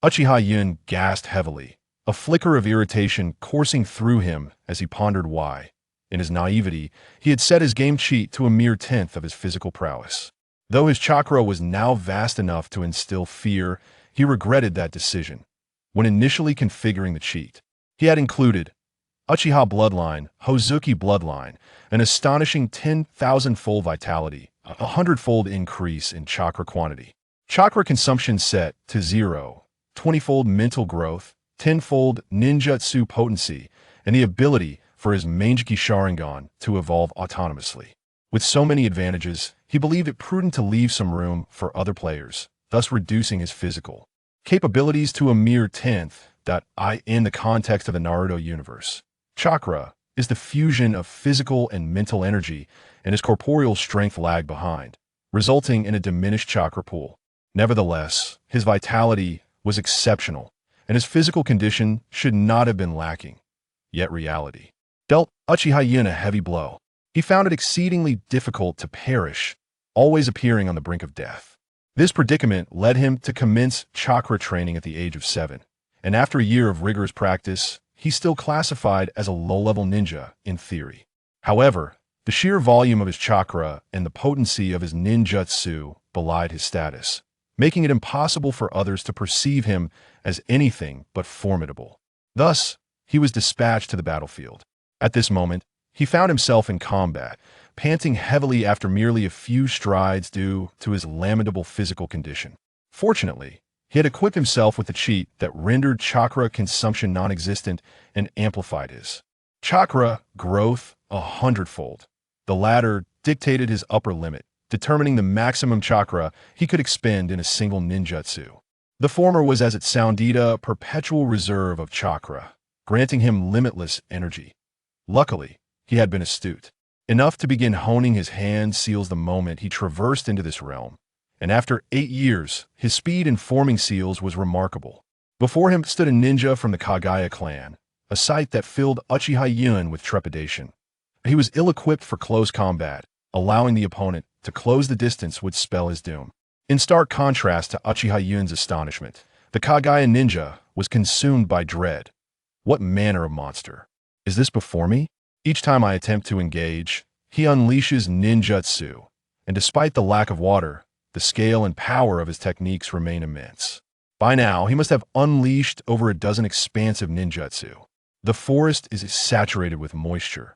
Uchiha Yun gasped heavily, a flicker of irritation coursing through him as he pondered why, in his naivety, he had set his game cheat to a mere tenth of his physical prowess. Though his chakra was now vast enough to instill fear, he regretted that decision. When initially configuring the cheat, he had included Uchiha Bloodline, Hozuki Bloodline, an astonishing 10,000-fold vitality, a 100-fold increase in chakra quantity. Chakra consumption set to 0, 20-fold mental growth, 10-fold ninjutsu potency, and the ability for his Manjiki Sharingan to evolve autonomously. With so many advantages, he believed it prudent to leave some room for other players, thus reducing his physical capabilities to a mere tenth. In the context of the Naruto universe, chakra is the fusion of physical and mental energy, and his corporeal strength lagged behind, resulting in a diminished chakra pool. Nevertheless, his vitality was exceptional, and his physical condition should not have been lacking. Yet reality dealt Uchiha Yun a heavy blow. He found it exceedingly difficult to perish, always appearing on the brink of death. This predicament led him to commence chakra training at the age of 7, and after a year of rigorous practice, he's still classified as a low-level ninja in theory. However, the sheer volume of his chakra and the potency of his ninjutsu belied his status, making it impossible for others to perceive him as anything but formidable. Thus, he was dispatched to the battlefield. At this moment, he found himself in combat, panting heavily after merely a few strides due to his lamentable physical condition. Fortunately, he had equipped himself with a cheat that rendered chakra consumption non-existent and amplified his chakra growth 100-fold. The latter dictated his upper limit, determining the maximum chakra he could expend in a single ninjutsu. The former was, as it sounded, a perpetual reserve of chakra, granting him limitless energy. Luckily, he had been astute enough to begin honing his hand seals the moment he traversed into this realm, and after 8 years, his speed in forming seals was remarkable. Before him stood a ninja from the Kagaya clan, a sight that filled Uchiha Yun with trepidation. He was ill-equipped for close combat, allowing the opponent to close the distance would spell his doom. In stark contrast to Uchiha Yun's astonishment, the Kagaya ninja was consumed by dread. What manner of monster is this before me? Each time I attempt to engage, he unleashes ninjutsu, and despite the lack of water, the scale and power of his techniques remain immense. By now, he must have unleashed over a dozen expansive ninjutsu. The forest is saturated with moisture.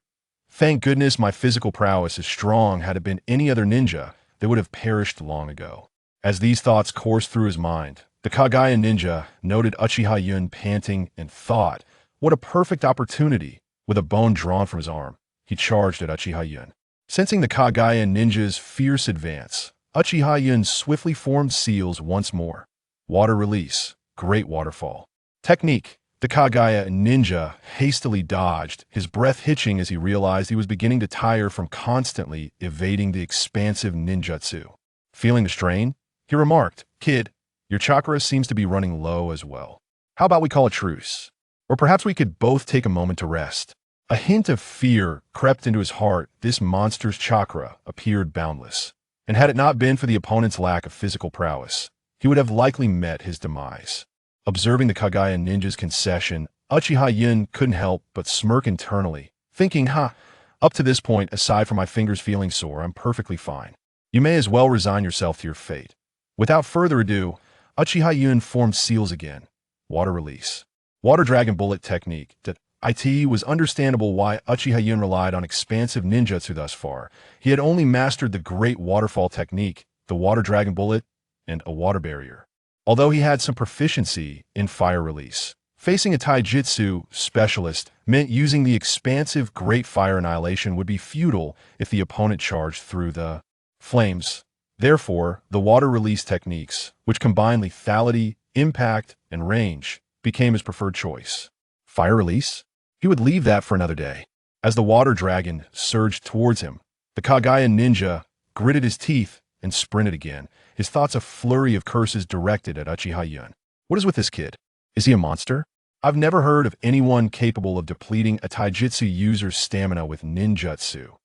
Thank goodness my physical prowess is strong. Had it been any other ninja, they would have perished long ago. As these thoughts coursed through his mind, the Kagaya ninja noted Uchiha Yun panting and thought, what a perfect opportunity. With a bone drawn from his arm, he charged at Uchiha Yun. Sensing the Kagaya ninja's fierce advance, Uchiha Yun swiftly formed seals once more. Water release, great waterfall. Technique. The Kagaya ninja hastily dodged, his breath hitching as he realized he was beginning to tire from constantly evading the expansive ninjutsu. Feeling the strain, he remarked, "Kid, your chakra seems to be running low as well. How about we call a truce? Or perhaps we could both take a moment to rest." A hint of fear crept into his heart. This monster's chakra appeared boundless, and had it not been for the opponent's lack of physical prowess, he would have likely met his demise. Observing the Kagaya ninja's concession, Uchiha Yun couldn't help but smirk internally, thinking, up to this point, aside from my fingers feeling sore, I'm perfectly fine. You may as well resign yourself to your fate. Without further ado, Uchiha Yun formed seals again. Water release. Water Dragon Bullet technique. It was understandable why Uchiha Yun relied on expansive ninjutsu thus far. He had only mastered the Great Waterfall technique, the Water Dragon Bullet, and a water barrier. Although he had some proficiency in fire release, facing a taijutsu specialist meant using the expansive Great Fire Annihilation would be futile if the opponent charged through the flames. Therefore, the water release techniques, which combine lethality, impact, and range, became his preferred choice. Fire release? He would leave that for another day. As the water dragon surged towards him, the Kagaya ninja gritted his teeth and sprinted again, his thoughts a flurry of curses directed at Uchiha Yun. What is with this kid? Is he a monster? I've never heard of anyone capable of depleting a taijutsu user's stamina with ninjutsu.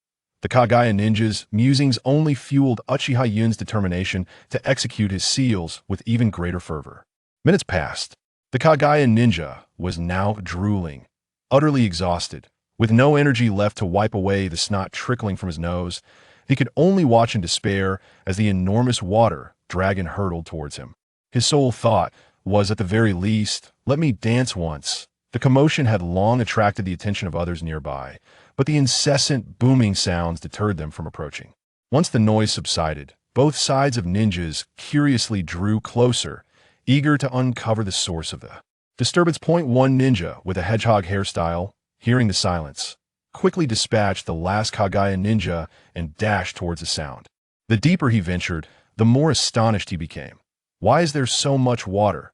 The Kagaya ninja's musings only fueled Uchiha Yun's determination to execute his seals with even greater fervor. Minutes passed. The Kagaya ninja was now drooling, utterly exhausted. With no energy left to wipe away the snot trickling from his nose, he could only watch in despair as the enormous water dragon hurtled towards him. His sole thought was, at the very least, let me dance once. The commotion had long attracted the attention of others nearby, but the incessant booming sounds deterred them from approaching. Once the noise subsided, both sides of ninjas curiously drew closer, eager to uncover the source of the disturbance. One ninja with a hedgehog hairstyle, hearing the silence, quickly dispatched the last Kagaya ninja and dashed towards the sound. The deeper he ventured, the more astonished he became. Why is there so much water?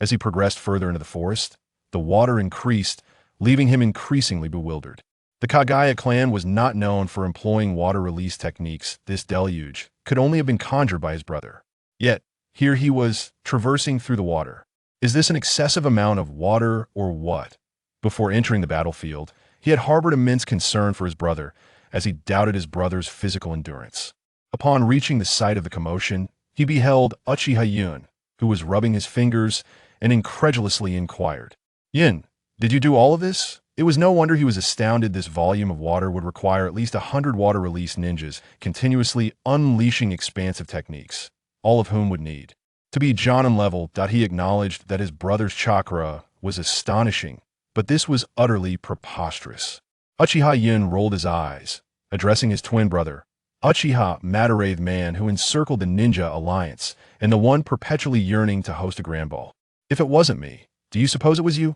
As he progressed further into the forest, the water increased, leaving him increasingly bewildered. The Kagaya clan was not known for employing water release techniques. This deluge could only have been conjured by his brother. Yet, here he was, traversing through the water. Is this an excessive amount of water or what? Before entering the battlefield, he had harbored immense concern for his brother, as he doubted his brother's physical endurance. Upon reaching the site of the commotion, he beheld Uchiha Yun, who was rubbing his fingers and incredulously inquired, "Yin, did you do all of this?" It was no wonder he was astounded. This volume of water would require at least 100 water release ninjas, continuously unleashing expansive techniques, all of whom would need to be Jonin level. He acknowledged that his brother's chakra was astonishing, but this was utterly preposterous. Uchiha Yun rolled his eyes, addressing his twin brother, Uchiha Madara, the man who encircled the ninja alliance, and the one perpetually yearning to host a grand ball. "If it wasn't me, do you suppose it was you?"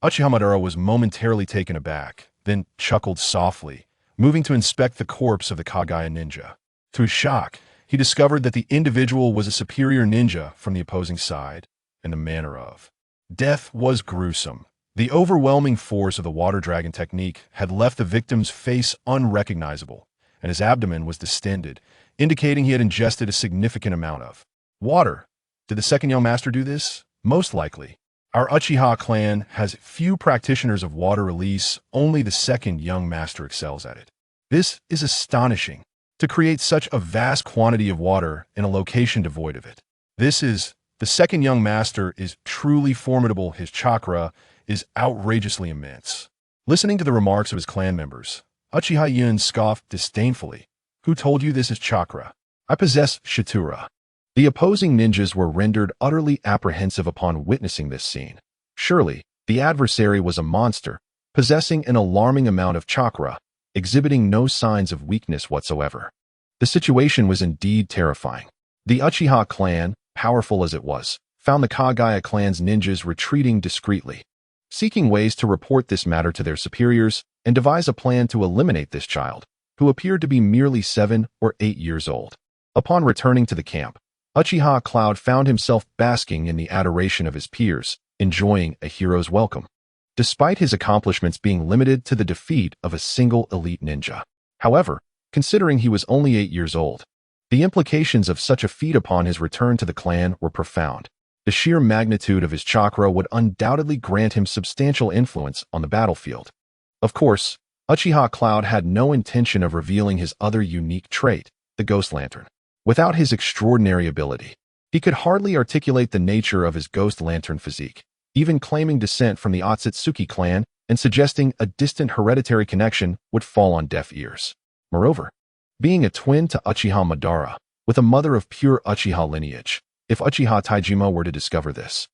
Uchiha Madara was momentarily taken aback, then chuckled softly, moving to inspect the corpse of the Kagaya ninja. To his shock, he discovered that the individual was a superior ninja from the opposing side, and the manner of death was gruesome. The overwhelming force of the water dragon technique had left the victim's face unrecognizable, and his abdomen was distended, indicating he had ingested a significant amount of water. Did the second young master do this? Most likely. Our Uchiha clan has few practitioners of water release, only the second young master excels at it. This is astonishing, to create such a vast quantity of water in a location devoid of it. The second young master is truly formidable. His chakra is outrageously immense. Listening to the remarks of his clan members, Uchiha Yun scoffed disdainfully. "Who told you this is chakra? I possess Shatura." The opposing ninjas were rendered utterly apprehensive upon witnessing this scene. Surely, the adversary was a monster, possessing an alarming amount of chakra, exhibiting no signs of weakness whatsoever. The situation was indeed terrifying. The Uchiha clan, powerful as it was, found the Kagaya clan's ninjas retreating discreetly, seeking ways to report this matter to their superiors and devise a plan to eliminate this child, who appeared to be merely 7 or 8 years old. Upon returning to the camp, Uchiha Cloud found himself basking in the adoration of his peers, enjoying a hero's welcome, despite his accomplishments being limited to the defeat of a single elite ninja. However, considering he was only 8 years old, the implications of such a feat upon his return to the clan were profound. The sheer magnitude of his chakra would undoubtedly grant him substantial influence on the battlefield. Of course, Uchiha Cloud had no intention of revealing his other unique trait, the Ghost Lantern. Without his extraordinary ability, he could hardly articulate the nature of his Ghost Lantern physique, even claiming descent from the Otsutsuki clan and suggesting a distant hereditary connection would fall on deaf ears. Moreover, being a twin to Uchiha Madara, with a mother of pure Uchiha lineage, if Uchiha Taijima were to discover this,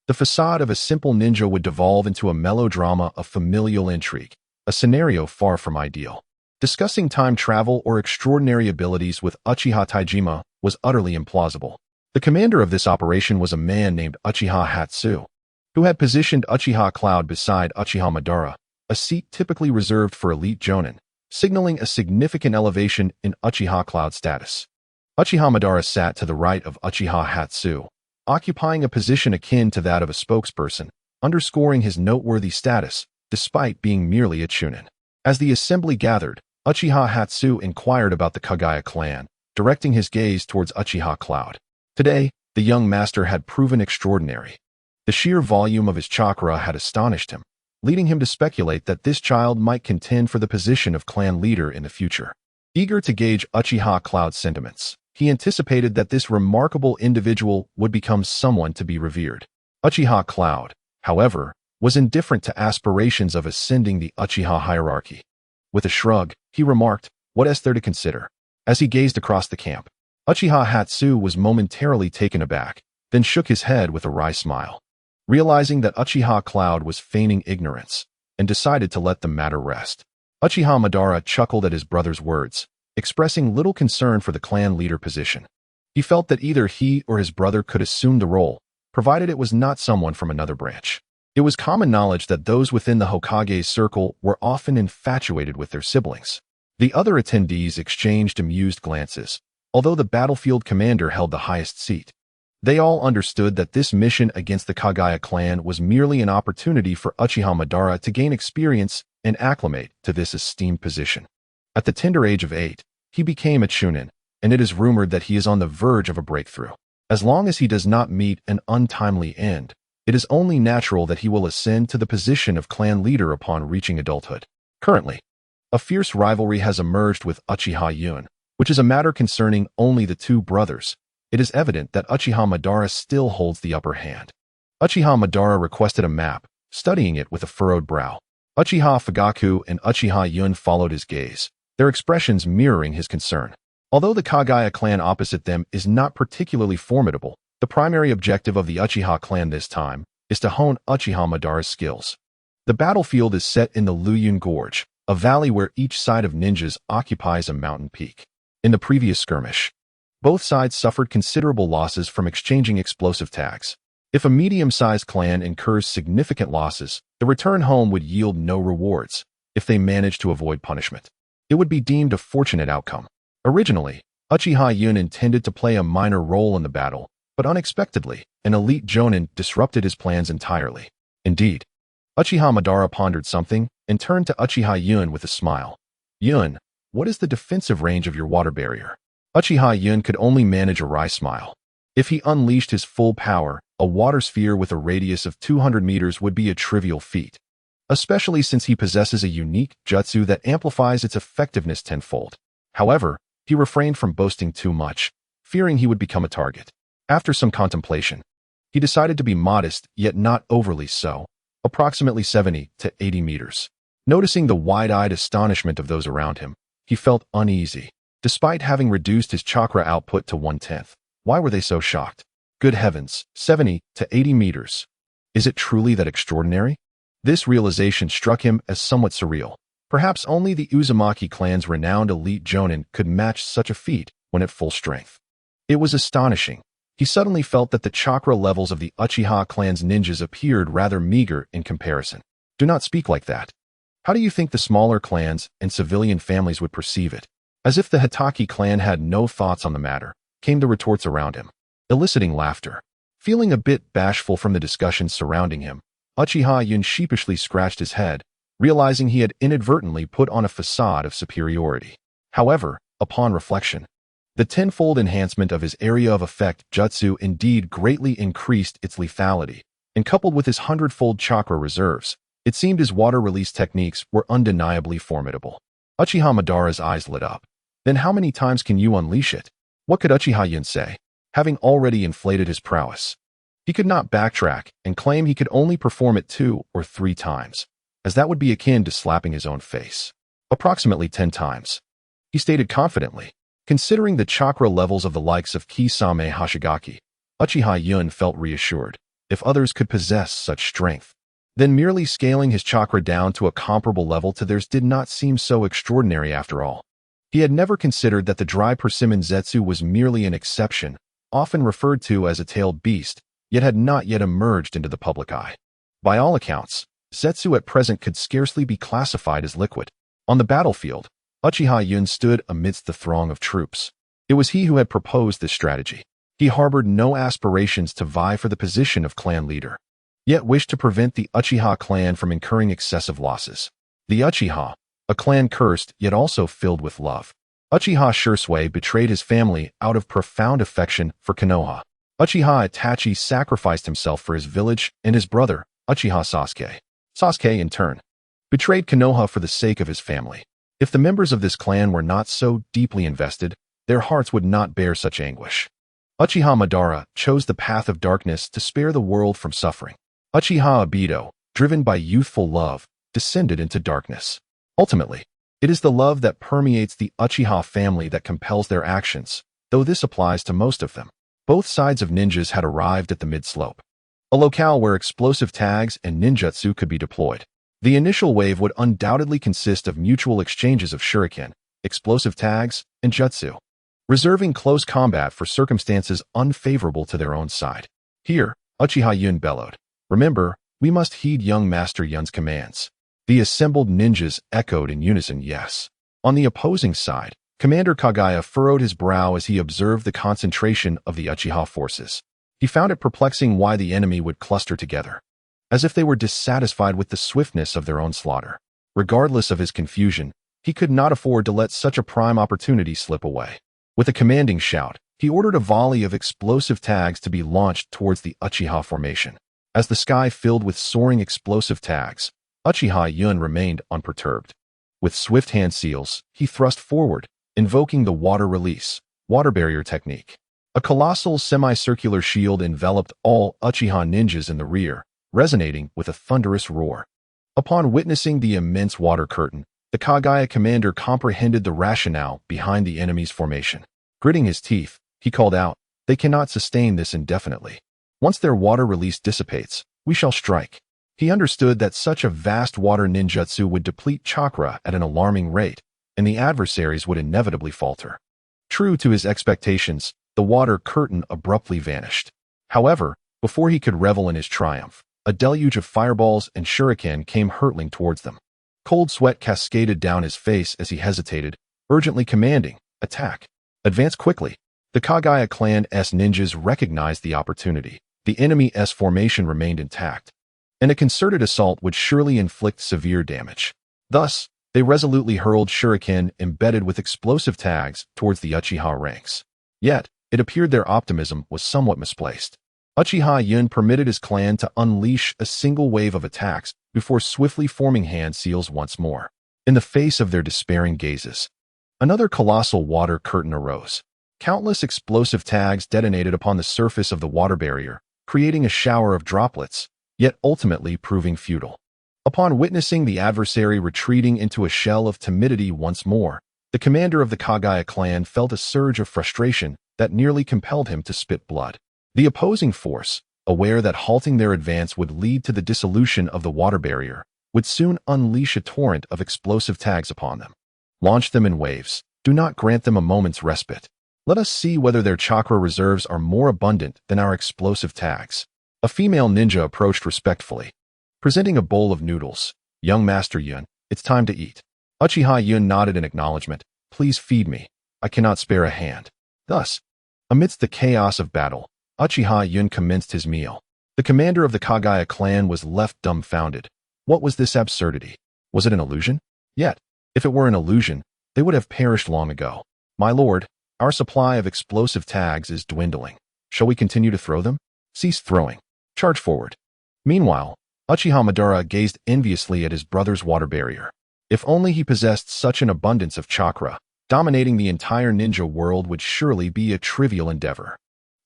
the facade of a simple ninja would devolve into a melodrama of familial intrigue, a scenario far from ideal. Discussing time travel or extraordinary abilities with Uchiha Taijima was utterly implausible. The commander of this operation was a man named Uchiha Hatsu, who had positioned Uchiha Cloud beside Uchiha Madara, a seat typically reserved for elite jonin, signaling a significant elevation in Uchiha Cloud's status. Uchiha Madara sat to the right of Uchiha Hatsu, occupying a position akin to that of a spokesperson, underscoring his noteworthy status, despite being merely a chunin. As the assembly gathered, Uchiha Hatsu inquired about the Kagaya clan, directing his gaze towards Uchiha Cloud. Today, the young master had proven extraordinary. The sheer volume of his chakra had astonished him, leading him to speculate that this child might contend for the position of clan leader in the future. Eager to gauge Uchiha Cloud's sentiments, he anticipated that this remarkable individual would become someone to be revered. Uchiha Cloud, however, was indifferent to aspirations of ascending the Uchiha hierarchy. With a shrug, he remarked, "What is there to consider?" As he gazed across the camp, Uchiha Hatsu was momentarily taken aback, then shook his head with a wry smile, realizing that Uchiha Cloud was feigning ignorance, and decided to let the matter rest. Uchiha Madara chuckled at his brother's words, expressing little concern for the clan leader position. He felt that either he or his brother could assume the role, provided it was not someone from another branch. It was common knowledge that those within the Hokage's circle were often infatuated with their siblings. The other attendees exchanged amused glances, although the battlefield commander held the highest seat. They all understood that this mission against the Kagaya clan was merely an opportunity for Uchiha Madara to gain experience and acclimate to this esteemed position. At the tender age of 8, he became a chunin, and it is rumored that he is on the verge of a breakthrough. As long as he does not meet an untimely end, it is only natural that he will ascend to the position of clan leader upon reaching adulthood. Currently, a fierce rivalry has emerged with Uchiha Yun, which is a matter concerning only the two brothers. It is evident that Uchiha Madara still holds the upper hand. Uchiha Madara requested a map, studying it with a furrowed brow. Uchiha Fugaku and Uchiha Yun followed his gaze, their expressions mirroring his concern. Although the Kagaya clan opposite them is not particularly formidable, the primary objective of the Uchiha clan this time is to hone Uchiha Madara's skills. The battlefield is set in the Luyun Gorge, a valley where each side of ninjas occupies a mountain peak. In the previous skirmish, both sides suffered considerable losses from exchanging explosive tags. If a medium-sized clan incurs significant losses, the return home would yield no rewards. If they manage to avoid punishment, it would be deemed a fortunate outcome. Originally, Uchiha Yun intended to play a minor role in the battle, but unexpectedly, an elite jonin disrupted his plans entirely. Indeed, Uchiha Madara pondered something and turned to Uchiha Yun with a smile. "Yun, what is the defensive range of your water barrier?" Uchiha Yun could only manage a wry smile. If he unleashed his full power, a water sphere with a radius of 200 meters would be a trivial feat, especially since he possesses a unique jutsu that amplifies its effectiveness tenfold. However, he refrained from boasting too much, fearing he would become a target. After some contemplation, he decided to be modest, yet not overly so, approximately 70 to 80 meters. Noticing the wide-eyed astonishment of those around him, he felt uneasy. Despite having reduced his chakra output to 1/10, why were they so shocked? Good heavens, 70 to 80 meters. Is it truly that extraordinary? This realization struck him as somewhat surreal. Perhaps only the Uzumaki clan's renowned elite jonin could match such a feat when at full strength. It was astonishing. He suddenly felt that the chakra levels of the Uchiha clan's ninjas appeared rather meager in comparison. Do not speak like that. How do you think the smaller clans and civilian families would perceive it? As if the Hitaki clan had no thoughts on the matter, came the retorts around him, eliciting laughter. Feeling a bit bashful from the discussions surrounding him, Uchiha Yun sheepishly scratched his head, realizing he had inadvertently put on a facade of superiority. However, upon reflection, the tenfold enhancement of his area of effect jutsu indeed greatly increased its lethality, and coupled with his 100-fold chakra reserves, it seemed his water release techniques were undeniably formidable. Uchiha Madara's eyes lit up. Then how many times can you unleash it? What could Uchiha Yun say, having already inflated his prowess? He could not backtrack and claim he could only perform it 2 or 3 times, as that would be akin to slapping his own face. Approximately 10 times. He stated confidently. Considering the chakra levels of the likes of Kisame Hashigaki, Uchiha Yun felt reassured. If others could possess such strength, then merely scaling his chakra down to a comparable level to theirs did not seem so extraordinary after all. He had never considered that the dry persimmon zetsu was merely an exception, often referred to as a tailed beast, yet had not yet emerged into the public eye. By all accounts, zetsu at present could scarcely be classified as liquid. On the battlefield, Uchiha Yun stood amidst the throng of troops. It was he who had proposed this strategy. He harbored no aspirations to vie for the position of clan leader, yet wished to prevent the Uchiha clan from incurring excessive losses. The Uchiha, a clan cursed yet also filled with love. Uchiha Shursui betrayed his family out of profound affection for Konoha. Uchiha Itachi sacrificed himself for his village and his brother, Uchiha Sasuke. Sasuke, in turn, betrayed Konoha for the sake of his family. If the members of this clan were not so deeply invested, their hearts would not bear such anguish. Uchiha Madara chose the path of darkness to spare the world from suffering. Uchiha Obito, driven by youthful love, descended into darkness. Ultimately, it is the love that permeates the Uchiha family that compels their actions, though this applies to most of them. Both sides of ninjas had arrived at the mid-slope, a locale where explosive tags and ninjutsu could be deployed. The initial wave would undoubtedly consist of mutual exchanges of shuriken, explosive tags, and jutsu, reserving close combat for circumstances unfavorable to their own side. Here, Uchiha Yun bellowed, "Remember, we must heed young Master Yun's commands." The assembled ninjas echoed in unison, yes. On the opposing side, Commander Kagaya furrowed his brow as he observed the concentration of the Uchiha forces. He found it perplexing why the enemy would cluster together, as if they were dissatisfied with the swiftness of their own slaughter. Regardless of his confusion, he could not afford to let such a prime opportunity slip away. With a commanding shout, he ordered a volley of explosive tags to be launched towards the Uchiha formation. As the sky filled with soaring explosive tags, Uchiha Yun remained unperturbed. With swift hand seals, he thrust forward, invoking the water release, water barrier technique. A colossal semicircular shield enveloped all Uchiha ninjas in the rear, resonating with a thunderous roar. Upon witnessing the immense water curtain, the Kagaya commander comprehended the rationale behind the enemy's formation. Gritting his teeth, he called out, "They cannot sustain this indefinitely. Once their water release dissipates, we shall strike." He understood that such a vast water ninjutsu would deplete chakra at an alarming rate, and the adversaries would inevitably falter. True to his expectations, the water curtain abruptly vanished. However, before he could revel in his triumph, a deluge of fireballs and shuriken came hurtling towards them. Cold sweat cascaded down his face as he hesitated, urgently commanding, "Attack! Advance quickly!" The Kagaya clan's ninjas recognized the opportunity. The enemy's formation remained intact, and a concerted assault would surely inflict severe damage. Thus, they resolutely hurled shuriken embedded with explosive tags towards the Uchiha ranks. Yet, it appeared their optimism was somewhat misplaced. Uchiha Yun permitted his clan to unleash a single wave of attacks before swiftly forming hand seals once more. In the face of their despairing gazes, another colossal water curtain arose. Countless explosive tags detonated upon the surface of the water barrier, creating a shower of droplets, yet ultimately proving futile. Upon witnessing the adversary retreating into a shell of timidity once more, the commander of the Kagaya clan felt a surge of frustration that nearly compelled him to spit blood. The opposing force, aware that halting their advance would lead to the dissolution of the water barrier, would soon unleash a torrent of explosive tags upon them. Launch them in waves. Do not grant them a moment's respite. Let us see whether their chakra reserves are more abundant than our explosive tags. A female ninja approached respectfully, presenting a bowl of noodles. "Young Master Yun, it's time to eat." Uchiha Yun nodded in acknowledgement. "Please feed me. I cannot spare a hand." Thus, amidst the chaos of battle, Uchiha Yun commenced his meal. The commander of the Kagaya clan was left dumbfounded. What was this absurdity? Was it an illusion? Yet, if it were an illusion, they would have perished long ago. "My lord, our supply of explosive tags is dwindling. Shall we continue to throw them?" "Cease throwing. Charge forward." Meanwhile, Uchiha Madara gazed enviously at his brother's water barrier. If only he possessed such an abundance of chakra, dominating the entire ninja world would surely be a trivial endeavor.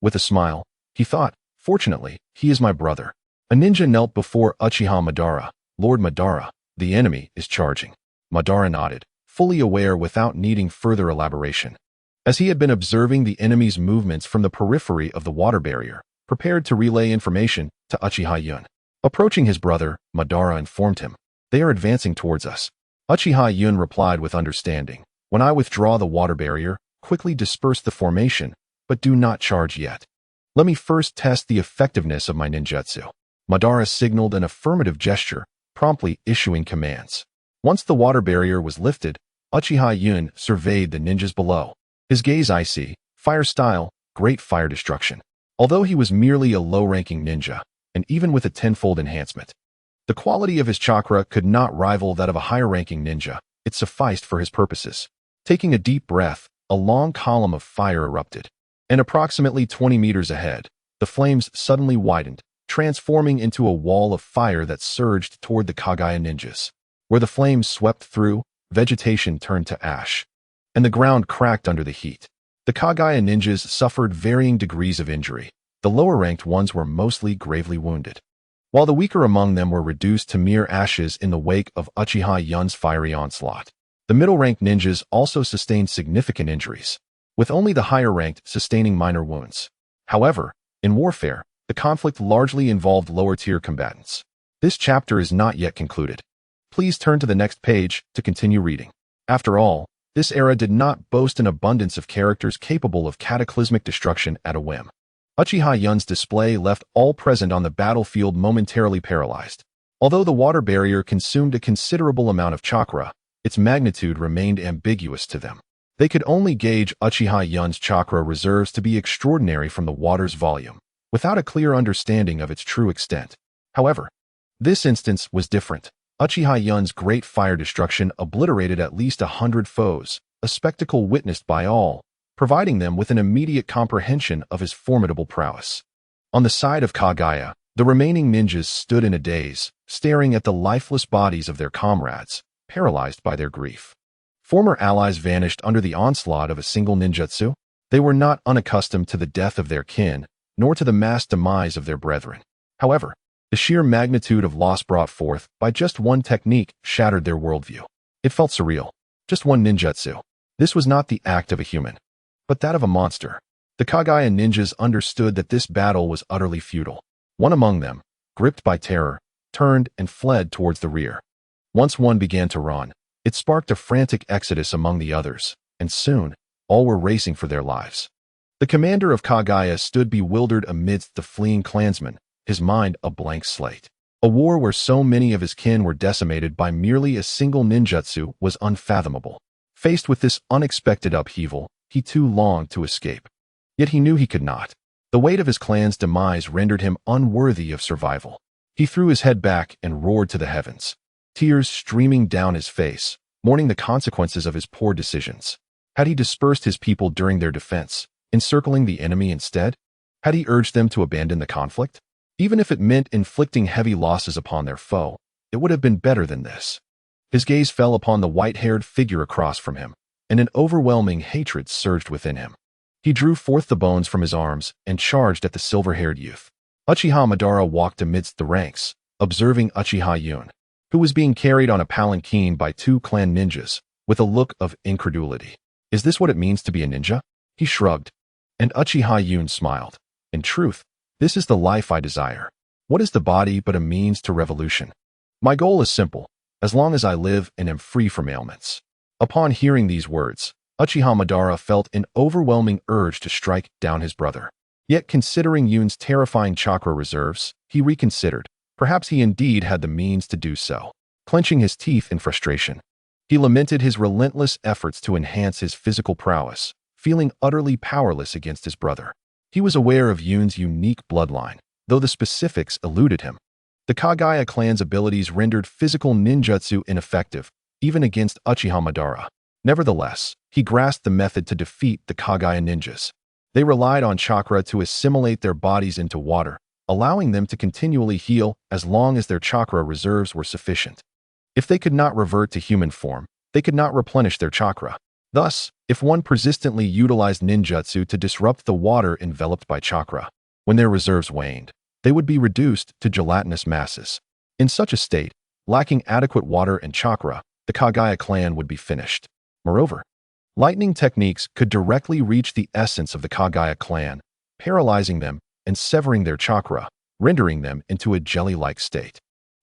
With a smile, he thought, "Fortunately, he is my brother." A ninja knelt before Uchiha Madara. "Lord Madara, the enemy is charging." Madara nodded, fully aware without needing further elaboration, as he had been observing the enemy's movements from the periphery of the water barrier, prepared to relay information to Uchiha Yun. Approaching his brother, Madara informed him, "They are advancing towards us." Uchiha Yun replied with understanding, "When I withdraw the water barrier, quickly disperse the formation, but do not charge yet. Let me first test the effectiveness of my ninjutsu." Madara signaled an affirmative gesture, promptly issuing commands. Once the water barrier was lifted, Uchiha Yun surveyed the ninjas below. His gaze icy, fire style, great fire destruction. Although he was merely a low-ranking ninja, and even with a tenfold enhancement, the quality of his chakra could not rival that of a higher-ranking ninja. It sufficed for his purposes. Taking a deep breath, a long column of fire erupted, and approximately 20 meters ahead, the flames suddenly widened, transforming into a wall of fire that surged toward the Kagaya ninjas. Where the flames swept through, vegetation turned to ash, and the ground cracked under the heat. The Kagaya ninjas suffered varying degrees of injury. The lower-ranked ones were mostly gravely wounded, while the weaker among them were reduced to mere ashes in the wake of Uchiha Yun's fiery onslaught. The middle-ranked ninjas also sustained significant injuries, with only the higher-ranked sustaining minor wounds. However, in warfare, the conflict largely involved lower-tier combatants. This chapter is not yet concluded. Please turn to the next page to continue reading. After all, this era did not boast an abundance of characters capable of cataclysmic destruction at a whim. Uchiha Yun's display left all present on the battlefield momentarily paralyzed. Although the water barrier consumed a considerable amount of chakra, its magnitude remained ambiguous to them. They could only gauge Uchiha Yun's chakra reserves to be extraordinary from the water's volume, without a clear understanding of its true extent. However, this instance was different. Uchiha Yun's great fire destruction obliterated at least 100 foes, a spectacle witnessed by all, providing them with an immediate comprehension of his formidable prowess. On the side of Kagaya, the remaining ninjas stood in a daze, staring at the lifeless bodies of their comrades, paralyzed by their grief. Former allies vanished under the onslaught of a single ninjutsu. They were not unaccustomed to the death of their kin, nor to the mass demise of their brethren. However, the sheer magnitude of loss brought forth by just one technique shattered their worldview. It felt surreal. Just one ninjutsu. This was not the act of a human, but that of a monster. The Kagaya ninjas understood that this battle was utterly futile. One among them, gripped by terror, turned and fled towards the rear. Once one began to run, it sparked a frantic exodus among the others, and soon, all were racing for their lives. The commander of Kagaya stood bewildered amidst the fleeing clansmen, his mind a blank slate. A war where so many of his kin were decimated by merely a single ninjutsu was unfathomable. Faced with this unexpected upheaval, he too longed to escape. Yet he knew he could not. The weight of his clan's demise rendered him unworthy of survival. He threw his head back and roared to the heavens, tears streaming down his face, mourning the consequences of his poor decisions. Had he dispersed his people during their defense, encircling the enemy instead? Had he urged them to abandon the conflict? Even if it meant inflicting heavy losses upon their foe, it would have been better than this. His gaze fell upon the white-haired figure across from him, and an overwhelming hatred surged within him. He drew forth the bones from his arms and charged at the silver-haired youth. Uchiha Madara walked amidst the ranks, observing Uchiha Yun, who was being carried on a palanquin by two clan ninjas, with a look of incredulity. Is this what it means to be a ninja? He shrugged, and Uchiha Yun smiled. In truth, this is the life I desire. What is the body but a means to revolution? My goal is simple, as long as I live and am free from ailments. Upon hearing these words, Uchiha Madara felt an overwhelming urge to strike down his brother. Yet considering Yun's terrifying chakra reserves, he reconsidered. Perhaps he indeed had the means to do so. Clenching his teeth in frustration, he lamented his relentless efforts to enhance his physical prowess, feeling utterly powerless against his brother. He was aware of Yun's unique bloodline, though the specifics eluded him. The Kagaya clan's abilities rendered physical ninjutsu ineffective, even against Uchiha Madara. Nevertheless, he grasped the method to defeat the Kagaya ninjas. They relied on chakra to assimilate their bodies into water, allowing them to continually heal as long as their chakra reserves were sufficient. If they could not revert to human form, they could not replenish their chakra. Thus, if one persistently utilized ninjutsu to disrupt the water enveloped by chakra, when their reserves waned, they would be reduced to gelatinous masses. In such a state, lacking adequate water and chakra, the Kagaya clan would be finished. Moreover, lightning techniques could directly reach the essence of the Kagaya clan, paralyzing them and severing their chakra, rendering them into a jelly-like state.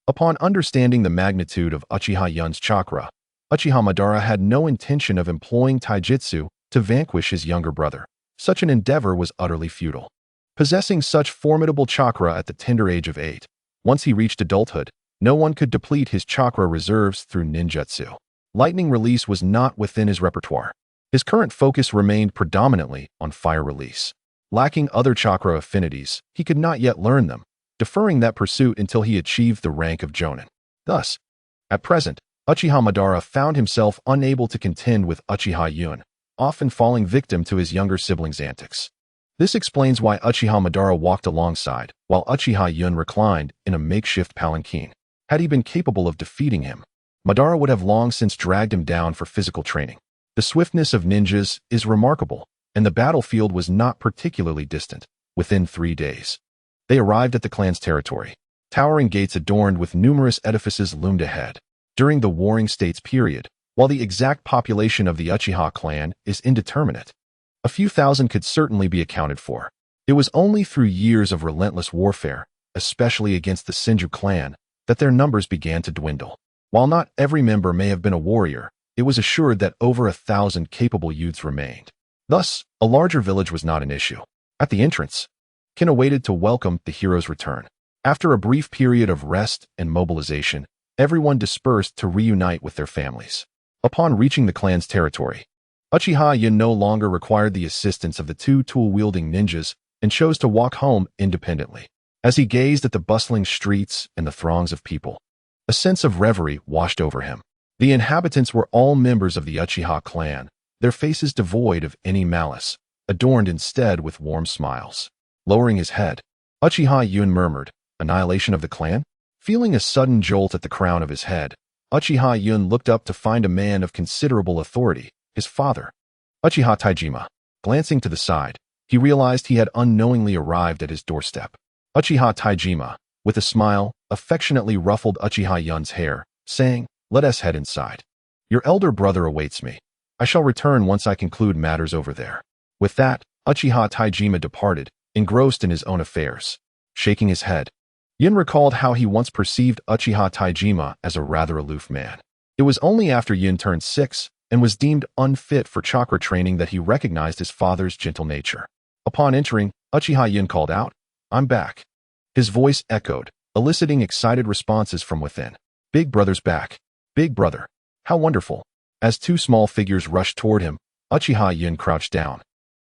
Upon understanding the magnitude of Uchiha Yun's chakra, Uchiha Madara had no intention of employing taijutsu to vanquish his younger brother. Such an endeavor was utterly futile. Possessing such formidable chakra at the tender age of 8, once he reached adulthood, no one could deplete his chakra reserves through ninjutsu. Lightning release was not within his repertoire. His current focus remained predominantly on fire release. Lacking other chakra affinities, he could not yet learn them, deferring that pursuit until he achieved the rank of Jonin. Thus, at present, Uchiha Madara found himself unable to contend with Uchiha Yun, often falling victim to his younger sibling's antics. This explains why Uchiha Madara walked alongside, while Uchiha Yun reclined in a makeshift palanquin. Had he been capable of defeating him, Madara would have long since dragged him down for physical training. The swiftness of ninjas is remarkable, and the battlefield was not particularly distant. Within 3 days, they arrived at the clan's territory. Towering gates adorned with numerous edifices loomed ahead. During the Warring States period, while the exact population of the Uchiha clan is indeterminate, a few thousand could certainly be accounted for. It was only through years of relentless warfare, especially against the Senju clan, that their numbers began to dwindle. While not every member may have been a warrior, it was assured that over 1,000 capable youths remained. Thus, a larger village was not an issue. At the entrance, Kin waited to welcome the hero's return. After a brief period of rest and mobilization, everyone dispersed to reunite with their families. Upon reaching the clan's territory, Uchiha Yun no longer required the assistance of the two tool-wielding ninjas and chose to walk home independently. As he gazed at the bustling streets and the throngs of people, a sense of reverie washed over him. The inhabitants were all members of the Uchiha clan, their faces devoid of any malice, adorned instead with warm smiles. Lowering his head, Uchiha Yun murmured, "Annihilation of the clan?" Feeling a sudden jolt at the crown of his head, Uchiha Yun looked up to find a man of considerable authority, his father, Uchiha Taijima. Glancing to the side, he realized he had unknowingly arrived at his doorstep. Uchiha Taijima, with a smile, affectionately ruffled Uchiha Yun's hair, saying, "Let us head inside. Your elder brother awaits me. I shall return once I conclude matters over there." With that, Uchiha Taijima departed, engrossed in his own affairs. Shaking his head, Yun recalled how he once perceived Uchiha Taijima as a rather aloof man. It was only after Yun turned 6 and was deemed unfit for chakra training that he recognized his father's gentle nature. Upon entering, Uchiha Yun called out, "I'm back." His voice echoed, eliciting excited responses from within. "Big brother's back. Big brother. How wonderful." As two small figures rushed toward him, Uchiha Yun crouched down,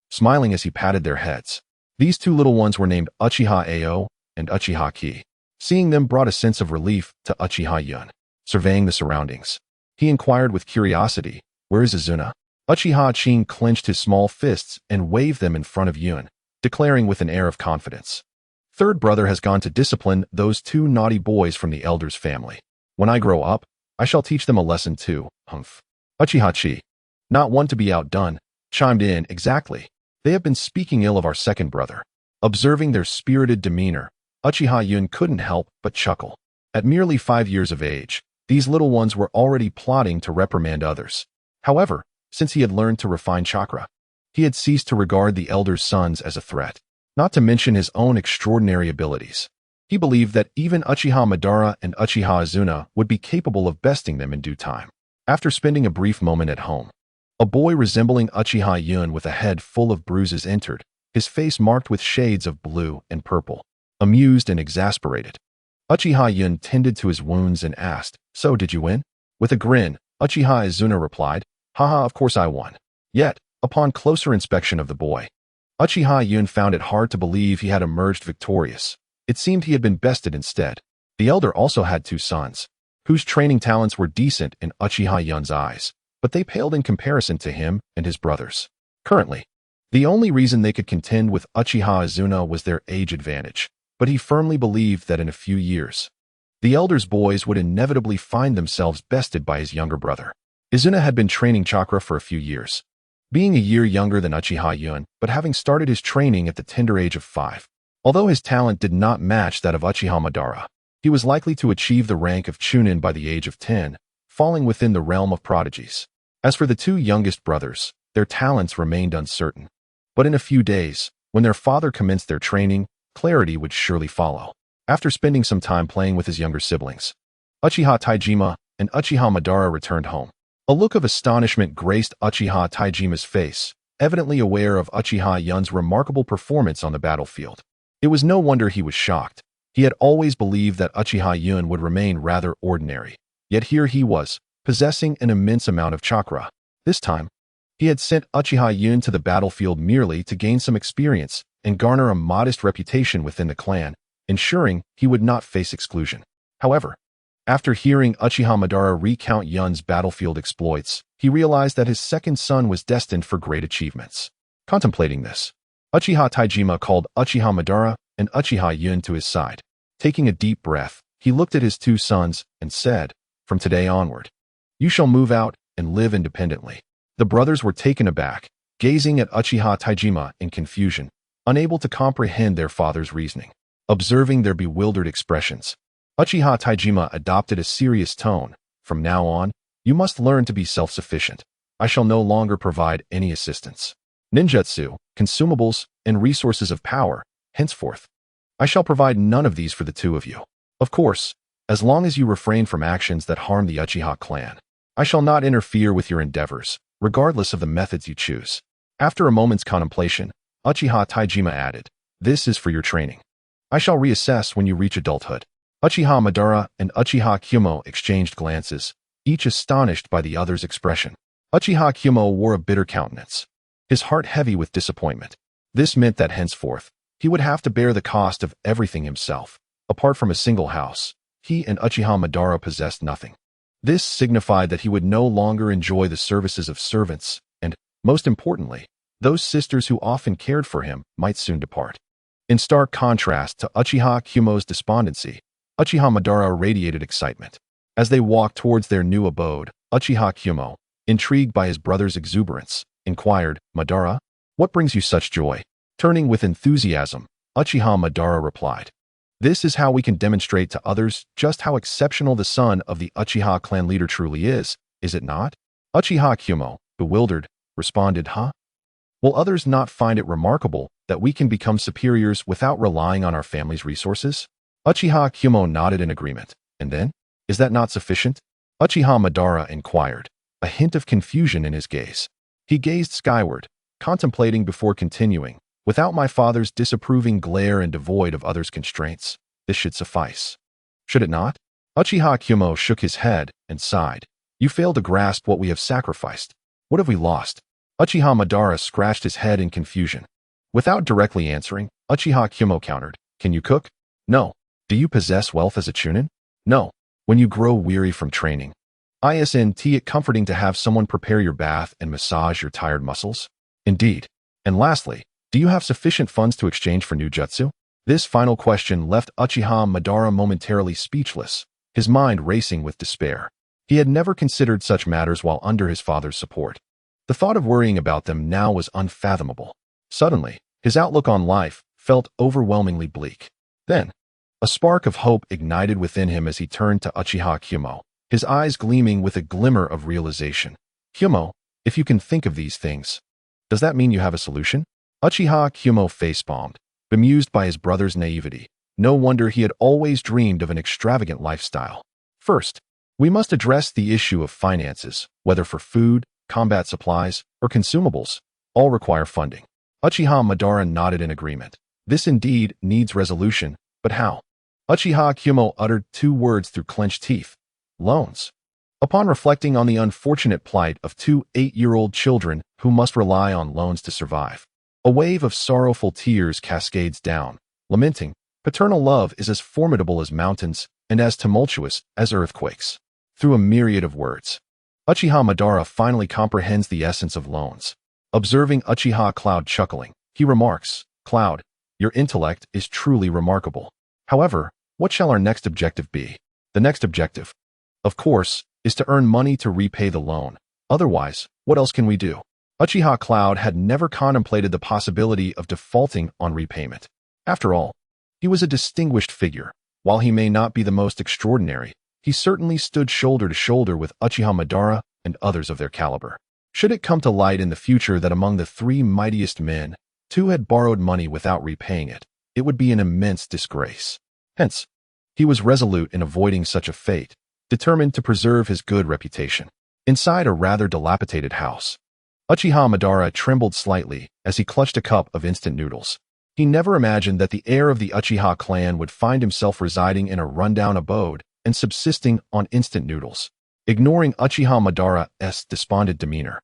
smiling as he patted their heads. These two little ones were named Uchiha Ao and Uchiha Ki. Seeing them brought a sense of relief to Uchiha Yun. Surveying the surroundings, he inquired with curiosity, "Where is Izuna?" Uchiha Chin clenched his small fists and waved them in front of Yun, declaring with an air of confidence, "Third brother has gone to discipline those two naughty boys from the elder's family. When I grow up, I shall teach them a lesson too." Humph. Uchiha Chi, not one to be outdone, chimed in, "Exactly. They have been speaking ill of our second brother." Observing their spirited demeanor, Uchiha Yun couldn't help but chuckle. At merely 5 years of age, these little ones were already plotting to reprimand others. However, since he had learned to refine chakra, he had ceased to regard the elder's sons as a threat, not to mention his own extraordinary abilities. He believed that even Uchiha Madara and Uchiha Izuna would be capable of besting them in due time. After spending a brief moment at home, a boy resembling Uchiha Yun with a head full of bruises entered, his face marked with shades of blue and purple. Amused and exasperated, Uchiha Yun tended to his wounds and asked, "So did you win?" With a grin, Uchiha Izuna replied, "Haha, of course I won." Yet, upon closer inspection of the boy, Uchiha Yun found it hard to believe he had emerged victorious. It seemed he had been bested instead. The elder also had 2 sons, whose training talents were decent in Uchiha Yun's eyes, but they paled in comparison to him and his brothers. Currently, the only reason they could contend with Uchiha Izuna was their age advantage, but he firmly believed that in a few years, the elder's boys would inevitably find themselves bested by his younger brother. Izuna had been training chakra for a few years, being a year younger than Uchiha Yun, but having started his training at the tender age of 5. Although his talent did not match that of Uchiha Madara, he was likely to achieve the rank of Chunin by the age of 10, falling within the realm of prodigies. As for the 2 youngest brothers, their talents remained uncertain. But in a few days, when their father commenced their training, clarity would surely follow. After spending some time playing with his younger siblings, Uchiha Taijima and Uchiha Madara returned home. A look of astonishment graced Uchiha Taijima's face, evidently aware of Uchiha Yun's remarkable performance on the battlefield. It was no wonder he was shocked. He had always believed that Uchiha Yun would remain rather ordinary. Yet here he was, possessing an immense amount of chakra. This time, he had sent Uchiha Yun to the battlefield merely to gain some experience and garner a modest reputation within the clan, ensuring he would not face exclusion. However, after hearing Uchiha Madara recount Yun's battlefield exploits, he realized that his second son was destined for great achievements. Contemplating this, Uchiha Taijima called Uchiha Madara and Uchiha Yun to his side. Taking a deep breath, he looked at his 2 sons and said, "From today onward, you shall move out and live independently." The brothers were taken aback, gazing at Uchiha Taijima in confusion, unable to comprehend their father's reasoning. Observing their bewildered expressions, Uchiha Taijima adopted a serious tone. From now on, you must learn to be self-sufficient. I shall no longer provide any assistance. Ninjutsu, consumables, and resources of power, henceforth. I shall provide none of these for the two of you. Of course, as long as you refrain from actions that harm the Uchiha clan. I shall not interfere with your endeavors, regardless of the methods you choose. After a moment's contemplation, Uchiha Taijima added, this is for your training. I shall reassess when you reach adulthood. Uchiha Madara and Uchiha Kyumo exchanged glances, each astonished by the other's expression. Uchiha Kyumo wore a bitter countenance, his heart heavy with disappointment. This meant that henceforth, he would have to bear the cost of everything himself. Apart from a single house, he and Uchiha Madara possessed nothing. This signified that he would no longer enjoy the services of servants, and, most importantly, those sisters who often cared for him might soon depart. In stark contrast to Uchiha Kyumo's despondency, Uchiha Madara radiated excitement. As they walked towards their new abode, Uchiha Kyumo, intrigued by his brother's exuberance, inquired, Madara, what brings you such joy? Turning with enthusiasm, Uchiha Madara replied, this is how we can demonstrate to others just how exceptional the son of the Uchiha clan leader truly is it not? Uchiha Kyumo, bewildered, responded, huh? Will others not find it remarkable that we can become superiors without relying on our family's resources? Uchiha Kyumo nodded in agreement. And then? Is that not sufficient? Uchiha Madara inquired, a hint of confusion in his gaze. He gazed skyward, contemplating before continuing. Without my father's disapproving glare and devoid of others' constraints, this should suffice. Should it not? Uchiha Kyumo shook his head and sighed. You fail to grasp what we have sacrificed. What have we lost? Uchiha Madara scratched his head in confusion. Without directly answering, Uchiha Kyumo countered. Can you cook? No. Do you possess wealth as a chunin? No. When you grow weary from training, isn't it comforting to have someone prepare your bath and massage your tired muscles? Indeed. And lastly, do you have sufficient funds to exchange for new jutsu? This final question left Uchiha Madara momentarily speechless, his mind racing with despair. He had never considered such matters while under his father's support. The thought of worrying about them now was unfathomable. Suddenly, his outlook on life felt overwhelmingly bleak. Then, a spark of hope ignited within him as he turned to Uchiha Kyumo, his eyes gleaming with a glimmer of realization. Kyumo, if you can think of these things, does that mean you have a solution? Uchiha Kyumo facepalmed, bemused by his brother's naivety. No wonder he had always dreamed of an extravagant lifestyle. First, we must address the issue of finances, whether for food, combat supplies, or consumables. All require funding. Uchiha Madara nodded in agreement. This indeed needs resolution, but how? Uchiha Kyumo uttered two words through clenched teeth. Loans. Upon reflecting on the unfortunate plight of two 8-year-old children who must rely on loans to survive, a wave of sorrowful tears cascades down, lamenting, paternal love is as formidable as mountains and as tumultuous as earthquakes. Through a myriad of words, Uchiha Madara finally comprehends the essence of loans. Observing Uchiha Cloud chuckling, he remarks, Cloud, your intellect is truly remarkable. However, what shall our next objective be? The next objective, of course, is to earn money to repay the loan. Otherwise, what else can we do? Uchiha Cloud had never contemplated the possibility of defaulting on repayment. After all, he was a distinguished figure. While he may not be the most extraordinary, he certainly stood shoulder to shoulder with Uchiha Madara and others of their caliber. Should it come to light in the future that among the three mightiest men, two had borrowed money without repaying it, it would be an immense disgrace. Hence, he was resolute in avoiding such a fate, determined to preserve his good reputation. Inside a rather dilapidated house, Uchiha Madara trembled slightly as he clutched a cup of instant noodles. He never imagined that the heir of the Uchiha clan would find himself residing in a rundown abode and subsisting on instant noodles. Ignoring Uchiha Madara's despondent demeanor,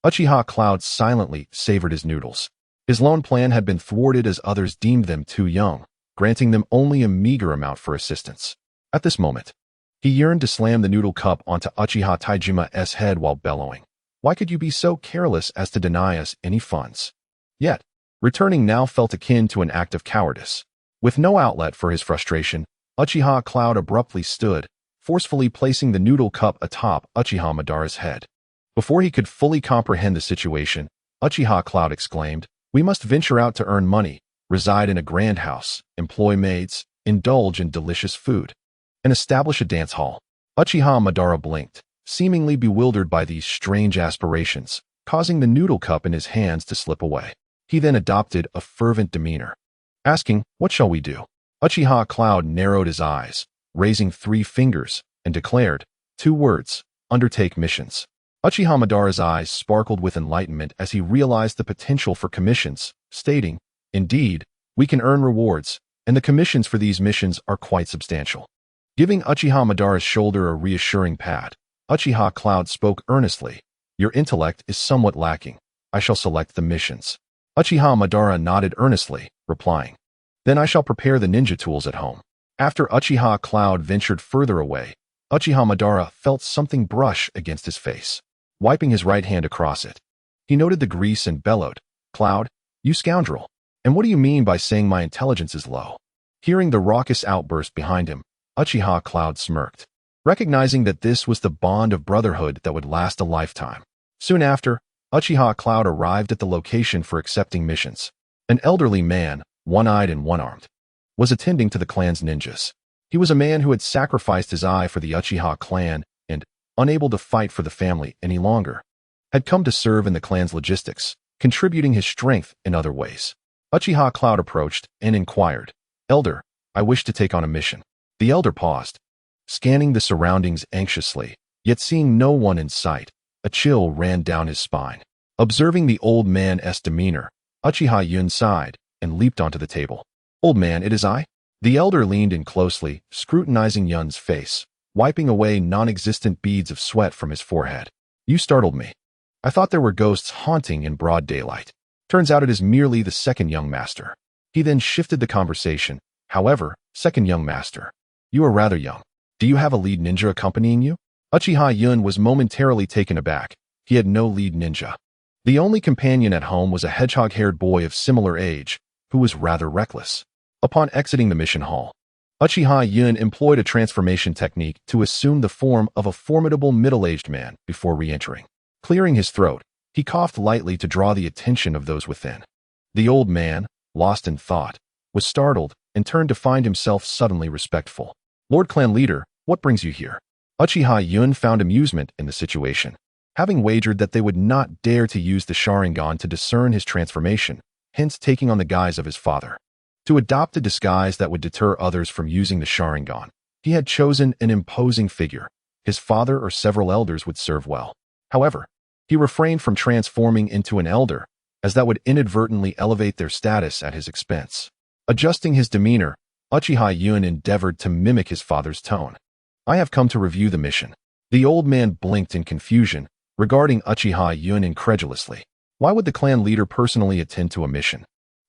Uchiha Cloud silently savored his noodles. His loan plan had been thwarted as others deemed them too young, granting them only a meager amount for assistance. At this moment, he yearned to slam the noodle cup onto Uchiha Taijima's head while bellowing. Why could you be so careless as to deny us any funds? Yet, returning now felt akin to an act of cowardice. With no outlet for his frustration, Uchiha Cloud abruptly stood, forcefully placing the noodle cup atop Uchiha Madara's head. Before he could fully comprehend the situation, Uchiha Cloud exclaimed. We must venture out to earn money, reside in a grand house, employ maids, indulge in delicious food, and establish a dance hall. Uchiha Madara blinked, seemingly bewildered by these strange aspirations, causing the noodle cup in his hands to slip away. He then adopted a fervent demeanor, asking, What shall we do? Uchiha Cloud narrowed his eyes, raising 3 fingers, and declared, 2 words, undertake missions. Uchiha Madara's eyes sparkled with enlightenment as he realized the potential for commissions, stating, Indeed, we can earn rewards, and the commissions for these missions are quite substantial. Giving Uchiha Madara's shoulder a reassuring pat, Uchiha Cloud spoke earnestly, Your intellect is somewhat lacking. I shall select the missions. Uchiha Madara nodded earnestly, replying, Then I shall prepare the ninja tools at home. After Uchiha Cloud ventured further away, Uchiha Madara felt something brush against his face. Wiping his right hand across it, he noted the grease and bellowed, Cloud, you scoundrel. And what do you mean by saying my intelligence is low? Hearing the raucous outburst behind him, Uchiha Cloud smirked, recognizing that this was the bond of brotherhood that would last a lifetime. Soon after, Uchiha Cloud arrived at the location for accepting missions. An elderly man, one-eyed and one-armed, was attending to the clan's ninjas. He was a man who had sacrificed his eye for the Uchiha clan and, unable to fight for the family any longer, had come to serve in the clan's logistics, contributing his strength in other ways. Uchiha Cloud approached and inquired, Elder, I wish to take on a mission. The elder paused, scanning the surroundings anxiously, yet seeing no one in sight. A chill ran down his spine. Observing the old man's demeanor, Uchiha Yun sighed and leaped onto the table. Old man, it is I? The elder leaned in closely, scrutinizing Yun's face, wiping away non-existent beads of sweat from his forehead. You startled me. I thought there were ghosts haunting in broad daylight. Turns out it is merely the second young master. He then shifted the conversation. However, second young master, you are rather young. Do you have a lead ninja accompanying you? Uchiha Yun was momentarily taken aback. He had no lead ninja. The only companion at home was a hedgehog-haired boy of similar age, who was rather reckless. Upon exiting the mission hall, Uchiha Yun employed a transformation technique to assume the form of a formidable middle-aged man before re-entering. Clearing his throat, he coughed lightly to draw the attention of those within. The old man, lost in thought, was startled and turned to find himself suddenly respectful. Lord Clan Leader, what brings you here? Uchiha Yun found amusement in the situation, having wagered that they would not dare to use the Sharingan to discern his transformation, hence taking on the guise of his father. To adopt a disguise that would deter others from using the Sharingan, he had chosen an imposing figure. His father or several elders would serve well. However, he refrained from transforming into an elder, as that would inadvertently elevate their status at his expense. Adjusting his demeanor, Uchiha Yun endeavored to mimic his father's tone. I have come to review the mission. The old man blinked in confusion, regarding Uchiha Yun incredulously. Why would the clan leader personally attend to a mission?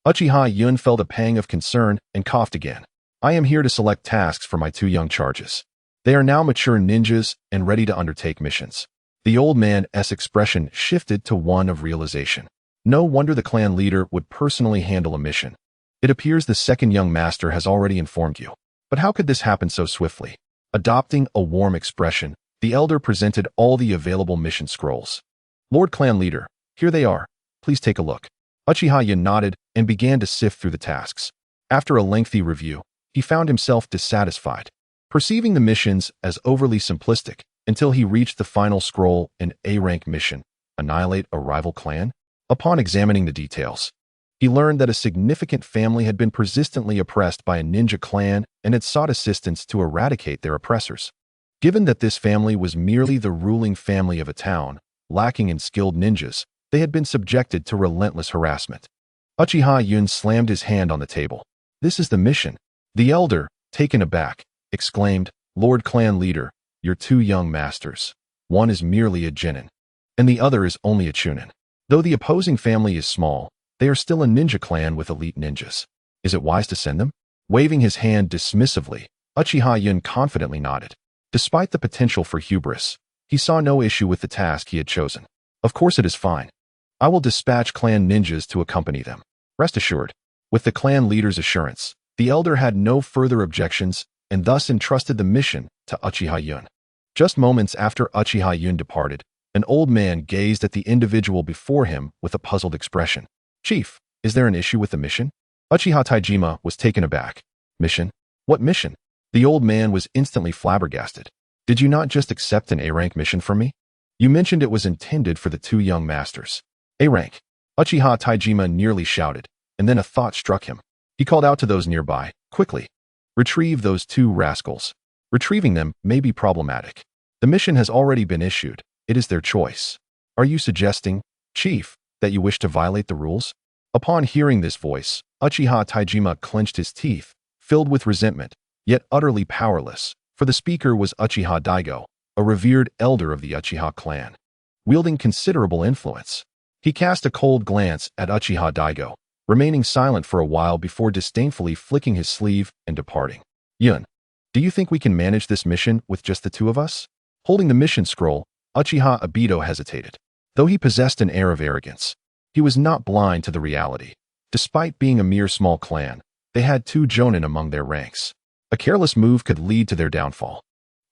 Uchiha Yun felt a pang of concern and coughed again. I am here to select tasks for my 2 young charges. They are now mature ninjas and ready to undertake missions. The old man's expression shifted to one of realization. No wonder the clan leader would personally handle a mission. It appears the second young master has already informed you. But how could this happen so swiftly? Adopting a warm expression, the elder presented all the available mission scrolls. Lord Clan Leader, here they are. Please take a look. Uchiha Yun nodded and began to sift through the tasks. After a lengthy review, he found himself dissatisfied, perceiving the missions as overly simplistic until he reached the final scroll, an A-rank mission, annihilate a rival clan. Upon examining the details, he learned that a significant family had been persistently oppressed by a ninja clan and had sought assistance to eradicate their oppressors. Given that this family was merely the ruling family of a town, lacking in skilled ninjas, they had been subjected to relentless harassment. Uchiha Yun slammed his hand on the table. This is the mission. The elder, taken aback, exclaimed, Lord Clan Leader, your 2 young masters. One is merely a Genin, and the other is only a Chunin. Though the opposing family is small, they are still a ninja clan with elite ninjas. Is it wise to send them? Waving his hand dismissively, Uchiha Yun confidently nodded. Despite the potential for hubris, he saw no issue with the task he had chosen. Of course it is fine. I will dispatch clan ninjas to accompany them. Rest assured. With the clan leader's assurance, the elder had no further objections and thus entrusted the mission to Uchiha Yun. Just moments after Uchiha Yun departed, An old man gazed at the individual before him with a puzzled expression. "Chief, is there an issue with the mission?" Uchiha Taijima was taken aback. "Mission? What mission?" The old man was instantly flabbergasted. "Did you not just accept an A-rank mission from me? You mentioned it was intended for the two young masters." "A-rank?" Uchiha Taijima nearly shouted, and then a thought struck him. He called out to those nearby, "Quickly, retrieve those two rascals. Retrieving them may be problematic. The mission has already been issued. It is their choice." "Are you suggesting, Chief, that you wish to violate the rules?" Upon hearing this voice, Uchiha Taijima clenched his teeth, filled with resentment, yet utterly powerless, for the speaker was Uchiha Daigo, a revered elder of the Uchiha clan, wielding considerable influence. He cast a cold glance at Uchiha Daigo, remaining silent for a while before disdainfully flicking his sleeve and departing. "Yun, do you think we can manage this mission with just the two of us?" Holding the mission scroll, Uchiha Obito hesitated. Though he possessed an air of arrogance, he was not blind to the reality. Despite being a mere small clan, they had two jonin among their ranks. A careless move could lead to their downfall.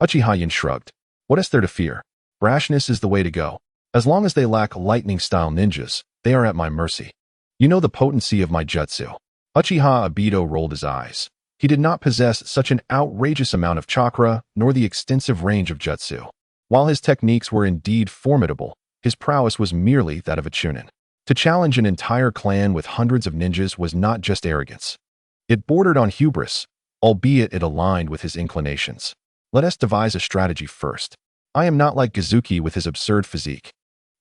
Uchiha Yun shrugged. "What is there to fear? Brashness is the way to go. As long as they lack lightning-style ninjas, they are at my mercy. You know the potency of my jutsu." Uchiha Obito rolled his eyes. He did not possess such an outrageous amount of chakra, nor the extensive range of jutsu. While his techniques were indeed formidable, his prowess was merely that of a chunin. To challenge an entire clan with hundreds of ninjas was not just arrogance. It bordered on hubris, albeit it aligned with his inclinations. "Let us devise a strategy first. I am not like Gazuki with his absurd physique.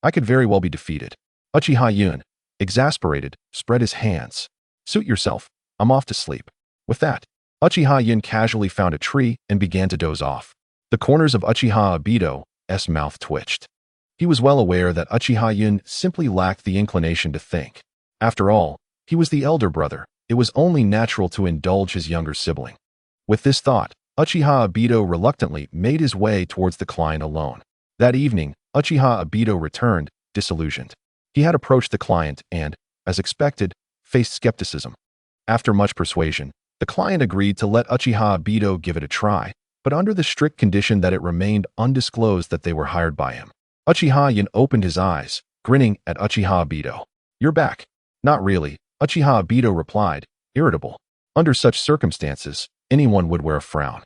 I could very well be defeated." Uchiha Yun, exasperated, spread his hands. "Suit yourself. I'm off to sleep." With that, Uchiha Yun casually found a tree and began to doze off. The corners of Uchiha Obito's mouth twitched. He was well aware that Uchiha Yun simply lacked the inclination to think. After all, he was the elder brother. It was only natural to indulge his younger sibling. With this thought, Uchiha Obito reluctantly made his way towards the client alone. That evening, Uchiha Obito returned, disillusioned. He had approached the client and, as expected, faced skepticism. After much persuasion, the client agreed to let Uchiha Obito give it a try, but under the strict condition that it remained undisclosed that they were hired by him. Uchiha Yun opened his eyes, grinning at Uchiha Obito. "You're back." "Not really," Uchiha Obito replied, irritable. Under such circumstances, anyone would wear a frown.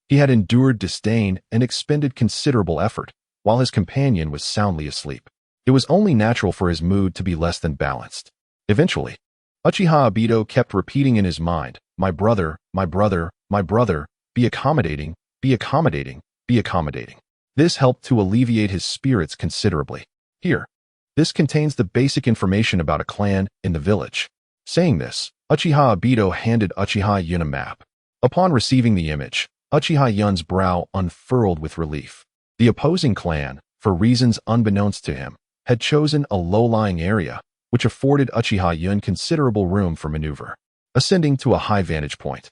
He had endured disdain and expended considerable effort, while his companion was soundly asleep. It was only natural for his mood to be less than balanced. Eventually, Uchiha Obito kept repeating in his mind, my brother, my brother, my brother, be accommodating, be accommodating, be accommodating." This helped to alleviate his spirits considerably. "Here. This contains the basic information about a clan in the village." Saying this, Uchiha Obito handed Uchiha Yun a map. Upon receiving the image, Uchiha Yun's brow unfurled with relief. The opposing clan, for reasons unbeknownst to him, had chosen a low-lying area, which afforded Uchiha Yun considerable room for maneuver. Ascending to a high vantage point,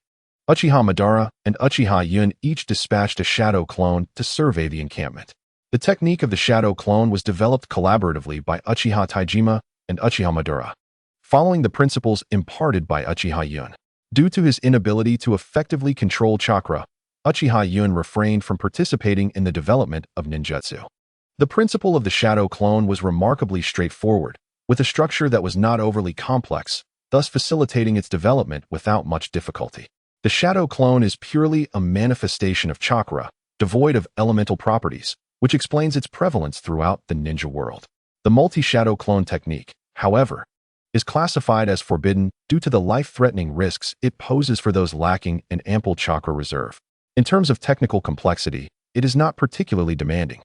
Uchiha Madara and Uchiha Yun each dispatched a shadow clone to survey the encampment. The technique of the shadow clone was developed collaboratively by Uchiha Taijima and Uchiha Madara, following the principles imparted by Uchiha Yun. Due to his inability to effectively control chakra, Uchiha Yun refrained from participating in the development of ninjutsu. The principle of the shadow clone was remarkably straightforward, with a structure that was not overly complex, thus facilitating its development without much difficulty. The shadow clone is purely a manifestation of chakra, devoid of elemental properties, which explains its prevalence throughout the ninja world. The multi-shadow clone technique, however, is classified as forbidden due to the life-threatening risks it poses for those lacking an ample chakra reserve. In terms of technical complexity, it is not particularly demanding.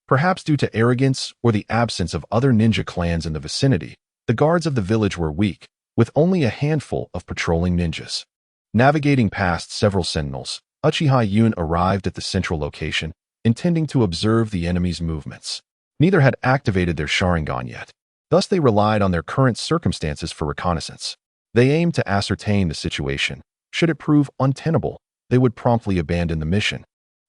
Perhaps due to arrogance or the absence of other ninja clans in the vicinity, the guards of the village were weak, with only a handful of patrolling ninjas. Navigating past several sentinels, Uchiha Yun arrived at the central location, intending to observe the enemy's movements. Neither had activated their Sharingan yet. Thus they relied on their current circumstances for reconnaissance. They aimed to ascertain the situation. Should it prove untenable, they would promptly abandon the mission,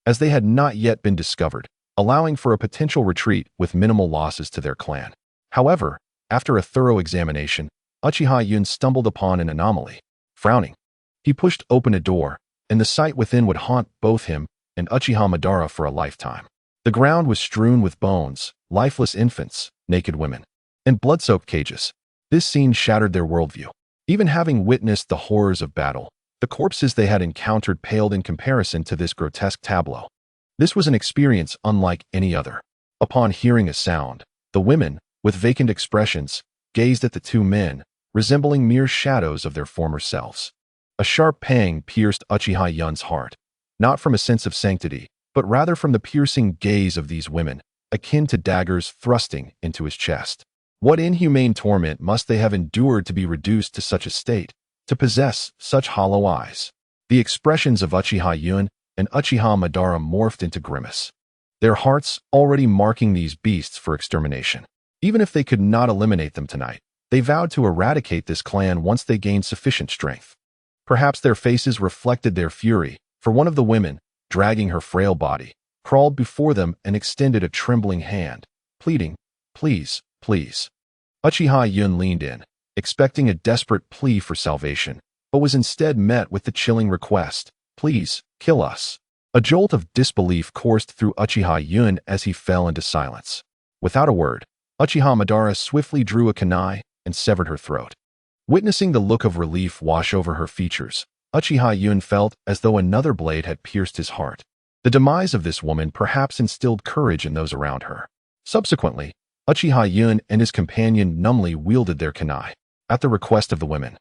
as they had not yet been discovered, allowing for a potential retreat with minimal losses to their clan. However, after a thorough examination, Uchiha Yun stumbled upon an anomaly. Frowning, he pushed open a door, and the sight within would haunt both him and Uchiha Madara for a lifetime. The ground was strewn with bones, lifeless infants, naked women, and blood-soaked cages. This scene shattered their worldview. Even having witnessed the horrors of battle, the corpses they had encountered paled in comparison to this grotesque tableau. This was an experience unlike any other. Upon hearing a sound, the women, with vacant expressions, gazed at the two men, resembling mere shadows of their former selves. A sharp pang pierced Uchiha Yun's heart, not from a sense of sanctity, but rather from the piercing gaze of these women, akin to daggers thrusting into his chest. What inhumane torment must they have endured to be reduced to such a state, to possess such hollow eyes? The expressions of Uchiha Yun and Uchiha Madara morphed into grimace, their hearts already marking these beasts for extermination. Even if they could not eliminate them tonight, they vowed to eradicate this clan once they gained sufficient strength. Perhaps their faces reflected their fury, for one of the women, dragging her frail body, crawled before them and extended a trembling hand, pleading, "Please, please." Uchiha Yun leaned in, expecting a desperate plea for salvation, but was instead met with the chilling request, "Please, kill us." A jolt of disbelief coursed through Uchiha Yun as he fell into silence. Without a word, Uchiha Madara swiftly drew a kunai and severed her throat. Witnessing the look of relief wash over her features, Uchiha Yun felt as though another blade had pierced his heart. The demise of this woman perhaps instilled courage in those around her. Subsequently, Uchiha Yun and his companion numbly wielded their kunai. At the request of the women,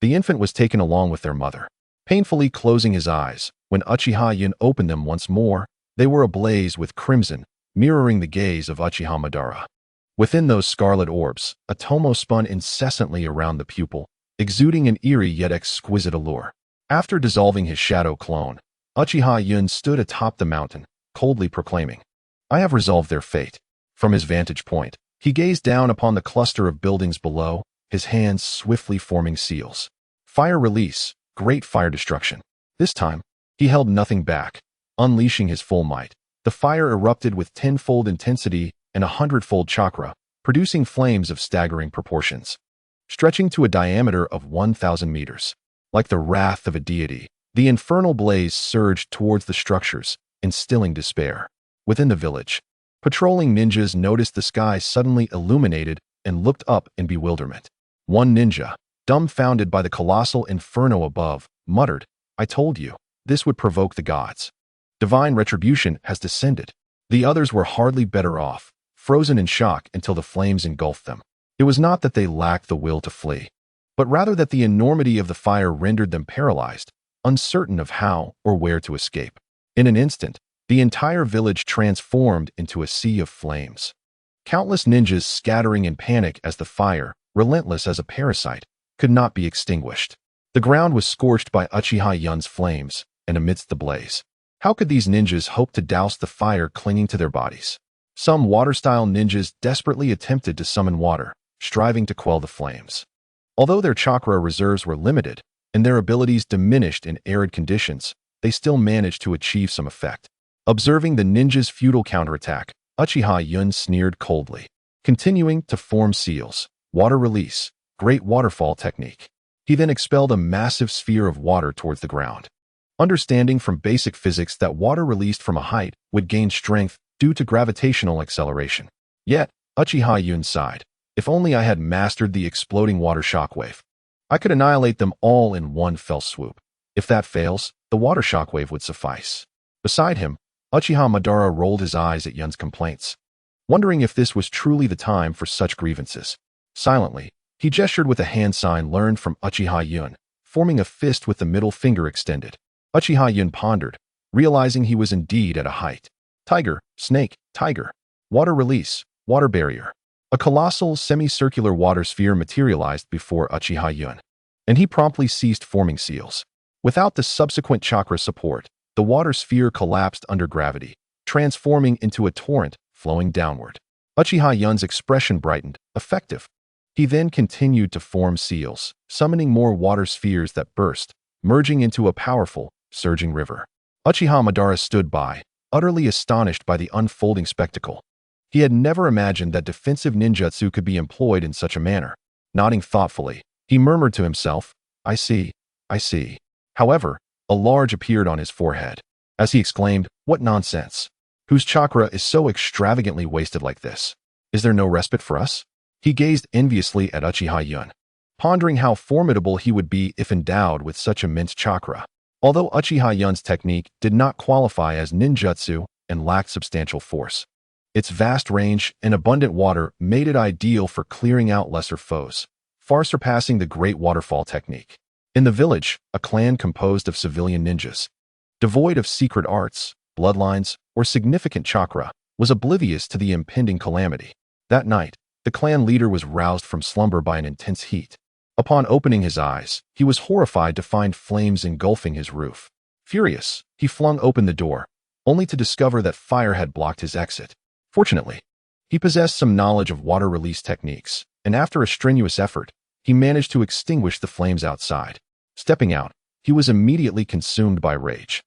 the infant was taken along with their mother. Painfully closing his eyes, when Uchiha Yun opened them once more, they were ablaze with crimson, mirroring the gaze of Uchiha Madara. Within those scarlet orbs, a tomo spun incessantly around the pupil, exuding an eerie yet exquisite allure. After dissolving his shadow clone, Uchiha Yun stood atop the mountain, coldly proclaiming, "I have resolved their fate." From his vantage point, he gazed down upon the cluster of buildings below, his hands swiftly forming seals. Fire release, great fire destruction. This time, he held nothing back. Unleashing his full might, the fire erupted with tenfold intensity and 100-fold chakra, producing flames of staggering proportions. Stretching to a diameter of 1,000 meters. Like the wrath of a deity, the infernal blaze surged towards the structures, instilling despair. Within the village, patrolling ninjas noticed the sky suddenly illuminated and looked up in bewilderment. One ninja, dumbfounded by the colossal inferno above, muttered, "I told you, this would provoke the gods. Divine retribution has descended." The others were hardly better off, frozen in shock until the flames engulfed them. It was not that they lacked the will to flee, but rather that the enormity of the fire rendered them paralyzed, uncertain of how or where to escape. In an instant, the entire village transformed into a sea of flames. Countless ninjas scattering in panic as the fire, relentless as a parasite, could not be extinguished. The ground was scorched by Uchiha Yun's flames, and amidst the blaze, how could these ninjas hope to douse the fire clinging to their bodies? Some water-style ninjas desperately attempted to summon water, striving to quell the flames. Although their chakra reserves were limited, and their abilities diminished in arid conditions, they still managed to achieve some effect. Observing the ninjas' futile counterattack, Uchiha Yun sneered coldly, continuing to form seals, water release, great waterfall technique. He then expelled a massive sphere of water towards the ground. Understanding from basic physics that water released from a height would gain strength due to gravitational acceleration. Yet, Uchiha Yun sighed, "If only I had mastered the exploding water shockwave. I could annihilate them all in one fell swoop. If that fails, the water shockwave would suffice." Beside him, Uchiha Madara rolled his eyes at Yun's complaints, wondering if this was truly the time for such grievances. Silently, he gestured with a hand sign learned from Uchiha Yun, forming a fist with the middle finger extended. Uchiha Yun pondered, realizing he was indeed at a height. Tiger, snake, tiger. Water release, water barrier. A colossal semicircular water sphere materialized before Uchiha Yun, and he promptly ceased forming seals. Without the subsequent chakra support, the water sphere collapsed under gravity, transforming into a torrent flowing downward. Uchiha Yun's expression brightened, effective. He then continued to form seals, summoning more water spheres that burst, merging into a powerful, surging river. Uchiha Madara stood by, utterly astonished by the unfolding spectacle. He had never imagined that defensive ninjutsu could be employed in such a manner. Nodding thoughtfully, he murmured to himself, I see. However, a large appeared on his forehead. As he exclaimed, "What nonsense! whose chakra is so extravagantly wasted like this? Is there no respite for us? He gazed enviously at Uchiha Yun, pondering how formidable he would be if endowed with such immense chakra. Although Uchiha Yun's technique did not qualify as ninjutsu and lacked substantial force, its vast range and abundant water made it ideal for clearing out lesser foes, far surpassing the Great Waterfall technique. In the village, a clan composed of civilian ninjas, devoid of secret arts, bloodlines, or significant chakra, was oblivious to the impending calamity. That night, the clan leader was roused from slumber by an intense heat. Upon opening his eyes, he was horrified to find flames engulfing his roof. Furious, he flung open the door, only to discover that fire had blocked his exit. Fortunately, he possessed some knowledge of water release techniques, and after a strenuous effort, he managed to extinguish the flames outside. Stepping out, he was immediately consumed by rage.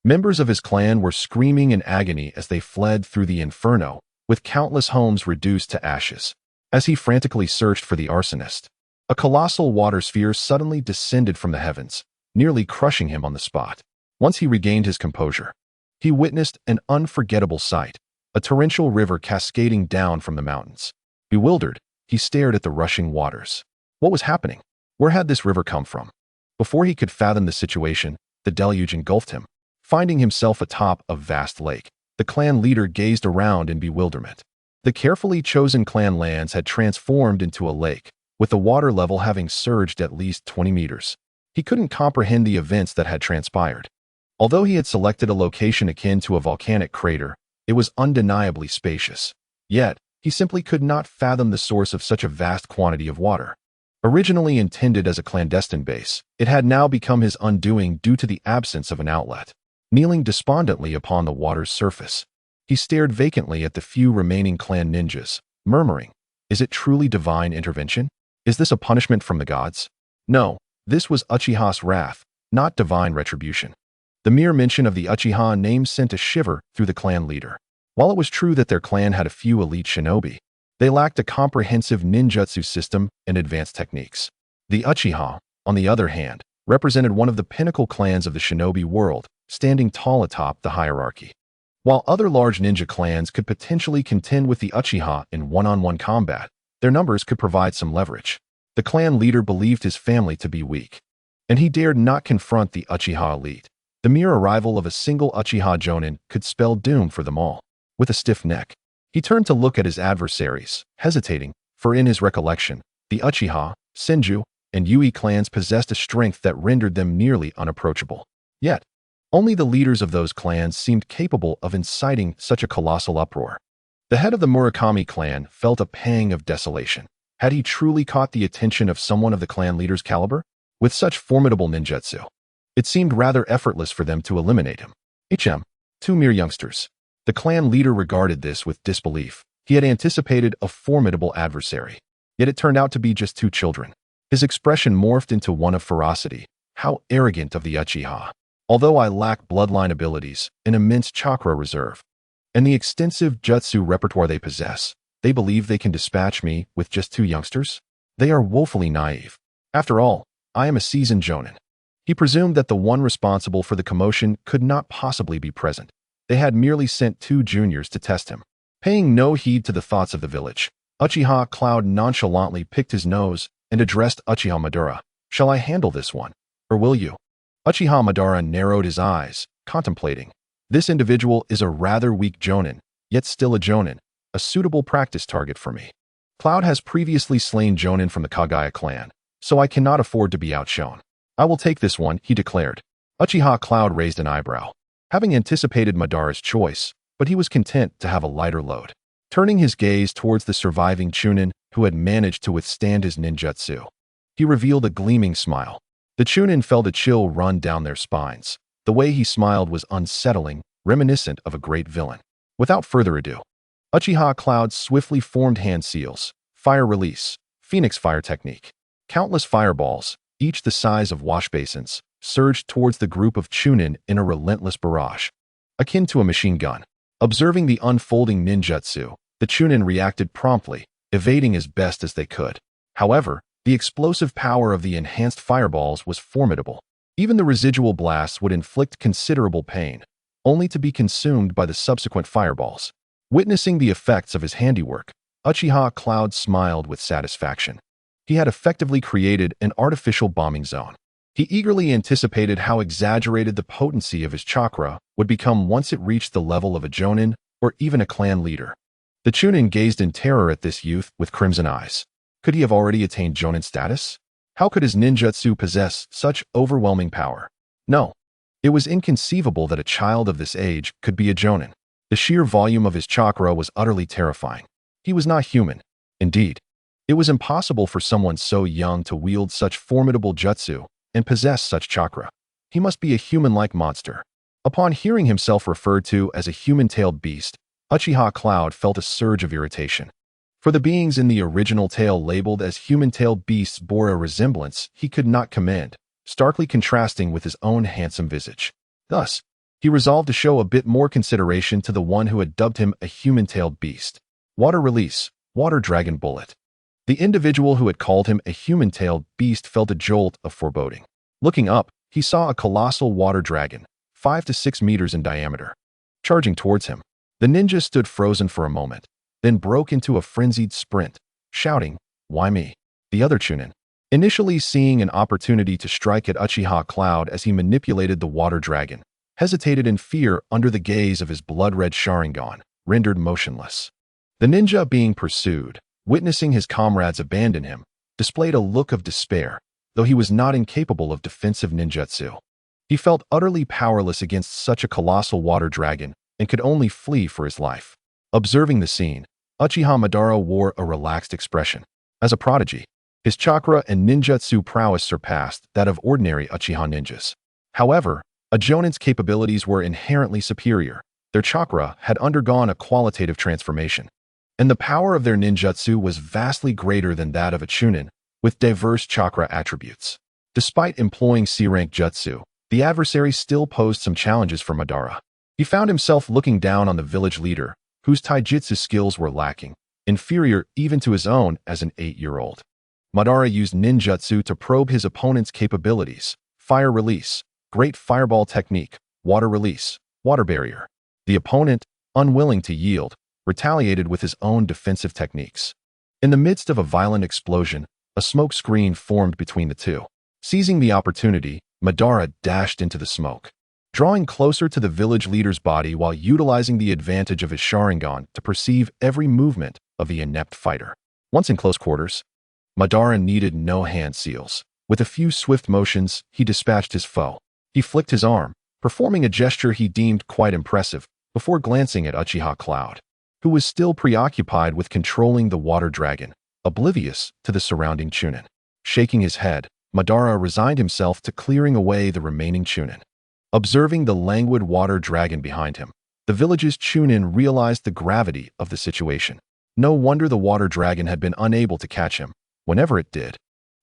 Members of his clan were screaming in agony as they fled through the inferno, with countless homes reduced to ashes. As he frantically searched for the arsonist, a colossal water sphere suddenly descended from the heavens, nearly crushing him on the spot. Once he regained his composure, he witnessed an unforgettable sight, a torrential river cascading down from the mountains. Bewildered, he stared at the rushing waters. What was happening? Where had this river come from? Before he could fathom the situation, the deluge engulfed him. Finding himself atop a vast lake, the clan leader gazed around in bewilderment. The carefully chosen clan lands had transformed into a lake, with the water level having surged at least 20 meters. He couldn't comprehend the events that had transpired. Although he had selected a location akin to a volcanic crater, it was undeniably spacious. Yet, he simply could not fathom the source of such a vast quantity of water. Originally intended as a clandestine base, it had now become his undoing due to the absence of an outlet. Kneeling despondently upon the water's surface, he stared vacantly at the few remaining clan ninjas, murmuring, "Is it truly divine intervention? Is this a punishment from the gods?" No, this was Uchiha's wrath, not divine retribution. The mere mention of the Uchiha name sent a shiver through the clan leader. While it was true that their clan had a few elite shinobi, they lacked a comprehensive ninjutsu system and advanced techniques. The Uchiha, on the other hand, represented one of the pinnacle clans of the shinobi world, standing tall atop the hierarchy. While other large ninja clans could potentially contend with the Uchiha in one-on-one combat, their numbers could provide some leverage. The clan leader believed his family to be weak, and he dared not confront the Uchiha elite. The mere arrival of a single Uchiha Jonin could spell doom for them all. With a stiff neck, he turned to look at his adversaries, hesitating, for in his recollection, the Uchiha, Senju, and Yui clans possessed a strength that rendered them nearly unapproachable. Yet, only the leaders of those clans seemed capable of inciting such a colossal uproar. The head of the Murakami clan felt a pang of desolation. Had he truly caught the attention of someone of the clan leader's caliber? With such formidable ninjutsu, it seemed rather effortless for them to eliminate him. Two mere youngsters. The clan leader regarded this with disbelief. He had anticipated a formidable adversary, yet it turned out to be just two children. His expression morphed into one of ferocity. How arrogant of the Uchiha! Although I lack bloodline abilities, an immense chakra reserve, and the extensive jutsu repertoire they possess, they believe they can dispatch me with just two youngsters? They are woefully naive. After all, I am a seasoned jonin. He presumed that the one responsible for the commotion could not possibly be present. They had merely sent two juniors to test him. Paying no heed to the thoughts of the village, Uchiha Cloud nonchalantly picked his nose and addressed Uchiha Madara. "Shall I handle this one, or will you?" Uchiha Madara narrowed his eyes, contemplating. This individual is a rather weak jonin, yet still a jonin, a suitable practice target for me. Cloud has previously slain jonin from the Kagaya clan, so I cannot afford to be outshone. "I will take this one," he declared. Uchiha Cloud raised an eyebrow, having anticipated Madara's choice, but he was content to have a lighter load. Turning his gaze towards the surviving chunin who had managed to withstand his ninjutsu, he revealed a gleaming smile. The chunin felt a chill run down their spines. The way he smiled was unsettling, reminiscent of a great villain. Without further ado, Uchiha Cloud swiftly formed hand seals, fire release, phoenix fire technique. Countless fireballs, each the size of wash basins, surged towards the group of chunin in a relentless barrage, akin to a machine gun. Observing the unfolding ninjutsu, the chunin reacted promptly, evading as best as they could. However, the explosive power of the enhanced fireballs was formidable. Even the residual blasts would inflict considerable pain. only to be consumed by the subsequent fireballs. Witnessing the effects of his handiwork, Uchiha Cloud smiled with satisfaction. He had effectively created an artificial bombing zone. He eagerly anticipated how exaggerated the potency of his chakra would become once it reached the level of a jonin or even a clan leader. The Chunin gazed in terror at this youth with crimson eyes. Could he have already attained jonin status? How could his ninjutsu possess such overwhelming power? No. It was inconceivable that a child of this age could be a jonin. The sheer volume of his chakra was utterly terrifying. He was not human. Indeed, it was impossible for someone so young to wield such formidable jutsu and possess such chakra. He must be a human-like monster. Upon hearing himself referred to as a human-tailed beast, Uchiha Cloud felt a surge of irritation. For the beings in the original tale labeled as human-tailed beasts bore a resemblance he could not commend, starkly contrasting with his own handsome visage. Thus, he resolved to show a bit more consideration to the one who had dubbed him a human-tailed beast. Water Release, Water Dragon Bullet. The individual who had called him a human-tailed beast felt a jolt of foreboding. Looking up, he saw a colossal water dragon, 5 to 6 meters in diameter, charging towards him. The ninja stood frozen for a moment, then broke into a frenzied sprint, shouting, "Why me?" The other Chunin, initially seeing an opportunity to strike at Uchiha Cloud as he manipulated the water dragon, hesitated in fear under the gaze of his blood-red Sharingan, rendered motionless. The ninja being pursued, witnessing his comrades abandon him, displayed a look of despair, though he was not incapable of defensive ninjutsu. He felt utterly powerless against such a colossal water dragon and could only flee for his life. Observing the scene, Uchiha Madara wore a relaxed expression. As a prodigy, his chakra and ninjutsu prowess surpassed that of ordinary Uchiha ninjas. However, a Jonin's capabilities were inherently superior. Their chakra had undergone a qualitative transformation, and the power of their ninjutsu was vastly greater than that of a Chunin, with diverse chakra attributes. Despite employing C-rank jutsu, the adversary still posed some challenges for Madara. He found himself looking down on the village leader, whose taijutsu skills were lacking, inferior even to his own as an 8-year-old. Madara used ninjutsu to probe his opponent's capabilities: fire release, great fireball technique, water release, water barrier. The opponent, unwilling to yield, retaliated with his own defensive techniques. In the midst of a violent explosion, a smoke screen formed between the two. Seizing the opportunity, Madara dashed into the smoke, drawing closer to the village leader's body while utilizing the advantage of his Sharingan to perceive every movement of the inept fighter. Once in close quarters, Madara needed no hand seals. With a few swift motions, he dispatched his foe. He flicked his arm, performing a gesture he deemed quite impressive, before glancing at Uchiha Cloud, who was still preoccupied with controlling the water dragon, oblivious to the surrounding Chunin. Shaking his head, Madara resigned himself to clearing away the remaining Chunin. Observing the languid water dragon behind him, the village's Chunin realized the gravity of the situation. No wonder the water dragon had been unable to catch him. Whenever it did,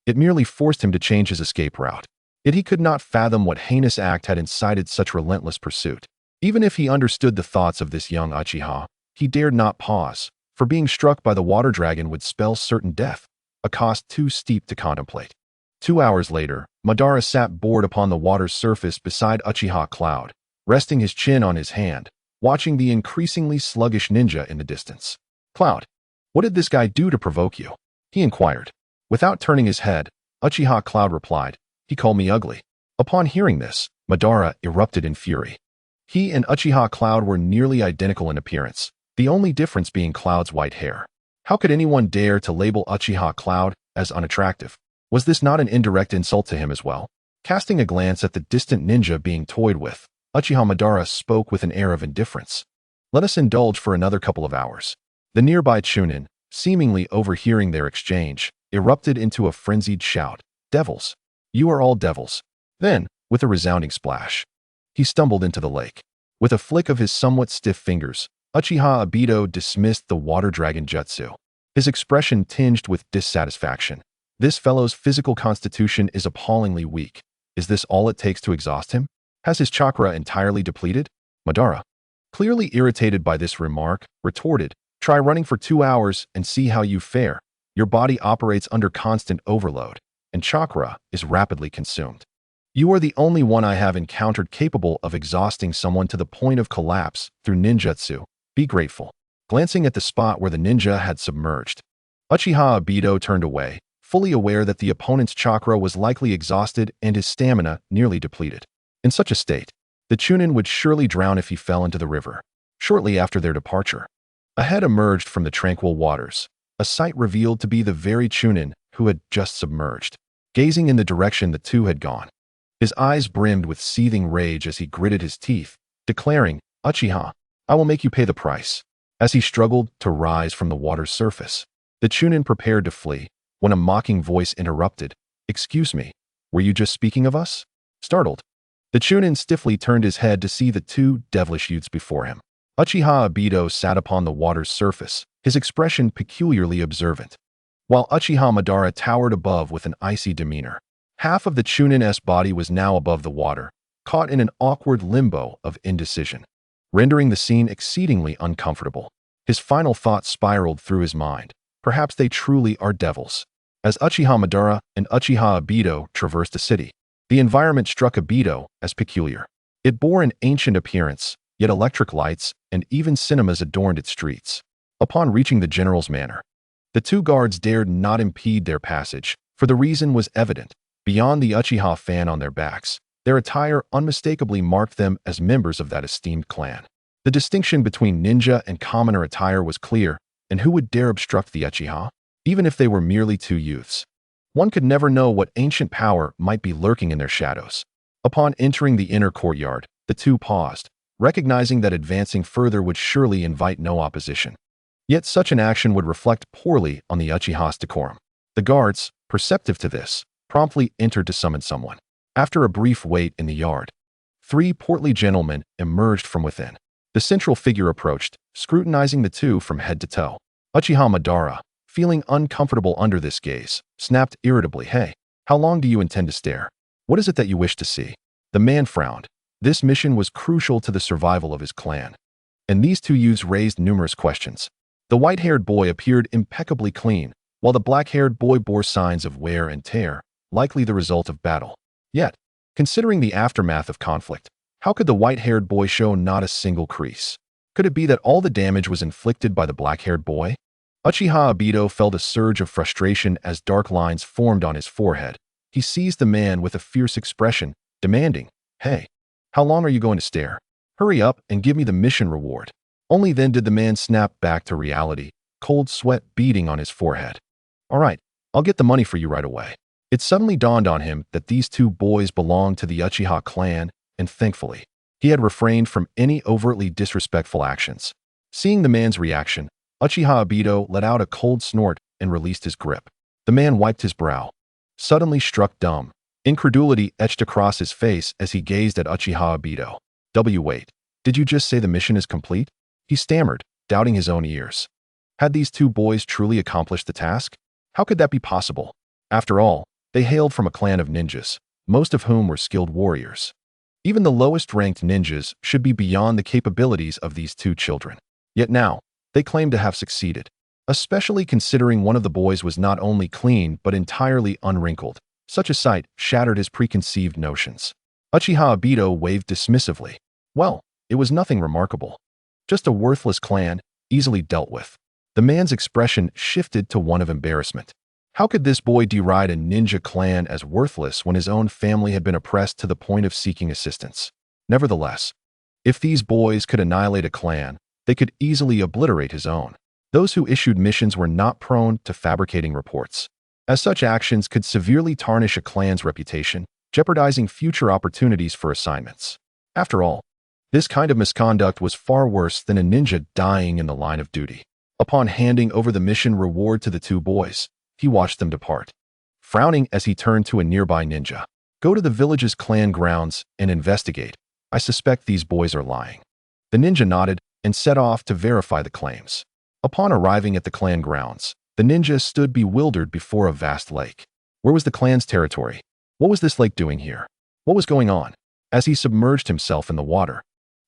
it merely forced him to change his escape route. Yet he could not fathom what heinous act had incited such relentless pursuit. Even if he understood the thoughts of this young Uchiha, he dared not pause, for being struck by the water dragon would spell certain death, a cost too steep to contemplate. 2 hours later, Madara sat bored upon the water's surface beside Uchiha Cloud, resting his chin on his hand, watching the increasingly sluggish ninja in the distance. "Cloud, what did this guy do to provoke you?" he inquired. Without turning his head, Uchiha Cloud replied, "He called me ugly." Upon hearing this, Madara erupted in fury. He and Uchiha Cloud were nearly identical in appearance, the only difference being Cloud's white hair. How could anyone dare to label Uchiha Cloud as unattractive? Was this not an indirect insult to him as well? Casting a glance at the distant ninja being toyed with, Uchiha Madara spoke with an air of indifference. "Let us indulge for another couple of hours." The nearby Chunin, seemingly overhearing their exchange, erupted into a frenzied shout. "Devils! You are all devils!" Then, with a resounding splash, he stumbled into the lake. With a flick of his somewhat stiff fingers, Uchiha Obito dismissed the water dragon jutsu. His expression tinged with dissatisfaction. This fellow's physical constitution is appallingly weak. Is this all it takes to exhaust him? Has his chakra entirely depleted? Madara, clearly irritated by this remark, retorted, "Try running for 2 hours and see how you fare. Your body operates under constant overload, and chakra is rapidly consumed. You are the only one I have encountered capable of exhausting someone to the point of collapse through ninjutsu. Be grateful." Glancing at the spot where the ninja had submerged, Uchiha Obito turned away, fully aware that the opponent's chakra was likely exhausted and his stamina nearly depleted. In such a state, the Chunin would surely drown if he fell into the river. Shortly after their departure, a head emerged from the tranquil waters, a sight revealed to be the very Chunin who had just submerged. Gazing in the direction the two had gone, his eyes brimmed with seething rage as he gritted his teeth, declaring, "Uchiha, I will make you pay the price." As he struggled to rise from the water's surface, the Chunin prepared to flee, when a mocking voice interrupted, "Excuse me, were you just speaking of us?" Startled, the Chunin stiffly turned his head to see the two devilish youths before him. Uchiha Obito sat upon the water's surface, his expression peculiarly observant, while Uchiha Madara towered above with an icy demeanor. Half of the Chunin's body was now above the water, caught in an awkward limbo of indecision, rendering the scene exceedingly uncomfortable. His final thought spiraled through his mind. Perhaps they truly are devils. As Uchiha Madara and Uchiha Obito traversed the city, the environment struck Obito as peculiar. It bore an ancient appearance, yet electric lights and even cinemas adorned its streets. Upon reaching the general's manor, the two guards dared not impede their passage, for the reason was evident. Beyond the Uchiha fan on their backs, their attire unmistakably marked them as members of that esteemed clan. The distinction between ninja and commoner attire was clear, and who would dare obstruct the Uchiha? Even if they were merely two youths, one could never know what ancient power might be lurking in their shadows. Upon entering the inner courtyard, the two paused, recognizing that advancing further would surely invite no opposition. Yet such an action would reflect poorly on the Uchiha's decorum. The guards, perceptive to this, promptly entered to summon someone. After a brief wait in the yard, 3 portly gentlemen emerged from within. The central figure approached, scrutinizing the two from head to toe. Uchiha Madara, feeling uncomfortable under this gaze, snapped irritably, "Hey, how long do you intend to stare? What is it that you wish to see?" The man frowned. This mission was crucial to the survival of his clan, and these two youths raised numerous questions. The white-haired boy appeared impeccably clean, while the black-haired boy bore signs of wear and tear, likely the result of battle. Yet, considering the aftermath of conflict, how could the white-haired boy show not a single crease? Could it be that all the damage was inflicted by the black-haired boy? Uchiha Obito felt a surge of frustration as dark lines formed on his forehead. He seized the man with a fierce expression, demanding, "Hey, how long are you going to stare? Hurry up and give me the mission reward." Only then did the man snap back to reality, cold sweat beading on his forehead. "All right, I'll get the money for you right away." It suddenly dawned on him that these two boys belonged to the Uchiha clan, and thankfully, he had refrained from any overtly disrespectful actions. Seeing the man's reaction, Uchiha Obito let out a cold snort and released his grip. The man wiped his brow, suddenly struck dumb. Incredulity etched across his face as he gazed at Uchiha Obito. Wait, did you just say the mission is complete?" He stammered, doubting his own ears. Had these two boys truly accomplished the task? How could that be possible? After all, they hailed from a clan of ninjas, most of whom were skilled warriors. Even the lowest-ranked ninjas should be beyond the capabilities of these two children. Yet now, they claimed to have succeeded, especially considering one of the boys was not only clean but entirely unwrinkled. Such a sight shattered his preconceived notions. Uchiha Obito waved dismissively. Well, it was nothing remarkable. Just a worthless clan, easily dealt with. The man's expression shifted to one of embarrassment. How could this boy deride a ninja clan as worthless when his own family had been oppressed to the point of seeking assistance? Nevertheless, if these boys could annihilate a clan, they could easily obliterate his own. Those who issued missions were not prone to fabricating reports, as such actions could severely tarnish a clan's reputation, jeopardizing future opportunities for assignments. After all, this kind of misconduct was far worse than a ninja dying in the line of duty. Upon handing over the mission reward to the two boys, he watched them depart, frowning as he turned to a nearby ninja. "Go to the village's clan grounds and investigate. I suspect these boys are lying." The ninja nodded and set off to verify the claims. Upon arriving at the clan grounds, the ninja stood bewildered before a vast lake. Where was the clan's territory? What was this lake doing here? What was going on? As he submerged himself in the water,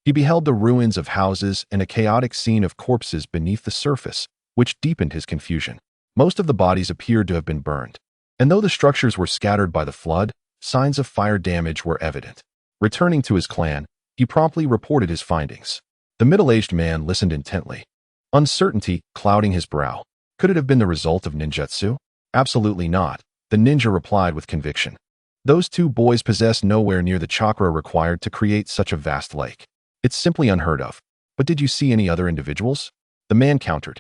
he beheld the ruins of houses and a chaotic scene of corpses beneath the surface, which deepened his confusion. Most of the bodies appeared to have been burned, and though the structures were scattered by the flood, signs of fire damage were evident. Returning to his clan, he promptly reported his findings. The middle-aged man listened intently, uncertainty clouding his brow. Could it have been the result of ninjutsu? Absolutely not, the ninja replied with conviction. Those two boys possess nowhere near the chakra required to create such a vast lake. It's simply unheard of. But did you see any other individuals? The man countered.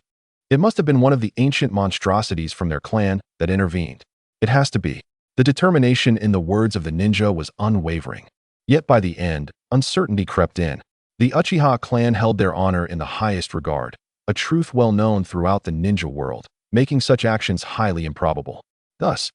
It must have been one of the ancient monstrosities from their clan that intervened. It has to be. The determination in the words of the ninja was unwavering. Yet by the end, uncertainty crept in. The Uchiha clan held their honor in the highest regard, a truth well known throughout the ninja world, making such actions highly improbable. Thus,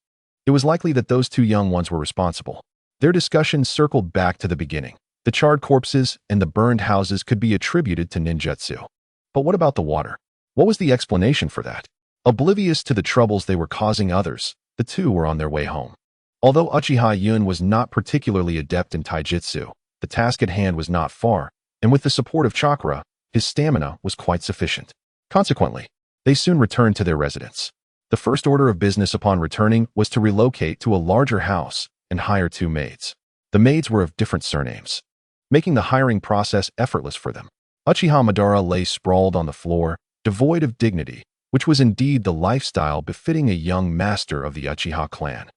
it was likely that those two young ones were responsible. Their discussion circled back to the beginning. The charred corpses and the burned houses could be attributed to ninjutsu. But what about the water? What was the explanation for that? Oblivious to the troubles they were causing others, the two were on their way home. Although Uchiha Yun was not particularly adept in taijutsu, the task at hand was not far, and with the support of chakra, his stamina was quite sufficient. Consequently, they soon returned to their residence. The first order of business upon returning was to relocate to a larger house and hire 2 maids. The maids were of different surnames, making the hiring process effortless for them. Uchiha Madara lay sprawled on the floor, devoid of dignity, which was indeed the lifestyle befitting a young master of the Uchiha clan.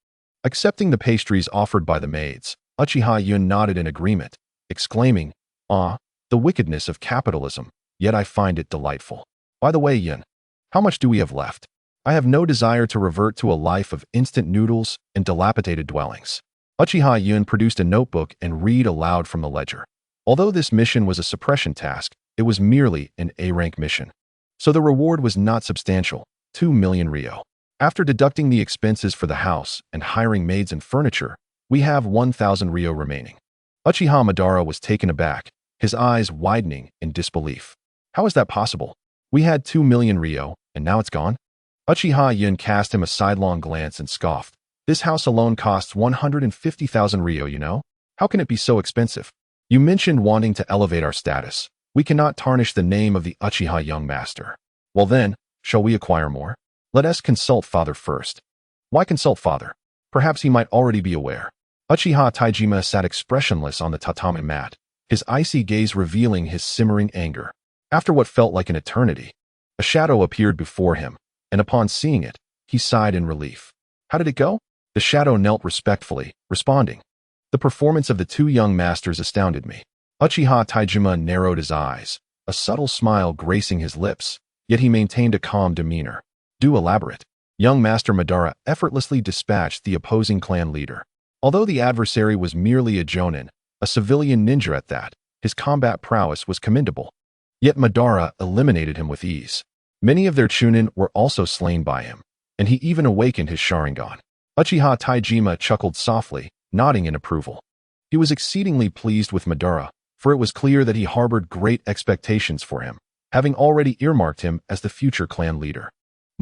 Accepting the pastries offered by the maids, Uchiha Yun nodded in agreement, exclaiming, "Ah, the wickedness of capitalism, yet I find it delightful. By the way, Yun, how much do we have left? I have no desire to revert to a life of instant noodles and dilapidated dwellings." Uchiha Yun produced a notebook and read aloud from the ledger. Although this mission was a suppression task, it was merely an A-rank mission. So the reward was not substantial, 2 million ryo. After deducting the expenses for the house and hiring maids and furniture, we have 1,000 ryo remaining. Uchiha Madara was taken aback, his eyes widening in disbelief. How is that possible? We had 2 million ryo, and now it's gone? Uchiha Yun cast him a sidelong glance and scoffed. This house alone costs 150,000 ryo, you know? How can it be so expensive? You mentioned wanting to elevate our status. We cannot tarnish the name of the Uchiha young master. Well then, shall we acquire more? Let us consult father first. Why consult father? Perhaps he might already be aware. Uchiha Taijima sat expressionless on the tatami mat, his icy gaze revealing his simmering anger. After what felt like an eternity, a shadow appeared before him, and upon seeing it, he sighed in relief. How did it go? The shadow knelt respectfully, responding. The performance of the 2 young masters astounded me. Uchiha Taijima narrowed his eyes, a subtle smile gracing his lips, yet he maintained a calm demeanor. Do elaborate. Young Master Madara effortlessly dispatched the opposing clan leader. Although the adversary was merely a jonin, a civilian ninja at that, his combat prowess was commendable. Yet Madara eliminated him with ease. Many of their chunin were also slain by him, and he even awakened his Sharingan. Uchiha Taijima chuckled softly, nodding in approval. He was exceedingly pleased with Madara, for it was clear that he harbored great expectations for him, having already earmarked him as the future clan leader.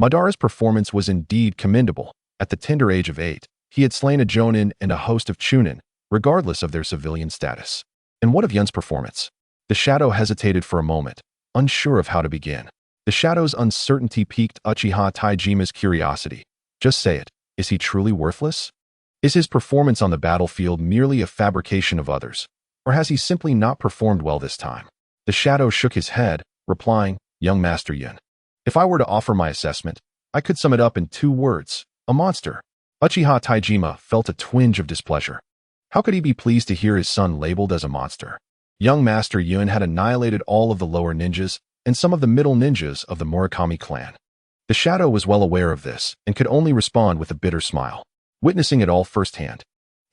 Madara's performance was indeed commendable. At the tender age of 8, he had slain a jonin and a host of chunin, regardless of their civilian status. And what of Yun's performance? The shadow hesitated for a moment, unsure of how to begin. The shadow's uncertainty piqued Uchiha Taijima's curiosity. Just say it. Is he truly worthless? Is his performance on the battlefield merely a fabrication of others? Or has he simply not performed well this time? The shadow shook his head, replying, Young Master Yun. If I were to offer my assessment, I could sum it up in 2 words. A monster. Uchiha Taijima felt a twinge of displeasure. How could he be pleased to hear his son labeled as a monster? Young Master Yun had annihilated all of the lower ninjas and some of the middle ninjas of the Murakami clan. The shadow was well aware of this and could only respond with a bitter smile. Witnessing it all firsthand,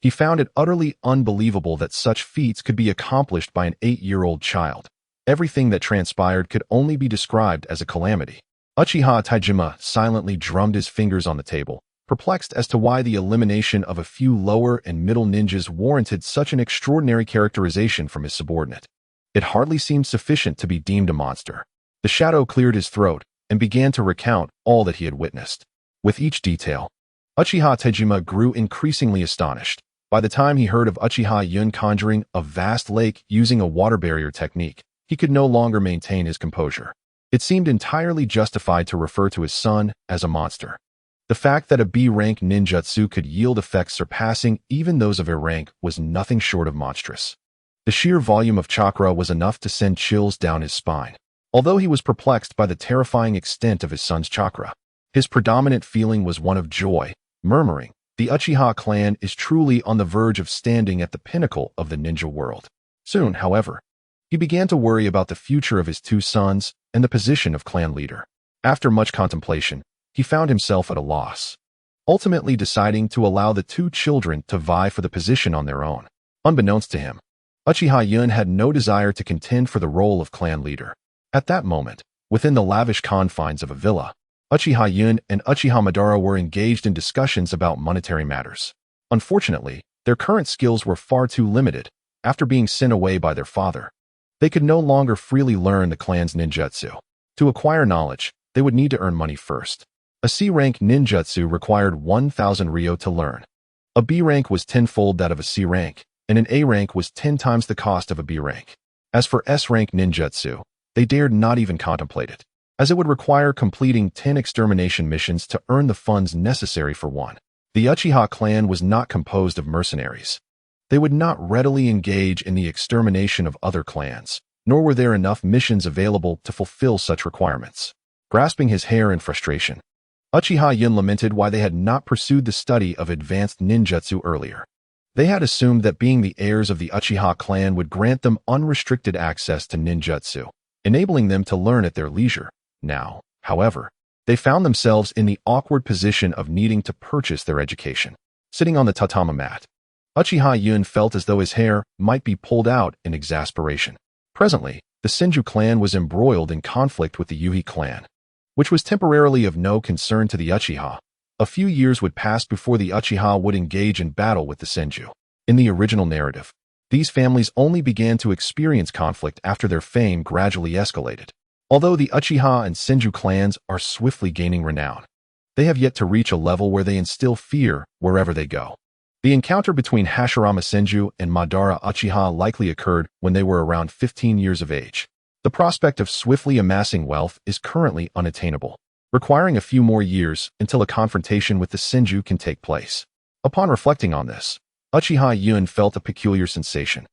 he found it utterly unbelievable that such feats could be accomplished by an 8-year-old child. Everything that transpired could only be described as a calamity. Uchiha Taijima silently drummed his fingers on the table, perplexed as to why the elimination of a few lower and middle ninjas warranted such an extraordinary characterization from his subordinate. It hardly seemed sufficient to be deemed a monster. The shadow cleared his throat and began to recount all that he had witnessed. With each detail, Uchiha Taijima grew increasingly astonished. By the time he heard of Uchiha Yun conjuring a vast lake using a water barrier technique, he could no longer maintain his composure. It seemed entirely justified to refer to his son as a monster. The fact that a B-rank ninjutsu could yield effects surpassing even those of A rank was nothing short of monstrous. The sheer volume of chakra was enough to send chills down his spine. Although he was perplexed by the terrifying extent of his son's chakra, his predominant feeling was one of joy, murmuring, "The Uchiha clan is truly on the verge of standing at the pinnacle of the ninja world." Soon, however, he began to worry about the future of his two sons and the position of clan leader. After much contemplation, he found himself at a loss, ultimately deciding to allow the two children to vie for the position on their own. Unbeknownst to him, Uchiha Yun had no desire to contend for the role of clan leader. At that moment, within the lavish confines of a villa, Uchiha Yun and Uchiha Madara were engaged in discussions about monetary matters. Unfortunately, their current skills were far too limited. After being sent away by their father, they could no longer freely learn the clan's ninjutsu. To acquire knowledge, they would need to earn money first. A C-rank ninjutsu required 1,000 ryo to learn. A B rank was tenfold that of a C rank, and an A rank was 10 times the cost of a B rank. As for S rank ninjutsu, they dared not even contemplate it, as it would require completing 10 extermination missions to earn the funds necessary for one. The Uchiha clan was not composed of mercenaries. They would not readily engage in the extermination of other clans, nor were there enough missions available to fulfill such requirements. Grasping his hair in frustration, Uchiha Yun lamented why they had not pursued the study of advanced ninjutsu earlier. They had assumed that being the heirs of the Uchiha clan would grant them unrestricted access to ninjutsu, enabling them to learn at their leisure. Now, however, they found themselves in the awkward position of needing to purchase their education. Sitting on the tatami mat, Uchiha Yun felt as though his hair might be pulled out in exasperation. Presently, the Senju clan was embroiled in conflict with the Yuhi clan, which was temporarily of no concern to the Uchiha. A few years would pass before the Uchiha would engage in battle with the Senju. In the original narrative, these families only began to experience conflict after their fame gradually escalated. Although the Uchiha and Senju clans are swiftly gaining renown, they have yet to reach a level where they instill fear wherever they go. The encounter between Hashirama Senju and Madara Uchiha likely occurred when they were around 15 years of age. The prospect of swiftly amassing wealth is currently unattainable, requiring a few more years until a confrontation with the Senju can take place. Upon reflecting on this, Uchiha Yun felt a peculiar sensation.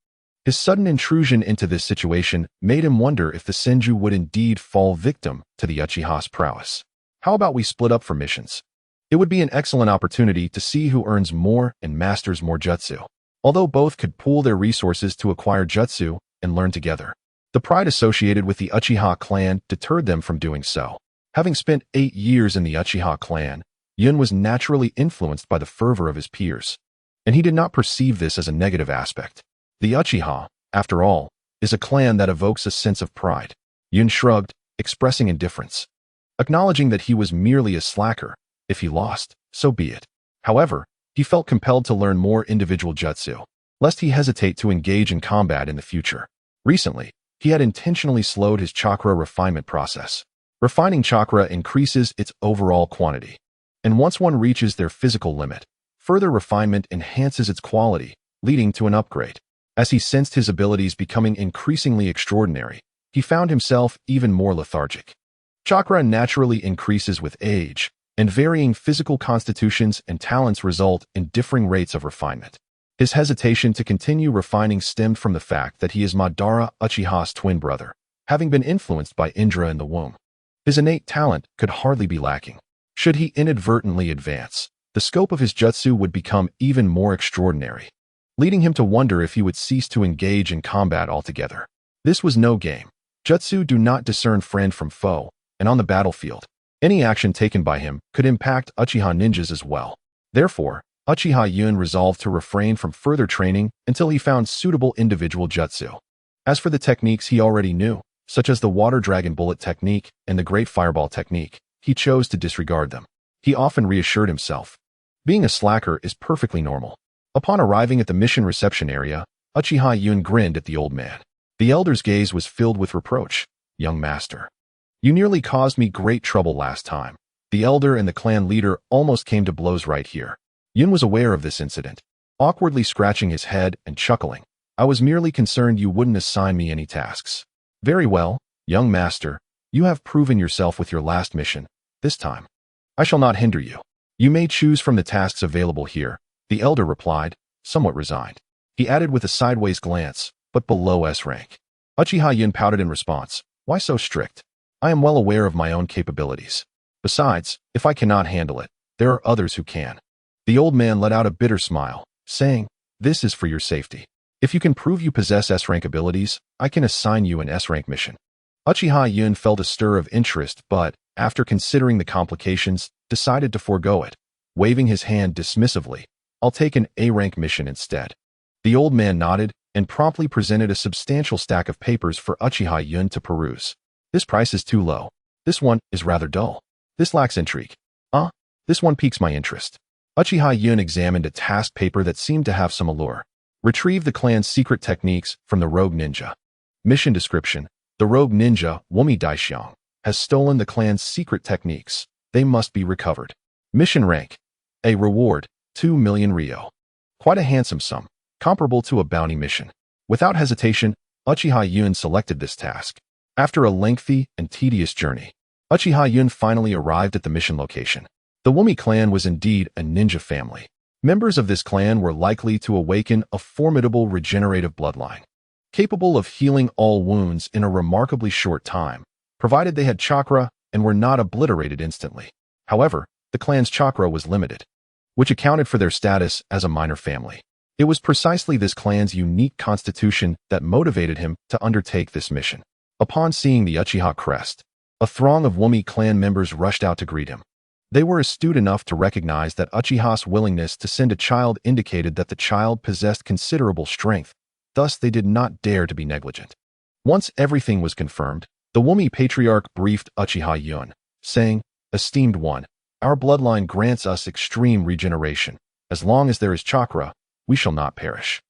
His sudden intrusion into this situation made him wonder if the Senju would indeed fall victim to the Uchiha's prowess. How about we split up for missions? It would be an excellent opportunity to see who earns more and masters more jutsu. Although both could pool their resources to acquire jutsu and learn together, the pride associated with the Uchiha clan deterred them from doing so. Having spent 8 years in the Uchiha clan, Yun was naturally influenced by the fervor of his peers, and he did not perceive this as a negative aspect. The Uchiha, after all, is a clan that evokes a sense of pride. Yun shrugged, expressing indifference, acknowledging that he was merely a slacker. If he lost, so be it. However, he felt compelled to learn more individual jutsu, lest he hesitate to engage in combat in the future. Recently, he had intentionally slowed his chakra refinement process. Refining chakra increases its overall quantity, and once one reaches their physical limit, further refinement enhances its quality, leading to an upgrade. As he sensed his abilities becoming increasingly extraordinary, he found himself even more lethargic. Chakra naturally increases with age, and varying physical constitutions and talents result in differing rates of refinement. His hesitation to continue refining stemmed from the fact that he is Madara Uchiha's twin brother, having been influenced by Indra in the womb. His innate talent could hardly be lacking. Should he inadvertently advance, the scope of his jutsu would become even more extraordinary, leading him to wonder if he would cease to engage in combat altogether. This was no game. Jutsu do not discern friend from foe, and on the battlefield, any action taken by him could impact Uchiha ninjas as well. Therefore, Uchiha Yun resolved to refrain from further training until he found suitable individual jutsu. As for the techniques he already knew, such as the Water Dragon Bullet technique and the Great Fireball technique, he chose to disregard them. He often reassured himself, being a slacker is perfectly normal. Upon arriving at the mission reception area, Uchiha Yun grinned at the old man. The elder's gaze was filled with reproach. "Young master, you nearly caused me great trouble last time." The elder and the clan leader almost came to blows right here. Yun was aware of this incident, awkwardly scratching his head and chuckling. "I was merely concerned you wouldn't assign me any tasks." "Very well, young master, you have proven yourself with your last mission. This time, I shall not hinder you." You may choose from the tasks available here, the elder replied, somewhat resigned. He added with a sideways glance, but below S rank. Uchiha Yun pouted in response, why so strict? I am well aware of my own capabilities. Besides, if I cannot handle it, there are others who can. The old man let out a bitter smile, saying, this is for your safety. If you can prove you possess S-rank abilities, I can assign you an S-rank mission. Uchiha Yun felt a stir of interest but, after considering the complications, decided to forego it, waving his hand dismissively. I'll take an A-rank mission instead. The old man nodded and promptly presented a substantial stack of papers for Uchiha Yun to peruse. This price is too low. This one is rather dull. This lacks intrigue. This one piques my interest. Uchiha Yun examined a task paper that seemed to have some allure. Retrieve the clan's secret techniques from the rogue ninja. Mission description: the rogue ninja, Wumi Daishiang, has stolen the clan's secret techniques. They must be recovered. Mission rank: A. Reward, 2 million Ryo. Quite a handsome sum, comparable to a bounty mission. Without hesitation, Uchiha Yun selected this task. After a lengthy and tedious journey, Uchiha Yun finally arrived at the mission location. The Wumi clan was indeed a ninja family. Members of this clan were likely to awaken a formidable regenerative bloodline, capable of healing all wounds in a remarkably short time, provided they had chakra and were not obliterated instantly. However, the clan's chakra was limited, which accounted for their status as a minor family. It was precisely this clan's unique constitution that motivated him to undertake this mission. Upon seeing the Uchiha crest, a throng of Wumi clan members rushed out to greet him. They were astute enough to recognize that Uchiha's willingness to send a child indicated that the child possessed considerable strength, thus they did not dare to be negligent. Once everything was confirmed, the Wumi patriarch briefed Uchiha Yun, saying, Esteemed one, our bloodline grants us extreme regeneration. As long as there is chakra, we shall not perish.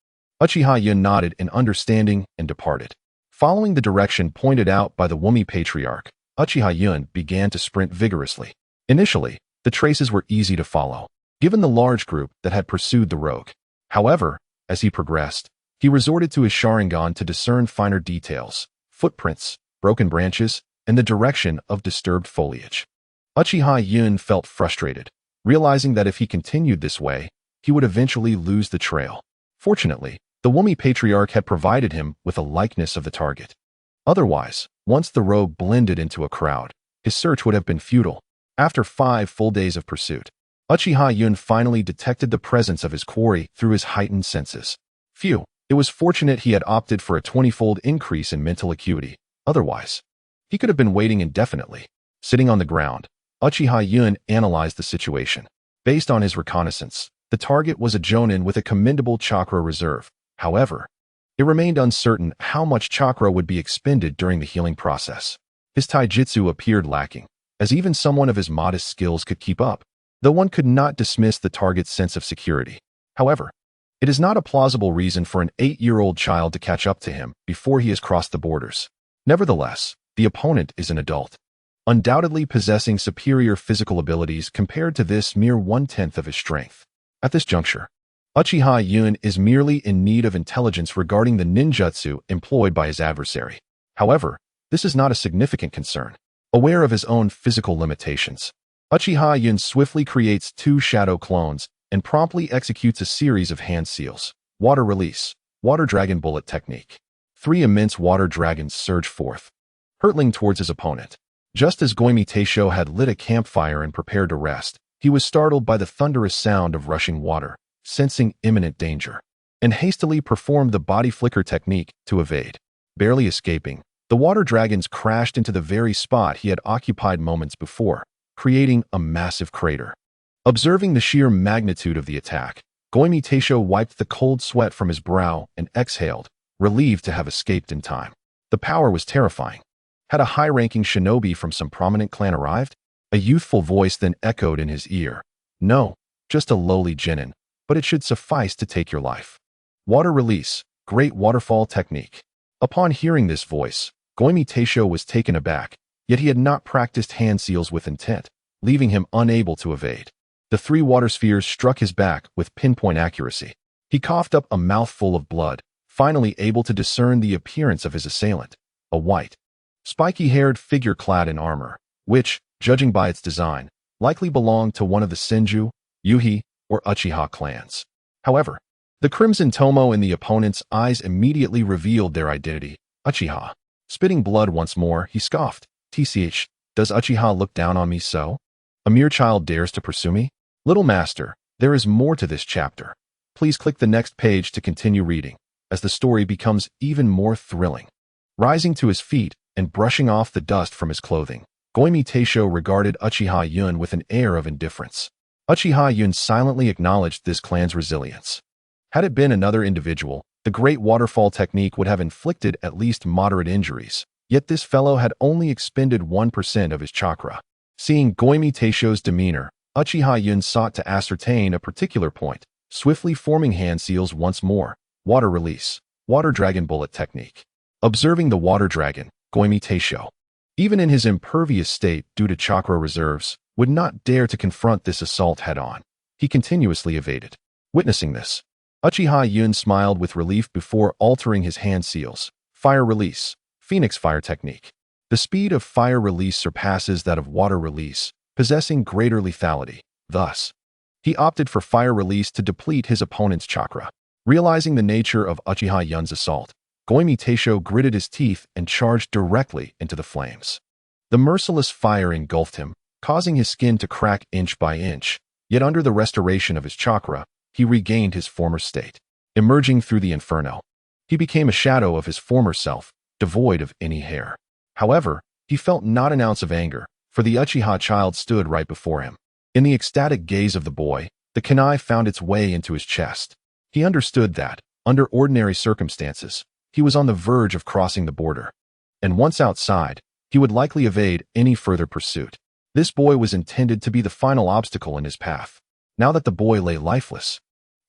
Uchiha Yun nodded in understanding and departed. Following the direction pointed out by the Wumi patriarch, Uchiha Yun began to sprint vigorously. Initially, the traces were easy to follow, given the large group that had pursued the rogue. However, as he progressed, he resorted to his Sharingan to discern finer details, footprints, broken branches, and the direction of disturbed foliage. Uchiha Yun felt frustrated, realizing that if he continued this way, he would eventually lose the trail. Fortunately, the Wumi patriarch had provided him with a likeness of the target. Otherwise, once the rogue blended into a crowd, his search would have been futile. After 5 full days of pursuit, Uchiha Yun finally detected the presence of his quarry through his heightened senses. Phew, it was fortunate he had opted for a 20-fold increase in mental acuity. Otherwise, he could have been waiting indefinitely. Sitting on the ground, Uchiha Yun analyzed the situation. Based on his reconnaissance, the target was a Jonin with a commendable chakra reserve. However, it remained uncertain how much chakra would be expended during the healing process. His taijutsu appeared lacking, as even someone of his modest skills could keep up, though one could not dismiss the target's sense of security. However, it is not a plausible reason for an 8-year-old child to catch up to him before he has crossed the borders. Nevertheless, the opponent is an adult, undoubtedly possessing superior physical abilities compared to this mere 1/10 of his strength. At this juncture, Uchiha Yun is merely in need of intelligence regarding the ninjutsu employed by his adversary. However, this is not a significant concern. Aware of his own physical limitations, Uchiha Yun swiftly creates 2 shadow clones and promptly executes a series of hand seals. Water release, water dragon bullet technique. 3 immense water dragons surge forth, hurtling towards his opponent. Just as Goimi Teisho had lit a campfire and prepared to rest, he was startled by the thunderous sound of rushing water, sensing imminent danger, and hastily performed the body flicker technique to evade. Barely escaping, the water dragons crashed into the very spot he had occupied moments before, creating a massive crater. Observing the sheer magnitude of the attack, Goimi Teisho wiped the cold sweat from his brow and exhaled, relieved to have escaped in time. The power was terrifying. Had a high-ranking shinobi from some prominent clan arrived? A youthful voice then echoed in his ear. No, just a lowly genin, but it should suffice to take your life. Water release, great waterfall technique. Upon hearing this voice, Goimi Teisho was taken aback, yet he had not practiced hand seals with intent, leaving him unable to evade. The 3 water spheres struck his back with pinpoint accuracy. He coughed up a mouthful of blood, finally able to discern the appearance of his assailant, a white, spiky-haired figure clad in armor, which, judging by its design, likely belonged to one of the Senju, Yuhi, or Uchiha clans. However, the crimson tomo in the opponent's eyes immediately revealed their identity, Uchiha. Spitting blood once more, he scoffed. "Tch, does Uchiha look down on me so? A mere child dares to pursue me? Little master, there is more to this chapter. Please click the next page to continue reading, as the story becomes even more thrilling." Rising to his feet and brushing off the dust from his clothing, Goimi Teisho regarded Uchiha Yun with an air of indifference. Uchiha Yun silently acknowledged this clan's resilience. Had it been another individual, the Great Waterfall technique would have inflicted at least moderate injuries, yet this fellow had only expended 1% of his chakra. Seeing Goimi Teisho's demeanor, Uchiha Yun sought to ascertain a particular point, swiftly forming hand seals once more. Water release, water dragon bullet technique. Observing the water dragon, Goimi Teisho, even in his impervious state due to chakra reserves, would not dare to confront this assault head-on. He continuously evaded. Witnessing this, Uchiha Yun smiled with relief before altering his hand seals. Fire release, Phoenix fire technique. The speed of fire release surpasses that of water release, possessing greater lethality. Thus, he opted for fire release to deplete his opponent's chakra. Realizing the nature of Uchiha Yun's assault, Goimi Teisho gritted his teeth and charged directly into the flames. The merciless fire engulfed him, causing his skin to crack inch by inch, yet under the restoration of his chakra, he regained his former state. Emerging through the inferno, he became a shadow of his former self, devoid of any hair. However, he felt not an ounce of anger, for the Uchiha child stood right before him. In the ecstatic gaze of the boy, the kunai found its way into his chest. He understood that, under ordinary circumstances, he was on the verge of crossing the border. And once outside, he would likely evade any further pursuit. This boy was intended to be the final obstacle in his path. Now that the boy lay lifeless,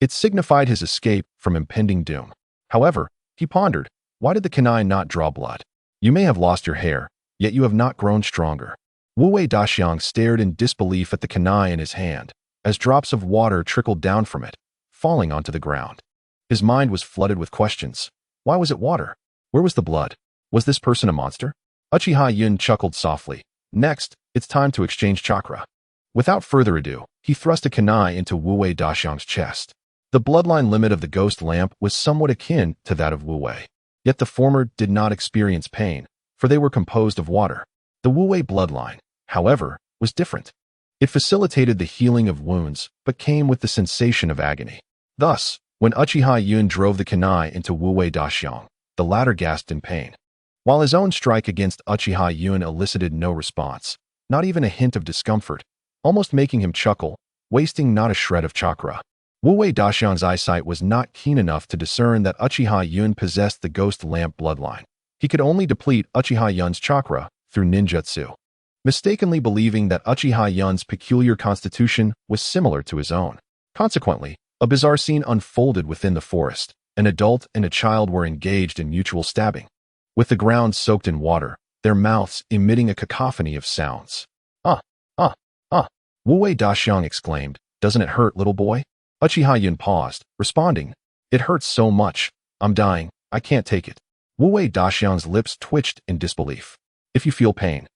it signified his escape from impending doom. However, he pondered, why did the kunai not draw blood? You may have lost your hair, yet you have not grown stronger. Wu Daxiang stared in disbelief at the kunai in his hand, as drops of water trickled down from it, falling onto the ground. His mind was flooded with questions. Why was it water? Where was the blood? Was this person a monster? Uchiha Yun chuckled softly. Next, it's time to exchange chakra. Without further ado, he thrust a kunai into Wu Daxiang's chest. The bloodline limit of the ghost lamp was somewhat akin to that of Wu Wei. Yet the former did not experience pain, for they were composed of water. The Wu Wei bloodline, however, was different. It facilitated the healing of wounds, but came with the sensation of agony. Thus, when Uchiha Yun drove the kunai into Wu Daxiang, the latter gasped in pain. While his own strike against Uchiha Yun elicited no response, not even a hint of discomfort, almost making him chuckle, wasting not a shred of chakra. Wu Daxiang's eyesight was not keen enough to discern that Uchiha Yun possessed the ghost lamp bloodline. He could only deplete Uchiha Yun's chakra through ninjutsu, mistakenly believing that Uchiha Yun's peculiar constitution was similar to his own. Consequently, a bizarre scene unfolded within the forest. An adult and a child were engaged in mutual stabbing, with the ground soaked in water, their mouths emitting a cacophony of sounds. Wu Daxiang exclaimed, "Doesn't it hurt, little boy?" Uchiha Yun paused, responding, "It hurts so much. I'm dying. I can't take it." Wu Daxiang's lips twitched in disbelief. "If you feel pain,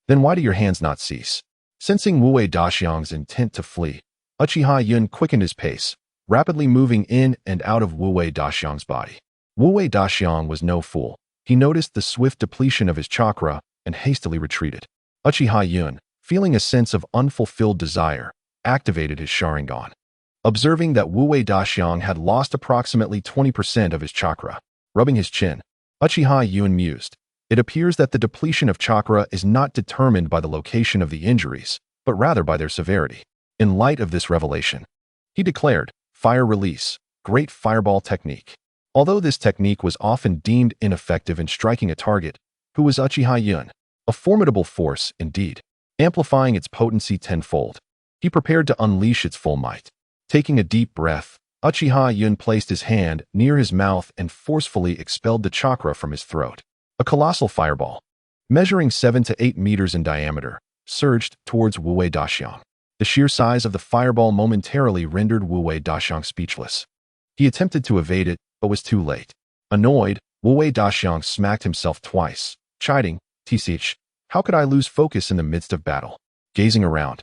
then why do your hands not cease?" Sensing Wu Daxiang's intent to flee, Uchiha Yun quickened his pace, rapidly moving in and out of Wu Daxiang's body. Wu Daxiang was no fool. He noticed the swift depletion of his chakra and hastily retreated. Uchiha Yun, feeling a sense of unfulfilled desire, activated his Sharingan. Observing that Wu Daxiang had lost approximately 20% of his chakra, rubbing his chin, Uchiha Yun mused. It appears that the depletion of chakra is not determined by the location of the injuries, but rather by their severity. In light of this revelation, he declared, "Fire release, great fireball technique." Although this technique was often deemed ineffective in striking a target, who was Uchiha Yun, a formidable force indeed, amplifying its potency tenfold. He prepared to unleash its full might. Taking a deep breath, Uchiha Yun placed his hand near his mouth and forcefully expelled the chakra from his throat. A colossal fireball, measuring 7 to 8 meters in diameter, surged towards Wu Daxiang. The sheer size of the fireball momentarily rendered Wu Daxiang speechless. He attempted to evade it, but was too late. Annoyed, Wu Daxiang smacked himself twice, chiding, "Tch, how could I lose focus in the midst of battle?" Gazing around,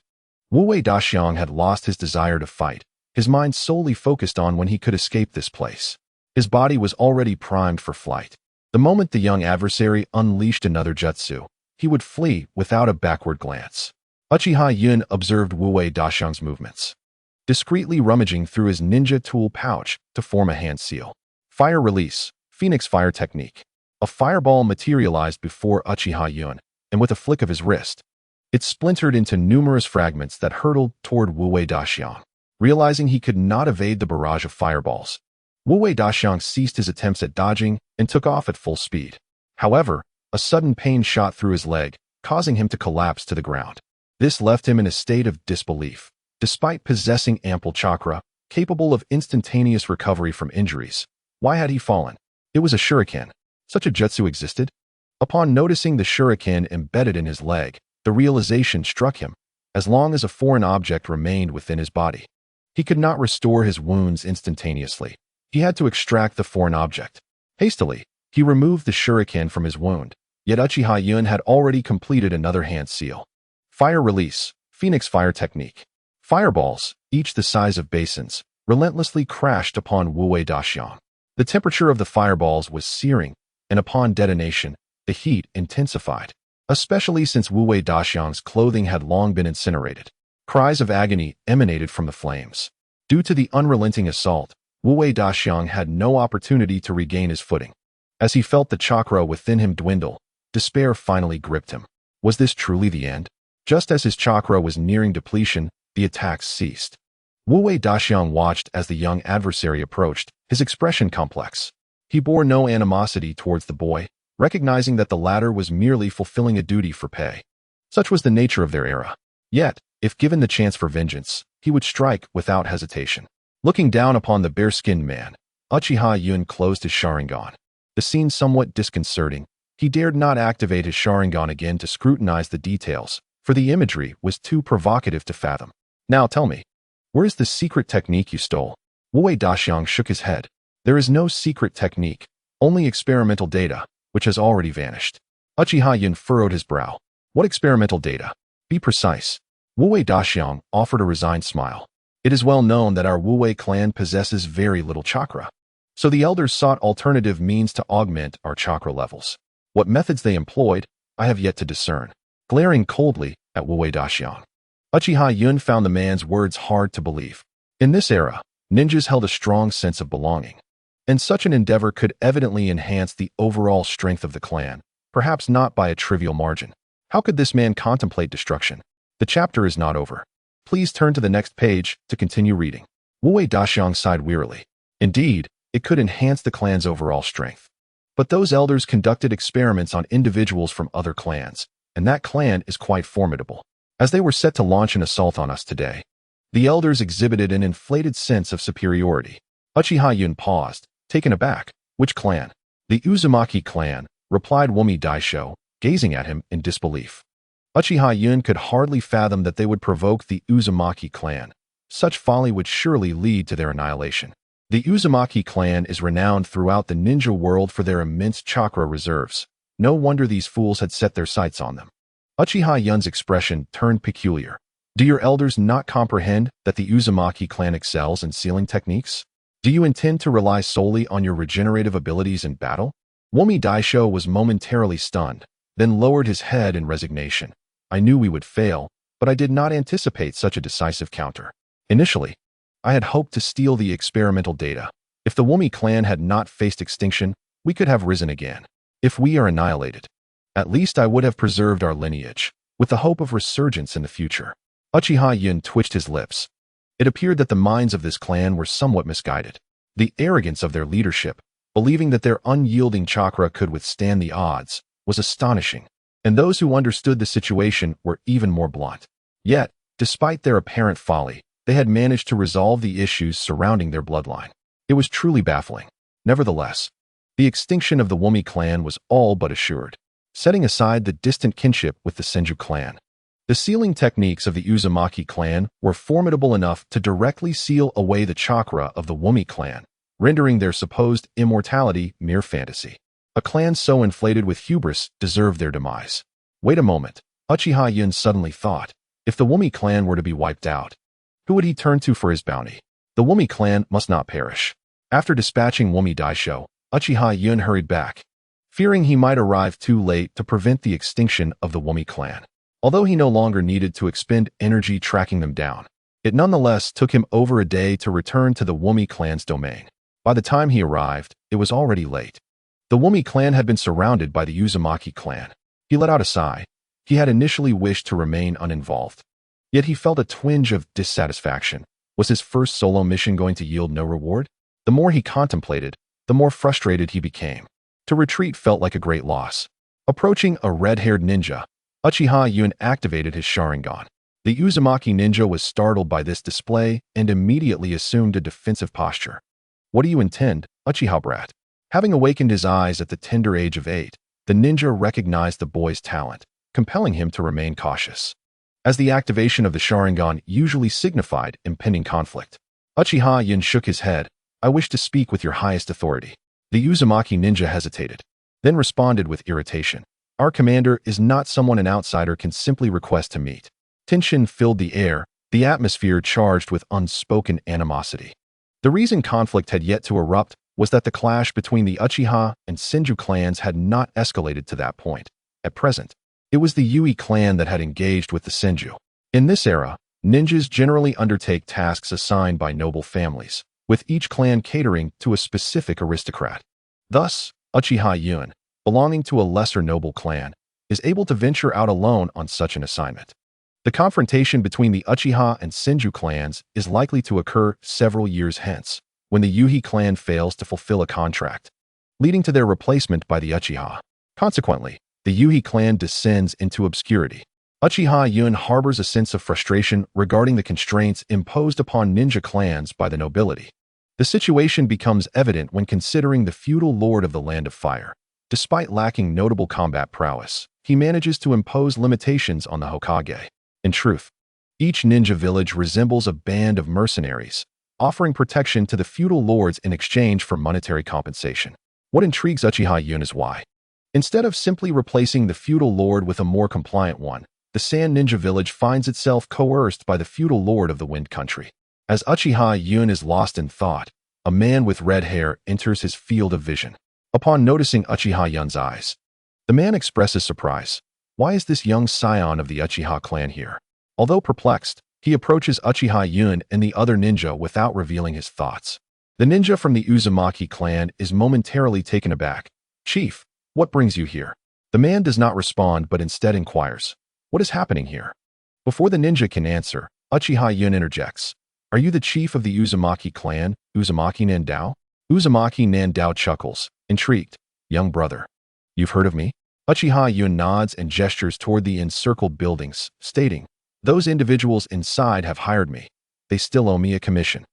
Wu Daxiang had lost his desire to fight, his mind solely focused on when he could escape this place. His body was already primed for flight. The moment the young adversary unleashed another jutsu, he would flee without a backward glance. Uchiha Yun observed Wu Daxiang's movements, discreetly rummaging through his ninja tool pouch to form a hand seal. Fire release, Phoenix fire technique. A fireball materialized before Uchiha Yun, and with a flick of his wrist, it splintered into numerous fragments that hurtled toward Wu Daxiang. Realizing he could not evade the barrage of fireballs, Wu Daxiang ceased his attempts at dodging and took off at full speed. However, a sudden pain shot through his leg, causing him to collapse to the ground. This left him in a state of disbelief. Despite possessing ample chakra, capable of instantaneous recovery from injuries, why had he fallen? It was a shuriken. Such a jutsu existed? Upon noticing the shuriken embedded in his leg, the realization struck him. As long as a foreign object remained within his body, he could not restore his wounds instantaneously. He had to extract the foreign object. Hastily, he removed the shuriken from his wound, yet Uchiha Yun had already completed another hand seal. Fire release, Phoenix fire technique. Fireballs, each the size of basins, relentlessly crashed upon Wu Daxiang. The temperature of the fireballs was searing, and upon detonation, the heat intensified, especially since Wu Daxiang's clothing had long been incinerated. Cries of agony emanated from the flames. Due to the unrelenting assault, Wu Daxiang had no opportunity to regain his footing. As he felt the chakra within him dwindle, despair finally gripped him. Was this truly the end? Just as his chakra was nearing depletion, the attacks ceased. Wu Daxiang watched as the young adversary approached, his expression complex. He bore no animosity towards the boy, recognizing that the latter was merely fulfilling a duty for pay. Such was the nature of their era. Yet, if given the chance for vengeance, he would strike without hesitation. Looking down upon the bare-skinned man, Uchiha Yun closed his Sharingan. The scene somewhat disconcerting, he dared not activate his Sharingan again to scrutinize the details, for the imagery was too provocative to fathom. Now tell me, where is the secret technique you stole? Wu Daxiang shook his head. There is no secret technique, only experimental data, which has already vanished. Uchiha Yun furrowed his brow. What experimental data? Be precise. Wu Daxiang offered a resigned smile. It is well known that our Wu clan possesses very little chakra. So the elders sought alternative means to augment our chakra levels. What methods they employed, I have yet to discern. Glaring coldly at Wu Daxiang, Uchiha Yun found the man's words hard to believe. In this era, ninjas held a strong sense of belonging, and such an endeavor could evidently enhance the overall strength of the clan, perhaps not by a trivial margin. How could this man contemplate destruction? The chapter is not over. Please turn to the next page to continue reading. Wu Daxiang sighed wearily. Indeed, it could enhance the clan's overall strength. But those elders conducted experiments on individuals from other clans, and that clan is quite formidable. As they were set to launch an assault on us today, the elders exhibited an inflated sense of superiority. Uchiha Yun paused, taken aback. Which clan? The Uzumaki clan, replied Wumi Daisho, gazing at him in disbelief. Uchiha Yun could hardly fathom that they would provoke the Uzumaki clan. Such folly would surely lead to their annihilation. The Uzumaki clan is renowned throughout the ninja world for their immense chakra reserves. No wonder these fools had set their sights on them. Uchiha Yun's expression turned peculiar. Do your elders not comprehend that the Uzumaki clan excels in sealing techniques? Do you intend to rely solely on your regenerative abilities in battle? Wumi Daisho was momentarily stunned, then lowered his head in resignation. I knew we would fail, but I did not anticipate such a decisive counter. Initially, I had hoped to steal the experimental data. If the Wumi clan had not faced extinction, we could have risen again. If we are annihilated, at least I would have preserved our lineage, with the hope of resurgence in the future. Uchiha Yun twitched his lips. It appeared that the minds of this clan were somewhat misguided. The arrogance of their leadership, believing that their unyielding chakra could withstand the odds, was astonishing, and those who understood the situation were even more blunt. Yet, despite their apparent folly, they had managed to resolve the issues surrounding their bloodline. It was truly baffling. Nevertheless, the extinction of the Wumi clan was all but assured. Setting aside the distant kinship with the Senju clan, the sealing techniques of the Uzumaki clan were formidable enough to directly seal away the chakra of the Wumi clan, rendering their supposed immortality mere fantasy. A clan so inflated with hubris deserved their demise. Wait a moment, Uchiha Yun suddenly thought. If the Wumi clan were to be wiped out, who would he turn to for his bounty? The Wumi clan must not perish. After dispatching Wumi Daisho, Uchiha Yun hurried back, fearing he might arrive too late to prevent the extinction of the Wumi clan. Although he no longer needed to expend energy tracking them down, it nonetheless took him over a day to return to the Wumi clan's domain. By the time he arrived, it was already late. The Wumi clan had been surrounded by the Uzumaki clan. He let out a sigh. He had initially wished to remain uninvolved. Yet he felt a twinge of dissatisfaction. Was his first solo mission going to yield no reward? The more he contemplated, the more frustrated he became. To retreat felt like a great loss. Approaching a red-haired ninja, Uchiha Yun activated his Sharingan. The Uzumaki ninja was startled by this display and immediately assumed a defensive posture. What do you intend, Uchiha brat? Having awakened his eyes at the tender age of 8, the ninja recognized the boy's talent, compelling him to remain cautious. As the activation of the Sharingan usually signified impending conflict, Uchiha Yun shook his head. I wish to speak with your highest authority. The Uzumaki ninja hesitated, then responded with irritation. Our commander is not someone an outsider can simply request to meet. Tension filled the air, the atmosphere charged with unspoken animosity. The reason conflict had yet to erupt was that the clash between the Uchiha and Senju clans had not escalated to that point. At present, it was the Yui clan that had engaged with the Senju. In this era, ninjas generally undertake tasks assigned by noble families, with each clan catering to a specific aristocrat. Thus, Uchiha Yun, belonging to a lesser noble clan, is able to venture out alone on such an assignment. The confrontation between the Uchiha and Senju clans is likely to occur several years hence, when the Yui clan fails to fulfill a contract, leading to their replacement by the Uchiha. Consequently, the Yui clan descends into obscurity. Uchiha Yun harbors a sense of frustration regarding the constraints imposed upon ninja clans by the nobility. The situation becomes evident when considering the feudal lord of the Land of Fire. Despite lacking notable combat prowess, he manages to impose limitations on the Hokage. In truth, each ninja village resembles a band of mercenaries, offering protection to the feudal lords in exchange for monetary compensation. What intrigues Uchiha Yun is why, instead of simply replacing the feudal lord with a more compliant one, the Sand Ninja village finds itself coerced by the feudal lord of the Wind Country. As Uchiha Yun is lost in thought, a man with red hair enters his field of vision. Upon noticing Uchiha Yun's eyes, the man expresses surprise. Why is this young scion of the Uchiha clan here? Although perplexed, he approaches Uchiha Yun and the other ninja without revealing his thoughts. The ninja from the Uzumaki clan is momentarily taken aback. Chief, what brings you here? The man does not respond but instead inquires, what is happening here? Before the ninja can answer, Uchiha Yun interjects. Are you the chief of the Uzumaki clan, Uzumaki Nandao? Uzumaki Nandao chuckles, intrigued. Young brother, you've heard of me? Uchiha Yun nods and gestures toward the encircled buildings, stating, those individuals inside have hired me. They still owe me a commission.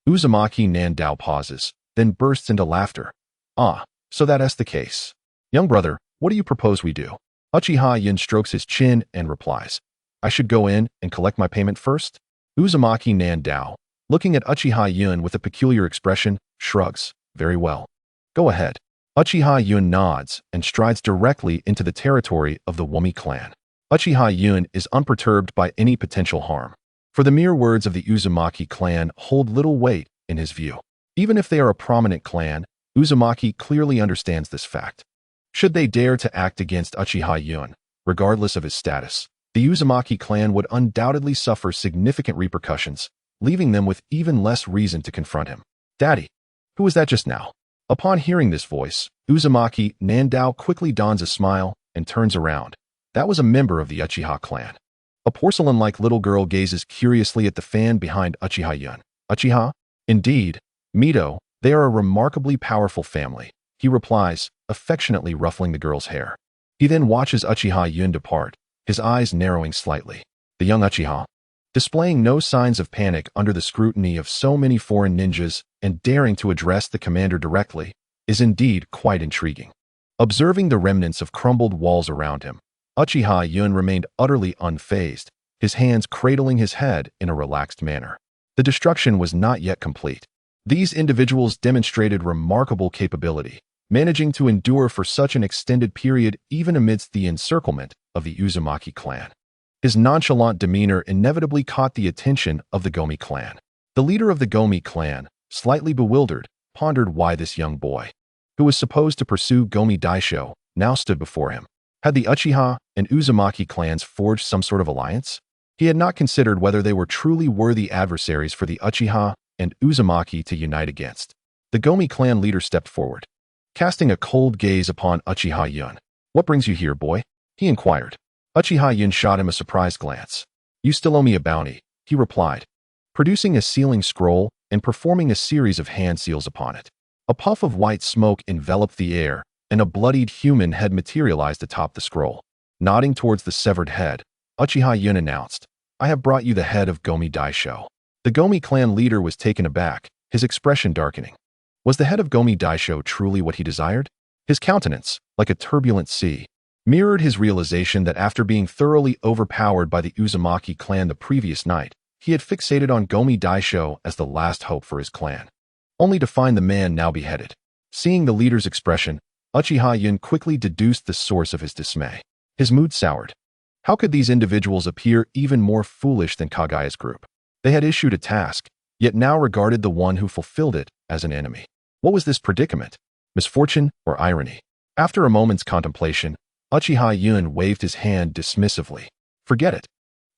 Uzumaki Nandao pauses, then bursts into laughter. Ah, so that's the case. Young brother, what do you propose we do? Uchiha Yun strokes his chin and replies, I should go in and collect my payment first? Uzumaki Nandao, looking at Uchiha Yun with a peculiar expression, shrugs. Very well. Go ahead. Uchiha Yun nods and strides directly into the territory of the Wumi clan. Uchiha Yun is unperturbed by any potential harm, for the mere words of the Uzumaki clan hold little weight in his view. Even if they are a prominent clan, Uzumaki clearly understands this fact. Should they dare to act against Uchiha Yun, regardless of his status, the Uzumaki clan would undoubtedly suffer significant repercussions, leaving them with even less reason to confront him. Daddy, who was that just now? Upon hearing this voice, Uzumaki Nandao quickly dons a smile and turns around. That was a member of the Uchiha clan. A porcelain-like little girl gazes curiously at the fan behind Uchiha Yun. Uchiha? Indeed. Mito, they are a remarkably powerful family, he replies, affectionately ruffling the girl's hair. He then watches Uchiha Yun depart, his eyes narrowing slightly. The young Uchiha, displaying no signs of panic under the scrutiny of so many foreign ninjas and daring to address the commander directly, is indeed quite intriguing. Observing the remnants of crumbled walls around him, Uchiha Yun remained utterly unfazed, his hands cradling his head in a relaxed manner. The destruction was not yet complete. These individuals demonstrated remarkable capability, managing to endure for such an extended period even amidst the encirclement of the Uzumaki clan. His nonchalant demeanor inevitably caught the attention of the Gomi clan. The leader of the Gomi clan, slightly bewildered, pondered why this young boy, who was supposed to pursue Gomi Daisho, now stood before him. Had the Uchiha and Uzumaki clans forged some sort of alliance? He had not considered whether they were truly worthy adversaries for the Uchiha and Uzumaki to unite against. The Gomi clan leader stepped forward, casting a cold gaze upon Uchiha Yun. "What brings you here, boy?" he inquired. Uchiha Yun shot him a surprised glance. "You still owe me a bounty," he replied, producing a sealing scroll and performing a series of hand seals upon it. A puff of white smoke enveloped the air, and a bloodied human head materialized atop the scroll. Nodding towards the severed head, Uchiha Yun announced, "I have brought you the head of Gomi Daisho." The Gomi clan leader was taken aback, his expression darkening. Was the head of Gomi Daisho truly what he desired? His countenance, like a turbulent sea, mirrored his realization that after being thoroughly overpowered by the Uzumaki clan the previous night, he had fixated on Gomi Daisho as the last hope for his clan, only to find the man now beheaded. Seeing the leader's expression, Uchiha Yun quickly deduced the source of his dismay. His mood soured. How could these individuals appear even more foolish than Kagaya's group? They had issued a task, yet now regarded the one who fulfilled it as an enemy. What was this predicament? Misfortune or irony? After a moment's contemplation, Uchiha Yun waved his hand dismissively. "Forget it.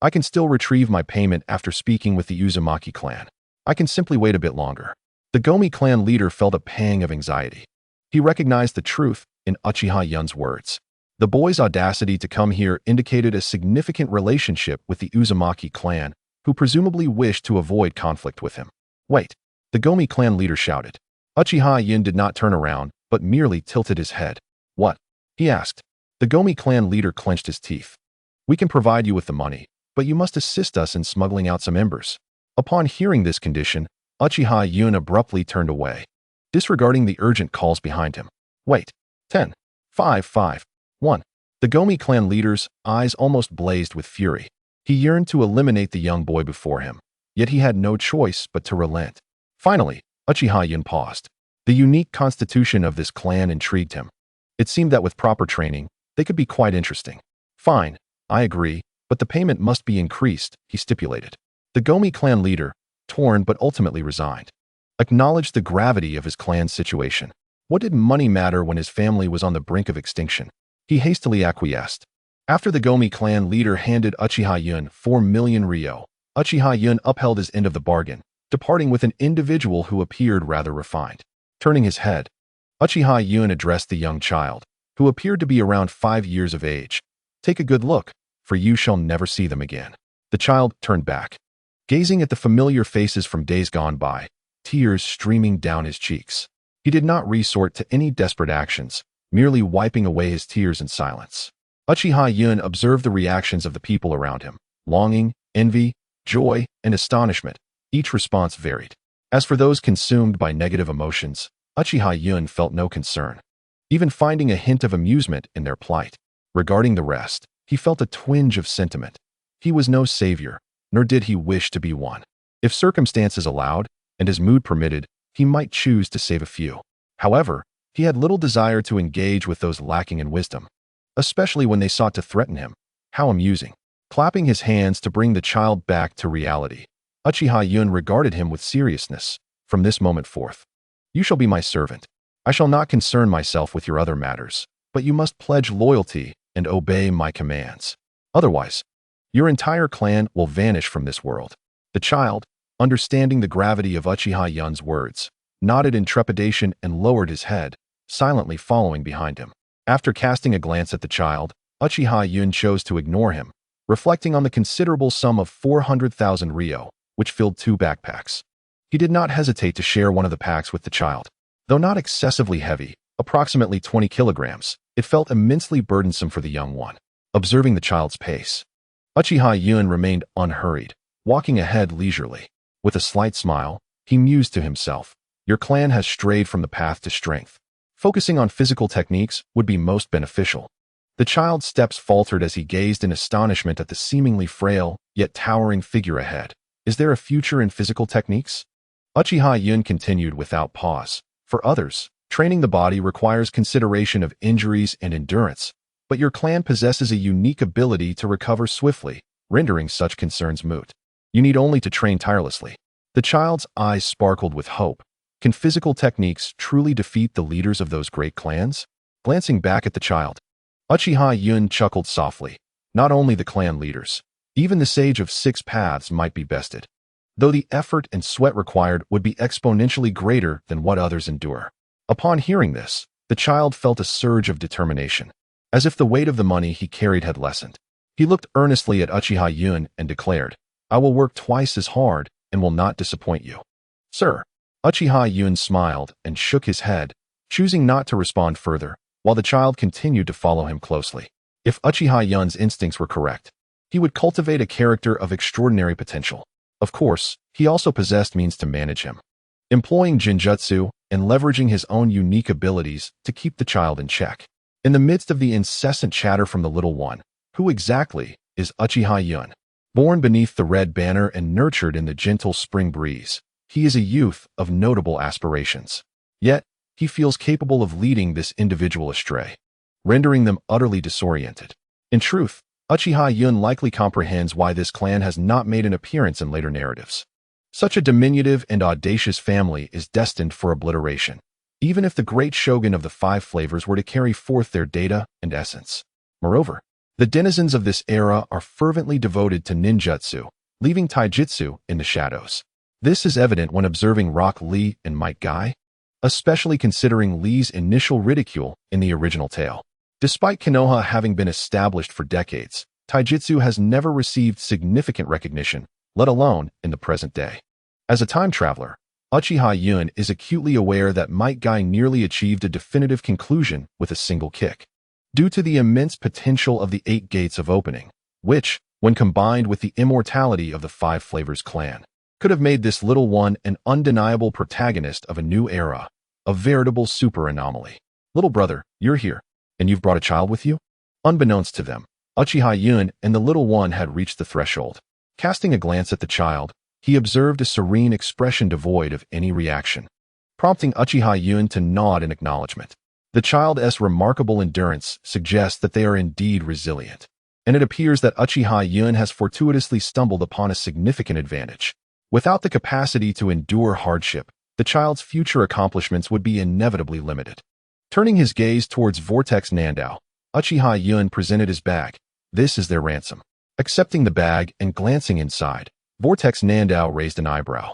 I can still retrieve my payment after speaking with the Uzumaki clan. I can simply wait a bit longer." The Gomi clan leader felt a pang of anxiety. He recognized the truth in Uchiha Yun's words. The boy's audacity to come here indicated a significant relationship with the Uzumaki clan, who presumably wished to avoid conflict with him. "Wait!" the Gomi clan leader shouted. Uchiha Yun did not turn around, but merely tilted his head. "What?" he asked. The Gomi clan leader clenched his teeth. "We can provide you with the money, but you must assist us in smuggling out some embers." Upon hearing this condition, Uchiha Yun abruptly turned away, disregarding the urgent calls behind him. "Wait. 10, 5, 5, 1. The Gomi clan leader's eyes almost blazed with fury. He yearned to eliminate the young boy before him, yet he had no choice but to relent. Finally, Uchiha Yun paused. The unique constitution of this clan intrigued him. It seemed that with proper training, they could be quite interesting. "Fine, I agree, but the payment must be increased," he stipulated. The Gomi clan leader, torn but ultimately resigned, acknowledged the gravity of his clan's situation. What did money matter when his family was on the brink of extinction? He hastily acquiesced. After the Gomi clan leader handed Uchiha Yun 4 million ryo, Uchiha Yun upheld his end of the bargain, departing with an individual who appeared rather refined. Turning his head, Uchiha Yun addressed the young child, who appeared to be around 5 years of age. "Take a good look, for you shall never see them again." The child turned back, gazing at the familiar faces from days gone by, tears streaming down his cheeks. He did not resort to any desperate actions, merely wiping away his tears in silence. Uchiha Yun observed the reactions of the people around him: longing, envy, joy, and astonishment. Each response varied. As for those consumed by negative emotions, Uchiha Yun felt no concern, even finding a hint of amusement in their plight. Regarding the rest, he felt a twinge of sentiment. He was no savior, nor did he wish to be one. If circumstances allowed, and his mood permitted, he might choose to save a few. However, he had little desire to engage with those lacking in wisdom, especially when they sought to threaten him. How amusing. Clapping his hands to bring the child back to reality, Uchiha Yun regarded him with seriousness. "From this moment forth, you shall be my servant. I shall not concern myself with your other matters, but you must pledge loyalty and obey my commands. Otherwise, your entire clan will vanish from this world." The child, understanding the gravity of Uchiha Yun's words, nodded in trepidation and lowered his head, silently following behind him. After casting a glance at the child, Uchiha Yun chose to ignore him, reflecting on the considerable sum of 400,000 ryo, which filled 2 backpacks. He did not hesitate to share one of the packs with the child. Though not excessively heavy, approximately 20 kilograms, it felt immensely burdensome for the young one. Observing the child's pace, Uchiha Yun remained unhurried, walking ahead leisurely. With a slight smile, he mused to himself, "Your clan has strayed from the path to strength. Focusing on physical techniques would be most beneficial." The child's steps faltered as he gazed in astonishment at the seemingly frail, yet towering figure ahead. "Is there a future in physical techniques?" Uchiha Yun continued without pause. "For others, training the body requires consideration of injuries and endurance, but your clan possesses a unique ability to recover swiftly, rendering such concerns moot. You need only to train tirelessly. The child's eyes sparkled with hope. Can physical techniques truly defeat the leaders of those great clans? Glancing back at the child, Uchiha Yun chuckled softly. Not only the clan leaders, even the sage of 6 paths might be bested, though the effort and sweat required would be exponentially greater than what others endure. Upon hearing this, the child felt a surge of determination, as if the weight of the money he carried had lessened. He looked earnestly at Uchiha Yun and declared, "I will work twice as hard and will not disappoint you." "Sir." Uchiha Yun smiled and shook his head, choosing not to respond further, while the child continued to follow him closely. If Uchiha Yun's instincts were correct, he would cultivate a character of extraordinary potential. Of course, he also possessed means to manage him, employing Jinjutsu and leveraging his own unique abilities to keep the child in check. In the midst of the incessant chatter from the little one, who exactly is Uchiha Yun? Born beneath the red banner and nurtured in the gentle spring breeze, he is a youth of notable aspirations. Yet, he feels capable of leading this individual astray, rendering them utterly disoriented. In truth, Uchiha Yun likely comprehends why this clan has not made an appearance in later narratives. Such a diminutive and audacious family is destined for obliteration, even if the great shogun of the 5 flavors were to carry forth their data and essence. Moreover, the denizens of this era are fervently devoted to ninjutsu, leaving taijutsu in the shadows. This is evident when observing Rock Lee and Might Guy, especially considering Lee's initial ridicule in the original tale. Despite Konoha having been established for decades, taijutsu has never received significant recognition, let alone in the present day. As a time traveler, Uchiha Yun is acutely aware that Might Guy nearly achieved a definitive conclusion with a single kick, due to the immense potential of the 8 gates of opening, which, when combined with the immortality of the 5 flavors clan, could have made this little one an undeniable protagonist of a new era, a veritable super anomaly. "Little brother, you're here, and you've brought a child with you?" Unbeknownst to them, Uchiha Yun and the little one had reached the threshold. Casting a glance at the child, he observed a serene expression devoid of any reaction, prompting Uchiha Yun to nod in acknowledgement. The child's remarkable endurance suggests that they are indeed resilient, and it appears that Uchiha Yun has fortuitously stumbled upon a significant advantage. Without the capacity to endure hardship, the child's future accomplishments would be inevitably limited. Turning his gaze towards Vortex Nandao, Uchiha Yun presented his bag. "This is their ransom." Accepting the bag and glancing inside, Vortex Nandao raised an eyebrow.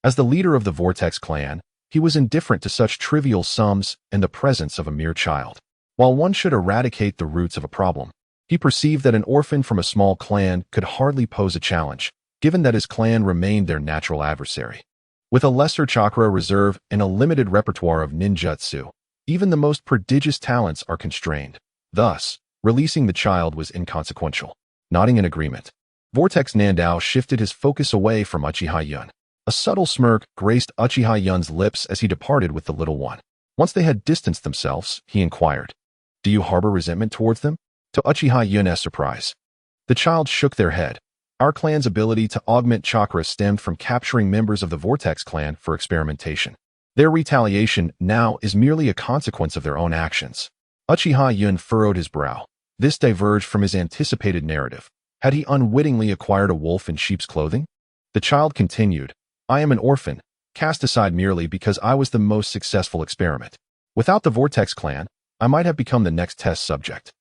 As the leader of the Vortex clan, he was indifferent to such trivial sums in the presence of a mere child. While one should eradicate the roots of a problem, he perceived that an orphan from a small clan could hardly pose a challenge, given that his clan remained their natural adversary. With a lesser chakra reserve and a limited repertoire of ninjutsu, even the most prodigious talents are constrained. Thus, releasing the child was inconsequential. Nodding in agreement, Vortex Nandao shifted his focus away from Uchiha Yun. A subtle smirk graced Uchiha Yun's lips as he departed with the little one. Once they had distanced themselves, he inquired, "Do you harbor resentment towards them?" To Uchiha Yun's surprise, the child shook their head. "Our clan's ability to augment chakra stemmed from capturing members of the Vortex clan for experimentation. Their retaliation now is merely a consequence of their own actions." Uchiha Yun furrowed his brow. This diverged from his anticipated narrative. Had he unwittingly acquired a wolf in sheep's clothing? The child continued, "I am an orphan, cast aside merely because I was the most successful experiment. Without the Vortex clan, I might have become the next test subject."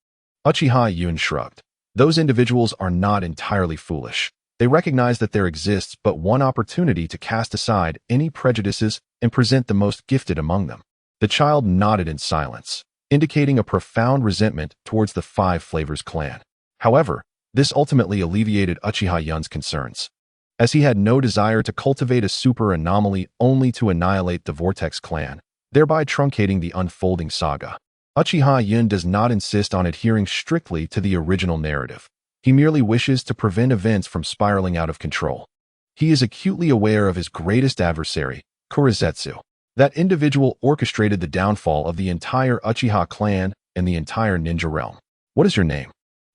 Uchiha Yun shrugged. Those individuals are not entirely foolish. They recognize that there exists but one opportunity to cast aside any prejudices and present the most gifted among them. The child nodded in silence, indicating a profound resentment towards the 5 flavors clan. However, this ultimately alleviated Uchiha Yun's concerns, as he had no desire to cultivate a super anomaly only to annihilate the Vortex clan, thereby truncating the unfolding saga. Uchiha Yun does not insist on adhering strictly to the original narrative. He merely wishes to prevent events from spiraling out of control. He is acutely aware of his greatest adversary, Kurizetsu. That individual orchestrated the downfall of the entire Uchiha clan and the entire ninja realm. "What is your name?"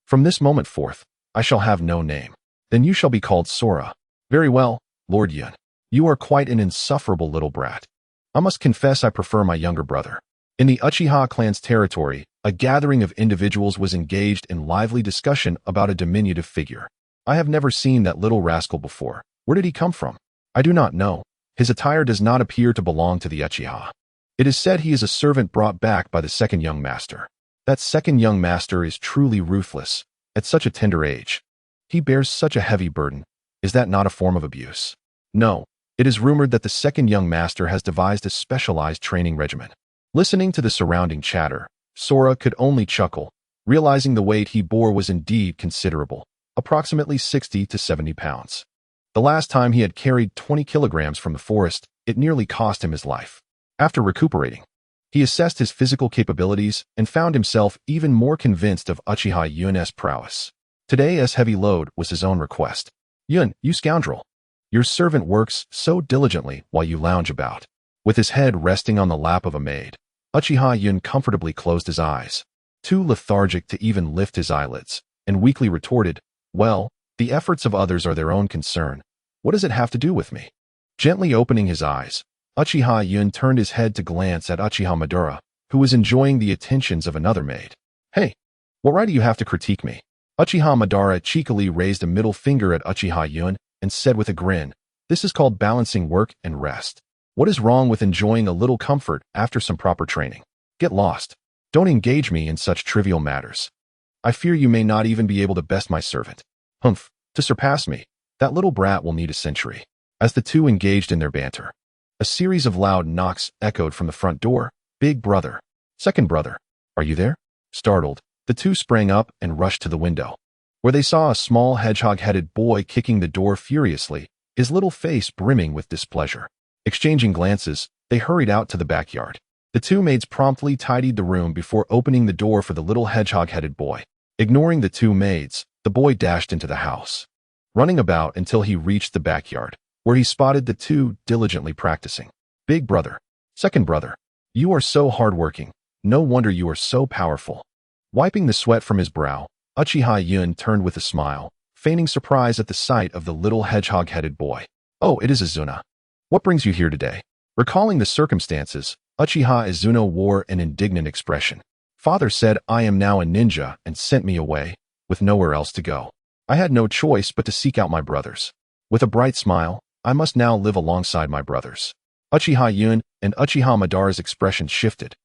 "From this moment forth, I shall have no name." "Then you shall be called Sora." "Very well, Lord Yun. You are quite an insufferable little brat. I must confess I prefer my younger brother." In the Uchiha clan's territory, a gathering of individuals was engaged in lively discussion about a diminutive figure. I have never seen that little rascal before. Where did he come from? I do not know. His attire does not appear to belong to the Uchiha. It is said he is a servant brought back by the second young master. That second young master is truly ruthless, at such a tender age. He bears such a heavy burden. Is that not a form of abuse? No. It is rumored that the second young master has devised a specialized training regimen. Listening to the surrounding chatter, Sora could only chuckle, realizing the weight he bore was indeed considerable, approximately 60 to 70 pounds. The last time he had carried 20 kilograms from the forest, it nearly cost him his life. After recuperating, he assessed his physical capabilities and found himself even more convinced of Uchiha Yun's prowess. Today's heavy load was his own request. Yun, you scoundrel! Your servant works so diligently while you lounge about. With his head resting on the lap of a maid, Uchiha Yun comfortably closed his eyes, too lethargic to even lift his eyelids, and weakly retorted, well, the efforts of others are their own concern. What does it have to do with me? Gently opening his eyes, Uchiha Yun turned his head to glance at Uchiha Madara, who was enjoying the attentions of another maid. Hey, what right do you have to critique me? Uchiha Madara cheekily raised a middle finger at Uchiha Yun and said with a grin, this is called balancing work and rest. What is wrong with enjoying a little comfort after some proper training? Get lost. Don't engage me in such trivial matters. I fear you may not even be able to best my servant. Humph, to surpass me, that little brat will need a century. As the two engaged in their banter, a series of loud knocks echoed from the front door. Big brother. Second brother. Are you there? Startled, the two sprang up and rushed to the window, where they saw a small hedgehog-headed boy kicking the door furiously, his little face brimming with displeasure. Exchanging glances, they hurried out to the backyard. The two maids promptly tidied the room before opening the door for the little hedgehog-headed boy. Ignoring the two maids, the boy dashed into the house, running about until he reached the backyard, where he spotted the two diligently practicing. Big brother. Second brother. You are so hardworking. No wonder you are so powerful. Wiping the sweat from his brow, Uchiha Yun turned with a smile, feigning surprise at the sight of the little hedgehog-headed boy. Oh, it is Izuna. What brings you here today? Recalling the circumstances, Uchiha Izuna wore an indignant expression. Father said I am now a ninja and sent me away, with nowhere else to go. I had no choice but to seek out my brothers. With a bright smile, I must now live alongside my brothers. Uchiha Yun and Uchiha Madara's expressions shifted,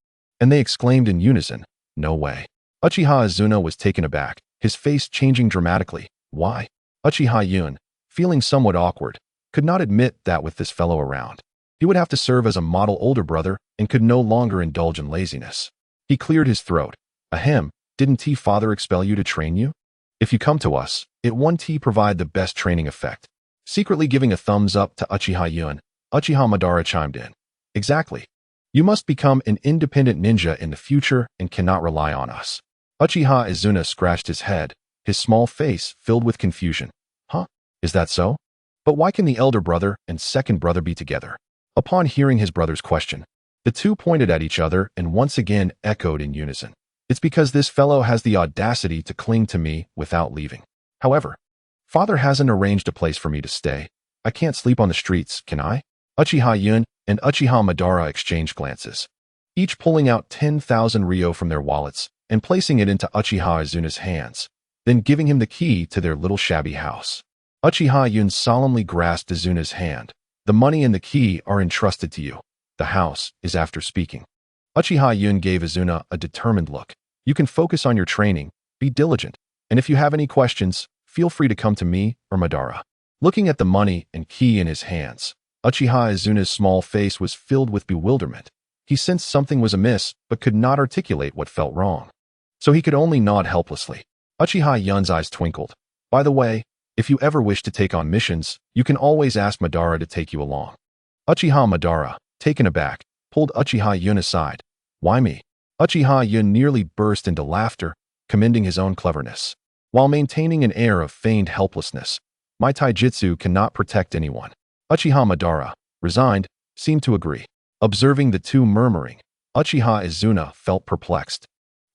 and they exclaimed in unison, no way. Uchiha Izuna was taken aback, his face changing dramatically. Why? Uchiha Yun, feeling somewhat awkward, could not admit that with this fellow around, he would have to serve as a model older brother and could no longer indulge in laziness. He cleared his throat. Ahem, didn't father expel you to train you? If you come to us, it won't provide the best training effect. Secretly giving a thumbs up to Uchiha Yun, Uchiha Madara chimed in. Exactly. You must become an independent ninja in the future and cannot rely on us. Uchiha Izuna scratched his head, his small face filled with confusion. Huh? Is that so? But why can the elder brother and second brother be together? Upon hearing his brother's question, the two pointed at each other and once again echoed in unison. It's because this fellow has the audacity to cling to me without leaving. However, father hasn't arranged a place for me to stay. I can't sleep on the streets, can I? Uchiha Yun and Uchiha Madara exchanged glances, each pulling out 10,000 ryo from their wallets and placing it into Uchiha Izuna's hands, then giving him the key to their little shabby house. Uchiha Yun solemnly grasped Izuna's hand. The money and the key are entrusted to you. The house is after speaking. Uchiha Yun gave Izuna a determined look. You can focus on your training, be diligent, and if you have any questions, feel free to come to me or Madara. Looking at the money and key in his hands, Uchiha Izuna's small face was filled with bewilderment. He sensed something was amiss, but could not articulate what felt wrong. So he could only nod helplessly. Uchiha Yun's eyes twinkled. By the way, if you ever wish to take on missions, you can always ask Madara to take you along. Uchiha Madara, taken aback, pulled Uchiha Yun aside. Why me? Uchiha Yun nearly burst into laughter, commending his own cleverness, while maintaining an air of feigned helplessness. My taijutsu cannot protect anyone. Uchiha Madara, resigned, seemed to agree. Observing the two murmuring, Uchiha Izuna felt perplexed,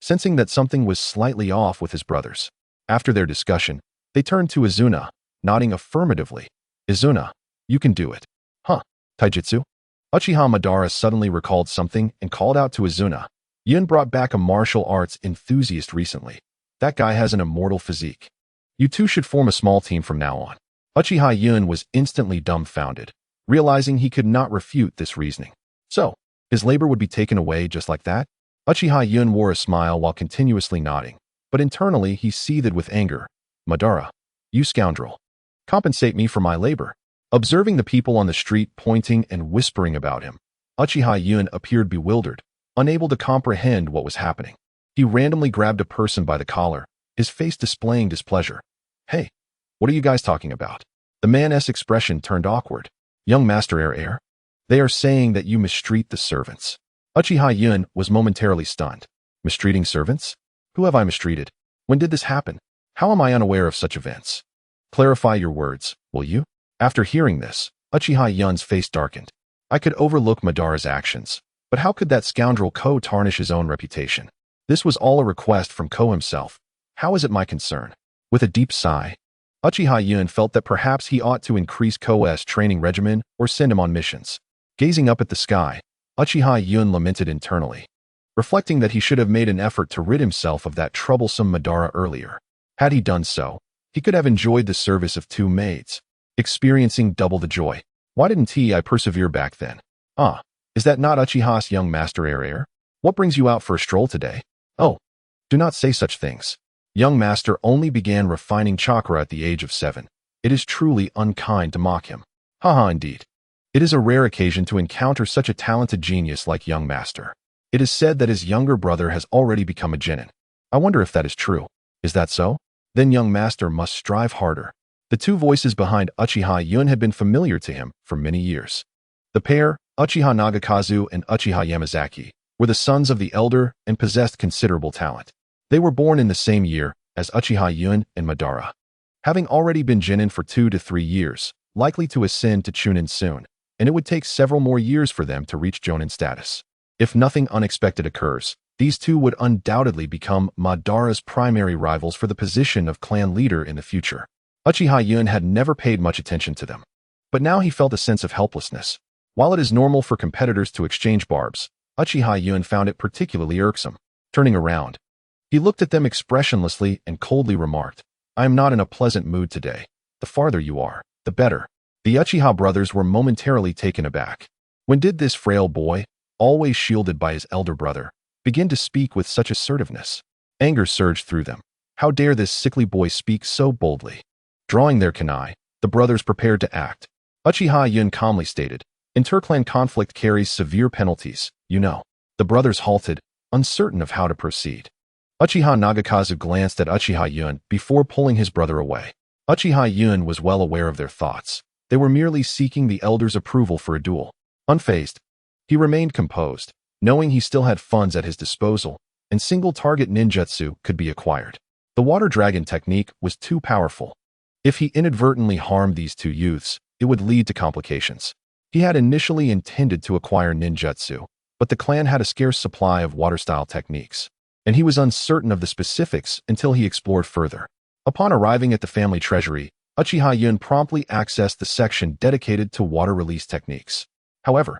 sensing that something was slightly off with his brothers. After their discussion, they turned to Izuna, nodding affirmatively. Izuna, you can do it. Huh, taijutsu? Uchiha Madara suddenly recalled something and called out to Izuna. Yun brought back a martial arts enthusiast recently. That guy has an immortal physique. You two should form a small team from now on. Uchiha Yun was instantly dumbfounded, realizing he could not refute this reasoning. So, his labor would be taken away just like that? Uchiha Yun wore a smile while continuously nodding, but internally he seethed with anger. Madara, you scoundrel. Compensate me for my labor. Observing the people on the street pointing and whispering about him, Uchiha Yun appeared bewildered, unable to comprehend what was happening. He randomly grabbed a person by the collar, his face displaying displeasure. Hey, what are you guys talking about? The man's expression turned awkward. Young Master Heir? They are saying that you mistreat the servants. Uchiha Yun was momentarily stunned. Mistreating servants? Who have I mistreated? When did this happen? How am I unaware of such events? Clarify your words, will you? After hearing this, Uchiha Yun's face darkened. I could overlook Madara's actions, but how could that scoundrel Ko tarnish his own reputation? This was all a request from Ko himself. How is it my concern? With a deep sigh, Uchiha Yun felt that perhaps he ought to increase Ko's training regimen or send him on missions. Gazing up at the sky, Uchiha Yun lamented internally, reflecting that he should have made an effort to rid himself of that troublesome Madara earlier. Had he done so, he could have enjoyed the service of two maids, experiencing double the joy. Why didn't I persevere back then? Is that not Uchiha's young master Heir? What brings you out for a stroll today? Oh, do not say such things. Young master only began refining chakra at the age of 7. It is truly unkind to mock him. Haha, indeed. It is a rare occasion to encounter such a talented genius like young master. It is said that his younger brother has already become a genin. I wonder if that is true. Is that so? Then young master must strive harder. The two voices behind Uchiha Yun had been familiar to him for many years. The pair, Uchiha Nagakazu and Uchiha Yamazaki, were the sons of the elder and possessed considerable talent. They were born in the same year as Uchiha Yun and Madara, having already been genin for 2 to 3 years, likely to ascend to chunin soon, and it would take several more years for them to reach jonin status. If nothing unexpected occurs, these two would undoubtedly become Madara's primary rivals for the position of clan leader in the future. Uchiha Yun had never paid much attention to them, but now he felt a sense of helplessness. While it is normal for competitors to exchange barbs, Uchiha Yun found it particularly irksome. Turning around, he looked at them expressionlessly and coldly remarked, I am not in a pleasant mood today. The farther you are, the better. The Uchiha brothers were momentarily taken aback. When did this frail boy, always shielded by his elder brother, begin to speak with such assertiveness? Anger surged through them. How dare this sickly boy speak so boldly? Drawing their kunai, the brothers prepared to act. Uchiha Yun calmly stated, Interclan conflict carries severe penalties, you know. The brothers halted, uncertain of how to proceed. Uchiha Nagakazu glanced at Uchiha Yun before pulling his brother away. Uchiha Yun was well aware of their thoughts. They were merely seeking the elder's approval for a duel. Unfazed, he remained composed, knowing he still had funds at his disposal, and single-target ninjutsu could be acquired. The water dragon technique was too powerful. If he inadvertently harmed these two youths, it would lead to complications. He had initially intended to acquire ninjutsu, but the clan had a scarce supply of water-style techniques, and he was uncertain of the specifics until he explored further. Upon arriving at the family treasury, Uchiha Yun promptly accessed the section dedicated to water release techniques. However,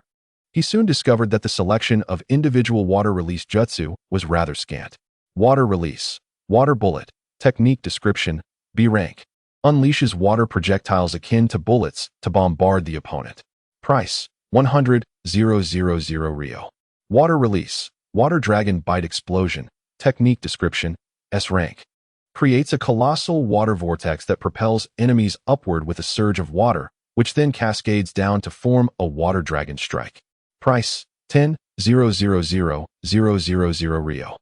he soon discovered that the selection of individual water release jutsu was rather scant. Water release, water bullet, technique description, B rank. Unleashes water projectiles akin to bullets to bombard the opponent. Price, 100,000 Rio. Water release, water dragon bite explosion, technique description, S rank. Creates a colossal water vortex that propels enemies upward with a surge of water, which then cascades down to form a water dragon strike. Price, 10,000 Rio.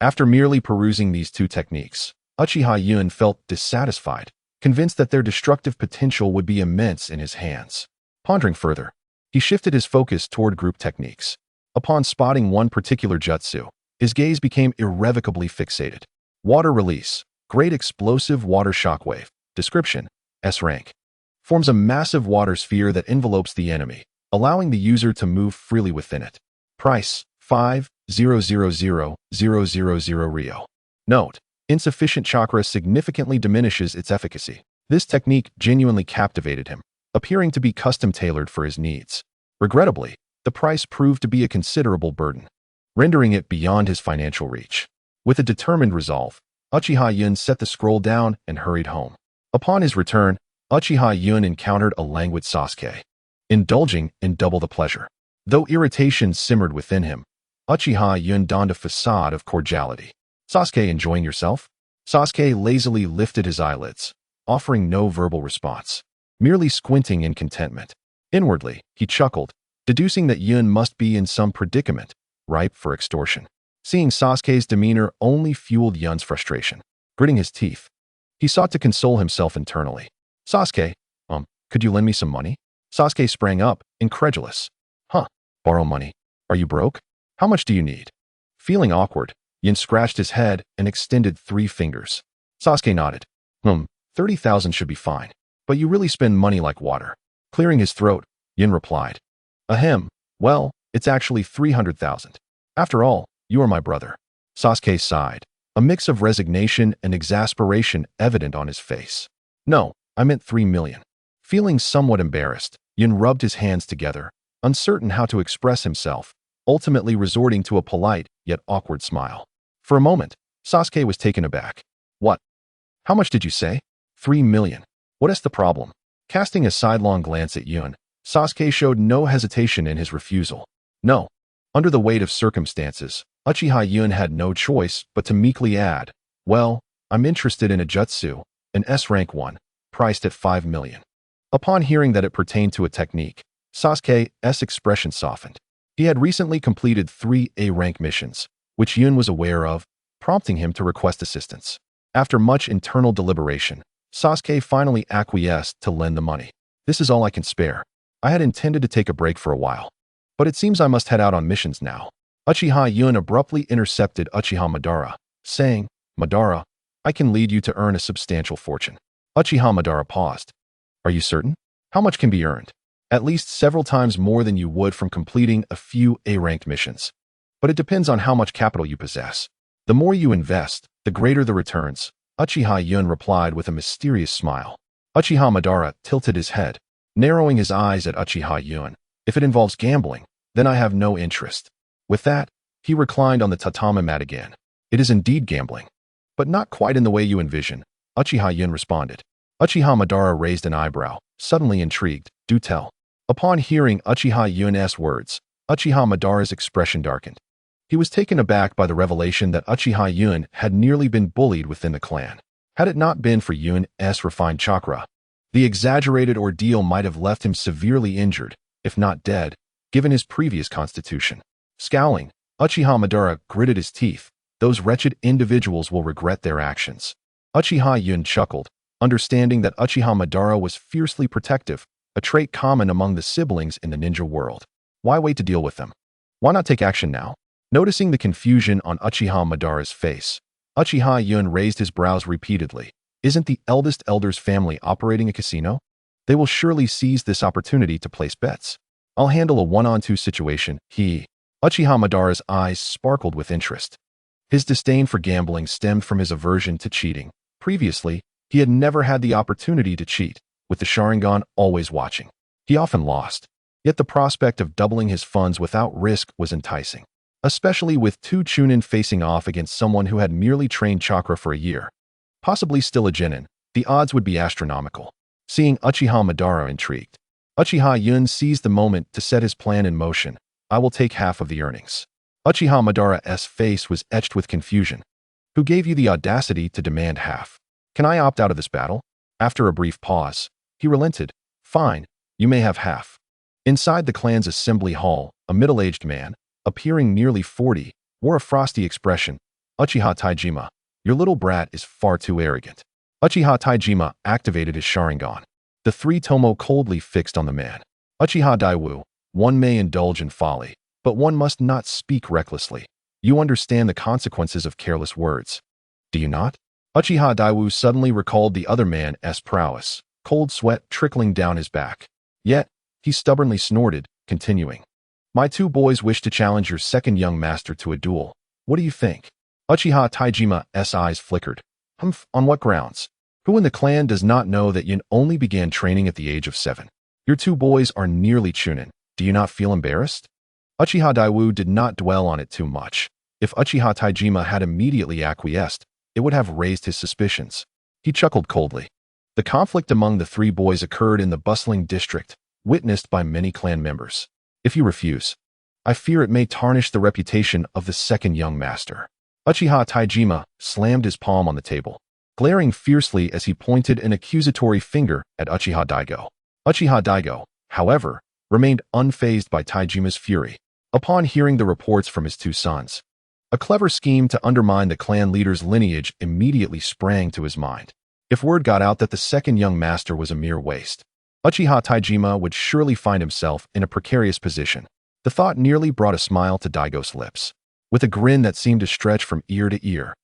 After merely perusing these two techniques, Uchiha Yun felt dissatisfied, convinced that their destructive potential would be immense in his hands. Pondering further, he shifted his focus toward group techniques. Upon spotting one particular jutsu, his gaze became irrevocably fixated. Water release, great explosive water shockwave, description, S rank. Forms a massive water sphere that envelopes the enemy, allowing the user to move freely within it. Price, 5,000 Rio. Note, insufficient chakra significantly diminishes its efficacy. This technique genuinely captivated him, appearing to be custom-tailored for his needs. Regrettably, the price proved to be a considerable burden, rendering it beyond his financial reach. With a determined resolve, Uchiha Yun set the scroll down and hurried home. Upon his return, Uchiha Yun encountered a languid Sasuke, indulging in double the pleasure. Though irritation simmered within him, Uchiha Yun donned a facade of cordiality. "Sasuke, enjoying yourself?" Sasuke lazily lifted his eyelids, offering no verbal response, merely squinting in contentment. Inwardly, he chuckled, deducing that Yun must be in some predicament, ripe for extortion. Seeing Sasuke's demeanor only fueled Yun's frustration. Gritting his teeth, he sought to console himself internally. "Sasuke, could you lend me some money?" Sasuke sprang up, incredulous. "Huh, borrow money? Are you broke? How much do you need?" Feeling awkward, Yun scratched his head and extended 3 fingers. Sasuke nodded. 30,000 should be fine. But you really spend money like water." Clearing his throat, Yun replied. "Ahem, well, it's actually 300,000. After all, you are my brother." Sasuke sighed, a mix of resignation and exasperation evident on his face. "No, I meant 3 million. Feeling somewhat embarrassed, Yun rubbed his hands together, uncertain how to express himself, ultimately resorting to a polite yet awkward smile. For a moment, Sasuke was taken aback. "What? How much did you say?" 3 million. What is the problem?" Casting a sidelong glance at Yun, Sasuke showed no hesitation in his refusal. No. Under the weight of circumstances, Uchiha Yun had no choice but to meekly add, "Well, I'm interested in a jutsu, an S-rank one, priced at 5 million. Upon hearing that it pertained to a technique, Sasuke's expression softened. He had recently completed 3 A-rank missions, which Yun was aware of, prompting him to request assistance. After much internal deliberation, Sasuke finally acquiesced to lend the money. "This is all I can spare. I had intended to take a break for a while, but it seems I must head out on missions now." Uchiha Yun abruptly intercepted Uchiha Madara, saying, "Madara, I can lead you to earn a substantial fortune." Uchiha Madara paused. "Are you certain? How much can be earned?" "At least several times more than you would from completing a few A-ranked missions. But it depends on how much capital you possess. The more you invest, the greater the returns," Uchiha Yun replied with a mysterious smile. Uchiha Madara tilted his head, narrowing his eyes at Uchiha Yun. "If it involves gambling, then I have no interest." With that, he reclined on the tatami mat again. "It is indeed gambling, but not quite in the way you envision," Uchiha Yun responded. Uchiha Madara raised an eyebrow, suddenly intrigued. "Do tell." Upon hearing Uchiha Yun's words, Uchiha Madara's expression darkened. He was taken aback by the revelation that Uchiha Yun had nearly been bullied within the clan. Had it not been for Yun's refined chakra, the exaggerated ordeal might have left him severely injured, if not dead, given his previous constitution. Scowling, Uchiha Madara gritted his teeth. "Those wretched individuals will regret their actions." Uchiha Yun chuckled, understanding that Uchiha Madara was fiercely protective, a trait common among the siblings in the ninja world. Why wait to deal with them? Why not take action now? Noticing the confusion on Uchiha Madara's face, Uchiha Yun raised his brows repeatedly. "Isn't the eldest elder's family operating a casino? They will surely seize this opportunity to place bets. I'll handle a 1-on-2 situation." Uchiha Madara's eyes sparkled with interest. His disdain for gambling stemmed from his aversion to cheating. Previously, he had never had the opportunity to cheat, with the Sharingan always watching. He often lost. Yet the prospect of doubling his funds without risk was enticing, especially with 2 Chunin facing off against someone who had merely trained chakra for a year. Possibly still a genin, the odds would be astronomical. Seeing Uchiha Madara intrigued, Uchiha Yun seized the moment to set his plan in motion. "I will take half of the earnings." Uchiha Madara's face was etched with confusion. "Who gave you the audacity to demand half? Can I opt out of this battle?" After a brief pause, he relented. "Fine, you may have half." Inside the clan's assembly hall, a middle-aged man, appearing nearly 40, wore a frosty expression. "Uchiha Taijima, your little brat is far too arrogant." Uchiha Taijima activated his Sharingan. The 3 tomo coldly fixed on the man. "Uchiha Daiwu, one may indulge in folly, but one must not speak recklessly. You understand the consequences of careless words, do you not?" Uchiha Daiwu suddenly recalled the other man's prowess, cold sweat trickling down his back. Yet, he stubbornly snorted, continuing, "My 2 boys wish to challenge your second young master to a duel. What do you think?" Uchiha Taijima's eyes flickered. On what grounds? Who in the clan does not know that Yun only began training at the age of 7? Your 2 boys are nearly Chunin. Do you not feel embarrassed? Uchiha Daiwu did not dwell on it too much. If Uchiha Taijima had immediately acquiesced, it would have raised his suspicions. He chuckled coldly. The conflict among the three boys occurred in the bustling district, witnessed by many clan members. If you refuse, I fear it may tarnish the reputation of the second young master. Uchiha Taijima slammed his palm on the table, glaring fiercely as he pointed an accusatory finger at Uchiha Daigo. Uchiha Daigo, however, remained unfazed by Taijima's fury. Upon hearing the reports from his two sons, a clever scheme to undermine the clan leader's lineage immediately sprang to his mind. If word got out that the second young master was a mere waste, Uchiha Taijima would surely find himself in a precarious position. The thought nearly brought a smile to Daigo's lips. With a grin that seemed to stretch from ear to ear,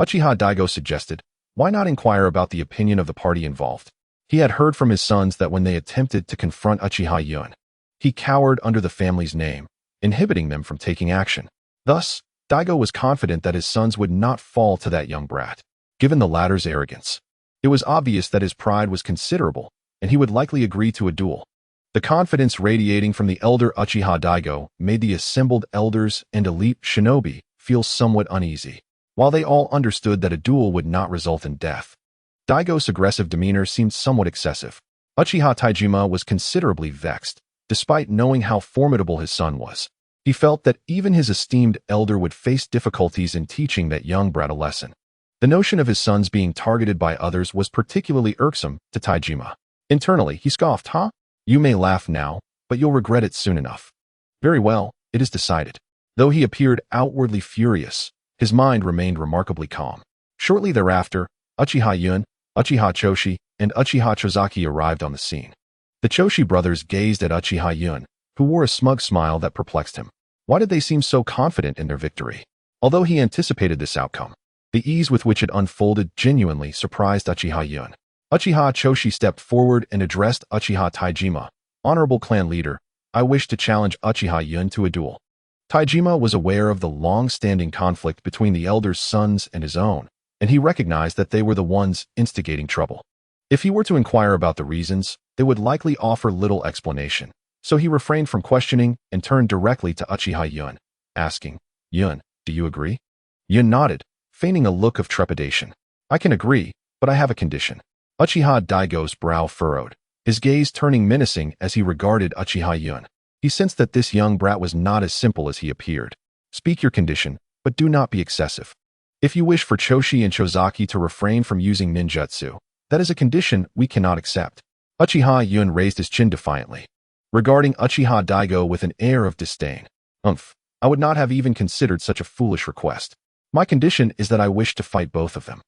Uchiha Daigo suggested, why not inquire about the opinion of the party involved? He had heard from his sons that when they attempted to confront Uchiha Yun, he cowered under the family's name, inhibiting them from taking action. Thus, Daigo was confident that his sons would not fall to that young brat. Given the latter's arrogance, it was obvious that his pride was considerable, and he would likely agree to a duel. The confidence radiating from the elder Uchiha Daigo made the assembled elders and elite shinobi feel somewhat uneasy. While they all understood that a duel would not result in death, Daigo's aggressive demeanor seemed somewhat excessive. Uchiha Taijima was considerably vexed, despite knowing how formidable his son was. He felt that even his esteemed elder would face difficulties in teaching that young brat a lesson. The notion of his sons being targeted by others was particularly irksome to Taijima. Internally, he scoffed, "Huh? You may laugh now, but you'll regret it soon enough." Very well, it is decided. Though he appeared outwardly furious, his mind remained remarkably calm. Shortly thereafter, Uchiha Yun, Uchiha Choshi, and Uchiha Chozaki arrived on the scene. The Choshi brothers gazed at Uchiha Yun, who wore a smug smile that perplexed him. Why did they seem so confident in their victory? Although he anticipated this outcome, the ease with which it unfolded genuinely surprised Uchiha Yun. Uchiha Choshi stepped forward and addressed Uchiha Taijima. "Honorable clan leader, I wish to challenge Uchiha Yun to a duel." Taijima was aware of the long-standing conflict between the elder's sons and his own, and he recognized that they were the ones instigating trouble. If he were to inquire about the reasons, they would likely offer little explanation. So he refrained from questioning and turned directly to Uchiha Yun, asking, "Yun, do you agree?" Yun nodded, feigning a look of trepidation. "I can agree, but I have a condition." Uchiha Daigo's brow furrowed, his gaze turning menacing as he regarded Uchiha Yun. He sensed that this young brat was not as simple as he appeared. "Speak your condition, but do not be excessive. If you wish for Choshi and Chozaki to refrain from using ninjutsu, that is a condition we cannot accept." Uchiha Yun raised his chin defiantly, regarding Uchiha Daigo with an air of disdain. I would not have even considered such a foolish request. My condition is that I wish to fight both of them."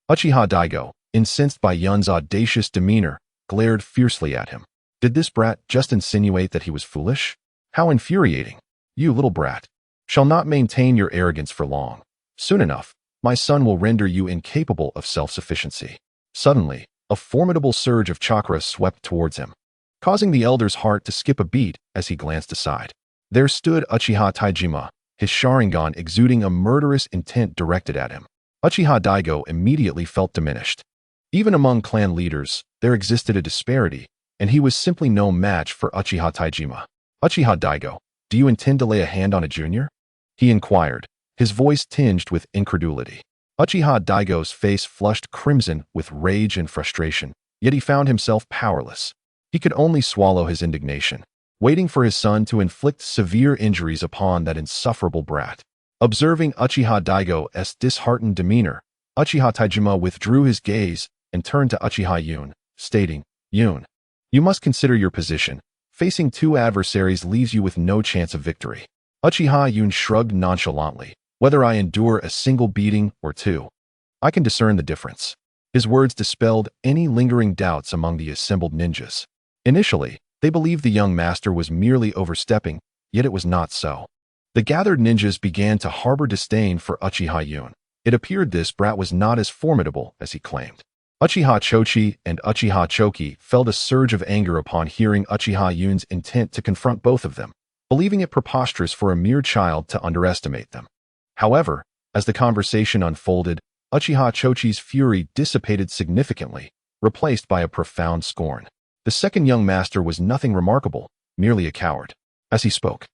Uchiha Daigo, incensed by Yun's audacious demeanor, glared fiercely at him. Did this brat just insinuate that he was foolish? How infuriating. "You little brat, shall not maintain your arrogance for long. Soon enough, my son will render you incapable of self-sufficiency." Suddenly, a formidable surge of chakra swept towards him, causing the elder's heart to skip a beat as he glanced aside. There stood Uchiha Taijima, his Sharingan exuding a murderous intent directed at him. Uchiha Daigo immediately felt diminished. Even among clan leaders, there existed a disparity, and he was simply no match for Uchiha Taijima. "Uchiha Daigo, do you intend to lay a hand on a junior?" he inquired, his voice tinged with incredulity. Uchiha Daigo's face flushed crimson with rage and frustration, yet he found himself powerless. He could only swallow his indignation, waiting for his son to inflict severe injuries upon that insufferable brat. Observing Uchiha Daigo's disheartened demeanor, Uchiha Taijima withdrew his gaze and turned to Uchiha Yun, stating, "Yun, you must consider your position. Facing two adversaries leaves you with no chance of victory." Uchiha Yun shrugged nonchalantly. "Whether I endure a single beating or two, I can discern the difference." His words dispelled any lingering doubts among the assembled ninjas. Initially, they believed the young master was merely overstepping, yet it was not so. The gathered ninjas began to harbor disdain for Uchiha Yun. It appeared this brat was not as formidable as he claimed. Uchiha Chochi and Uchiha Choki felt a surge of anger upon hearing Uchiha Yun's intent to confront both of them, believing it preposterous for a mere child to underestimate them. However, as the conversation unfolded, Uchiha Chochi's fury dissipated significantly, replaced by a profound scorn. The second young master was nothing remarkable, merely a coward. As he spoke,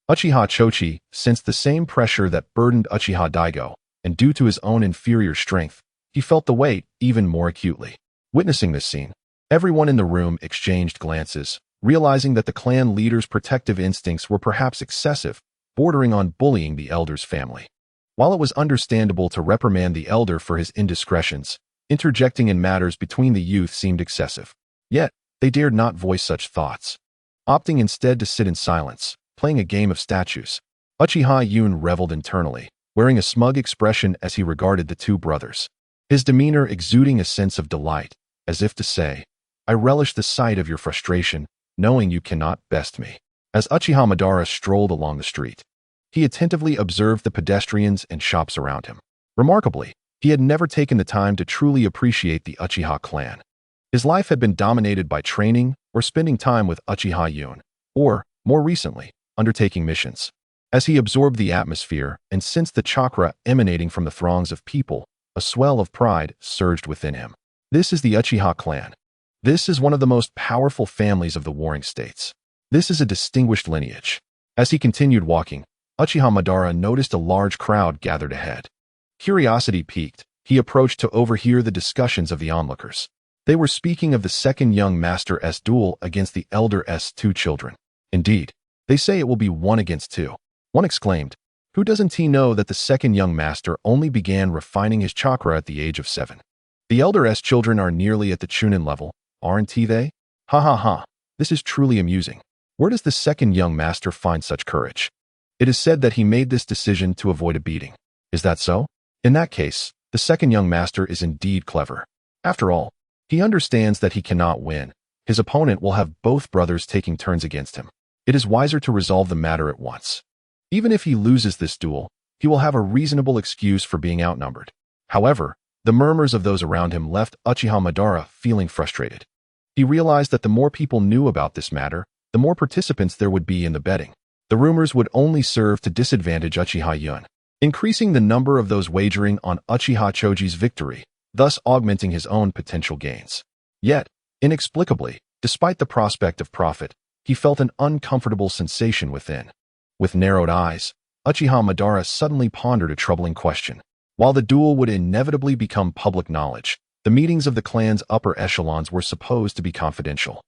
Uchiha Chochi sensed the same pressure that burdened Uchiha Daigo, and due to his own inferior strength, he felt the weight even more acutely. Witnessing this scene, everyone in the room exchanged glances, realizing that the clan leader's protective instincts were perhaps excessive, bordering on bullying the elder's family. While it was understandable to reprimand the elder for his indiscretions, interjecting in matters between the youth seemed excessive. Yet, they dared not voice such thoughts. Opting instead to sit in silence, playing a game of statues, Uchiha Yun reveled internally, wearing a smug expression as he regarded the two brothers. His demeanor exuding a sense of delight, as if to say, "I relish the sight of your frustration, knowing you cannot best me." As Uchiha Madara strolled along the street, he attentively observed the pedestrians and shops around him. Remarkably, he had never taken the time to truly appreciate the Uchiha clan. His life had been dominated by training or spending time with Uchiha Yun, or, more recently, undertaking missions. As he absorbed the atmosphere and sensed the chakra emanating from the throngs of people, a swell of pride surged within him. This is the Uchiha clan. This is one of the most powerful families of the warring states. This is a distinguished lineage. As he continued walking, Uchiha Madara noticed a large crowd gathered ahead. Curiosity piqued, he approached to overhear the discussions of the onlookers. They were speaking of the second young master's duel against the elder's two children. Indeed, they say it will be 1 against 2. One exclaimed, "Who doesn't he know that the second young master only began refining his chakra at the age of 7? The elder's children are nearly at the Chunin level, aren't they? Ha ha ha, this is truly amusing. Where does the second young master find such courage? It is said that he made this decision to avoid a beating. Is that so? In that case, the second young master is indeed clever. After all, he understands that he cannot win. His opponent will have both brothers taking turns against him. It is wiser to resolve the matter at once. Even if he loses this duel, he will have a reasonable excuse for being outnumbered." However, the murmurs of those around him left Uchiha Madara feeling frustrated. He realized that the more people knew about this matter, the more participants there would be in the betting. The rumors would only serve to disadvantage Uchiha Yun, increasing the number of those wagering on Uchiha Choji's victory, thus augmenting his own potential gains. Yet, inexplicably, despite the prospect of profit, he felt an uncomfortable sensation within. With narrowed eyes, Uchiha Madara suddenly pondered a troubling question. While the duel would inevitably become public knowledge, the meetings of the clan's upper echelons were supposed to be confidential.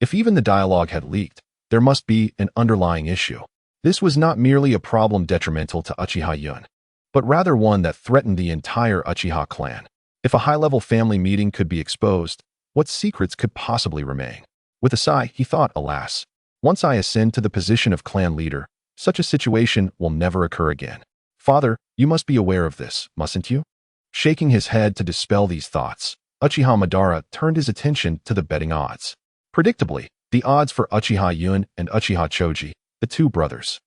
If even the dialogue had leaked, there must be an underlying issue. This was not merely a problem detrimental to Uchiha Yun, but rather one that threatened the entire Uchiha clan. If a high-level family meeting could be exposed, what secrets could possibly remain? With a sigh, he thought, alas, once I ascend to the position of clan leader, such a situation will never occur again. Father, you must be aware of this, mustn't you? Shaking his head to dispel these thoughts, Uchiha Madara turned his attention to the betting odds. Predictably, the odds for Uchiha Yun and Uchiha Choji, the two brothers,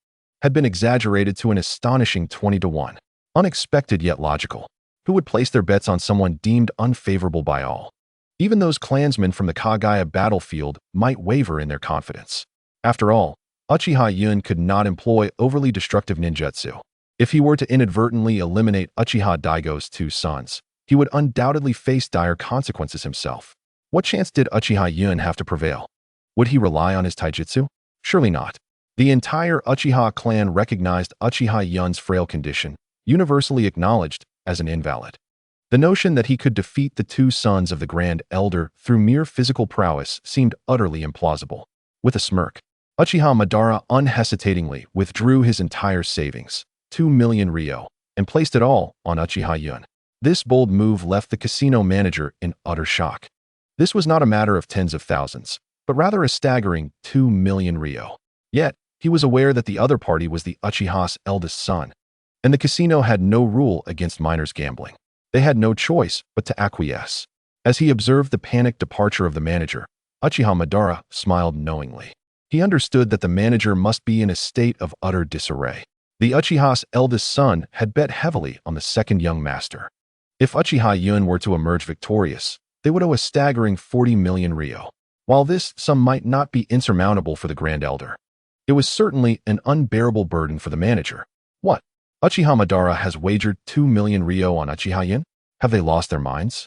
had been exaggerated to an astonishing 20-1. Unexpected yet logical. Who would place their bets on someone deemed unfavorable by all? Even those clansmen from the Kagaya battlefield might waver in their confidence. After all, Uchiha Yun could not employ overly destructive ninjutsu. If he were to inadvertently eliminate Uchiha Daigo's two sons, he would undoubtedly face dire consequences himself. What chance did Uchiha Yun have to prevail? Would he rely on his taijutsu? Surely not. The entire Uchiha clan recognized Uchiha Yun's frail condition, universally acknowledged as an invalid. The notion that he could defeat the two sons of the Grand Elder through mere physical prowess seemed utterly implausible. With a smirk, Uchiha Madara unhesitatingly withdrew his entire savings, 2 million ryo, and placed it all on Uchiha Yun. This bold move left the casino manager in utter shock. This was not a matter of tens of thousands, but rather a staggering 2 million ryo. Yet, he was aware that the other party was the Uchiha's eldest son, and the casino had no rule against minors gambling. They had no choice but to acquiesce. As he observed the panicked departure of the manager, Uchiha Madara smiled knowingly. He understood that the manager must be in a state of utter disarray. The Uchiha's eldest son had bet heavily on the second young master. If Uchiha Yun were to emerge victorious, they would owe a staggering 40 million ryo. While this sum might not be insurmountable for the Grand Elder, it was certainly an unbearable burden for the manager. What? Uchiha Madara has wagered 2 million ryo on Uchiha Yun? Have they lost their minds?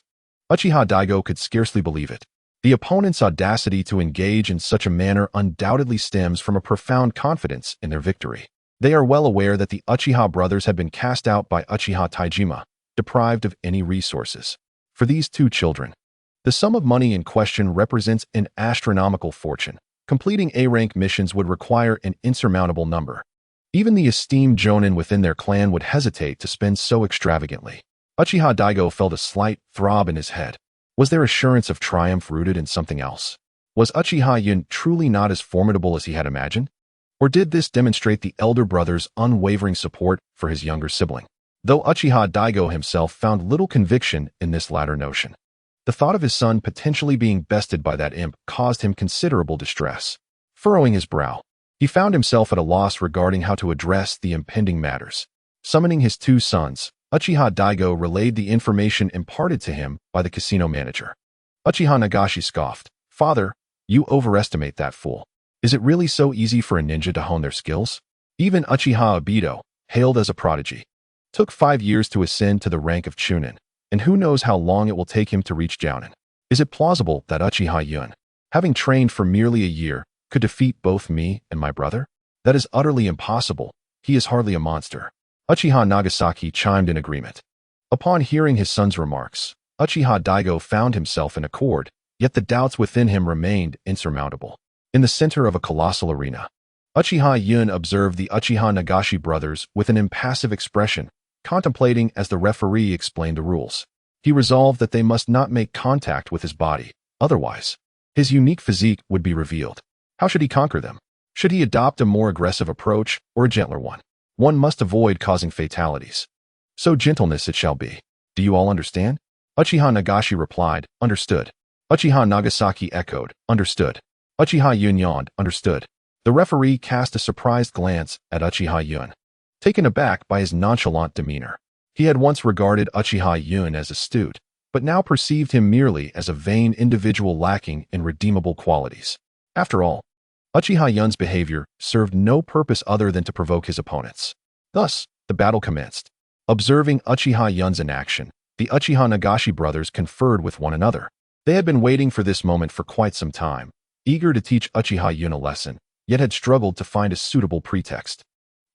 Uchiha Daigo could scarcely believe it. The opponent's audacity to engage in such a manner undoubtedly stems from a profound confidence in their victory. They are well aware that the Uchiha brothers had been cast out by Uchiha Taijima, deprived of any resources. For these two children, the sum of money in question represents an astronomical fortune. Completing A-rank missions would require an insurmountable number. Even the esteemed jonin within their clan would hesitate to spend so extravagantly. Uchiha Daigo felt a slight throb in his head. Was there assurance of triumph rooted in something else? Was Uchiha Yun truly not as formidable as he had imagined? Or did this demonstrate the elder brother's unwavering support for his younger sibling? Though Uchiha Daigo himself found little conviction in this latter notion, the thought of his son potentially being bested by that imp caused him considerable distress. Furrowing his brow, he found himself at a loss regarding how to address the impending matters. Summoning his two sons, Uchiha Daigo relayed the information imparted to him by the casino manager. Uchiha Nagashi scoffed. "Father, you overestimate that fool. Is it really so easy for a ninja to hone their skills? Even Uchiha Obito, hailed as a prodigy, took 5 years to ascend to the rank of Chunin, and who knows how long it will take him to reach Jounin. Is it plausible that Uchiha Yun, having trained for merely a year, could defeat both me and my brother? That is utterly impossible. He is hardly a monster." Uchiha Nagasaki chimed in agreement. Upon hearing his son's remarks, Uchiha Daigo found himself in accord, yet the doubts within him remained insurmountable. In the center of a colossal arena, Uchiha Yun observed the Uchiha Nagashi brothers with an impassive expression, contemplating as the referee explained the rules. He resolved that they must not make contact with his body, otherwise, his unique physique would be revealed. How should he conquer them? Should he adopt a more aggressive approach or a gentler one? One must avoid causing fatalities. So gentleness it shall be. Do you all understand? Uchiha Nagashi replied, "Understood." Uchiha Nagasaki echoed, "Understood." Uchiha Yun yawned, "Understood." The referee cast a surprised glance at Uchiha Yun, taken aback by his nonchalant demeanor. He had once regarded Uchiha Yun as astute, but now perceived him merely as a vain individual lacking in redeemable qualities. After all, Uchiha Yun's behavior served no purpose other than to provoke his opponents. Thus, the battle commenced. Observing Uchiha Yun's inaction, the Uchiha Nagashi brothers conferred with one another. They had been waiting for this moment for quite some time, eager to teach Uchiha Yun a lesson, yet had struggled to find a suitable pretext.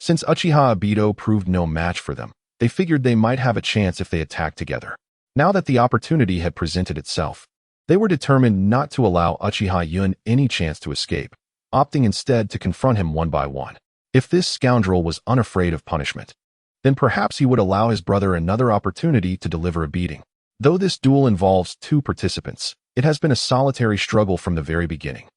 Since Uchiha Obito proved no match for them, they figured they might have a chance if they attacked together. Now that the opportunity had presented itself, they were determined not to allow Uchiha Yun any chance to escape, opting instead to confront him one by one. If this scoundrel was unafraid of punishment, then perhaps he would allow his brother another opportunity to deliver a beating. Though this duel involves two participants, it has been a solitary struggle from the very beginning.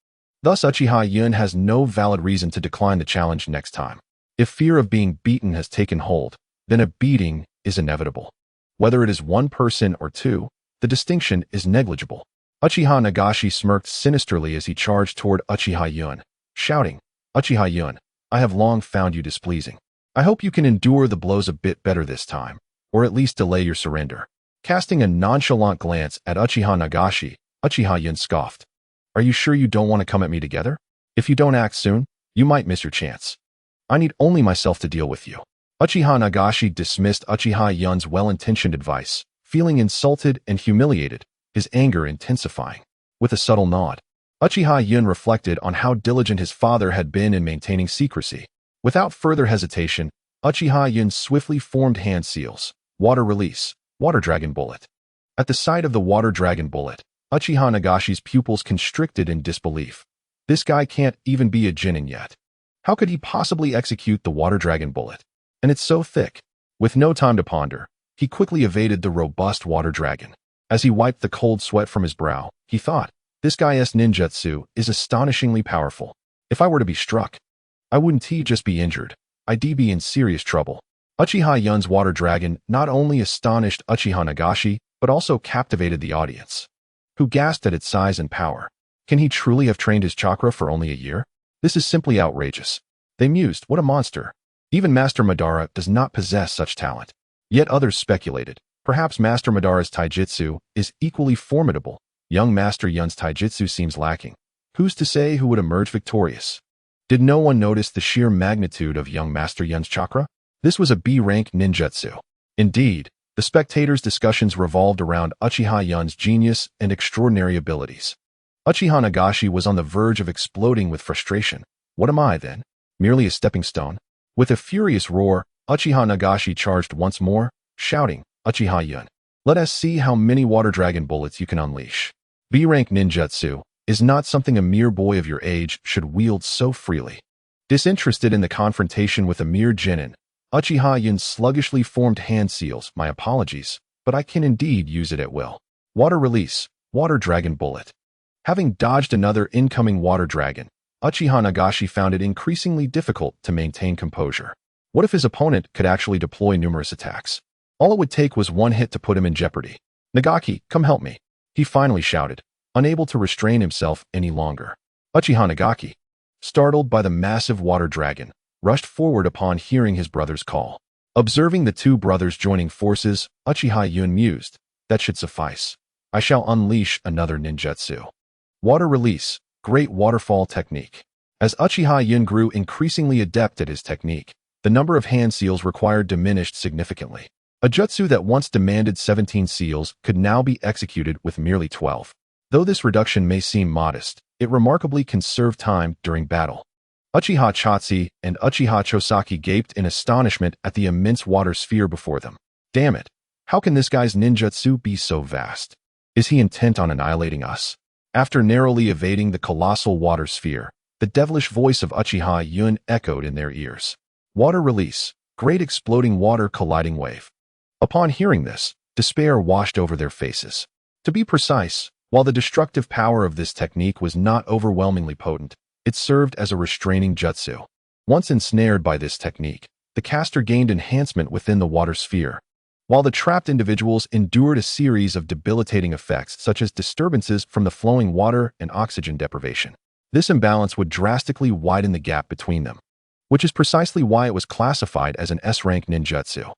Thus, Uchiha Yun has no valid reason to decline the challenge next time. If fear of being beaten has taken hold, then a beating is inevitable. Whether it is one person or two, the distinction is negligible. Uchiha Nagashi smirked sinisterly as he charged toward Uchiha Yun, shouting, "Uchiha Yun, I have long found you displeasing. I hope you can endure the blows a bit better this time, or at least delay your surrender." Casting a nonchalant glance at Uchiha Nagashi, Uchiha Yun scoffed. "Are you sure you don't want to come at me together? If you don't act soon, you might miss your chance. I need only myself to deal with you." Uchiha Nagashi dismissed Uchiha Yun's well-intentioned advice, feeling insulted and humiliated, his anger intensifying. With a subtle nod, Uchiha Yun reflected on how diligent his father had been in maintaining secrecy. Without further hesitation, Uchiha Yun swiftly formed hand seals. Water release, water dragon bullet. At the sight of the water dragon bullet, Uchiha Nagashi's pupils constricted in disbelief. This guy can't even be a genin yet. How could he possibly execute the water dragon bullet? And it's so thick. With no time to ponder, he quickly evaded the robust water dragon. As he wiped the cold sweat from his brow, he thought, this guy's ninjutsu is astonishingly powerful. If I were to be struck, I wouldn't just be injured, I'd be in serious trouble. Uchiha Yun's water dragon not only astonished Uchiha Nagashi, but also captivated the audience, who gasped at its size and power. Can he truly have trained his chakra for only a year? This is simply outrageous. They mused, what a monster. Even Master Madara does not possess such talent. Yet others speculated, perhaps Master Madara's taijutsu is equally formidable. Young Master Yun's taijutsu seems lacking. Who's to say who would emerge victorious? Did no one notice the sheer magnitude of young Master Yun's chakra? This was a B-rank ninjutsu. Indeed, the spectators' discussions revolved around Uchiha Yun's genius and extraordinary abilities. Uchiha Nagashi was on the verge of exploding with frustration. What am I, then? Merely a stepping stone? With a furious roar, Uchiha Nagashi charged once more, shouting, Uchiha Yun. Let us see how many water dragon bullets you can unleash. B-rank ninjutsu is not something a mere boy of your age should wield so freely. Disinterested in the confrontation with a mere genin, Uchiha Yun sluggishly formed hand seals. My apologies, but I can indeed use it at will. Water release, water dragon bullet. Having dodged another incoming water dragon, Uchiha Nagashi found it increasingly difficult to maintain composure. What if his opponent could actually deploy numerous attacks? All it would take was one hit to put him in jeopardy. Nagaki, come help me, he finally shouted, unable to restrain himself any longer. Uchiha Nagaki, startled by the massive water dragon, rushed forward upon hearing his brother's call. Observing the two brothers joining forces, Uchiha Yun mused, that should suffice. I shall unleash another ninjutsu. Water release, great waterfall technique. As Uchiha Yun grew increasingly adept at his technique, the number of hand seals required diminished significantly. A jutsu that once demanded 17 seals could now be executed with merely 12. Though this reduction may seem modest, it remarkably conserved time during battle. Uchiha Chotsi and Uchiha Chosaki gaped in astonishment at the immense water sphere before them. Damn it! How can this guy's ninjutsu be so vast? Is he intent on annihilating us? After narrowly evading the colossal water sphere, the devilish voice of Uchiha Yun echoed in their ears. Water release, great exploding water colliding wave. Upon hearing this, despair washed over their faces. To be precise, while the destructive power of this technique was not overwhelmingly potent, it served as a restraining jutsu. Once ensnared by this technique, the caster gained enhancement within the water sphere, while the trapped individuals endured a series of debilitating effects such as disturbances from the flowing water and oxygen deprivation. This imbalance would drastically widen the gap between them, which is precisely why it was classified as an S-rank ninjutsu.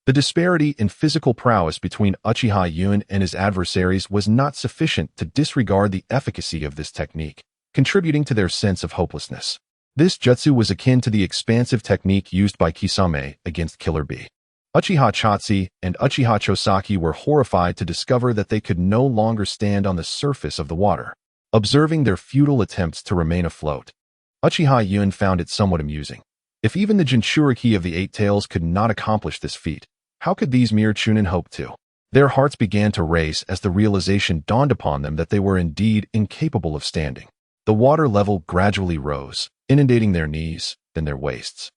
The disparity in physical prowess between Uchiha Yun and his adversaries was not sufficient to disregard the efficacy of this technique, contributing to their sense of hopelessness. This jutsu was akin to the expansive technique used by Kisame against Killer Bee. Uchiha Chotsi and Uchiha Chosaki were horrified to discover that they could no longer stand on the surface of the water. Observing their futile attempts to remain afloat, Uchiha Yun found it somewhat amusing. If even the Jinchuriki of the Eight Tails could not accomplish this feat, how could these mere chunin hope to? Their hearts began to race as the realization dawned upon them that they were indeed incapable of standing. The water level gradually rose, inundating their knees, then their waists,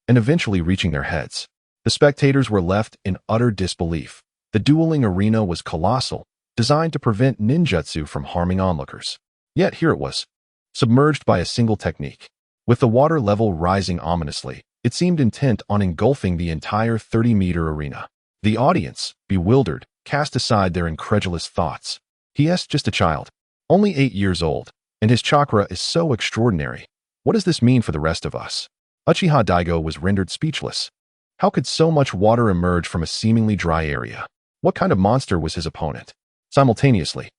and eventually reaching their heads. The spectators were left in utter disbelief. The dueling arena was colossal, designed to prevent ninjutsu from harming onlookers. Yet here it was, submerged by a single technique. With the water level rising ominously, it seemed intent on engulfing the entire 30-meter arena. The audience, bewildered, cast aside their incredulous thoughts. He is just a child, only 8 years old, and his chakra is so extraordinary. What does this mean for the rest of us? Uchiha Daigo was rendered speechless. How could so much water emerge from a seemingly dry area? What kind of monster was his opponent? Simultaneously,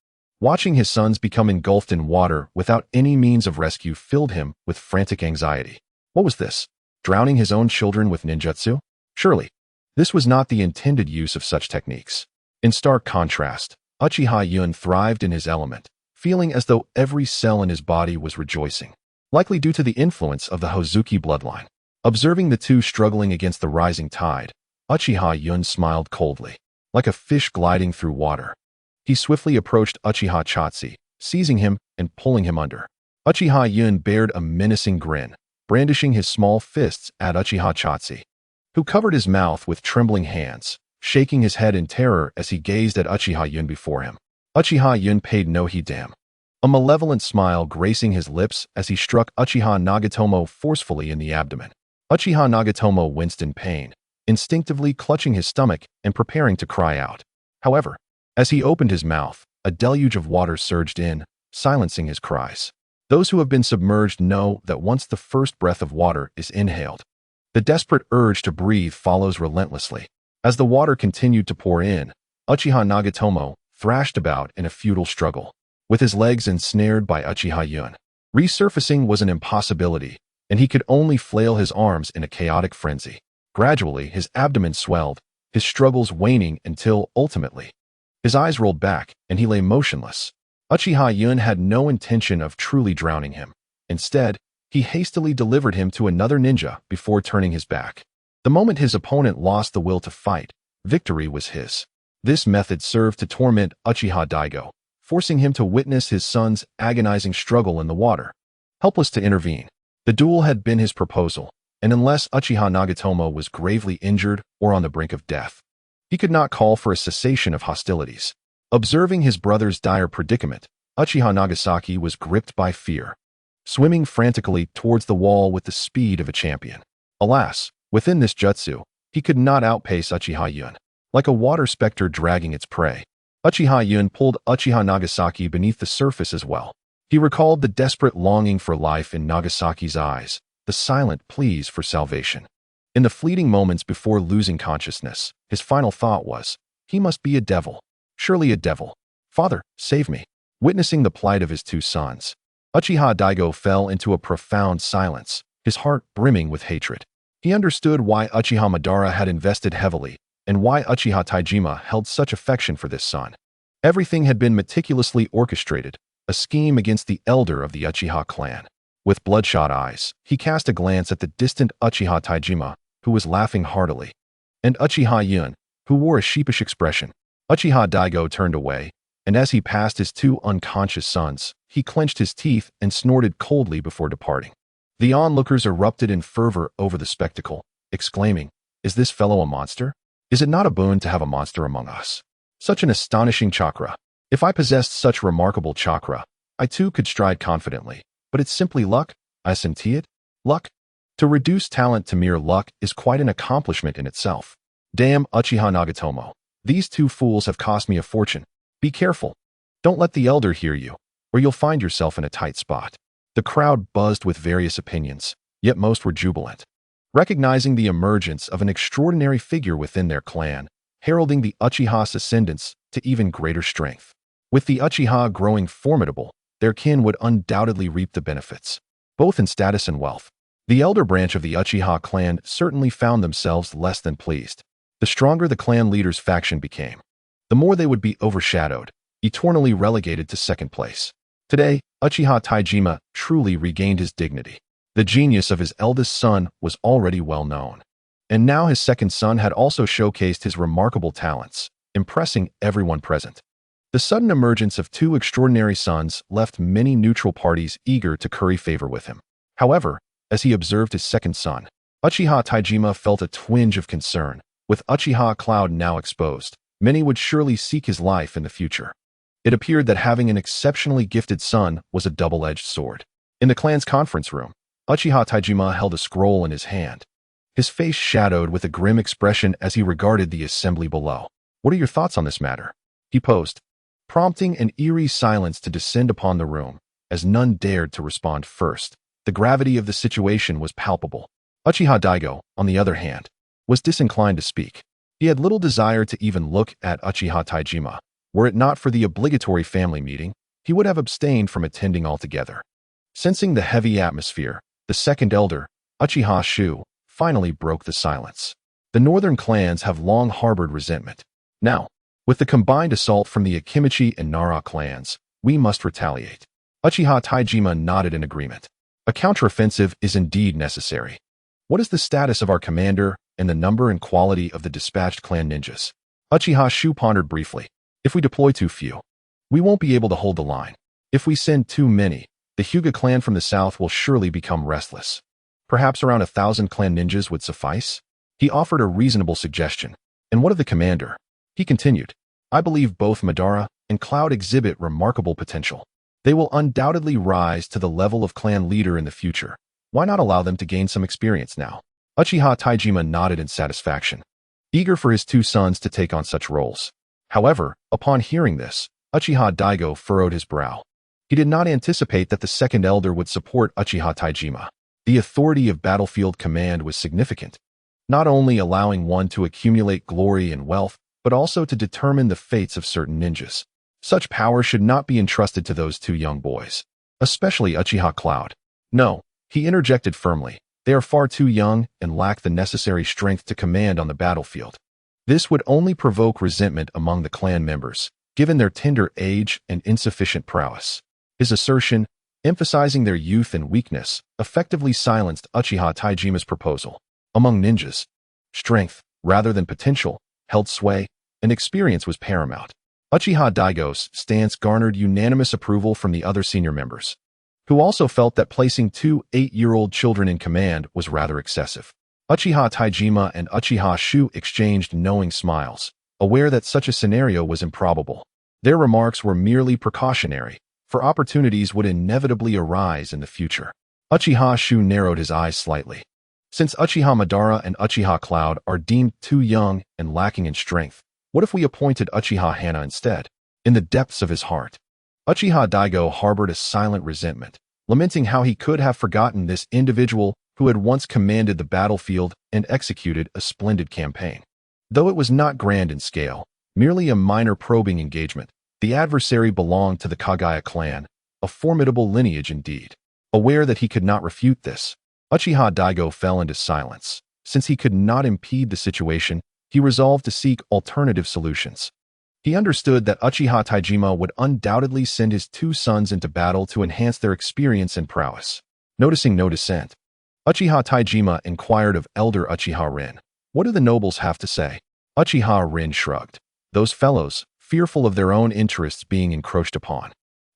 watching his sons become engulfed in water without any means of rescue filled him with frantic anxiety. What was this? Drowning his own children with ninjutsu? Surely, this was not the intended use of such techniques. In stark contrast, Uchiha Yun thrived in his element, feeling as though every cell in his body was rejoicing, likely due to the influence of the Hozuki bloodline. Observing the two struggling against the rising tide, Uchiha Yun smiled coldly, like a fish gliding through water. He swiftly approached Uchiha Chotsi, seizing him and pulling him under. Uchiha Yun bared a menacing grin, brandishing his small fists at Uchiha Chotsi, who covered his mouth with trembling hands, shaking his head in terror as he gazed at Uchiha Yun before him. Uchiha Yun paid no heed to him, a malevolent smile gracing his lips as he struck Uchiha Nagatomo forcefully in the abdomen. Uchiha Nagatomo winced in pain, instinctively clutching his stomach and preparing to cry out. However, as he opened his mouth, a deluge of water surged in, silencing his cries. Those who have been submerged know that once the first breath of water is inhaled, the desperate urge to breathe follows relentlessly. As the water continued to pour in, Uchiha Nagatomo thrashed about in a futile struggle, with his legs ensnared by Uchiha Yun. Resurfacing was an impossibility, and he could only flail his arms in a chaotic frenzy. Gradually, his abdomen swelled, his struggles waning until, ultimately, his eyes rolled back and he lay motionless. Uchiha Yun had no intention of truly drowning him. Instead, he hastily delivered him to another ninja before turning his back. The moment his opponent lost the will to fight, victory was his. This method served to torment Uchiha Daigo, forcing him to witness his son's agonizing struggle in the water. Helpless to intervene, the duel had been his proposal, and unless Uchiha Nagatomo was gravely injured or on the brink of death, he could not call for a cessation of hostilities. Observing his brother's dire predicament, Uchiha Nagasaki was gripped by fear, swimming frantically towards the wall with the speed of a champion. Alas, within this jutsu, he could not outpace Uchiha Yun. Like a water specter dragging its prey, Uchiha Yun pulled Uchiha Nagasaki beneath the surface as well. He recalled the desperate longing for life in Nagasaki's eyes, the silent pleas for salvation. In the fleeting moments before losing consciousness, his final thought was, he must be a devil. Surely a devil. Father, save me. Witnessing the plight of his two sons, Uchiha Daigo fell into a profound silence, his heart brimming with hatred. He understood why Uchiha Madara had invested heavily, and why Uchiha Taijima held such affection for this son. Everything had been meticulously orchestrated, a scheme against the elder of the Uchiha clan. With bloodshot eyes, he cast a glance at the distant Uchiha Taijima, who was laughing heartily, and Uchiha Yun, who wore a sheepish expression. Uchiha Daigo turned away, and as he passed his two unconscious sons, he clenched his teeth and snorted coldly before departing. The onlookers erupted in fervor over the spectacle, exclaiming, "Is this fellow a monster? Is it not a boon to have a monster among us? Such an astonishing chakra. If I possessed such remarkable chakra, I too could stride confidently. But it's simply luck, I senti it. Luck? To reduce talent to mere luck is quite an accomplishment in itself. Damn Uchiha Nagatomo. These two fools have cost me a fortune. Be careful. Don't let the elder hear you, or you'll find yourself in a tight spot." The crowd buzzed with various opinions, yet most were jubilant, recognizing the emergence of an extraordinary figure within their clan, heralding the Uchiha's ascendance to even greater strength. With the Uchiha growing formidable, their kin would undoubtedly reap the benefits, both in status and wealth. The elder branch of the Uchiha clan certainly found themselves less than pleased. The stronger the clan leader's faction became, the more they would be overshadowed, eternally relegated to second place. Today, Uchiha Taijima truly regained his dignity. The genius of his eldest son was already well known, and now his second son had also showcased his remarkable talents, impressing everyone present. The sudden emergence of two extraordinary sons left many neutral parties eager to curry favor with him. However, as he observed his second son, Uchiha Taijima felt a twinge of concern. With Uchiha Cloud now exposed, many would surely seek his life in the future. It appeared that having an exceptionally gifted son was a double-edged sword. In the clan's conference room, Uchiha Taijima held a scroll in his hand, his face shadowed with a grim expression as he regarded the assembly below. "What are your thoughts on this matter?" he posed, prompting an eerie silence to descend upon the room, as none dared to respond first. The gravity of the situation was palpable. Uchiha Daigo, on the other hand, was disinclined to speak. He had little desire to even look at Uchiha Taijima. Were it not for the obligatory family meeting, he would have abstained from attending altogether. Sensing the heavy atmosphere, the second elder, Uchiha Shu, finally broke the silence. The northern clans have long harbored resentment. Now, with the combined assault from the Akimichi and Nara clans, we must retaliate. Uchiha Taijima nodded in agreement. A counteroffensive is indeed necessary. What is the status of our commander and the number and quality of the dispatched clan ninjas? Uchiha Shu pondered briefly. If we deploy too few, we won't be able to hold the line. If we send too many, the Hyuga clan from the south will surely become restless. Perhaps around 1,000 clan ninjas would suffice? He offered a reasonable suggestion. And what of the commander? He continued. I believe both Madara and Cloud exhibit remarkable potential. They will undoubtedly rise to the level of clan leader in the future. Why not allow them to gain some experience now? Uchiha Taijima nodded in satisfaction, eager for his two sons to take on such roles. However, upon hearing this, Uchiha Daigo furrowed his brow. He did not anticipate that the second elder would support Uchiha Taijima. The authority of battlefield command was significant, not only allowing one to accumulate glory and wealth, but also to determine the fates of certain ninjas. Such power should not be entrusted to those two young boys, especially Uchiha Cloud. No, he interjected firmly. They are far too young and lack the necessary strength to command on the battlefield. This would only provoke resentment among the clan members, given their tender age and insufficient prowess. His assertion, emphasizing their youth and weakness, effectively silenced Uchiha Taijima's proposal. Among ninjas, strength, rather than potential, held sway, and experience was paramount. Uchiha Daigo's stance garnered unanimous approval from the other senior members, who also felt that placing two 8-year-old children in command was rather excessive. Uchiha Taijima and Uchiha Shu exchanged knowing smiles, aware that such a scenario was improbable. Their remarks were merely precautionary, for opportunities would inevitably arise in the future. Uchiha Shu narrowed his eyes slightly. Since Uchiha Madara and Uchiha Cloud are deemed too young and lacking in strength, what if we appointed Uchiha Hana instead? In the depths of his heart, Uchiha Daigo harbored a silent resentment, lamenting how he could have forgotten this individual who had once commanded the battlefield and executed a splendid campaign. Though it was not grand in scale, merely a minor probing engagement, the adversary belonged to the Kagaya clan, a formidable lineage indeed. Aware that he could not refute this, Uchiha Daigo fell into silence. Since he could not impede the situation, he resolved to seek alternative solutions. He understood that Uchiha Taijima would undoubtedly send his two sons into battle to enhance their experience and prowess. Noticing no dissent, Uchiha Taijima inquired of elder Uchiha Rin, "What do the nobles have to say?" Uchiha Rin shrugged. "Those fellows, fearful of their own interests being encroached upon,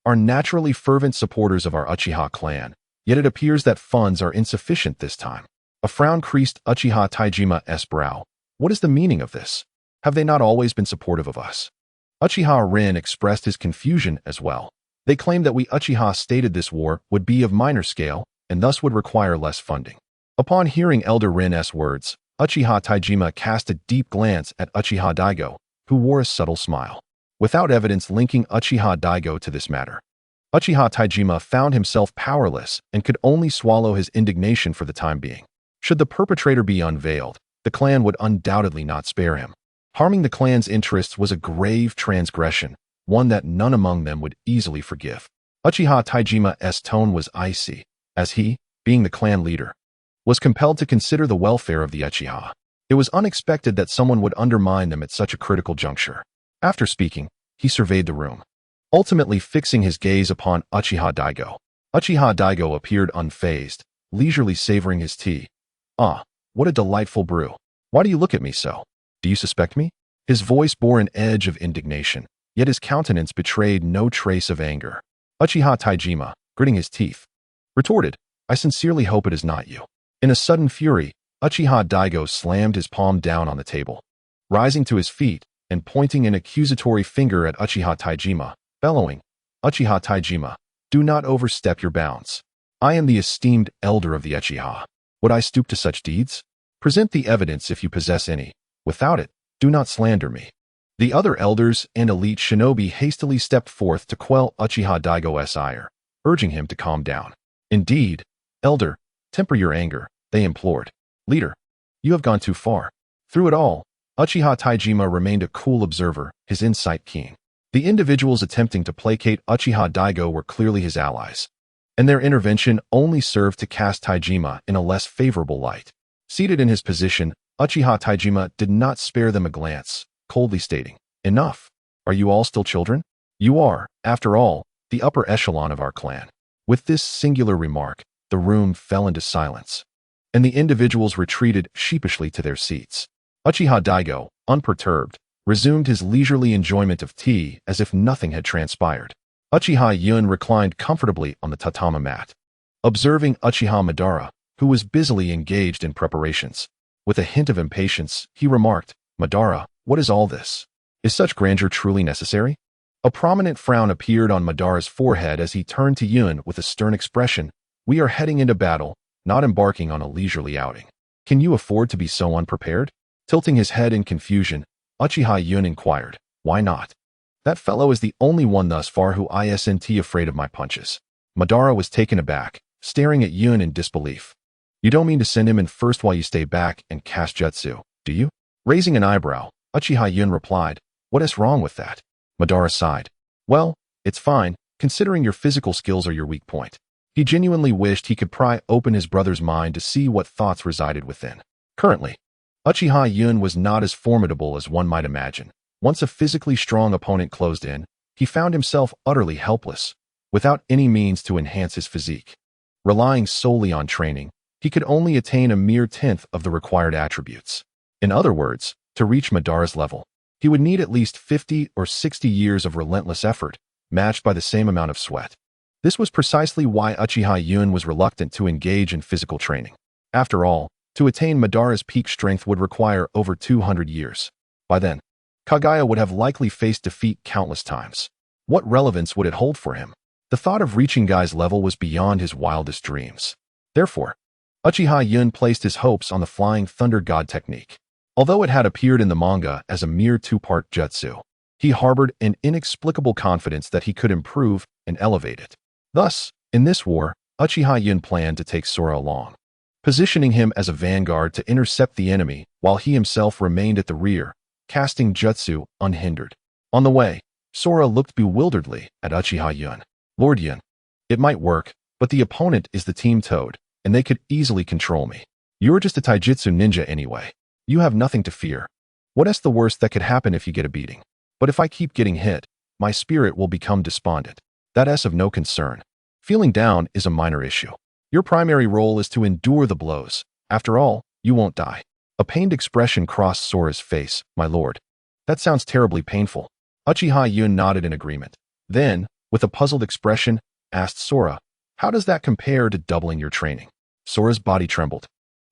are naturally fervent supporters of our Uchiha clan, yet it appears that funds are insufficient this time." A frown creased Uchiha Taijima's brow. "What is the meaning of this? Have they not always been supportive of us?" Uchiha Rin expressed his confusion as well. "They claim that we Uchiha stated this war would be of minor scale and thus would require less funding." Upon hearing Elder Rin's words, Uchiha Taijima cast a deep glance at Uchiha Daigo, who wore a subtle smile. Without evidence linking Uchiha Daigo to this matter, Uchiha Taijima found himself powerless and could only swallow his indignation for the time being. Should the perpetrator be unveiled, the clan would undoubtedly not spare him. Harming the clan's interests was a grave transgression, one that none among them would easily forgive. Uchiha Taijima's tone was icy, as he, being the clan leader, was compelled to consider the welfare of the Uchiha. It was unexpected that someone would undermine them at such a critical juncture. After speaking, he surveyed the room, ultimately fixing his gaze upon Uchiha Daigo. Uchiha Daigo appeared unfazed, leisurely savoring his tea. "Ah, what a delightful brew. Why do you look at me so? Do you suspect me?" His voice bore an edge of indignation, yet his countenance betrayed no trace of anger. Uchiha Taijima, gritting his teeth, retorted, "I sincerely hope it is not you." In a sudden fury, Uchiha Daigo slammed his palm down on the table. Rising to his feet and pointing an accusatory finger at Uchiha Taijima, bellowing, "Uchiha Taijima, do not overstep your bounds. I am the esteemed elder of the Uchiha. Would I stoop to such deeds? Present the evidence if you possess any. Without it, do not slander me." The other elders and elite shinobi hastily stepped forth to quell Uchiha Daigo's ire, urging him to calm down. "Indeed, elder, temper your anger," they implored. "Leader, you have gone too far." Through it all, Uchiha Taijima remained a cool observer, his insight keen. The individuals attempting to placate Uchiha Daigo were clearly his allies, and their intervention only served to cast Taijima in a less favorable light. Seated in his position, Uchiha Taijima did not spare them a glance, coldly stating, "Enough. Are you all still children? You are, after all, the upper echelon of our clan." With this singular remark, the room fell into silence, and the individuals retreated sheepishly to their seats. Uchiha Daigo, unperturbed, resumed his leisurely enjoyment of tea as if nothing had transpired. Uchiha Yun reclined comfortably on the tatami mat, observing Uchiha Madara, who was busily engaged in preparations. With a hint of impatience, he remarked, "Madara, what is all this? Is such grandeur truly necessary?" A prominent frown appeared on Madara's forehead as he turned to Yun with a stern expression. "We are heading into battle, not embarking on a leisurely outing. Can you afford to be so unprepared?" Tilting his head in confusion, Uchiha Yun inquired, "Why not? That fellow is the only one thus far who isn't afraid of my punches." Madara was taken aback, staring at Yun in disbelief. "You don't mean to send him in first while you stay back and cast jutsu, do you?" Raising an eyebrow, Uchiha Yun replied, "What is wrong with that?" Madara sighed. "Well, it's fine, considering your physical skills are your weak point." He genuinely wished he could pry open his brother's mind to see what thoughts resided within. Currently, Uchiha Yun was not as formidable as one might imagine. Once a physically strong opponent closed in, he found himself utterly helpless, without any means to enhance his physique. Relying solely on training, he could only attain a mere tenth of the required attributes. In other words, To reach Madara's level, he would need at least 50 or 60 years of relentless effort, matched by the same amount of sweat. This was precisely why Uchiha Yun was reluctant to engage in physical training. After all, to attain Madara's peak strength would require over 200 years. By then, Kagaya would have likely faced defeat countless times. What relevance would it hold for him? The thought of reaching Guy's level was beyond his wildest dreams. Therefore, Uchiha Yun placed his hopes on the Flying Thunder God technique. Although it had appeared in the manga as a mere two-part jutsu, he harbored an inexplicable confidence that he could improve and elevate it. Thus, in this war, Uchiha Yun planned to take Sora along, positioning him as a vanguard to intercept the enemy while he himself remained at the rear, casting jutsu unhindered. On the way, Sora looked bewilderedly at Uchiha Yun. Lord Yun, it might work, but the opponent is the Team Toad, and they could easily control me. You're just a taijutsu ninja anyway. You have nothing to fear. What's the worst that could happen if you get a beating? But if I keep getting hit, my spirit will become despondent. That's of no concern. Feeling down is a minor issue. Your primary role is to endure the blows. After all, you won't die. A pained expression crossed Sora's face. My lord. That sounds terribly painful. Uchiha Yun nodded in agreement. Then, with a puzzled expression, asked Sora, how does that compare to doubling your training? Sora's body trembled,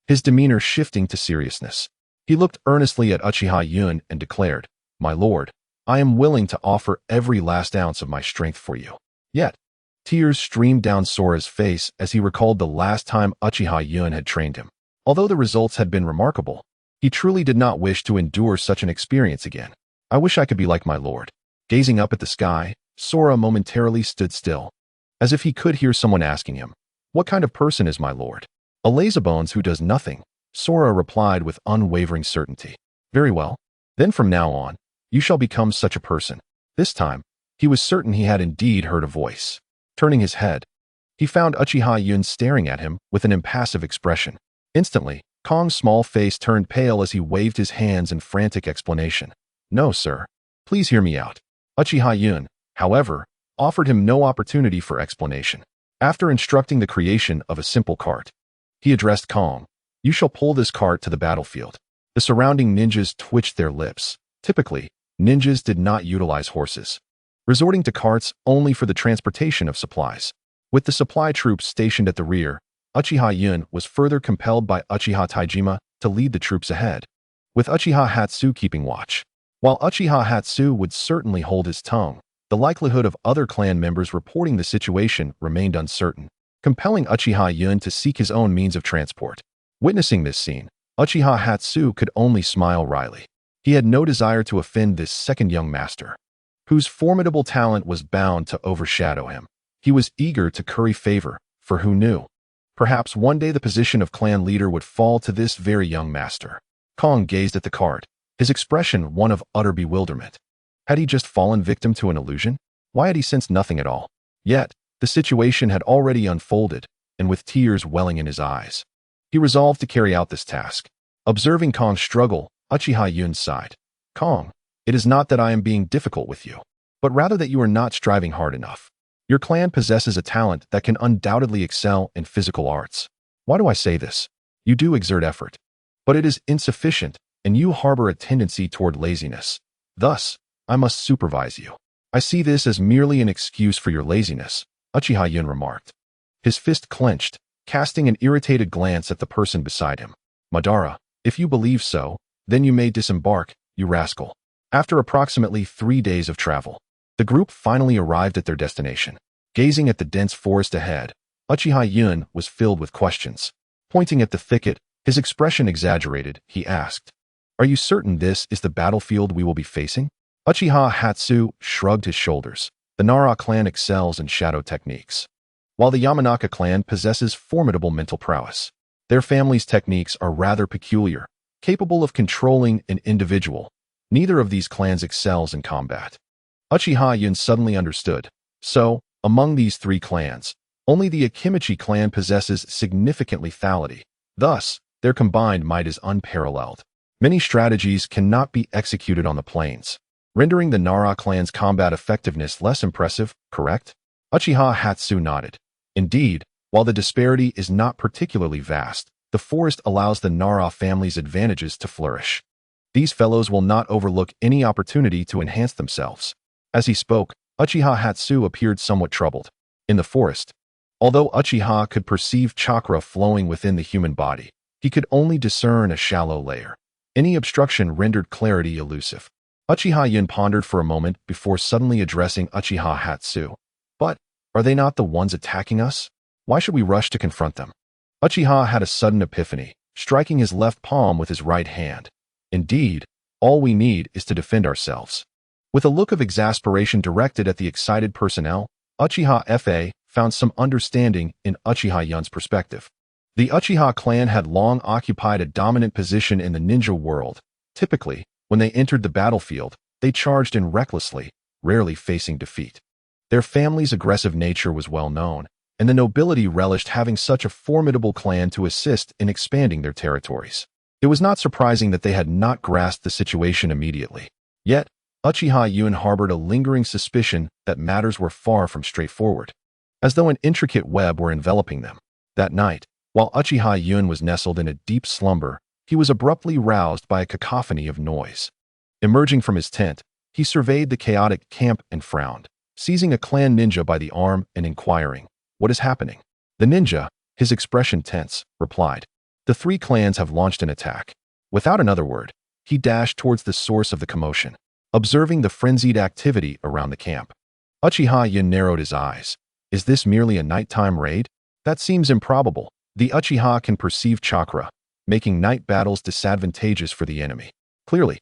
his demeanor shifting to seriousness. He looked earnestly at Uchiha Yun and declared, my lord, I am willing to offer every last ounce of my strength for you. Yet, tears streamed down Sora's face as he recalled the last time Uchiha Yun had trained him. Although the results had been remarkable, he truly did not wish to endure such an experience again. I wish I could be like my lord. Gazing up at the sky, Sora momentarily stood still, as if he could hear someone asking him, what kind of person is my lord? A lazybones who does nothing, Sora replied with unwavering certainty. Very well. Then from now on, you shall become such a person. This time, he was certain he had indeed heard a voice. Turning his head, he found Uchiha Yun staring at him with an impassive expression. Instantly, Kong's small face turned pale as he waved his hands in frantic explanation. No, sir. Please hear me out. Uchiha Yun, however, offered him no opportunity for explanation. After instructing the creation of a simple cart, he addressed Kong. You shall pull this cart to the battlefield. The surrounding ninjas twitched their lips. Typically, ninjas did not utilize horses, resorting to carts only for the transportation of supplies. With the supply troops stationed at the rear, Uchiha Yun was further compelled by Uchiha Taijima to lead the troops ahead, with Uchiha Hatsu keeping watch. While Uchiha Hatsu would certainly hold his tongue, the likelihood of other clan members reporting the situation remained uncertain, compelling Uchiha Yun to seek his own means of transport. Witnessing this scene, Uchiha Hatsu could only smile wryly. He had no desire to offend this second young master, whose formidable talent was bound to overshadow him. He was eager to curry favor, for who knew? Perhaps one day the position of clan leader would fall to this very young master. Kong gazed at the cart, his expression one of utter bewilderment. Had he just fallen victim to an illusion? Why had he sensed nothing at all? Yet, the situation had already unfolded, and with tears welling in his eyes, he resolved to carry out this task. Observing Kong's struggle, Uchiha Yun sighed. Kong, it is not that I am being difficult with you, but rather that you are not striving hard enough. Your clan possesses a talent that can undoubtedly excel in physical arts. Why do I say this? You do exert effort, but it is insufficient, and you harbor a tendency toward laziness. Thus, I must supervise you. I see this as merely an excuse for your laziness, Uchiha Yun remarked. His fist clenched, casting an irritated glance at the person beside him. Madara, if you believe so, then you may disembark, you rascal. After approximately 3 days of travel, the group finally arrived at their destination. Gazing at the dense forest ahead, Uchiha Yun was filled with questions. Pointing at the thicket, his expression exaggerated, he asked, are you certain this is the battlefield we will be facing? Uchiha Hatsu shrugged his shoulders. The Nara clan excels in shadow techniques, while the Yamanaka clan possesses formidable mental prowess. Their family's techniques are rather peculiar, capable of controlling an individual. Neither of these clans excels in combat. Uchiha Yun suddenly understood. So, among these 3 clans, only the Akimichi clan possesses significant lethality. Thus, their combined might is unparalleled. Many strategies cannot be executed on the plains, rendering the Nara clan's combat effectiveness less impressive, correct? Uchiha Hatsu nodded. Indeed, while the disparity is not particularly vast, the forest allows the Nara family's advantages to flourish. These fellows will not overlook any opportunity to enhance themselves. As he spoke, Uchiha Hatsu appeared somewhat troubled. In the forest, although Uchiha could perceive chakra flowing within the human body, he could only discern a shallow layer. Any obstruction rendered clarity elusive. Uchiha Yun pondered for a moment before suddenly addressing Uchiha Hatsu. But, are they not the ones attacking us? Why should we rush to confront them? Uchiha had a sudden epiphany, striking his left palm with his right hand. Indeed, all we need is to defend ourselves. With a look of exasperation directed at the excited personnel, Uchiha Fa found some understanding in Uchiha Yun's perspective. The Uchiha clan had long occupied a dominant position in the ninja world. Typically, when they entered the battlefield, they charged in recklessly, rarely facing defeat. Their family's aggressive nature was well known, and the nobility relished having such a formidable clan to assist in expanding their territories. It was not surprising that they had not grasped the situation immediately. Yet, Uchiha Yun harbored a lingering suspicion that matters were far from straightforward, as though an intricate web were enveloping them. That night, while Uchiha Yun was nestled in a deep slumber, he was abruptly roused by a cacophony of noise. Emerging from his tent, he surveyed the chaotic camp and frowned, seizing a clan ninja by the arm and inquiring, "What is happening?" The ninja, his expression tense, replied, "The three clans have launched an attack." Without another word, he dashed towards the source of the commotion, observing the frenzied activity around the camp. Uchiha Yun narrowed his eyes. Is this merely a nighttime raid? That seems improbable. The Uchiha can perceive chakra, making night battles disadvantageous for the enemy. Clearly,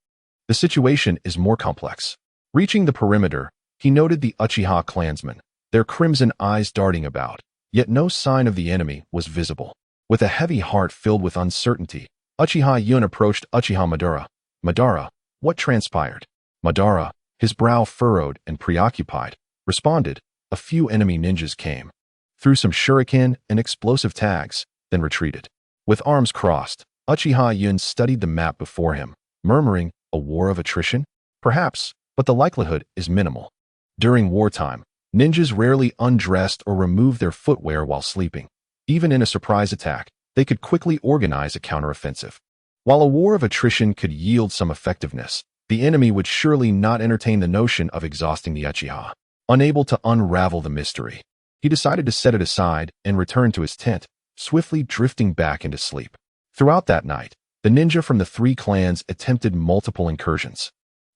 the situation is more complex. Reaching the perimeter, he noted the Uchiha clansmen, their crimson eyes darting about, yet no sign of the enemy was visible. With a heavy heart filled with uncertainty, Uchiha Yun approached Uchiha Madara. "Madara, what transpired?" Madara, his brow furrowed and preoccupied, responded, "A few enemy ninjas came, threw some shuriken and explosive tags, then retreated." With arms crossed, Uchiha Yun studied the map before him, murmuring, "A war of attrition? Perhaps, but the likelihood is minimal." During wartime, ninjas rarely undressed or removed their footwear while sleeping. Even in a surprise attack, they could quickly organize a counteroffensive. While a war of attrition could yield some effectiveness, the enemy would surely not entertain the notion of exhausting the Uchiha. Unable to unravel the mystery, he decided to set it aside and return to his tent, swiftly drifting back into sleep. Throughout that night, the ninja from the three clans attempted multiple incursions.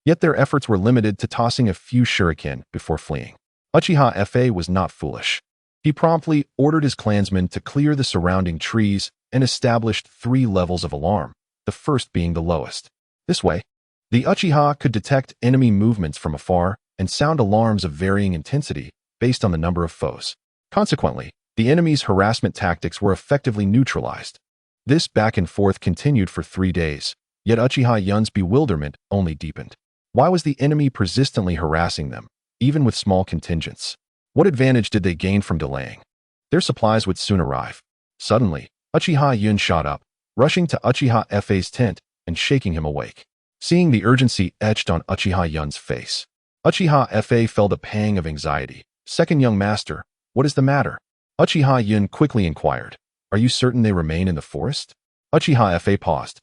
Yet their efforts were limited to tossing a few shuriken before fleeing. Uchiha Fa was not foolish. He promptly ordered his clansmen to clear the surrounding trees and established 3 levels of alarm, the first being the lowest. This way, the Uchiha could detect enemy movements from afar and sound alarms of varying intensity based on the number of foes. Consequently, the enemy's harassment tactics were effectively neutralized. This back and forth continued for 3 days, yet Uchiha Yun's bewilderment only deepened. Why was the enemy persistently harassing them, even with small contingents? What advantage did they gain from delaying? Their supplies would soon arrive. Suddenly, Uchiha Yun shot up, rushing to Uchiha Fa's tent and shaking him awake. Seeing the urgency etched on Uchiha Yun's face, Uchiha Fa felt a pang of anxiety. "Second young master, what is the matter?" Uchiha Yun quickly inquired. "Are you certain they remain in the forest?" Uchiha Fa paused,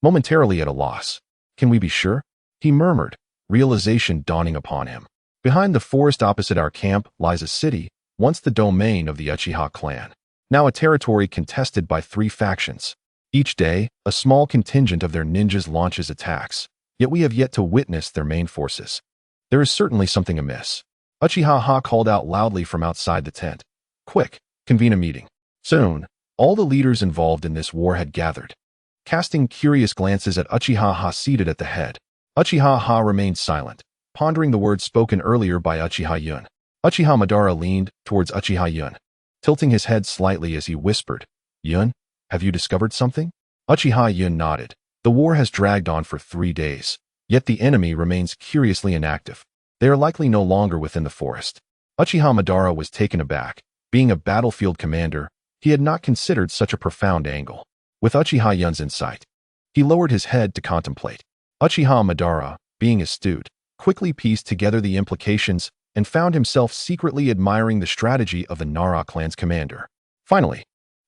momentarily at a loss. "Can we be sure?" he murmured, realization dawning upon him. Behind the forest opposite our camp lies a city, once the domain of the Uchiha clan, now a territory contested by 3 factions. Each day, a small contingent of their ninjas launches attacks, yet we have yet to witness their main forces. There is certainly something amiss. Uchiha called out loudly from outside the tent. "Quick, convene a meeting." Soon, all the leaders involved in this war had gathered. Casting curious glances at Uchiha seated at the head, Uchiha remained silent, pondering the words spoken earlier by Uchiha Yun. Uchiha Madara leaned towards Uchiha Yun, tilting his head slightly as he whispered, "Yun, have you discovered something?" Uchiha Yun nodded. "The war has dragged on for 3 days, yet the enemy remains curiously inactive. They are likely no longer within the forest." Uchiha Madara was taken aback. Being a battlefield commander, he had not considered such a profound angle. With Uchiha Yun's insight, he lowered his head to contemplate. Uchiha Madara, being astute, quickly pieced together the implications and found himself secretly admiring the strategy of the Nara clan's commander. Finally,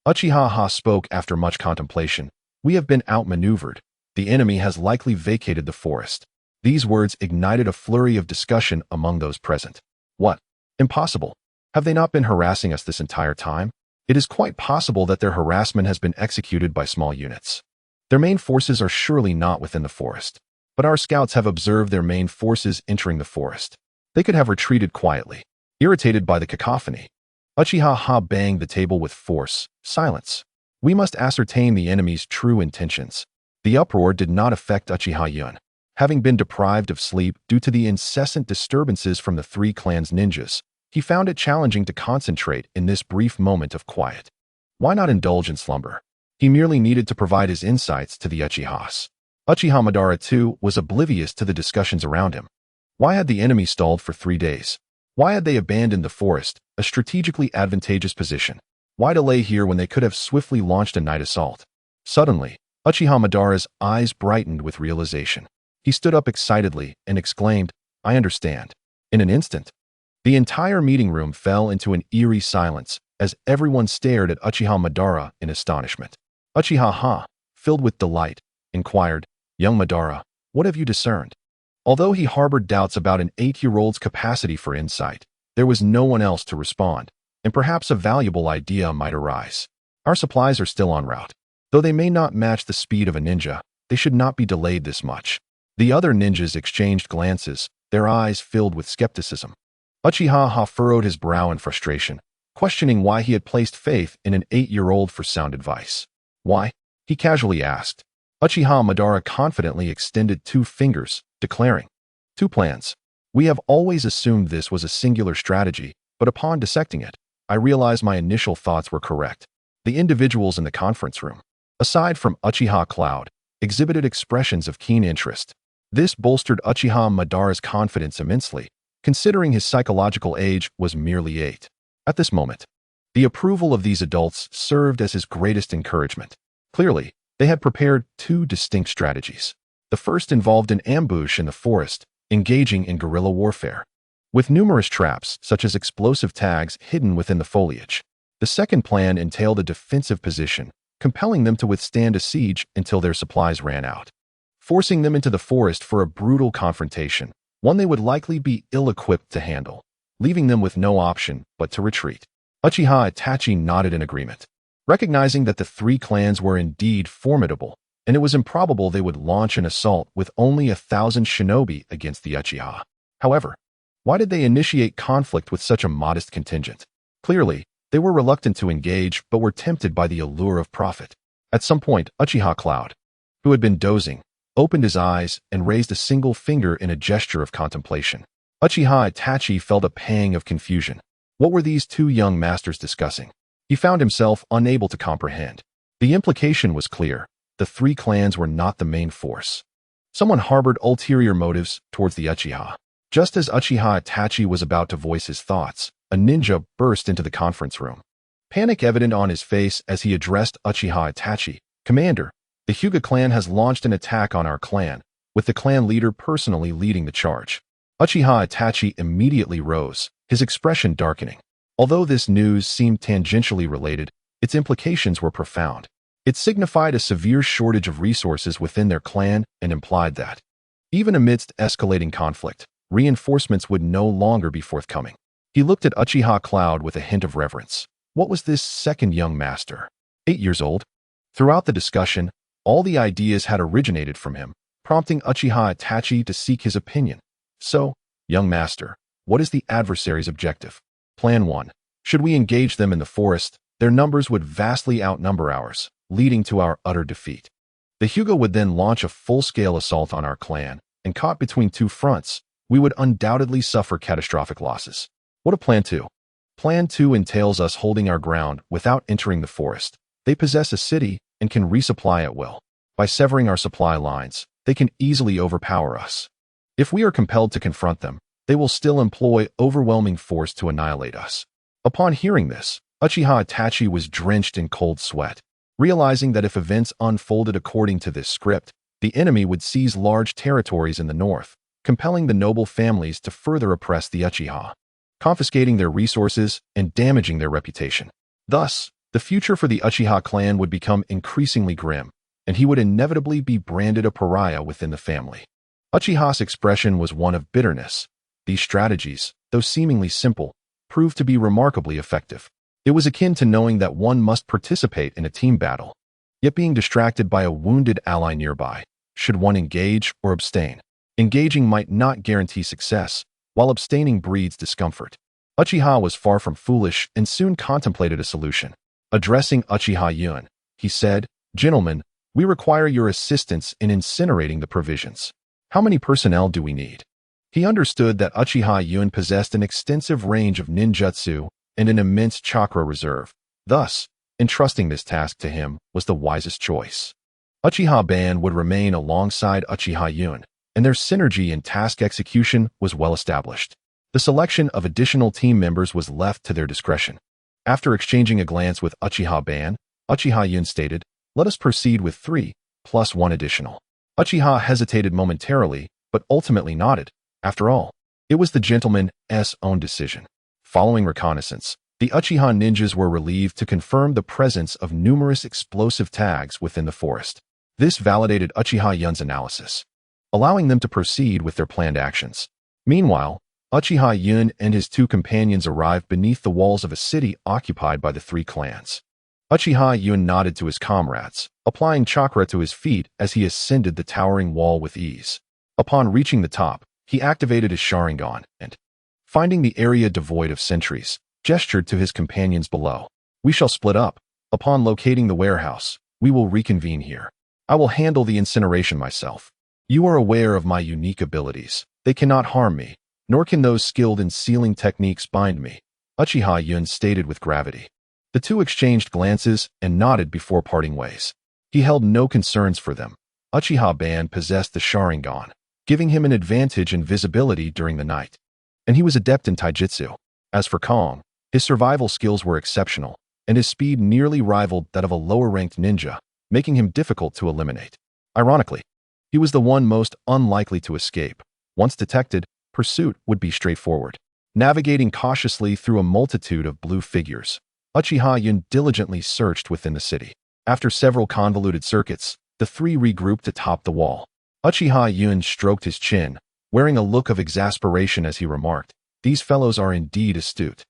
Uchiha spoke after much contemplation. "We have been outmaneuvered. The enemy has likely vacated the forest. These words ignited a flurry of discussion among those present. What? Impossible. Have they not been harassing us this entire time? It is quite possible that their harassment has been executed by small units. Their main forces are surely not within the forest. But our scouts have observed their main forces entering the forest. They could have retreated quietly. Irritated by the cacophony, Uchiha banged the table with force. Silence. We must ascertain the enemy's true intentions. The uproar did not affect Uchiha Yun. Having been deprived of sleep due to the incessant disturbances from the three clans' ninjas, he found it challenging to concentrate in this brief moment of quiet. Why not indulge in slumber? He merely needed to provide his insights to the Uchihas. Uchiha Madara, too, was oblivious to the discussions around him. Why had the enemy stalled for 3 days? Why had they abandoned the forest, a strategically advantageous position? Why delay here when they could have swiftly launched a night assault? Suddenly, Uchiha Madara's eyes brightened with realization. He stood up excitedly and exclaimed, "I understand." In an instant, the entire meeting room fell into an eerie silence as everyone stared at Uchiha Madara in astonishment. Uchiha, filled with delight, inquired, "Young Madara, what have you discerned?" Although he harbored doubts about an 8-year-old's capacity for insight, there was no one else to respond, and perhaps a valuable idea might arise. Our supplies are still en route. Though they may not match the speed of a ninja, they should not be delayed this much. The other ninjas exchanged glances, their eyes filled with skepticism. Uchiha furrowed his brow in frustration, questioning why he had placed faith in an 8-year-old for sound advice. Why? He casually asked. Uchiha Madara confidently extended 2 fingers, declaring, "2 plans. We have always assumed this was a singular strategy, but upon dissecting it, I realized my initial thoughts were correct. The individuals in the conference room, aside from Uchiha Cloud, exhibited expressions of keen interest. This bolstered Uchiha Madara's confidence immensely, considering his psychological age was merely 8. At this moment, the approval of these adults served as his greatest encouragement. Clearly, they had prepared 2 distinct strategies. The first involved an ambush in the forest, engaging in guerrilla warfare, with numerous traps such as explosive tags hidden within the foliage. The second plan entailed a defensive position, compelling them to withstand a siege until their supplies ran out, forcing them into the forest for a brutal confrontation, one they would likely be ill-equipped to handle, leaving them with no option but to retreat. Uchiha Itachi nodded in agreement, recognizing that the 3 clans were indeed formidable, and it was improbable they would launch an assault with only 1,000 shinobi against the Uchiha. However, why did they initiate conflict with such a modest contingent? Clearly, they were reluctant to engage but were tempted by the allure of profit. At some point, Uchiha Cloud, who had been dozing, opened his eyes and raised a single finger in a gesture of contemplation. Uchiha Itachi felt a pang of confusion. What were these 2 young masters discussing? He found himself unable to comprehend. The implication was clear. The 3 clans were not the main force. Someone harbored ulterior motives towards the Uchiha. Just as Uchiha Itachi was about to voice his thoughts, a ninja burst into the conference room. Panic evident on his face as he addressed Uchiha Itachi, "Commander, the Hyuga clan has launched an attack on our clan, with the clan leader personally leading the charge." Uchiha Itachi immediately rose, his expression darkening. Although this news seemed tangentially related, its implications were profound. It signified a severe shortage of resources within their clan and implied that, even amidst escalating conflict, reinforcements would no longer be forthcoming. He looked at Uchiha Cloud with a hint of reverence. What was this second young master? 8 years old? Throughout the discussion, all the ideas had originated from him, prompting Uchiha Itachi to seek his opinion. So, young master, what is the adversary's objective? Plan 1. Should we engage them in the forest, their numbers would vastly outnumber ours, leading to our utter defeat. The Hyuga would then launch a full-scale assault on our clan, and caught between 2 fronts, we would undoubtedly suffer catastrophic losses. What of Plan 2? Plan 2 entails us holding our ground without entering the forest. They possess a city and can resupply at will. By severing our supply lines, they can easily overpower us. If we are compelled to confront them, they will still employ overwhelming force to annihilate us. Upon hearing this, Uchiha Itachi was drenched in cold sweat, realizing that if events unfolded according to this script, the enemy would seize large territories in the north, compelling the noble families to further oppress the Uchiha, confiscating their resources and damaging their reputation. Thus, the future for the Uchiha clan would become increasingly grim. and he would inevitably be branded a pariah within the family. Uchiha's expression was one of bitterness. These strategies, though seemingly simple, proved to be remarkably effective. It was akin to knowing that one must participate in a team battle, yet being distracted by a wounded ally nearby. Should one engage or abstain? Engaging might not guarantee success, while abstaining breeds discomfort. Uchiha was far from foolish and soon contemplated a solution. Addressing Uchiha Yun, he said, "Gentlemen, we require your assistance in incinerating the provisions. How many personnel do we need?" He understood that Uchiha Yun possessed an extensive range of ninjutsu and an immense chakra reserve. Thus, entrusting this task to him was the wisest choice. Uchiha Ban would remain alongside Uchiha Yun, and their synergy in task execution was well established. The selection of additional team members was left to their discretion. After exchanging a glance with Uchiha Ban, Uchiha Yun stated, "Let us proceed with 3, plus 1 additional." Uchiha hesitated momentarily, but ultimately nodded. After all, it was the gentleman's own decision. Following reconnaissance, the Uchiha ninjas were relieved to confirm the presence of numerous explosive tags within the forest. This validated Uchiha Yun's analysis, allowing them to proceed with their planned actions. Meanwhile, Uchiha Yun and his 2 companions arrived beneath the walls of a city occupied by the 3 clans. Uchiha Yun nodded to his comrades, applying chakra to his feet as he ascended the towering wall with ease. Upon reaching the top, he activated his Sharingan and, finding the area devoid of sentries, gestured to his companions below. "We shall split up. Upon locating the warehouse, we will reconvene here. I will handle the incineration myself. You are aware of my unique abilities. They cannot harm me, nor can those skilled in sealing techniques bind me," Uchiha Yun stated with gravity. The 2 exchanged glances and nodded before parting ways. He held no concerns for them. Uchiha Ban possessed the Sharingan, giving him an advantage in visibility during the night, and he was adept in taijutsu. As for Kong, his survival skills were exceptional, and his speed nearly rivaled that of a lower-ranked ninja, making him difficult to eliminate. Ironically, he was the one most unlikely to escape. Once detected, pursuit would be straightforward. Navigating cautiously through a multitude of blue figures, Uchiha Yun diligently searched within the city. After several convoluted circuits, the 3 regrouped atop the wall. Uchiha Yun stroked his chin, wearing a look of exasperation as he remarked, "These fellows are indeed astute.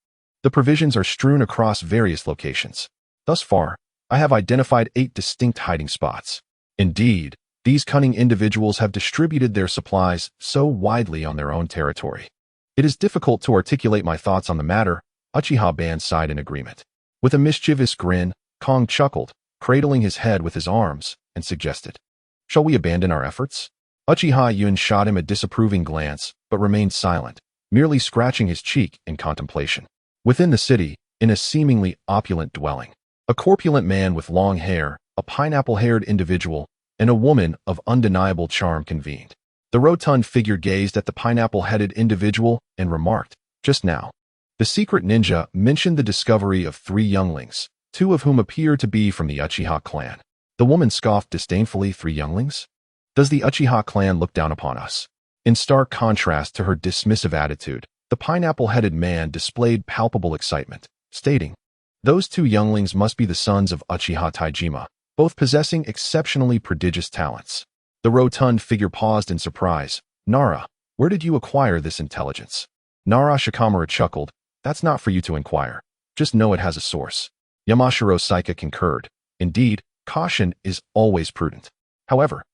The provisions are strewn across various locations. Thus far, I have identified 8 distinct hiding spots. Indeed, these cunning individuals have distributed their supplies so widely on their own territory. It is difficult to articulate my thoughts on the matter." Uchiha Ban sighed in agreement. With a mischievous grin, Kong chuckled, cradling his head with his arms, and suggested, "Shall we abandon our efforts?" Uchiha Yun shot him a disapproving glance, but remained silent, merely scratching his cheek in contemplation. Within the city, in a seemingly opulent dwelling, a corpulent man with long hair, a pineapple-haired individual, and a woman of undeniable charm convened. The rotund figure gazed at the pineapple-headed individual and remarked, "Just now, the secret ninja mentioned the discovery of 3 younglings, 2 of whom appear to be from the Uchiha clan." The woman scoffed disdainfully. 3 younglings? Does the Uchiha clan look down upon us? In stark contrast to her dismissive attitude, the pineapple-headed man displayed palpable excitement, stating, "Those 2 younglings must be the sons of Uchiha Taijima, both possessing exceptionally prodigious talents." The rotund figure paused in surprise. "Nara, where did you acquire this intelligence?" Nara Shikamaru chuckled, "That's not for you to inquire. Just know it has a source." Yamashiro Saika concurred. "Indeed, caution is always prudent. However,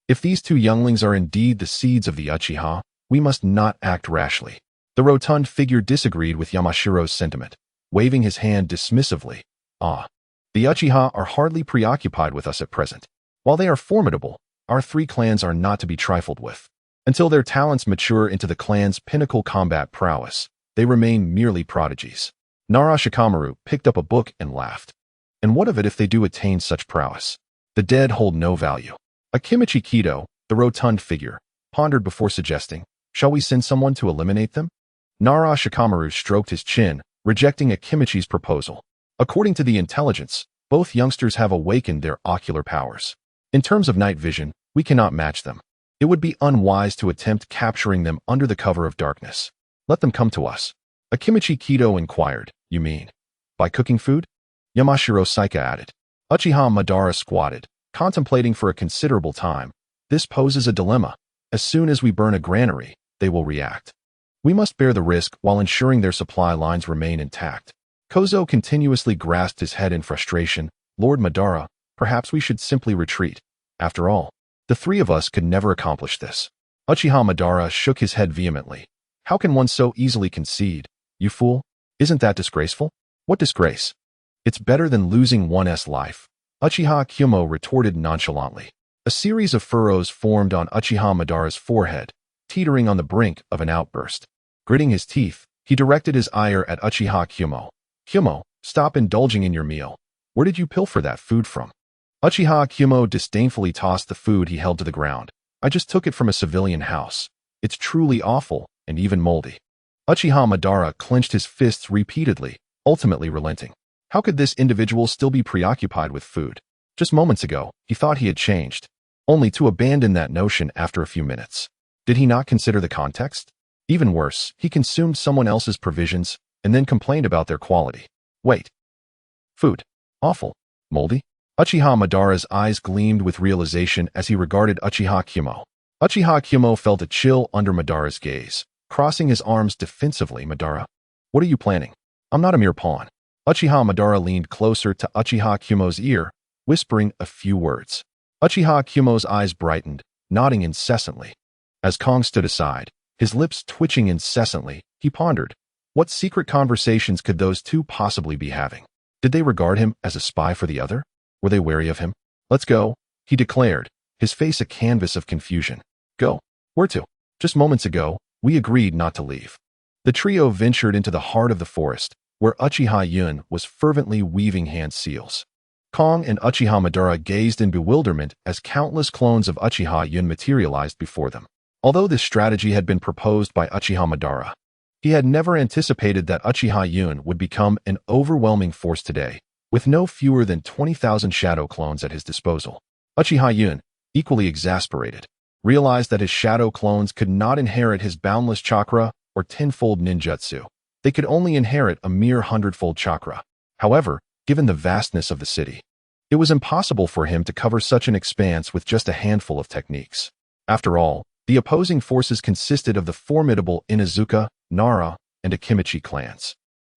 if these 2 younglings are indeed the seeds of the Uchiha, we must not act rashly." The rotund figure disagreed with Yamashiro's sentiment, waving his hand dismissively. "Ah, the Uchiha are hardly preoccupied with us at present. While they are formidable, our 3 clans are not to be trifled with. Until their talents mature into the clan's pinnacle combat prowess, they remain merely prodigies." Nara Shikamaru picked up a book and laughed. "And what of it if they do attain such prowess? The dead hold no value." Akimichi Kido, the rotund figure, pondered before suggesting, "Shall we send someone to eliminate them?" Nara Shikamaru stroked his chin, rejecting Akimichi's proposal. According to the intelligence, both youngsters have awakened their ocular powers. In terms of night vision, we cannot match them. It would be unwise to attempt capturing them under the cover of darkness. Let them come to us. Akimichi Kido inquired, "You mean by cooking food?" Yamashiro Saika added. Uchiha Madara squatted, contemplating for a considerable time. This poses a dilemma. As soon as we burn a granary, they will react. We must bear the risk while ensuring their supply lines remain intact. Kozo continuously grasped his head in frustration. Lord Madara, perhaps we should simply retreat. After all, the three of us could never accomplish this. Uchiha Madara shook his head vehemently. How can one so easily concede? You fool! Isn't that disgraceful? What disgrace? It's better than losing one's life. Uchiha Kyumo retorted nonchalantly. A series of furrows formed on Uchiha Madara's forehead, teetering on the brink of an outburst. Gritting his teeth, he directed his ire at Uchiha Kyumo. Kyumo, stop indulging in your meal. Where did you pilfer that food from? Uchiha Kyumo disdainfully tossed the food he held to the ground. I just took it from a civilian house. It's truly awful and even moldy. Uchiha Madara clenched his fists repeatedly, ultimately relenting. How could this individual still be preoccupied with food? Just moments ago, he thought he had changed, only to abandon that notion after a few minutes. Did he not consider the context? Even worse, he consumed someone else's provisions and then complained about their quality. Wait. Food. Awful. Moldy? Uchiha Madara's eyes gleamed with realization as he regarded Uchiha Kyumo. Uchiha Kyumo felt a chill under Madara's gaze. Crossing his arms defensively, Madara, what are you planning? I'm not a mere pawn. Uchiha Madara leaned closer to Uchiha Kyumo's ear, whispering a few words. Uchiha Kyumo's eyes brightened, nodding incessantly. As Kong stood aside, his lips twitching incessantly, he pondered. What secret conversations could those two possibly be having? Did they regard him as a spy for the other? Were they wary of him? Let's go, he declared, his face a canvas of confusion. Go. Where to? Just moments ago, we agreed not to leave. The trio ventured into the heart of the forest, where Uchiha Yun was fervently weaving hand seals. Kong and Uchiha Madara gazed in bewilderment as countless clones of Uchiha Yun materialized before them. Although this strategy had been proposed by Uchiha Madara, he had never anticipated that Uchiha Yun would become an overwhelming force today, with no fewer than 20,000 shadow clones at his disposal. Uchiha Yun, equally exasperated, realized that his shadow clones could not inherit his boundless chakra or tenfold ninjutsu. They could only inherit a mere hundredfold chakra. However, given the vastness of the city, it was impossible for him to cover such an expanse with just a handful of techniques. After all, the opposing forces consisted of the formidable Inuzuka, Nara, and Akimichi clans.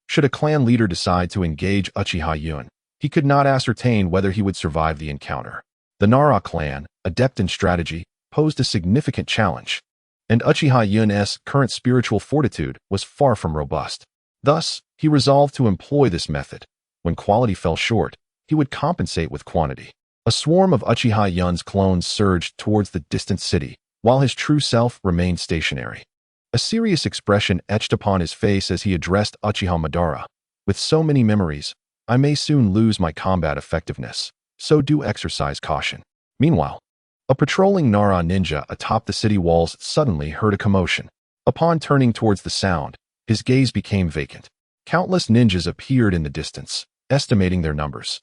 Should a clan leader decide to engage Uchiha Yun, he could not ascertain whether he would survive the encounter. The Nara clan, adept in strategy, posed a significant challenge, and Uchiha Yun's current spiritual fortitude was far from robust. Thus, he resolved to employ this method. When quality fell short, he would compensate with quantity. A swarm of Uchiha Yun's clones surged towards the distant city, while his true self remained stationary. A serious expression etched upon his face as he addressed Uchiha Madara. With so many memories, I may soon lose my combat effectiveness, so do exercise caution. Meanwhile, a patrolling Nara ninja atop the city walls suddenly heard a commotion. Upon turning towards the sound, his gaze became vacant. Countless ninjas appeared in the distance, estimating their numbers.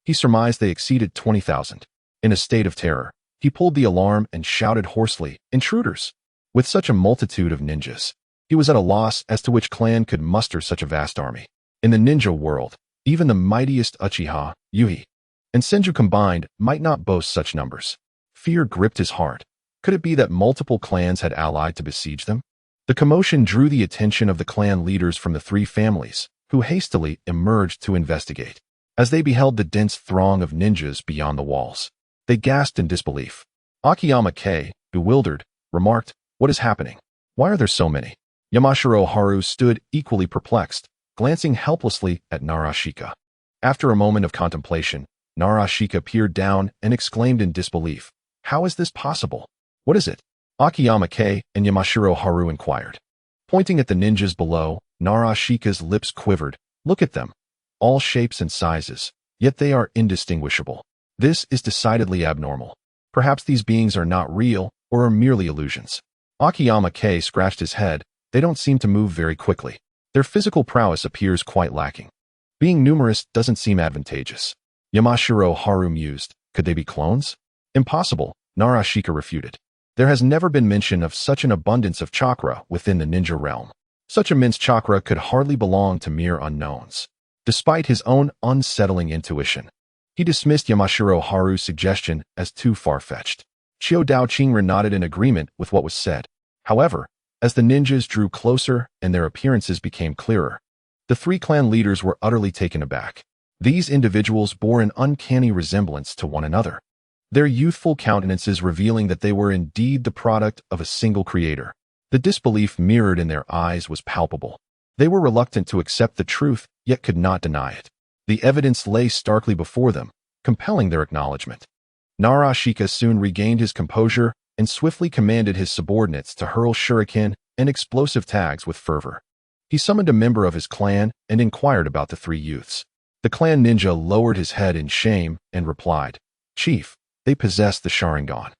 He surmised they exceeded 20,000. In a state of terror, he pulled the alarm and shouted hoarsely, "Intruders!" With such a multitude of ninjas, he was at a loss as to which clan could muster such a vast army. In the ninja world, even the mightiest Uchiha, Yuhi, and Senju combined might not boast such numbers. Fear gripped his heart. Could it be that multiple clans had allied to besiege them? The commotion drew the attention of the clan leaders from the three families, who hastily emerged to investigate. As they beheld the dense throng of ninjas beyond the walls, they gasped in disbelief. Akiyama K, bewildered, remarked, "What is happening? Why are there so many?" Yamashiro Haru stood equally perplexed, glancing helplessly at Narashika. After a moment of contemplation, Narashika peered down and exclaimed in disbelief, "How is this possible? What is it?" Akiyama K and Yamashiro Haru inquired. Pointing at the ninjas below, Narashika's lips quivered. "Look at them. All shapes and sizes, yet they are indistinguishable. This is decidedly abnormal. Perhaps these beings are not real or are merely illusions." Akiyama K scratched his head. "They don't seem to move very quickly. Their physical prowess appears quite lacking. Being numerous doesn't seem advantageous." Yamashiro Haru mused. "Could they be clones?" "Impossible," Narashika refuted. "There has never been mention of such an abundance of chakra within the ninja realm. Such immense chakra could hardly belong to mere unknowns." Despite his own unsettling intuition, He dismissed Yamashiro Haru's suggestion as too far-fetched. Chiyo Dao Qingren nodded in agreement with what was said. However, as the ninjas drew closer and their appearances became clearer, the three clan leaders were utterly taken aback. These individuals bore an uncanny resemblance to one another, their youthful countenances revealing that they were indeed the product of a single creator. The disbelief mirrored in their eyes was palpable. They were reluctant to accept the truth, yet could not deny it. The evidence lay starkly before them, compelling their acknowledgement. Naruto soon regained his composure and swiftly commanded his subordinates to hurl shuriken and explosive tags with fervor. He summoned a member of his clan and inquired about the three youths. The clan ninja lowered his head in shame and replied, "Chief, they possess the Sharingan.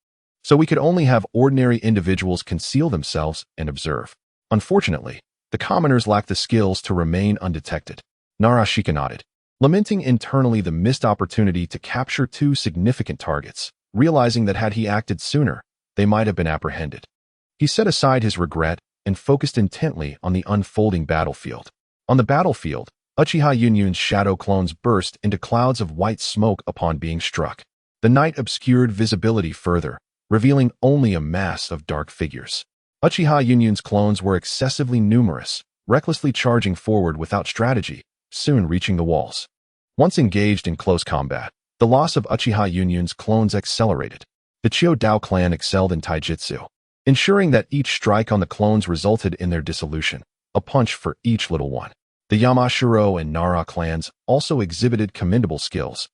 So we could only have ordinary individuals conceal themselves and observe. Unfortunately, the commoners lack the skills to remain undetected." Naruto nodded, lamenting internally the missed opportunity to capture two significant targets, realizing that had he acted sooner, they might have been apprehended. He set aside his regret and focused intently on the unfolding battlefield. On the battlefield, Uchiha Yun's shadow clones burst into clouds of white smoke upon being struck. The night obscured visibility further, revealing only a mass of dark figures. Uchiha Yun's clones were excessively numerous, recklessly charging forward without strategy, soon reaching the walls. Once engaged in close combat, the loss of Uchiha Yun's clones accelerated. The Chiyo Dao clan excelled in taijutsu, ensuring that each strike on the clones resulted in their dissolution, a punch for each little one. The Yamashiro and Nara clans also exhibited commendable skills,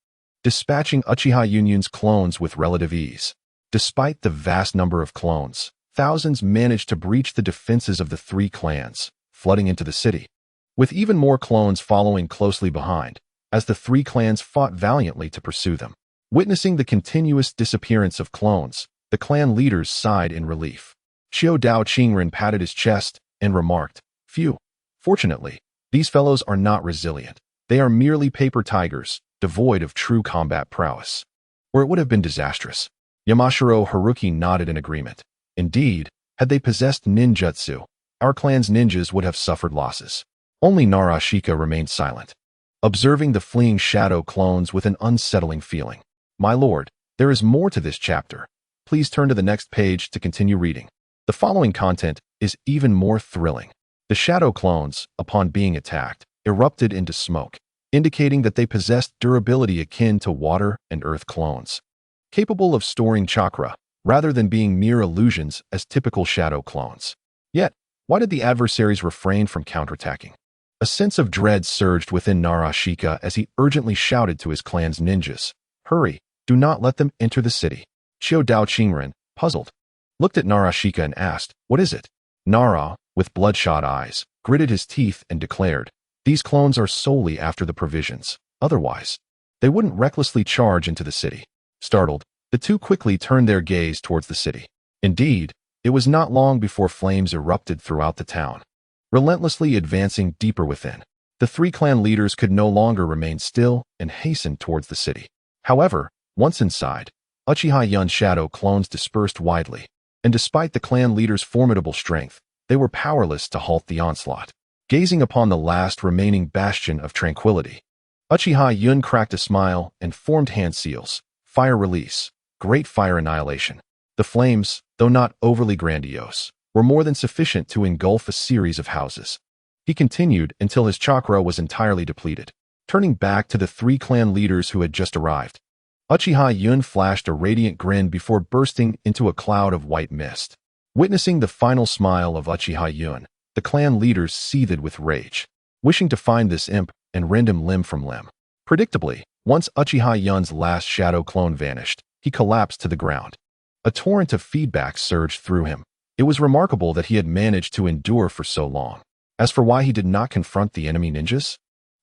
dispatching Uchiha Yun's clones with relative ease. Despite the vast number of clones, thousands managed to breach the defenses of the three clans, flooding into the city, with even more clones following closely behind, as the three clans fought valiantly to pursue them. Witnessing the continuous disappearance of clones, the clan leaders sighed in relief. Chiyo Dao Qingren patted his chest and remarked, "Phew. Fortunately, these fellows are not resilient. They are merely paper tigers, devoid of true combat prowess. Or it would have been disastrous." Yamashiro Haruki nodded in agreement. Indeed, had they possessed ninjutsu, our clan's ninjas would have suffered losses. Only Naruto remained silent, observing the fleeing shadow clones with an unsettling feeling. "My lord, there is more to this chapter. Please turn to the next page to continue reading. The following content is even more thrilling." The shadow clones, upon being attacked, erupted into smoke, indicating that they possessed durability akin to water and earth clones, capable of storing chakra, rather than being mere illusions as typical shadow clones. Yet, why did the adversaries refrain from counterattacking? A sense of dread surged within Naruto as he urgently shouted to his clan's ninjas, "Hurry, do not let them enter the city." Chiyo Dao Qingren, puzzled, looked at Naruto and asked, "What is it?" Nara, with bloodshot eyes, gritted his teeth and declared, "These clones are solely after the provisions. Otherwise, they wouldn't recklessly charge into the city." Startled, the two quickly turned their gaze towards the city. Indeed, it was not long before flames erupted throughout the town, relentlessly advancing deeper within. The three clan leaders could no longer remain still and hastened towards the city. However, once inside, Uchiha Yun shadow clones dispersed widely, and despite the clan leaders' formidable strength, they were powerless to halt the onslaught. Gazing upon the last remaining bastion of tranquility, Uchiha Yun cracked a smile and formed hand seals, fire release, great fire annihilation. The flames, though not overly grandiose, were more than sufficient to engulf a series of houses. He continued until his chakra was entirely depleted. Turning back to the three clan leaders who had just arrived, Uchiha Yun flashed a radiant grin before bursting into a cloud of white mist. Witnessing the final smile of Uchiha Yun, the clan leaders seethed with rage, wishing to find this imp and rend him limb from limb. Predictably, once Uchiha Yun's last shadow clone vanished, he collapsed to the ground. A torrent of feedback surged through him. It was remarkable that he had managed to endure for so long. As for why he did not confront the enemy ninjas?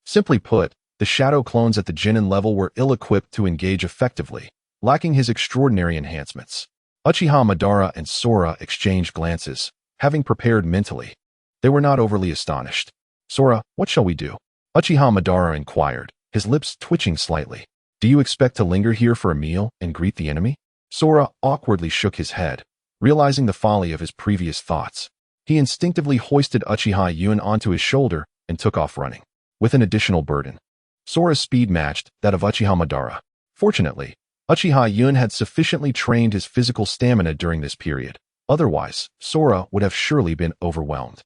Simply put, the shadow clones at the Genin level were ill-equipped to engage effectively, lacking his extraordinary enhancements. Uchiha Madara and Sora exchanged glances, having prepared mentally. They were not overly astonished. "Sora, what shall we do?" Uchiha Madara inquired, his lips twitching slightly. "Do you expect to linger here for a meal and greet the enemy?" Sora awkwardly shook his head, realizing the folly of his previous thoughts. He instinctively hoisted Uchiha Yun onto his shoulder and took off running, with an additional burden. Sora's speed matched that of Uchiha Madara. Fortunately, Uchiha Yun had sufficiently trained his physical stamina during this period. Otherwise, Sora would have surely been overwhelmed.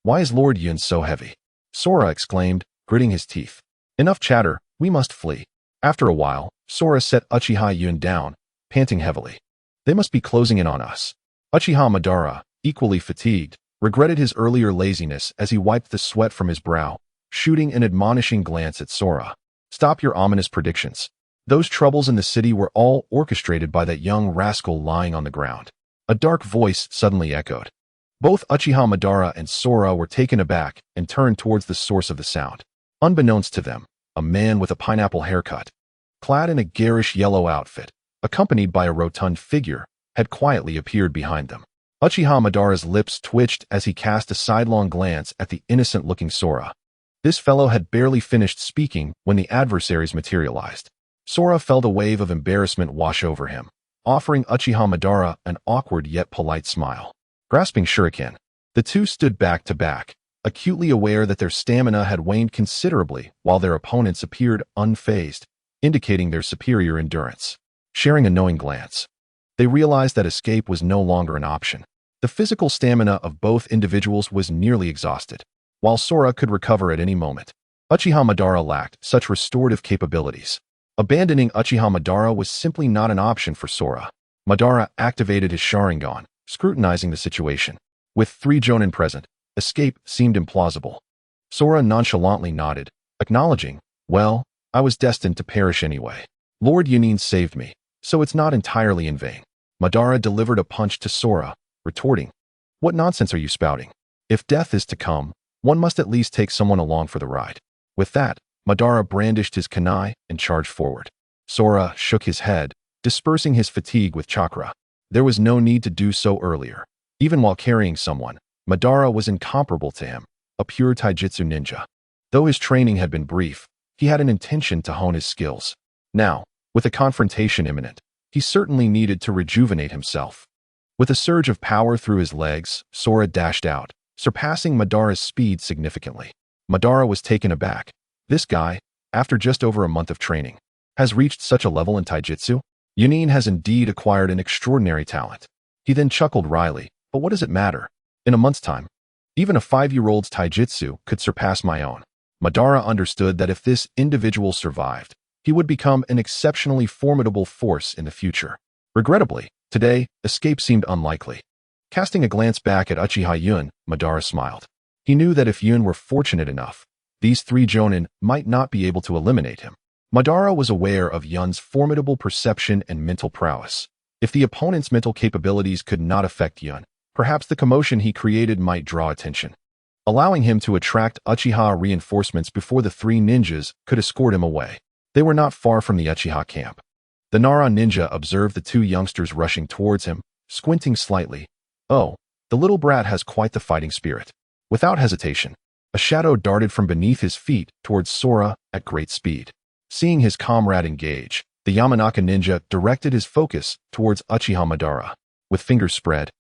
"Why is Lord Yun so heavy?" Sora exclaimed, gritting his teeth. "Enough chatter, we must flee." After a while, Sora set Uchiha Yun down, panting heavily. "They must be closing in on us." Uchiha Madara, equally fatigued, regretted his earlier laziness as he wiped the sweat from his brow, shooting an admonishing glance at Sora. "Stop your ominous predictions. Those troubles in the city were all orchestrated by that young rascal lying on the ground." A dark voice suddenly echoed. Both Uchiha Madara and Sora were taken aback and turned towards the source of the sound. Unbeknownst to them, a man with a pineapple haircut, clad in a garish yellow outfit, accompanied by a rotund figure, had quietly appeared behind them. Uchiha Madara's lips twitched as he cast a sidelong glance at the innocent-looking Sora. This fellow had barely finished speaking when the adversaries materialized. Sora felt a wave of embarrassment wash over him, offering Uchiha Madara an awkward yet polite smile. Grasping shuriken, the two stood back to back, acutely aware that their stamina had waned considerably while their opponents appeared unfazed, indicating their superior endurance. Sharing a knowing glance, they realized that escape was no longer an option. The physical stamina of both individuals was nearly exhausted, while Sora could recover at any moment. Uchiha Madara lacked such restorative capabilities. Abandoning Uchiha Madara was simply not an option for Sora. Madara activated his Sharingan, scrutinizing the situation. With 3 Jonin present, escape seemed implausible. Sora nonchalantly nodded, acknowledging, "Well, I was destined to perish anyway. Lord Yunin saved me, so it's not entirely in vain." Madara delivered a punch to Sora, retorting, "What nonsense are you spouting? If death is to come, one must at least take someone along for the ride." With that, Madara brandished his kunai and charged forward. Sora shook his head, dispersing his fatigue with chakra. There was no need to do so earlier. Even while carrying someone, Madara was incomparable to him, a pure taijutsu ninja. Though his training had been brief, he had an intention to hone his skills. Now, with a confrontation imminent, he certainly needed to rejuvenate himself. With a surge of power through his legs, Sora dashed out, surpassing Madara's speed significantly. Madara was taken aback. This guy, after just over a month of training, has reached such a level in taijutsu? Yunin has indeed acquired an extraordinary talent. He then chuckled wryly, but what does it matter? In a month's time, even a 5-year-old's taijutsu could surpass my own. Madara understood that if this individual survived, he would become an exceptionally formidable force in the future. Regrettably, today, escape seemed unlikely. Casting a glance back at Uchiha Yun, Madara smiled. He knew that if Yun were fortunate enough, these 3 Jonin might not be able to eliminate him. Madara was aware of Yun's formidable perception and mental prowess. If the opponent's mental capabilities could not affect Yun, perhaps the commotion he created might draw attention, allowing him to attract Uchiha reinforcements before the 3 ninjas could escort him away. They were not far from the Uchiha camp. The Nara ninja observed the 2 youngsters rushing towards him, squinting slightly. "Oh, the little brat has quite the fighting spirit." Without hesitation, a shadow darted from beneath his feet towards Sora at great speed. Seeing his comrade engage, the Yamanaka ninja directed his focus towards Uchiha Madara. With fingers spread,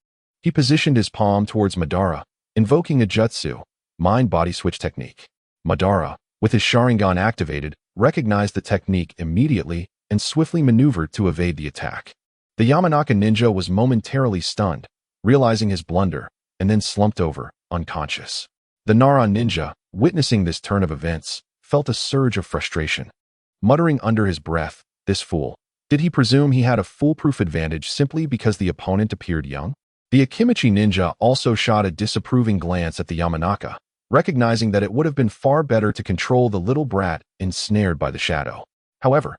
he positioned his palm towards Madara, invoking a jutsu, mind-body switch technique. Madara, with his Sharingan activated, recognized the technique immediately and swiftly maneuvered to evade the attack. The Yamanaka ninja was momentarily stunned, realizing his blunder, and then slumped over, unconscious. The Nara ninja, witnessing this turn of events, felt a surge of frustration. Muttering under his breath, "This fool. Did he presume he had a foolproof advantage simply because the opponent appeared young?" The Akimichi ninja also shot a disapproving glance at the Yamanaka, recognizing that it would have been far better to control the little brat ensnared by the shadow. However,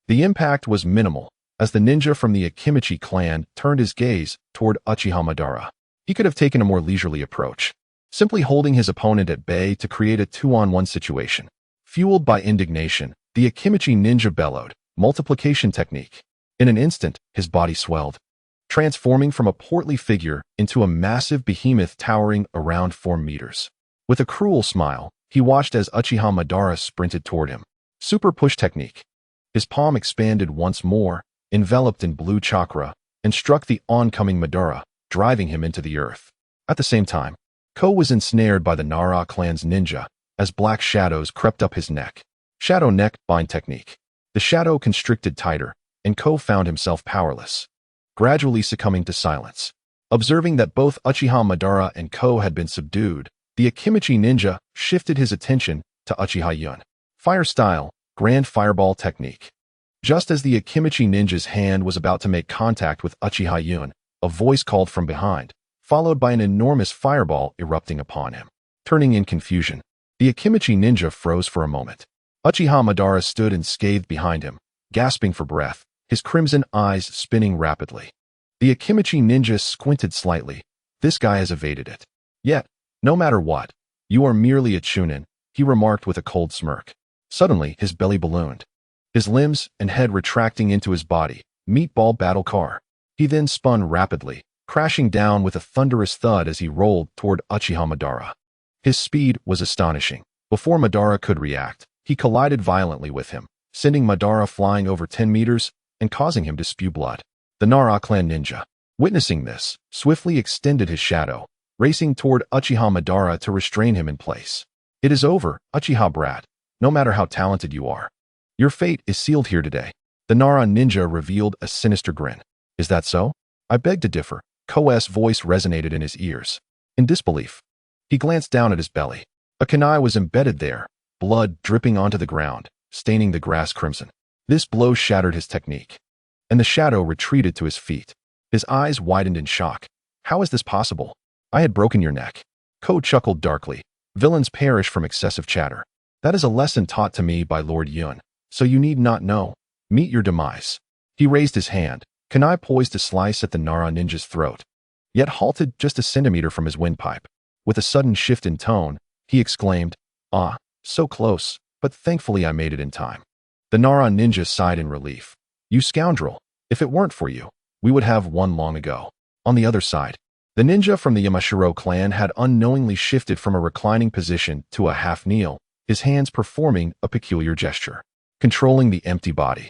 the impact was minimal, as the ninja from the Akimichi clan turned his gaze toward Uchiha Madara. He could have taken a more leisurely approach, simply holding his opponent at bay to create a 2-on-1 situation. Fueled by indignation, the Akimichi ninja bellowed, "Multiplication technique." In an instant, his body swelled, transforming from a portly figure into a massive behemoth towering around 4 meters. With a cruel smile, he watched as Uchiha Madara sprinted toward him. Super push technique. His palm expanded once more, enveloped in blue chakra, and struck the oncoming Madara, driving him into the earth. At the same time, Ko was ensnared by the Nara clan's ninja, as black shadows crept up his neck. Shadow neck bind technique. The shadow constricted tighter, and Ko found himself powerless, gradually succumbing to silence. Observing that both Uchiha Madara and Ko had been subdued, the Akimichi ninja shifted his attention to Uchiha Yun. Fire style, grand fireball technique. Just as the Akimichi ninja's hand was about to make contact with Uchiha Yun, a voice called from behind, followed by an enormous fireball erupting upon him. Turning in confusion, the Akimichi ninja froze for a moment. Uchiha Madara stood unscathed behind him, gasping for breath, his crimson eyes spinning rapidly. The Akimichi ninja squinted slightly. This guy has evaded it. Yet, no matter what, you are merely a chunin, he remarked with a cold smirk. Suddenly, his belly ballooned, his limbs and head retracting into his body, meatball battle car. He then spun rapidly, crashing down with a thunderous thud as he rolled toward Uchiha Madara. His speed was astonishing. Before Madara could react, he collided violently with him, sending Madara flying over 10 meters and causing him to spew blood. The Nara clan ninja, witnessing this, swiftly extended his shadow, racing toward Uchiha Madara to restrain him in place. It is over, Uchiha brat. No matter how talented you are, your fate is sealed here today. The Nara ninja revealed a sinister grin. Is that so? I beg to differ. Ko's voice resonated in his ears. In disbelief, he glanced down at his belly. A kunai was embedded there, blood dripping onto the ground, staining the grass crimson. This blow shattered his technique, and the shadow retreated to his feet. His eyes widened in shock. How is this possible? I had broken your neck. Ko chuckled darkly. Villains perish from excessive chatter. That is a lesson taught to me by Lord Yun, so you need not know. Meet your demise. He raised his hand, kunai poised to slice at the Nara ninja's throat, yet halted just a centimeter from his windpipe. With a sudden shift in tone, he exclaimed, "Ah, so close, but thankfully I made it in time." The Nara ninja sighed in relief. You scoundrel, if it weren't for you, we would have won long ago. On the other side, the ninja from the Yamashiro clan had unknowingly shifted from a reclining position to a half-kneel, his hands performing a peculiar gesture, controlling the empty body.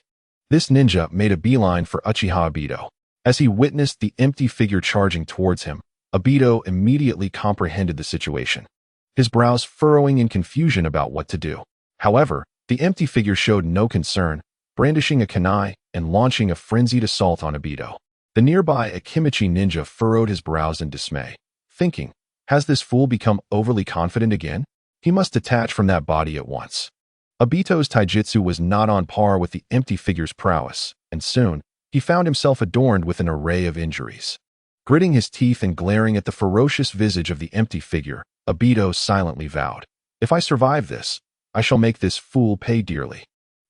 This ninja made a beeline for Uchiha Obito. As he witnessed the empty figure charging towards him, Obito immediately comprehended the situation, his brows furrowing in confusion about what to do. However, the empty figure showed no concern, brandishing a kunai and launching a frenzied assault on Obito. The nearby Akimichi ninja furrowed his brows in dismay, thinking, has this fool become overly confident again? He must detach from that body at once. Obito's taijutsu was not on par with the empty figure's prowess, and soon, he found himself adorned with an array of injuries. Gritting his teeth and glaring at the ferocious visage of the empty figure, Obito silently vowed, if I survive this, I shall make this fool pay dearly.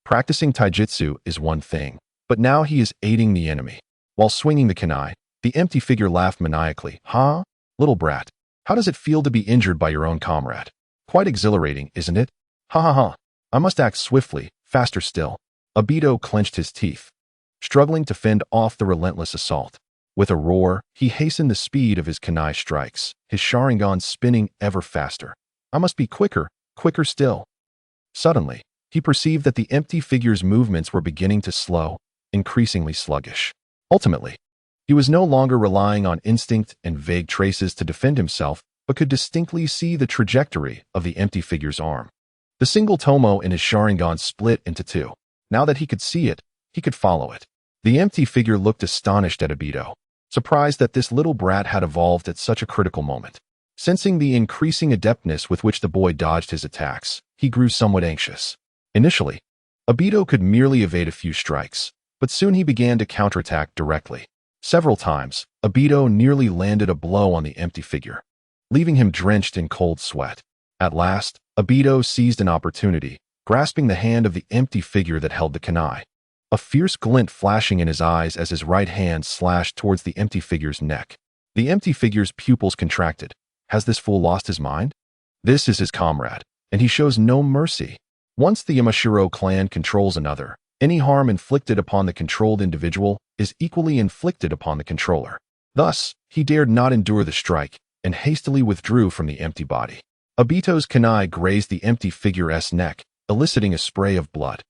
Practicing taijutsu is one thing, but now he is aiding the enemy. While swinging the kunai, the empty figure laughed maniacally. Huh? Little brat, how does it feel to be injured by your own comrade? Quite exhilarating, isn't it? Ha ha ha. I must act swiftly, faster still. Obito clenched his teeth, struggling to fend off the relentless assault. With a roar, he hastened the speed of his kunai strikes, his Sharingan spinning ever faster. I must be quicker, quicker still. Suddenly, he perceived that the empty figure's movements were beginning to slow, increasingly sluggish. Ultimately, he was no longer relying on instinct and vague traces to defend himself, but could distinctly see the trajectory of the empty figure's arm. The single tomo in his Sharingan split into two. Now that he could see it, he could follow it. The empty figure looked astonished at Obito, surprised that this little brat had evolved at such a critical moment. Sensing the increasing adeptness with which the boy dodged his attacks, he grew somewhat anxious. Initially, Obito could merely evade a few strikes, but soon he began to counterattack directly. Several times, Obito nearly landed a blow on the empty figure, leaving him drenched in cold sweat. At last, Obito seized an opportunity, grasping the hand of the empty figure that held the kunai, a fierce glint flashing in his eyes as his right hand slashed towards the empty figure's neck. The empty figure's pupils contracted. Has this fool lost his mind? This is his comrade, and he shows no mercy. Once the Yamashiro clan controls another, any harm inflicted upon the controlled individual is equally inflicted upon the controller. Thus, he dared not endure the strike and hastily withdrew from the empty body. Obito's kunai grazed the empty figure's neck, eliciting a spray of blood.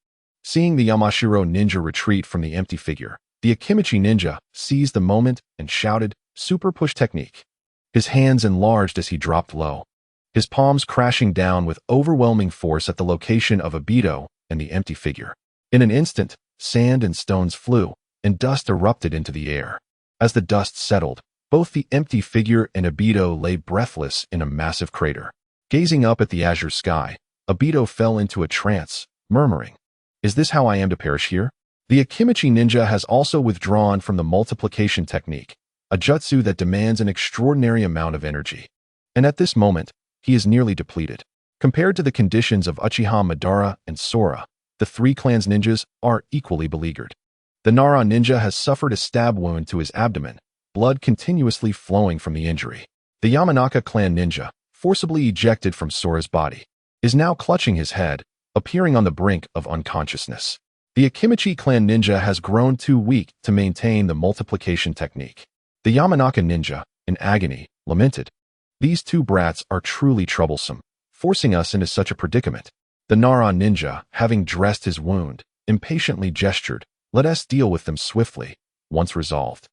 Seeing the Yamashiro ninja retreat from the empty figure, the Akimichi ninja seized the moment and shouted, "Super push technique." His hands enlarged as he dropped low, his palms crashing down with overwhelming force at the location of Obito, and the empty figure. In an instant, sand and stones flew, and dust erupted into the air. As the dust settled, both the empty figure and Obito lay breathless in a massive crater. Gazing up at the azure sky, Obito fell into a trance, murmuring, "Is this how I am to perish here?" The Akimichi ninja has also withdrawn from the multiplication technique, a jutsu that demands an extraordinary amount of energy. And at this moment, he is nearly depleted. Compared to the conditions of Uchiha Madara and Sora, the three clans ninjas are equally beleaguered. The Nara ninja has suffered a stab wound to his abdomen, blood continuously flowing from the injury. The Yamanaka clan ninja, forcibly ejected from Sora's body, is now clutching his head, appearing on the brink of unconsciousness. The Akimichi clan ninja has grown too weak to maintain the multiplication technique. The Yamanaka ninja, in agony, lamented, "These two brats are truly troublesome, forcing us into such a predicament." The Nara ninja, having dressed his wound, impatiently gestured, "Let us deal with them swiftly. Once resolved,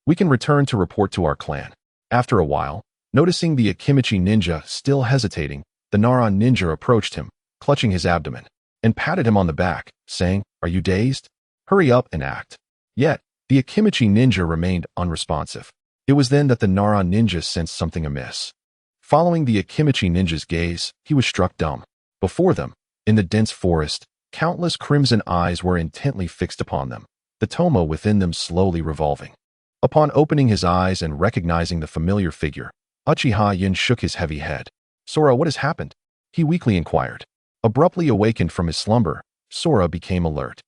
we can return to report to our clan." After a while, noticing the Akimichi ninja still hesitating, the Nara ninja approached him, clutching his abdomen, and patted him on the back, saying, "Are you dazed? Hurry up and act." Yet, the Akimichi ninja remained unresponsive. It was then that the Nara ninja sensed something amiss. Following the Akimichi ninja's gaze, he was struck dumb. Before them, in the dense forest, countless crimson eyes were intently fixed upon them, the Tomo within them slowly revolving. Upon opening his eyes and recognizing the familiar figure, Uchiha Yun shook his heavy head. "Sora, what has happened?" he weakly inquired. Abruptly awakened from his slumber, Sora became alert.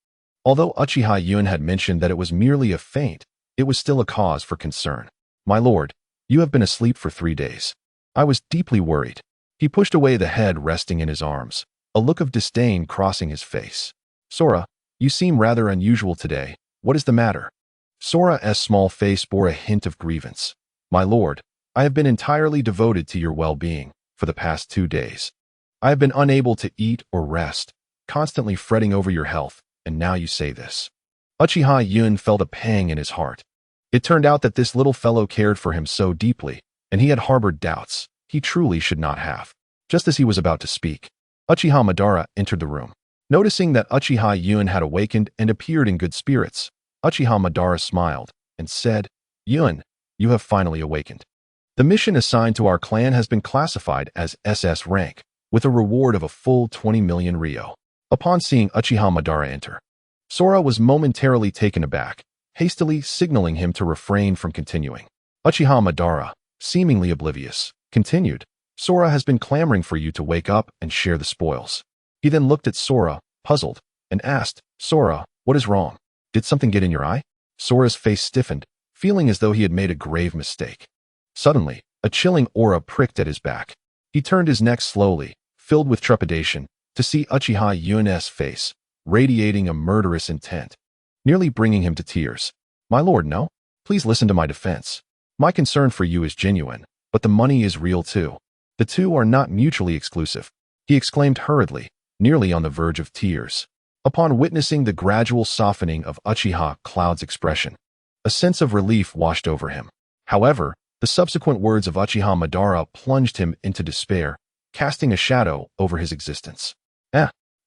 Although Uchiha Yun had mentioned that it was merely a feint, it was still a cause for concern. "My lord, you have been asleep for 3 days. I was deeply worried." He pushed away the head resting in his arms, a look of disdain crossing his face. "Sora, you seem rather unusual today. What is the matter?" Sora's small face bore a hint of grievance. "My lord, I have been entirely devoted to your well-being for the past 2 days. I have been unable to eat or rest, constantly fretting over your health, and now you say this." Uchiha Yun felt a pang in his heart. It turned out that this little fellow cared for him so deeply, and he had harbored doubts he truly should not have. Just as he was about to speak, Uchiha Madara entered the room. Noticing that Uchiha Yun had awakened and appeared in good spirits, Uchiha Madara smiled and said, "Yun, you have finally awakened. The mission assigned to our clan has been classified as SS rank, with a reward of a full 20 million ryo." Upon seeing Uchiha Madara enter, Sora was momentarily taken aback, hastily signaling him to refrain from continuing. Uchiha Madara, seemingly oblivious, continued, "Sora has been clamoring for you to wake up and share the spoils." He then looked at Sora, puzzled, and asked, "Sora, what is wrong? Did something get in your eye?" Sora's face stiffened, feeling as though he had made a grave mistake. Suddenly, a chilling aura pricked at his back. He turned his neck slowly, filled with trepidation, to see Uchiha Yun's face, radiating a murderous intent, nearly bringing him to tears. "My lord, no. Please listen to my defense. My concern for you is genuine, but the money is real too. The two are not mutually exclusive," he exclaimed hurriedly, nearly on the verge of tears. Upon witnessing the gradual softening of Uchiha Cloud's expression, a sense of relief washed over him. However, the subsequent words of Uchiha Madara plunged him into despair, casting a shadow over his existence.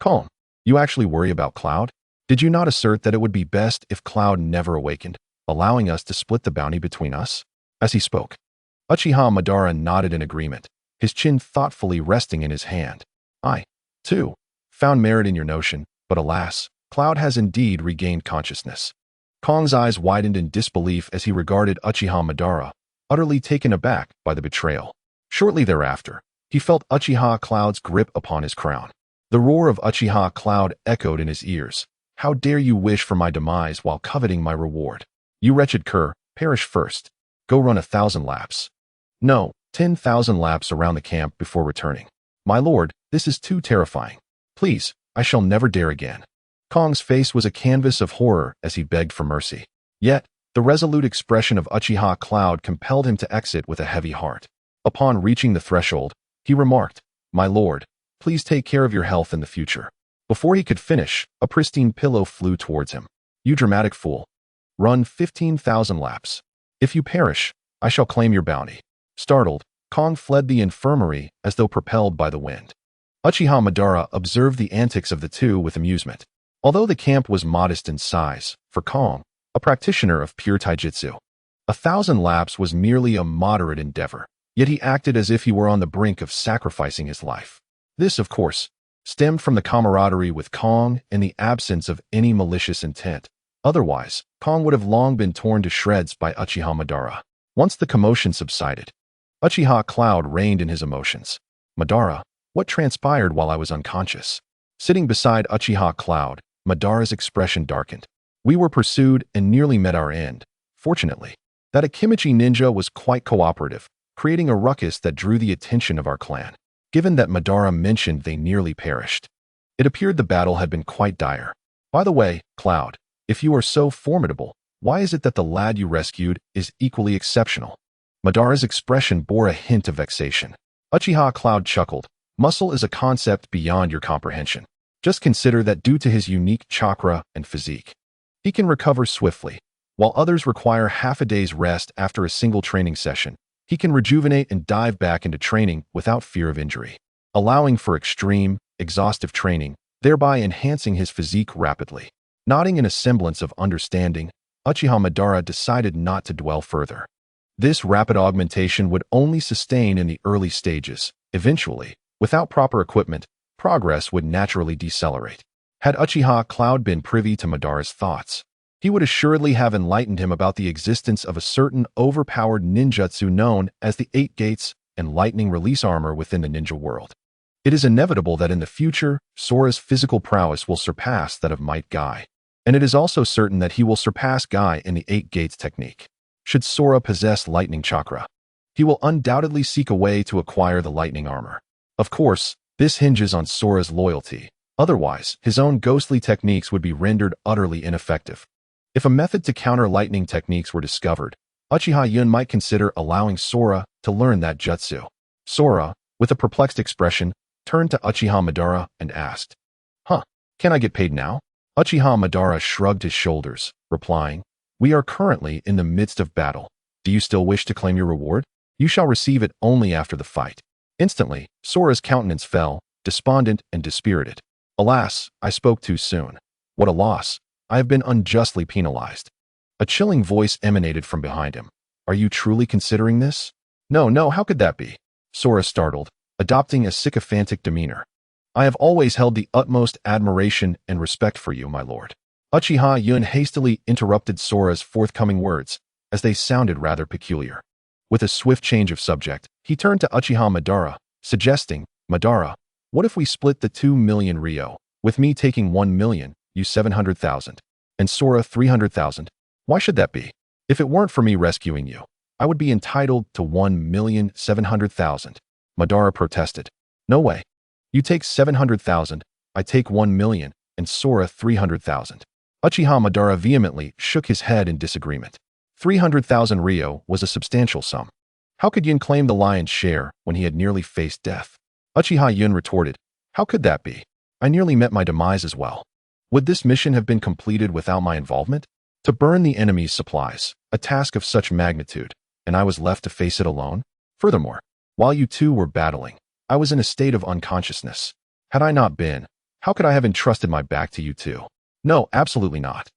Calm. You actually worry about Cloud? Did you not assert that it would be best if Cloud never awakened, allowing us to split the bounty between us?" As he spoke, Uchiha Madara nodded in agreement, his chin thoughtfully resting in his hand. "I, too, found merit in your notion, but alas, Cloud has indeed regained consciousness." Kong's eyes widened in disbelief as he regarded Uchiha Madara, utterly taken aback by the betrayal. Shortly thereafter, he felt Uchiha Cloud's grip upon his crown. The roar of Uchiha Cloud echoed in his ears. "How dare you wish for my demise while coveting my reward? You wretched cur, perish first. Go run 1,000 laps. No, 10,000 laps around the camp before returning. My lord, this is too terrifying. Please, I shall never dare again." Kong's face was a canvas of horror as he begged for mercy. Yet, the resolute expression of Uchiha Cloud compelled him to exit with a heavy heart. Upon reaching the threshold, he remarked, "My lord, please take care of your health in the future." Before he could finish, a pristine pillow flew towards him. "You dramatic fool. Run 15,000 laps. If you perish, I shall claim your bounty." Startled, Kong fled the infirmary as though propelled by the wind. Uchiha Madara observed the antics of the two with amusement. Although the camp was modest in size, for Kong, a practitioner of pure taijutsu, 1,000 laps was merely a moderate endeavor, yet he acted as if he were on the brink of sacrificing his life. This, of course, stemmed from the camaraderie with Kong and the absence of any malicious intent. Otherwise, Kong would have long been torn to shreds by Uchiha Madara. Once the commotion subsided, Uchiha Cloud reigned in his emotions. Madara, what transpired while I was unconscious? Sitting beside Uchiha Cloud, Madara's expression darkened. We were pursued and nearly met our end. Fortunately, that Akimichi ninja was quite cooperative, creating a ruckus that drew the attention of our clan. Given that Madara mentioned they nearly perished, it appeared the battle had been quite dire. By the way, Cloud, if you are so formidable, why is it that the lad you rescued is equally exceptional? Madara's expression bore a hint of vexation. Uchiha Cloud chuckled. Muscle is a concept beyond your comprehension. Just consider that due to his unique chakra and physique, he can recover swiftly. While others require half a day's rest after a single training session, he can rejuvenate and dive back into training without fear of injury, allowing for extreme, exhaustive training, thereby enhancing his physique rapidly. Nodding in a semblance of understanding, Uchiha Madara decided not to dwell further. This rapid augmentation would only sustain in the early stages. Eventually, without proper equipment, progress would naturally decelerate. Had Uchiha Cloud been privy to Madara's thoughts, he would assuredly have enlightened him about the existence of a certain overpowered ninjutsu known as the Eight Gates and lightning release armor within the ninja world. It is inevitable that in the future, Sora's physical prowess will surpass that of Might Guy, and it is also certain that he will surpass Guy in the Eight Gates technique. Should Sora possess lightning chakra, he will undoubtedly seek a way to acquire the lightning armor. Of course, this hinges on Sora's loyalty. Otherwise, his own ghostly techniques would be rendered utterly ineffective. If a method to counter lightning techniques were discovered, Uchiha Yun might consider allowing Sora to learn that jutsu. Sora, with a perplexed expression, turned to Uchiha Madara and asked, Can I get paid now? Uchiha Madara shrugged his shoulders, replying, We are currently in the midst of battle. Do you still wish to claim your reward? You shall receive it only after the fight. Instantly, Sora's countenance fell, despondent and dispirited. Alas, I spoke too soon. What a loss. I have been unjustly penalized. A chilling voice emanated from behind him. Are you truly considering this? No, how could that be? Sora startled, adopting a sycophantic demeanor. I have always held the utmost admiration and respect for you, my lord. Uchiha Yun hastily interrupted Sora's forthcoming words, as they sounded rather peculiar. With a swift change of subject, he turned to Uchiha Madara, suggesting, Madara, what if we split the 2 million Ryo, with me taking 1 million, you 700,000, and Sora 300,000? Why should that be? If it weren't for me rescuing you, I would be entitled to 1,700,000. Madara protested. No way. You take 700,000, I take 1 million, and Sora 300,000. Uchiha Madara vehemently shook his head in disagreement. 300,000 Ryo was a substantial sum. How could Yun claim the lion's share when he had nearly faced death? Uchiha Yun retorted, How could that be? I nearly met my demise as well. Would this mission have been completed without my involvement? To burn the enemy's supplies, a task of such magnitude, and I was left to face it alone? Furthermore, while you two were battling, I was in a state of unconsciousness. Had I not been, how could I have entrusted my back to you two? No, absolutely not.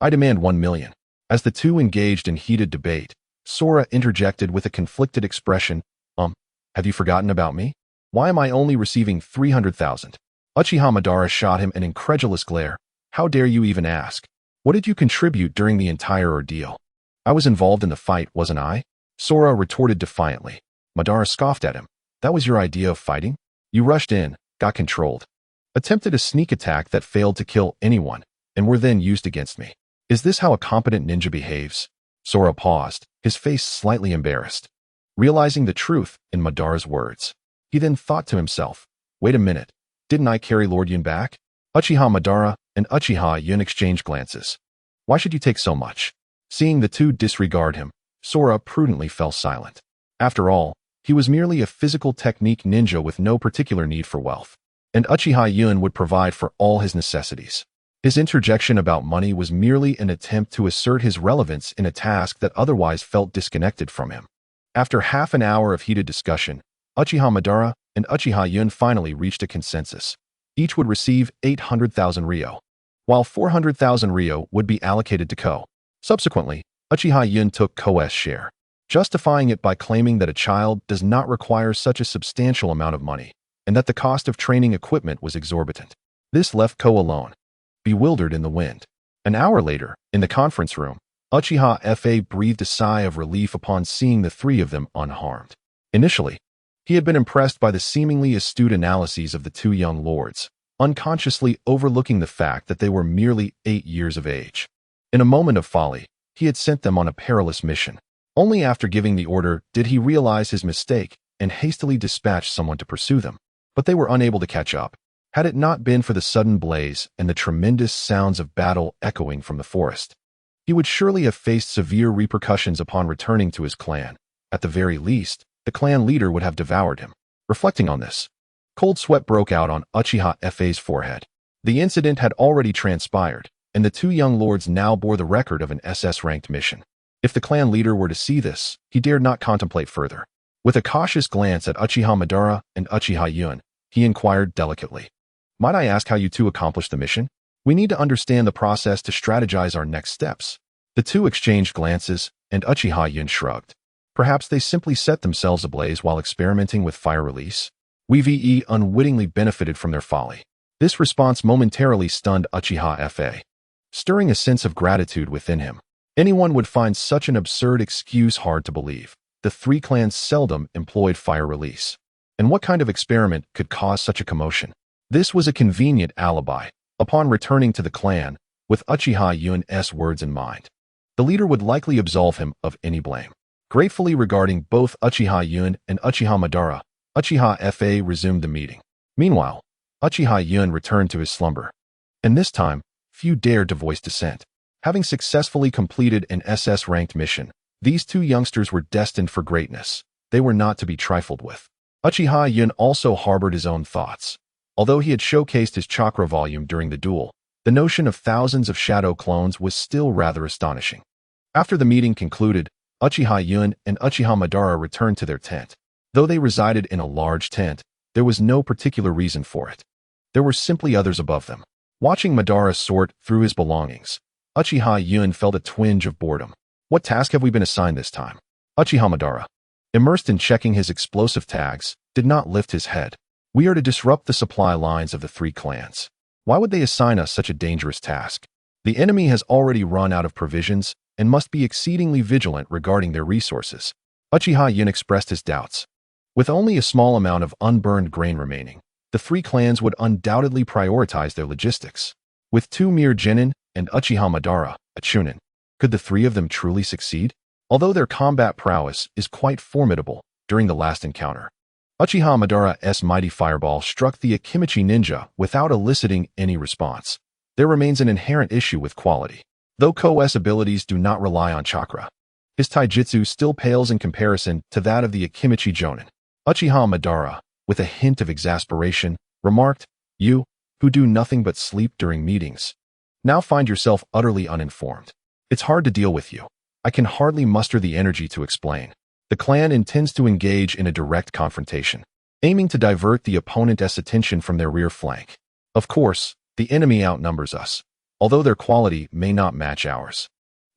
I demand 1 million. As the two engaged in heated debate, Sora interjected with a conflicted expression, Have you forgotten about me? Why am I only receiving 300,000? Uchiha Madara shot him an incredulous glare. How dare you even ask? What did you contribute during the entire ordeal? I was involved in the fight, wasn't I? Sora retorted defiantly. Madara scoffed at him. That was your idea of fighting? You rushed in, got controlled, attempted a sneak attack that failed to kill anyone, and were then used against me. Is this how a competent ninja behaves? Sora paused, his face slightly embarrassed. Realizing the truth in Madara's words, he then thought to himself, Wait a minute, didn't I carry Lord Yun back? Uchiha Madara and Uchiha Yun exchanged glances. Why should you take so much? Seeing the two disregard him, Sora prudently fell silent. After all, he was merely a physical technique ninja with no particular need for wealth, and Uchiha Yun would provide for all his necessities. His interjection about money was merely an attempt to assert his relevance in a task that otherwise felt disconnected from him. After half an hour of heated discussion, Uchiha Madara and Uchiha Yun finally reached a consensus. Each would receive 800,000 ryo, while 400,000 ryo would be allocated to Ko. Subsequently, Uchiha Yun took Ko's share, justifying it by claiming that a child does not require such a substantial amount of money, and that the cost of training equipment was exorbitant. This left Ko alone, bewildered in the wind. An hour later, in the conference room, Uchiha Fa breathed a sigh of relief upon seeing the three of them unharmed. Initially, he had been impressed by the seemingly astute analyses of the two young lords, unconsciously overlooking the fact that they were merely 8 years of age. In a moment of folly, he had sent them on a perilous mission. Only after giving the order did he realize his mistake and hastily dispatched someone to pursue them. But they were unable to catch up. Had it not been for the sudden blaze and the tremendous sounds of battle echoing from the forest, he would surely have faced severe repercussions upon returning to his clan. At the very least, the clan leader would have devoured him. Reflecting on this, cold sweat broke out on Uchiha Fa's forehead. The incident had already transpired, and the two young lords now bore the record of an SS-ranked mission. If the clan leader were to see this, he dared not contemplate further. With a cautious glance at Uchiha Madara and Uchiha Yun, he inquired delicately, "Might I ask how you two accomplished the mission? We need to understand the process to strategize our next steps." The two exchanged glances, and Uchiha Yun shrugged. Perhaps they simply set themselves ablaze while experimenting with fire release. We unwittingly benefited from their folly. This response momentarily stunned Uchiha Fa, stirring a sense of gratitude within him. Anyone would find such an absurd excuse hard to believe. The three clans seldom employed fire release. And what kind of experiment could cause such a commotion? This was a convenient alibi. Upon returning to the clan, with Uchiha Yun's words in mind, the leader would likely absolve him of any blame. Gratefully regarding both Uchiha Yun and Uchiha Madara, Uchiha Fa resumed the meeting. Meanwhile, Uchiha Yun returned to his slumber. And this time, few dared to voice dissent. Having successfully completed an SS-ranked mission, these two youngsters were destined for greatness. They were not to be trifled with. Uchiha Yun also harbored his own thoughts. Although he had showcased his chakra volume during the duel, the notion of thousands of shadow clones was still rather astonishing. After the meeting concluded, Uchiha Yun and Uchiha Madara returned to their tent. Though they resided in a large tent, there was no particular reason for it. There were simply others above them. Watching Madara sort through his belongings, Uchiha Yun felt a twinge of boredom. What task have we been assigned this time? Uchiha Madara, immersed in checking his explosive tags, did not lift his head. We are to disrupt the supply lines of the three clans. Why would they assign us such a dangerous task? The enemy has already run out of provisions and must be exceedingly vigilant regarding their resources. Uchiha Yun expressed his doubts. With only a small amount of unburned grain remaining, the three clans would undoubtedly prioritize their logistics. With two mere genin and Uchiha Madara, a chunin, could the three of them truly succeed? Although their combat prowess is quite formidable during the last encounter, Uchiha Madara's mighty fireball struck the Akimichi ninja without eliciting any response. There remains an inherent issue with quality. Though Ko's abilities do not rely on chakra, his taijutsu still pales in comparison to that of the Akimichi jonin. Uchiha Madara, with a hint of exasperation, remarked, "You, who do nothing but sleep during meetings, now find yourself utterly uninformed. It's hard to deal with you. I can hardly muster the energy to explain." The clan intends to engage in a direct confrontation, aiming to divert the opponent's attention from their rear flank. Of course, the enemy outnumbers us, although their quality may not match ours.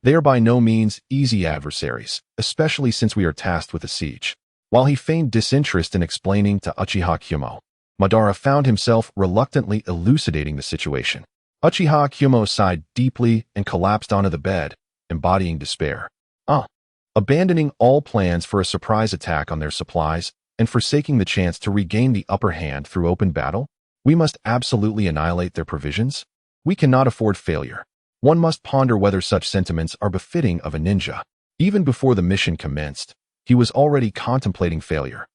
They are by no means easy adversaries, especially since we are tasked with a siege. While he feigned disinterest in explaining to Uchiha Kumo, Madara found himself reluctantly elucidating the situation. Uchiha Kumo sighed deeply and collapsed onto the bed, embodying despair. Abandoning all plans for a surprise attack on their supplies and forsaking the chance to regain the upper hand through open battle, we must absolutely annihilate their provisions? We cannot afford failure. One must ponder whether such sentiments are befitting of a ninja. Even before the mission commenced, he was already contemplating failure,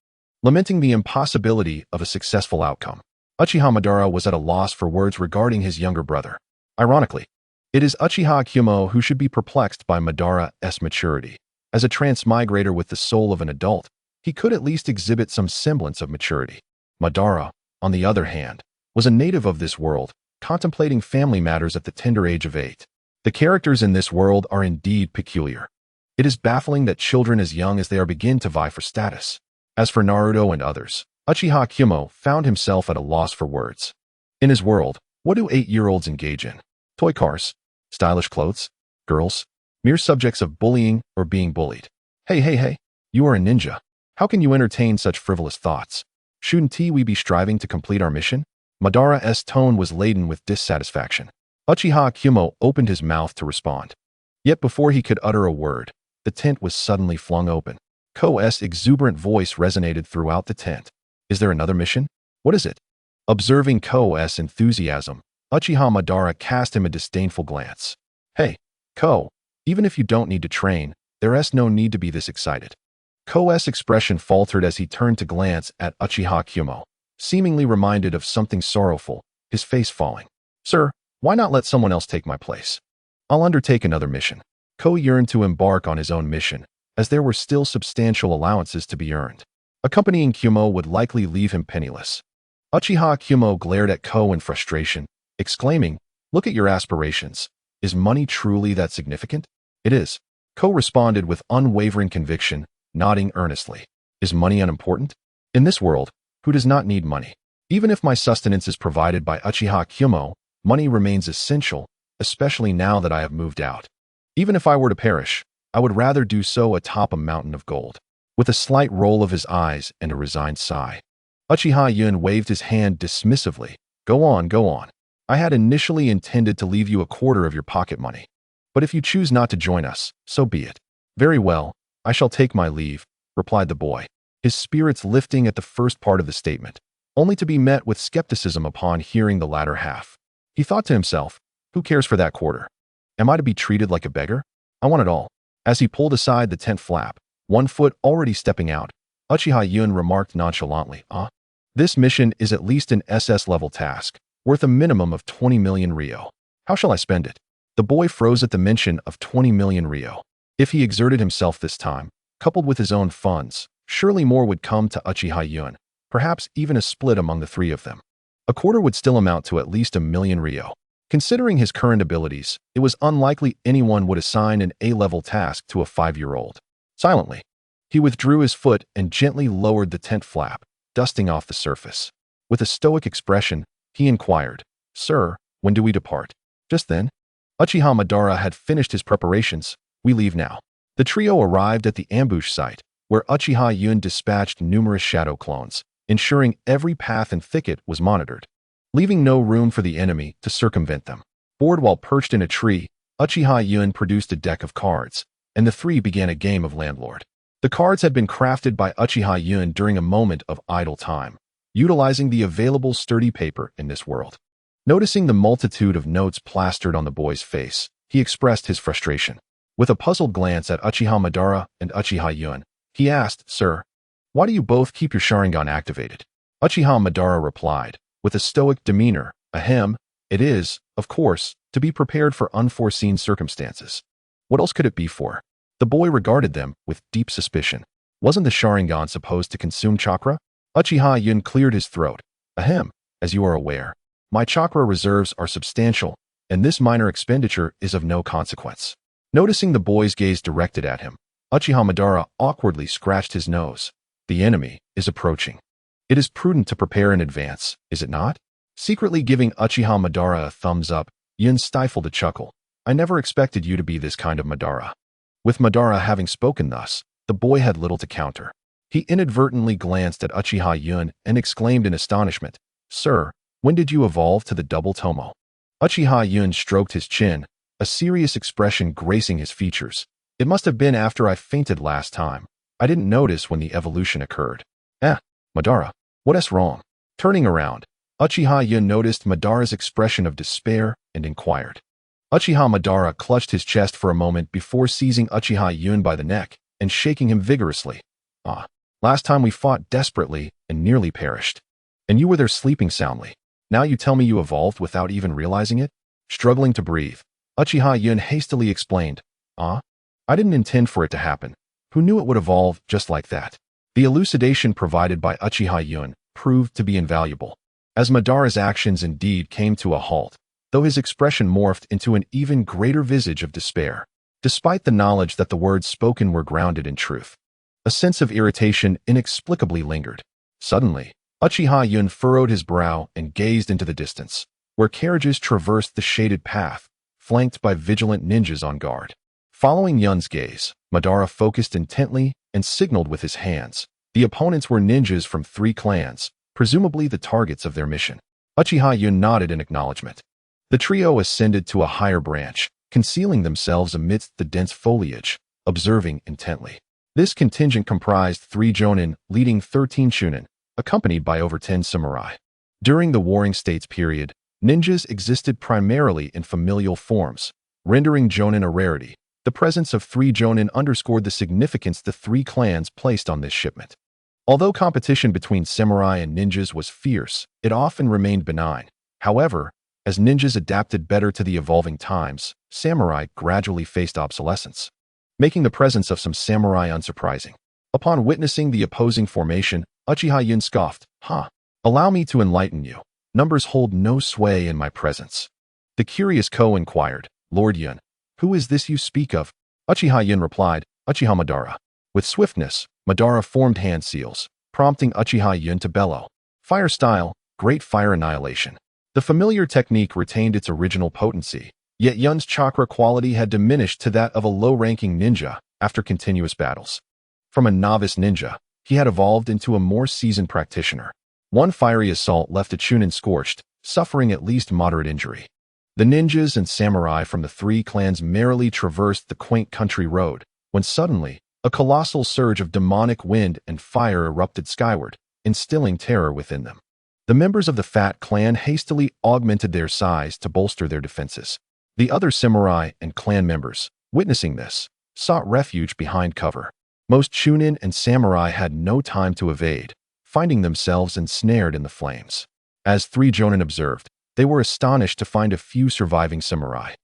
lamenting the impossibility of a successful outcome. Uchiha Madara was at a loss for words regarding his younger brother. Ironically, it is Uchiha Kumo who should be perplexed by Madara's maturity. As a transmigrator with the soul of an adult, he could at least exhibit some semblance of maturity. Madara, on the other hand, was a native of this world, contemplating family matters at the tender age of 8. The characters in this world are indeed peculiar. It is baffling that children as young as they are begin to vie for status. As for Naruto and others, Uchiha Kyumo found himself at a loss for words. In his world, what do 8-year-olds engage in? Toy cars? Stylish clothes? Girls? Mere subjects of bullying or being bullied. Hey, you are a ninja. How can you entertain such frivolous thoughts? Shouldn't we be striving to complete our mission? Madara's tone was laden with dissatisfaction. Uchiha Kyumo opened his mouth to respond. Yet before he could utter a word, the tent was suddenly flung open. Ko's exuberant voice resonated throughout the tent. Is there another mission? What is it? Observing Ko's enthusiasm, Uchiha Madara cast him a disdainful glance. Hey, Ko, even if you don't need to train, there's no need to be this excited. Ko's expression faltered as he turned to glance at Uchiha Kyumo, seemingly reminded of something sorrowful, his face falling. Sir, why not let someone else take my place? I'll undertake another mission. Ko yearned to embark on his own mission, as there were still substantial allowances to be earned. Accompanying Kyumo would likely leave him penniless. Uchiha Kyumo glared at Ko in frustration, exclaiming, "Look at your aspirations. Is money truly that significant?" "It is." Ko responded with unwavering conviction, nodding earnestly. "Is money unimportant? In this world, who does not need money? Even if my sustenance is provided by Uchiha Kyumo, money remains essential, especially now that I have moved out. Even if I were to perish, I would rather do so atop a mountain of gold." With a slight roll of his eyes and a resigned sigh, Uchiha Yun waved his hand dismissively. Go on. I had initially intended to leave you a quarter of your pocket money. But if you choose not to join us, so be it." "Very well, I shall take my leave," replied the boy, his spirits lifting at the first part of the statement, only to be met with skepticism upon hearing the latter half. He thought to himself, who cares for that quarter? Am I to be treated like a beggar? I want it all. As he pulled aside the tent flap, one foot already stepping out, Uchiha Yun remarked nonchalantly, This mission is at least an SS-level task, worth a minimum of 20 million ryo. How shall I spend it?" The boy froze at the mention of 20 million ryo. If he exerted himself this time, coupled with his own funds, surely more would come to Uchiha Yun, perhaps even a split among the three of them. A quarter would still amount to at least 1 million ryo. Considering his current abilities, it was unlikely anyone would assign an A-level task to a 5-year-old. Silently, he withdrew his foot and gently lowered the tent flap, dusting off the surface. With a stoic expression, he inquired, "Sir, when do we depart?" Just then, Uchiha Madara had finished his preparations. "We leave now." The trio arrived at the ambush site, where Uchiha Yun dispatched numerous shadow clones, ensuring every path and thicket was monitored, leaving no room for the enemy to circumvent them. Bored while perched in a tree, Uchiha Yun produced a deck of cards, and the three began a game of landlord. The cards had been crafted by Uchiha Yun during a moment of idle time, utilizing the available sturdy paper in this world. Noticing the multitude of notes plastered on the boy's face, he expressed his frustration. With a puzzled glance at Uchiha Madara and Uchiha Yun, he asked, "Sir, why do you both keep your Sharingan activated?" Uchiha Madara replied, with a stoic demeanor, "Ahem, it is, of course, to be prepared for unforeseen circumstances. What else could it be for?" The boy regarded them with deep suspicion. Wasn't the Sharingan supposed to consume chakra? Uchiha Yun cleared his throat. "Ahem, as you are aware, my chakra reserves are substantial, and this minor expenditure is of no consequence." Noticing the boy's gaze directed at him, Uchiha Madara awkwardly scratched his nose. "The enemy is approaching. It is prudent to prepare in advance, is it not?" Secretly giving Uchiha Madara a thumbs up, Yun stifled a chuckle. "I never expected you to be this kind of Madara." With Madara having spoken thus, the boy had little to counter. He inadvertently glanced at Uchiha Yun and exclaimed in astonishment, "Sir, when did you evolve to the double tomo?" Uchiha Yun stroked his chin, a serious expression gracing his features. "It must have been after I fainted last time. I didn't notice when the evolution occurred." Madara, what's wrong?" Turning around, Uchiha Yun noticed Madara's expression of despair and inquired. Uchiha Madara clutched his chest for a moment before seizing Uchiha Yun by the neck and shaking him vigorously. Last time we fought desperately and nearly perished. And you were there sleeping soundly. Now you tell me you evolved without even realizing it?" Struggling to breathe, Uchiha Yun hastily explained, I didn't intend for it to happen. Who knew it would evolve just like that?" The elucidation provided by Uchiha Yun proved to be invaluable, as Madara's actions indeed came to a halt, though his expression morphed into an even greater visage of despair. Despite the knowledge that the words spoken were grounded in truth, a sense of irritation inexplicably lingered. Suddenly, Uchiha Yun furrowed his brow and gazed into the distance, where carriages traversed the shaded path, flanked by vigilant ninjas on guard. Following Yun's gaze, Madara focused intently and signaled with his hands. The opponents were ninjas from 3 clans, presumably the targets of their mission. Uchiha Yun nodded in acknowledgement. The trio ascended to a higher branch, concealing themselves amidst the dense foliage, observing intently. This contingent comprised 3 jonin leading 13 shunin, accompanied by over 10 samurai. During the Warring States period, ninjas existed primarily in familial forms, rendering jonin a rarity. The presence of 3 jonin underscored the significance the 3 clans placed on this shipment. Although competition between samurai and ninjas was fierce, it often remained benign. However, as ninjas adapted better to the evolving times, samurai gradually faced obsolescence, making the presence of some samurai unsurprising. Upon witnessing the opposing formation, Uchiha Yun scoffed, Allow me to enlighten you. Numbers hold no sway in my presence. The curious Ko inquired, Lord Yun, who is this you speak of? Uchiha Yun replied, Uchiha Madara. With swiftness, Madara formed hand seals, prompting Uchiha Yun to bellow. Fire style, great fire annihilation. The familiar technique retained its original potency, yet Yun's chakra quality had diminished to that of a low-ranking ninja after continuous battles. From a novice ninja, he had evolved into a more seasoned practitioner. One fiery assault left a chunin scorched, suffering at least moderate injury. The ninjas and samurai from the 3 clans merrily traversed the quaint country road, when suddenly, a colossal surge of demonic wind and fire erupted skyward, instilling terror within them. The members of the Fat clan hastily augmented their size to bolster their defenses. The other samurai and clan members, witnessing this, sought refuge behind cover. Most chunin and samurai had no time to evade, finding themselves ensnared in the flames. As 3 jonin observed, they were astonished to find a few surviving samurai.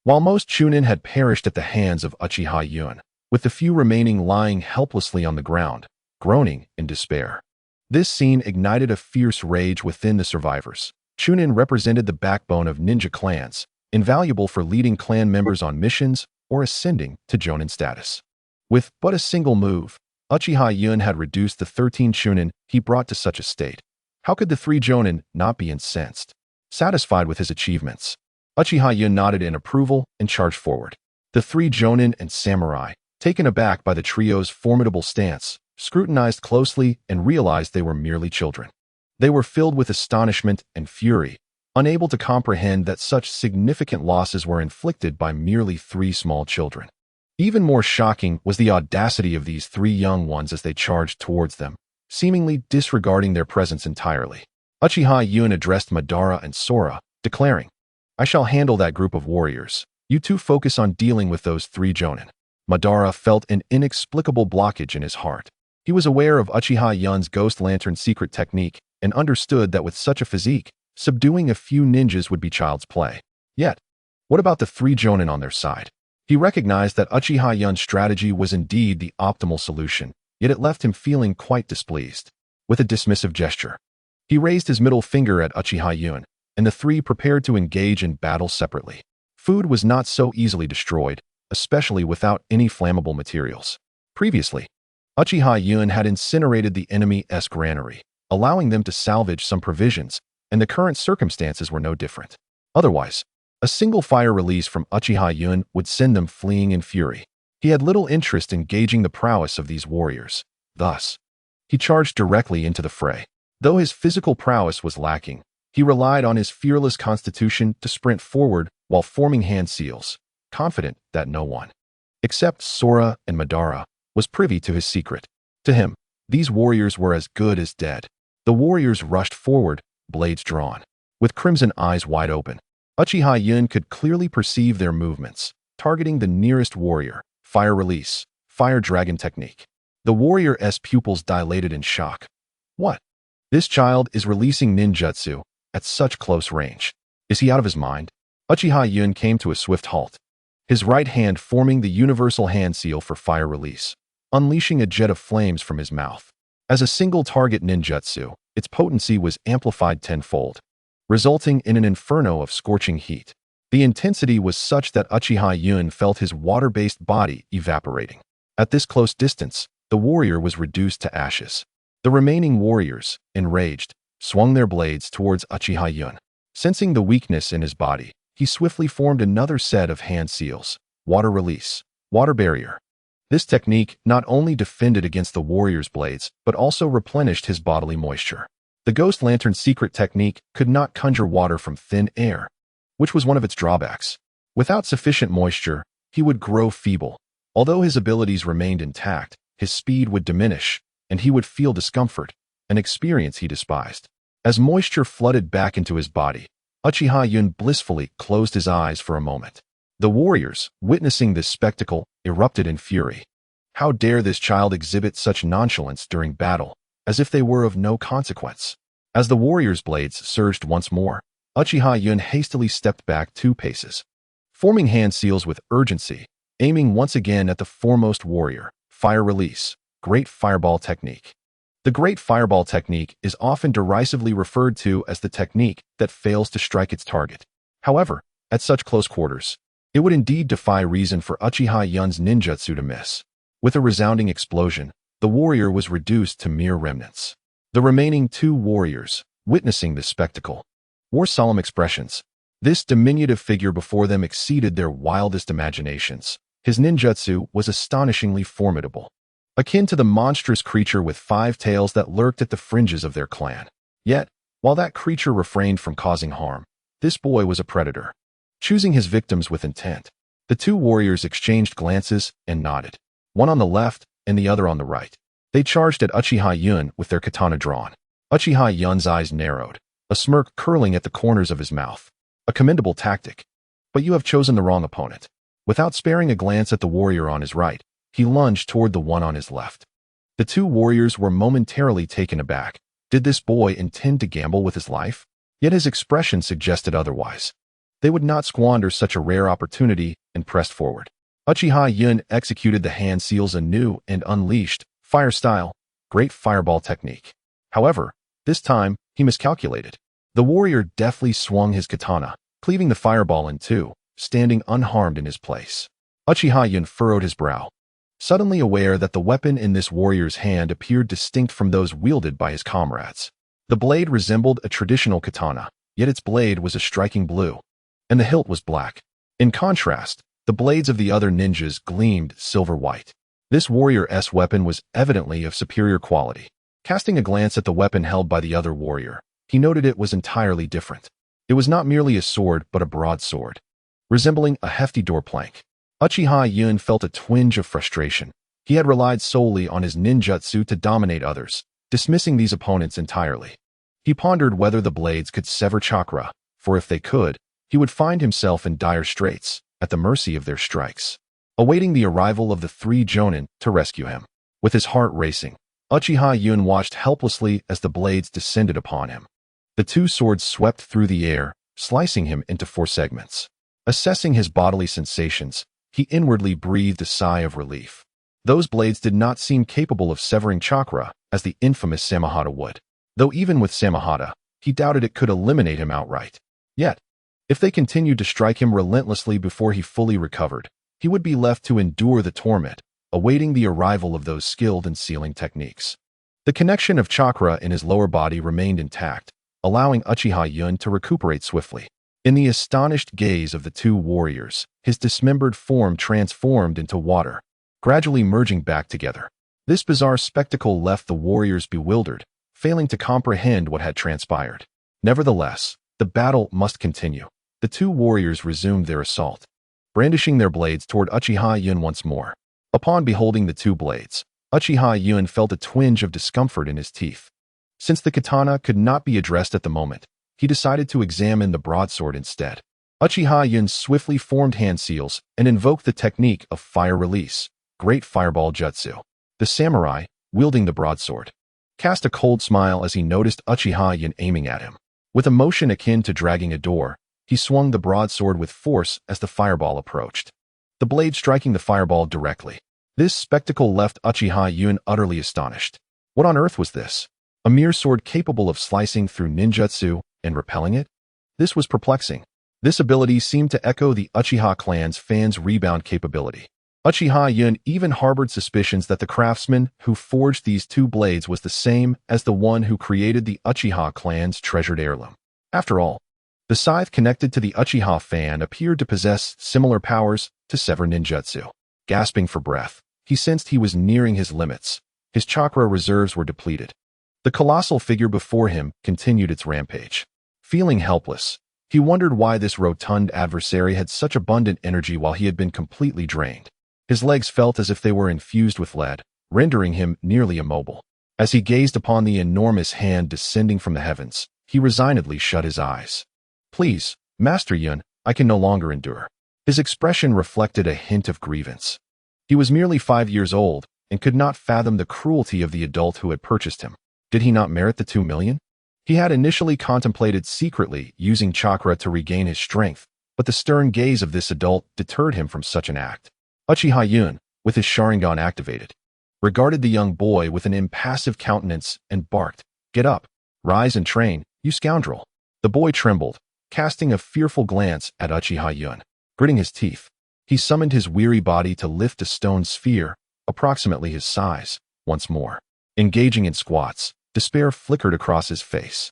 While most chunin had perished at the hands of Uchiha Yun, with the few remaining lying helplessly on the ground, groaning in despair. This scene ignited a fierce rage within the survivors. Chunin represented the backbone of ninja clans, invaluable for leading clan members on missions or ascending to jonin status. With but a single move, Uchiha Yun had reduced the 13 chunin he brought to such a state. How could the 3 jonin not be incensed? Satisfied with his achievements, Uchiha Yun nodded in approval and charged forward. The 3 jonin and samurai, taken aback by the trio's formidable stance, scrutinized closely and realized they were merely children. They were filled with astonishment and fury, unable to comprehend that such significant losses were inflicted by merely 3 small children. Even more shocking was the audacity of these 3 young ones as they charged towards them, seemingly disregarding their presence entirely. Uchiha Yun addressed Madara and Sora, declaring, I shall handle that group of warriors. You 2 focus on dealing with those 3 jonin. Madara felt an inexplicable blockage in his heart. He was aware of Uchiha Yun's Ghost Lantern secret technique and understood that with such a physique, subduing a few ninjas would be child's play. Yet, what about the 3 jonin on their side? He recognized that Uchiha Yun's strategy was indeed the optimal solution, yet it left him feeling quite displeased. With a dismissive gesture, he raised his middle finger at Uchiha Yun, and the 3 prepared to engage in battle separately. Food was not so easily destroyed, especially without any flammable materials. Previously, Uchiha Yun had incinerated the enemy's granary, allowing them to salvage some provisions, and the current circumstances were no different. Otherwise, a single fire release from Uchiha Yun would send them fleeing in fury. He had little interest in gauging the prowess of these warriors. Thus, he charged directly into the fray. Though his physical prowess was lacking, he relied on his fearless constitution to sprint forward while forming hand seals, confident that no one, except Sora and Madara, was privy to his secret. To him, these warriors were as good as dead. The warriors rushed forward, blades drawn. With crimson eyes wide open, Uchiha Yun could clearly perceive their movements, targeting the nearest warrior. Fire release, fire dragon technique. The warrior's pupils dilated in shock. What? This child is releasing ninjutsu at such close range. Is he out of his mind? Uchiha Yun came to a swift halt, his right hand forming the universal hand seal for fire release, unleashing a jet of flames from his mouth. As a single target ninjutsu, its potency was amplified tenfold, resulting in an inferno of scorching heat. The intensity was such that Uchiha Yun felt his water-based body evaporating. At this close distance, the warrior was reduced to ashes. The remaining warriors, enraged, swung their blades towards Uchiha Yun. Sensing the weakness in his body, he swiftly formed another set of hand seals, water release, water barrier. This technique not only defended against the warrior's blades, but also replenished his bodily moisture. The Ghost Lantern's secret technique could not conjure water from thin air, which was one of its drawbacks. Without sufficient moisture, he would grow feeble. Although his abilities remained intact, his speed would diminish, and he would feel discomfort, an experience he despised. As moisture flooded back into his body, Uchiha Yun blissfully closed his eyes for a moment. The warriors, witnessing this spectacle, erupted in fury. How dare this child exhibit such nonchalance during battle, as if they were of no consequence? As the warriors' blades surged once more, Uchiha Yun hastily stepped back 2 paces, forming hand seals with urgency, aiming once again at the foremost warrior. Fire release, Great Fireball Technique. The Great Fireball Technique is often derisively referred to as the technique that fails to strike its target. However, at such close quarters, it would indeed defy reason for Uchiha Yun's ninjutsu to miss. With a resounding explosion, the warrior was reduced to mere remnants. The remaining 2 warriors, witnessing this spectacle, wore solemn expressions. This diminutive figure before them exceeded their wildest imaginations. His ninjutsu was astonishingly formidable, akin to the monstrous creature with 5 tails that lurked at the fringes of their clan. Yet, while that creature refrained from causing harm, this boy was a predator, choosing his victims with intent. The 2 warriors exchanged glances and nodded, one on the left and the other on the right. They charged at Uchiha Yun with their katana drawn. Uchiha Yun's eyes narrowed, a smirk curling at the corners of his mouth. A commendable tactic, but you have chosen the wrong opponent. Without sparing a glance at the warrior on his right, he lunged toward the one on his left. The 2 warriors were momentarily taken aback. Did this boy intend to gamble with his life? Yet his expression suggested otherwise. They would not squander such a rare opportunity and pressed forward. Uchiha Yun executed the hand seals anew and unleashed, fire style, Great Fireball Technique. However, this time, he miscalculated. The warrior deftly swung his katana, cleaving the fireball in 2, standing unharmed in his place. Uchiha Yun furrowed his brow, suddenly aware that the weapon in this warrior's hand appeared distinct from those wielded by his comrades. The blade resembled a traditional katana, yet its blade was a striking blue, and the hilt was black. In contrast, the blades of the other ninjas gleamed silver-white. This warrior's weapon was evidently of superior quality. Casting a glance at the weapon held by the other warrior, he noted it was entirely different. It was not merely a sword, but a broadsword, resembling a hefty door plank. Uchiha Yun felt a twinge of frustration. He had relied solely on his ninjutsu to dominate others, dismissing these opponents entirely. He pondered whether the blades could sever chakra, for if they could, he would find himself in dire straits, at the mercy of their strikes, awaiting the arrival of the 3 jonin to rescue him. With his heart racing, Uchiha Yun watched helplessly as the blades descended upon him. The 2 swords swept through the air, slicing him into 4 segments. Assessing his bodily sensations, he inwardly breathed a sigh of relief. Those blades did not seem capable of severing chakra, as the infamous Samahata would. Though even with Samahata, he doubted it could eliminate him outright. Yet, if they continued to strike him relentlessly before he fully recovered, he would be left to endure the torment, awaiting the arrival of those skilled in sealing techniques. The connection of chakra in his lower body remained intact, allowing Uchiha Yun to recuperate swiftly. In the astonished gaze of the 2 warriors, his dismembered form transformed into water, gradually merging back together. This bizarre spectacle left the warriors bewildered, failing to comprehend what had transpired. Nevertheless, the battle must continue. The 2 warriors resumed their assault, brandishing their blades toward Uchiha Yun once more. Upon beholding the 2 blades, Uchiha Yun felt a twinge of discomfort in his teeth. Since the katana could not be addressed at the moment, he decided to examine the broadsword instead. Uchiha Yun swiftly formed hand seals and invoked the technique of fire release, Great Fireball Jutsu. The samurai, wielding the broadsword, cast a cold smile as he noticed Uchiha Yun aiming at him. With a motion akin to dragging a door, he swung the broadsword with force as the fireball approached, the blade striking the fireball directly. This spectacle left Uchiha Yun utterly astonished. What on earth was this? A mere sword capable of slicing through ninjutsu and repelling it? This was perplexing. This ability seemed to echo the Uchiha clan's fan's rebound capability. Uchiha Yun even harbored suspicions that the craftsman who forged these two blades was the same as the one who created the Uchiha clan's treasured heirloom. After all, the scythe connected to the Uchiha fan appeared to possess similar powers to sever ninjutsu. Gasping for breath, he sensed he was nearing his limits. His chakra reserves were depleted. The colossal figure before him continued its rampage. Feeling helpless, he wondered why this rotund adversary had such abundant energy while he had been completely drained. His legs felt as if they were infused with lead, rendering him nearly immobile. As he gazed upon the enormous hand descending from the heavens, he resignedly shut his eyes. "Please, Master Yun, I can no longer endure." His expression reflected a hint of grievance. He was merely 5 years old and could not fathom the cruelty of the adult who had purchased him. Did he not merit the 2 million? He had initially contemplated secretly using chakra to regain his strength, but the stern gaze of this adult deterred him from such an act. Uchiha Yun, with his Sharingan activated, regarded the young boy with an impassive countenance and barked, "Get up, rise and train, you scoundrel." The boy trembled, casting a fearful glance at Uchiha Yun. Gritting his teeth, he summoned his weary body to lift a stone sphere, approximately his size, once more. Engaging in squats, despair flickered across his face.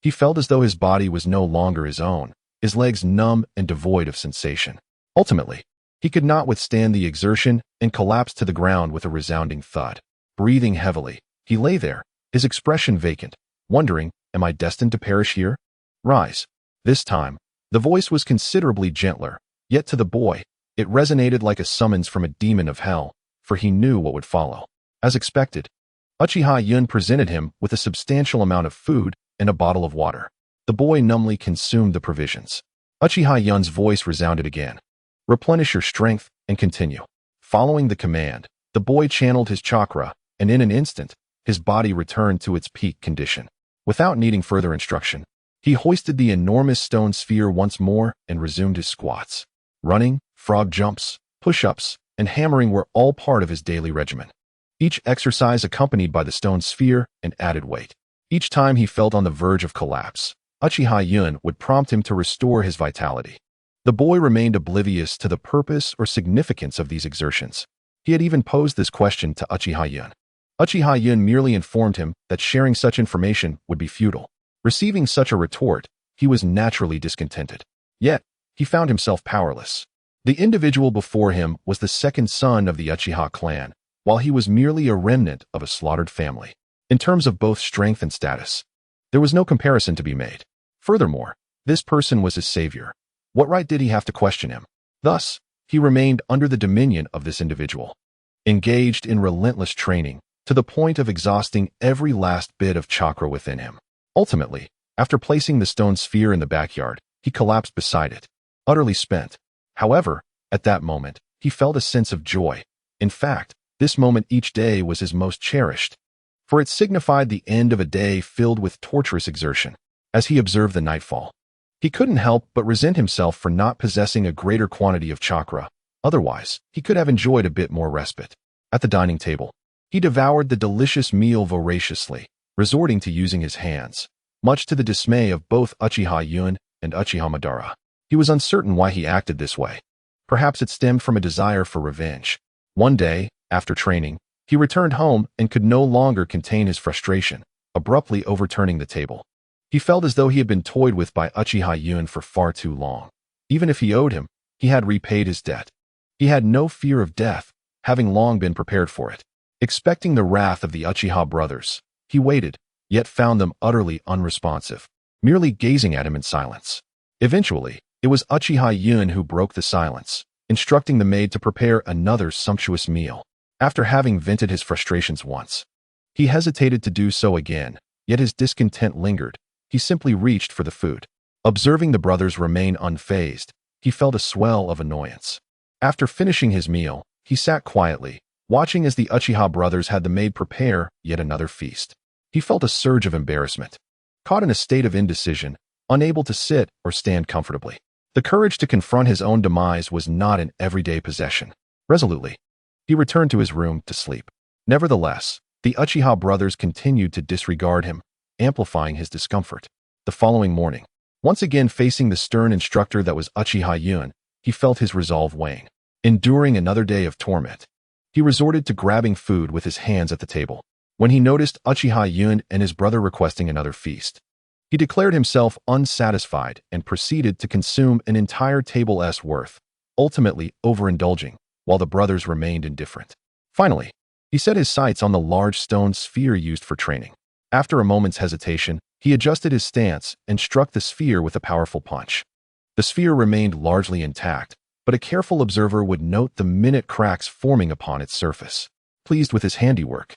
He felt as though his body was no longer his own, his legs numb and devoid of sensation. Ultimately, he could not withstand the exertion and collapsed to the ground with a resounding thud. Breathing heavily, he lay there, his expression vacant, wondering, "Am I destined to perish here?" "Rise." This time, the voice was considerably gentler, yet to the boy, it resonated like a summons from a demon of hell, for he knew what would follow. As expected, Uchiha Yun presented him with a substantial amount of food and a bottle of water. The boy numbly consumed the provisions. Uchiha Yun's voice resounded again. "Replenish your strength and continue." Following the command, the boy channeled his chakra, and in an instant, his body returned to its peak condition. Without needing further instruction, he hoisted the enormous stone sphere once more and resumed his squats. Running, frog jumps, push-ups, and hammering were all part of his daily regimen. Each exercise accompanied by the stone sphere and added weight. Each time he felt on the verge of collapse, Uchiha Yun would prompt him to restore his vitality. The boy remained oblivious to the purpose or significance of these exertions. He had even posed this question to Uchiha Yun. Uchiha Yun merely informed him that sharing such information would be futile. Receiving such a retort, he was naturally discontented. Yet, he found himself powerless. The individual before him was the second son of the Uchiha clan, while he was merely a remnant of a slaughtered family. In terms of both strength and status, there was no comparison to be made. Furthermore, this person was his savior. What right did he have to question him? Thus, he remained under the dominion of this individual, engaged in relentless training, to the point of exhausting every last bit of chakra within him. Ultimately, after placing the stone sphere in the backyard, he collapsed beside it, utterly spent. However, at that moment, he felt a sense of joy. In fact, this moment each day was his most cherished, for it signified the end of a day filled with torturous exertion. As he observed the nightfall, he couldn't help but resent himself for not possessing a greater quantity of chakra. Otherwise, he could have enjoyed a bit more respite. At the dining table, he devoured the delicious meal voraciously, resorting to using his hands, much to the dismay of both Uchiha Yun and Uchiha Madara. He was uncertain why he acted this way. Perhaps it stemmed from a desire for revenge. One day, after training, he returned home and could no longer contain his frustration, abruptly overturning the table. He felt as though he had been toyed with by Uchiha Yun for far too long. Even if he owed him, he had repaid his debt. He had no fear of death, having long been prepared for it. Expecting the wrath of the Uchiha brothers, he waited, yet found them utterly unresponsive, merely gazing at him in silence. Eventually, it was Uchiha Yun who broke the silence, instructing the maid to prepare another sumptuous meal. After having vented his frustrations once, he hesitated to do so again, yet his discontent lingered. He simply reached for the food. Observing the brothers remain unfazed, he felt a swell of annoyance. After finishing his meal, he sat quietly, watching as the Uchiha brothers had the maid prepare yet another feast. He felt a surge of embarrassment. Caught in a state of indecision, unable to sit or stand comfortably. The courage to confront his own demise was not an everyday possession. Resolutely, he returned to his room to sleep. Nevertheless, the Uchiha brothers continued to disregard him, amplifying his discomfort. The following morning, once again facing the stern instructor that was Uchiha Yun, he felt his resolve wane. Enduring another day of torment, he resorted to grabbing food with his hands at the table. When he noticed Uchiha Yun and his brother requesting another feast, he declared himself unsatisfied and proceeded to consume an entire table's worth, ultimately overindulging, while the brothers remained indifferent. Finally, he set his sights on the large stone sphere used for training. After a moment's hesitation, he adjusted his stance and struck the sphere with a powerful punch. The sphere remained largely intact, but a careful observer would note the minute cracks forming upon its surface. Pleased with his handiwork,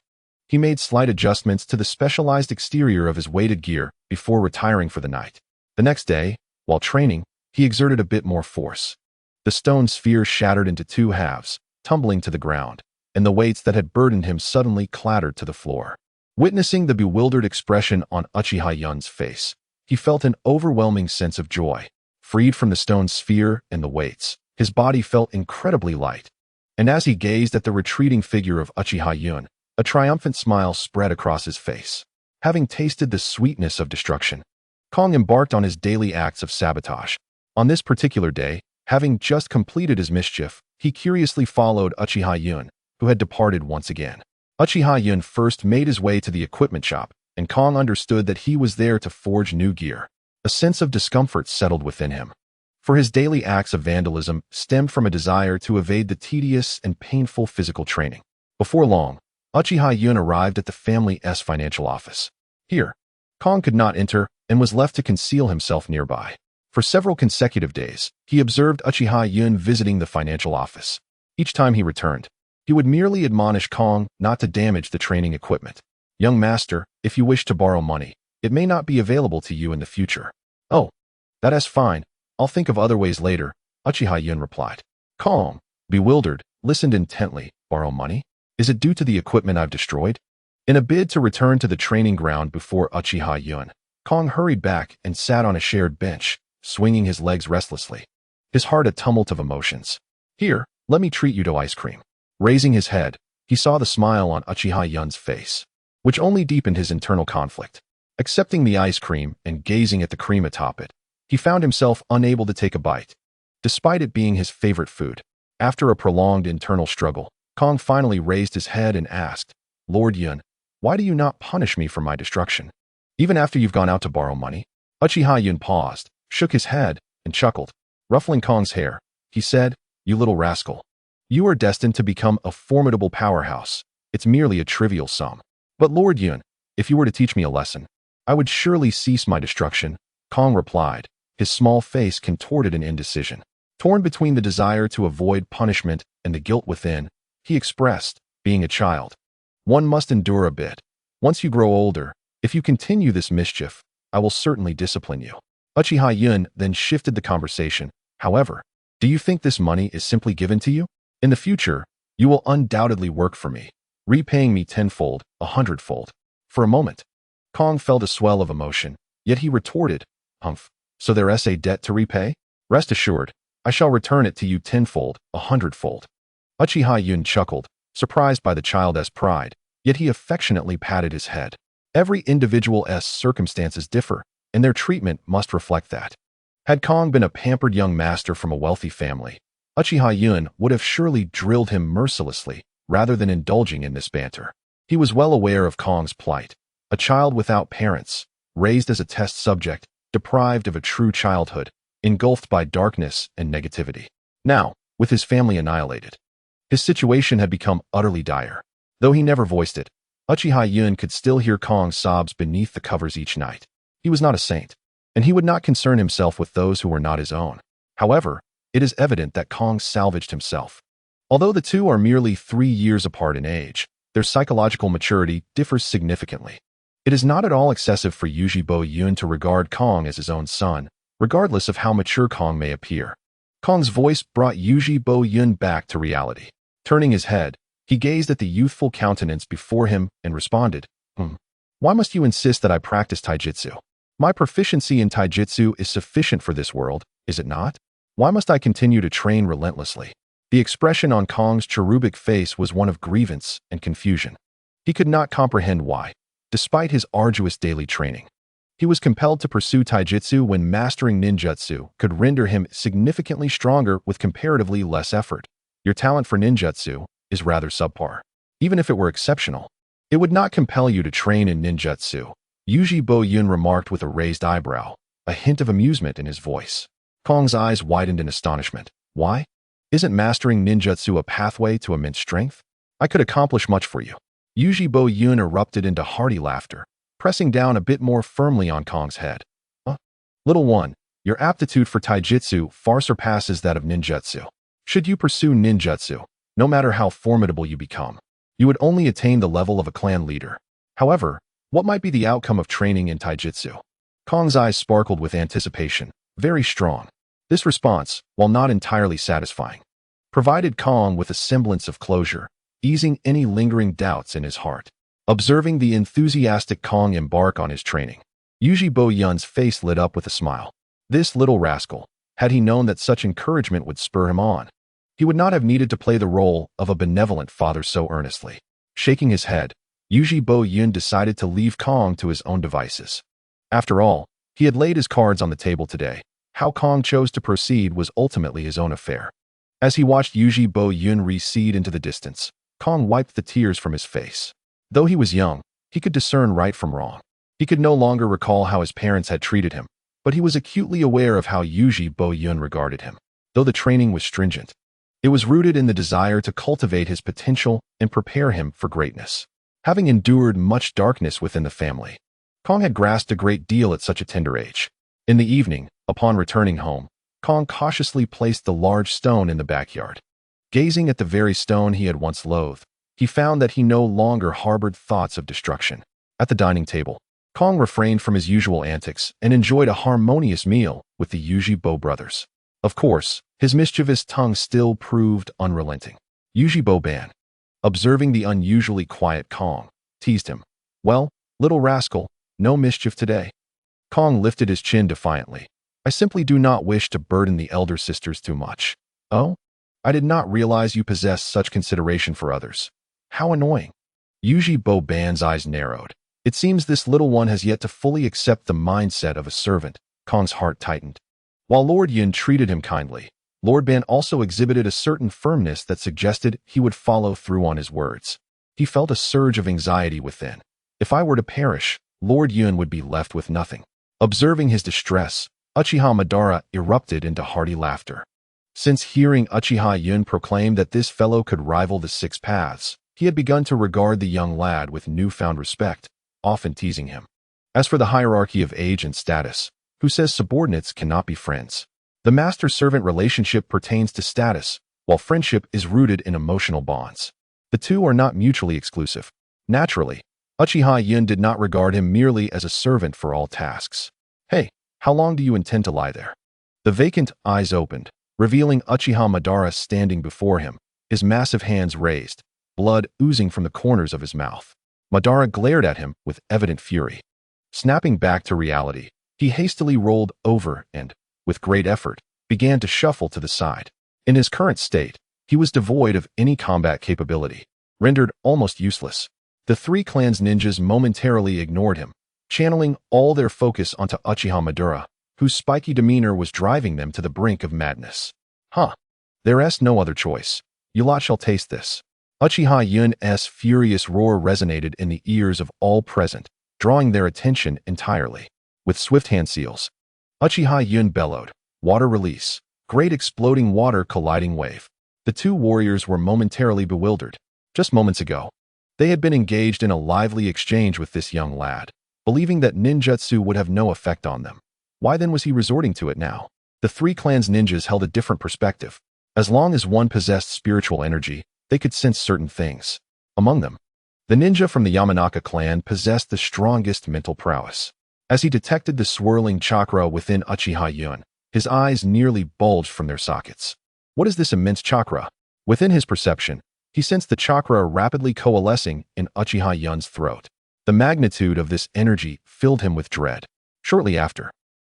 he made slight adjustments to the specialized exterior of his weighted gear before retiring for the night. The next day, while training, he exerted a bit more force. The stone sphere shattered into two halves, tumbling to the ground, and the weights that had burdened him suddenly clattered to the floor. Witnessing the bewildered expression on Uchiha Yun's face, he felt an overwhelming sense of joy. Freed from the stone sphere and the weights, his body felt incredibly light. And as he gazed at the retreating figure of Uchiha Yun, a triumphant smile spread across his face. Having tasted the sweetness of destruction, Kong embarked on his daily acts of sabotage. On this particular day, having just completed his mischief, he curiously followed Uchiha Yun, who had departed once again. Uchiha Yun first made his way to the equipment shop, and Kong understood that he was there to forge new gear. A sense of discomfort settled within him, for his daily acts of vandalism stemmed from a desire to evade the tedious and painful physical training. Before long, Uchiha Yun arrived at the family's financial office. Here, Kong could not enter and was left to conceal himself nearby. For several consecutive days, he observed Uchiha Yun visiting the financial office. Each time he returned, he would merely admonish Kong not to damage the training equipment. "Young master, if you wish to borrow money, it may not be available to you in the future." "Oh, that is fine. I'll think of other ways later," Uchiha Yun replied. Kong, bewildered, listened intently. "Borrow money? Is it due to the equipment I've destroyed?" In a bid to return to the training ground before Uchiha Yun, Kong hurried back and sat on a shared bench, swinging his legs restlessly, his heart a tumult of emotions. "Here, let me treat you to ice cream." Raising his head, he saw the smile on Uchiha Yun's face, which only deepened his internal conflict. Accepting the ice cream and gazing at the cream atop it, he found himself unable to take a bite, despite it being his favorite food. After a prolonged internal struggle, Kong finally raised his head and asked, "Lord Yun, why do you not punish me for my destruction, even after you've gone out to borrow money?" Uchiha Yun paused, shook his head, and chuckled. Ruffling Kong's hair, he said, "You little rascal. You are destined to become a formidable powerhouse. It's merely a trivial sum. But Lord Yun, if you were to teach me a lesson, I would surely cease my destruction," Kong replied, his small face contorted in indecision. Torn between the desire to avoid punishment and the guilt within, he expressed, "Being a child, one must endure a bit. Once you grow older, if you continue this mischief, I will certainly discipline you." Uchiha Yun then shifted the conversation. "However, do you think this money is simply given to you? In the future, you will undoubtedly work for me, repaying me tenfold, 100-fold. For a moment, Kong felt a swell of emotion, yet he retorted, "Humph, so there's a debt to repay? Rest assured, I shall return it to you tenfold, 100-fold. Uchiha Yun chuckled, surprised by the child's pride, yet he affectionately patted his head. Every individual's circumstances differ, and their treatment must reflect that. Had Kong been a pampered young master from a wealthy family, Uchiha Yun would have surely drilled him mercilessly, rather than indulging in this banter. He was well aware of Kong's plight, a child without parents, raised as a test subject, deprived of a true childhood, engulfed by darkness and negativity. Now, with his family annihilated, his situation had become utterly dire. Though he never voiced it, Uchiha Yun could still hear Kong's sobs beneath the covers each night. He was not a saint, and he would not concern himself with those who were not his own. However, it is evident that Kong salvaged himself. Although the two are merely 3 years apart in age, their psychological maturity differs significantly. It is not at all excessive for Uchiha Yun to regard Kong as his own son, regardless of how mature Kong may appear. Kong's voice brought Uchiha Yun back to reality. Turning his head, he gazed at the youthful countenance before him and responded, "Why must you insist that I practice taijutsu? My proficiency in taijutsu is sufficient for this world, is it not? Why must I continue to train relentlessly?" The expression on Kong's cherubic face was one of grievance and confusion. He could not comprehend why, despite his arduous daily training, he was compelled to pursue taijutsu when mastering ninjutsu could render him significantly stronger with comparatively less effort. Your talent for ninjutsu is rather subpar. Even if it were exceptional, it would not compel you to train in ninjutsu. Uchiha Yun remarked with a raised eyebrow, a hint of amusement in his voice. Kong's eyes widened in astonishment. Why? Isn't mastering ninjutsu a pathway to immense strength? I could accomplish much for you. Uchiha Yun erupted into hearty laughter, pressing down a bit more firmly on Kong's head. Little one, your aptitude for taijutsu far surpasses that of ninjutsu. Should you pursue ninjutsu, no matter how formidable you become, you would only attain the level of a clan leader. However, what might be the outcome of training in taijutsu? Kong's eyes sparkled with anticipation, very strong. This response, while not entirely satisfying, provided Kong with a semblance of closure, easing any lingering doubts in his heart. Observing the enthusiastic Kong embark on his training, Uchiha Yun's face lit up with a smile. This little rascal, had he known that such encouragement would spur him on, he would not have needed to play the role of a benevolent father so earnestly. Shaking his head, Uchiha Yun decided to leave Kong to his own devices. After all, he had laid his cards on the table today. How Kong chose to proceed was ultimately his own affair. As he watched Uchiha Yun recede into the distance, Kong wiped the tears from his face. Though he was young, he could discern right from wrong. He could no longer recall how his parents had treated him, but he was acutely aware of how Uchiha Yun regarded him. Though the training was stringent, it was rooted in the desire to cultivate his potential and prepare him for greatness. Having endured much darkness within the family, Kong had grasped a great deal at such a tender age. In the evening, upon returning home, Kong cautiously placed the large stone in the backyard. Gazing at the very stone he had once loathed, he found that he no longer harbored thoughts of destruction. At the dining table, Kong refrained from his usual antics and enjoyed a harmonious meal with the Uchiha brothers. Of course, his mischievous tongue still proved unrelenting. Uchiha, observing the unusually quiet Kong, teased him. Well, little rascal, no mischief today. Kong lifted his chin defiantly. I simply do not wish to burden the elder sisters too much. Oh? I did not realize you possessed such consideration for others. How annoying. Uchiha-ban's eyes narrowed. It seems this little one has yet to fully accept the mindset of a servant. Kong's heart tightened. While Lord Yun treated him kindly, Lord Ban also exhibited a certain firmness that suggested he would follow through on his words. He felt a surge of anxiety within. If I were to perish, Lord Yun would be left with nothing. Observing his distress, Uchiha Madara erupted into hearty laughter. Since hearing Uchiha Yun proclaim that this fellow could rival the Six Paths, he had begun to regard the young lad with newfound respect, often teasing him. As for the hierarchy of age and status, who says subordinates cannot be friends? The master-servant relationship pertains to status, while friendship is rooted in emotional bonds. The two are not mutually exclusive. Naturally, Uchiha Yun did not regard him merely as a servant for all tasks. Hey, how long do you intend to lie there? The vacant eyes opened, revealing Uchiha Madara standing before him, his massive hands raised, blood oozing from the corners of his mouth. Madara glared at him with evident fury. Snapping back to reality, he hastily rolled over and, with great effort, began to shuffle to the side. In his current state, he was devoid of any combat capability, rendered almost useless. The three clans ninjas momentarily ignored him, channeling all their focus onto Uchiha Madara, whose spiky demeanor was driving them to the brink of madness. There's no other choice. You lot shall taste this. Uchiha Yun's furious roar resonated in the ears of all present, drawing their attention entirely. With swift hand seals, Uchiha Yun bellowed, water release, great exploding water colliding wave. The two warriors were momentarily bewildered. Just moments ago, they had been engaged in a lively exchange with this young lad, believing that ninjutsu would have no effect on them. Why then was he resorting to it now? The three clans ninjas held a different perspective. As long as one possessed spiritual energy, they could sense certain things. Among them, the ninja from the Yamanaka clan possessed the strongest mental prowess. As he detected the swirling chakra within Uchiha Yun, his eyes nearly bulged from their sockets. What is this immense chakra? Within his perception, he sensed the chakra rapidly coalescing in Uchiha Yun's throat. The magnitude of this energy filled him with dread. Shortly after,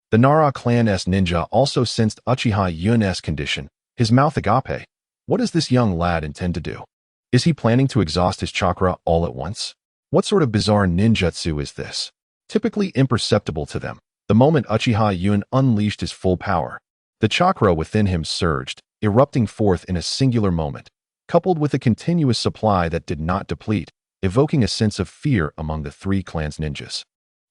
the Nara clan's ninja also sensed Uchiha Yun's condition, his mouth agape. What does this young lad intend to do? Is he planning to exhaust his chakra all at once? What sort of bizarre ninjutsu is this? Typically imperceptible to them, the moment Uchiha Yun unleashed his full power, the chakra within him surged, erupting forth in a singular moment, coupled with a continuous supply that did not deplete, evoking a sense of fear among the three clans' ninjas.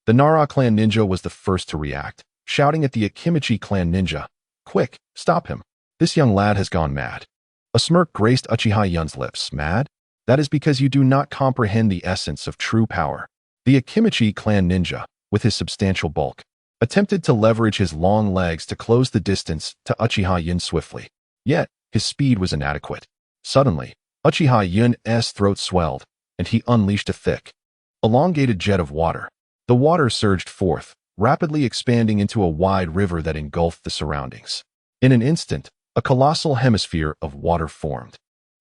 The Nara clan ninja was the first to react, shouting at the Akimichi clan ninja, "Quick, stop him. This young lad has gone mad." A smirk graced Uchiha Yun's lips. "Mad? That is because you do not comprehend the essence of true power." The Akimichi clan ninja, with his substantial bulk, attempted to leverage his long legs to close the distance to Uchiha Yun swiftly. Yet, his speed was inadequate. Suddenly, Uchiha Yun's throat swelled, and he unleashed a thick, elongated jet of water. The water surged forth, rapidly expanding into a wide river that engulfed the surroundings. In an instant, a colossal hemisphere of water formed,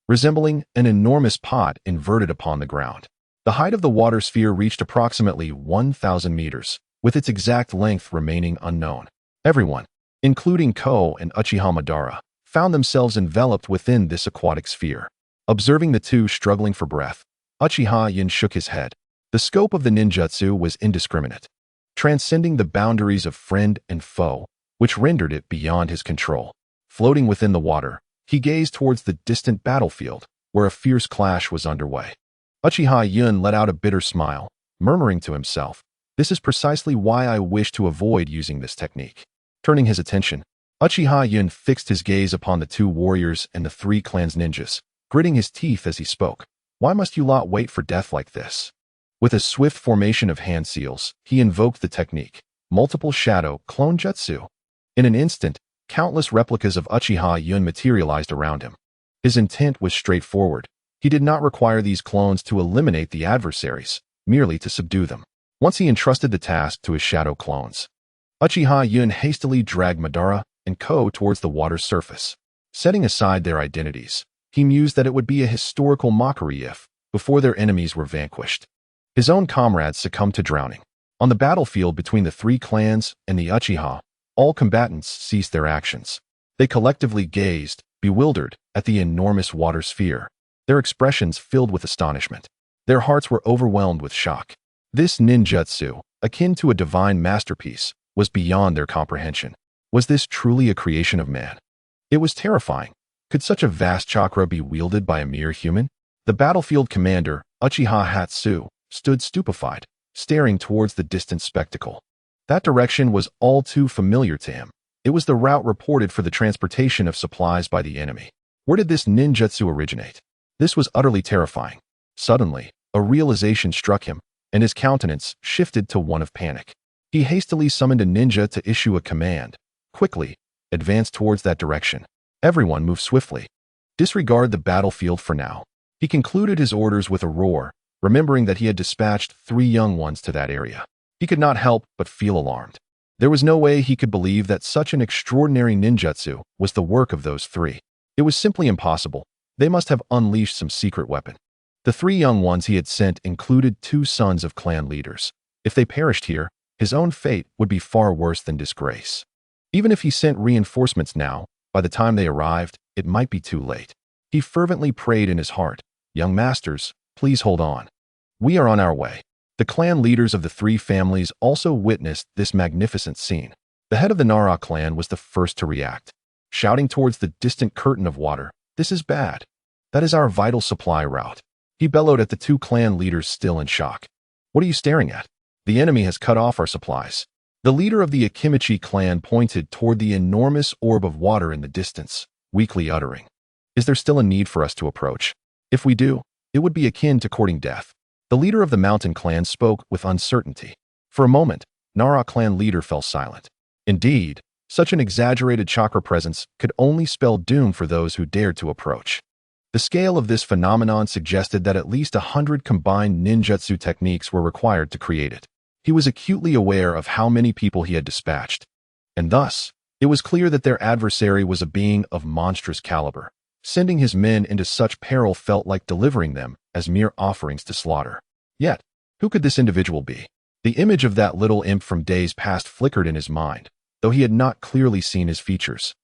resembling an enormous pot inverted upon the ground. The height of the water sphere reached approximately 1,000 meters, with its exact length remaining unknown. Everyone, including Ko and Uchiha Madara, found themselves enveloped within this aquatic sphere. Observing the two struggling for breath, Uchiha Yun shook his head. The scope of the ninjutsu was indiscriminate, transcending the boundaries of friend and foe, which rendered it beyond his control. Floating within the water, he gazed towards the distant battlefield, where a fierce clash was underway. Uchiha Yun let out a bitter smile, murmuring to himself, "This is precisely why I wish to avoid using this technique." Turning his attention, Uchiha Yun fixed his gaze upon the two warriors and the three clans' ninjas, gritting his teeth as he spoke. "Why must you lot wait for death like this?" With a swift formation of hand seals, he invoked the technique, multiple shadow clone jutsu. In an instant, countless replicas of Uchiha Yun materialized around him. His intent was straightforward. He did not require these clones to eliminate the adversaries, merely to subdue them. Once he entrusted the task to his shadow clones, Uchiha Yun hastily dragged Madara and Ko towards the water's surface. Setting aside their identities, he mused that it would be a historical mockery if, before their enemies were vanquished, his own comrades succumbed to drowning. On the battlefield between the three clans and the Uchiha, all combatants ceased their actions. They collectively gazed, bewildered, at the enormous water sphere, their expressions filled with astonishment. Their hearts were overwhelmed with shock. This ninjutsu, akin to a divine masterpiece, was beyond their comprehension. Was this truly a creation of man? It was terrifying. Could such a vast chakra be wielded by a mere human? The battlefield commander, Uchiha Hatsu, stood stupefied, staring towards the distant spectacle. That direction was all too familiar to him. It was the route reported for the transportation of supplies by the enemy. Where did this ninjutsu originate? This was utterly terrifying. Suddenly, a realization struck him, and his countenance shifted to one of panic. He hastily summoned a ninja to issue a command. "Quickly, advance towards that direction. Everyone move swiftly. Disregard the battlefield for now." He concluded his orders with a roar, remembering that he had dispatched 3 young ones to that area. He could not help but feel alarmed. There was no way he could believe that such an extraordinary ninjutsu was the work of those 3. It was simply impossible. They must have unleashed some secret weapon. The 3 young ones he had sent included 2 sons of clan leaders. If they perished here, his own fate would be far worse than disgrace. Even if he sent reinforcements now, by the time they arrived, it might be too late. He fervently prayed in his heart, "Young masters, please hold on. We are on our way." The clan leaders of the 3 families also witnessed this magnificent scene. The head of the Nara clan was the first to react, shouting towards the distant curtain of water, "This is bad. That is our vital supply route." He bellowed at the 2 clan leaders, still in shock. "What are you staring at? The enemy has cut off our supplies." The leader of the Akimichi clan pointed toward the enormous orb of water in the distance, weakly uttering, "Is there still a need for us to approach? If we do, it would be akin to courting death." The leader of the mountain clan spoke with uncertainty. For a moment, Nara clan leader fell silent. Indeed, such an exaggerated chakra presence could only spell doom for those who dared to approach. The scale of this phenomenon suggested that at least 100 combined ninjutsu techniques were required to create it. He was acutely aware of how many people he had dispatched, and thus, it was clear that their adversary was a being of monstrous caliber. Sending his men into such peril felt like delivering them as mere offerings to slaughter. Yet, who could this individual be? The image of that little imp from days past flickered in his mind, though he had not clearly seen his features.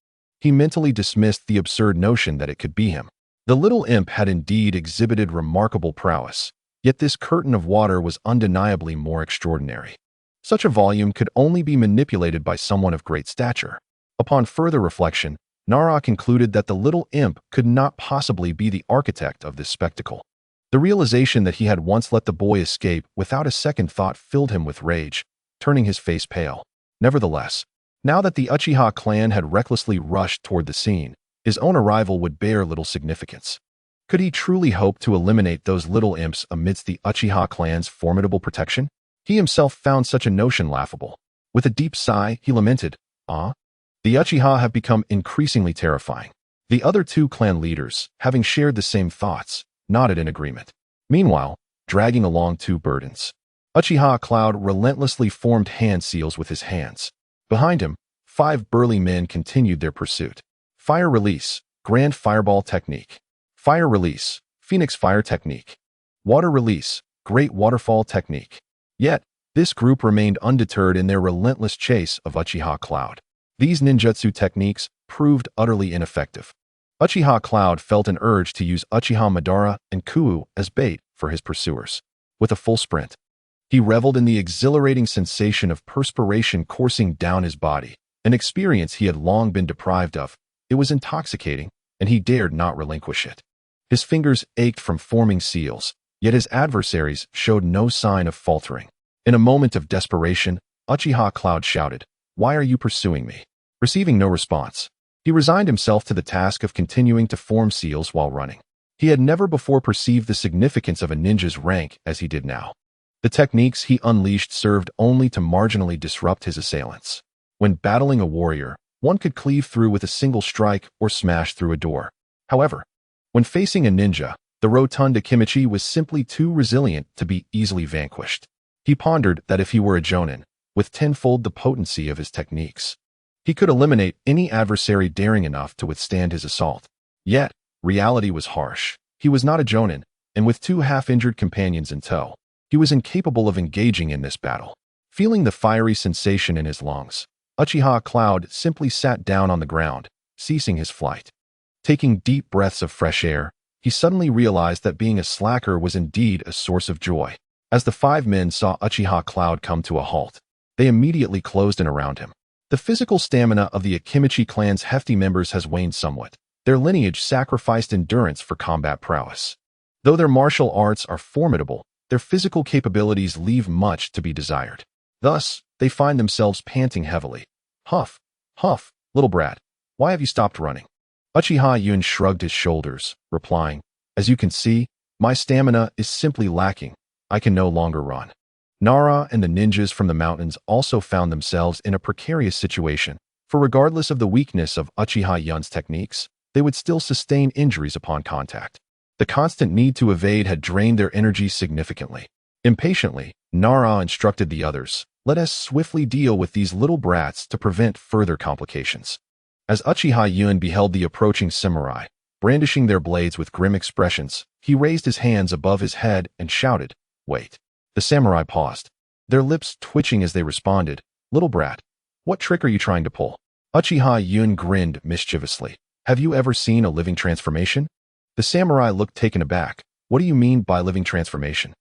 He mentally dismissed the absurd notion that it could be him. The little imp had indeed exhibited remarkable prowess, yet this curtain of water was undeniably more extraordinary. Such a volume could only be manipulated by someone of great stature. Upon further reflection, Nara concluded that the little imp could not possibly be the architect of this spectacle. The realization that he had once let the boy escape without a second thought filled him with rage, turning his face pale. Nevertheless, now that the Uchiha clan had recklessly rushed toward the scene, his own arrival would bear little significance. Could he truly hope to eliminate those little imps amidst the Uchiha clan's formidable protection? He himself found such a notion laughable. With a deep sigh, he lamented, the Uchiha have become increasingly terrifying. The other two clan leaders, having shared the same thoughts, nodded in agreement. Meanwhile, dragging along two burdens, Uchiha Cloud relentlessly formed hand seals with his hands. Behind him, 5 burly men continued their pursuit. Fire Release, Grand Fireball Technique. Fire Release, Phoenix Fire Technique. Water Release, Great Waterfall Technique. Yet, this group remained undeterred in their relentless chase of Uchiha Cloud. These ninjutsu techniques proved utterly ineffective. Uchiha Cloud felt an urge to use Uchiha Madara and Kuu as bait for his pursuers. With a full sprint, he reveled in the exhilarating sensation of perspiration coursing down his body, an experience he had long been deprived of. It was intoxicating, and he dared not relinquish it. His fingers ached from forming seals, yet his adversaries showed no sign of faltering. In a moment of desperation, Uchiha Cloud shouted, "Why are you pursuing me?" Receiving no response, he resigned himself to the task of continuing to form seals while running. He had never before perceived the significance of a ninja's rank as he did now. The techniques he unleashed served only to marginally disrupt his assailants. When battling a warrior, one could cleave through with a single strike or smash through a door. However, when facing a ninja, the rotund Akimichi was simply too resilient to be easily vanquished. He pondered that if he were a jonin, with tenfold the potency of his techniques, he could eliminate any adversary daring enough to withstand his assault. Yet, reality was harsh. He was not a jonin, and with 2 half-injured companions in tow, he was incapable of engaging in this battle. Feeling the fiery sensation in his lungs, Uchiha Cloud simply sat down on the ground, ceasing his flight. Taking deep breaths of fresh air, he suddenly realized that being a slacker was indeed a source of joy. As the 5 men saw Uchiha Cloud come to a halt, they immediately closed in around him. The physical stamina of the Akimichi clan's hefty members has waned somewhat. Their lineage sacrificed endurance for combat prowess. Though their martial arts are formidable, their physical capabilities leave much to be desired. Thus, they find themselves panting heavily. Huff, huff, little brat, why have you stopped running? Uchiha Yun shrugged his shoulders, replying, "As you can see, my stamina is simply lacking. I can no longer run." Nara and the ninjas from the mountains also found themselves in a precarious situation, for regardless of the weakness of Uchiha Yun's techniques, they would still sustain injuries upon contact. The constant need to evade had drained their energy significantly. Impatiently, Nara instructed the others, "Let us swiftly deal with these little brats to prevent further complications." As Uchiha Yun beheld the approaching samurai, brandishing their blades with grim expressions, he raised his hands above his head and shouted, "Wait." The samurai paused, their lips twitching as they responded, "Little brat, what trick are you trying to pull?" Uchiha Yun grinned mischievously. "Have you ever seen a living transformation?" The samurai looked taken aback. "What do you mean by living transformation?"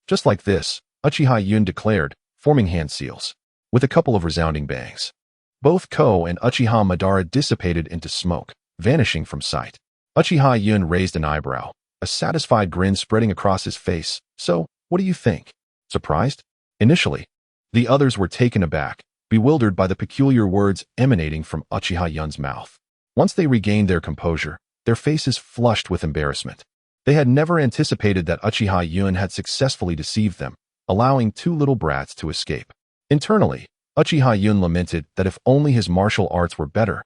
"Just like this," Uchiha Yun declared, forming hand seals. With a couple of resounding bangs, both Ko and Uchiha Madara dissipated into smoke, vanishing from sight. Uchiha Yun raised an eyebrow, a satisfied grin spreading across his face. "So, what do you think? Surprised?" Initially, the others were taken aback, bewildered by the peculiar words emanating from Uchiha Yun's mouth. Once they regained their composure, their faces flushed with embarrassment. They had never anticipated that Uchiha Yun had successfully deceived them, allowing 2 little brats to escape. Internally, Uchiha Yun lamented that if only his martial arts were better,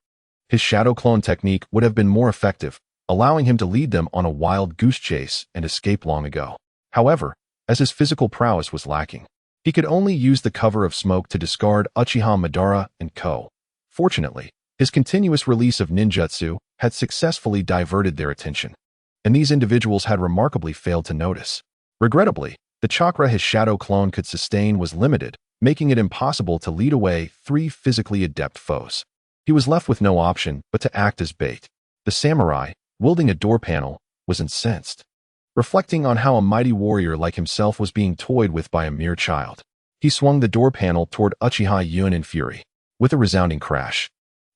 his shadow clone technique would have been more effective, allowing him to lead them on a wild goose chase and escape long ago. However, as his physical prowess was lacking, he could only use the cover of smoke to discard Uchiha Madara and Ko. Fortunately, his continuous release of ninjutsu had successfully diverted their attention, and these individuals had remarkably failed to notice. Regrettably, the chakra his shadow clone could sustain was limited, making it impossible to lead away 3 physically adept foes. He was left with no option but to act as bait. The samurai, wielding a door panel, was incensed. Reflecting on how a mighty warrior like himself was being toyed with by a mere child, he swung the door panel toward Uchiha Yun in fury. With a resounding crash,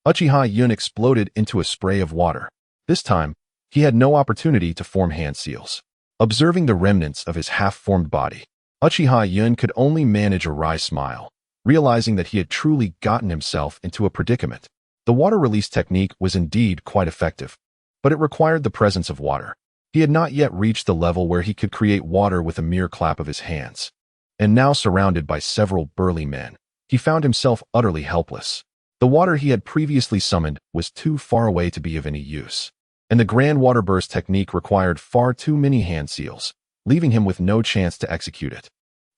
Uchiha Yun exploded into a spray of water. This time, he had no opportunity to form hand seals. Observing the remnants of his half-formed body, Uchiha Yun could only manage a wry smile, realizing that he had truly gotten himself into a predicament. The water release technique was indeed quite effective, but it required the presence of water. He had not yet reached the level where he could create water with a mere clap of his hands. And now, surrounded by several burly men, he found himself utterly helpless. The water he had previously summoned was too far away to be of any use, and the grand water burst technique required far too many hand seals, leaving him with no chance to execute it.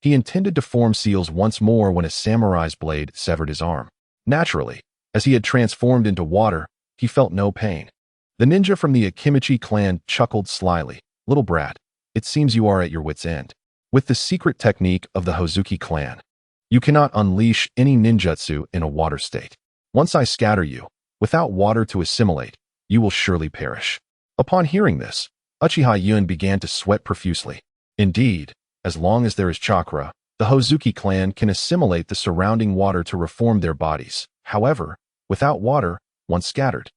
He intended to form seals once more when a samurai's blade severed his arm. Naturally, as he had transformed into water, he felt no pain. The ninja from the Akimichi clan chuckled slyly. "Little brat, it seems you are at your wit's end. With the secret technique of the Hozuki clan, you cannot unleash any ninjutsu in a water state. Once I scatter you, without water to assimilate, you will surely perish." Upon hearing this, Uchiha Yun began to sweat profusely. Indeed, as long as there is chakra, the Hozuki clan can assimilate the surrounding water to reform their bodies. However, without water, once scattered,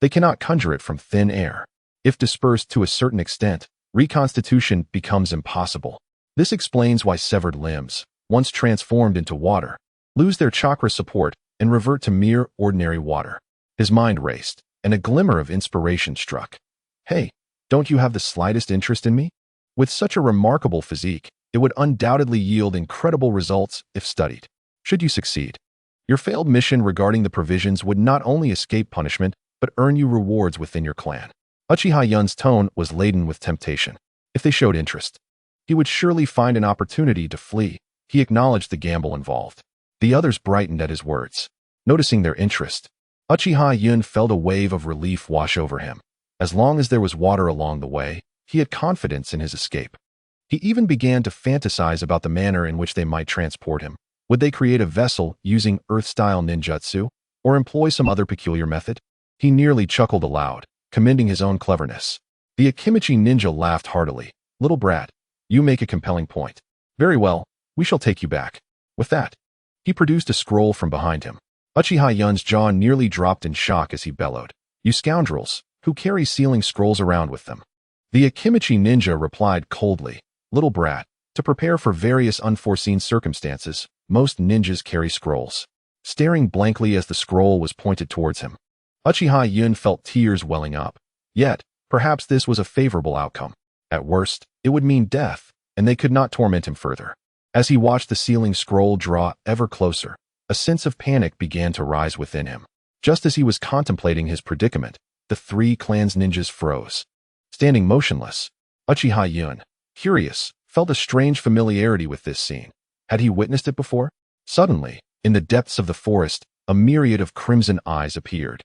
they cannot conjure it from thin air. If dispersed to a certain extent, reconstitution becomes impossible. This explains why severed limbs, once transformed into water, lose their chakra support and revert to mere ordinary water. His mind raced, and a glimmer of inspiration struck. "Hey, don't you have the slightest interest in me? With such a remarkable physique, it would undoubtedly yield incredible results if studied. Should you succeed, your failed mission regarding the provisions would not only escape punishment, but earn you rewards within your clan." Uchiha Yun's tone was laden with temptation. If they showed interest, he would surely find an opportunity to flee. He acknowledged the gamble involved. The others brightened at his words. Noticing their interest, Uchiha Yun felt a wave of relief wash over him. As long as there was water along the way, he had confidence in his escape. He even began to fantasize about the manner in which they might transport him. Would they create a vessel using Earth-style ninjutsu, or employ some other peculiar method? He nearly chuckled aloud, commending his own cleverness. The Akimichi ninja laughed heartily. "Little brat, you make a compelling point. Very well, we shall take you back." With that, he produced a scroll from behind him. Uchiha Yun's jaw nearly dropped in shock as he bellowed, "You scoundrels, who carry sealing scrolls around with them?" The Akimichi ninja replied coldly, "Little brat, to prepare for various unforeseen circumstances, most ninjas carry scrolls." Staring blankly as the scroll was pointed towards him, Uchiha Yun felt tears welling up. Yet, perhaps this was a favorable outcome. At worst, it would mean death, and they could not torment him further. As he watched the sealing scroll draw ever closer, a sense of panic began to rise within him. Just as he was contemplating his predicament, the three clans ninjas froze. Standing motionless, Uchiha Yun, curious, felt a strange familiarity with this scene. Had he witnessed it before? Suddenly, in the depths of the forest, a myriad of crimson eyes appeared,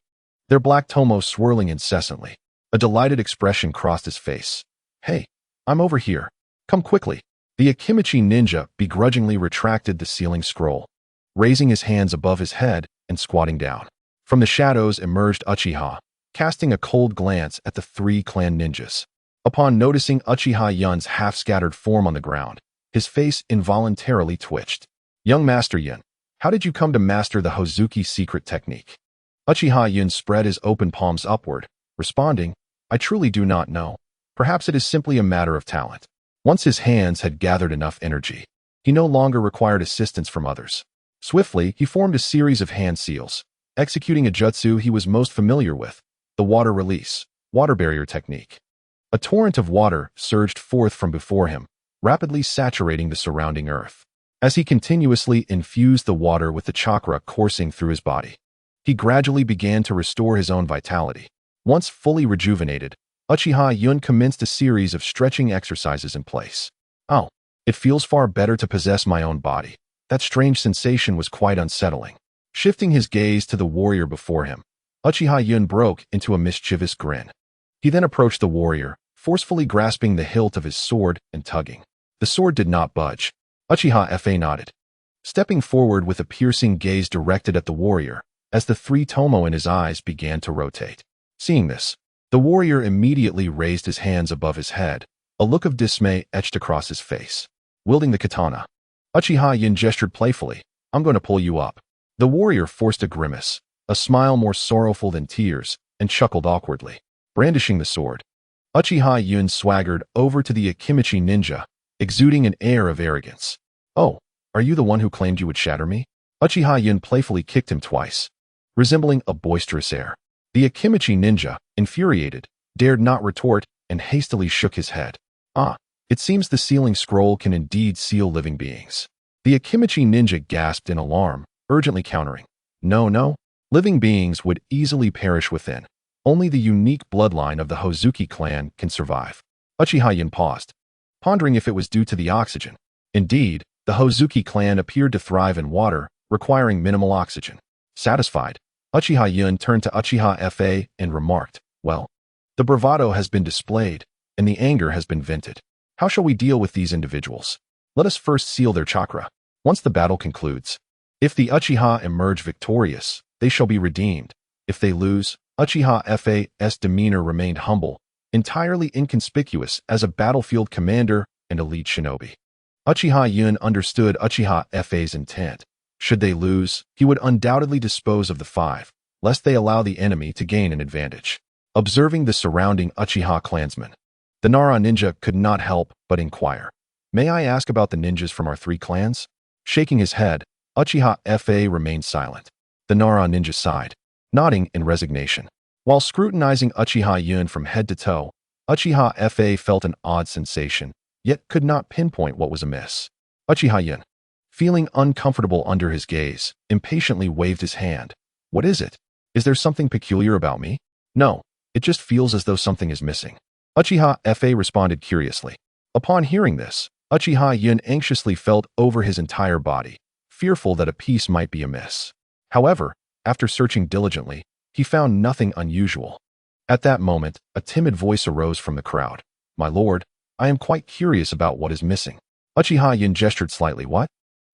their black tomo swirling incessantly. A delighted expression crossed his face. "Hey, I'm over here. Come quickly." The Akimichi ninja begrudgingly retracted the sealing scroll, raising his hands above his head and squatting down. From the shadows emerged Uchiha, casting a cold glance at the three clan ninjas. Upon noticing Uchiha Yun's half-scattered form on the ground, his face involuntarily twitched. "Young Master Yun, how did you come to master the Hozuki secret technique?" Uchiha Yun spread his open palms upward, responding, "I truly do not know. Perhaps it is simply a matter of talent." Once his hands had gathered enough energy, he no longer required assistance from others. Swiftly, he formed a series of hand seals, executing a jutsu he was most familiar with, the water release, water barrier technique. A torrent of water surged forth from before him, rapidly saturating the surrounding earth. As he continuously infused the water with the chakra coursing through his body, he gradually began to restore his own vitality. Once fully rejuvenated, Uchiha Yun commenced a series of stretching exercises in place. "Oh, it feels far better to possess my own body." That strange sensation was quite unsettling. Shifting his gaze to the warrior before him, Uchiha Yun broke into a mischievous grin. He then approached the warrior, forcefully grasping the hilt of his sword and tugging. The sword did not budge. Uchiha Fa nodded, stepping forward with a piercing gaze directed at the warrior, as the three tomo in his eyes began to rotate. Seeing this, the warrior immediately raised his hands above his head, a look of dismay etched across his face. Wielding the katana, Uchiha Yun gestured playfully, "I'm going to pull you up." The warrior forced a grimace, a smile more sorrowful than tears, and chuckled awkwardly. Brandishing the sword, Uchiha Yun swaggered over to the Akimichi ninja, exuding an air of arrogance. "Oh, are you the one who claimed you would shatter me?" Uchiha Yun playfully kicked him twice, resembling a boisterous air. The Akimichi ninja, infuriated, dared not retort and hastily shook his head. "Ah, it seems the sealing scroll can indeed seal living beings." The Akimichi ninja gasped in alarm, urgently countering. "No, no, living beings would easily perish within. Only the unique bloodline of the Hozuki clan can survive." Uchiha Yun paused, pondering if it was due to the oxygen. Indeed, the Hozuki clan appeared to thrive in water, requiring minimal oxygen. Satisfied, Uchiha Yun turned to Uchiha Fa and remarked, "Well, the bravado has been displayed, and the anger has been vented. How shall we deal with these individuals? Let us first seal their chakra. Once the battle concludes, if the Uchiha emerge victorious, they shall be redeemed. If they lose, Uchiha Fa's demeanor remained humble, entirely inconspicuous as a battlefield commander and elite shinobi." Uchiha Yun understood Uchiha Fa's intent. Should they lose, he would undoubtedly dispose of the five, lest they allow the enemy to gain an advantage. Observing the surrounding Uchiha clansmen, the Nara ninja could not help but inquire, "May I ask about the ninjas from our three clans?" Shaking his head, Uchiha Fa remained silent. The Nara ninja sighed, nodding in resignation. While scrutinizing Uchiha Yun from head to toe, Uchiha Fa felt an odd sensation, yet could not pinpoint what was amiss. Uchiha Yun, feeling uncomfortable under his gaze, impatiently waved his hand. "What is it? Is there something peculiar about me?" "No, it just feels as though something is missing." Uchiha Fa responded curiously. Upon hearing this, Uchiha Yun anxiously felt over his entire body, fearful that a piece might be amiss. However, after searching diligently, he found nothing unusual. At that moment, a timid voice arose from the crowd. "My lord, I am quite curious about what is missing." Uchiha Yun gestured slightly. "What?"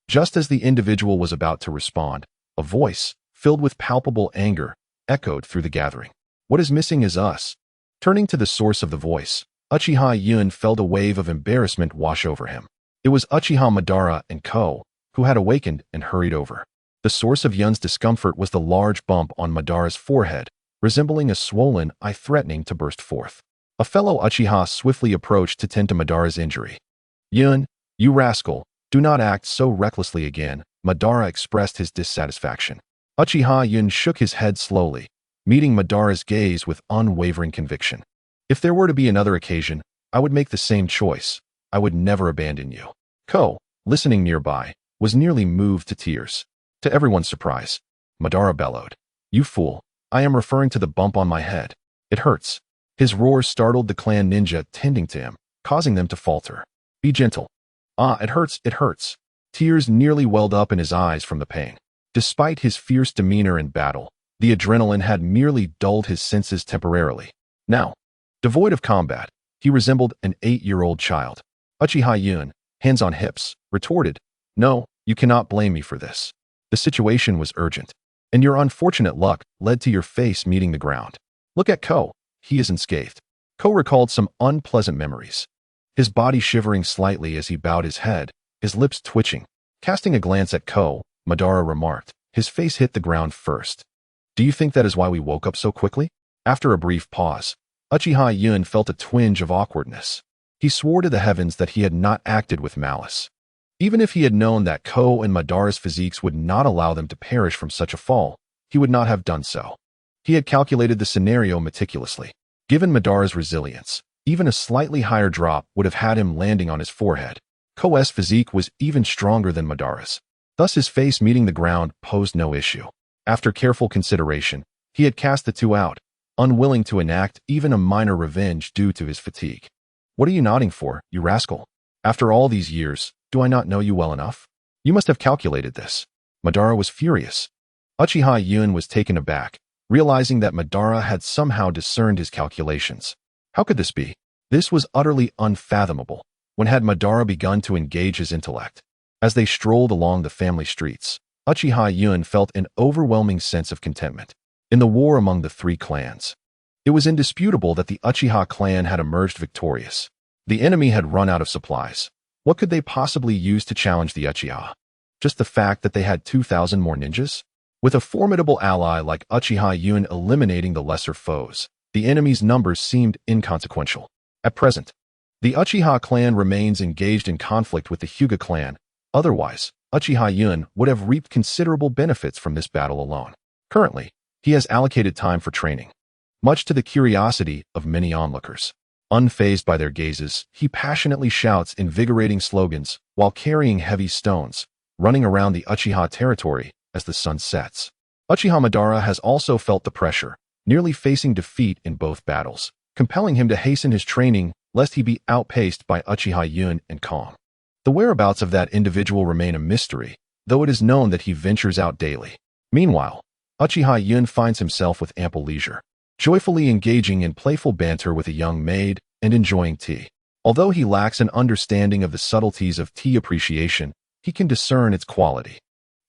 Just as the individual was about to respond, a voice, filled with palpable anger, echoed through the gathering. "What is missing is us." Turning to the source of the voice, Uchiha Yun felt a wave of embarrassment wash over him. It was Uchiha Madara and Ko, who had awakened and hurried over. The source of Yun's discomfort was the large bump on Madara's forehead, resembling a swollen eye threatening to burst forth. A fellow Uchiha swiftly approached to tend to Madara's injury. "Yun, you rascal, do not act so recklessly again," Madara expressed his dissatisfaction. Uchiha Yun shook his head slowly, meeting Madara's gaze with unwavering conviction. "If there were to be another occasion, I would make the same choice. I would never abandon you." Ko, listening nearby, was nearly moved to tears. To everyone's surprise, Madara bellowed, "You fool, I am referring to the bump on my head. It hurts." His roar startled the clan ninja tending to him, causing them to falter. "Be gentle." "Ah, it hurts, it hurts." Tears nearly welled up in his eyes from the pain. Despite his fierce demeanor in battle, the adrenaline had merely dulled his senses temporarily. Now, devoid of combat, he resembled an 8-year-old child. Uchiha Yun, hands on hips, retorted, "No, you cannot blame me for this. The situation was urgent, and your unfortunate luck led to your face meeting the ground. Look at Ko, he is unscathed." Ko recalled some unpleasant memories, his body shivering slightly as he bowed his head, his lips twitching. Casting a glance at Ko, Madara remarked, his face hit the ground first. "Do you think that is why we woke up so quickly?" After a brief pause, Uchiha Yun felt a twinge of awkwardness. He swore to the heavens that he had not acted with malice. Even if he had known that Ko and Madara's physiques would not allow them to perish from such a fall, he would not have done so. He had calculated the scenario meticulously. Given Madara's resilience, even a slightly higher drop would have had him landing on his forehead. Ko's physique was even stronger than Madara's. Thus his face meeting the ground posed no issue. After careful consideration, he had cast the two out, unwilling to enact even a minor revenge due to his fatigue. "What are you nodding for, you rascal? After all these years, do I not know you well enough? You must have calculated this." Madara was furious. Uchiha Yun was taken aback, realizing that Madara had somehow discerned his calculations. How could this be? This was utterly unfathomable. When had Madara begun to engage his intellect? As they strolled along the family streets, Uchiha Yun felt an overwhelming sense of contentment. In the war among the three clans, it was indisputable that the Uchiha clan had emerged victorious. The enemy had run out of supplies. What could they possibly use to challenge the Uchiha? Just the fact that they had 2,000 more ninjas? With a formidable ally like Uchiha Yun eliminating the lesser foes, the enemy's numbers seemed inconsequential. At present, the Uchiha clan remains engaged in conflict with the Hyuga clan. Otherwise, Uchiha Yun would have reaped considerable benefits from this battle alone. Currently, he has allocated time for training, much to the curiosity of many onlookers. Unfazed by their gazes, he passionately shouts invigorating slogans while carrying heavy stones, running around the Uchiha territory as the sun sets. Uchiha Madara has also felt the pressure, nearly facing defeat in both battles, compelling him to hasten his training lest he be outpaced by Uchiha Yun and Calm. The whereabouts of that individual remain a mystery, though it is known that he ventures out daily. Meanwhile, Uchiha Yun finds himself with ample leisure, joyfully engaging in playful banter with a young maid and enjoying tea. Although he lacks an understanding of the subtleties of tea appreciation, he can discern its quality.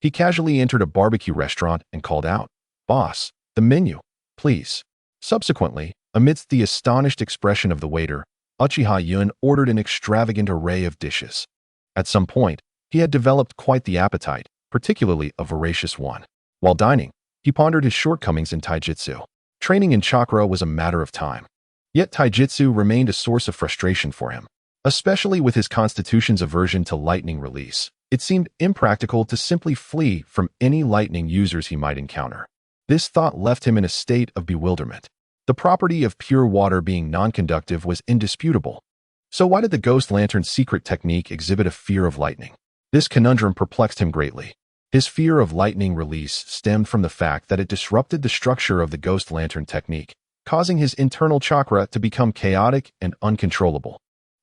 He casually entered a barbecue restaurant and called out, "Boss, the menu, please." Subsequently, amidst the astonished expression of the waiter, Uchiha Yun ordered an extravagant array of dishes. At some point, he had developed quite the appetite, particularly a voracious one. While dining, he pondered his shortcomings in taijutsu. Training in chakra was a matter of time. Yet taijutsu remained a source of frustration for him. Especially with his constitution's aversion to lightning release, it seemed impractical to simply flee from any lightning users he might encounter. This thought left him in a state of bewilderment. The property of pure water being non-conductive was indisputable. So why did the ghost lantern's secret technique exhibit a fear of lightning? This conundrum perplexed him greatly. His fear of lightning release stemmed from the fact that it disrupted the structure of the ghost lantern technique, causing his internal chakra to become chaotic and uncontrollable,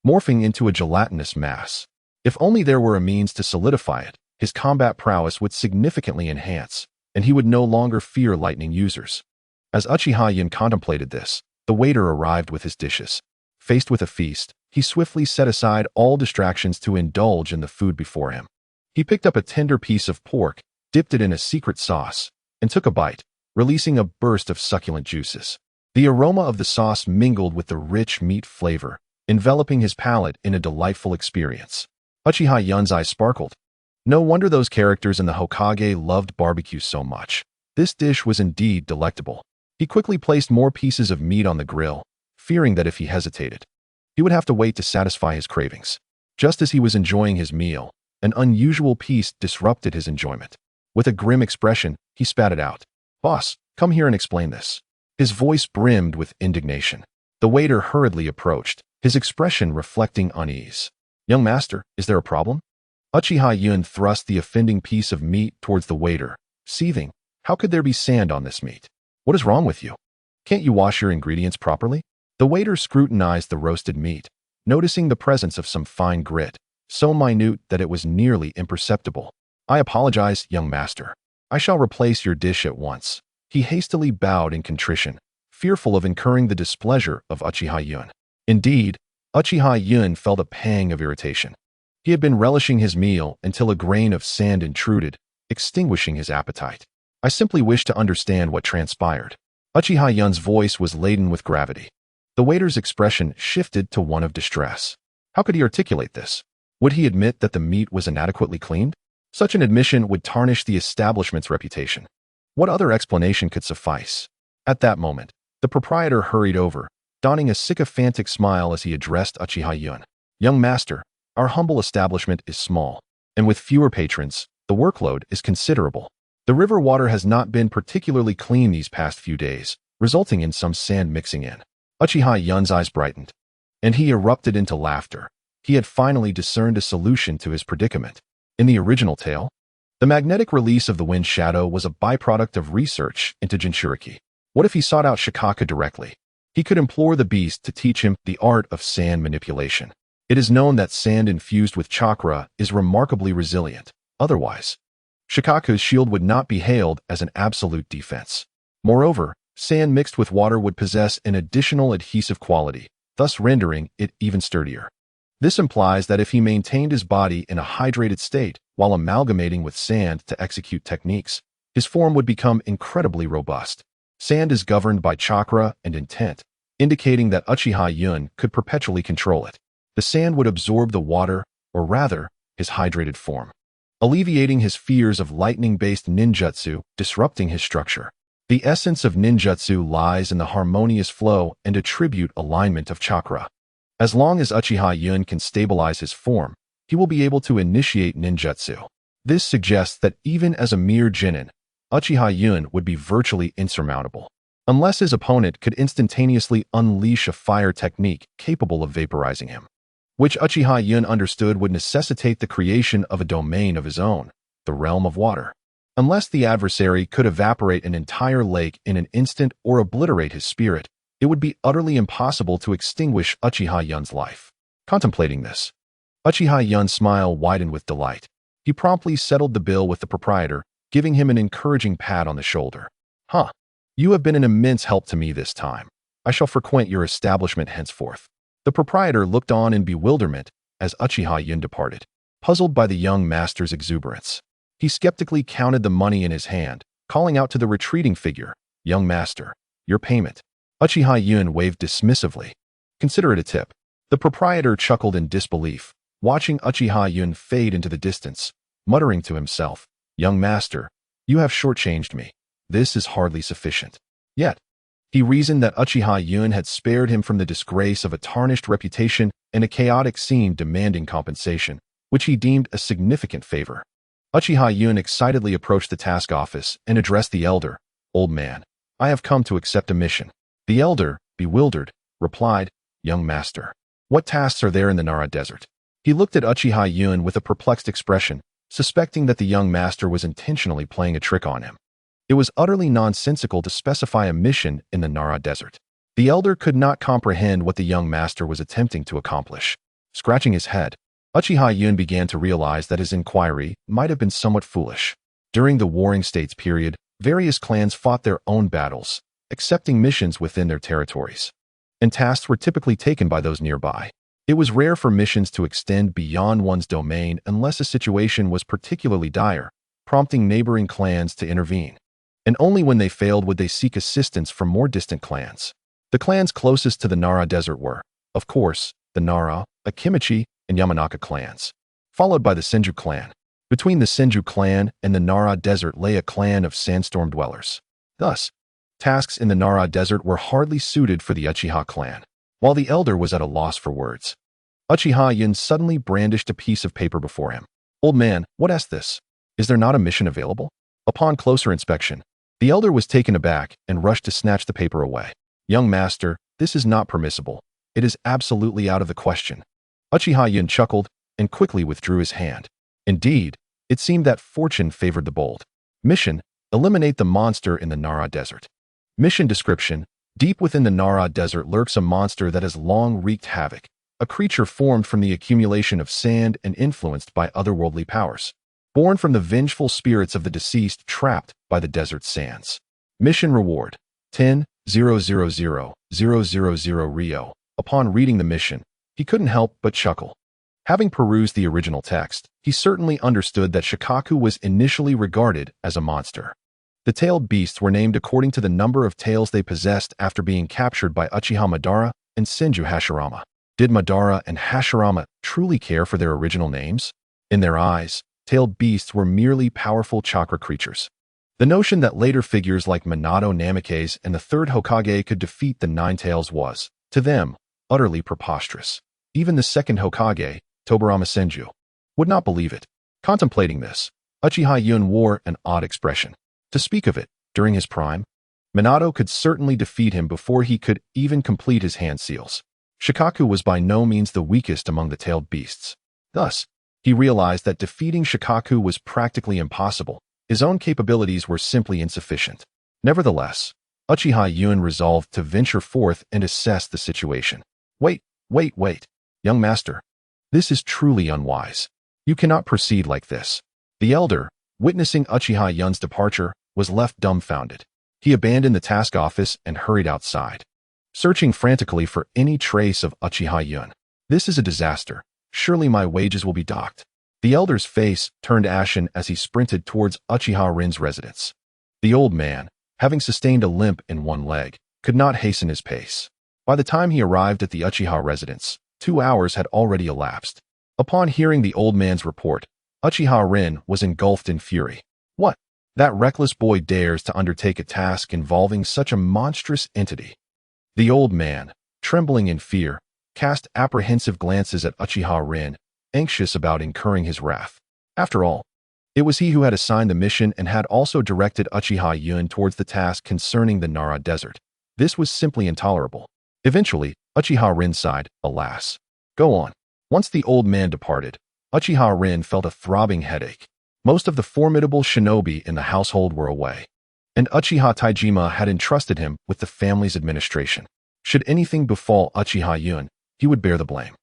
morphing into a gelatinous mass. If only there were a means to solidify it, his combat prowess would significantly enhance, and he would no longer fear lightning users. As Uchiha Yun contemplated this, the waiter arrived with his dishes. Faced with a feast, he swiftly set aside all distractions to indulge in the food before him. He picked up a tender piece of pork, dipped it in a secret sauce, and took a bite, releasing a burst of succulent juices. The aroma of the sauce mingled with the rich meat flavor, enveloping his palate in a delightful experience. Uchiha Yun's eyes sparkled. No wonder those characters in the Hokage loved barbecue so much. This dish was indeed delectable. He quickly placed more pieces of meat on the grill, fearing that if he hesitated, he would have to wait to satisfy his cravings. Just as he was enjoying his meal, an unusual piece disrupted his enjoyment. With a grim expression, he spat it out. "Boss, come here and explain this." His voice brimmed with indignation. The waiter hurriedly approached, his expression reflecting unease. "Young master, is there a problem?" Uchiha Yun thrust the offending piece of meat towards the waiter, seething. "How could there be sand on this meat? What is wrong with you? Can't you wash your ingredients properly?" The waiter scrutinized the roasted meat, noticing the presence of some fine grit, so minute that it was nearly imperceptible. "I apologize, young master. I shall replace your dish at once." He hastily bowed in contrition, fearful of incurring the displeasure of Uchiha Yun. Indeed, Uchiha Yun felt a pang of irritation. He had been relishing his meal until a grain of sand intruded, extinguishing his appetite. "I simply wish to understand what transpired." Uchiha Yun's voice was laden with gravity. The waiter's expression shifted to one of distress. How could he articulate this? Would he admit that the meat was inadequately cleaned? Such an admission would tarnish the establishment's reputation. What other explanation could suffice? At that moment, the proprietor hurried over, donning a sycophantic smile as he addressed Uchiha Yun. "Young master, our humble establishment is small, and with fewer patrons, the workload is considerable. The river water has not been particularly clean these past few days, resulting in some sand mixing in." Uchiha Yun's eyes brightened, and he erupted into laughter. He had finally discerned a solution to his predicament. In the original tale, the magnetic release of the wind shadow was a byproduct of research into Jinchuriki. What if he sought out Shikaka directly? He could implore the beast to teach him the art of sand manipulation. It is known that sand infused with chakra is remarkably resilient. Otherwise, Shikaku's shield would not be hailed as an absolute defense. Moreover, sand mixed with water would possess an additional adhesive quality, thus rendering it even sturdier. This implies that if he maintained his body in a hydrated state while amalgamating with sand to execute techniques, his form would become incredibly robust. Sand is governed by chakra and intent, indicating that Uchiha Yun could perpetually control it. The sand would absorb the water, or rather, his hydrated form. alleviating his fears of lightning-based ninjutsu, disrupting his structure. The essence of ninjutsu lies in the harmonious flow and attribute alignment of chakra. As long as Uchiha Yun can stabilize his form, he will be able to initiate ninjutsu. This suggests that even as a mere genin, Uchiha Yun would be virtually insurmountable, unless his opponent could instantaneously unleash a fire technique capable of vaporizing him, which Uchiha Yun understood would necessitate the creation of a domain of his own, the realm of water. Unless the adversary could evaporate an entire lake in an instant or obliterate his spirit, it would be utterly impossible to extinguish Uchiha Yun's life. Contemplating this, Uchiha Yun's smile widened with delight. He promptly settled the bill with the proprietor, giving him an encouraging pat on the shoulder. "Huh, you have been an immense help to me this time. I shall frequent your establishment henceforth." The proprietor looked on in bewilderment as Uchiha Yun departed, puzzled by the young master's exuberance. He skeptically counted the money in his hand, calling out to the retreating figure, "Young master, your payment." Uchiha Yun waved dismissively. "Consider it a tip." The proprietor chuckled in disbelief, watching Uchiha Yun fade into the distance, muttering to himself, "Young master, you have shortchanged me. This is hardly sufficient." Yet, he reasoned that Uchiha Yun had spared him from the disgrace of a tarnished reputation and a chaotic scene demanding compensation, which he deemed a significant favor. Uchiha Yun excitedly approached the task office and addressed the elder. "Old man, I have come to accept a mission." The elder, bewildered, replied, "Young master, what tasks are there in the Nara Desert?" He looked at Uchiha Yun with a perplexed expression, suspecting that the young master was intentionally playing a trick on him. It was utterly nonsensical to specify a mission in the Nara Desert. The elder could not comprehend what the young master was attempting to accomplish. Scratching his head, Uchiha Yun began to realize that his inquiry might have been somewhat foolish. During the Warring States period, various clans fought their own battles, accepting missions within their territories, and tasks were typically taken by those nearby. It was rare for missions to extend beyond one's domain unless a situation was particularly dire, prompting neighboring clans to intervene. And only when they failed would they seek assistance from more distant clans. The clans closest to the Nara Desert were, of course, the Nara, Akimichi, and Yamanaka clans, followed by the Senju clan. Between the Senju clan and the Nara Desert lay a clan of sandstorm dwellers. Thus, tasks in the Nara Desert were hardly suited for the Uchiha clan. While the elder was at a loss for words, Uchiha Yun suddenly brandished a piece of paper before him. "Old man, what is this? Is there not a mission available?" Upon closer inspection, the elder was taken aback and rushed to snatch the paper away. "Young master, this is not permissible. It is absolutely out of the question." Uchiha Yun chuckled and quickly withdrew his hand. Indeed, it seemed that fortune favored the bold. Mission: eliminate the monster in the Nara Desert. Mission description: deep within the Nara Desert lurks a monster that has long wreaked havoc, a creature formed from the accumulation of sand and influenced by otherworldly powers, born from the vengeful spirits of the deceased trapped by the desert sands. Mission reward: 10,000,000 Rio. Upon reading the mission, he couldn't help but chuckle. Having perused the original text, he certainly understood that Shikaku was initially regarded as a monster. The tailed beasts were named according to the number of tails they possessed after being captured by Uchiha Madara and Senju Hashirama. Did Madara and Hashirama truly care for their original names? In their eyes, tailed beasts were merely powerful chakra creatures. The notion that later figures like Minato Namikaze and the third Hokage could defeat the Nine Tails was, to them, utterly preposterous. Even the second Hokage, Tobarama Senju, would not believe it. Contemplating this, Uchiha Yun wore an odd expression. To speak of it, during his prime, Minato could certainly defeat him before he could even complete his hand seals. Shikaku was by no means the weakest among the tailed beasts. Thus, he realized that defeating Shikaku was practically impossible. His own capabilities were simply insufficient. Nevertheless, Uchiha Yun resolved to venture forth and assess the situation. Wait, young master. This is truly unwise. You cannot proceed like this." The elder, witnessing Uchiha Yun's departure, was left dumbfounded. He abandoned the task office and hurried outside, searching frantically for any trace of Uchiha Yun. "This is a disaster. Surely my wages will be docked." The elder's face turned ashen as he sprinted towards Uchiha Rin's residence. The old man, having sustained a limp in one leg, could not hasten his pace. By the time he arrived at the Uchiha residence, 2 hours had already elapsed. Upon hearing the old man's report, Uchiha Rin was engulfed in fury. What? That reckless boy dares to undertake a task involving such a monstrous entity. The old man, trembling in fear, cast apprehensive glances at Uchiha Rin, anxious about incurring his wrath. After all, it was he who had assigned the mission and had also directed Uchiha Yun towards the task concerning the Nara Desert. This was simply intolerable. Eventually, Uchiha Rin sighed, alas. Go on. Once the old man departed, Uchiha Rin felt a throbbing headache. Most of the formidable shinobi in the household were away, and Uchiha Taijima had entrusted him with the family's administration. Should anything befall Uchiha Yun, he would bear the blame.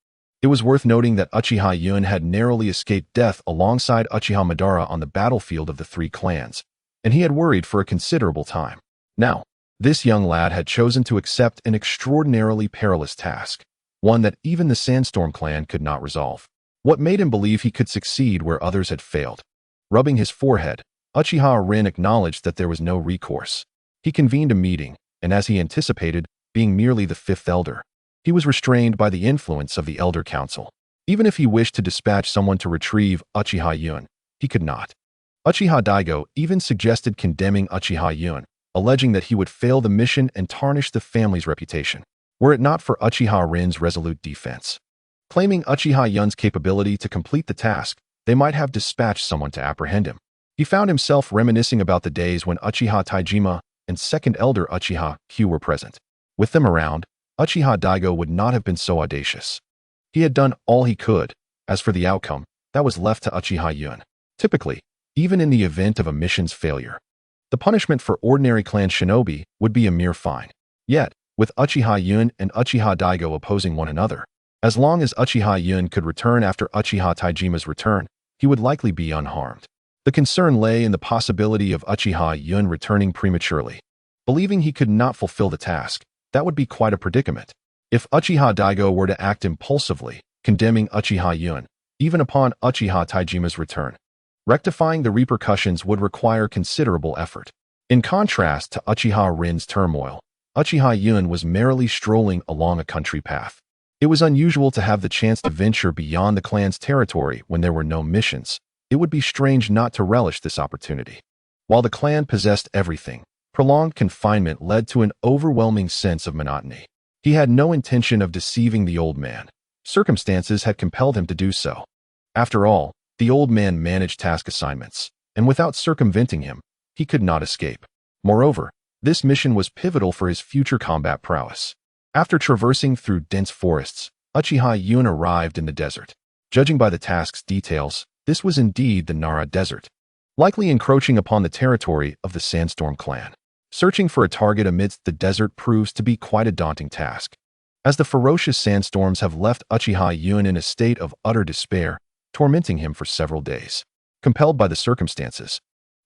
It was worth noting that Uchiha Yun had narrowly escaped death alongside Uchiha Madara on the battlefield of the three clans, and he had worried for a considerable time. Now, this young lad had chosen to accept an extraordinarily perilous task, one that even the Sandstorm clan could not resolve. What made him believe he could succeed where others had failed? Rubbing his forehead, Uchiha Rin acknowledged that there was no recourse. He convened a meeting, and as he anticipated, being merely the fifth elder, he was restrained by the influence of the Elder Council. Even if he wished to dispatch someone to retrieve Uchiha Yun, he could not. Uchiha Daigo even suggested condemning Uchiha Yun, alleging that he would fail the mission and tarnish the family's reputation, were it not for Uchiha Rin's resolute defense. Claiming Uchiha Yun's capability to complete the task, they might have dispatched someone to apprehend him. He found himself reminiscing about the days when Uchiha Taijima and second elder Uchiha Q were present. With them around, Uchiha Daigo would not have been so audacious. He had done all he could. As for the outcome, that was left to Uchiha Yun. Typically, even in the event of a mission's failure, the punishment for ordinary clan shinobi would be a mere fine. Yet, with Uchiha Yun and Uchiha Daigo opposing one another, as long as Uchiha Yun could return after Uchiha Taijima's return, he would likely be unharmed. The concern lay in the possibility of Uchiha Yun returning prematurely. Believing he could not fulfill the task, that would be quite a predicament. If Uchiha Daigo were to act impulsively, condemning Uchiha Yun, even upon Uchiha Taijima's return, rectifying the repercussions would require considerable effort. In contrast to Uchiha Rin's turmoil, Uchiha Yun was merrily strolling along a country path. It was unusual to have the chance to venture beyond the clan's territory when there were no missions. It would be strange not to relish this opportunity. While the clan possessed everything, prolonged confinement led to an overwhelming sense of monotony. He had no intention of deceiving the old man. Circumstances had compelled him to do so. After all, the old man managed task assignments, and without circumventing him, he could not escape. Moreover, this mission was pivotal for his future combat prowess. After traversing through dense forests, Uchiha Yun arrived in the desert. Judging by the task's details, this was indeed the Nara Desert, likely encroaching upon the territory of the Sandstorm clan. Searching for a target amidst the desert proves to be quite a daunting task, as the ferocious sandstorms have left Uchiha Yun in a state of utter despair, tormenting him for several days. Compelled by the circumstances,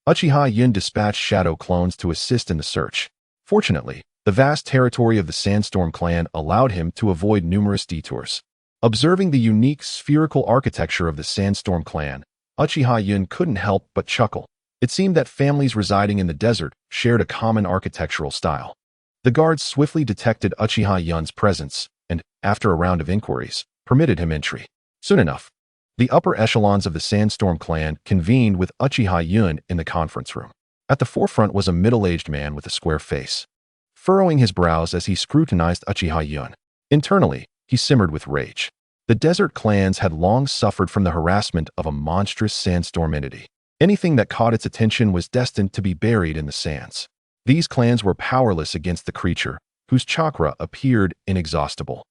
Uchiha Yun dispatched shadow clones to assist in the search. Fortunately, the vast territory of the Sandstorm clan allowed him to avoid numerous detours. Observing the unique spherical architecture of the Sandstorm clan, Uchiha Yun couldn't help but chuckle. It seemed that families residing in the desert shared a common architectural style. The guards swiftly detected Uchiha Yun's presence and, after a round of inquiries, permitted him entry. Soon enough, the upper echelons of the Sandstorm clan convened with Uchiha Yun in the conference room. At the forefront was a middle-aged man with a square face, furrowing his brows as he scrutinized Uchiha Yun. Internally, he simmered with rage. The desert clans had long suffered from the harassment of a monstrous sandstorm entity. Anything that caught its attention was destined to be buried in the sands. These clans were powerless against the creature, whose chakra appeared inexhaustible,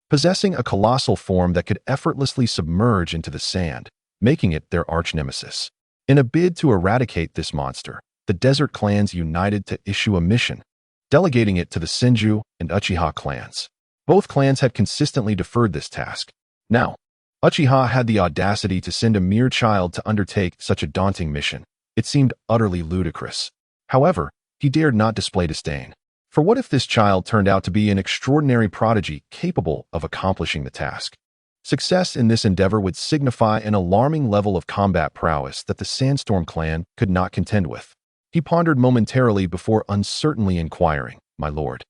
possessing a colossal form that could effortlessly submerge into the sand, making it their arch-nemesis. In a bid to eradicate this monster, the desert clans united to issue a mission, delegating it to the Senju and Uchiha clans. Both clans had consistently deferred this task. Now, Uchiha had the audacity to send a mere child to undertake such a daunting mission. It seemed utterly ludicrous. However, he dared not display disdain. For what if this child turned out to be an extraordinary prodigy capable of accomplishing the task? Success in this endeavor would signify an alarming level of combat prowess that the Sandstorm clan could not contend with. He pondered momentarily before uncertainly inquiring, "My lord,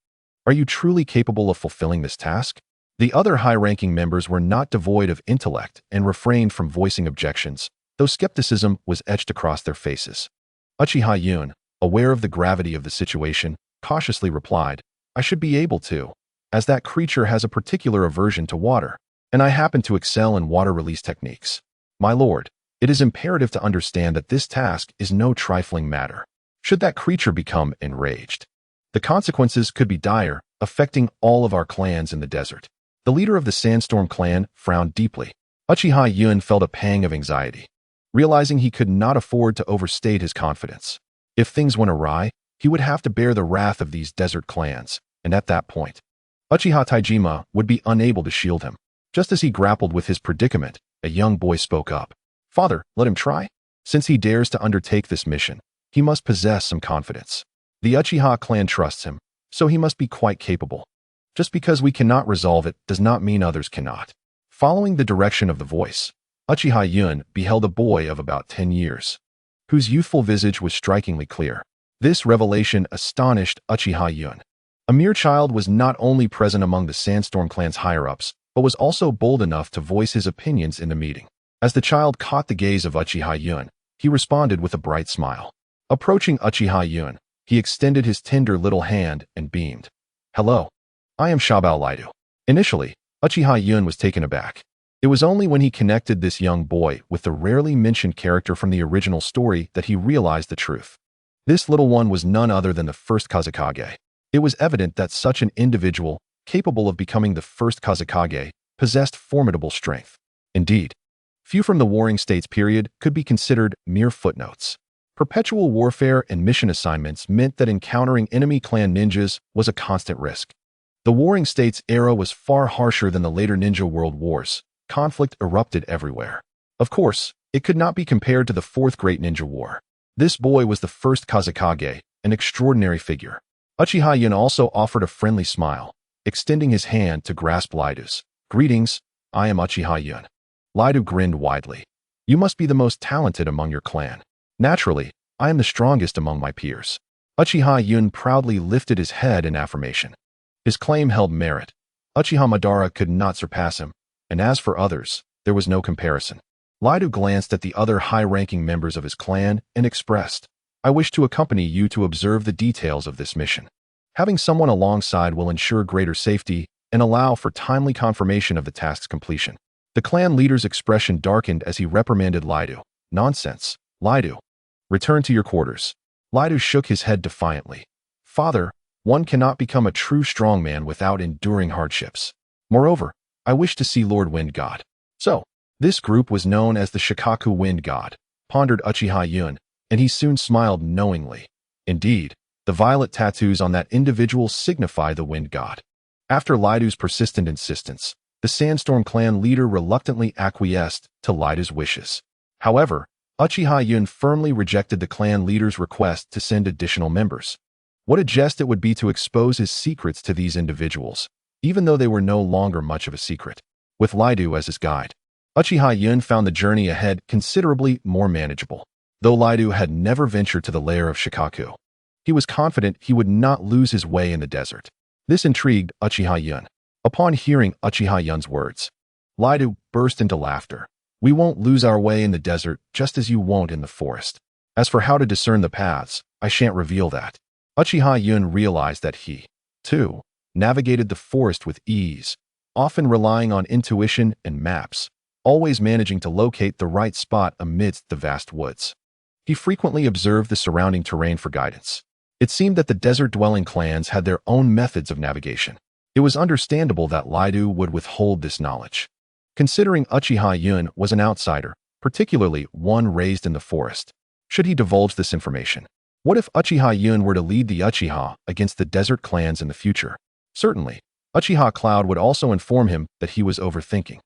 are you truly capable of fulfilling this task?" The other high-ranking members were not devoid of intellect and refrained from voicing objections, though skepticism was etched across their faces. Uchiha Yun, aware of the gravity of the situation, cautiously replied, "I should be able to, as that creature has a particular aversion to water, and I happen to excel in water release techniques. My lord, it is imperative to understand that this task is no trifling matter. Should that creature become enraged, the consequences could be dire, affecting all of our clans in the desert." The leader of the Sandstorm clan frowned deeply. Uchiha Yun felt a pang of anxiety, realizing he could not afford to overstate his confidence. If things went awry, he would have to bear the wrath of these desert clans, and at that point, Uchiha Taijima would be unable to shield him. Just as he grappled with his predicament, a young boy spoke up. "Father, let him try. Since he dares to undertake this mission, he must possess some confidence. The Uchiha clan trusts him, so he must be quite capable. Just because we cannot resolve it does not mean others cannot." Following the direction of the voice, Uchiha Yun beheld a boy of about 10 years, whose youthful visage was strikingly clear. This revelation astonished Uchiha Yun. A mere child was not only present among the Sandstorm clan's higher-ups, but was also bold enough to voice his opinions in the meeting. As the child caught the gaze of Uchiha Yun, he responded with a bright smile. Approaching Uchiha Yun, he extended his tender little hand and beamed. "Hello. I am Shabao Lidu." Initially, Uchiha Yun was taken aback. It was only when he connected this young boy with the rarely mentioned character from the original story that he realized the truth. This little one was none other than the first Kazekage. It was evident that such an individual, capable of becoming the first Kazekage, possessed formidable strength. Indeed, few from the Warring States period could be considered mere footnotes. Perpetual warfare and mission assignments meant that encountering enemy clan ninjas was a constant risk. The Warring States era was far harsher than the later Ninja World Wars. Conflict erupted everywhere. Of course, it could not be compared to the Fourth Great Ninja War. This boy was the first Kazekage, an extraordinary figure. Uchiha Yun also offered a friendly smile, extending his hand to grasp Lidu's. "Greetings, I am Uchiha Yun." Lidu grinned widely. "You must be the most talented among your clan. Naturally, I am the strongest among my peers." Uchiha Yun proudly lifted his head in affirmation. His claim held merit. Uchiha Madara could not surpass him, and as for others, there was no comparison. Lidu glanced at the other high-ranking members of his clan and expressed, "I wish to accompany you to observe the details of this mission. Having someone alongside will ensure greater safety and allow for timely confirmation of the task's completion." The clan leader's expression darkened as he reprimanded Lidu. "Nonsense, Lidu. Return to your quarters." Lidu shook his head defiantly. "Father, one cannot become a true strongman without enduring hardships. Moreover, I wish to see Lord Wind God." "So, this group was known as the Shikaku Wind God," pondered Uchiha Yun, and he soon smiled knowingly. Indeed, the violet tattoos on that individual signify the Wind God. After Lidu's persistent insistence, the Sandstorm clan leader reluctantly acquiesced to Lidu's wishes. However, Uchiha Yun firmly rejected the clan leader's request to send additional members. What a jest it would be to expose his secrets to these individuals, even though they were no longer much of a secret. With Lidu as his guide, Uchiha Yun found the journey ahead considerably more manageable. Though Lidu had never ventured to the lair of Shikaku, he was confident he would not lose his way in the desert. This intrigued Uchiha Yun. Upon hearing Uchiha Yun's words, Lidu burst into laughter. "We won't lose our way in the desert just as you won't in the forest. As for how to discern the paths, I shan't reveal that." Uchiha Yun realized that he, too, navigated the forest with ease, often relying on intuition and maps, always managing to locate the right spot amidst the vast woods. He frequently observed the surrounding terrain for guidance. It seemed that the desert-dwelling clans had their own methods of navigation. It was understandable that Lidu would withhold this knowledge. Considering Uchiha Yun was an outsider, particularly one raised in the forest, should he divulge this information? What if Uchiha Yun were to lead the Uchiha against the desert clans in the future? Certainly, Uchiha Cloud would also inform him that he was overthinking.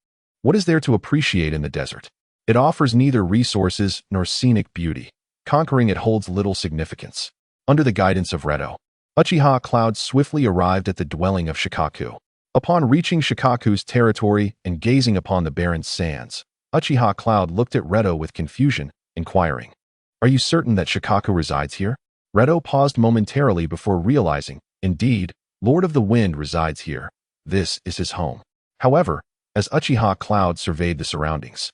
What is there to appreciate in the desert? It offers neither resources nor scenic beauty. Conquering it holds little significance. Under the guidance of Reto, Uchiha Cloud swiftly arrived at the dwelling of Shikaku. Upon reaching Shikaku's territory and gazing upon the barren sands, Uchiha Cloud looked at Reto with confusion, inquiring, "Are you certain that Shikaku resides here?" Reto paused momentarily before realizing, indeed, Lord of the Wind resides here. This is his home. However, as Uchiha Cloud surveyed the surroundings,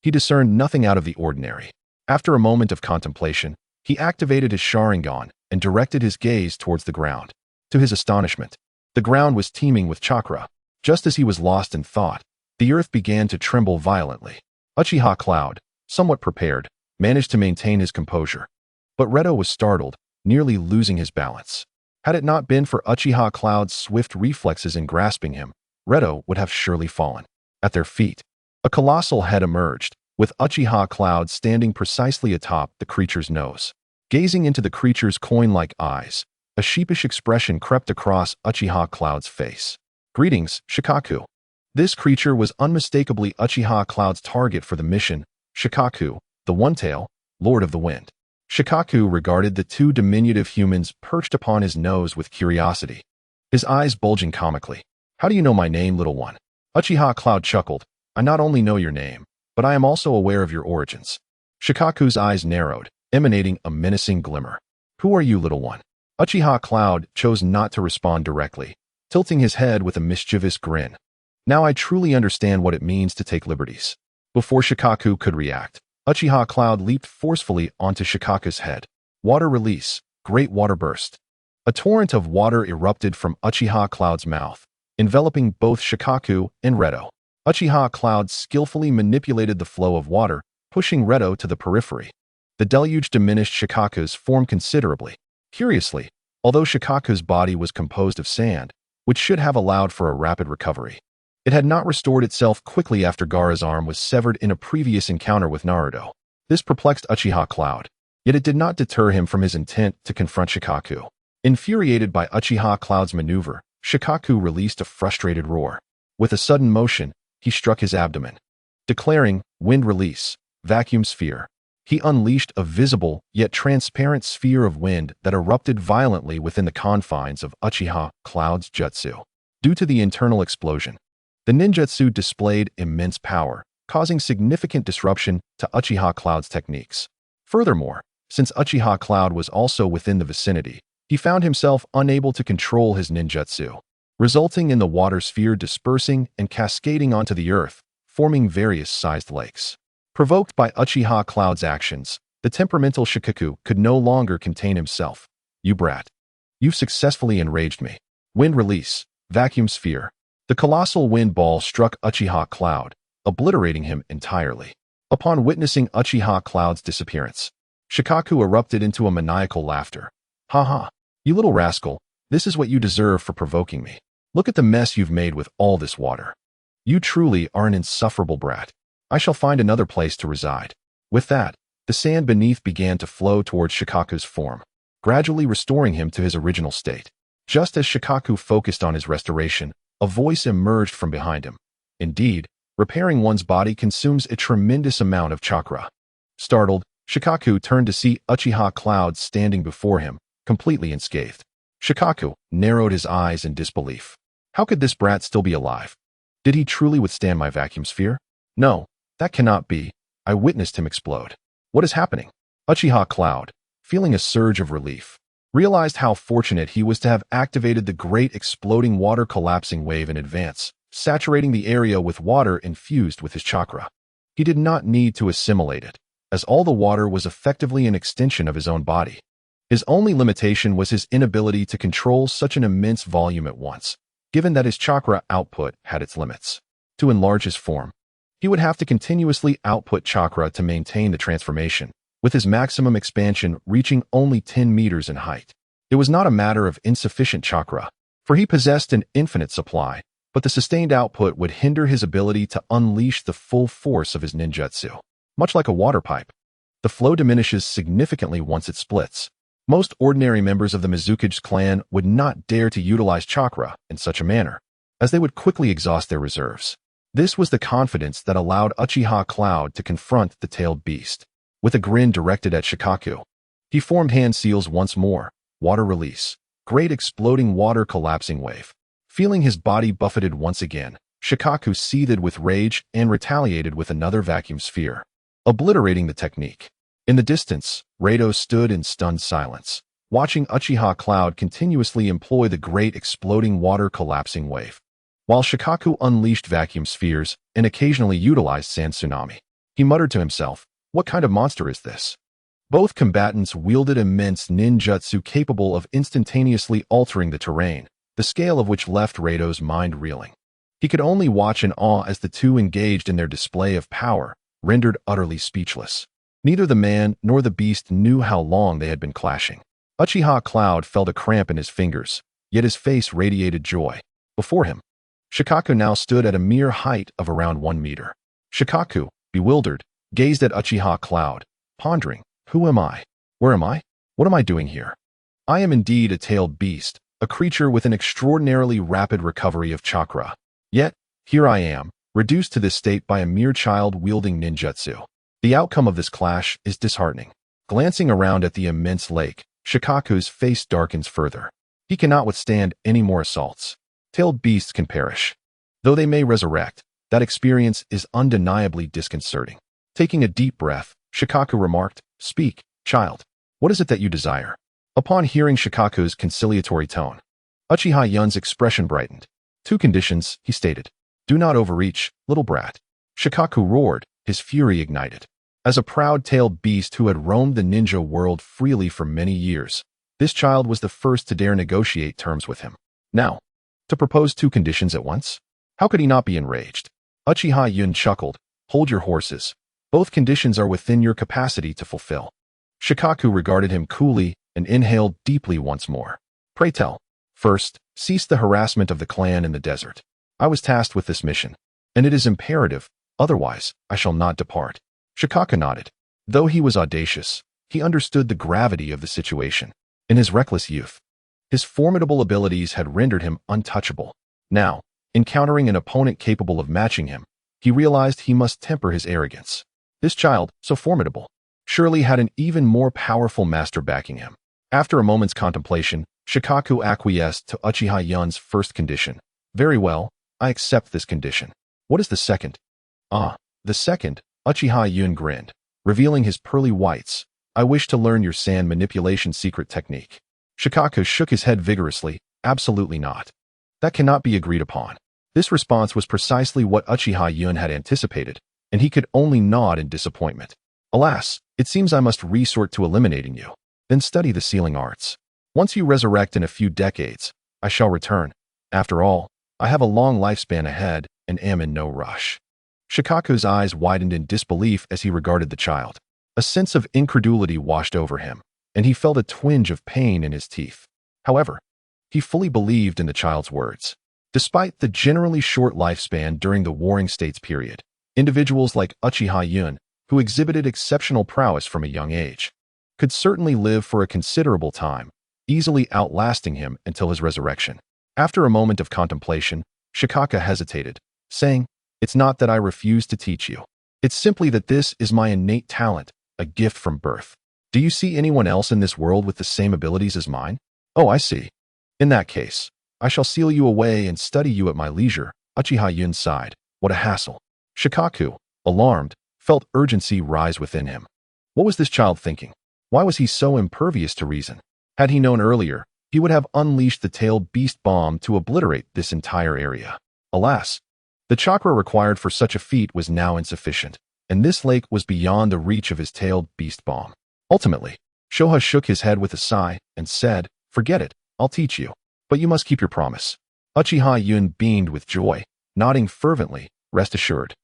he discerned nothing out of the ordinary. After a moment of contemplation, he activated his Sharingan and directed his gaze towards the ground. To his astonishment, the ground was teeming with chakra. Just as he was lost in thought, the earth began to tremble violently. Uchiha Cloud, somewhat prepared, managed to maintain his composure. But Reto was startled, nearly losing his balance. Had it not been for Uchiha Cloud's swift reflexes in grasping him, Reto would have surely fallen. At their feet, a colossal head emerged, with Uchiha Cloud standing precisely atop the creature's nose. Gazing into the creature's coin-like eyes, a sheepish expression crept across Uchiha Cloud's face. "Greetings, Shikaku." This creature was unmistakably Uchiha Cloud's target for the mission. Shikaku, the One-Tail, Lord of the Wind. Shikaku regarded the two diminutive humans perched upon his nose with curiosity, his eyes bulging comically. "How do you know my name, little one?" Uchiha Cloud chuckled. "I not only know your name, but I am also aware of your origins." Shikaku's eyes narrowed, emanating a menacing glimmer. "Who are you, little one?" Uchiha Cloud chose not to respond directly, tilting his head with a mischievous grin. "Now I truly understand what it means to take liberties." Before Shikaku could react, Uchiha Cloud leaped forcefully onto Shikaku's head. Water release, great water burst. A torrent of water erupted from Uchiha Cloud's mouth, enveloping both Shikaku and Reto. Uchiha Cloud skillfully manipulated the flow of water, pushing Reto to the periphery. The deluge diminished Shikaku's form considerably. Curiously, although Shikaku's body was composed of sand, which should have allowed for a rapid recovery, it had not restored itself quickly after Gaara's arm was severed in a previous encounter with Naruto. This perplexed Uchiha Cloud, yet it did not deter him from his intent to confront Shikaku. Infuriated by Uchiha Cloud's maneuver, Shikaku released a frustrated roar. With a sudden motion, he struck his abdomen. Declaring, "Wind release, vacuum sphere." He unleashed a visible, yet transparent sphere of wind that erupted violently within the confines of Uchiha Cloud's jutsu. Due to the internal explosion, the ninjutsu displayed immense power, causing significant disruption to Uchiha Cloud's techniques. Furthermore, since Uchiha Cloud was also within the vicinity, he found himself unable to control his ninjutsu, resulting in the water sphere dispersing and cascading onto the earth, forming various sized lakes. Provoked by Uchiha Cloud's actions, the temperamental Shikaku could no longer contain himself. "You brat. You've successfully enraged me." Wind release, vacuum sphere. The colossal wind ball struck Uchiha Cloud, obliterating him entirely. Upon witnessing Uchiha Cloud's disappearance, Shikaku erupted into a maniacal laughter. "Ha ha, you little rascal, this is what you deserve for provoking me. Look at the mess you've made with all this water. You truly are an insufferable brat. I shall find another place to reside." With that, the sand beneath began to flow towards Shikaku's form, gradually restoring him to his original state. Just as Shikaku focused on his restoration, a voice emerged from behind him. "Indeed, repairing one's body consumes a tremendous amount of chakra." Startled, Shikaku turned to see Uchiha Cloud standing before him, completely unscathed. Shikaku narrowed his eyes in disbelief. How could this brat still be alive? Did he truly withstand my vacuum sphere? No, that cannot be. I witnessed him explode. What is happening? Uchiha Cloud, feeling a surge of relief, realized how fortunate he was to have activated the great exploding water collapsing wave in advance, saturating the area with water infused with his chakra. He did not need to assimilate it, as all the water was effectively an extension of his own body. His only limitation was his inability to control such an immense volume at once, given that his chakra output had its limits. To enlarge his form, he would have to continuously output chakra to maintain the transformation, with his maximum expansion reaching only 10 meters in height. It was not a matter of insufficient chakra, for he possessed an infinite supply, but the sustained output would hinder his ability to unleash the full force of his ninjutsu. Much like a water pipe, the flow diminishes significantly once it splits. Most ordinary members of the Mizukage clan would not dare to utilize chakra in such a manner, as they would quickly exhaust their reserves. This was the confidence that allowed Uchiha Cloud to confront the tailed beast. With a grin directed at Shikaku, he formed hand seals once more. Water release, great exploding water collapsing wave. Feeling his body buffeted once again, Shikaku seethed with rage and retaliated with another vacuum sphere, obliterating the technique. In the distance, Reto stood in stunned silence, watching Uchiha Cloud continuously employ the great exploding water collapsing wave. While Shikaku unleashed vacuum spheres and occasionally utilized sand tsunami, He muttered to himself, "What kind of monster is this?" Both combatants wielded immense ninjutsu capable of instantaneously altering the terrain, the scale of which left Rato's mind reeling. He could only watch in awe as the two engaged in their display of power, rendered utterly speechless. Neither the man nor the beast knew how long they had been clashing. Uchiha Cloud felt a cramp in his fingers, yet his face radiated joy. Before him, Shikaku now stood at a mere height of around 1 meter. Shikaku, bewildered, gazed at Uchiha Cloud, pondering, "Who am I? Where am I? What am I doing here? I am indeed a tailed beast, a creature with an extraordinarily rapid recovery of chakra. Yet, here I am, reduced to this state by a mere child wielding ninjutsu. The outcome of this clash is disheartening." Glancing around at the immense lake, Shikaku's face darkens further. He cannot withstand any more assaults. Tailed beasts can perish. Though they may resurrect, that experience is undeniably disconcerting. Taking a deep breath, Shikaku remarked, "Speak, child. What is it that you desire?" Upon hearing Shikaku's conciliatory tone, Uchiha Yun's expression brightened. "2 conditions," he stated. "Do not overreach, little brat." Shikaku roared, his fury ignited. As a proud-tailed beast who had roamed the ninja world freely for many years, this child was the first to dare negotiate terms with him. Now, to propose 2 conditions at once? How could he not be enraged? Uchiha Yun chuckled, "Hold your horses. Both conditions are within your capacity to fulfill." Shikaku regarded him coolly and inhaled deeply once more. "Pray tell. First, cease the harassment of the clan in the desert. I was tasked with this mission, and it is imperative, otherwise I shall not depart." Shikaku nodded. Though he was audacious, he understood the gravity of the situation. In his reckless youth, his formidable abilities had rendered him untouchable. Now, encountering an opponent capable of matching him, he realized he must temper his arrogance. This child, so formidable, surely had an even more powerful master backing him. After a moment's contemplation, Shikaku acquiesced to Uchiha Yun's first condition. "Very well, I accept this condition. What is the second?" The second," Uchiha Yun grinned, revealing his pearly whites. "I wish to learn your sand manipulation secret technique." Shikaku shook his head vigorously. "Absolutely not. That cannot be agreed upon." This response was precisely what Uchiha Yun had anticipated, and he could only nod in disappointment. "Alas, it seems I must resort to eliminating you. Then study the sealing arts. Once you resurrect in a few decades, I shall return. After all, I have a long lifespan ahead and am in no rush." Shikaku's eyes widened in disbelief as he regarded the child. A sense of incredulity washed over him, and he felt a twinge of pain in his teeth. However, he fully believed in the child's words. Despite the generally short lifespan during the Warring States period, individuals like Uchiha Yun, who exhibited exceptional prowess from a young age, could certainly live for a considerable time, easily outlasting him until his resurrection. After a moment of contemplation, Shikaku hesitated, saying, "It's not that I refuse to teach you. It's simply that this is my innate talent, a gift from birth. Do you see anyone else in this world with the same abilities as mine?" "Oh, I see. In that case, I shall seal you away and study you at my leisure." Uchiha Yun sighed. What a hassle. Shikaku, alarmed, felt urgency rise within him. What was this child thinking? Why was he so impervious to reason? Had he known earlier, he would have unleashed the tailed beast bomb to obliterate this entire area. Alas, the chakra required for such a feat was now insufficient, and this lake was beyond the reach of his tailed beast bomb. Ultimately, Shoha shook his head with a sigh and said, "Forget it, I'll teach you. But you must keep your promise." Uchiha Yun beamed with joy, nodding fervently, "Rest assured.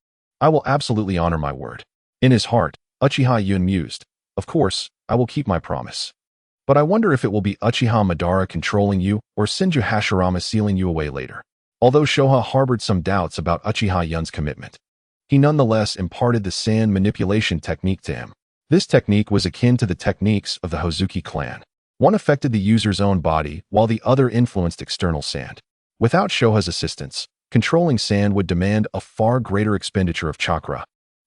I will absolutely honor my word." In his heart, Uchiha Yun mused, "Of course, I will keep my promise. But I wonder if it will be Uchiha Madara controlling you or Senju Hashirama sealing you away later." Although Shoha harbored some doubts about Uchiha Yun's commitment, he nonetheless imparted the sand manipulation technique to him. This technique was akin to the techniques of the Hozuki clan. One affected the user's own body, while the other influenced external sand. Without Shoha's assistance, controlling sand would demand a far greater expenditure of chakra,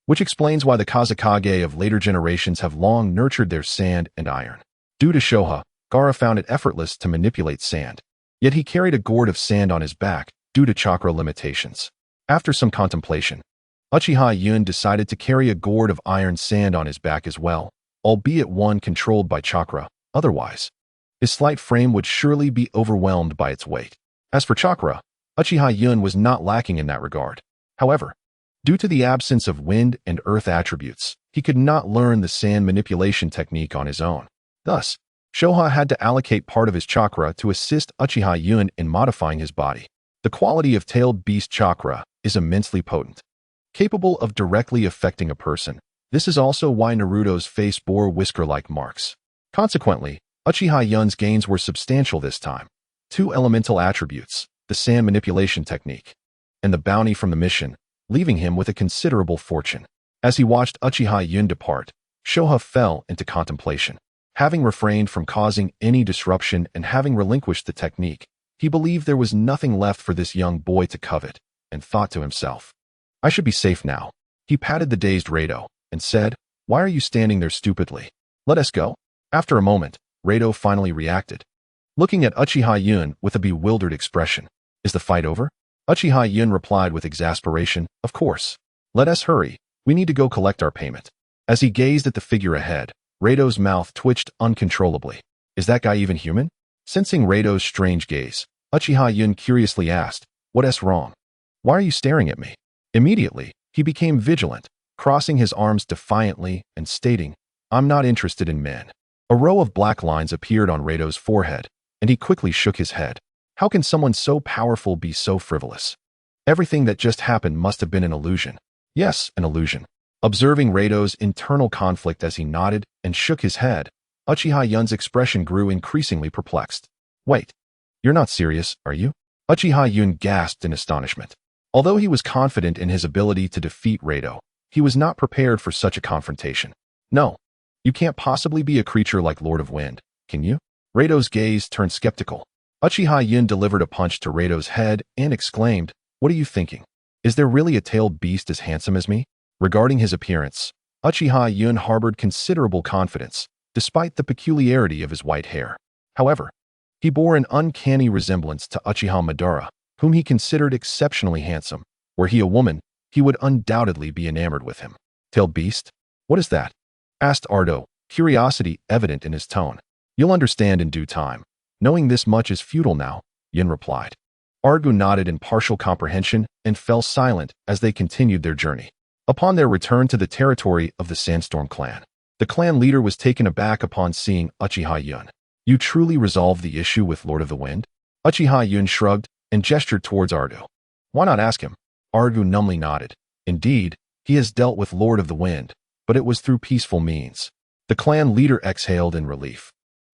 which explains why the Kazekage of later generations have long nurtured their sand and iron. Due to Shoha, Gaara found it effortless to manipulate sand. Yet he carried a gourd of sand on his back due to chakra limitations. After some contemplation, Uchiha Yun decided to carry a gourd of iron sand on his back as well, albeit one controlled by chakra. Otherwise, his slight frame would surely be overwhelmed by its weight. As for chakra, Uchiha Yun was not lacking in that regard. However, Due to the absence of wind and earth attributes, he could not learn the sand manipulation technique on his own. Thus, Shoha had to allocate part of his chakra to assist Uchiha Yun in modifying his body. The quality of tailed beast chakra is immensely potent, capable of directly affecting a person. This is also why Naruto's face bore whisker-like marks. Consequently, Uchiha Yun's gains were substantial this time. 2 elemental attributes, the sand manipulation technique, and the bounty from the mission, leaving him with a considerable fortune. As he watched Uchiha Yun depart, Shoha fell into contemplation. Having refrained from causing any disruption and having relinquished the technique, he believed there was nothing left for this young boy to covet, and thought to himself, I should be safe now. He patted the dazed Rado and said, Why are you standing there stupidly? Let us go. After a moment, Rado finally reacted, looking at Uchiha Yun with a bewildered expression. Is the fight over? Uchiha Yun replied with exasperation, Of course. Let us hurry. We need to go collect our payment. As he gazed at the figure ahead, Rado's mouth twitched uncontrollably. Is that guy even human? Sensing Rado's strange gaze, Uchiha Yun curiously asked, What's wrong? Why are you staring at me? Immediately, he became vigilant, crossing his arms defiantly and stating, I'm not interested in men. A row of black lines appeared on Rado's forehead, and he quickly shook his head. How can someone so powerful be so frivolous? Everything that just happened must have been an illusion. Yes, an illusion. Observing Rado's internal conflict as he nodded and shook his head, Uchiha Yun's expression grew increasingly perplexed. Wait, you're not serious, are you? Uchiha Yun gasped in astonishment. Although he was confident in his ability to defeat Rado, he was not prepared for such a confrontation. No, you can't possibly be a creature like Lord of Wind, can you? Rado's gaze turned skeptical. Uchiha Yun delivered a punch to Rado's head and exclaimed, What are you thinking? Is there really a tailed beast as handsome as me? Regarding his appearance, Uchiha Yun harbored considerable confidence, despite the peculiarity of his white hair. However, he bore an uncanny resemblance to Uchiha Madara, whom he considered exceptionally handsome. Were he a woman, he would undoubtedly be enamored with him. Tailed beast? What is that? Asked Ardo, curiosity evident in his tone. You'll understand in due time. Knowing this much is futile now, Yin replied. Argo nodded in partial comprehension and fell silent as they continued their journey. Upon their return to the territory of the Sandstorm clan, the clan leader was taken aback upon seeing Uchiha Yun. You truly resolved the issue with Lord of the Wind? Uchiha Yun shrugged and gestured towards Ardo. Why not ask him? Argo numbly nodded. Indeed, he has dealt with Lord of the Wind, but it was through peaceful means. The clan leader exhaled in relief.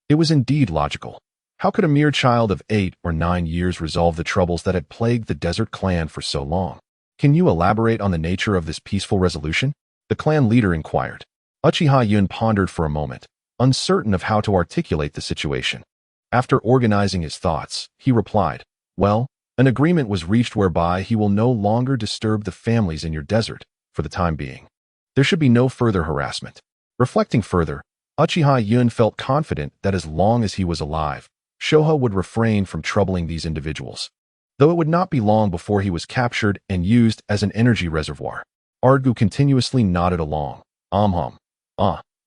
It was indeed logical. How could a mere child of 8 or 9 years resolve the troubles that had plagued the desert clan for so long? Can you elaborate on the nature of this peaceful resolution? The clan leader inquired. Uchiha Yun pondered for a moment, uncertain of how to articulate the situation. After organizing his thoughts, he replied, Well, an agreement was reached whereby he will no longer disturb the families in your desert, for the time being. There should be no further harassment. Reflecting further, Uchiha Yun felt confident that as long as he was alive, Shoha would refrain from troubling these individuals, though it would not be long before he was captured and used as an energy reservoir. Ardu continuously nodded along.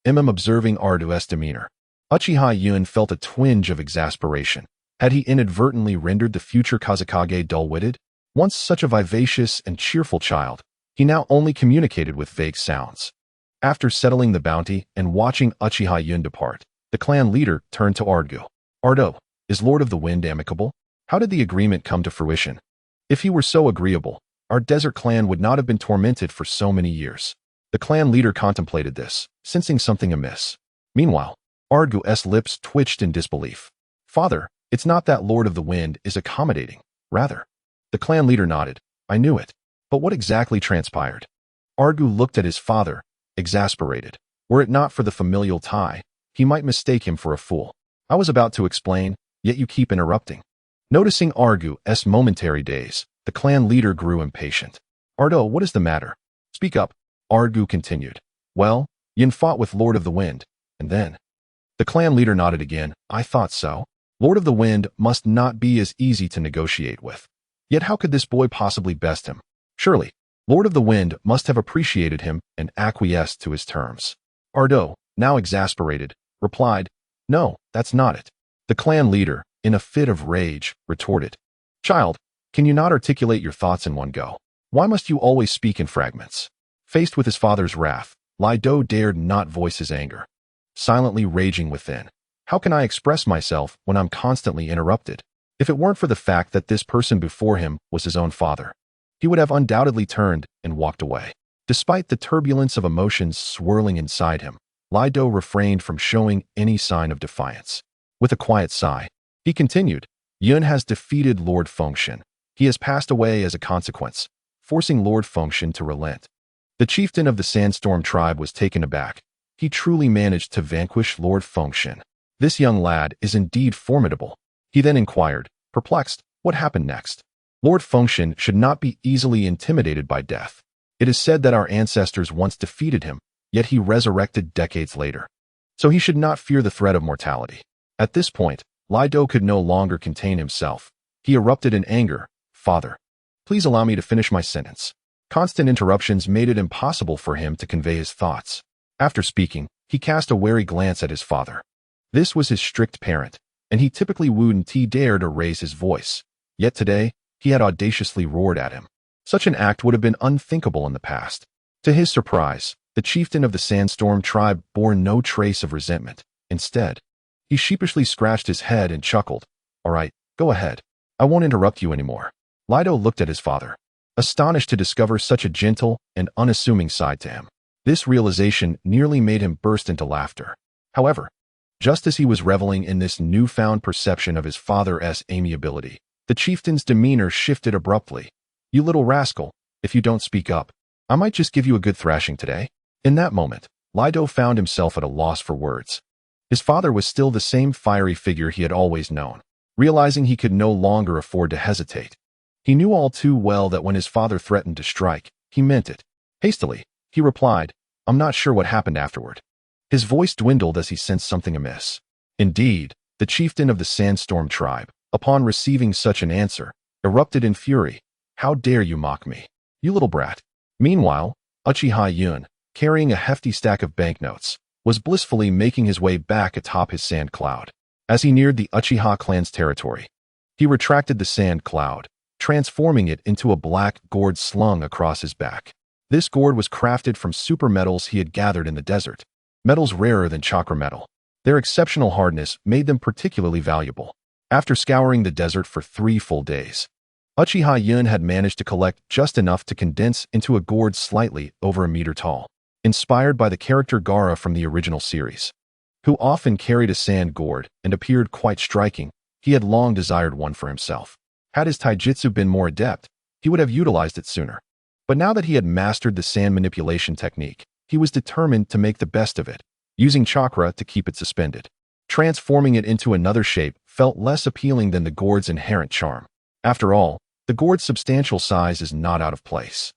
Observing Ardu's demeanor. Uchiha Yun felt a twinge of exasperation. Had he inadvertently rendered the future Kazekage dull-witted? Once such a vivacious and cheerful child, he now only communicated with vague sounds. After settling the bounty and watching Uchiha Yun depart, the clan leader turned to Ardu. Ardo, is Lord of the Wind amicable? How did the agreement come to fruition? If he were so agreeable, our desert clan would not have been tormented for so many years. The clan leader contemplated this, sensing something amiss. Meanwhile, Ardu's lips twitched in disbelief. Father, it's not that Lord of the Wind is accommodating. Rather, the clan leader nodded. I knew it. But what exactly transpired? Ardu looked at his father, exasperated. Were it not for the familial tie, he might mistake him for a fool. I was about to explain, yet you keep interrupting. Noticing Argu's momentary daze, the clan leader grew impatient. Ardo, what is the matter? Speak up, Ardu continued. Well, Yin fought with Lord of the Wind, and then... The clan leader nodded again. I thought so. Lord of the Wind must not be as easy to negotiate with. Yet how could this boy possibly best him? Surely, Lord of the Wind must have appreciated him and acquiesced to his terms. Ardo, now exasperated, replied, No, that's not it. The clan leader, in a fit of rage, retorted, Child, can you not articulate your thoughts in one go? Why must you always speak in fragments? Faced with his father's wrath, Lai Do dared not voice his anger, silently raging within. How can I express myself when I'm constantly interrupted? If it weren't for the fact that this person before him was his own father, he would have undoubtedly turned and walked away. Despite the turbulence of emotions swirling inside him, Lai Do refrained from showing any sign of defiance. With a quiet sigh, he continued, Yun has defeated Lord Fengshen. He has passed away as a consequence, forcing Lord Fengshen to relent. The chieftain of the Sandstorm tribe was taken aback. He truly managed to vanquish Lord Fengshen. This young lad is indeed formidable. He then inquired, perplexed, what happened next? Lord Fengshen should not be easily intimidated by death. It is said that our ancestors once defeated him, yet he resurrected decades later. So he should not fear the threat of mortality. At this point, Lai Do could no longer contain himself. He erupted in anger. Father, please allow me to finish my sentence. Constant interruptions made it impossible for him to convey his thoughts. After speaking, he cast a wary glance at his father. This was his strict parent, and he typically wouldn't dare to raise his voice. Yet today, he had audaciously roared at him. Such an act would have been unthinkable in the past. To his surprise, the chieftain of the Sandstorm tribe bore no trace of resentment. Instead, he sheepishly scratched his head and chuckled. All right, go ahead. I won't interrupt you anymore. Lai Do looked at his father, astonished to discover such a gentle and unassuming side to him. This realization nearly made him burst into laughter. However, just as he was reveling in this newfound perception of his father's amiability, the chieftain's demeanor shifted abruptly. You little rascal, if you don't speak up, I might just give you a good thrashing today. In that moment, Lai Do found himself at a loss for words. His father was still the same fiery figure he had always known. Realizing he could no longer afford to hesitate, he knew all too well that when his father threatened to strike, he meant it. Hastily, he replied, I'm not sure what happened afterward. His voice dwindled as he sensed something amiss. Indeed, the chieftain of the Sandstorm tribe, upon receiving such an answer, erupted in fury. How dare you mock me, you little brat? Meanwhile, Uchiha Yun, carrying a hefty stack of banknotes, was blissfully making his way back atop his sand cloud. As he neared the Uchiha clan's territory, he retracted the sand cloud, transforming it into a black gourd slung across his back. This gourd was crafted from super metals he had gathered in the desert, metals rarer than chakra metal. Their exceptional hardness made them particularly valuable. After scouring the desert for 3 full days, Uchiha Yun had managed to collect just enough to condense into a gourd slightly over a meter tall. Inspired by the character Gaara from the original series, who often carried a sand gourd and appeared quite striking, he had long desired one for himself. Had his taijutsu been more adept, he would have utilized it sooner. But now that he had mastered the sand manipulation technique, he was determined to make the best of it, using chakra to keep it suspended. Transforming it into another shape felt less appealing than the gourd's inherent charm. After all, the gourd's substantial size is not out of place.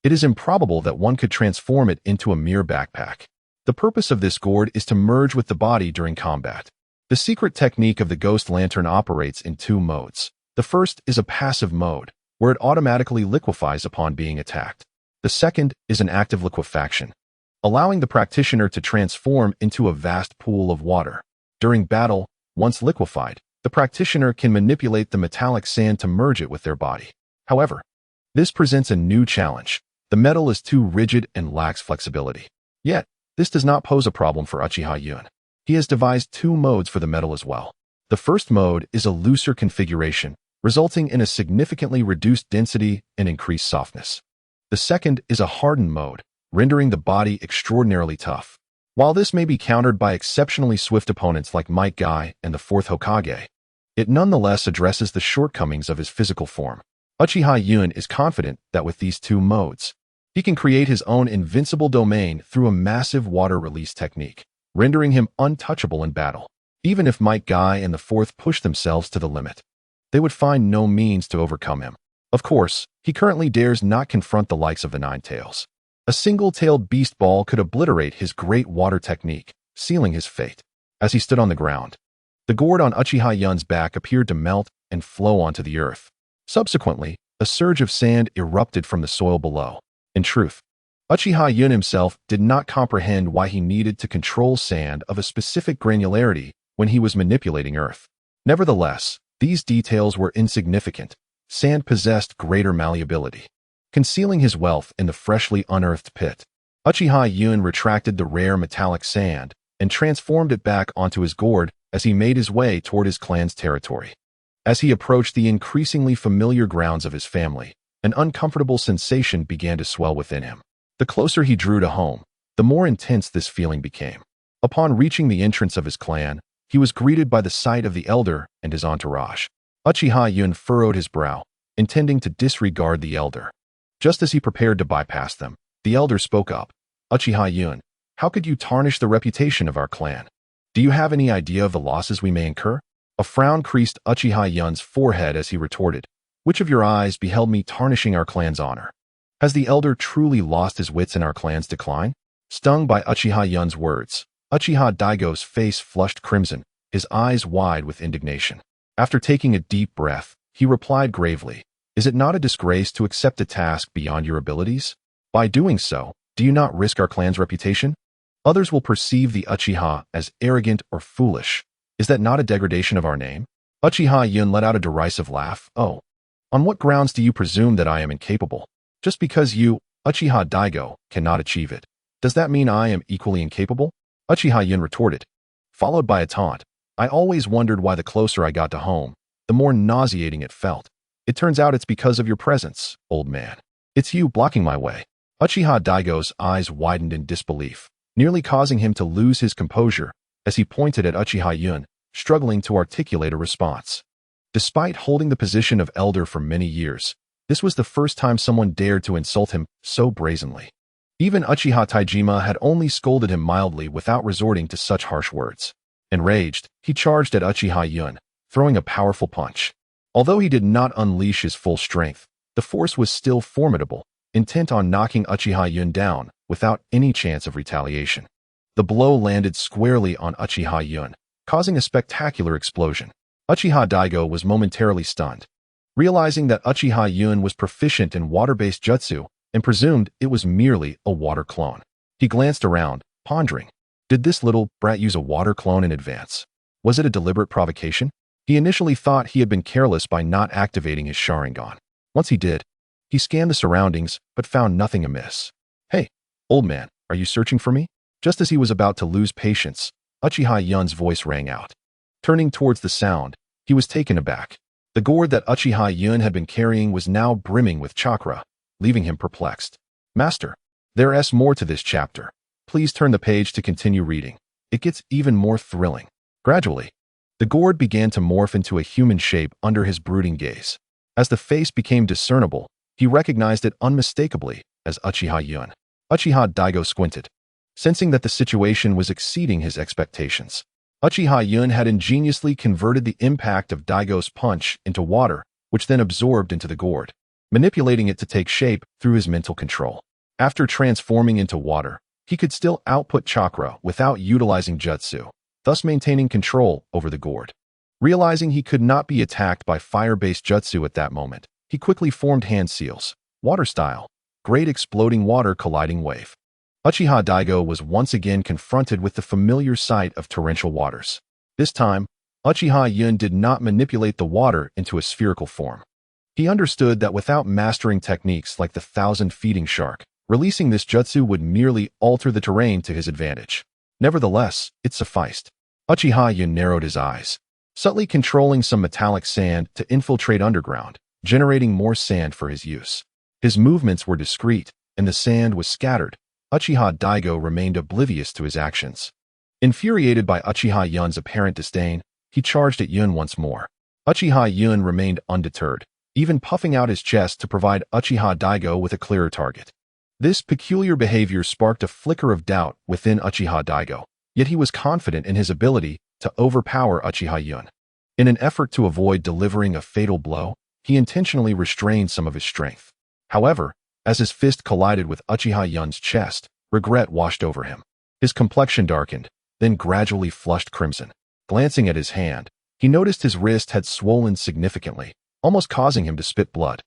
It is improbable that one could transform it into a mere backpack. The purpose of this gourd is to merge with the body during combat. The secret technique of the Ghost Lantern operates in 2 modes. The first is a passive mode, where it automatically liquefies upon being attacked. The second is an active liquefaction, allowing the practitioner to transform into a vast pool of water. During battle, once liquefied, the practitioner can manipulate the metallic sand to merge it with their body. However, this presents a new challenge. The metal is too rigid and lacks flexibility. Yet, this does not pose a problem for Uchiha Yun. He has devised 2 modes for the metal as well. The first mode is a looser configuration, resulting in a significantly reduced density and increased softness. The second is a hardened mode, rendering the body extraordinarily tough. While this may be countered by exceptionally swift opponents like Might Guy and the 4th Hokage, it nonetheless addresses the shortcomings of his physical form. Uchiha Yun is confident that with these 2 modes, he can create his own invincible domain through a massive water release technique, rendering him untouchable in battle. Even if Might Guy and the 4th push themselves to the limit, they would find no means to overcome him. Of course, he currently dares not confront the likes of the 9 Tails. A single-tailed beast ball could obliterate his great water technique, sealing his fate. As he stood on the ground, the gourd on Uchiha Yun's back appeared to melt and flow onto the earth. Subsequently, a surge of sand erupted from the soil below. In truth, Uchiha Yun himself did not comprehend why he needed to control sand of a specific granularity when he was manipulating earth. Nevertheless, these details were insignificant. Sand possessed greater malleability, concealing his wealth in the freshly unearthed pit. Uchiha Yun retracted the rare metallic sand and transformed it back onto his gourd as he made his way toward his clan's territory. As he approached the increasingly familiar grounds of his family, an uncomfortable sensation began to swell within him. The closer he drew to home, the more intense this feeling became. Upon reaching the entrance of his clan, he was greeted by the sight of the elder and his entourage. Uchiha Yun furrowed his brow, intending to disregard the elder. Just as he prepared to bypass them, the elder spoke up. Uchiha Yun, how could you tarnish the reputation of our clan? Do you have any idea of the losses we may incur? A frown creased Uchiha Yun's forehead as he retorted, which of your eyes beheld me tarnishing our clan's honor? Has the elder truly lost his wits in our clan's decline? Stung by Uchiha Yun's words, Uchiha Daigo's face flushed crimson, his eyes wide with indignation. After taking a deep breath, he replied gravely, is it not a disgrace to accept a task beyond your abilities? By doing so, do you not risk our clan's reputation? Others will perceive the Uchiha as arrogant or foolish. Is that not a degradation of our name? Uchiha Yun let out a derisive laugh. Oh, on what grounds do you presume that I am incapable? Just because you, Uchiha Daigo, cannot achieve it, does that mean I am equally incapable? Uchiha Yun retorted, followed by a taunt. I always wondered why the closer I got to home, the more nauseating it felt. It turns out it's because of your presence, old man. It's you blocking my way. Uchiha Daigo's eyes widened in disbelief, nearly causing him to lose his composure as he pointed at Uchiha Yun, struggling to articulate a response. Despite holding the position of elder for many years, this was the first time someone dared to insult him so brazenly. Even Uchiha Taijima had only scolded him mildly without resorting to such harsh words. Enraged, he charged at Uchiha Yun, throwing a powerful punch. Although he did not unleash his full strength, the force was still formidable, intent on knocking Uchiha Yun down without any chance of retaliation. The blow landed squarely on Uchiha Yun, causing a spectacular explosion. Uchiha Daigo was momentarily stunned, realizing that Uchiha Yun was proficient in water-based jutsu and presumed it was merely a water clone. He glanced around, pondering. Did this little brat use a water clone in advance? Was it a deliberate provocation? He initially thought he had been careless by not activating his Sharingan. Once he did, he scanned the surroundings but found nothing amiss. Hey, old man, are you searching for me? Just as he was about to lose patience, Uchiha Yun's voice rang out. Turning towards the sound, he was taken aback. The gourd that Uchiha Yun had been carrying was now brimming with chakra, leaving him perplexed. Master, there's more to this chapter. Please turn the page to continue reading. It gets even more thrilling. Gradually, the gourd began to morph into a human shape under his brooding gaze. As the face became discernible, he recognized it unmistakably as Uchiha Yun. Uchiha Daigo squinted, sensing that the situation was exceeding his expectations. Uchiha Yun had ingeniously converted the impact of Daigo's punch into water, which then absorbed into the gourd, manipulating it to take shape through his mental control. After transforming into water, he could still output chakra without utilizing jutsu, thus maintaining control over the gourd. Realizing he could not be attacked by fire-based jutsu at that moment, he quickly formed hand seals, water style, great exploding water colliding wave. Uchiha Daigo was once again confronted with the familiar sight of torrential waters. This time, Uchiha Yun did not manipulate the water into a spherical form. He understood that without mastering techniques like the 1,000-feeding shark, releasing this jutsu would merely alter the terrain to his advantage. Nevertheless, it sufficed. Uchiha Yun narrowed his eyes, subtly controlling some metallic sand to infiltrate underground, generating more sand for his use. His movements were discreet, and the sand was scattered. Uchiha Daigo remained oblivious to his actions. Infuriated by Uchiha Yun's apparent disdain, he charged at Yun once more. Uchiha Yun remained undeterred, even puffing out his chest to provide Uchiha Daigo with a clearer target. This peculiar behavior sparked a flicker of doubt within Uchiha Daigo, yet he was confident in his ability to overpower Uchiha Yun. In an effort to avoid delivering a fatal blow, he intentionally restrained some of his strength. However, as his fist collided with Uchiha Yun's chest, regret washed over him. His complexion darkened, then gradually flushed crimson. Glancing at his hand, he noticed his wrist had swollen significantly, almost causing him to spit blood.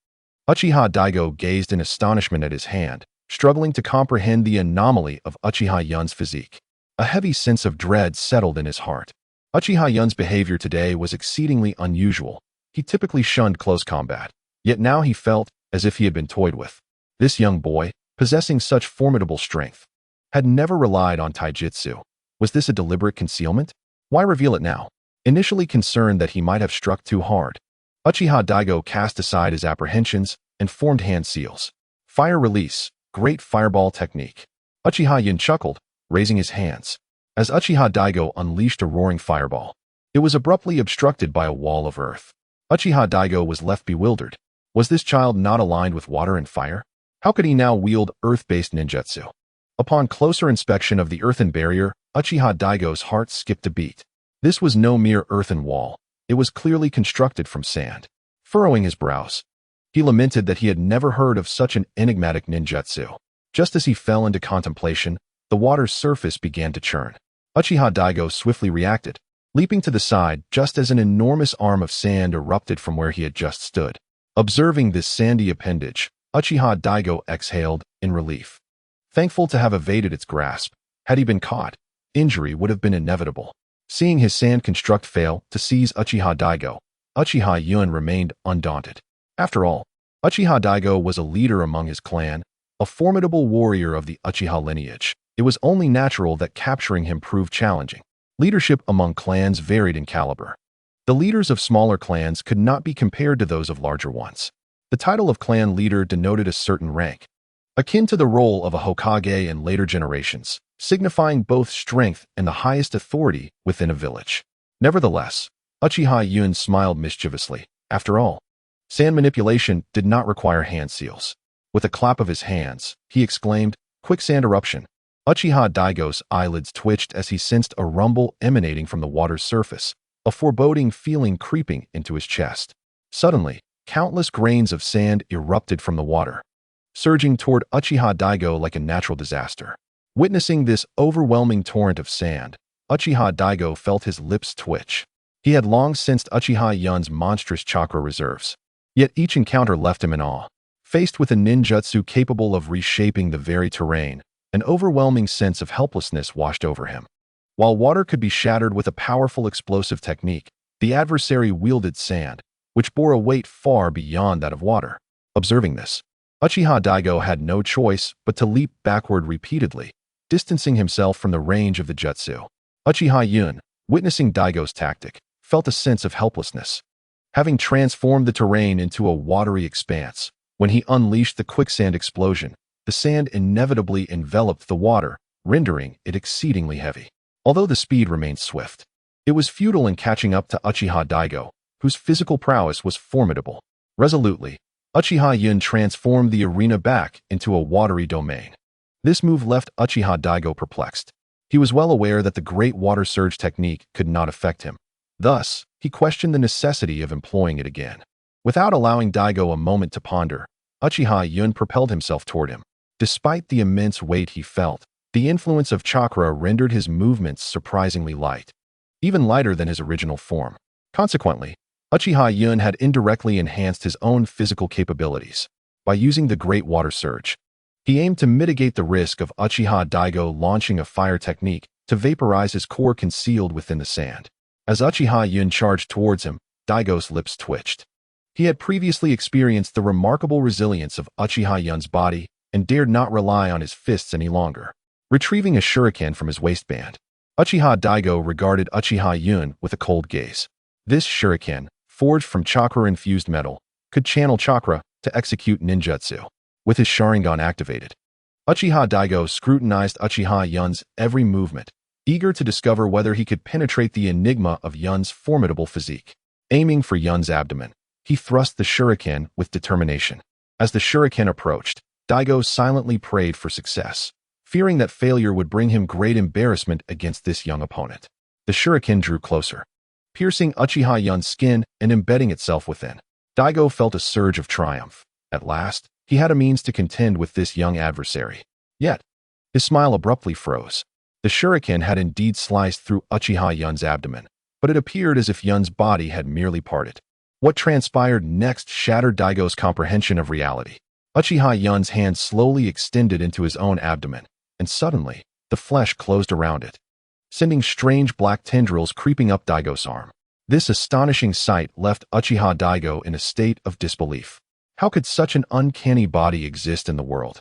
Uchiha Daigo gazed in astonishment at his hand, struggling to comprehend the anomaly of Uchiha Yun's physique. A heavy sense of dread settled in his heart. Uchiha Yun's behavior today was exceedingly unusual. He typically shunned close combat, yet now he felt as if he had been toyed with. This young boy, possessing such formidable strength, had never relied on taijutsu. Was this a deliberate concealment? Why reveal it now? Initially concerned that he might have struck too hard, Uchiha Daigo cast aside his apprehensions and formed hand seals. Fire release, great fireball technique. Uchiha Yun chuckled, raising his hands. As Uchiha Daigo unleashed a roaring fireball, it was abruptly obstructed by a wall of earth. Uchiha Daigo was left bewildered. Was this child not aligned with water and fire? How could he now wield earth-based ninjutsu? Upon closer inspection of the earthen barrier, Uchiha Daigo's heart skipped a beat. This was no mere earthen wall. It was clearly constructed from sand. Furrowing his brows, he lamented that he had never heard of such an enigmatic ninjutsu. Just as he fell into contemplation, the water's surface began to churn. Uchiha Daigo swiftly reacted, leaping to the side just as an enormous arm of sand erupted from where he had just stood. Observing this sandy appendage, Uchiha Daigo exhaled in relief. Thankful to have evaded its grasp, had he been caught, injury would have been inevitable. Seeing his sand construct fail to seize Uchiha Daigo, Uchiha Yun remained undaunted. After all, Uchiha Daigo was a leader among his clan, a formidable warrior of the Uchiha lineage. It was only natural that capturing him proved challenging. Leadership among clans varied in caliber. The leaders of smaller clans could not be compared to those of larger ones. The title of clan leader denoted a certain rank, akin to the role of a Hokage in later generations, signifying both strength and the highest authority within a village. Nevertheless, Uchiha Yun smiled mischievously. After all, sand manipulation did not require hand seals. With a clap of his hands, he exclaimed, "Quicksand eruption." Uchiha Daigo's eyelids twitched as he sensed a rumble emanating from the water's surface, a foreboding feeling creeping into his chest. Suddenly, countless grains of sand erupted from the water, surging toward Uchiha Daigo like a natural disaster. Witnessing this overwhelming torrent of sand, Uchiha Daigo felt his lips twitch. He had long sensed Uchiha Yun's monstrous chakra reserves, yet each encounter left him in awe. Faced with a ninjutsu capable of reshaping the very terrain, an overwhelming sense of helplessness washed over him. While water could be shattered with a powerful explosive technique, the adversary wielded sand, which bore a weight far beyond that of water. Observing this, Uchiha Daigo had no choice but to leap backward repeatedly, distancing himself from the range of the jutsu. Uchiha Yun, witnessing Daigo's tactic, felt a sense of helplessness. Having transformed the terrain into a watery expanse, when he unleashed the quicksand explosion, the sand inevitably enveloped the water, rendering it exceedingly heavy. Although the speed remained swift, it was futile in catching up to Uchiha Daigo, whose physical prowess was formidable. Resolutely, Uchiha Yun transformed the arena back into a watery domain. This move left Uchiha Daigo perplexed. He was well aware that the great water surge technique could not affect him. Thus, he questioned the necessity of employing it again. Without allowing Daigo a moment to ponder, Uchiha Yun propelled himself toward him. Despite the immense weight he felt, the influence of chakra rendered his movements surprisingly light, even lighter than his original form. Consequently, Uchiha Yun had indirectly enhanced his own physical capabilities. By using the Great Water Surge, he aimed to mitigate the risk of Uchiha Daigo launching a fire technique to vaporize his core concealed within the sand. As Uchiha Yun charged towards him, Daigo's lips twitched. He had previously experienced the remarkable resilience of Uchiha Yun's body and dared not rely on his fists any longer. Retrieving a shuriken from his waistband, Uchiha Daigo regarded Uchiha Yun with a cold gaze. This shuriken, forged from chakra-infused metal, could channel chakra to execute ninjutsu. With his Sharingan activated, Uchiha Daigo scrutinized Uchiha Yun's every movement, eager to discover whether he could penetrate the enigma of Yun's formidable physique. Aiming for Yun's abdomen, he thrust the shuriken with determination. As the shuriken approached, Daigo silently prayed for success, fearing that failure would bring him great embarrassment against this young opponent. The shuriken drew closer, piercing Uchiha Yun's skin and embedding itself within. Daigo felt a surge of triumph. At last, he had a means to contend with this young adversary. Yet, his smile abruptly froze. The shuriken had indeed sliced through Uchiha Yun's abdomen, but it appeared as if Yun's body had merely parted. What transpired next shattered Daigo's comprehension of reality. Uchiha Yun's hand slowly extended into his own abdomen, and suddenly, the flesh closed around it, sending strange black tendrils creeping up Daigo's arm. This astonishing sight left Uchiha Daigo in a state of disbelief. How could such an uncanny body exist in the world?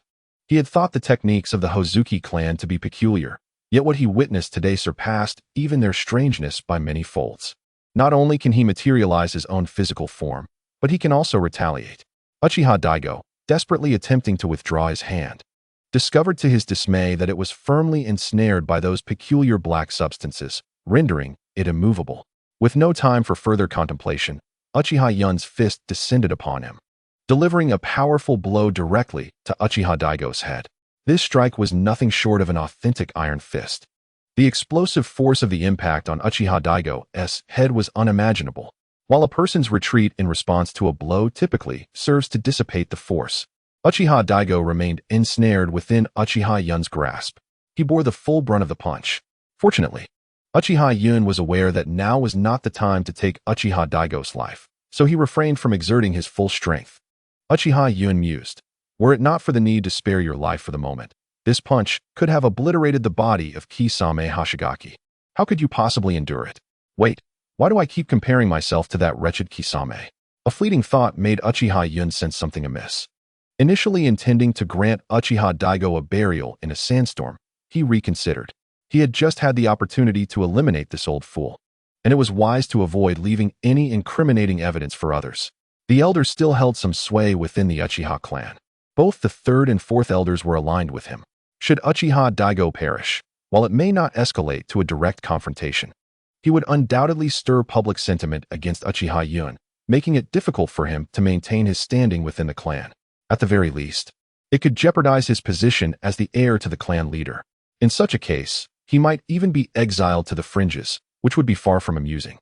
He had thought the techniques of the Hozuki clan to be peculiar, yet what he witnessed today surpassed even their strangeness by many folds. Not only can he materialize his own physical form, but he can also retaliate. Uchiha Daigo, desperately attempting to withdraw his hand, discovered to his dismay that it was firmly ensnared by those peculiar black substances, rendering it immovable. With no time for further contemplation, Uchiha Yun's fist descended upon him, delivering a powerful blow directly to Uchiha Daigo's head. This strike was nothing short of an authentic iron fist. The explosive force of the impact on Uchiha Daigo's head was unimaginable. While a person's retreat in response to a blow typically serves to dissipate the force, Uchiha Daigo remained ensnared within Uchiha Yun's grasp. He bore the full brunt of the punch. Fortunately, Uchiha Yun was aware that now was not the time to take Uchiha Daigo's life, so he refrained from exerting his full strength. Uchiha Yun mused, "Were it not for the need to spare your life for the moment, this punch could have obliterated the body of Kisame Hashigaki. How could you possibly endure it? Wait, why do I keep comparing myself to that wretched Kisame?" A fleeting thought made Uchiha Yun sense something amiss. Initially intending to grant Uchiha Daigo a burial in a sandstorm, he reconsidered. He had just had the opportunity to eliminate this old fool, and it was wise to avoid leaving any incriminating evidence for others. The elders still held some sway within the Uchiha clan. Both the third and fourth elders were aligned with him. Should Uchiha Daigo perish, while it may not escalate to a direct confrontation, he would undoubtedly stir public sentiment against Uchiha Yun, making it difficult for him to maintain his standing within the clan. At the very least, it could jeopardize his position as the heir to the clan leader. In such a case, he might even be exiled to the fringes, which would be far from amusing.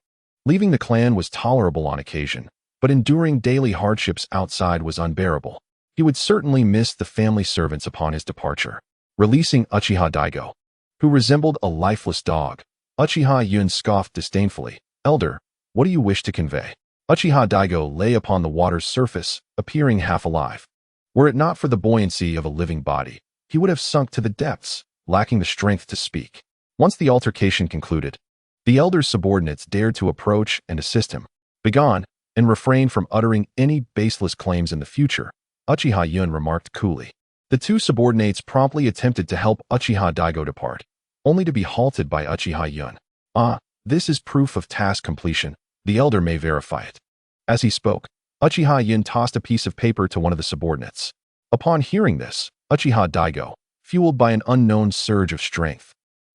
Leaving the clan was tolerable on occasion, but enduring daily hardships outside was unbearable. He would certainly miss the family servants upon his departure. Releasing Uchiha Daigo, who resembled a lifeless dog, Uchiha Yun scoffed disdainfully. "Elder, what do you wish to convey?" Uchiha Daigo lay upon the water's surface, appearing half alive. Were it not for the buoyancy of a living body, he would have sunk to the depths, lacking the strength to speak. Once the altercation concluded, the elder's subordinates dared to approach and assist him. Begone, and refrain from uttering any baseless claims in the future, Uchiha Yun remarked coolly. The two subordinates promptly attempted to help Uchiha Daigo depart, only to be halted by Uchiha Yun. "Ah, this is proof of task completion. The elder may verify it." As he spoke, Uchiha Yun tossed a piece of paper to one of the subordinates. Upon hearing this, Uchiha Daigo, fueled by an unknown surge of strength,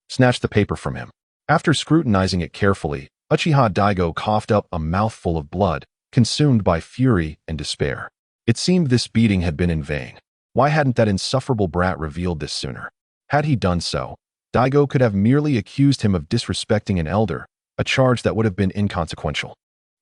snatched the paper from him. After scrutinizing it carefully, Uchiha Daigo coughed up a mouthful of blood, consumed by fury and despair. It seemed this beating had been in vain. Why hadn't that insufferable brat revealed this sooner? Had he done so, Daigo could have merely accused him of disrespecting an elder, a charge that would have been inconsequential.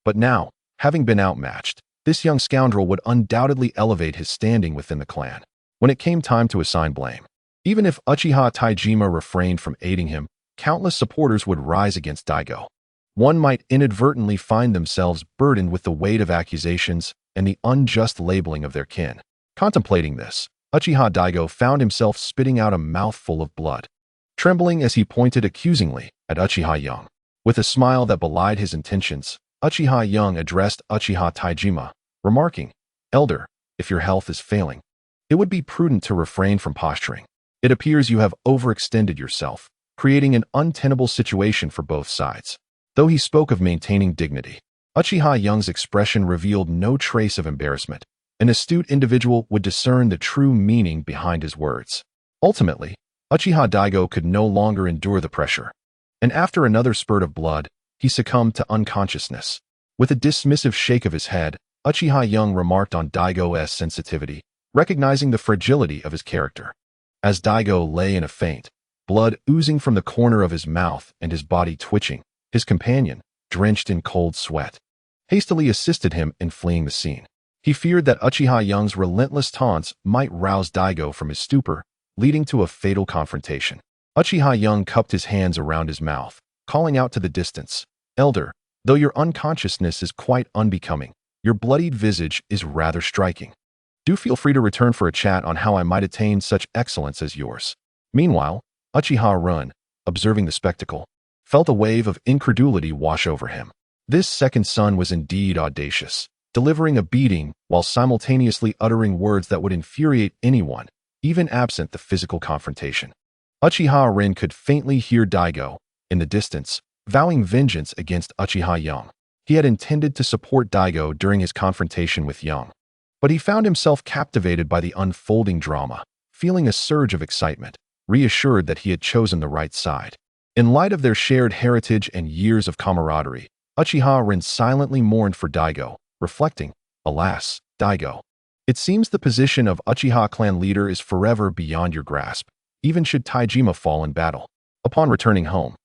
But now, having been outmatched, this young scoundrel would undoubtedly elevate his standing within the clan. When it came time to assign blame, even if Uchiha Taijima refrained from aiding him, countless supporters would rise against Daigo. One might inadvertently find themselves burdened with the weight of accusations and the unjust labeling of their kin. Contemplating this, Uchiha Daigo found himself spitting out a mouthful of blood, trembling as he pointed accusingly at Uchiha Yun. With a smile that belied his intentions, Uchiha Yun addressed Uchiha Taijima, remarking, "Elder, if your health is failing, it would be prudent to refrain from posturing. It appears you have overextended yourself, creating an untenable situation for both sides." Though he spoke of maintaining dignity, Uchiha Yun's expression revealed no trace of embarrassment. An astute individual would discern the true meaning behind his words. Ultimately, Uchiha Daigo could no longer endure the pressure, and after another spurt of blood, he succumbed to unconsciousness. With a dismissive shake of his head, Uchiha Yun remarked on Daigo's sensitivity, recognizing the fragility of his character. As Daigo lay in a faint, blood oozing from the corner of his mouth and his body twitching, his companion, drenched in cold sweat, hastily assisted him in fleeing the scene. He feared that Uchiha Yun's relentless taunts might rouse Daigo from his stupor, leading to a fatal confrontation. Uchiha Yun cupped his hands around his mouth, calling out to the distance, "Elder, though your unconsciousness is quite unbecoming, your bloodied visage is rather striking. Do feel free to return for a chat on how I might attain such excellence as yours." Meanwhile, Uchiha Yun, observing the spectacle, felt a wave of incredulity wash over him. This second son was indeed audacious. delivering a beating while simultaneously uttering words that would infuriate anyone, even absent the physical confrontation. Uchiha Rin could faintly hear Daigo, in the distance, vowing vengeance against Uchiha Yun. He had intended to support Daigo during his confrontation with Yun, but he found himself captivated by the unfolding drama, feeling a surge of excitement, reassured that he had chosen the right side. In light of their shared heritage and years of camaraderie, Uchiha Rin silently mourned for Daigo, reflecting, "Alas, Daigo, it seems the position of Uchiha clan leader is forever beyond your grasp, even should Taijima fall in battle." Upon returning home,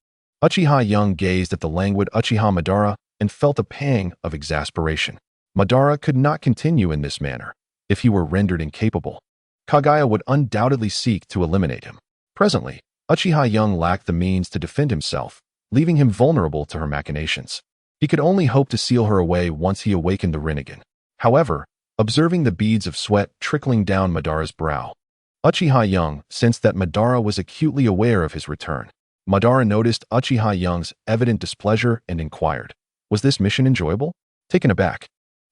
Uchiha Yun gazed at the languid Uchiha Madara and felt a pang of exasperation. Madara could not continue in this manner. If he were rendered incapable, Kaguya would undoubtedly seek to eliminate him. Presently, Uchiha Yun lacked the means to defend himself, leaving him vulnerable to her machinations. He could only hope to seal her away once he awakened the Rinnegan. However, observing the beads of sweat trickling down Madara's brow, Uchiha Yun sensed that Madara was acutely aware of his return. Madara noticed Uchiha Yun's evident displeasure and inquired, "Was this mission enjoyable?" Taken aback,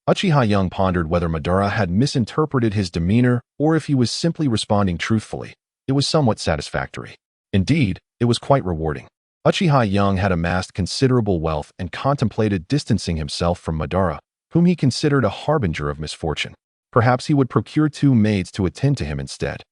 Uchiha Yun pondered whether Madara had misinterpreted his demeanor or if he was simply responding truthfully. It was somewhat satisfactory. Indeed, it was quite rewarding. Uchiha Yun had amassed considerable wealth and contemplated distancing himself from Madara, whom he considered a harbinger of misfortune. Perhaps he would procure 2 maids to attend to him instead.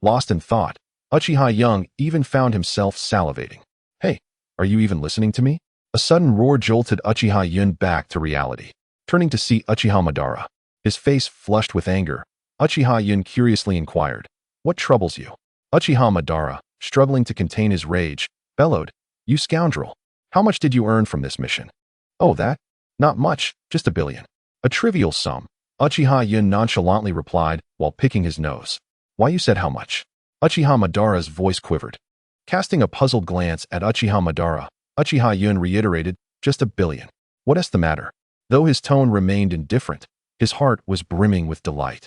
Lost in thought, Uchiha Yun even found himself salivating. "Hey, are you even listening to me?" A sudden roar jolted Uchiha Yun back to reality. Turning to see Uchiha Madara, his face flushed with anger, Uchiha Yun curiously inquired, "What troubles you?" Uchiha Madara, struggling to contain his rage, bellowed, "You scoundrel! How much did you earn from this mission?" "Oh, that? Not much, just 1 billion. A trivial sum," Uchiha Yun nonchalantly replied while picking his nose. "Why, you said how much?" Uchiha Madara's voice quivered. Casting a puzzled glance at Uchiha Madara, Uchiha Yun reiterated, "Just 1 billion. What's the matter?" Though his tone remained indifferent, his heart was brimming with delight.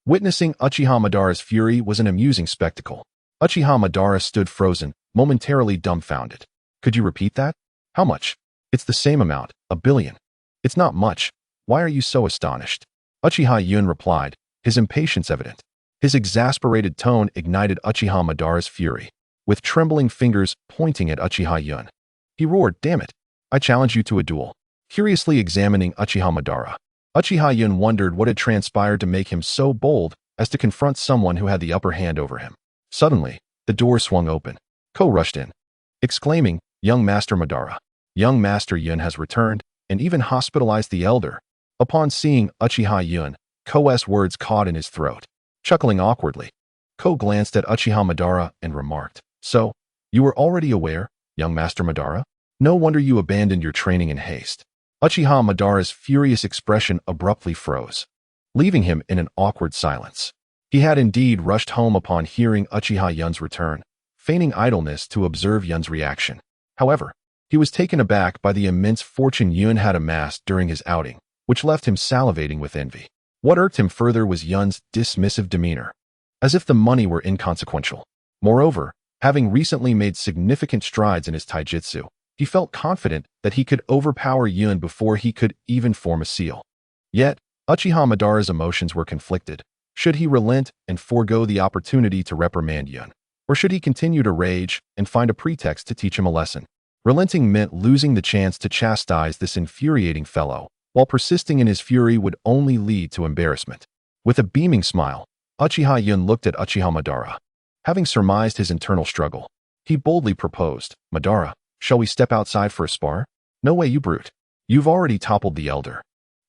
Witnessing Uchiha Madara's fury was an amusing spectacle. Uchiha Madara stood frozen, momentarily dumbfounded. "Could you repeat that? How much?" "It's the same amount, 1 billion. It's not much. Why are you so astonished?" Uchiha Yun replied, his impatience evident. His exasperated tone ignited Uchiha Madara's fury. With trembling fingers pointing at Uchiha Yun, he roared, "Damn it! I challenge you to a duel." Curiously examining Uchiha Madara, Uchiha Yun wondered what had transpired to make him so bold as to confront someone who had the upper hand over him. Suddenly, the door swung open. Ko rushed in, exclaiming, "Young Master Madara, young Master Yun has returned, and even hospitalized the elder." Upon seeing Uchiha Yun, Ko's words caught in his throat. Chuckling awkwardly, Ko glanced at Uchiha Madara and remarked, "So, you were already aware, young Master Madara? No wonder you abandoned your training in haste." Uchiha Madara's furious expression abruptly froze, leaving him in an awkward silence. He had indeed rushed home upon hearing Uchiha Yun's return, feigning idleness to observe Yun's reaction. However, he was taken aback by the immense fortune Yun had amassed during his outing, which left him salivating with envy. What irked him further was Yun's dismissive demeanor, as if the money were inconsequential. Moreover, having recently made significant strides in his taijutsu, he felt confident that he could overpower Yun before he could even form a seal. Yet, Uchiha Madara's emotions were conflicted. Should he relent and forego the opportunity to reprimand Yun? Or should he continue to rage and find a pretext to teach him a lesson? Relenting meant losing the chance to chastise this infuriating fellow, while persisting in his fury would only lead to embarrassment. With a beaming smile, Uchiha Yun looked at Uchiha Madara. Having surmised his internal struggle, he boldly proposed, "Madara, shall we step outside for a spar?" "No way, you brute. You've already toppled the elder.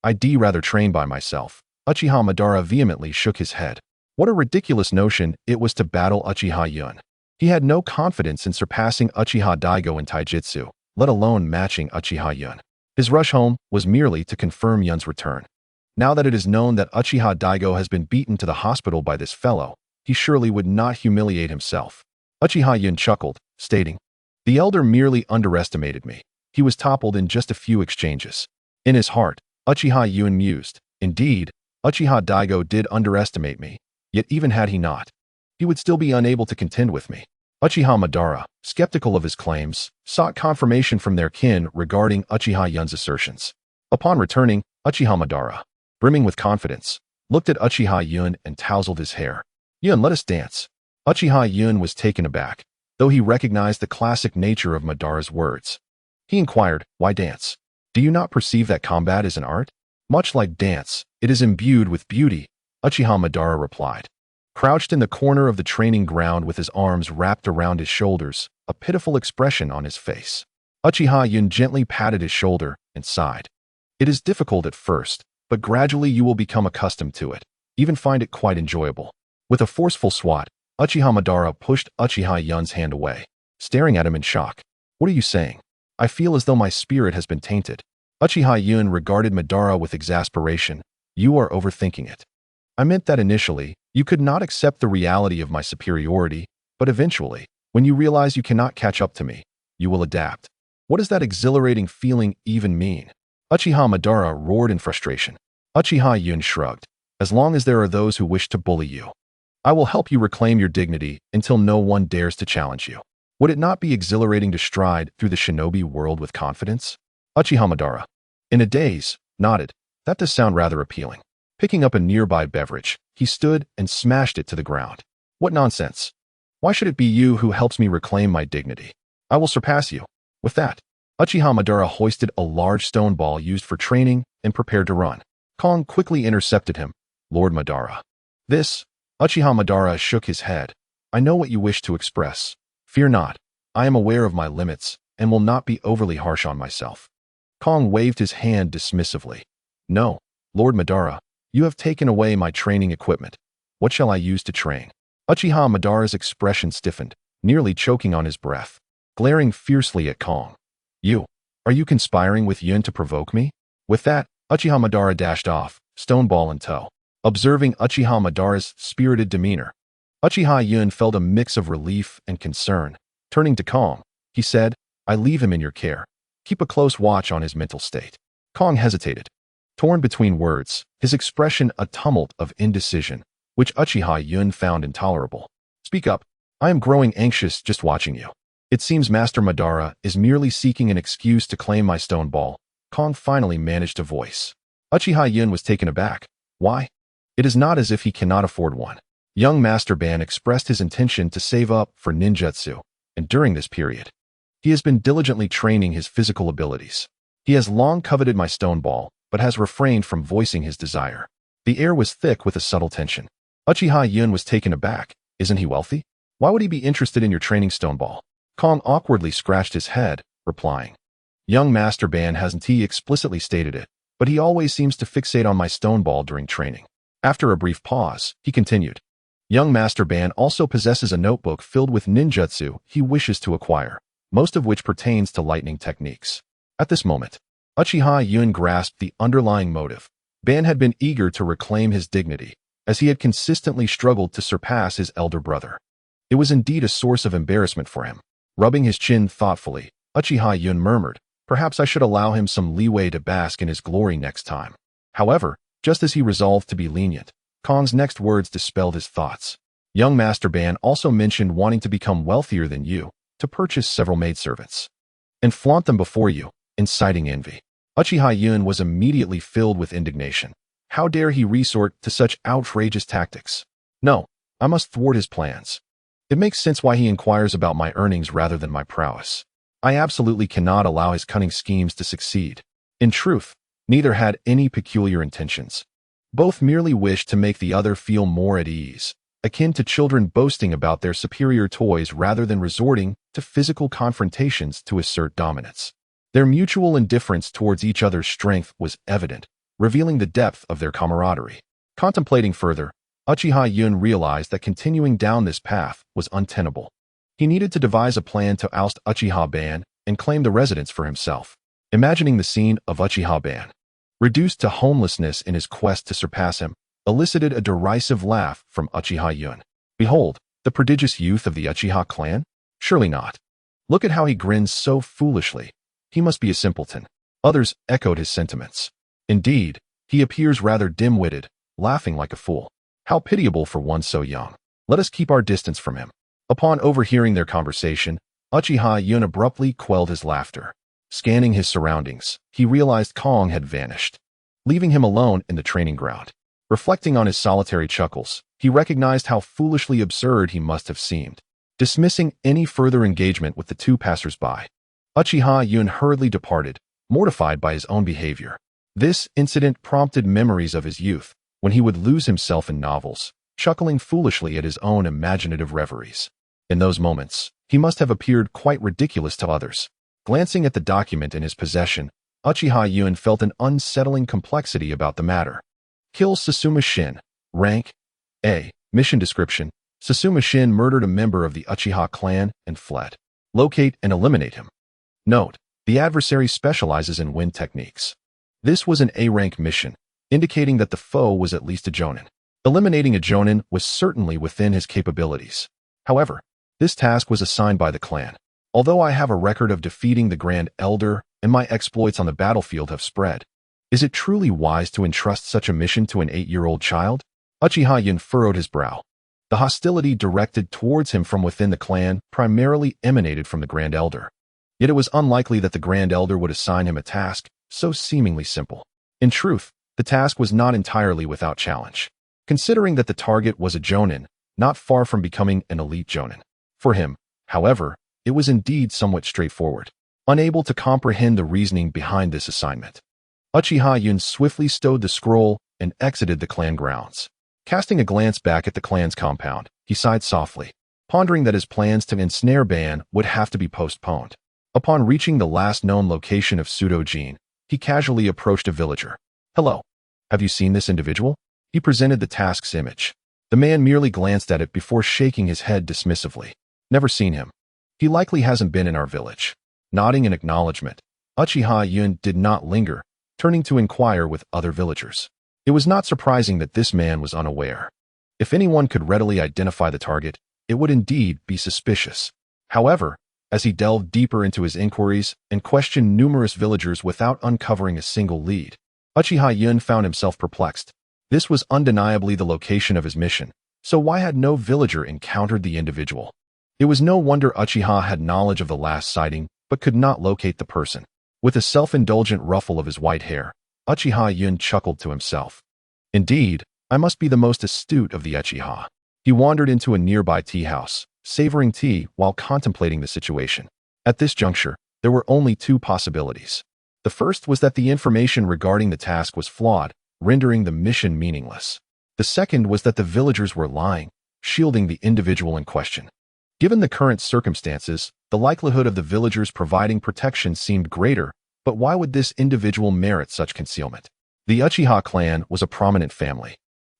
I'd rather train by myself." Uchiha Madara vehemently shook his head. What a ridiculous notion it was to battle Uchiha Yun. He had no confidence in surpassing Uchiha Daigo in taijutsu, let alone matching Uchiha Yun. His rush home was merely to confirm Yun's return. Now that it is known that Uchiha Daigo has been beaten to the hospital by this fellow, he surely would not humiliate himself. Uchiha Yun chuckled, stating, "The elder merely underestimated me. He was toppled in just a few exchanges." In his heart, Uchiha Yun mused, "Indeed, Uchiha Daigo did underestimate me, yet even had he not, he would still be unable to contend with me." Uchiha Madara, skeptical of his claims, sought confirmation from their kin regarding Uchiha Yun's assertions. Upon returning, Uchiha Madara, brimming with confidence, looked at Uchiha Yun and tousled his hair. "Yun, let us dance." Uchiha Yun was taken aback, though he recognized the classic nature of Madara's words. He inquired, "Why dance? Do you not perceive that combat is an art? Much like dance, it is imbued with beauty," Uchiha Madara replied. Crouched in the corner of the training ground with his arms wrapped around his shoulders, a pitiful expression on his face, Uchiha Yun gently patted his shoulder and sighed. "It is difficult at first, but gradually you will become accustomed to it, even find it quite enjoyable." With a forceful swat, Uchiha Madara pushed Uchiha Yun's hand away, staring at him in shock. "What are you saying? I feel as though my spirit has been tainted." Uchiha Yun regarded Madara with exasperation. "You are overthinking it. I meant that initially, you could not accept the reality of my superiority, but eventually, when you realize you cannot catch up to me, you will adapt." "What does that exhilarating feeling even mean?" Uchiha Madara roared in frustration. Uchiha Yun shrugged. "As long as there are those who wish to bully you, I will help you reclaim your dignity until no one dares to challenge you. Would it not be exhilarating to stride through the shinobi world with confidence?" Uchiha Madara, in a daze, nodded. "That does sound rather appealing." Picking up a nearby beverage, he stood and smashed it to the ground. "What nonsense! Why should it be you who helps me reclaim my dignity? I will surpass you." With that, Uchiha Madara hoisted a large stone ball used for training and prepared to run. Kong quickly intercepted him. "Lord Madara." "This?" Uchiha Madara shook his head. "I know what you wish to express. Fear not. I am aware of my limits and will not be overly harsh on myself." Kong waved his hand dismissively. "No, Lord Madara. You have taken away my training equipment. What shall I use to train?" Uchiha Madara's expression stiffened, nearly choking on his breath, glaring fiercely at Kong. Are you conspiring with Yun to provoke me?" With that, Uchiha Madara dashed off, stone ball in tow. Observing Uchiha Madara's spirited demeanor, Uchiha Yun felt a mix of relief and concern. Turning to Kong, he said, "I leave him in your care. Keep a close watch on his mental state." Kong hesitated, torn between words, his expression a tumult of indecision, which Uchiha Yun found intolerable. "Speak up. I am growing anxious just watching you." "It seems Master Madara is merely seeking an excuse to claim my stone ball," Kong finally managed to voice. Uchiha Yun was taken aback. "Why? It is not as if he cannot afford one." Young Master Ban expressed his intention to save up for ninjutsu, and during this period, he has been diligently training his physical abilities. He has long coveted my stone ball, but has refrained from voicing his desire. The air was thick with a subtle tension. Uchiha Yun was taken aback. "Isn't he wealthy? Why would he be interested in your training stone ball?" Kong awkwardly scratched his head, replying, "Young Master Ban hasn't he explicitly stated it, but he always seems to fixate on my stone ball during training." After a brief pause, he continued, "Young Master Ban also possesses a notebook filled with ninjutsu he wishes to acquire, most of which pertains to lightning techniques." At this moment, Uchiha Yun grasped the underlying motive. Ban had been eager to reclaim his dignity, as he had consistently struggled to surpass his elder brother. It was indeed a source of embarrassment for him. Rubbing his chin thoughtfully, Uchiha Yun murmured, "Perhaps I should allow him some leeway to bask in his glory next time." However, just as he resolved to be lenient, Kong's next words dispelled his thoughts. "Young Master Ban also mentioned wanting to become wealthier than you, to purchase several maidservants, and flaunt them before you, inciting envy." Uchiha Yun was immediately filled with indignation. How dare he resort to such outrageous tactics? "No, I must thwart his plans. It makes sense why he inquires about my earnings rather than my prowess. I absolutely cannot allow his cunning schemes to succeed." In truth, neither had any peculiar intentions. Both merely wished to make the other feel more at ease, akin to children boasting about their superior toys rather than resorting to physical confrontations to assert dominance. Their mutual indifference towards each other's strength was evident, revealing the depth of their camaraderie. Contemplating further, Uchiha Yun realized that continuing down this path was untenable. He needed to devise a plan to oust Uchiha Ban and claim the residence for himself. Imagining the scene of Uchiha Ban, reduced to homelessness in his quest to surpass him, elicited a derisive laugh from Uchiha Yun. "Behold, the prodigious youth of the Uchiha clan? Surely not. Look at how he grins so foolishly. He must be a simpleton." Others echoed his sentiments. "Indeed, he appears rather dim-witted, laughing like a fool. How pitiable for one so young. Let us keep our distance from him." Upon overhearing their conversation, Uchiha Yun abruptly quelled his laughter. Scanning his surroundings, he realized Kong had vanished. leaving him alone in the training ground. Reflecting on his solitary chuckles, he recognized how foolishly absurd he must have seemed, dismissing any further engagement with the two passers-by. Uchiha Yun hurriedly departed, mortified by his own behavior. This incident prompted memories of his youth, when he would lose himself in novels, chuckling foolishly at his own imaginative reveries. In those moments, he must have appeared quite ridiculous to others. Glancing at the document in his possession, Uchiha Yun felt an unsettling complexity about the matter. Kill Susumu Shin. Rank A. Mission description: Susumu Shin murdered a member of the Uchiha clan and fled. Locate and eliminate him. Note: the adversary specializes in wind techniques. This was an A-rank mission, indicating that the foe was at least a jonin. Eliminating a jonin was certainly within his capabilities. However, this task was assigned by the clan. Although I have a record of defeating the Grand Elder and my exploits on the battlefield have spread, is it truly wise to entrust such a mission to an 8-year-old child? Uchiha Yun furrowed his brow. The hostility directed towards him from within the clan primarily emanated from the Grand Elder. Yet it was unlikely that the Grand Elder would assign him a task so seemingly simple. In truth, the task was not entirely without challenge, considering that the target was a jonin, not far from becoming an elite jonin. For him, however, it was indeed somewhat straightforward. Unable to comprehend the reasoning behind this assignment, Uchiha Yun swiftly stowed the scroll and exited the clan grounds. Casting a glance back at the clan's compound, he sighed softly, pondering that his plans to ensnare Ban would have to be postponed. Upon reaching the last known location of Pseudo-Jin, he casually approached a villager. "Hello. Have you seen this individual?" He presented the task's image. The man merely glanced at it before shaking his head dismissively. "Never seen him. He likely hasn't been in our village." Nodding in acknowledgement, Uchiha Yun did not linger, turning to inquire with other villagers. It was not surprising that this man was unaware. If anyone could readily identify the target, it would indeed be suspicious. However, as he delved deeper into his inquiries and questioned numerous villagers without uncovering a single lead, Uchiha Yun found himself perplexed. This was undeniably the location of his mission, so why had no villager encountered the individual? It was no wonder Uchiha had knowledge of the last sighting, but could not locate the person. With a self-indulgent ruffle of his white hair, Uchiha Yun chuckled to himself. "Indeed, I must be the most astute of the Uchiha." He wandered into a nearby tea house, savoring tea while contemplating the situation. At this juncture, there were only two possibilities. The first was that the information regarding the task was flawed, rendering the mission meaningless. The second was that the villagers were lying, shielding the individual in question. Given the current circumstances, the likelihood of the villagers providing protection seemed greater, but why would this individual merit such concealment? The Uchiha clan was a prominent family,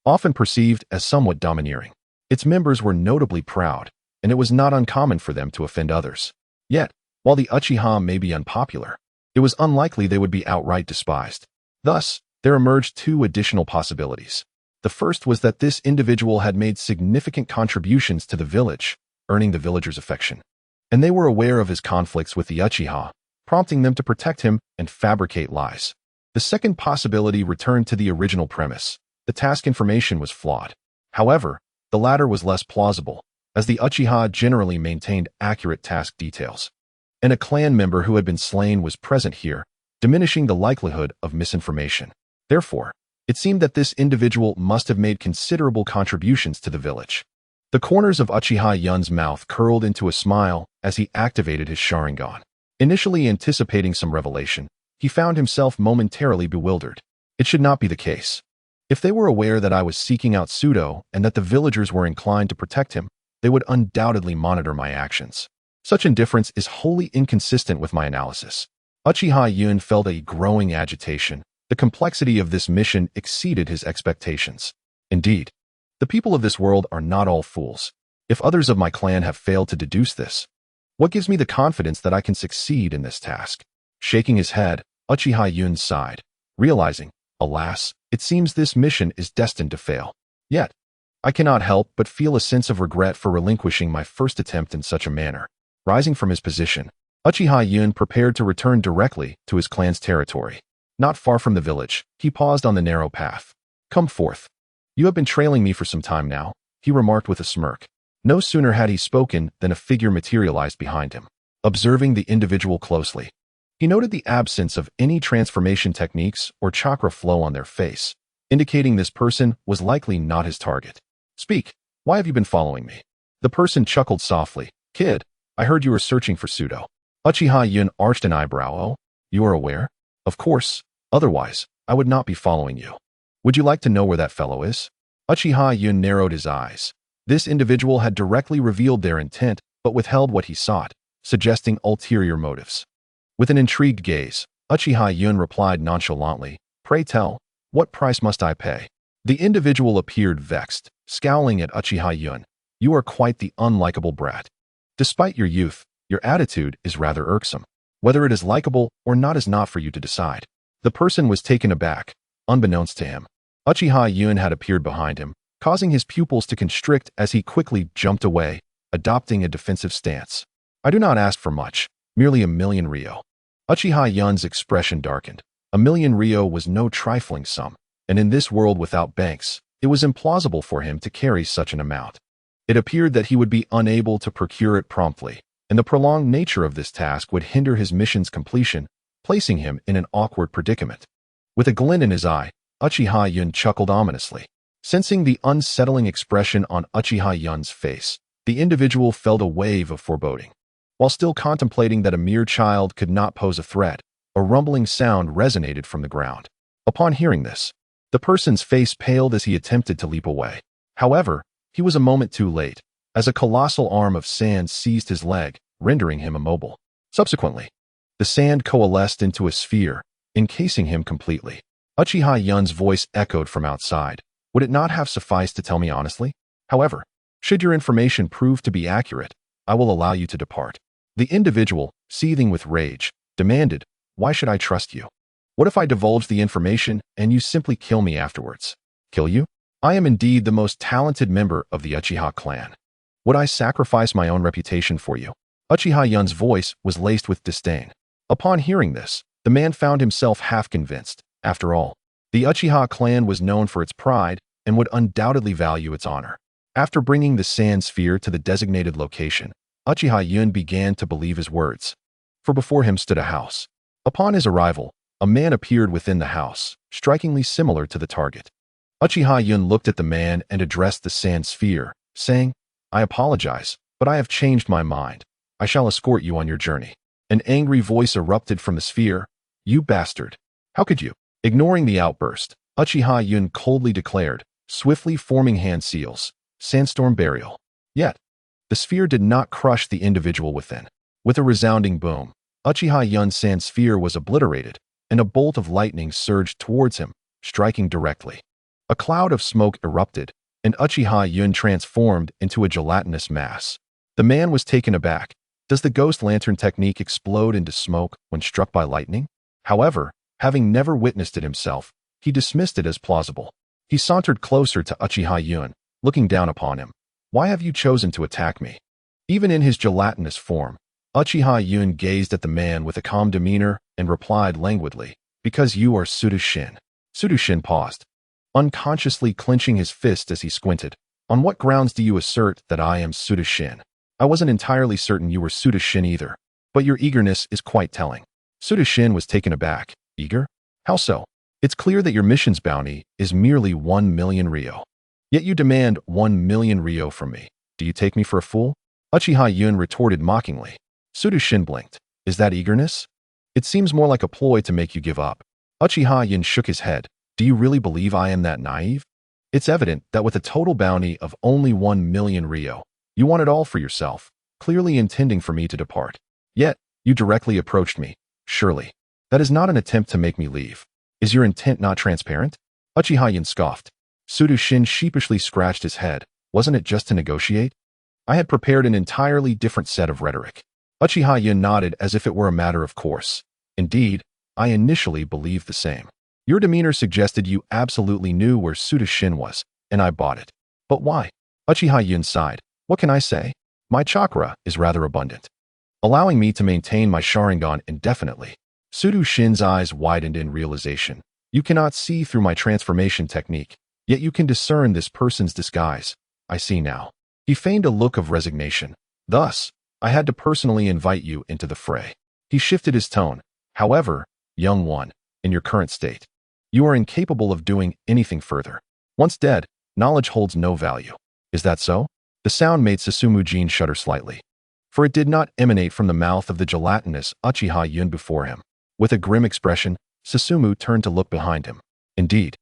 often perceived as somewhat domineering. Its members were notably proud, and it was not uncommon for them to offend others. Yet, while the Uchiha may be unpopular, it was unlikely they would be outright despised. Thus, there emerged two additional possibilities. The first was that this individual had made significant contributions to the village, earning the villagers' affection, and they were aware of his conflicts with the Uchiha, prompting them to protect him and fabricate lies. The second possibility returned to the original premise. The task information was flawed. However, the latter was less plausible, as the Uchiha generally maintained accurate task details, and a clan member who had been slain was present here, diminishing the likelihood of misinformation. Therefore, it seemed that this individual must have made considerable contributions to the village. The corners of Uchiha Yun's mouth curled into a smile as he activated his Sharingan. Initially anticipating some revelation, he found himself momentarily bewildered. It should not be the case. If they were aware that I was seeking out Pseudo and that the villagers were inclined to protect him, they would undoubtedly monitor my actions. Such indifference is wholly inconsistent with my analysis. Uchiha Yun felt a growing agitation. The complexity of this mission exceeded his expectations. Indeed, the people of this world are not all fools. If others of my clan have failed to deduce this, what gives me the confidence that I can succeed in this task? Shaking his head, Uchiha Yun sighed, realizing, alas, it seems this mission is destined to fail. Yet, I cannot help but feel a sense of regret for relinquishing my first attempt in such a manner. Rising from his position, Uchiha Yun prepared to return directly to his clan's territory. Not far from the village, he paused on the narrow path. "Come forth. You have been trailing me for some time now," he remarked with a smirk. No sooner had he spoken than a figure materialized behind him. Observing the individual closely, He noted the absence of any transformation techniques or chakra flow on their face, indicating this person was likely not his target. Speak, why have you been following me? The person chuckled softly. Kid, I heard you were searching for Pseudo. Uchiha Yun arched an eyebrow. Oh, you are aware? Of course, otherwise, I would not be following you. Would you like to know where that fellow is? Uchiha Yun narrowed his eyes. This individual had directly revealed their intent, but withheld what he sought, suggesting ulterior motives. With an intrigued gaze, Uchiha Yun replied nonchalantly, Pray tell, what price must I pay? The individual appeared vexed, scowling at Uchiha Yun. You are quite the unlikable brat. Despite your youth, your attitude is rather irksome. Whether it is likable or not is not for you to decide. The person was taken aback, unbeknownst to him. Uchiha Yun had appeared behind him, causing his pupils to constrict as he quickly jumped away, adopting a defensive stance. I do not ask for much, merely 1,000,000 ryo. Uchiha Yun's expression darkened. 1,000,000 ryo was no trifling sum, and in this world without banks, it was implausible for him to carry such an amount. It appeared that he would be unable to procure it promptly, and the prolonged nature of this task would hinder his mission's completion, placing him in an awkward predicament. With a glint in his eye, Uchiha Yun chuckled ominously. Sensing the unsettling expression on Uchiha Yun's face, the individual felt a wave of foreboding. While still contemplating that a mere child could not pose a threat, a rumbling sound resonated from the ground. Upon hearing this, the person's face paled as he attempted to leap away. However, he was a moment too late, as a colossal arm of sand seized his leg, rendering him immobile. Subsequently, the sand coalesced into a sphere, encasing him completely. Uchiha Yun's voice echoed from outside. Would it not have sufficed to tell me honestly? However, should your information prove to be accurate, I will allow you to depart. The individual, seething with rage, demanded, Why should I trust you? What if I divulge the information and you simply kill me afterwards? Kill you? I am indeed the most talented member of the Uchiha clan. Would I sacrifice my own reputation for you? Uchiha Yun's voice was laced with disdain. Upon hearing this, the man found himself half convinced. After all, the Uchiha clan was known for its pride and would undoubtedly value its honor. After bringing the sand sphere to the designated location, Uchiha Yun began to believe his words. For before him stood a house. Upon his arrival, a man appeared within the house, strikingly similar to the target. Uchiha Yun looked at the man and addressed the sand sphere, saying, I apologize, but I have changed my mind. I shall escort you on your journey. An angry voice erupted from the sphere. You bastard. How could you? Ignoring the outburst, Uchiha Yun coldly declared, swiftly forming hand seals, sandstorm burial. Yet, the sphere did not crush the individual within. With a resounding boom, Uchiha Yun's sand sphere was obliterated, and a bolt of lightning surged towards him, striking directly. A cloud of smoke erupted, and Uchiha Yun transformed into a gelatinous mass. The man was taken aback. Does the ghost lantern technique explode into smoke when struck by lightning? However, having never witnessed it himself, he dismissed it as plausible. He sauntered closer to Uchiha Yun, looking down upon him. Why have you chosen to attack me? Even in his gelatinous form, Uchiha Yun gazed at the man with a calm demeanor and replied languidly, Because you are Sudoshin. Sudoshin paused, unconsciously clenching his fist as he squinted. On what grounds do you assert that I am Sudoshin? I wasn't entirely certain you were Sudoshin either, but your eagerness is quite telling. Sudoshin was taken aback. Eager? How so? It's clear that your mission's bounty is merely 1,000,000 ryo. Yet you demand 1,000,000 ryo from me. Do you take me for a fool? Uchiha Yun retorted mockingly. Sudoshin blinked. Is that eagerness? It seems more like a ploy to make you give up. Uchiha Yun shook his head. Do you really believe I am that naive? It's evident that with a total bounty of only 1,000,000 ryo, you want it all for yourself, clearly intending for me to depart. Yet, you directly approached me. Surely, that is not an attempt to make me leave. Is your intent not transparent? Uchiha Yun scoffed. Sudoshin sheepishly scratched his head. Wasn't it just to negotiate? I had prepared an entirely different set of rhetoric. Uchiha Yun nodded as if it were a matter of course. Indeed, I initially believed the same. Your demeanor suggested you absolutely knew where Sudoshin was, and I bought it. But why? Uchiha Yun sighed. What can I say? My chakra is rather abundant, allowing me to maintain my Sharingan indefinitely. Sudoshin's eyes widened in realization. You cannot see through my transformation technique, yet you can discern this person's disguise. I see now. He feigned a look of resignation. Thus, I had to personally invite you into the fray. He shifted his tone. However, young one, in your current state, you are incapable of doing anything further. Once dead, knowledge holds no value. Is that so? The sound made Susumu Jin shudder slightly, for it did not emanate from the mouth of the gelatinous Uchiha Yun before him. With a grim expression, Susumu turned to look behind him. Indeed,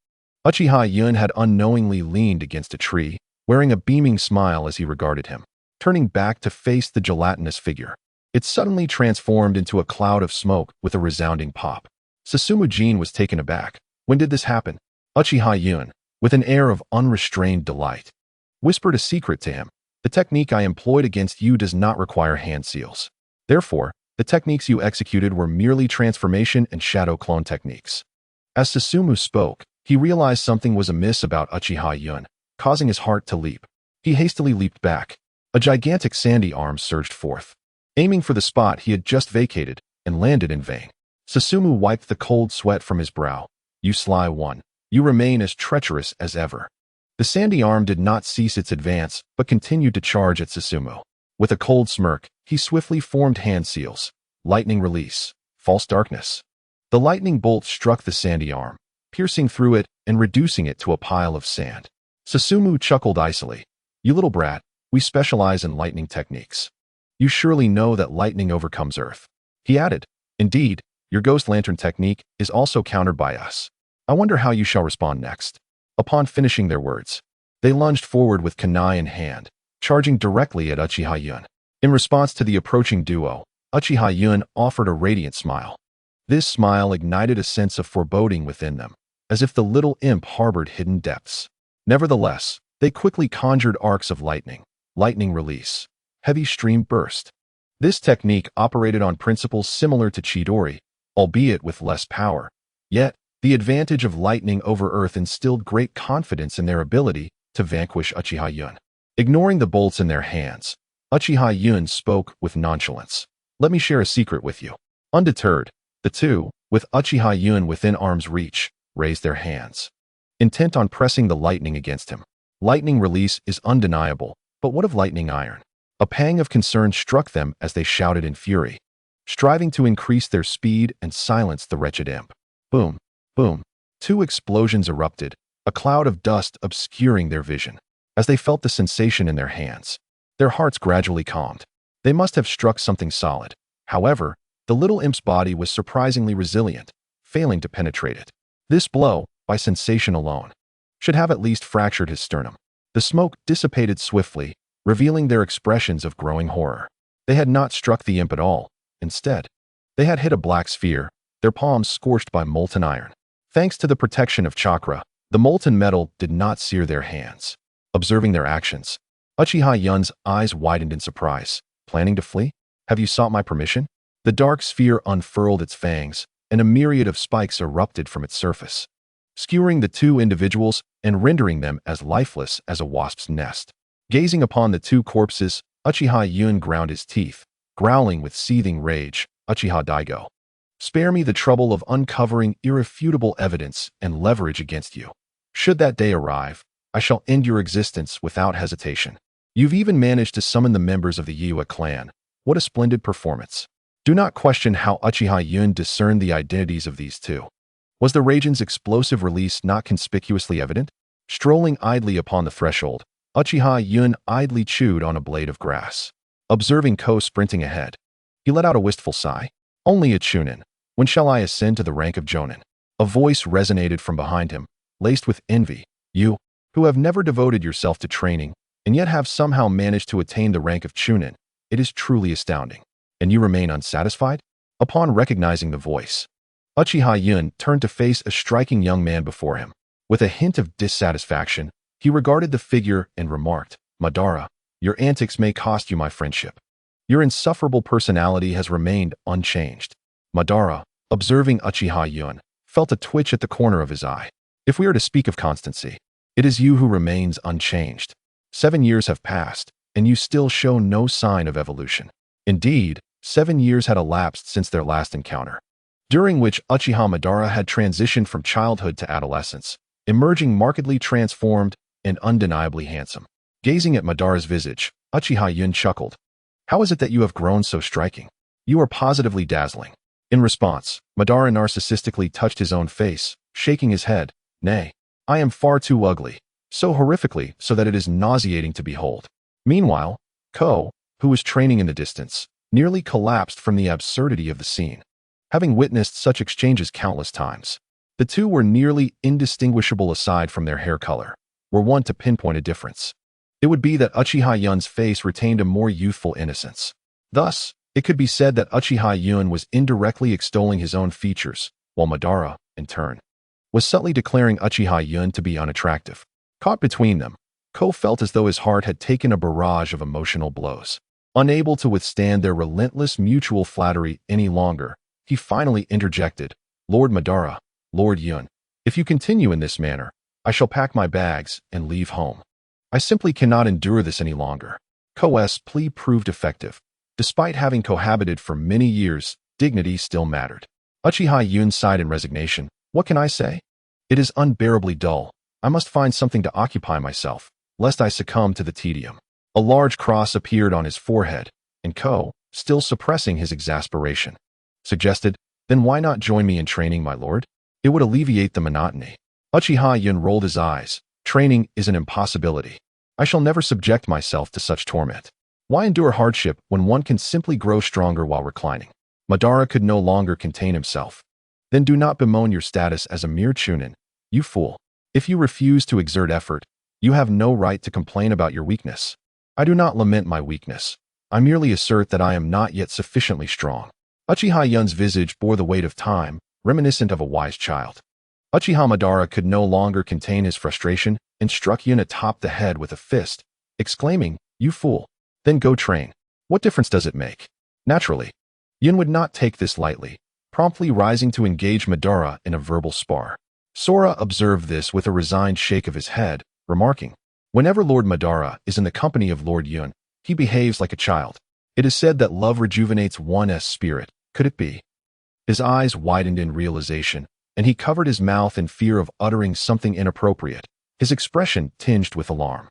Uchiha Yun had unknowingly leaned against a tree, wearing a beaming smile as he regarded him. Turning back to face the gelatinous figure, it suddenly transformed into a cloud of smoke with a resounding pop. Susumu Jin was taken aback. When did this happen? Uchiha Yun, with an air of unrestrained delight, whispered a secret to him. The technique I employed against you does not require hand seals. Therefore, the techniques you executed were merely transformation and shadow clone techniques. As Susumu spoke, he realized something was amiss about Uchiha Yun, causing his heart to leap. He hastily leaped back. A gigantic sandy arm surged forth, aiming for the spot he had just vacated, and landed in vain. Susumu wiped the cold sweat from his brow. You sly one, you remain as treacherous as ever. The sandy arm did not cease its advance, but continued to charge at Susumu. With a cold smirk, he swiftly formed hand seals. Lightning release. False darkness. The lightning bolt struck the sandy arm, piercing through it and reducing it to a pile of sand. Susumu chuckled icily. You little brat, we specialize in lightning techniques. You surely know that lightning overcomes earth. He added, indeed, your ghost lantern technique is also countered by us. I wonder how you shall respond next. Upon finishing their words, they lunged forward with kunai in hand, charging directly at Uchiha Yun. In response to the approaching duo, Uchiha Yun offered a radiant smile. This smile ignited a sense of foreboding within them, as if the little imp harbored hidden depths. Nevertheless, they quickly conjured arcs of lightning release, heavy stream burst. This technique operated on principles similar to Chidori, albeit with less power. Yet, the advantage of lightning over earth instilled great confidence in their ability to vanquish Uchiha Yun. Ignoring the bolts in their hands, Uchiha Yun spoke with nonchalance. Let me share a secret with you. Undeterred, the two, with Uchiha Yun within arm's reach, raised their hands, intent on pressing the lightning against him. Lightning release is undeniable, but what of lightning iron? A pang of concern struck them as they shouted in fury, striving to increase their speed and silence the wretched imp. Boom, boom. Two explosions erupted, a cloud of dust obscuring their vision. As they felt the sensation in their hands, their hearts gradually calmed. They must have struck something solid. However, the little imp's body was surprisingly resilient, failing to penetrate it. This blow, by sensation alone, should have at least fractured his sternum. The smoke dissipated swiftly, revealing their expressions of growing horror. They had not struck the imp at all. Instead, they had hit a black sphere, their palms scorched by molten iron. Thanks to the protection of chakra, the molten metal did not sear their hands. Observing their actions, Uchiha Yun's eyes widened in surprise. Planning to flee? Have you sought my permission? The dark sphere unfurled its fangs, and a myriad of spikes erupted from its surface, skewering the two individuals and rendering them as lifeless as a wasp's nest. Gazing upon the two corpses, Uchiha Yun ground his teeth, growling with seething rage. Uchiha Daigo, spare me the trouble of uncovering irrefutable evidence and leverage against you. Should that day arrive, I shall end your existence without hesitation. You've even managed to summon the members of the Yua clan. What a splendid performance. Do not question how Uchiha Yun discerned the identities of these two. Was the Raigen's explosive release not conspicuously evident? Strolling idly upon the threshold, Uchiha Yun idly chewed on a blade of grass. Observing Ko sprinting ahead, he let out a wistful sigh. Only a chunin. When shall I ascend to the rank of jonin? A voice resonated from behind him, laced with envy. You, who have never devoted yourself to training, and yet have somehow managed to attain the rank of chunin, it is truly astounding. And you remain unsatisfied? Upon recognizing the voice, Uchiha Yun turned to face a striking young man before him. With a hint of dissatisfaction, he regarded the figure and remarked, Madara, your antics may cost you my friendship. Your insufferable personality has remained unchanged. Madara, observing Uchiha Yun, felt a twitch at the corner of his eye. If we are to speak of constancy, it is you who remains unchanged. 7 years have passed, and you still show no sign of evolution. Indeed, 7 years had elapsed since their last encounter, during which Uchiha Madara had transitioned from childhood to adolescence, emerging markedly transformed and undeniably handsome. Gazing at Madara's visage, Uchiha Yun chuckled. How is it that you have grown so striking? You are positively dazzling. In response, Madara narcissistically touched his own face, shaking his head. Nay, I am far too ugly, so horrifically so that it is nauseating to behold. Meanwhile, Ko, who was training in the distance, nearly collapsed from the absurdity of the scene. Having witnessed such exchanges countless times, the two were nearly indistinguishable aside from their hair color. Were one to pinpoint a difference, it would be that Uchiha Yun's face retained a more youthful innocence. Thus, it could be said that Uchiha Yun was indirectly extolling his own features, while Madara, in turn, was subtly declaring Uchiha Yun to be unattractive. Caught between them, Ko felt as though his heart had taken a barrage of emotional blows. Unable to withstand their relentless mutual flattery any longer, he finally interjected, Lord Madara, Lord Yun, if you continue in this manner, I shall pack my bags and leave home. I simply cannot endure this any longer. Ko's plea proved effective. Despite having cohabited for many years, dignity still mattered. Uchiha Yun sighed in resignation. What can I say? It is unbearably dull. I must find something to occupy myself, lest I succumb to the tedium. A large cross appeared on his forehead, and Ko, still suppressing his exasperation, suggested, Then why not join me in training, my lord? It would alleviate the monotony. Uchiha Yun rolled his eyes. Training is an impossibility. I shall never subject myself to such torment. Why endure hardship when one can simply grow stronger while reclining? Madara could no longer contain himself. Then do not bemoan your status as a mere chunin, you fool. If you refuse to exert effort, you have no right to complain about your weakness. I do not lament my weakness. I merely assert that I am not yet sufficiently strong. Uchiha Yun's visage bore the weight of time, reminiscent of a wise child. Uchiha Madara could no longer contain his frustration and struck Yun atop the head with a fist, exclaiming, You fool. Then go train. What difference does it make? Naturally, Yun would not take this lightly, promptly rising to engage Madara in a verbal spar. Sora observed this with a resigned shake of his head, remarking, Whenever Lord Madara is in the company of Lord Yun, he behaves like a child. It is said that love rejuvenates one's spirit. Could it be? His eyes widened in realization, and he covered his mouth in fear of uttering something inappropriate, his expression tinged with alarm.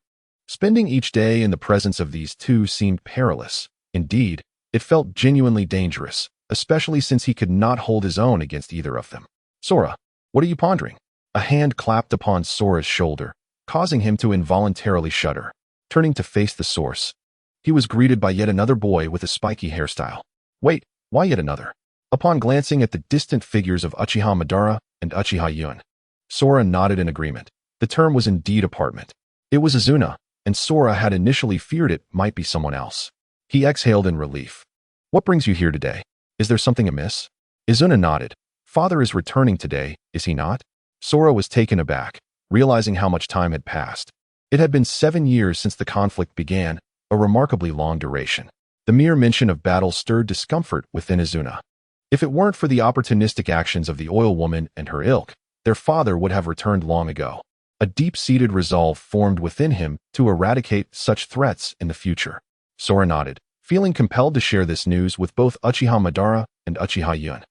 Spending each day in the presence of these two seemed perilous. Indeed, it felt genuinely dangerous, especially since he could not hold his own against either of them. Sora, what are you pondering? A hand clapped upon Sora's shoulder, causing him to involuntarily shudder. Turning to face the source, he was greeted by yet another boy with a spiky hairstyle. Wait, why yet another? Upon glancing at the distant figures of Uchiha Madara and Uchiha Yun, Sora nodded in agreement. The term was indeed apartment. It was Izuna, and Sora had initially feared it might be someone else. He exhaled in relief. What brings you here today? Is there something amiss? Izuna nodded. Father is returning today, is he not? Sora was taken aback, realizing how much time had passed. It had been 7 years since the conflict began, a remarkably long duration. The mere mention of battle stirred discomfort within Izuna. If it weren't for the opportunistic actions of the oil woman and her ilk, their father would have returned long ago. A deep-seated resolve formed within him to eradicate such threats in the future. Sora nodded, feeling compelled to share this news with both Uchiha Madara and Uchiha Yun.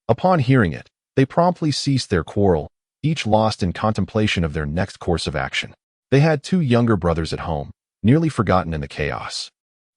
Upon hearing it, they promptly ceased their quarrel, each lost in contemplation of their next course of action. They had 2 younger brothers at home, nearly forgotten in the chaos,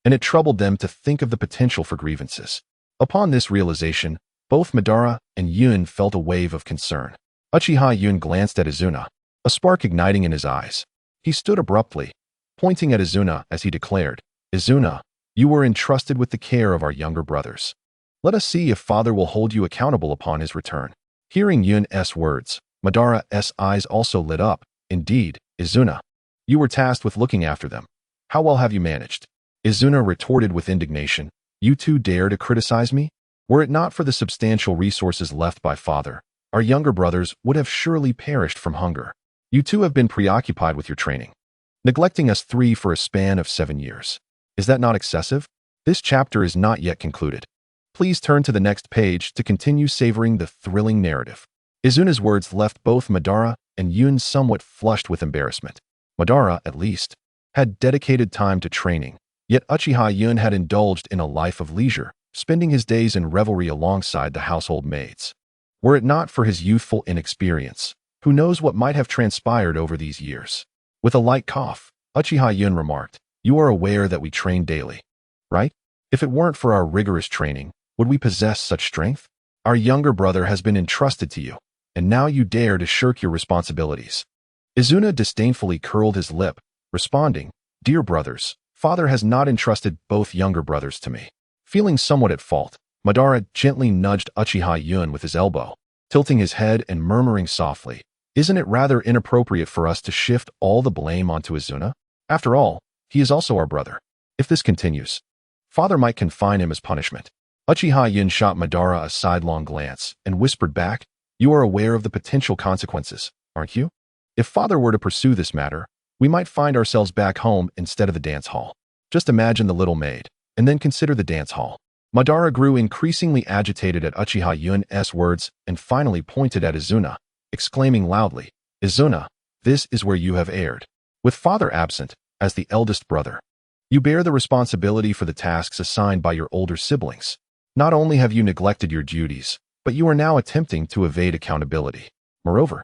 and it troubled them to think of the potential for grievances. Upon this realization, both Madara and Yun felt a wave of concern. Uchiha Yun glanced at Izuna, a spark igniting in his eyes. He stood abruptly, pointing at Izuna as he declared, Izuna, you were entrusted with the care of our younger brothers. Let us see if father will hold you accountable upon his return. Hearing Yun's words, Madara's eyes also lit up. Indeed, Izuna, you were tasked with looking after them. How well have you managed? Izuna retorted with indignation. You two dare to criticize me? Were it not for the substantial resources left by father, our younger brothers would have surely perished from hunger. You two have been preoccupied with your training, neglecting us 3 for a span of 7 years. Is that not excessive? This chapter is not yet concluded. Please turn to the next page to continue savoring the thrilling narrative. Izuna's words left both Madara and Yun somewhat flushed with embarrassment. Madara, at least, had dedicated time to training, yet Uchiha Yun had indulged in a life of leisure, spending his days in revelry alongside the household maids. Were it not for his youthful inexperience, who knows what might have transpired over these years? With a light cough, Uchiha Yun remarked, You are aware that we train daily, right? If it weren't for our rigorous training, would we possess such strength? Our younger brother has been entrusted to you, and now you dare to shirk your responsibilities." Izuna disdainfully curled his lip, responding, "Dear brothers, father has not entrusted both younger brothers to me." Feeling somewhat at fault, Madara gently nudged Uchiha Yun with his elbow, tilting his head and murmuring softly, "Isn't it rather inappropriate for us to shift all the blame onto Izuna? After all, he is also our brother. If this continues, father might confine him as punishment." Uchiha Yun shot Madara a sidelong glance and whispered back, "You are aware of the potential consequences, aren't you? If father were to pursue this matter, we might find ourselves back home instead of the dance hall. Just imagine the little maid, and then consider the dance hall." Madara grew increasingly agitated at Uchiha Yun's words and finally pointed at Izuna, exclaiming loudly, "Izuna, this is where you have erred. With father absent, as the eldest brother, you bear the responsibility for the tasks assigned by your older siblings. Not only have you neglected your duties, but you are now attempting to evade accountability. Moreover,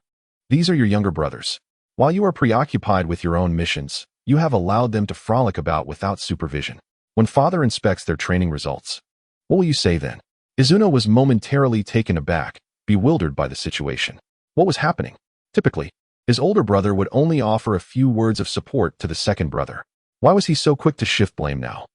these are your younger brothers. While you are preoccupied with your own missions, you have allowed them to frolic about without supervision. When father inspects their training results, what will you say then?" Izuna was momentarily taken aback, bewildered by the situation. What was happening? Typically, his older brother would only offer a few words of support to the second brother. Why was he so quick to shift blame now?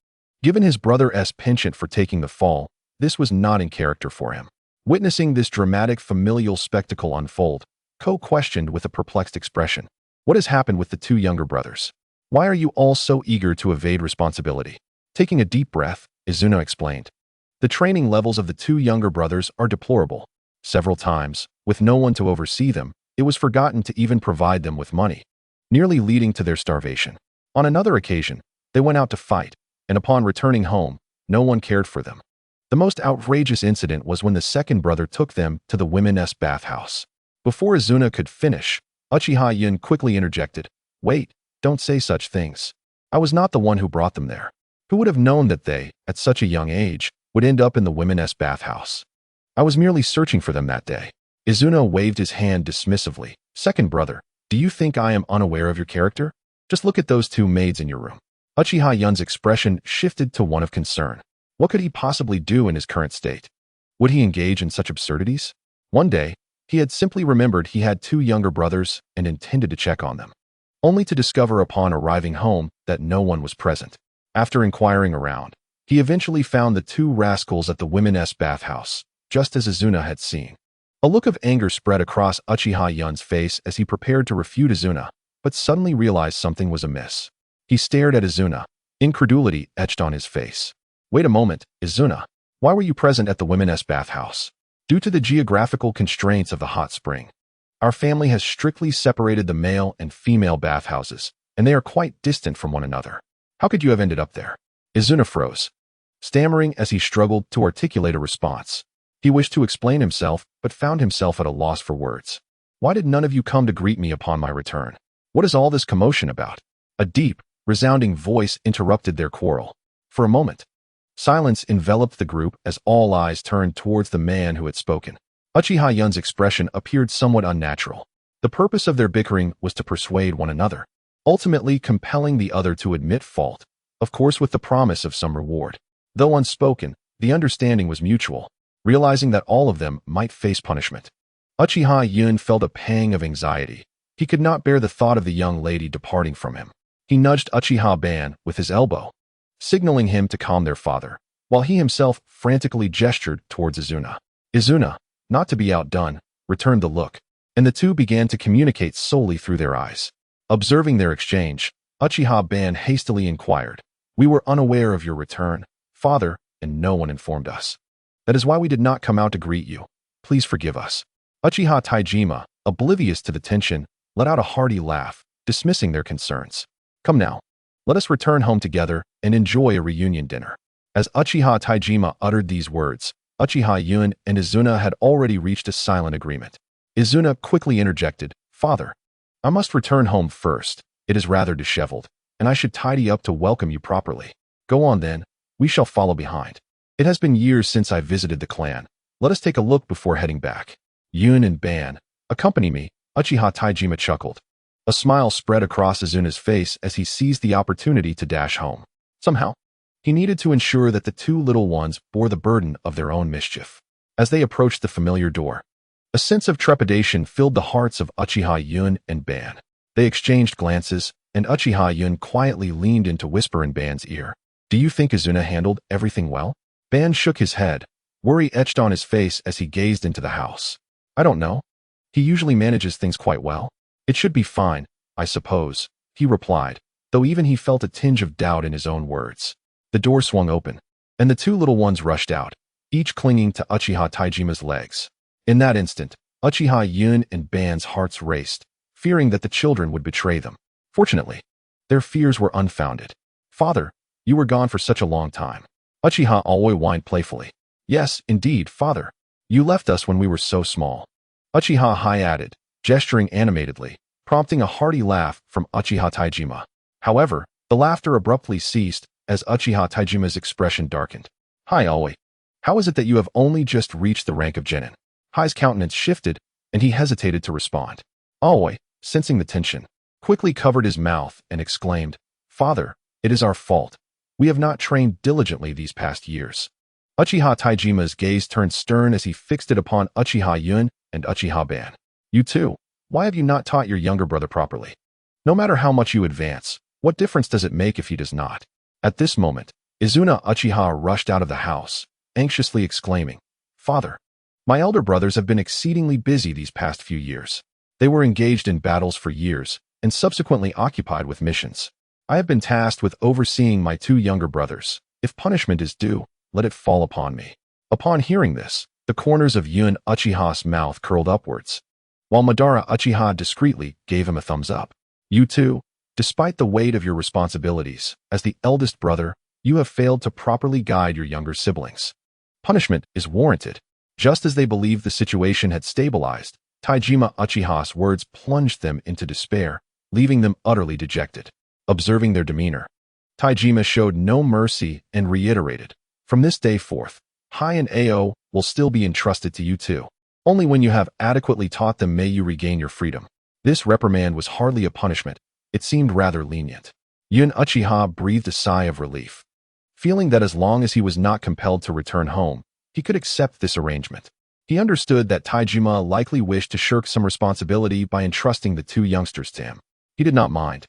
Given his brother's penchant for taking the fall, this was not in character for him. Witnessing this dramatic familial spectacle unfold, Ko questioned with a perplexed expression, "What has happened with the two younger brothers? Why are you all so eager to evade responsibility?" Taking a deep breath, Izuna explained, "The training levels of the two younger brothers are deplorable. Several times, with no one to oversee them, it was forgotten to even provide them with money, nearly leading to their starvation. On another occasion, they went out to fight, and upon returning home, no one cared for them. The most outrageous incident was when the second brother took them to the women's bathhouse." Before Izuna could finish, Uchiha Yun quickly interjected, "Wait, don't say such things. I was not the one who brought them there. Who would have known that they, at such a young age, would end up in the women's bathhouse? I was merely searching for them that day." Izuna waved his hand dismissively. "Second brother, do you think I am unaware of your character? Just look at those two maids in your room." Uchiha Yun's expression shifted to one of concern. What could he possibly do in his current state? Would he engage in such absurdities? One day, he had simply remembered he had two younger brothers and intended to check on them, only to discover upon arriving home that no one was present. After inquiring around, he eventually found the two rascals at the women's bathhouse, just as Izuna had seen. A look of anger spread across Uchiha Yun's face as he prepared to refute Izuna, but suddenly realized something was amiss. He stared at Izuna, incredulity etched on his face. "Wait a moment, Izuna. Why were you present at the women's bathhouse?" "Due to the geographical constraints of the hot spring, our family has strictly separated the male and female bathhouses, and they are quite distant from one another. How could you have ended up there?" Izuna froze, stammering as he struggled to articulate a response. He wished to explain himself, but found himself at a loss for words. "Why did none of you come to greet me upon my return? What is all this commotion about?" A deep, resounding voice interrupted their quarrel. For a moment, silence enveloped the group as all eyes turned towards the man who had spoken. Uchiha Yun's expression appeared somewhat unnatural. The purpose of their bickering was to persuade one another, ultimately compelling the other to admit fault, of course with the promise of some reward. Though unspoken, the understanding was mutual, realizing that all of them might face punishment. Uchiha Yun felt a pang of anxiety. He could not bear the thought of the young lady departing from him. He nudged Uchiha Ban with his elbow, signaling him to calm their father, while he himself frantically gestured towards Izuna. Izuna, not to be outdone, returned the look, and the two began to communicate solely through their eyes. Observing their exchange, Uchiha Ban hastily inquired, "We were unaware of your return, father, and no one informed us. That is why we did not come out to greet you. Please forgive us." Uchiha Taijima, oblivious to the tension, let out a hearty laugh, dismissing their concerns. "Come now, let us return home together and enjoy a reunion dinner." As Uchiha Taijima uttered these words, Uchiha Yun and Izuna had already reached a silent agreement. Izuna quickly interjected, "Father, I must return home first. It is rather disheveled, and I should tidy up to welcome you properly. Go on then, we shall follow behind. It has been years since I visited the clan. Let us take a look before heading back. Yun and Ban, accompany me." Uchiha Taijima chuckled. A smile spread across Izuna's face as he seized the opportunity to dash home. Somehow, he needed to ensure that the two little ones bore the burden of their own mischief. as they approached the familiar door. A sense of trepidation filled the hearts of Uchiha Yun and Ban. They exchanged glances, and Uchiha Yun quietly leaned in to whisper in Ban's ear. "Do you think Izuna handled everything well?" Ban shook his head, worry etched on his face as he gazed into the house. "I don't know. He usually manages things quite well. It should be fine, I suppose," he replied, though even he felt a tinge of doubt in his own words. The door swung open, and the two little ones rushed out, each clinging to Uchiha Taijima's legs. In that instant, Uchiha Yun and Ban's hearts raced, fearing that the children would betray them. Fortunately, their fears were unfounded. "Father, you were gone for such a long time." Uchiha Aoi whined playfully. "Yes, indeed, father. You left us when we were so small." Uchiha Hai added, gesturing animatedly, prompting a hearty laugh from Uchiha Taijima. However, the laughter abruptly ceased as Uchiha Taijima's expression darkened. "Hi, Aoi. How is it that you have only just reached the rank of genin?" Hai's countenance shifted, and he hesitated to respond. Aoi, sensing the tension, quickly covered his mouth and exclaimed, "Father, it is our fault. We have not trained diligently these past years." Uchiha Taijima's gaze turned stern as he fixed it upon Uchiha Yun and Uchiha Ban. "You too. Why have you not taught your younger brother properly? No matter how much you advance, what difference does it make if he does not?" At this moment, Izuna Uchiha rushed out of the house, anxiously exclaiming, "Father, my elder brothers have been exceedingly busy these past few years. They were engaged in battles for years and subsequently occupied with missions. I have been tasked with overseeing my two younger brothers. If punishment is due, let it fall upon me." Upon hearing this, the corners of Yun Uchiha's mouth curled upwards, while Madara Uchiha discreetly gave him a thumbs up. "You too, despite the weight of your responsibilities, as the eldest brother, you have failed to properly guide your younger siblings. Punishment is warranted." Just as they believed the situation had stabilized, Taijima Uchiha's words plunged them into despair, leaving them utterly dejected. Observing their demeanor, Taijima showed no mercy and reiterated, "From this day forth, Hai and Ao will still be entrusted to you too. Only when you have adequately taught them may you regain your freedom." This reprimand was hardly a punishment. It seemed rather lenient. Yun Uchiha breathed a sigh of relief, feeling that as long as he was not compelled to return home, he could accept this arrangement. He understood that Taijima likely wished to shirk some responsibility by entrusting the two youngsters to him. He did not mind,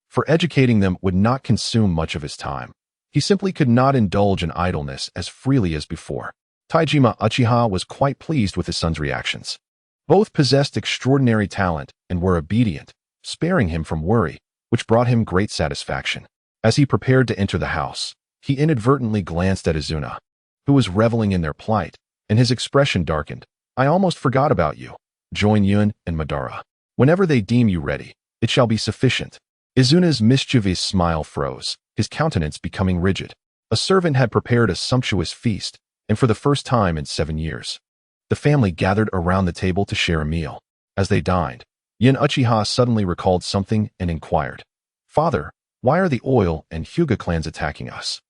for educating them would not consume much of his time. He simply could not indulge in idleness as freely as before. Taijima Uchiha was quite pleased with his son's reactions. Both possessed extraordinary talent and were obedient, sparing him from worry, which brought him great satisfaction. As he prepared to enter the house, he inadvertently glanced at Izuna, who was reveling in their plight, and his expression darkened. "I almost forgot about you. Join Yun and Madara. Whenever they deem you ready, it shall be sufficient." Izuna's mischievous smile froze, his countenance becoming rigid. A servant had prepared a sumptuous feast, and for the first time in 7 years, the family gathered around the table to share a meal. As they dined, Yun Uchiha suddenly recalled something and inquired, "Father, why are the Oil and Hyuga clans attacking us?"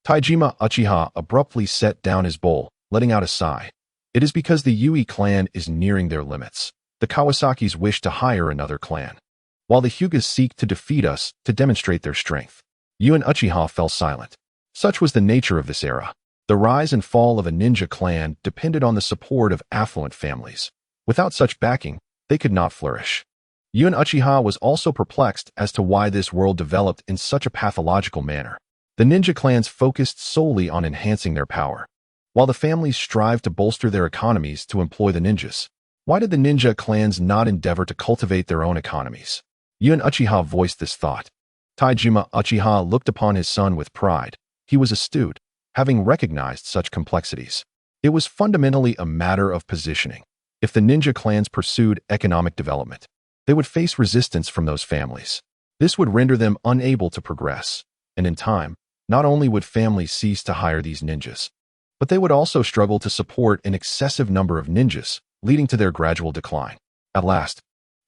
Taijima Uchiha abruptly set down his bowl, letting out a sigh. "It is because the Yui clan is nearing their limits. The Kawasaki's wish to hire another clan, while the Hyugas seek to defeat us to demonstrate their strength." Yun Uchiha fell silent. Such was the nature of this era. The rise and fall of a ninja clan depended on the support of affluent families. Without such backing, they could not flourish. Yun Uchiha was also perplexed as to why this world developed in such a pathological manner. The ninja clans focused solely on enhancing their power, while the families strived to bolster their economies to employ the ninjas. Why did the ninja clans not endeavor to cultivate their own economies? Yun Uchiha voiced this thought. Taijima Uchiha looked upon his son with pride. He was astute, having recognized such complexities. It was fundamentally a matter of positioning. If the ninja clans pursued economic development, they would face resistance from those families. This would render them unable to progress, and in time, not only would families cease to hire these ninjas, but they would also struggle to support an excessive number of ninjas, leading to their gradual decline. At last,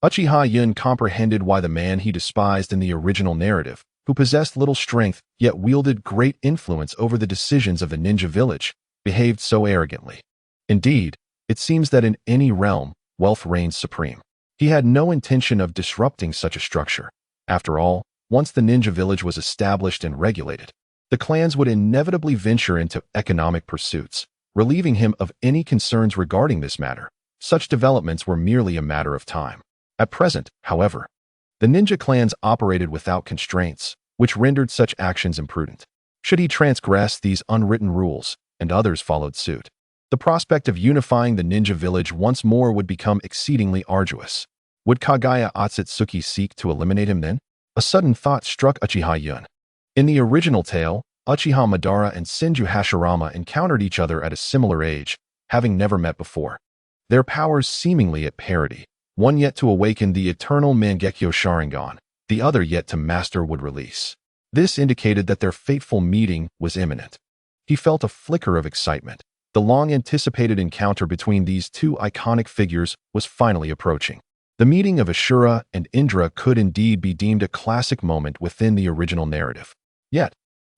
Uchiha Yun comprehended why the man he despised in the original narrative, who possessed little strength yet wielded great influence over the decisions of the ninja village, behaved so arrogantly. Indeed, it seems that in any realm, wealth reigns supreme. He had no intention of disrupting such a structure. After all, once the ninja village was established and regulated, the clans would inevitably venture into economic pursuits, relieving him of any concerns regarding this matter. Such developments were merely a matter of time. At present, however, the ninja clans operated without constraints, which rendered such actions imprudent. Should he transgress these unwritten rules, and others followed suit, the prospect of unifying the ninja village once more would become exceedingly arduous. Would Kagaya Otsutsuki seek to eliminate him then? A sudden thought struck Uchiha Yun. In the original tale, Uchiha Madara and Senju Hashirama encountered each other at a similar age, having never met before. Their powers seemingly at parity, one yet to awaken the eternal Mangekyo Sharingan, the other yet to master would release. This indicated that their fateful meeting was imminent. He felt a flicker of excitement. The long-anticipated encounter between these two iconic figures was finally approaching. The meeting of Ashura and Indra could indeed be deemed a classic moment within the original narrative. Yet,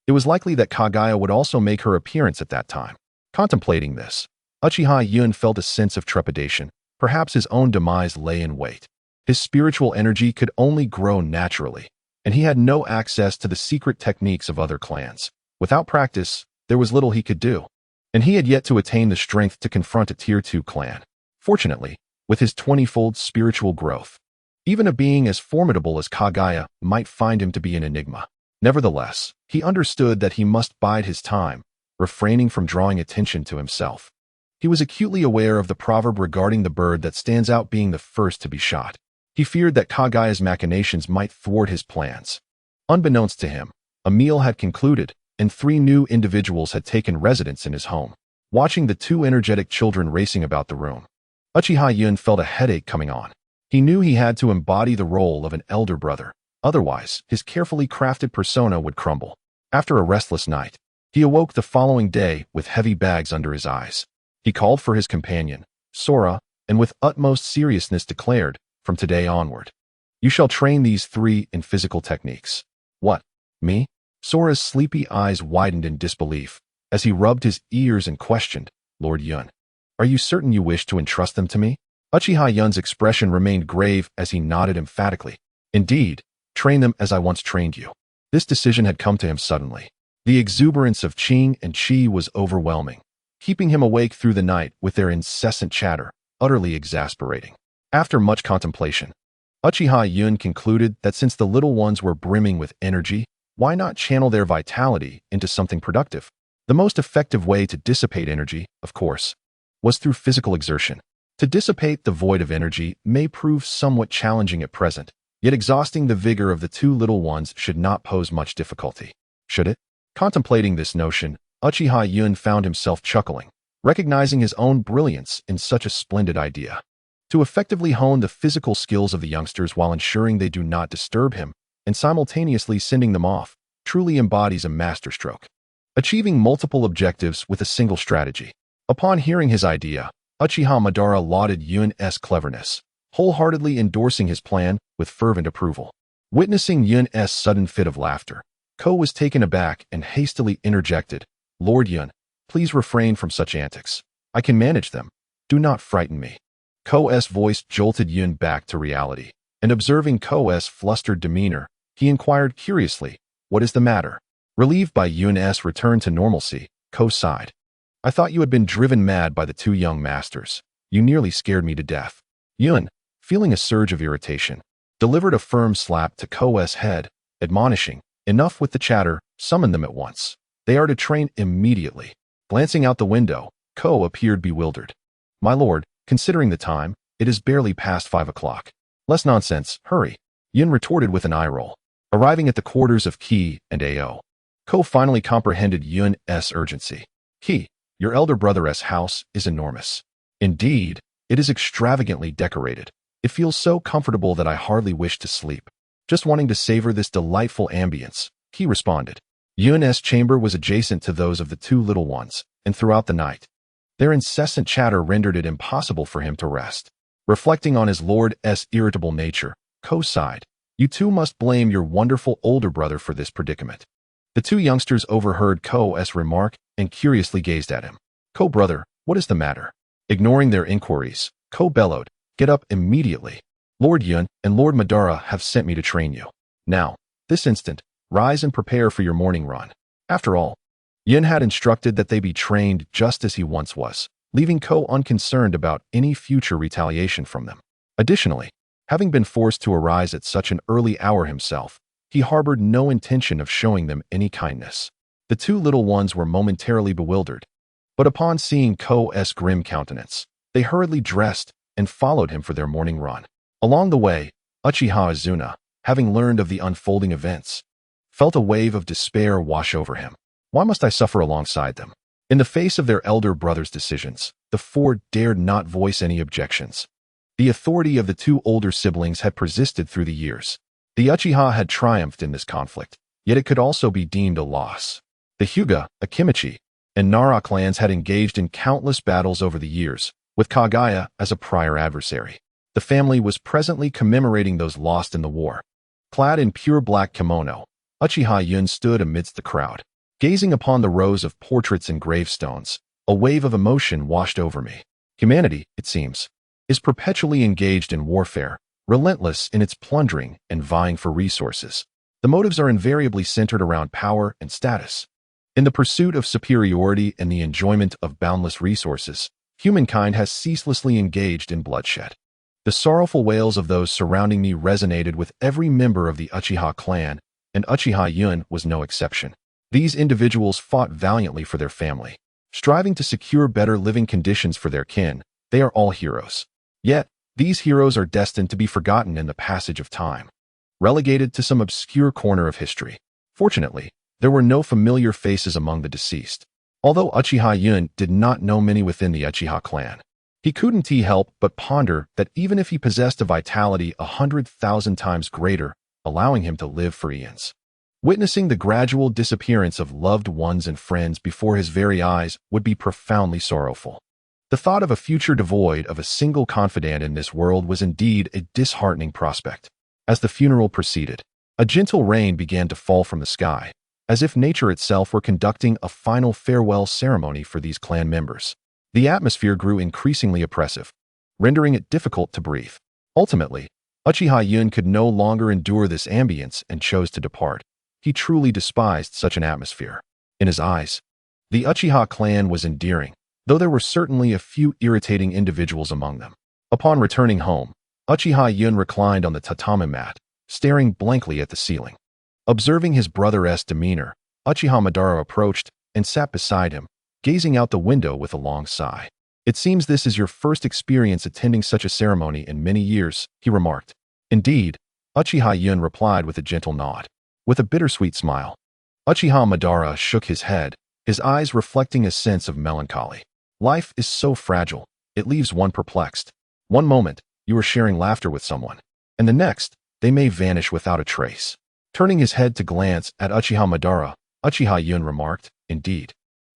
it was likely that Kagaya would also make her appearance at that time. Contemplating this, Uchiha Yun felt a sense of trepidation. Perhaps his own demise lay in wait. His spiritual energy could only grow naturally, and he had no access to the secret techniques of other clans. Without practice, there was little he could do, and he had yet to attain the strength to confront a Tier 2 clan. Fortunately, with his 20-fold spiritual growth, even a being as formidable as Kagaya might find him to be an enigma. Nevertheless, he understood that he must bide his time, refraining from drawing attention to himself. He was acutely aware of the proverb regarding the bird that stands out being the first to be shot. He feared that Kagaya's machinations might thwart his plans. Unbeknownst to him, a meal had concluded, and 3 new individuals had taken residence in his home. Watching the 2 energetic children racing about the room, Uchiha Yun felt a headache coming on. He knew he had to embody the role of an elder brother, otherwise his carefully crafted persona would crumble. After a restless night, he awoke the following day with heavy bags under his eyes. He called for his companion, Sora, and with utmost seriousness declared, "From today onward, you shall train these 3 in physical techniques." "What? Me?" Sora's sleepy eyes widened in disbelief as he rubbed his ears and questioned, "Lord Yun, are you certain you wish to entrust them to me?" Uchiha Yun's expression remained grave as he nodded emphatically. "Indeed, train them as I once trained you." This decision had come to him suddenly. The exuberance of Qing and Qi was overwhelming, keeping him awake through the night with their incessant chatter, utterly exasperating. After much contemplation, Uchiha Yun concluded that since the little ones were brimming with energy, why not channel their vitality into something productive? The most effective way to dissipate energy, of course, was through physical exertion. To dissipate the void of energy may prove somewhat challenging at present, yet exhausting the vigor of the 2 little ones should not pose much difficulty. Should it? Contemplating this notion, Uchiha Yun found himself chuckling, recognizing his own brilliance in such a splendid idea. To effectively hone the physical skills of the youngsters while ensuring they do not disturb him, and simultaneously sending them off, truly embodies a masterstroke. Achieving multiple objectives with a single strategy. Upon hearing his idea, Uchiha Madara lauded Yun's cleverness, wholeheartedly endorsing his plan with fervent approval. Witnessing Yun's sudden fit of laughter, Ko was taken aback and hastily interjected, "Lord Yun, please refrain from such antics. I can manage them. Do not frighten me." Ko's voice jolted Yun back to reality, and observing Ko's flustered demeanor, he inquired curiously, "What is the matter?" Relieved by Yun's return to normalcy, Ko sighed. "I thought you had been driven mad by the 2 young masters. You nearly scared me to death." Yun, feeling a surge of irritation, delivered a firm slap to Ko's head, admonishing, "Enough with the chatter, summon them at once. They are to train immediately." Glancing out the window, Ko appeared bewildered. "My lord, considering the time, it is barely past 5 o'clock. Less nonsense, hurry." Yun retorted with an eye roll. Arriving at the quarters of Ki and Ao, Ko finally comprehended Yun's urgency. "Ki, your elder brother's house is enormous. Indeed, it is extravagantly decorated. It feels so comfortable that I hardly wish to sleep. Just wanting to savor this delightful ambience," Ki responded. Yun's chamber was adjacent to those of the 2 little ones, and throughout the night, their incessant chatter rendered it impossible for him to rest. Reflecting on his lord's irritable nature, Ko sighed. "You 2 must blame your wonderful older brother for this predicament." The 2 youngsters overheard Ko's remark and curiously gazed at him. "Ko brother, what is the matter?" Ignoring their inquiries, Ko bellowed, "Get up immediately. Lord Yun and Lord Madara have sent me to train you. Now, this instant, rise and prepare for your morning run. After all, Yun had instructed that they be trained just as he once was, leaving Ko unconcerned about any future retaliation from them. Additionally, having been forced to arise at such an early hour himself, he harbored no intention of showing them any kindness. The two little ones were momentarily bewildered, but upon seeing Ko's grim countenance, they hurriedly dressed and followed him for their morning run. Along the way, Uchiha Azuna, having learned of the unfolding events, felt a wave of despair wash over him. Why must I suffer alongside them? In the face of their elder brother's decisions, the four dared not voice any objections. The authority of the two older siblings had persisted through the years. The Uchiha had triumphed in this conflict, yet it could also be deemed a loss. The Hyuga, Akimichi, and Nara clans had engaged in countless battles over the years, with Kagaya as a prior adversary. The family was presently commemorating those lost in the war. Clad in pure black kimono, Uchiha Yun stood amidst the crowd. Gazing upon the rows of portraits and gravestones, a wave of emotion washed over me. Humanity, it seems, is perpetually engaged in warfare, relentless in its plundering and vying for resources. The motives are invariably centered around power and status. In the pursuit of superiority and the enjoyment of boundless resources, humankind has ceaselessly engaged in bloodshed. The sorrowful wails of those surrounding me resonated with every member of the Uchiha clan, and Uchiha Yun was no exception. These individuals fought valiantly for their family, striving to secure better living conditions for their kin. They are all heroes. Yet, these heroes are destined to be forgotten in the passage of time, relegated to some obscure corner of history. Fortunately, there were no familiar faces among the deceased. Although Uchiha Yun did not know many within the Uchiha clan, he couldn't help but ponder that even if he possessed a vitality 100,000 times greater, allowing him to live for eons, witnessing the gradual disappearance of loved ones and friends before his very eyes would be profoundly sorrowful. The thought of a future devoid of a single confidant in this world was indeed a disheartening prospect. As the funeral proceeded, a gentle rain began to fall from the sky, as if nature itself were conducting a final farewell ceremony for these clan members. The atmosphere grew increasingly oppressive, rendering it difficult to breathe. Ultimately, Uchiha Yun could no longer endure this ambience and chose to depart. He truly despised such an atmosphere. In his eyes, the Uchiha clan was endearing, though there were certainly a few irritating individuals among them. Upon returning home, Uchiha Yun reclined on the tatami mat, staring blankly at the ceiling. Observing his brother's demeanor, Uchiha Madara approached and sat beside him, gazing out the window with a long sigh. "It seems this is your first experience attending such a ceremony in many years," he remarked. "Indeed," Uchiha Yun replied with a gentle nod. With a bittersweet smile, Uchiha Madara shook his head, his eyes reflecting a sense of melancholy. Life is so fragile, it leaves one perplexed. One moment, you are sharing laughter with someone, and the next, they may vanish without a trace. Turning his head to glance at Uchiha Madara, Uchiha Yun remarked, "Indeed.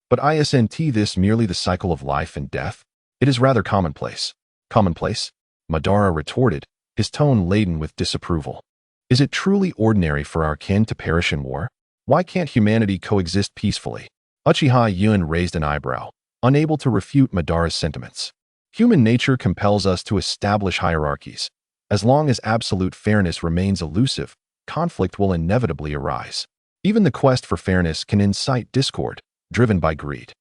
But isn't this merely the cycle of life and death? It is rather commonplace." "Commonplace?" Madara retorted, his tone laden with disapproval. "Is it truly ordinary for our kin to perish in war? Why can't humanity coexist peacefully?" Uchiha Yun raised an eyebrow, unable to refute Madara's sentiments. "Human nature compels us to establish hierarchies. As long as absolute fairness remains elusive, conflict will inevitably arise. Even the quest for fairness can incite discord, driven by greed.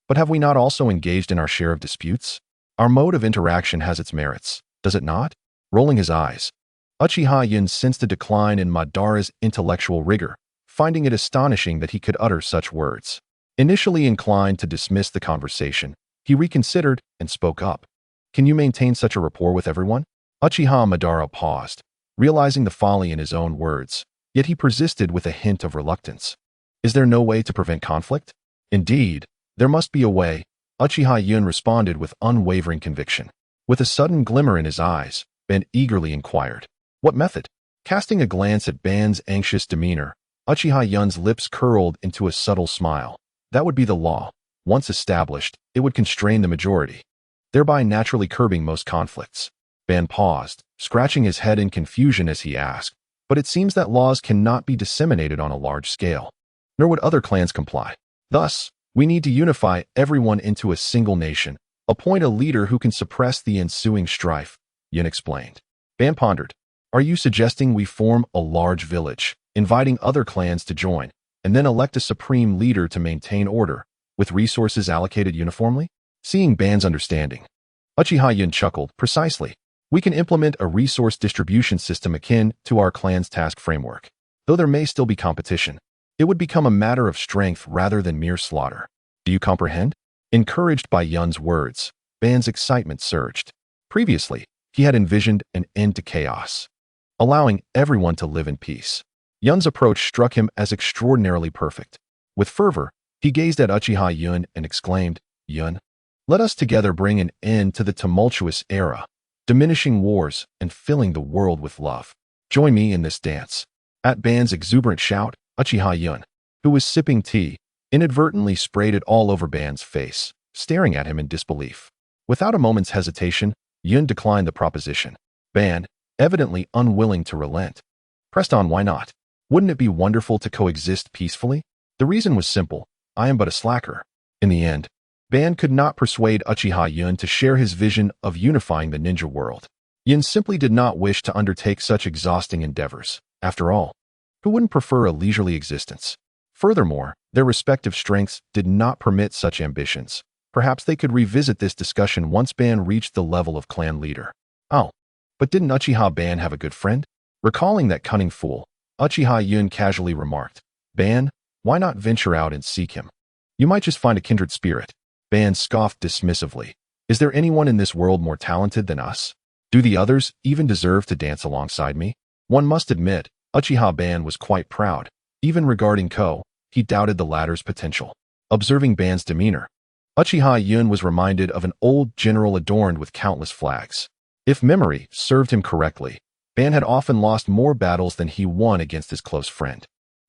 But have we not also engaged in our share of disputes? Our mode of interaction has its merits, does it not?" Rolling his eyes, Uchiha Yun sensed a decline in Madara's intellectual rigor, finding it astonishing that he could utter such words. Initially inclined to dismiss the conversation, he reconsidered and spoke up. "Can you maintain such a rapport with everyone?" Uchiha Madara paused, realizing the folly in his own words, yet he persisted with a hint of reluctance. "Is there no way to prevent conflict?" "Indeed, there must be a way," Uchiha Yun responded with unwavering conviction. With a sudden glimmer in his eyes, Ben eagerly inquired, "What method?" Casting a glance at Ban's anxious demeanor, Uchiha Yun's lips curled into a subtle smile. "That would be the law. Once established, it would constrain the majority, thereby naturally curbing most conflicts." Ban paused, scratching his head in confusion as he asked, "But it seems that laws cannot be disseminated on a large scale, nor would other clans comply. Thus, we need to unify everyone into a single nation, appoint a leader who can suppress the ensuing strife," Yun explained. Ban pondered. "Are you suggesting we form a large village, inviting other clans to join, and then elect a supreme leader to maintain order, with resources allocated uniformly? Seeing Ban's understanding, Uchiha Yun chuckled. Precisely. We can implement a resource distribution system akin to our clan's task framework. Though there may still be competition, it would become a matter of strength rather than mere slaughter. Do you comprehend? Encouraged by Yun's words, Ban's excitement surged. Previously, he had envisioned an end to chaos, allowing everyone to live in peace. Yun's approach struck him as extraordinarily perfect. With fervor, he gazed at Uchiha Yun and exclaimed, Yun, let us together bring an end to the tumultuous era, diminishing wars and filling the world with love. Join me in this dance. At Ban's exuberant shout, Uchiha Yun, who was sipping tea, inadvertently sprayed it all over Ban's face, staring at him in disbelief. Without a moment's hesitation, Yun declined the proposition. Ban, evidently unwilling to relent, pressed on. Why not? Wouldn't it be wonderful to coexist peacefully? The reason was simple. I am but a slacker. In the end, Ban could not persuade Uchiha Yun to share his vision of unifying the ninja world. Yun simply did not wish to undertake such exhausting endeavors. After all, who wouldn't prefer a leisurely existence? Furthermore, their respective strengths did not permit such ambitions. Perhaps they could revisit this discussion once Ban reached the level of clan leader. Oh, but didn't Uchiha Ban have a good friend? Recalling that cunning fool, Uchiha Yun casually remarked, Ban, why not venture out and seek him? You might just find a kindred spirit. Ban scoffed dismissively. Is there anyone in this world more talented than us? Do the others even deserve to dance alongside me? One must admit, Uchiha Ban was quite proud. Even regarding Ko, he doubted the latter's potential. Observing Ban's demeanor, Uchiha Yun was reminded of an old general adorned with countless flags. If memory served him correctly, Ban had often lost more battles than he won against his close friend.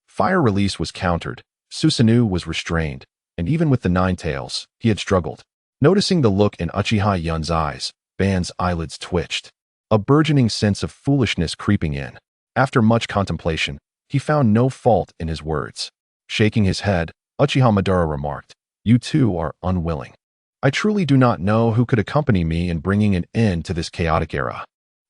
Fire release was countered, Susanoo was restrained, and even with the nine tails, he had struggled. Noticing the look in Uchiha Yun's eyes, Ban's eyelids twitched, a burgeoning sense of foolishness creeping in. After much contemplation, he found no fault in his words. Shaking his head, Uchiha Madara remarked, You too are unwilling. I truly do not know who could accompany me in bringing an end to this chaotic era.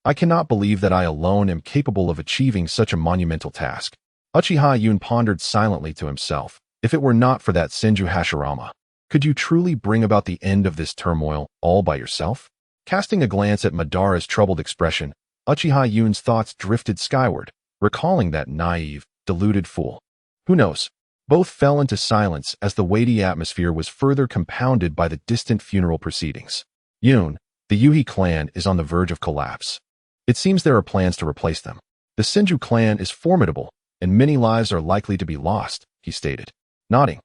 I cannot believe that I alone am capable of achieving such a monumental task. Uchiha Yun pondered silently to himself. If it were not for that Senju Hashirama, could you truly bring about the end of this turmoil all by yourself? Casting a glance at Madara's troubled expression, Uchiha Yun's thoughts drifted skyward, recalling that naive, deluded fool. Who knows? Both fell into silence as the weighty atmosphere was further compounded by the distant funeral proceedings. Yun, the Yuhi clan is on the verge of collapse. It seems there are plans to replace them. The Senju clan is formidable, and many lives are likely to be lost, he stated. Nodding,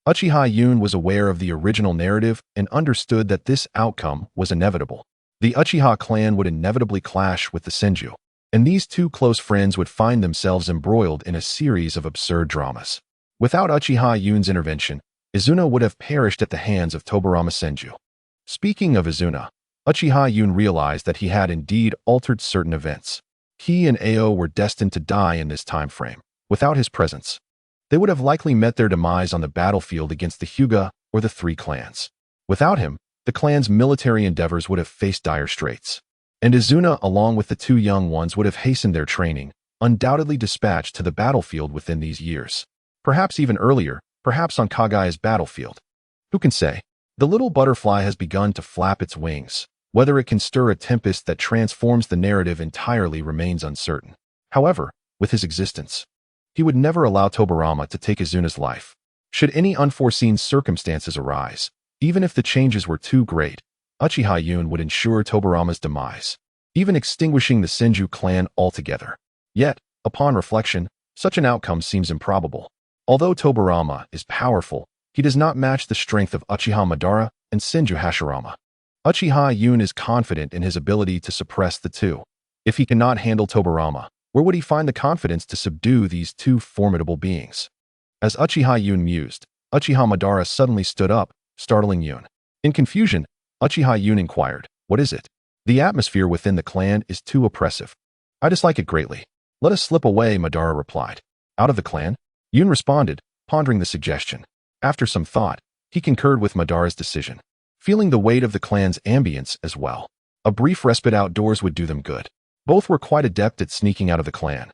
Uchiha Yun was aware of the original narrative and understood that this outcome was inevitable. The Uchiha clan would inevitably clash with the Senju, and these two close friends would find themselves embroiled in a series of absurd dramas. Without Uchiha Yun's intervention, Izuna would have perished at the hands of Tobarama Senju. Speaking of Izuna, Uchiha Yun realized that he had indeed altered certain events. He and Ao were destined to die in this time frame. Without his presence, they would have likely met their demise on the battlefield against the Hyuga or the three clans. Without him, the clan's military endeavors would have faced dire straits. And Izuna, along with the two young ones, would have hastened their training, undoubtedly dispatched to the battlefield within these years. Perhaps even earlier, perhaps on Kagaya's battlefield. Who can say? The little butterfly has begun to flap its wings. Whether it can stir a tempest that transforms the narrative entirely remains uncertain. However, with his existence, he would never allow Tobarama to take Izuna's life. Should any unforeseen circumstances arise, even if the changes were too great, Uchiha Yun would ensure Tobarama's demise, even extinguishing the Senju clan altogether. Yet, upon reflection, such an outcome seems improbable. Although Tobarama is powerful, he does not match the strength of Uchiha Madara and Senju Hashirama. Uchiha Yun is confident in his ability to suppress the two. If he cannot handle Tobarama, where would he find the confidence to subdue these two formidable beings? As Uchiha Yun mused, Uchiha Madara suddenly stood up, startling Yun. In confusion, Uchiha Yun inquired, What is it? The atmosphere within the clan is too oppressive. I dislike it greatly. Let us slip away, Madara replied. Out of the clan? Yun responded, pondering the suggestion. After some thought, he concurred with Madara's decision, feeling the weight of the clan's ambience as well. A brief respite outdoors would do them good. Both were quite adept at sneaking out of the clan.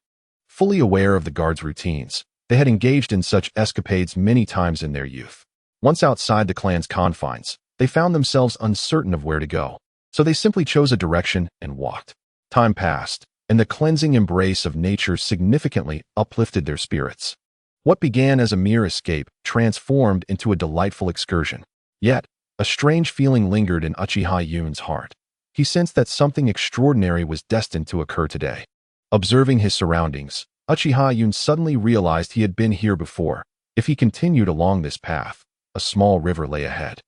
Fully aware of the guards' routines, They had engaged in such escapades many times in their youth. Once outside the clan's confines, they found themselves uncertain of where to go, so they simply chose a direction and walked. Time passed, and the cleansing embrace of nature significantly uplifted their spirits. What began as a mere escape transformed into a delightful excursion. Yet, a strange feeling lingered in Uchiha Yun's heart. He sensed that something extraordinary was destined to occur today. Observing his surroundings, Uchiha Yun suddenly realized he had been here before. If he continued along this path, a small river lay ahead.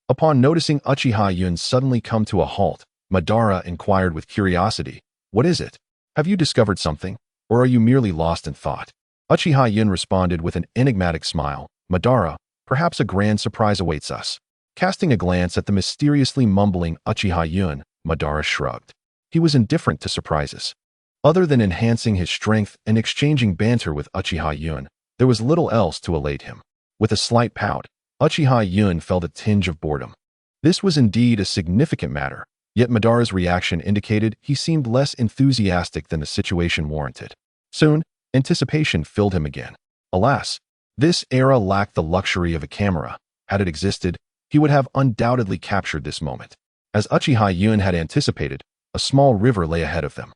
Upon noticing Uchiha Yun suddenly come to a halt, Madara inquired with curiosity, "What is it? Have you discovered something, or are you merely lost in thought?" Uchiha Yun responded with an enigmatic smile, "Madara, perhaps a grand surprise awaits us." Casting a glance at the mysteriously mumbling Uchiha Yun, Madara shrugged. He was indifferent to surprises. Other than enhancing his strength and exchanging banter with Uchiha Yun, there was little else to elate him. With a slight pout, Uchiha Yun felt a tinge of boredom. This was indeed a significant matter, yet Madara's reaction indicated he seemed less enthusiastic than the situation warranted. Soon, anticipation filled him again. Alas, this era lacked the luxury of a camera. Had it existed, he would have undoubtedly captured this moment. As Uchiha Yun had anticipated, a small river lay ahead of them.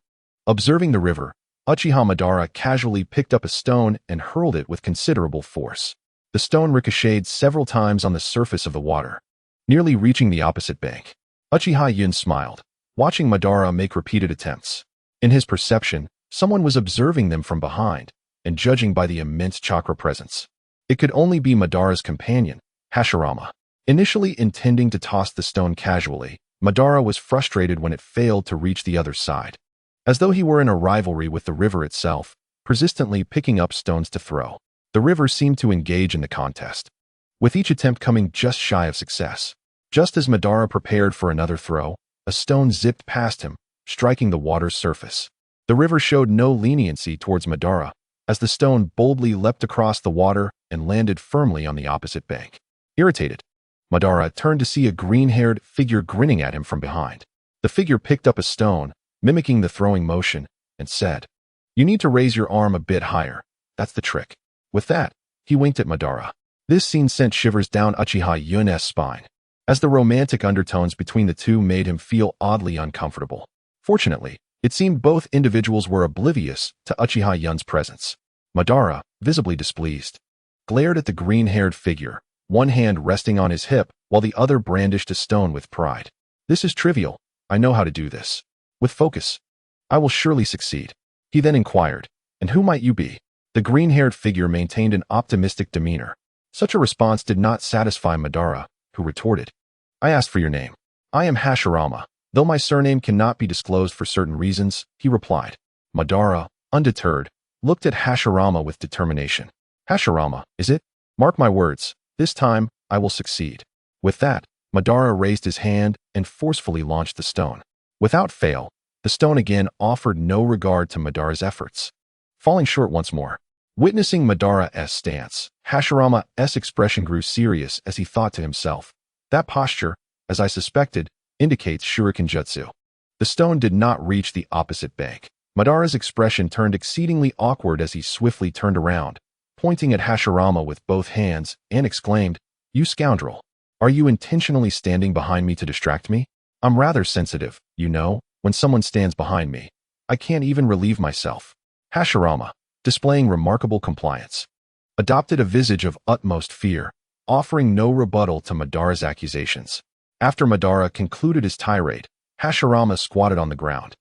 Observing the river, Uchiha Madara casually picked up a stone and hurled it with considerable force. The stone ricocheted several times on the surface of the water, nearly reaching the opposite bank. Uchiha Yun smiled, watching Madara make repeated attempts. In his perception, someone was observing them from behind, and judging by the immense chakra presence, it could only be Madara's companion, Hashirama. Initially intending to toss the stone casually, Madara was frustrated when it failed to reach the other side. As though he were in a rivalry with the river itself, persistently picking up stones to throw. The river seemed to engage in the contest, with each attempt coming just shy of success. Just as Madara prepared for another throw, a stone zipped past him, striking the water's surface. The river showed no leniency towards Madara, as the stone boldly leapt across the water and landed firmly on the opposite bank. Irritated, Madara turned to see a green-haired figure grinning at him from behind. The figure picked up a stone, mimicking the throwing motion, and said, "You need to raise your arm a bit higher. That's the trick." With that, he winked at Madara. This scene sent shivers down Uchiha Yun's spine, as the romantic undertones between the two made him feel oddly uncomfortable. Fortunately, it seemed both individuals were oblivious to Uchiha Yun's presence. Madara, visibly displeased, glared at the green-haired figure, one hand resting on his hip while the other brandished a stone with pride. "This is trivial. I know how to do this. With focus, I will surely succeed." He then inquired, "And who might you be?" The green-haired figure maintained an optimistic demeanor. Such a response did not satisfy Madara, who retorted, "I asked for your name." "I am Hashirama, though my surname cannot be disclosed for certain reasons," he replied. Madara, undeterred, looked at Hashirama with determination. "Hashirama, is it? Mark my words, this time I will succeed." With that, Madara raised his hand and forcefully launched the stone. Without fail, the stone again offered no regard to Madara's efforts, falling short once more. Witnessing Madara's stance, Hashirama's expression grew serious as he thought to himself, "That posture, as I suspected, indicates shuriken jutsu." The stone did not reach the opposite bank. Madara's expression turned exceedingly awkward as he swiftly turned around, pointing at Hashirama with both hands, and exclaimed, "You scoundrel! Are you intentionally standing behind me to distract me? I'm rather sensitive, you know, when someone stands behind me. I can't even relieve myself." Hashirama, displaying remarkable compliance, adopted a visage of utmost fear, offering no rebuttal to Madara's accusations. After Madara concluded his tirade, Hashirama squatted on the ground,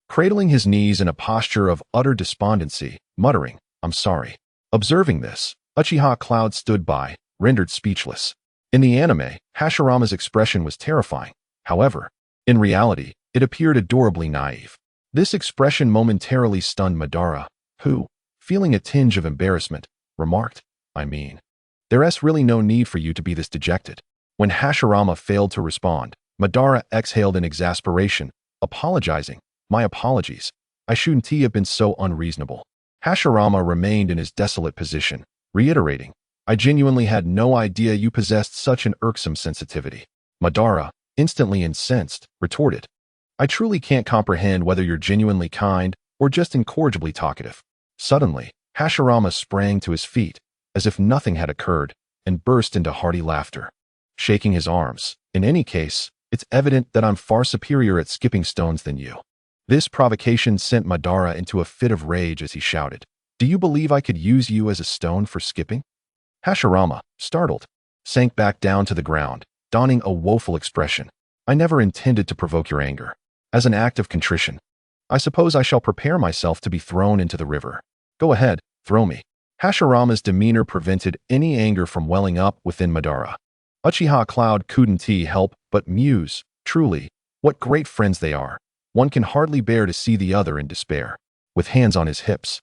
cradling his knees in a posture of utter despondency, muttering, "I'm sorry." Observing this, Uchiha Cloud stood by, rendered speechless. In the anime, Hashirama's expression was terrifying. However, in reality, it appeared adorably naive. This expression momentarily stunned Madara, who, feeling a tinge of embarrassment, remarked, "There's really no need for you to be this dejected." When Hashirama failed to respond, Madara exhaled in exasperation, apologizing, "My apologies. I shouldn't have been so unreasonable." Hashirama remained in his desolate position, reiterating, "I genuinely had no idea you possessed such an irksome sensitivity." Madara, instantly incensed, retorted, "I truly can't comprehend whether you're genuinely kind or just incorrigibly talkative." Suddenly, Hashirama sprang to his feet, as if nothing had occurred, and burst into hearty laughter, shaking his arms. In any case, it's evident that I'm far superior at skipping stones than you. This provocation sent Madara into a fit of rage as he shouted, "Do you believe I could use you as a stone for skipping?" Hashirama, startled, sank back down to the ground, donning a woeful expression. "I never intended to provoke your anger. As an act of contrition, I suppose I shall prepare myself to be thrown into the river. Go ahead, throw me." Hashirama's demeanor prevented any anger from welling up within Madara. Uchiha Cloud couldn't help but muse, truly, what great friends they are. One can hardly bear to see the other in despair. With hands on his hips,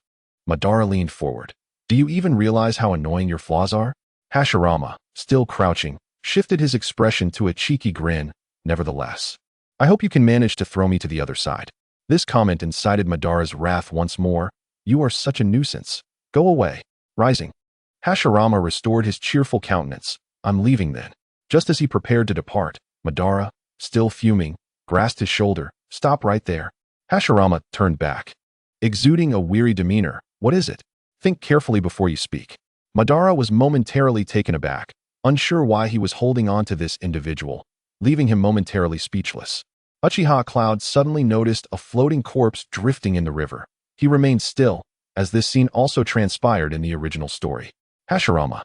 Madara leaned forward. "Do you even realize how annoying your flaws are?" Hashirama, still crouching, shifted his expression to a cheeky grin. "Nevertheless, I hope you can manage to throw me to the other side." This comment incited Madara's wrath once more. "You are such a nuisance. Go away." Rising, Hashirama restored his cheerful countenance. "I'm leaving then." Just as he prepared to depart, Madara, still fuming, grasped his shoulder. "Stop right there." Hashirama turned back, exuding a weary demeanor. "What is it? Think carefully before you speak." Madara was momentarily taken aback, unsure why he was holding on to this individual, leaving him momentarily speechless. Uchiha Cloud suddenly noticed a floating corpse drifting in the river. He remained still, as this scene also transpired in the original story. Hashirama,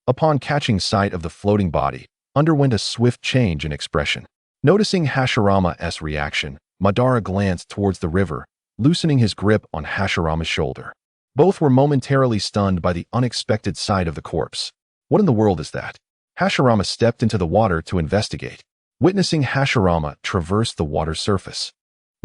upon catching sight of the floating body, underwent a swift change in expression. Noticing Hashirama's reaction, Madara glanced towards the river, loosening his grip on Hashirama's shoulder. Both were momentarily stunned by the unexpected sight of the corpse. "What in the world is that?" Hashirama stepped into the water to investigate. Witnessing Hashirama traverse the water's surface,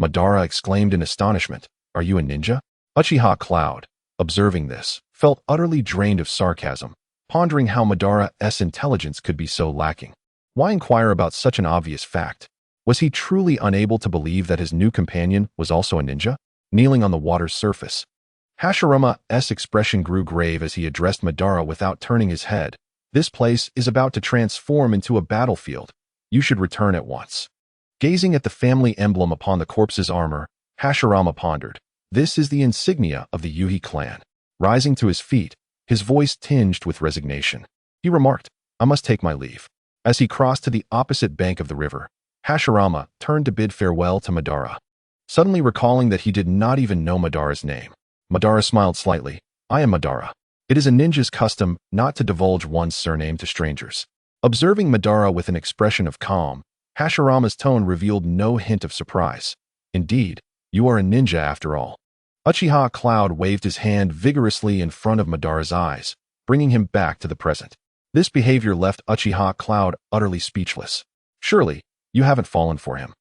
Madara exclaimed in astonishment, "Are you a ninja?" Uchiha Cloud, observing this, felt utterly drained of sarcasm, pondering how Madara's intelligence could be so lacking. Why inquire about such an obvious fact? Was he truly unable to believe that his new companion was also a ninja? Kneeling on the water's surface, Hashirama's expression grew grave as he addressed Madara without turning his head. "This place is about to transform into a battlefield. You should return at once." Gazing at the family emblem upon the corpse's armor, Hashirama pondered. This is the insignia of the Uchiha clan. Rising to his feet, his voice tinged with resignation, he remarked, "I must take my leave." As he crossed to the opposite bank of the river, Hashirama turned to bid farewell to Madara, suddenly recalling that he did not even know Madara's name. Madara smiled slightly. "I am Madara. It is a ninja's custom not to divulge one's surname to strangers." Observing Madara with an expression of calm, Hashirama's tone revealed no hint of surprise. "Indeed, you are a ninja after all." Uchiha Cloud waved his hand vigorously in front of Madara's eyes, bringing him back to the present. This behavior left Uchiha Cloud utterly speechless. "Surely, you haven't fallen for him,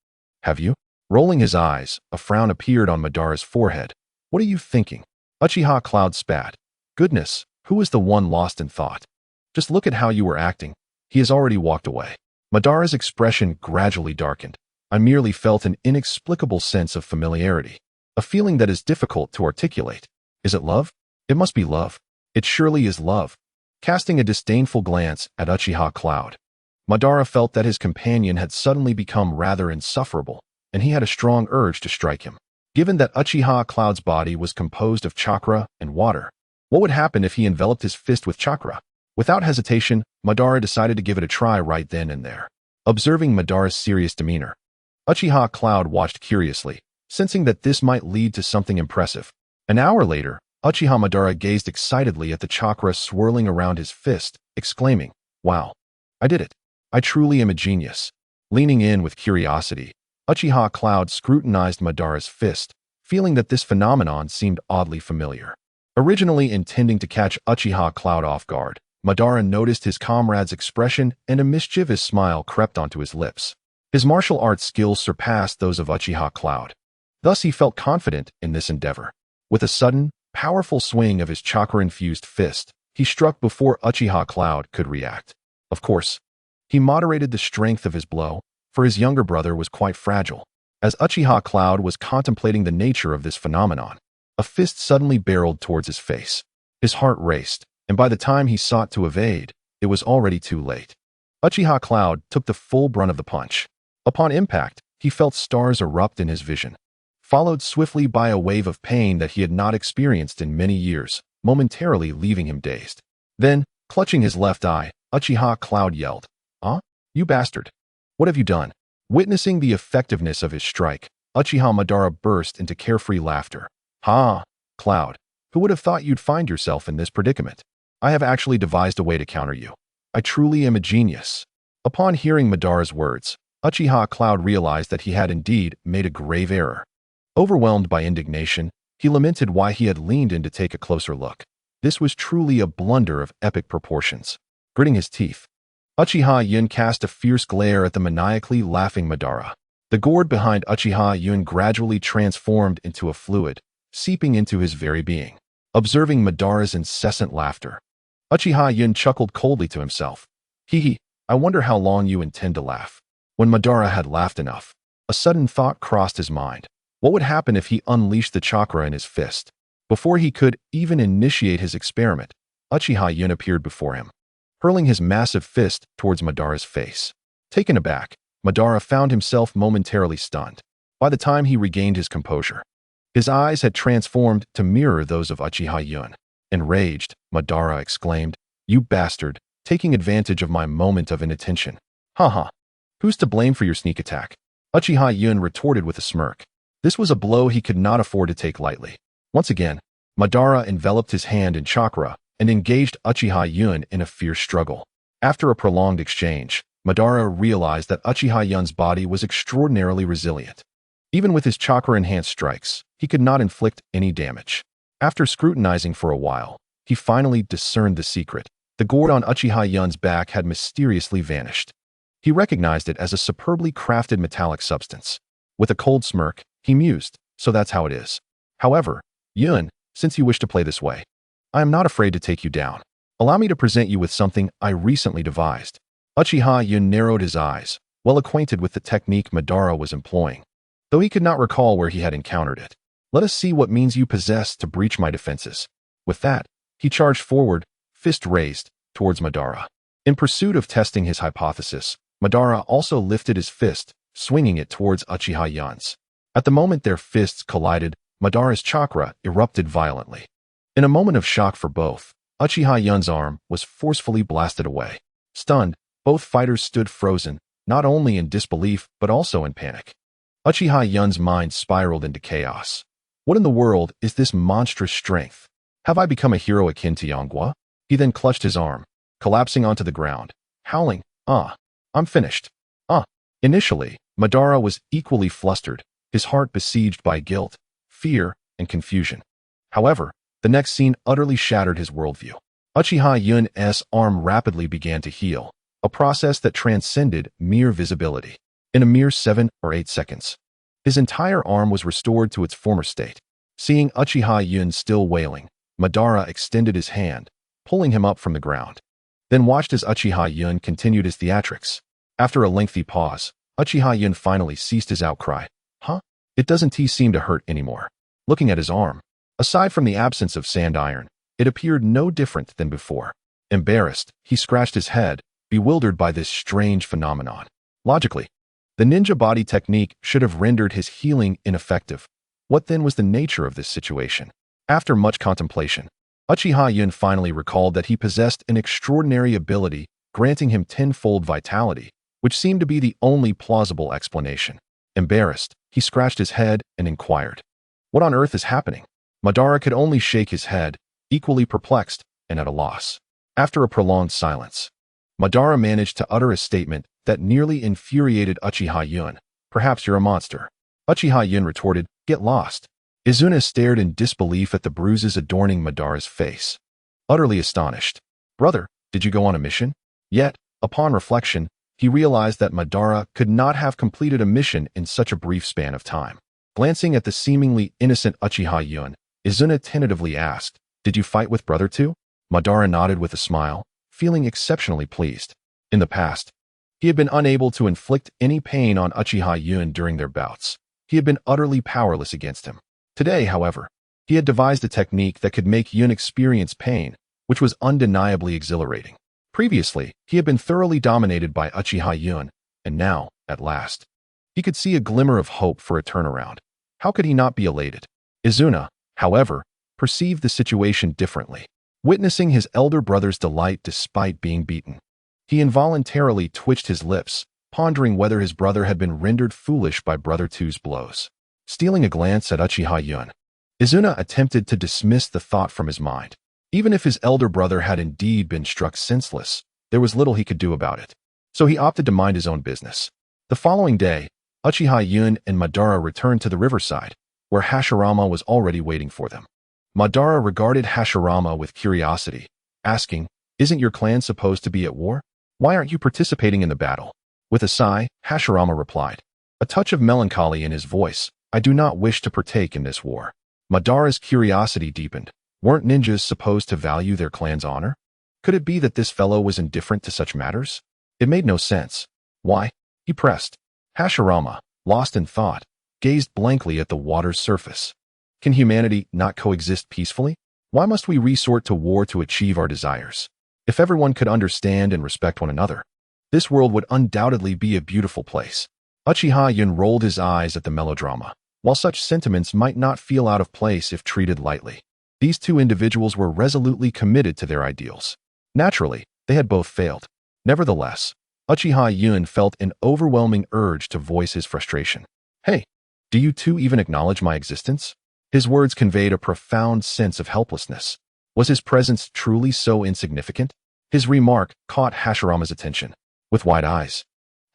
have you?" Rolling his eyes, a frown appeared on Madara's forehead. "What are you thinking?" Uchiha Cloud spat. "Goodness, who is the one lost in thought? Just look at how you were acting. He has already walked away." Madara's expression gradually darkened. "I merely felt an inexplicable sense of familiarity. A feeling that is difficult to articulate. Is it love? It must be love. It surely is love." Casting a disdainful glance at Uchiha Cloud, Madara felt that his companion had suddenly become rather insufferable, and he had a strong urge to strike him. Given that Uchiha Cloud's body was composed of chakra and water, what would happen if he enveloped his fist with chakra? Without hesitation, Madara decided to give it a try right then and there. Observing Madara's serious demeanor, Uchiha Cloud watched curiously, sensing that this might lead to something impressive. An hour later, Uchiha Madara gazed excitedly at the chakra swirling around his fist, exclaiming, "Wow, I did it. I truly am a genius." Leaning in with curiosity, Uchiha Cloud scrutinized Madara's fist, feeling that this phenomenon seemed oddly familiar. Originally intending to catch Uchiha Cloud off guard, Madara noticed his comrade's expression and a mischievous smile crept onto his lips. His martial arts skills surpassed those of Uchiha Cloud. Thus he felt confident in this endeavor. With a sudden, powerful swing of his chakra-infused fist, he struck before Uchiha Cloud could react. Of course, he moderated the strength of his blow, for his younger brother was quite fragile. As Uchiha Cloud was contemplating the nature of this phenomenon, a fist suddenly barreled towards his face. His heart raced, and by the time he sought to evade, it was already too late. Uchiha Cloud took the full brunt of the punch. Upon impact, he felt stars erupt in his vision, followed swiftly by a wave of pain that he had not experienced in many years. momentarily leaving him dazed. Then, clutching his left eye, Uchiha Cloud yelled, "Huh? You bastard! What have you done?" Witnessing the effectiveness of his strike, Uchiha Madara burst into carefree laughter. "Ha, Cloud, who would have thought you'd find yourself in this predicament? I have actually devised a way to counter you. I truly am a genius." Upon hearing Madara's words, Uchiha Cloud realized that he had indeed made a grave error. Overwhelmed by indignation, he lamented why he had leaned in to take a closer look. This was truly a blunder of epic proportions. Gritting his teeth, Uchiha Yun cast a fierce glare at the maniacally laughing Madara. The gourd behind Uchiha Yun gradually transformed into a fluid, seeping into his very being. Observing Madara's incessant laughter, Uchiha Yun chuckled coldly to himself. Hee, I wonder how long you intend to laugh. When Madara had laughed enough, a sudden thought crossed his mind. What would happen if he unleashed the chakra in his fist? Before he could even initiate his experiment, Uchiha Yun appeared before him, hurling his massive fist towards Madara's face. Taken aback, Madara found himself momentarily stunned. By the time he regained his composure, his eyes had transformed to mirror those of Uchiha Yun. Enraged, Madara exclaimed, "You bastard, taking advantage of my moment of inattention. Haha, who's to blame for your sneak attack?" Uchiha Yun retorted with a smirk. This was a blow he could not afford to take lightly. Once again, Madara enveloped his hand in chakra and engaged Uchiha Yun in a fierce struggle. After a prolonged exchange, Madara realized that Uchiha Yun's body was extraordinarily resilient. Even with his chakra-enhanced strikes, he could not inflict any damage. After scrutinizing for a while, he finally discerned the secret. The gourd on Uchiha Yun's back had mysteriously vanished. He recognized it as a superbly crafted metallic substance. With a cold smirk, he mused, "So that's how it is. However, Yun, since you wish to play this way, I am not afraid to take you down. Allow me to present you with something I recently devised." Uchiha Yun narrowed his eyes, well acquainted with the technique Madara was employing, though he could not recall where he had encountered it. "Let us see what means you possess to breach my defenses." With that, he charged forward, fist raised, towards Madara. In pursuit of testing his hypothesis, Madara also lifted his fist, swinging it towards Uchiha Yun's. At the moment their fists collided, Madara's chakra erupted violently. In a moment of shock for both, Uchiha Yun's arm was forcefully blasted away. Stunned, both fighters stood frozen, not only in disbelief but also in panic. Uchiha Yun's mind spiraled into chaos. What in the world is this monstrous strength? Have I become a hero akin to Yonggwa? He then clutched his arm, collapsing onto the ground, howling, I'm finished. Initially, Madara was equally flustered, his heart besieged by guilt, fear, and confusion. However, the next scene utterly shattered his worldview. Uchiha Yun's arm rapidly began to heal, a process that transcended mere visibility. In a mere 7 or 8 seconds, his entire arm was restored to its former state. Seeing Uchiha Yun still wailing, Madara extended his hand, pulling him up from the ground, then watched as Uchiha Yun continued his theatrics. After a lengthy pause, Uchiha Yun finally ceased his outcry. It doesn't seem to hurt anymore. Looking at his arm, aside from the absence of sand iron, it appeared no different than before. Embarrassed, he scratched his head, bewildered by this strange phenomenon. Logically, the ninja body technique should have rendered his healing ineffective. What then was the nature of this situation? After much contemplation, Uchiha Yun finally recalled that he possessed an extraordinary ability, granting him tenfold vitality, which seemed to be the only plausible explanation. Embarrassed, he scratched his head and inquired, "What on earth is happening?" Madara could only shake his head, equally perplexed and at a loss. After a prolonged silence, Madara managed to utter a statement that nearly infuriated Uchiha Yun. "Perhaps you're a monster." Uchiha Yun retorted, "Get lost." Izuna stared in disbelief at the bruises adorning Madara's face. Utterly astonished, "Brother, did you go on a mission?" Yet, upon reflection, he realized that Madara could not have completed a mission in such a brief span of time. Glancing at the seemingly innocent Uchiha Yun, Izuna tentatively asked, "Did you fight with brother too?" Madara nodded with a smile, feeling exceptionally pleased. In the past, he had been unable to inflict any pain on Uchiha Yun during their bouts. He had been utterly powerless against him. Today, however, he had devised a technique that could make Yun experience pain, which was undeniably exhilarating. Previously, he had been thoroughly dominated by Uchiha Yun, and now, at last, he could see a glimmer of hope for a turnaround. How could he not be elated? Izuna, however, perceived the situation differently. Witnessing his elder brother's delight despite being beaten, he involuntarily twitched his lips, pondering whether his brother had been rendered foolish by Brother Two's blows. Stealing a glance at Uchiha Yun, Izuna attempted to dismiss the thought from his mind. Even if his elder brother had indeed been struck senseless, there was little he could do about it. So he opted to mind his own business. The following day, Uchiha Yun and Madara returned to the riverside, where Hashirama was already waiting for them. Madara regarded Hashirama with curiosity, asking, "Isn't your clan supposed to be at war? Why aren't you participating in the battle?" With a sigh, Hashirama replied, a touch of melancholy in his voice, "I do not wish to partake in this war." Madara's curiosity deepened. Weren't ninjas supposed to value their clan's honor? Could it be that this fellow was indifferent to such matters? It made no sense. Why? He pressed. Hashirama, lost in thought, gazed blankly at the water's surface. Can humanity not coexist peacefully? Why must we resort to war to achieve our desires? If everyone could understand and respect one another, this world would undoubtedly be a beautiful place. Uchiha Yun rolled his eyes at the melodrama. While such sentiments might not feel out of place if treated lightly, these two individuals were resolutely committed to their ideals. Naturally, they had both failed. Nevertheless, Uchiha Yun felt an overwhelming urge to voice his frustration. "Hey, do you two even acknowledge my existence?" His words conveyed a profound sense of helplessness. Was his presence truly so insignificant? His remark caught Hashirama's attention. With wide eyes,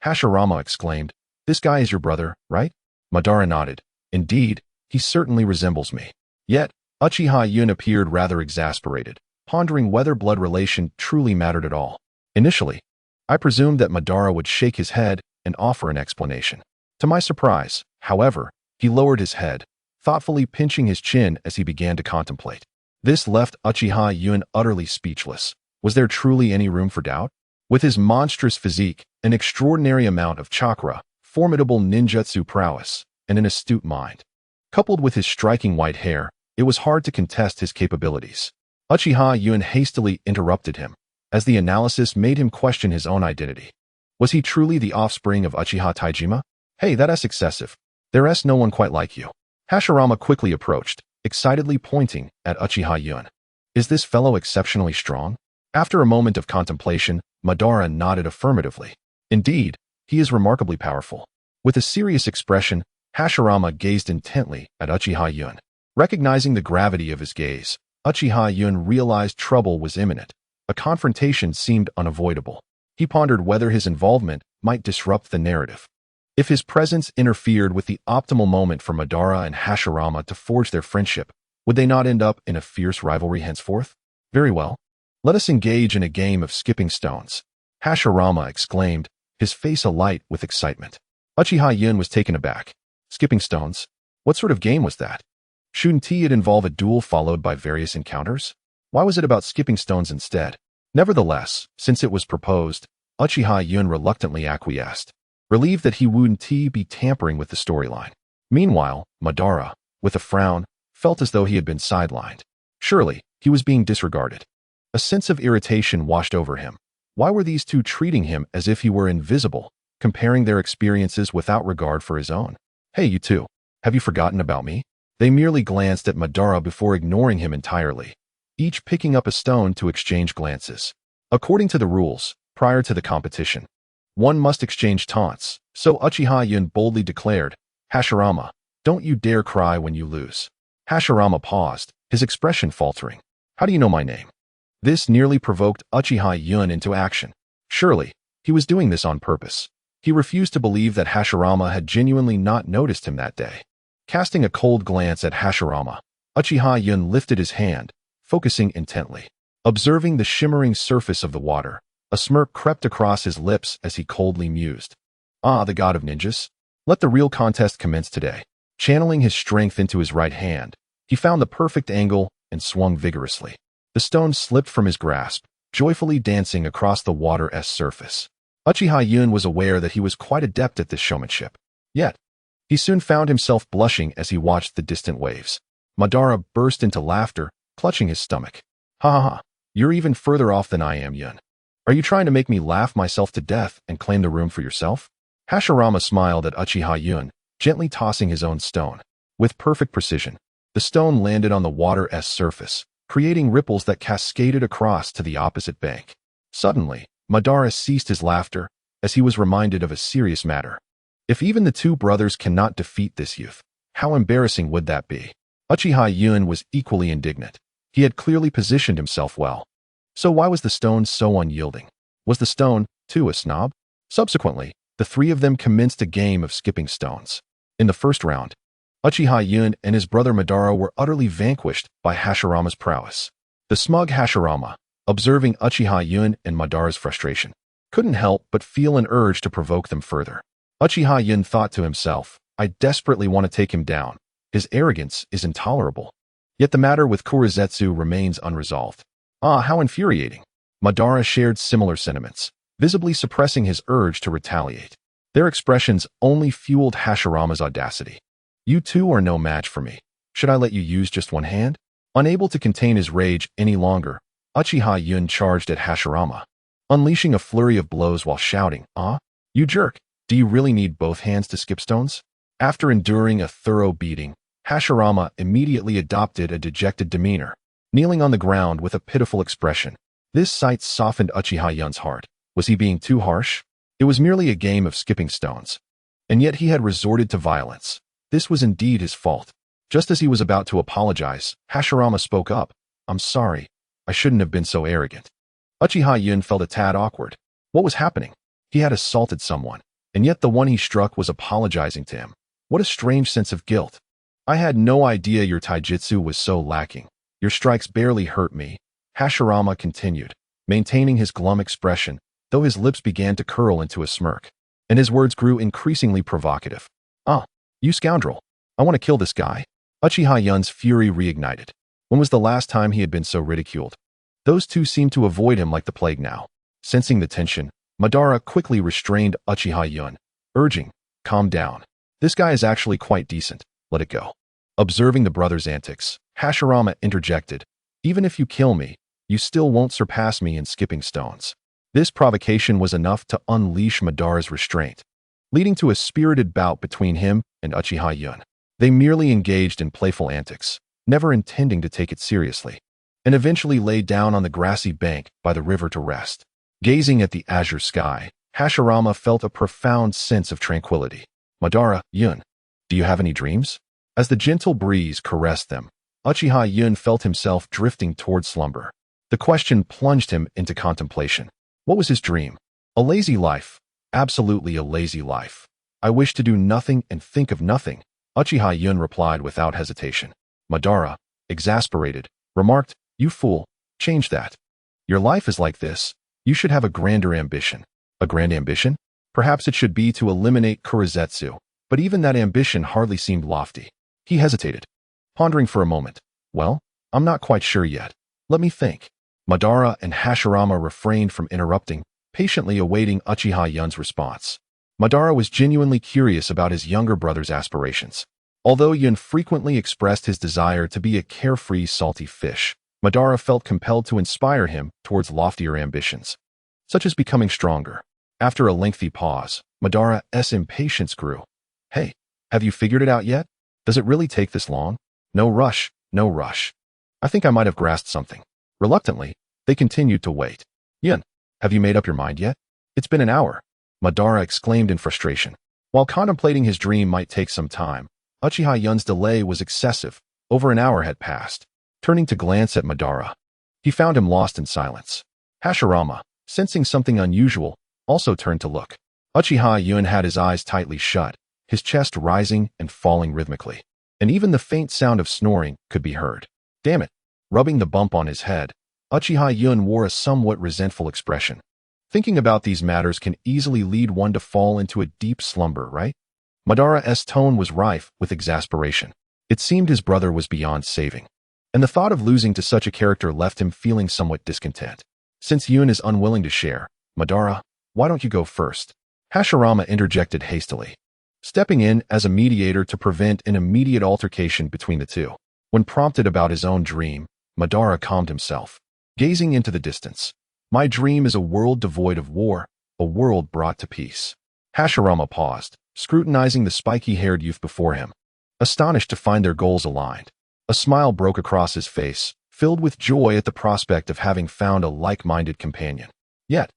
Hashirama exclaimed, "This guy is your brother, right?" Madara nodded. "Indeed, he certainly resembles me." Yet, Uchiha Yun appeared rather exasperated, pondering whether blood relation truly mattered at all. Initially, I presumed that Madara would shake his head and offer an explanation. To my surprise, however, he lowered his head, thoughtfully pinching his chin as he began to contemplate. This left Uchiha Yun utterly speechless. Was there truly any room for doubt? With his monstrous physique, an extraordinary amount of chakra, formidable ninjutsu prowess, and an astute mind, coupled with his striking white hair, it was hard to contest his capabilities. Uchiha Yun hastily interrupted him, as the analysis made him question his own identity. Was he truly the offspring of Uchiha Taijima? "Hey, that's excessive. There's no one quite like you." Hashirama quickly approached, excitedly pointing at Uchiha Yun. "Is this fellow exceptionally strong?" After a moment of contemplation, Madara nodded affirmatively. "Indeed, he is remarkably powerful." With a serious expression, Hashirama gazed intently at Uchiha Yun. Recognizing the gravity of his gaze, Uchiha Yun realized trouble was imminent. A confrontation seemed unavoidable. He pondered whether his involvement might disrupt the narrative. If his presence interfered with the optimal moment for Madara and Hashirama to forge their friendship, would they not end up in a fierce rivalry henceforth? Very well. Let us engage in a game of skipping stones. Hashirama exclaimed, his face alight with excitement. Uchiha Yun was taken aback. Skipping stones? What sort of game was that? Shouldn't it involve a duel followed by various encounters? Why was it about skipping stones instead? Nevertheless, since it was proposed, Uchiha Yun reluctantly acquiesced, relieved that he wouldn't be tampering with the storyline. Meanwhile, Madara, with a frown, felt as though he had been sidelined. Surely, he was being disregarded. A sense of irritation washed over him. Why were these two treating him as if he were invisible, comparing their experiences without regard for his own? "Hey, you two, have you forgotten about me?" They merely glanced at Madara before ignoring him entirely, each picking up a stone to exchange glances. According to the rules, prior to the competition, one must exchange taunts, so Uchiha Yun boldly declared, "Hashirama, don't you dare cry when you lose." Hashirama paused, his expression faltering. "How do you know my name?" This nearly provoked Uchiha Yun into action. Surely, he was doing this on purpose. He refused to believe that Hashirama had genuinely not noticed him that day. Casting a cold glance at Hashirama, Uchiha Yun lifted his hand, focusing intently. Observing the shimmering surface of the water, a smirk crept across his lips as he coldly mused. "Ah, the god of ninjas. Let the real contest commence today." Channeling his strength into his right hand, he found the perfect angle and swung vigorously. The stone slipped from his grasp, joyfully dancing across the water's surface. Uchiha Yun was aware that he was quite adept at this showmanship. Yet, he soon found himself blushing as he watched the distant waves. Madara burst into laughter, clutching his stomach. "Ha ha ha, you're even further off than I am, Yun. Are you trying to make me laugh myself to death and claim the room for yourself?" Hashirama smiled at Uchiha Yun, gently tossing his own stone. With perfect precision, the The stone landed on the water's surface, creating ripples that cascaded across to the opposite bank. Suddenly, Madara ceased his laughter as he was reminded of a serious matter. If even the two brothers cannot defeat this youth, how embarrassing would that be? Uchiha Yun was equally indignant. He had clearly positioned himself well. So why was the stone so unyielding? Was the stone, too, a snob? Subsequently, the three of them commenced a game of skipping stones. In the first round, Uchiha Yun and his brother Madara were utterly vanquished by Hashirama's prowess. The smug Hashirama, observing Uchiha Yun and Madara's frustration, couldn't help but feel an urge to provoke them further. Uchiha Yun thought to himself, I desperately want to take him down. His arrogance is intolerable. Yet the matter with Kurizetsu remains unresolved. Ah, how infuriating. Madara shared similar sentiments, visibly suppressing his urge to retaliate. Their expressions only fueled Hashirama's audacity. You two are no match for me. Should I let you use just one hand? Unable to contain his rage any longer, Uchiha Yun charged at Hashirama, unleashing a flurry of blows while shouting, Ah, you jerk, do you really need both hands to skip stones? After enduring a thorough beating, Hashirama immediately adopted a dejected demeanor, kneeling on the ground with a pitiful expression. This sight softened Uchiha Yun's heart. Was he being too harsh? It was merely a game of skipping stones. And yet he had resorted to violence. This was indeed his fault. Just as he was about to apologize, Hashirama spoke up. I'm sorry. I shouldn't have been so arrogant. Uchiha Yun felt a tad awkward. What was happening? He had assaulted someone, and yet the one he struck was apologizing to him. What a strange sense of guilt. I had no idea your taijutsu was so lacking. Your strikes barely hurt me. Hashirama continued, maintaining his glum expression, though his lips began to curl into a smirk, and his words grew increasingly provocative. Ah, you scoundrel. I want to kill this guy. Uchiha Yun's fury reignited. When was the last time he had been so ridiculed? Those two seemed to avoid him like the plague now. Sensing the tension, Madara quickly restrained Uchiha Yun, urging, calm down. This guy is actually quite decent. Let it go. Observing the brothers' antics, Hashirama interjected, even if you kill me, you still won't surpass me in skipping stones. This provocation was enough to unleash Madara's restraint, leading to a spirited bout between him and Uchiha Yun. They merely engaged in playful antics, never intending to take it seriously, and eventually lay down on the grassy bank by the river to rest. Gazing at the azure sky, Hashirama felt a profound sense of tranquility. Madara, Yun, do you have any dreams? As the gentle breeze caressed them, Uchiha Yun felt himself drifting toward slumber. The question plunged him into contemplation. What was his dream? A lazy life. Absolutely a lazy life. I wish to do nothing and think of nothing, Uchiha Yun replied without hesitation. Madara, exasperated, remarked, You fool, change that. Your life is like this. You should have a grander ambition. A grand ambition? Perhaps it should be to eliminate Kurizetsu, but even that ambition hardly seemed lofty. He hesitated, pondering for a moment. Well, I'm not quite sure yet. Let me think. Madara and Hashirama refrained from interrupting, patiently awaiting Uchiha Yun's response. Madara was genuinely curious about his younger brother's aspirations. Although Yun frequently expressed his desire to be a carefree, salty fish, Madara felt compelled to inspire him towards loftier ambitions, such as becoming stronger. After a lengthy pause, Madara's impatience grew. Hey, have you figured it out yet? Does it really take this long? No rush, no rush. I think I might have grasped something. Reluctantly, they continued to wait. Yun, have you made up your mind yet? It's been an hour, Madara exclaimed in frustration. While contemplating his dream might take some time, Uchiha Yun's delay was excessive. Over an hour had passed. Turning to glance at Madara, he found him lost in silence. Hashirama, sensing something unusual, also turned to look. Uchiha Yun had his eyes tightly shut, his chest rising and falling rhythmically, and even the faint sound of snoring could be heard. Damn it! Rubbing the bump on his head, Uchiha Yun wore a somewhat resentful expression. Thinking about these matters can easily lead one to fall into a deep slumber, right? Madara's tone was rife with exasperation. It seemed his brother was beyond saving, and the thought of losing to such a character left him feeling somewhat discontent. Since Yun is unwilling to share, Madara, why don't you go first? Hashirama interjected hastily, stepping in as a mediator to prevent an immediate altercation between the two. When prompted about his own dream, Madara calmed himself, gazing into the distance. My dream is a world devoid of war, a world brought to peace. Hashirama paused, scrutinizing the spiky-haired youth before him, astonished to find their goals aligned. A smile broke across his face, filled with joy at the prospect of having found a like-minded companion. Yet,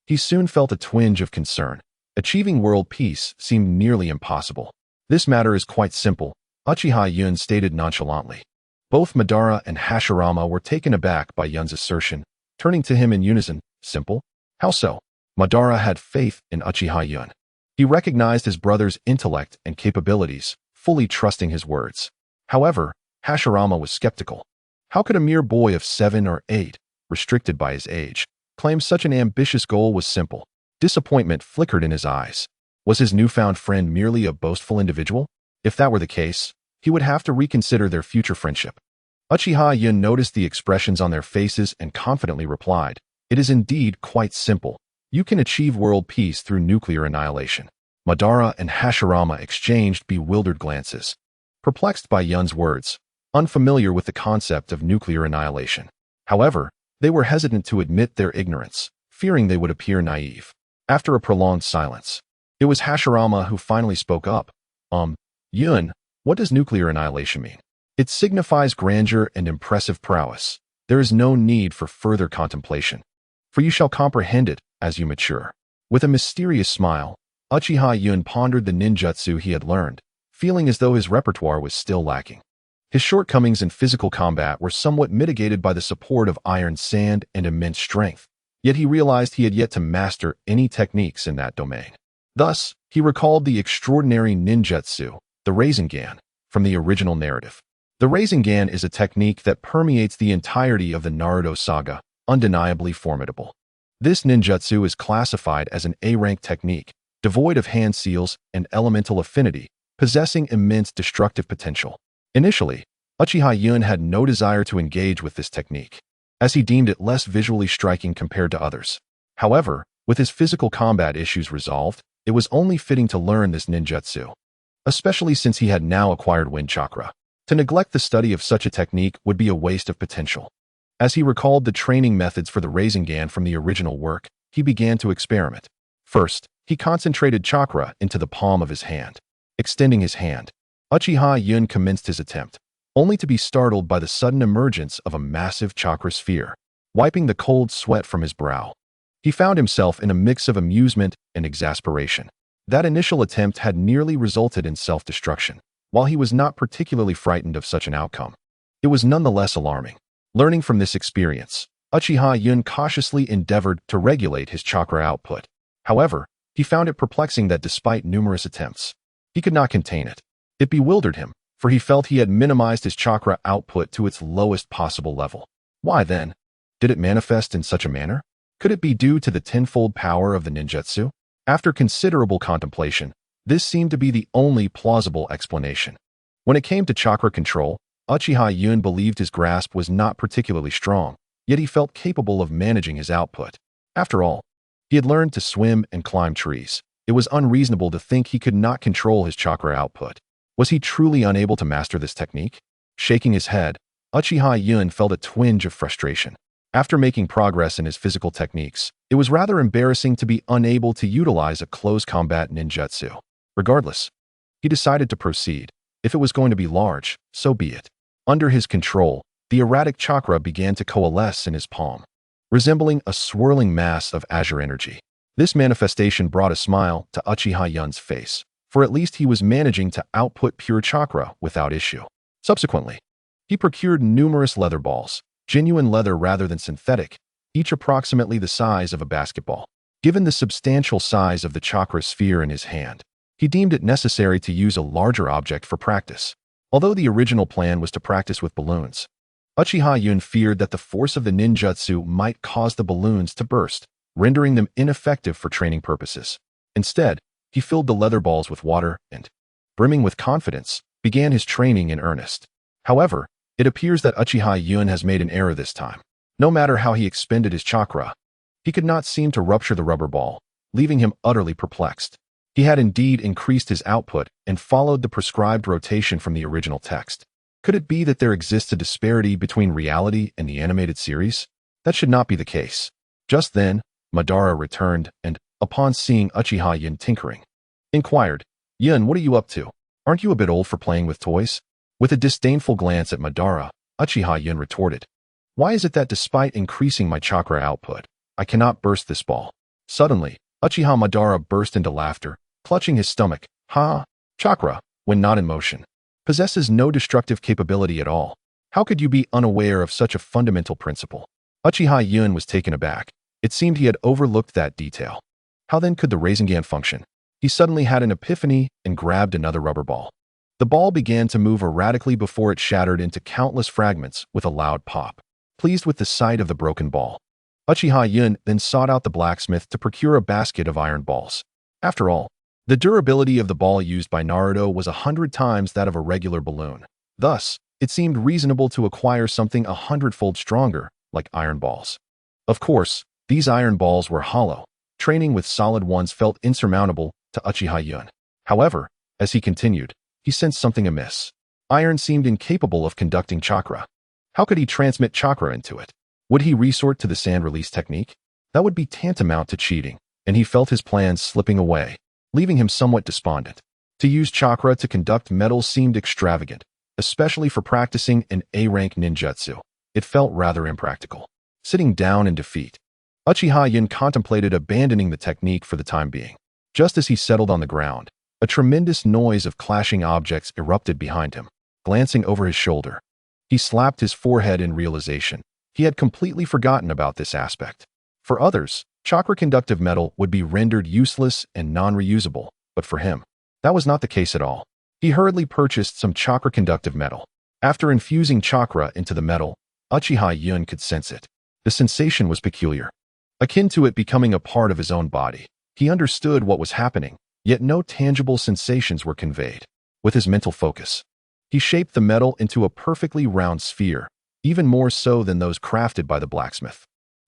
he soon felt a twinge of concern. Achieving world peace seemed nearly impossible. This matter is quite simple, Uchiha Yun stated nonchalantly. Both Madara and Hashirama were taken aback by Yun's assertion, turning to him in unison. Simple? How so? Madara had faith in Uchiha Yun. He recognized his brother's intellect and capabilities, fully trusting his words. However, Hashirama was skeptical. How could a mere boy of 7 or 8, restricted by his age, claim such an ambitious goal was simple? Disappointment flickered in his eyes. Was his newfound friend merely a boastful individual? If that were the case, he would have to reconsider their future friendship. Uchiha Yun noticed the expressions on their faces and confidently replied, "It is indeed quite simple. You can achieve world peace through nuclear annihilation." Madara and Hashirama exchanged bewildered glances, perplexed by Yun's words, unfamiliar with the concept of nuclear annihilation. However, they were hesitant to admit their ignorance, fearing they would appear naive. After a prolonged silence, it was Hashirama who finally spoke up. Yun, what does nuclear annihilation mean? It signifies grandeur and impressive prowess. There is no need for further contemplation, for you shall comprehend it as you mature. With a mysterious smile, Uchiha Yun pondered the ninjutsu he had learned, feeling as though his repertoire was still lacking. His shortcomings in physical combat were somewhat mitigated by the support of iron sand and immense strength, yet he realized he had yet to master any techniques in that domain. Thus, he recalled the extraordinary ninjutsu, the Rasengan, from the original narrative. The Rasengan is a technique that permeates the entirety of the Naruto saga, undeniably formidable. This ninjutsu is classified as an A-rank technique, devoid of hand seals and elemental affinity, possessing immense destructive potential. Initially, Uchiha Yun had no desire to engage with this technique, as he deemed it less visually striking compared to others. However, with his physical combat issues resolved, it was only fitting to learn this ninjutsu, especially since he had now acquired wind chakra. To neglect the study of such a technique would be a waste of potential. As he recalled the training methods for the Rasengan from the original work, he began to experiment. First, he concentrated chakra into the palm of his hand. Extending his hand, Uchiha Yun commenced his attempt, only to be startled by the sudden emergence of a massive chakra sphere. Wiping the cold sweat from his brow, he found himself in a mix of amusement and exasperation. That initial attempt had nearly resulted in self-destruction. While he was not particularly frightened of such an outcome, it was nonetheless alarming. Learning from this experience, Uchiha Yun cautiously endeavored to regulate his chakra output. However, he found it perplexing that despite numerous attempts, he could not contain it. It bewildered him, for he felt he had minimized his chakra output to its lowest possible level. Why then did it manifest in such a manner? Could it be due to the tenfold power of the ninjutsu? After considerable contemplation, this seemed to be the only plausible explanation. When it came to chakra control, Uchiha Yun believed his grasp was not particularly strong, yet he felt capable of managing his output. After all, he had learned to swim and climb trees. It was unreasonable to think he could not control his chakra output. Was he truly unable to master this technique? Shaking his head, Uchiha Yun felt a twinge of frustration. After making progress in his physical techniques, it was rather embarrassing to be unable to utilize a close combat ninjutsu. Regardless, he decided to proceed. If it was going to be large, so be it. Under his control, the erratic chakra began to coalesce in his palm, resembling a swirling mass of azure energy. This manifestation brought a smile to Uchiha Yun's face, for at least he was managing to output pure chakra without issue. Subsequently, he procured numerous leather balls, genuine leather rather than synthetic, each approximately the size of a basketball. Given the substantial size of the chakra sphere in his hand, he deemed it necessary to use a larger object for practice. Although the original plan was to practice with balloons, Uchiha Yun feared that the force of the ninjutsu might cause the balloons to burst, rendering them ineffective for training purposes. Instead, he filled the leather balls with water and, brimming with confidence, began his training in earnest. However, it appears that Uchiha Yun has made an error this time. No matter how he expended his chakra, he could not seem to rupture the rubber ball, leaving him utterly perplexed. He had indeed increased his output and followed the prescribed rotation from the original text. Could it be that there exists a disparity between reality and the animated series? That should not be the case. Just then, Madara returned and, upon seeing Uchiha Yun tinkering, inquired, "Yun, what are you up to? Aren't you a bit old for playing with toys?" With a disdainful glance at Madara, Uchiha Yun retorted, "Why is it that despite increasing my chakra output, I cannot burst this ball?" Suddenly, Uchiha Madara burst into laughter, clutching his stomach. "Ha! Chakra, when not in motion, possesses no destructive capability at all. How could you be unaware of such a fundamental principle?" Uchiha Yun was taken aback. It seemed he had overlooked that detail. How then could the Rasengan function? He suddenly had an epiphany and grabbed another rubber ball. The ball began to move erratically before it shattered into countless fragments with a loud pop. Pleased with the sight of the broken ball, Uchiha Yun then sought out the blacksmith to procure a basket of iron balls. After all, the durability of the ball used by Naruto was 100 times that of a regular balloon. Thus, it seemed reasonable to acquire something 100-fold stronger, like iron balls. Of course, these iron balls were hollow. Training with solid ones felt insurmountable to Uchiha Yun. However, as he continued, he sensed something amiss. Iron seemed incapable of conducting chakra. How could he transmit chakra into it? Would he resort to the sand release technique? That would be tantamount to cheating, and he felt his plans slipping away, leaving him somewhat despondent. To use chakra to conduct metals seemed extravagant, especially for practicing an A-rank ninjutsu. It felt rather impractical. Sitting down in defeat, Uchiha Yun contemplated abandoning the technique for the time being. Just as he settled on the ground, a tremendous noise of clashing objects erupted behind him. Glancing over his shoulder, he slapped his forehead in realization. He had completely forgotten about this aspect. For others, chakra-conductive metal would be rendered useless and non-reusable, but for him, that was not the case at all. He hurriedly purchased some chakra-conductive metal. After infusing chakra into the metal, Uchiha Yun could sense it. The sensation was peculiar, akin to it becoming a part of his own body. He understood what was happening, yet no tangible sensations were conveyed. With his mental focus, he shaped the metal into a perfectly round sphere, even more so than those crafted by the blacksmith.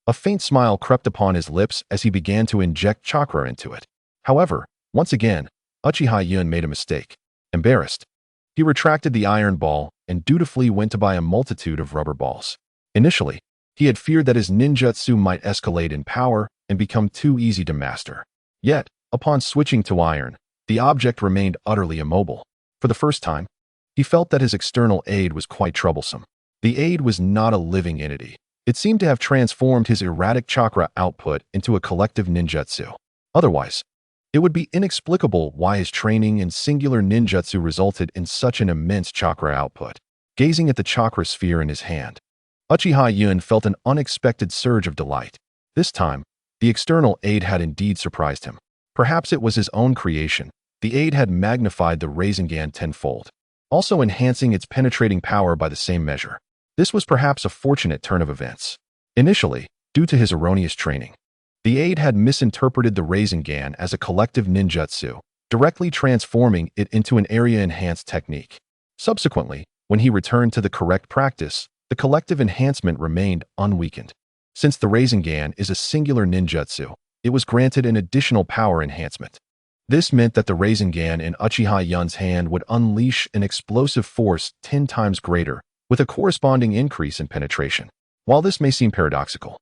A faint smile crept upon his lips as he began to inject chakra into it. However, once again, Uchiha Yun made a mistake. Embarrassed, he retracted the iron ball and dutifully went to buy a multitude of rubber balls. Initially, he had feared that his ninjutsu might escalate in power and become too easy to master. Yet, upon switching to iron, the object remained utterly immobile. For the first time, he felt that his external aid was quite troublesome. The aid was not a living entity. It seemed to have transformed his erratic chakra output into a collective ninjutsu. Otherwise, it would be inexplicable why his training in singular ninjutsu resulted in such an immense chakra output. Gazing at the chakra sphere in his hand, Uchiha Yun felt an unexpected surge of delight. This time, the external aid had indeed surprised him. Perhaps it was his own creation. The aid had magnified the Rasengan tenfold, also enhancing its penetrating power by the same measure. This was perhaps a fortunate turn of events. Initially, due to his erroneous training, the aid had misinterpreted the Rasengan as a collective ninjutsu, directly transforming it into an area-enhanced technique. Subsequently, when he returned to the correct practice, the collective enhancement remained unweakened. Since the Rasengan is a singular ninjutsu, it was granted an additional power enhancement. This meant that the Rasengan in Uchiha Yun's hand would unleash an explosive force 10 times greater, with a corresponding increase in penetration. While this may seem paradoxical,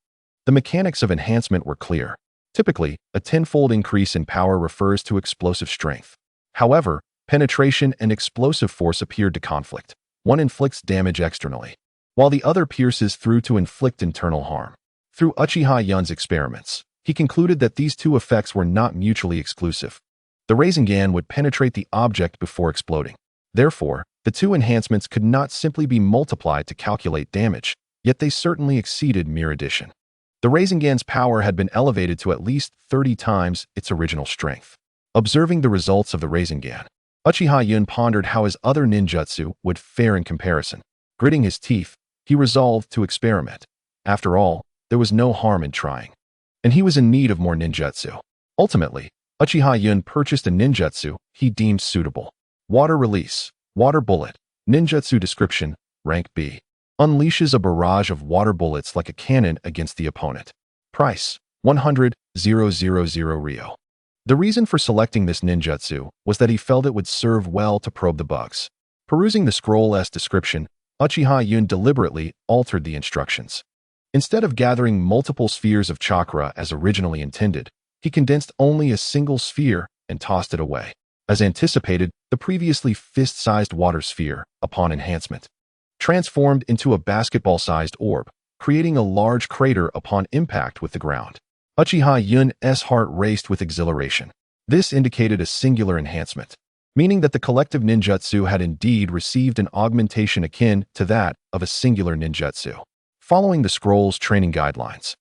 the mechanics of enhancement were clear. Typically, a tenfold increase in power refers to explosive strength. However, penetration and explosive force appeared to conflict. One inflicts damage externally, while the other pierces through to inflict internal harm. Through Uchiha Yun's experiments, he concluded that these two effects were not mutually exclusive. The Rasengan would penetrate the object before exploding. Therefore, the two enhancements could not simply be multiplied to calculate damage, yet they certainly exceeded mere addition. The Rasengan's power had been elevated to at least 30 times its original strength. Observing the results of the Rasengan, Uchiha Yun pondered how his other ninjutsu would fare in comparison. Gritting his teeth, he resolved to experiment. After all, there was no harm in trying, and he was in need of more ninjutsu. Ultimately, Uchiha Yun purchased a ninjutsu he deemed suitable. Water Release, Water Bullet, Ninjutsu Description, Rank B. Unleashes a barrage of water bullets like a cannon against the opponent. Price, 100,000 Ryo. The reason for selecting this ninjutsu was that he felt it would serve well to probe the bugs. Perusing the scroll's description, Uchiha Yun deliberately altered the instructions. Instead of gathering multiple spheres of chakra as originally intended, he condensed only a single sphere and tossed it away. As anticipated, the previously fist-sized water sphere, upon enhancement, transformed into a basketball-sized orb, creating a large crater upon impact with the ground. Uchiha Yun's heart raced with exhilaration. This indicated a singular enhancement, meaning that the collective ninjutsu had indeed received an augmentation akin to that of a singular ninjutsu. Following the scroll's training guidelines,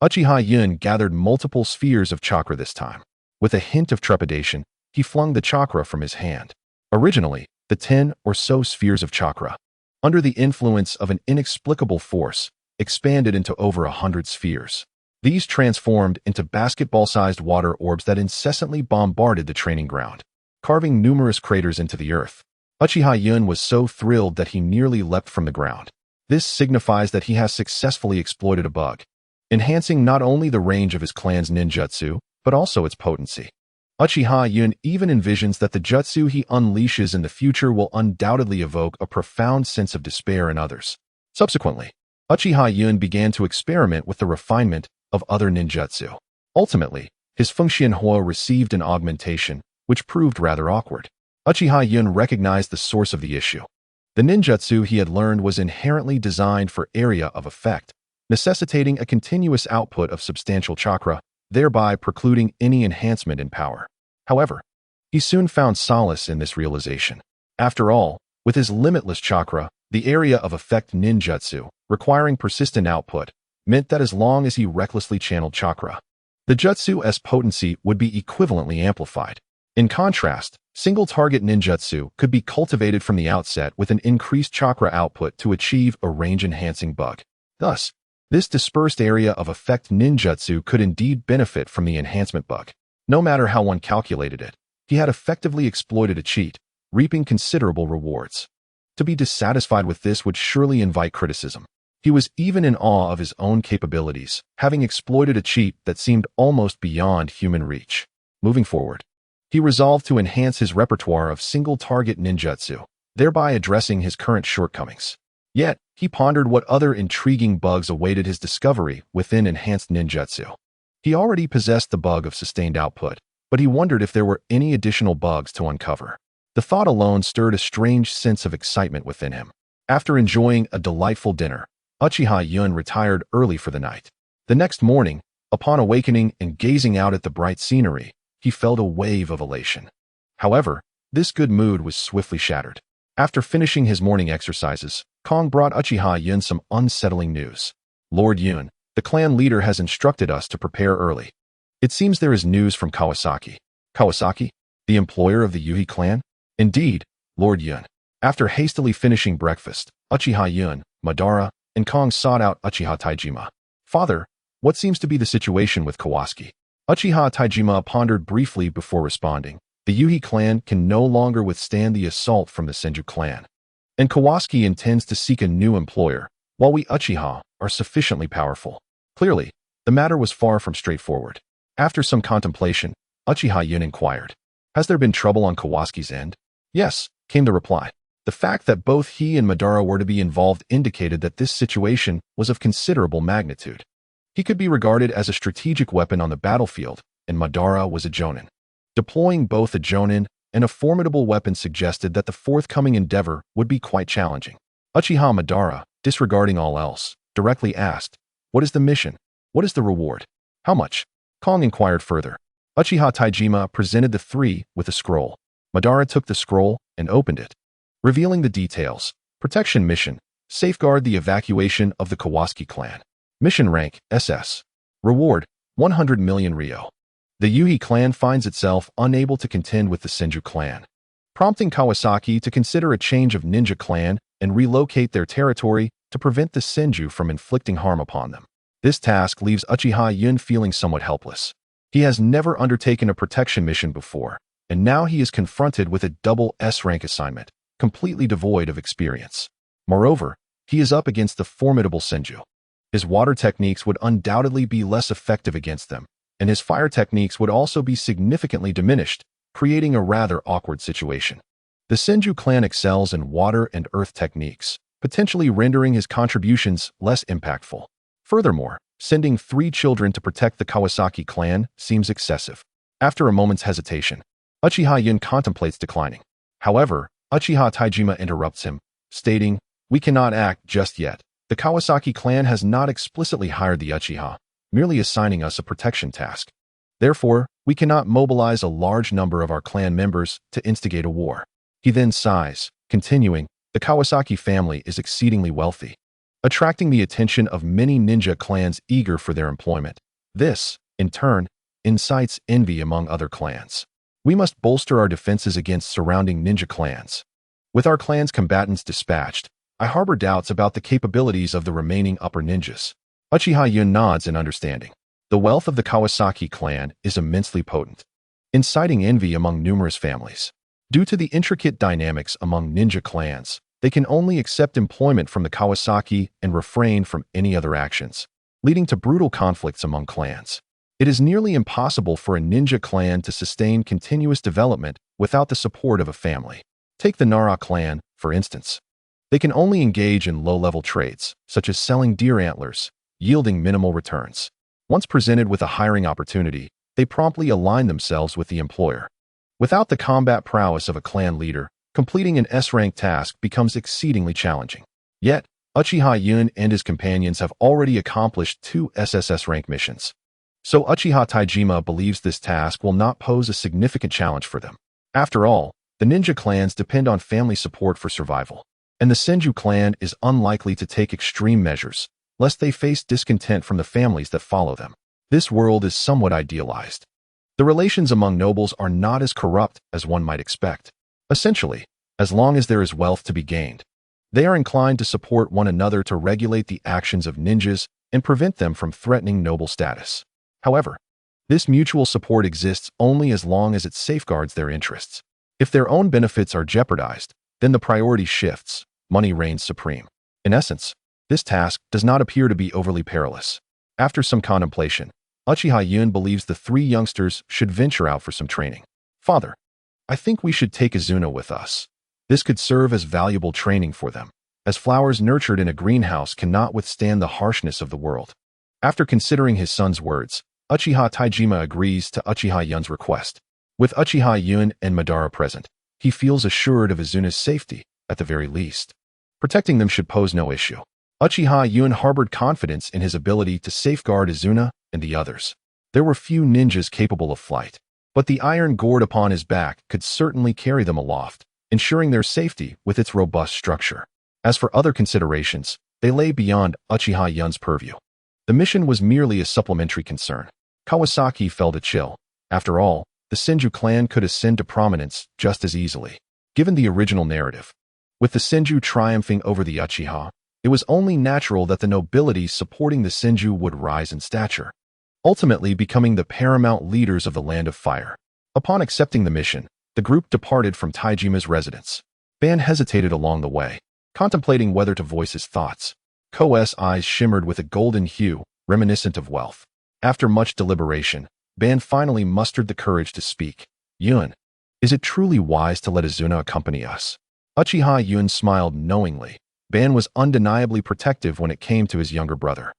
Uchiha Yun gathered multiple spheres of chakra this time. With a hint of trepidation, he flung the chakra from his hand. Originally, the 10 or so spheres of chakra, under the influence of an inexplicable force, expanded into over 100 spheres. These transformed into basketball-sized water orbs that incessantly bombarded the training ground, carving numerous craters into the earth. Uchiha Yun was so thrilled that he nearly leapt from the ground. This signifies that he has successfully exploited a bug, enhancing not only the range of his clan's ninjutsu, but also its potency. Uchiha Yun even envisions that the jutsu he unleashes in the future will undoubtedly evoke a profound sense of despair in others. Subsequently, Uchiha Yun began to experiment with the refinement of other ninjutsu. Ultimately, his Fengxian Hua received an augmentation, which proved rather awkward. Uchiha Yun recognized the source of the issue. The ninjutsu he had learned was inherently designed for area of effect, necessitating a continuous output of substantial chakra, thereby precluding any enhancement in power. However, he soon found solace in this realization. After all, with his limitless chakra, the area of effect ninjutsu, requiring persistent output, meant that as long as he recklessly channeled chakra, the jutsu's potency would be equivalently amplified. In contrast, single-target ninjutsu could be cultivated from the outset with an increased chakra output to achieve a range-enhancing bug. Thus, this dispersed area of effect ninjutsu could indeed benefit from the enhancement bug. No matter how one calculated it, he had effectively exploited a cheat, reaping considerable rewards. To be dissatisfied with this would surely invite criticism. He was even in awe of his own capabilities, having exploited a cheat that seemed almost beyond human reach. Moving forward, he resolved to enhance his repertoire of single-target ninjutsu, thereby addressing his current shortcomings. Yet, he pondered what other intriguing bugs awaited his discovery within enhanced ninjutsu. He already possessed the bug of sustained output, but he wondered if there were any additional bugs to uncover. The thought alone stirred a strange sense of excitement within him. After enjoying a delightful dinner, Uchiha Yun retired early for the night. The next morning, upon awakening and gazing out at the bright scenery, he felt a wave of elation. However, this good mood was swiftly shattered. After finishing his morning exercises, Kong brought Uchiha Yun some unsettling news. Lord Yun, the clan leader has instructed us to prepare early. It seems there is news from Kawasaki. Kawasaki? The employer of the Yuhi clan? Indeed, Lord Yun. After hastily finishing breakfast, Uchiha Yun, Madara, and Kong sought out Uchiha Taijima. Father, what seems to be the situation with Kawasaki? Uchiha Taijima pondered briefly before responding. The Yuhi clan can no longer withstand the assault from the Senju clan, and Kawasaki intends to seek a new employer, while we Uchiha are sufficiently powerful. Clearly, the matter was far from straightforward. After some contemplation, Uchiha Yun inquired, "Has there been trouble on Kawasaki's end?" "Yes," came the reply. The fact that both he and Madara were to be involved indicated that this situation was of considerable magnitude. He could be regarded as a strategic weapon on the battlefield, and Madara was a jonin. Deploying both a jonin and a formidable weapon suggested that the forthcoming endeavor would be quite challenging. Uchiha Madara, disregarding all else, directly asked, "What is the mission? What is the reward? How much?" Kong inquired further. Uchiha Taijima presented the three with a scroll. Madara took the scroll and opened it, revealing the details. Protection mission: safeguard the evacuation of the Kawasaki clan. Mission rank: SS. Reward: 100 million Ryo. The Yuhi clan finds itself unable to contend with the Senju clan, prompting Kawasaki to consider a change of ninja clan and relocate their territory to prevent the Senju from inflicting harm upon them. This task leaves Uchiha Yun feeling somewhat helpless. He has never undertaken a protection mission before, and now he is confronted with a double S-rank assignment, completely devoid of experience. Moreover, he is up against the formidable Senju. His water techniques would undoubtedly be less effective against them, and his fire techniques would also be significantly diminished, creating a rather awkward situation. The Senju clan excels in water and earth techniques, potentially rendering his contributions less impactful. Furthermore, sending 3 children to protect the Kawasaki clan seems excessive. After a moment's hesitation, Uchiha Yun contemplates declining. However, Uchiha Taijima interrupts him, stating, "We cannot act just yet. The Kawasaki clan has not explicitly hired the Uchiha, merely assigning us a protection task. Therefore, we cannot mobilize a large number of our clan members to instigate a war." He then sighs, continuing, "The Kawasaki family is exceedingly wealthy, attracting the attention of many ninja clans eager for their employment. This, in turn, incites envy among other clans. We must bolster our defenses against surrounding ninja clans. With our clan's combatants dispatched, I harbor doubts about the capabilities of the remaining upper ninjas." Uchiha Yun nods in understanding. The wealth of the Kawasaki clan is immensely potent, inciting envy among numerous families. Due to the intricate dynamics among ninja clans, they can only accept employment from the Kawasaki and refrain from any other actions, leading to brutal conflicts among clans. It is nearly impossible for a ninja clan to sustain continuous development without the support of a family. Take the Nara clan, for instance. They can only engage in low-level trades, such as selling deer antlers, yielding minimal returns. Once presented with a hiring opportunity, they promptly align themselves with the employer. Without the combat prowess of a clan leader, completing an S-rank task becomes exceedingly challenging. Yet, Uchiha Yun and his companions have already accomplished 2 SSS-rank missions. So Uchiha Taijima believes this task will not pose a significant challenge for them. After all, the ninja clans depend on family support for survival, and the Senju clan is unlikely to take extreme measures, lest they face discontent from the families that follow them. This world is somewhat idealized. The relations among nobles are not as corrupt as one might expect. Essentially, as long as there is wealth to be gained, they are inclined to support one another to regulate the actions of ninjas and prevent them from threatening noble status. However, this mutual support exists only as long as it safeguards their interests. If their own benefits are jeopardized, then the priority shifts, money reigns supreme. In essence, this task does not appear to be overly perilous. After some contemplation, Uchiha Yun believes the 3 youngsters should venture out for some training. "Father, I think we should take Izuna with us. This could serve as valuable training for them, as flowers nurtured in a greenhouse cannot withstand the harshness of the world." After considering his son's words, Uchiha Taijima agrees to Uchiha Yun's request. With Uchiha Yun and Madara present, he feels assured of Izuna's safety, at the very least. Protecting them should pose no issue. Uchiha Yun harbored confidence in his ability to safeguard Izuna and the others. There were few ninjas capable of flight, but the iron gourd upon his back could certainly carry them aloft, ensuring their safety with its robust structure. As for other considerations, they lay beyond Uchiha Yun's purview. The mission was merely a supplementary concern. Kawasaki felt a chill. After all, the Senju clan could ascend to prominence just as easily. Given the original narrative, with the Senju triumphing over the Uchiha, it was only natural that the nobility supporting the Senju would rise in stature, ultimately becoming the paramount leaders of the Land of Fire. Upon accepting the mission, the group departed from Taijima's residence. Ban hesitated along the way, contemplating whether to voice his thoughts. Ko's eyes shimmered with a golden hue, reminiscent of wealth. After much deliberation, Ban finally mustered the courage to speak. "Yun, is it truly wise to let Izuna accompany us?" Uchiha Yun smiled knowingly. Ban was undeniably protective when it came to his younger brother.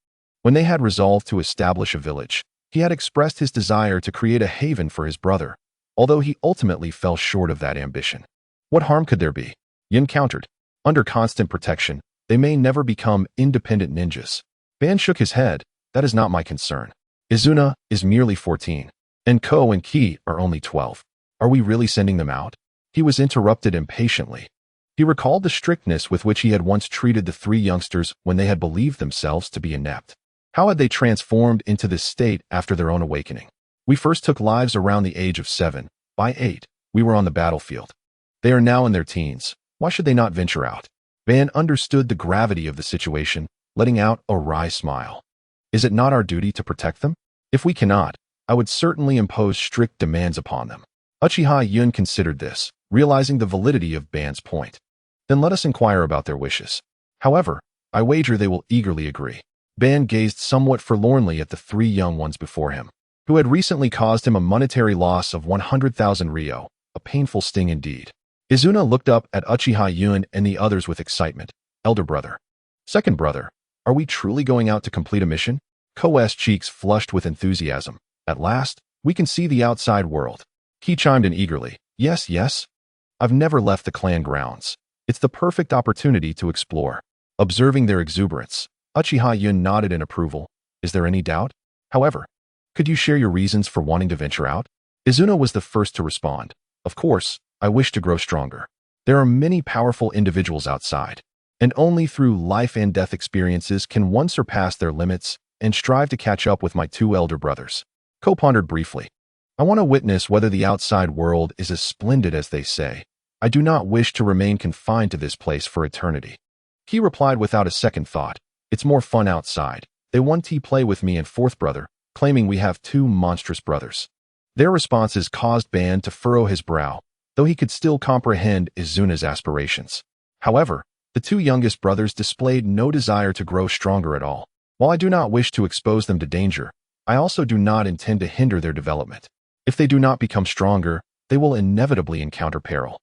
When they had resolved to establish a village, he had expressed his desire to create a haven for his brother, although he ultimately fell short of that ambition. What harm could there be? Yun countered. Under constant protection, they may never become independent ninjas. Ban shook his head. "That is not my concern. Izuna is merely 14, and Ko and Ki are only 12. Are we really sending them out?" He was interrupted impatiently. He recalled the strictness with which he had once treated the 3 youngsters when they had believed themselves to be inept. How had they transformed into this state after their own awakening? "We first took lives around the age of 7. By 8, we were on the battlefield. They are now in their teens. Why should they not venture out?" Ban understood the gravity of the situation, letting out a wry smile. "Is it not our duty to protect them? If we cannot, I would certainly impose strict demands upon them." Uchiha Yun considered this, realizing the validity of Ban's point. "Then let us inquire about their wishes. However, I wager they will eagerly agree." Ban gazed somewhat forlornly at the 3 young ones before him, who had recently caused him a monetary loss of 100,000 ryo, a painful sting indeed. Izuna looked up at Uchiha Yun and the others with excitement. "Elder brother. Second brother. Are we truly going out to complete a mission?" Ko's cheeks flushed with enthusiasm. "At last, we can see the outside world. He chimed in eagerly. Yes, yes. I've never left the clan grounds. It's the perfect opportunity to explore. Observing their exuberance, Uchiha Yun nodded in approval. Is there any doubt? However, could you share your reasons for wanting to venture out? Izuna was the first to respond. Of course, I wish to grow stronger. There are many powerful individuals outside, and only through life and death experiences can one surpass their limits and strive to catch up with my two elder brothers. Ko pondered briefly. I want to witness whether the outside world is as splendid as they say. I do not wish to remain confined to this place for eternity. He replied without a second thought. It's more fun outside. They want to play with me and fourth brother, claiming we have two monstrous brothers. Their responses caused Ban to furrow his brow, though he could still comprehend Izuna's aspirations. However, the two youngest brothers displayed no desire to grow stronger at all. While I do not wish to expose them to danger, I also do not intend to hinder their development. If they do not become stronger, they will inevitably encounter peril.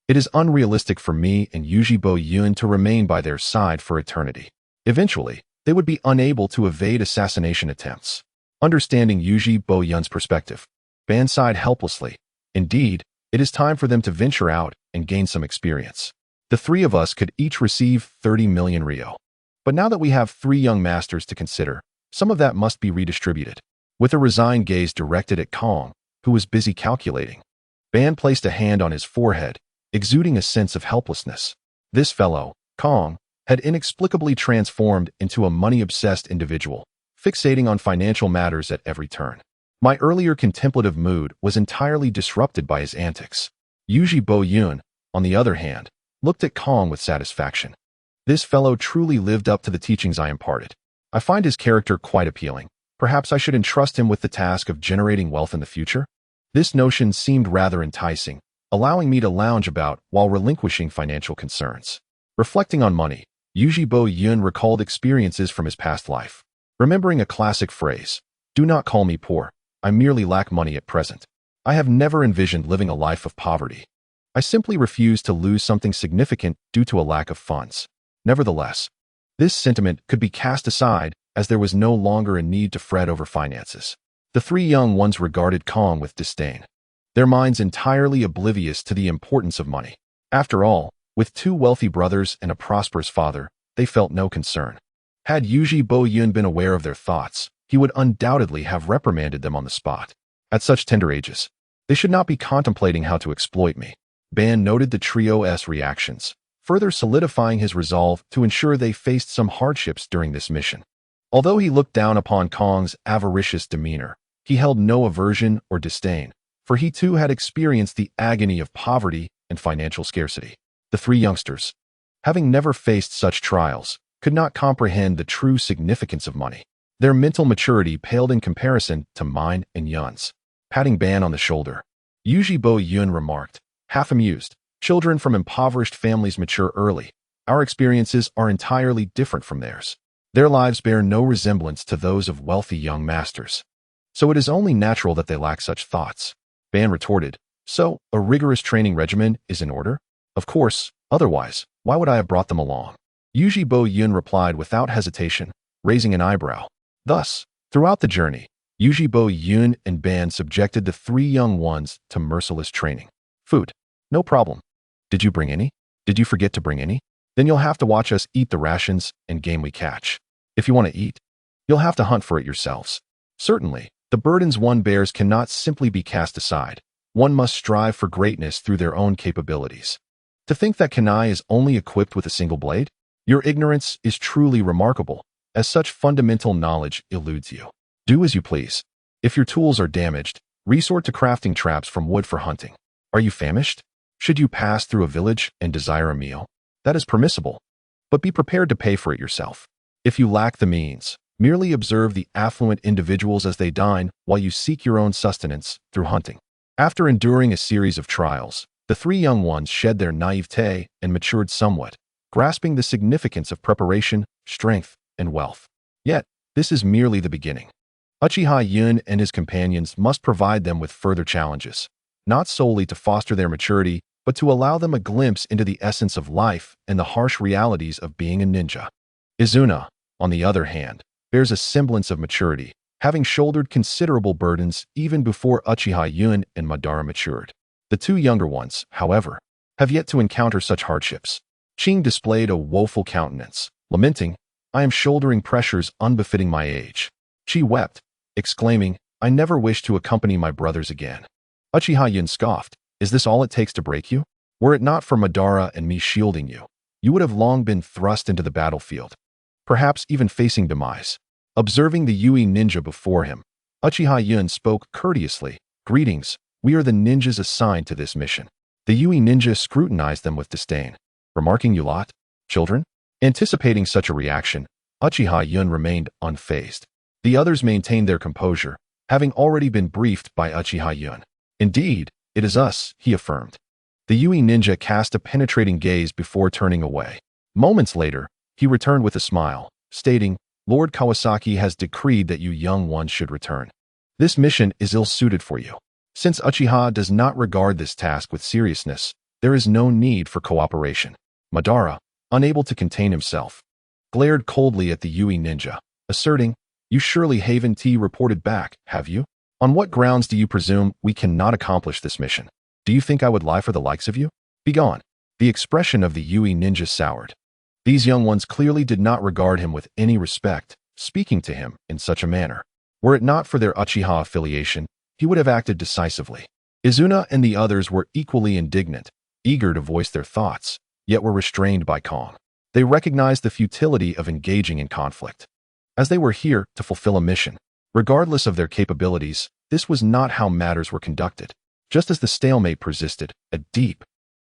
It is unrealistic for me and Uchiha Yun to remain by their side for eternity. Eventually, they would be unable to evade assassination attempts. Understanding Uchiha Yun's perspective, Ban sighed helplessly. Indeed, it is time for them to venture out and gain some experience. The three of us could each receive 30 million Rio. But now that we have three young masters to consider, some of that must be redistributed. With a resigned gaze directed at Kong, who was busy calculating, Ban placed a hand on his forehead, exuding a sense of helplessness. This fellow, Kong, had inexplicably transformed into a money-obsessed individual, fixating on financial matters at every turn. My earlier contemplative mood was entirely disrupted by his antics. Uchiha Yun, on the other hand, looked at Kong with satisfaction. This fellow truly lived up to the teachings I imparted. I find his character quite appealing. Perhaps I should entrust him with the task of generating wealth in the future? This notion seemed rather enticing, allowing me to lounge about while relinquishing financial concerns. Reflecting on money, Uchiha Yun recalled experiences from his past life. Remembering a classic phrase, "Do not call me poor, I merely lack money at present." I have never envisioned living a life of poverty. I simply refuse to lose something significant due to a lack of funds. Nevertheless, this sentiment could be cast aside as there was no longer a need to fret over finances. The three young ones regarded Kong with disdain, their minds entirely oblivious to the importance of money. After all, with two wealthy brothers and a prosperous father, they felt no concern. Had Uchiha Yun been aware of their thoughts, he would undoubtedly have reprimanded them on the spot. At such tender ages, they should not be contemplating how to exploit me. Ban noted the trio's reactions, further solidifying his resolve to ensure they faced some hardships during this mission. Although he looked down upon Kong's avaricious demeanor, he held no aversion or disdain, for he too had experienced the agony of poverty and financial scarcity. The three youngsters, having never faced such trials, could not comprehend the true significance of money. Their mental maturity paled in comparison to mine and Yun's. Patting Ban on the shoulder, Uchiha Yun remarked, half amused, "Children from impoverished families mature early. Our experiences are entirely different from theirs. Their lives bear no resemblance to those of wealthy young masters. So it is only natural that they lack such thoughts." Ban retorted, "So, a rigorous training regimen is in order? Of course, otherwise, why would I have brought them along?" Uchiha Yun replied without hesitation, raising an eyebrow. Thus, throughout the journey, Uchiha Yun and Ban subjected the three young ones to merciless training. Food. No problem. Did you bring any? Did you forget to bring any? Then you'll have to watch us eat the rations and game we catch. If you want to eat, you'll have to hunt for it yourselves. Certainly, the burdens one bears cannot simply be cast aside. One must strive for greatness through their own capabilities. To think that Kanai is only equipped with a single blade? Your ignorance is truly remarkable, as such fundamental knowledge eludes you. Do as you please. If your tools are damaged, resort to crafting traps from wood for hunting. Are you famished? Should you pass through a village and desire a meal? That is permissible, but be prepared to pay for it yourself. If you lack the means, merely observe the affluent individuals as they dine while you seek your own sustenance through hunting. After enduring a series of trials, the three young ones shed their naivete and matured somewhat, grasping the significance of preparation, strength, and wealth. Yet, this is merely the beginning. Uchiha Yun and his companions must provide them with further challenges, not solely to foster their maturity, but to allow them a glimpse into the essence of life and the harsh realities of being a ninja. Izuna, on the other hand, bears a semblance of maturity, having shouldered considerable burdens even before Uchiha Yun and Madara matured. The two younger ones, however, have yet to encounter such hardships. Qing displayed a woeful countenance, lamenting, "I am shouldering pressures unbefitting my age." She wept, exclaiming, "I never wish to accompany my brothers again." Uchiha Yun scoffed, "Is this all it takes to break you? Were it not for Madara and me shielding you, you would have long been thrust into the battlefield, perhaps even facing demise." Observing the Yui ninja before him, Uchiha Yun spoke courteously, "Greetings, we are the ninjas assigned to this mission." The Yui ninja scrutinized them with disdain, remarking, "You lot, children?" Anticipating such a reaction, Uchiha Yun remained unfazed. The others maintained their composure, having already been briefed by Uchiha Yun. "Indeed, it is us," he affirmed. The Yui ninja cast a penetrating gaze before turning away. Moments later, he returned with a smile, stating, "Lord Kawasaki has decreed that you young ones should return. This mission is ill-suited for you. Since Uchiha does not regard this task with seriousness, there is no need for cooperation." Madara, unable to contain himself, glared coldly at the Yui ninja, asserting, "You surely haven't reported back, have you? On what grounds do you presume we cannot accomplish this mission? Do you think I would lie for the likes of you? Begone." The expression of the Yui ninja soured. These young ones clearly did not regard him with any respect, speaking to him in such a manner. Were it not for their Uchiha affiliation, he would have acted decisively. Izuna and the others were equally indignant, eager to voice their thoughts, yet were restrained by calm. They recognized the futility of engaging in conflict. As they were here to fulfill a mission, regardless of their capabilities, this was not how matters were conducted. Just as the stalemate persisted, a deep,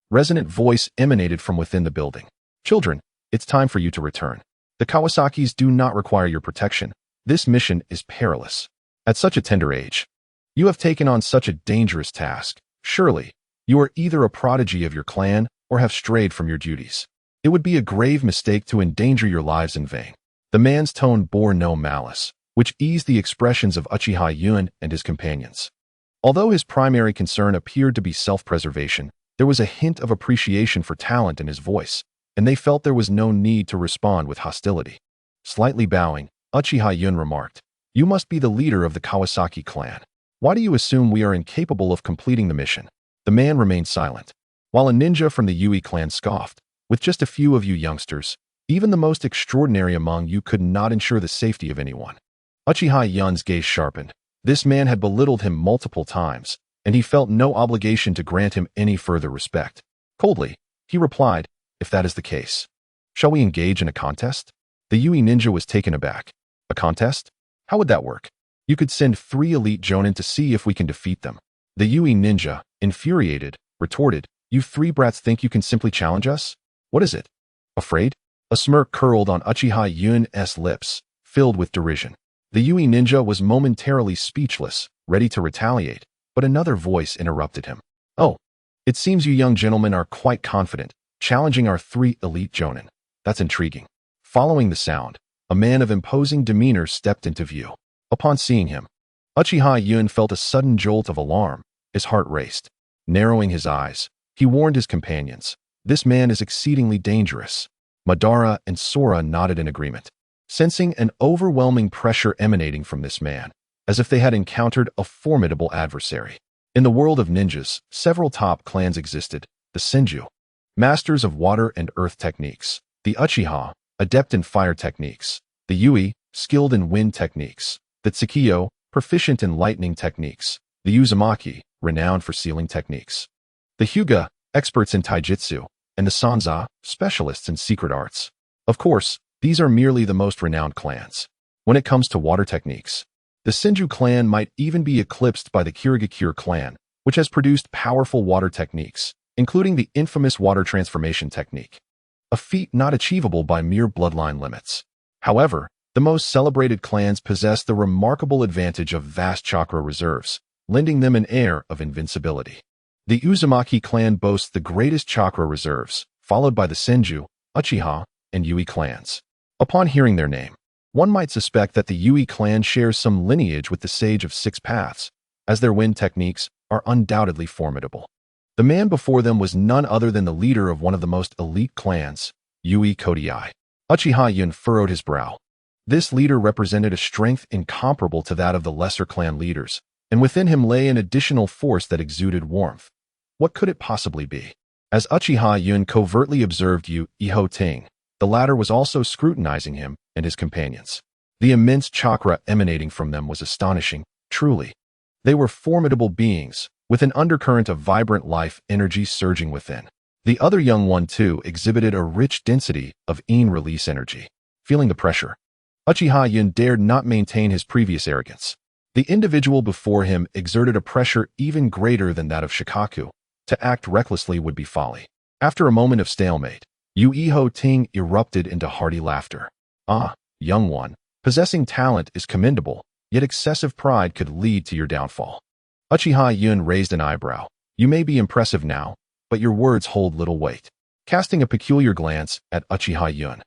resonant voice emanated from within the building. "Children, it's time for you to return. The Kawasakis do not require your protection. This mission is perilous. At such a tender age, you have taken on such a dangerous task. Surely, you are either a prodigy of your clan or have strayed from your duties. It would be a grave mistake to endanger your lives in vain." The man's tone bore no malice, which eased the expressions of Uchiha Yun and his companions. Although his primary concern appeared to be self-preservation, there was a hint of appreciation for talent in his voice, and they felt there was no need to respond with hostility. Slightly bowing, Uchiha Yun remarked, "You must be the leader of the Kawasaki clan. Why do you assume we are incapable of completing the mission?" The man remained silent, while a ninja from the Yui clan scoffed, "With just a few of you youngsters, even the most extraordinary among you could not ensure the safety of anyone." Uchiha Yun's gaze sharpened. This man had belittled him multiple times, and he felt no obligation to grant him any further respect. Coldly, he replied, "If that is the case, shall we engage in a contest?" The Yui ninja was taken aback. "A contest? How would that work? You could send 3 elite jonin to see if we can defeat them." The Yui ninja, infuriated, retorted, "You 3 brats think you can simply challenge us? What is it? Afraid?" A smirk curled on Uchiha Yun's lips, filled with derision. The Yui ninja was momentarily speechless, ready to retaliate, but another voice interrupted him. "Oh, it seems you young gentlemen are quite confident, challenging our 3 elite jonin. That's intriguing." Following the sound, a man of imposing demeanor stepped into view. Upon seeing him, Uchiha Yun felt a sudden jolt of alarm. His heart raced. Narrowing his eyes, he warned his companions, "This man is exceedingly dangerous." Madara and Sora nodded in agreement, sensing an overwhelming pressure emanating from this man, as if they had encountered a formidable adversary. In the world of ninjas, several top clans existed: the Senju, masters of water and earth techniques; the Uchiha, adept in fire techniques; the Yui, skilled in wind techniques; the Tsukiyo, proficient in lightning techniques; the Uzumaki, renowned for sealing techniques; the Hyuga, experts in taijutsu; and the Sanza, specialists in secret arts. Of course, these are merely the most renowned clans. When it comes to water techniques, the Senju clan might even be eclipsed by the Kirigakure clan, which has produced powerful water techniques, including the infamous water transformation technique, a feat not achievable by mere bloodline limits. However, the most celebrated clans possess the remarkable advantage of vast chakra reserves, lending them an air of invincibility. The Uzumaki clan boasts the greatest chakra reserves, followed by the Senju, Uchiha, and Yui clans. Upon hearing their name, one might suspect that the Yui clan shares some lineage with the Sage of 6 Paths, as their wind techniques are undoubtedly formidable. The man before them was none other than the leader of one of the most elite clans, Yui Kodai. Uchiha Yun furrowed his brow. This leader represented a strength incomparable to that of the lesser clan leaders, and within him lay an additional force that exuded warmth. What could it possibly be? As Uchiha Yun covertly observed Uchiha Ting, the latter was also scrutinizing him and his companions. The immense chakra emanating from them was astonishing, truly. They were formidable beings, with an undercurrent of vibrant life energy surging within. The other young one, too, exhibited a rich density of in-release energy. Feeling the pressure, Uchiha Yun dared not maintain his previous arrogance. The individual before him exerted a pressure even greater than that of Shikaku. To act recklessly would be folly. After a moment of stalemate, Uchiha Ting erupted into hearty laughter. Ah, young one, possessing talent is commendable, yet excessive pride could lead to your downfall. Uchiha Yun raised an eyebrow. You may be impressive now, but your words hold little weight. Casting a peculiar glance at Uchiha Yun,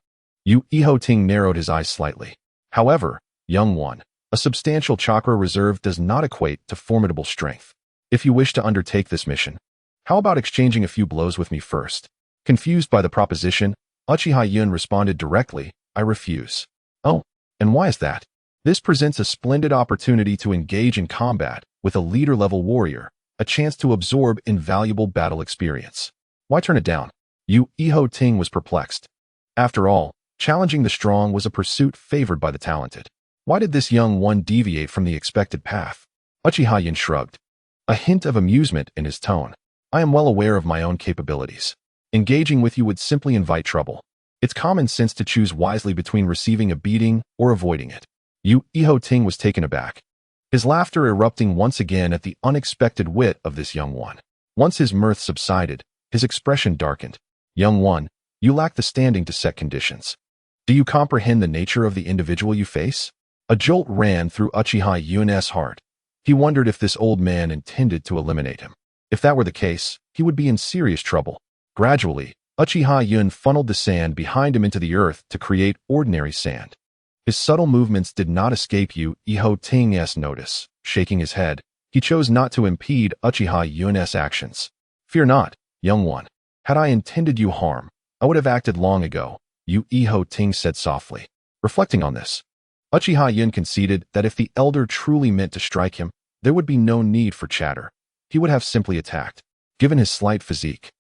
Uchiha Ting narrowed his eyes slightly. However, young one, a substantial chakra reserve does not equate to formidable strength. If you wish to undertake this mission, how about exchanging a few blows with me first? Confused by the proposition, Uchiha Yun responded directly, I refuse. Oh, and why is that? This presents a splendid opportunity to engage in combat with a leader-level warrior, a chance to absorb invaluable battle experience. Why turn it down? Uchiha Ting was perplexed. After all, challenging the strong was a pursuit favored by the talented. Why did this young one deviate from the expected path? Uchiha Yun shrugged, a hint of amusement in his tone. I am well aware of my own capabilities. Engaging with you would simply invite trouble. It's common sense to choose wisely between receiving a beating or avoiding it. Uchiha Ting was taken aback, his laughter erupting once again at the unexpected wit of this young one. Once his mirth subsided, his expression darkened. Young one, you lack the standing to set conditions. Do you comprehend the nature of the individual you face? A jolt ran through Uchiha Yun's heart. He wondered if this old man intended to eliminate him. If that were the case, he would be in serious trouble. Gradually, Uchiha Yun funneled the sand behind him into the earth to create ordinary sand. His subtle movements did not escape Uchiha Ting's notice. Shaking his head, he chose not to impede Uchiha Yun's actions. Fear not, young one. Had I intended you harm, I would have acted long ago, Uchiha Ting said softly. Reflecting on this, Uchiha Yun conceded that if the elder truly meant to strike him, there would be no need for chatter. He would have simply attacked. Given his slight physique,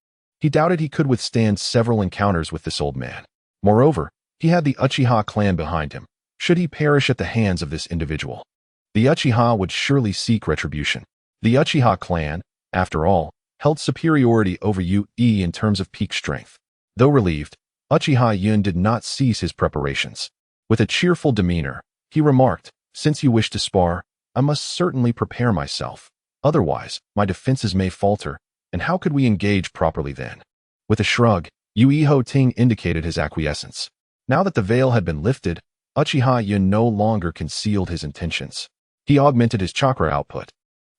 he doubted he could withstand several encounters with this old man. Moreover, he had the Uchiha clan behind him. Should he perish at the hands of this individual, the Uchiha would surely seek retribution. The Uchiha clan, after all, held superiority over Ue in terms of peak strength. Though relieved, Uchiha Yun did not cease his preparations. With a cheerful demeanor, he remarked, since you wish to spar, I must certainly prepare myself. Otherwise, my defenses may falter, and how could we engage properly then? With a shrug, Uchiha Ting indicated his acquiescence. Now that the veil had been lifted, Uchiha Yun no longer concealed his intentions. He augmented his chakra output,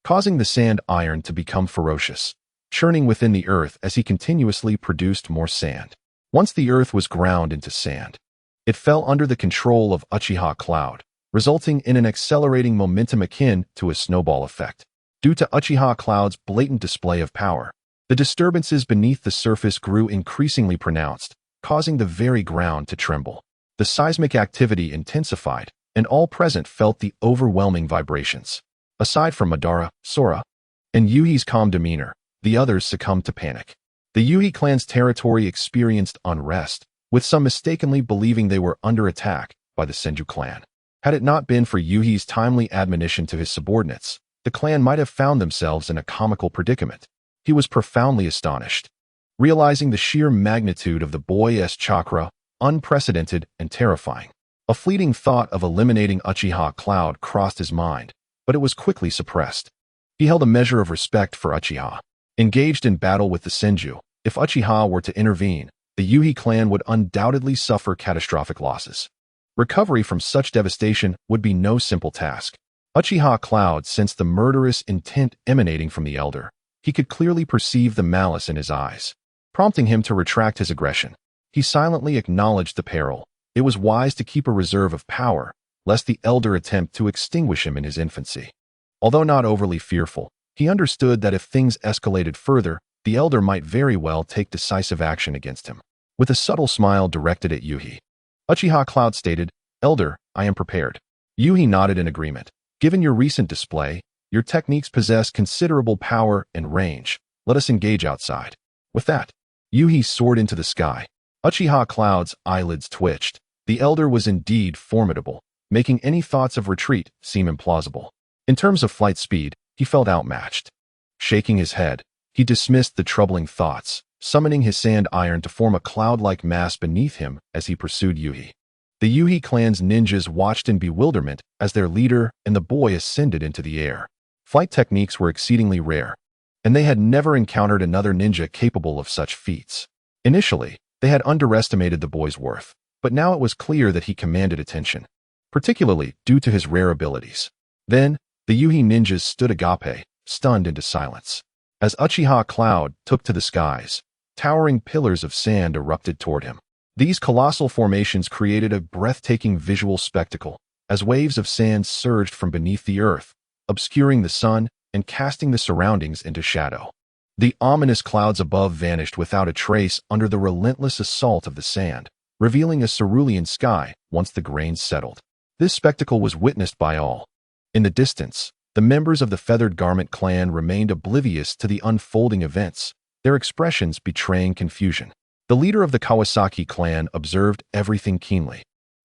causing the sand iron to become ferocious, churning within the earth as he continuously produced more sand. Once the earth was ground into sand, it fell under the control of Uchiha Cloud, resulting in an accelerating momentum akin to a snowball effect. Due to Uchiha Cloud's blatant display of power, the disturbances beneath the surface grew increasingly pronounced, causing the very ground to tremble. The seismic activity intensified, and all present felt the overwhelming vibrations. Aside from Madara, Sora, and Yuhi's calm demeanor, the others succumbed to panic. The Yuhi clan's territory experienced unrest, with some mistakenly believing they were under attack by the Senju clan. Had it not been for Yuhi's timely admonition to his subordinates, the clan might have found themselves in a comical predicament. He was profoundly astonished, realizing the sheer magnitude of the boy's chakra, unprecedented and terrifying. A fleeting thought of eliminating Uchiha Cloud crossed his mind, but it was quickly suppressed. He held a measure of respect for Uchiha. Engaged in battle with the Senju, if Uchiha were to intervene, the Yuhi clan would undoubtedly suffer catastrophic losses. Recovery from such devastation would be no simple task. Uchiha Cloud sensed the murderous intent emanating from the elder. He could clearly perceive the malice in his eyes, prompting him to retract his aggression. He silently acknowledged the peril. It was wise to keep a reserve of power, lest the elder attempt to extinguish him in his infancy. Although not overly fearful, he understood that if things escalated further, the elder might very well take decisive action against him. With a subtle smile directed at Yuhi, Uchiha Cloud stated, Elder, I am prepared. Yuhi nodded in agreement. Given your recent display, your techniques possess considerable power and range. Let us engage outside. With that, Yuhi soared into the sky. Uchiha Cloud's eyelids twitched. The elder was indeed formidable, making any thoughts of retreat seem implausible. In terms of flight speed, he felt outmatched. Shaking his head, he dismissed the troubling thoughts, summoning his sand iron to form a cloud-like mass beneath him as he pursued Yuhi. The Yuhi clan's ninjas watched in bewilderment as their leader and the boy ascended into the air. Flight techniques were exceedingly rare, and they had never encountered another ninja capable of such feats. Initially, they had underestimated the boy's worth, but now it was clear that he commanded attention, particularly due to his rare abilities. Then, the Yuhi ninjas stood agape, stunned into silence. As Uchiha Cloud took to the skies, towering pillars of sand erupted toward him. These colossal formations created a breathtaking visual spectacle, as waves of sand surged from beneath the earth, obscuring the sun and casting the surroundings into shadow. The ominous clouds above vanished without a trace under the relentless assault of the sand, revealing a cerulean sky once the grains settled. This spectacle was witnessed by all. In the distance, the members of the Feathered Garment clan remained oblivious to the unfolding events, their expressions betraying confusion. The leader of the Kawasaki clan observed everything keenly,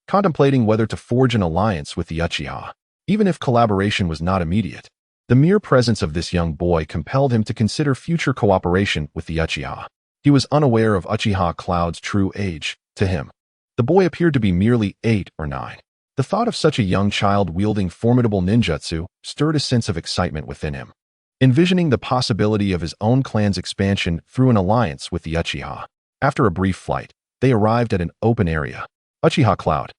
contemplating whether to forge an alliance with the Uchiha. Even if collaboration was not immediate, the mere presence of this young boy compelled him to consider future cooperation with the Uchiha. He was unaware of Uchiha Cloud's true age. To him, the boy appeared to be merely 8 or 9. The thought of such a young child wielding formidable ninjutsu stirred a sense of excitement within him, envisioning the possibility of his own clan's expansion through an alliance with the Uchiha. After a brief flight, they arrived at an open area. Uchiha Cloud,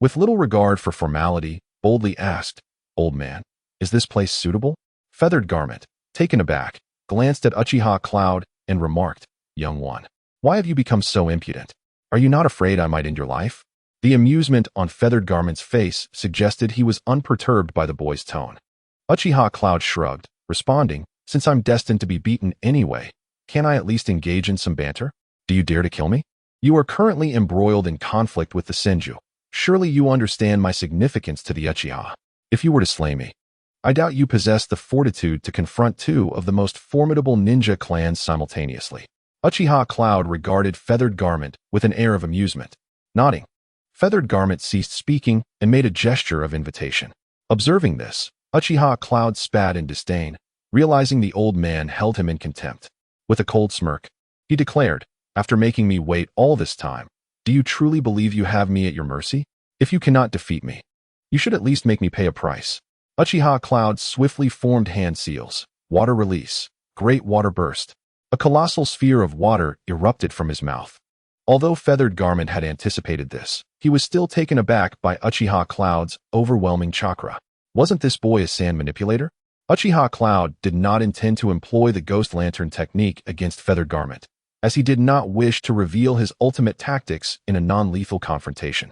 with little regard for formality, boldly asked, "Old man, is this place suitable?" Feathered Garment, taken aback, glanced at Uchiha Cloud and remarked, "Young one, why have you become so impudent? Are you not afraid I might end your life?" The amusement on Feathered Garment's face suggested he was unperturbed by the boy's tone. Uchiha Cloud shrugged, responding, "Since I'm destined to be beaten anyway, can I at least engage in some banter? Do you dare to kill me? You are currently embroiled in conflict with the Senju. Surely you understand my significance to the Uchiha. If you were to slay me, I doubt you possess the fortitude to confront 2 of the most formidable ninja clans simultaneously." Uchiha Cloud regarded Feathered Garment with an air of amusement. Nodding, Feathered Garment ceased speaking and made a gesture of invitation. Observing this, Uchiha Cloud spat in disdain, realizing the old man held him in contempt. With a cold smirk, he declared, "After making me wait all this time, do you truly believe you have me at your mercy? If you cannot defeat me, you should at least make me pay a price." Uchiha Cloud swiftly formed hand seals. Water release. Great water burst. A colossal sphere of water erupted from his mouth. Although Feathered Garment had anticipated this, he was still taken aback by Uchiha Cloud's overwhelming chakra. Wasn't this boy a sand manipulator? Uchiha Cloud did not intend to employ the Ghost Lantern technique against Feathered Garment, as he did not wish to reveal his ultimate tactics in a non-lethal confrontation.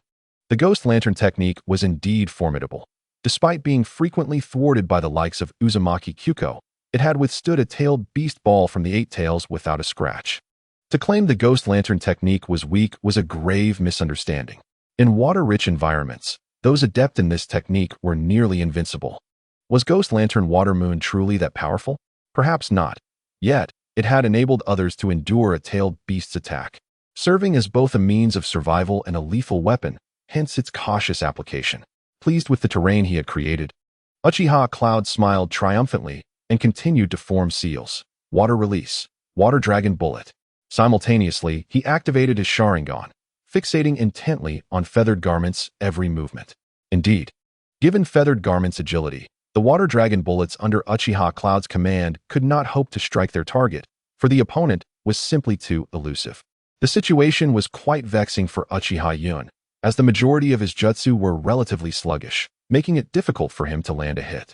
The Ghost Lantern technique was indeed formidable. Despite being frequently thwarted by the likes of Uzumaki Kyuko, it had withstood a tailed beast ball from the 8 Tails without a scratch. To claim the Ghost Lantern technique was weak was a grave misunderstanding. In water-rich environments, those adept in this technique were nearly invincible. Was Ghost Lantern Water Moon truly that powerful? Perhaps not. Yet, it had enabled others to endure a tailed beast's attack, serving as both a means of survival and a lethal weapon, hence its cautious application. Pleased with the terrain he had created, Uchiha Cloud smiled triumphantly and continued to form seals. Water release. Water Dragon Bullet. Simultaneously, he activated his Sharingan, fixating intently on Feathered Garment's every movement. Indeed, given Feathered Garment's agility, the Water Dragon bullets under Uchiha Cloud's command could not hope to strike their target, for the opponent was simply too elusive. The situation was quite vexing for Uchiha Yun, as the majority of his jutsu were relatively sluggish, making it difficult for him to land a hit.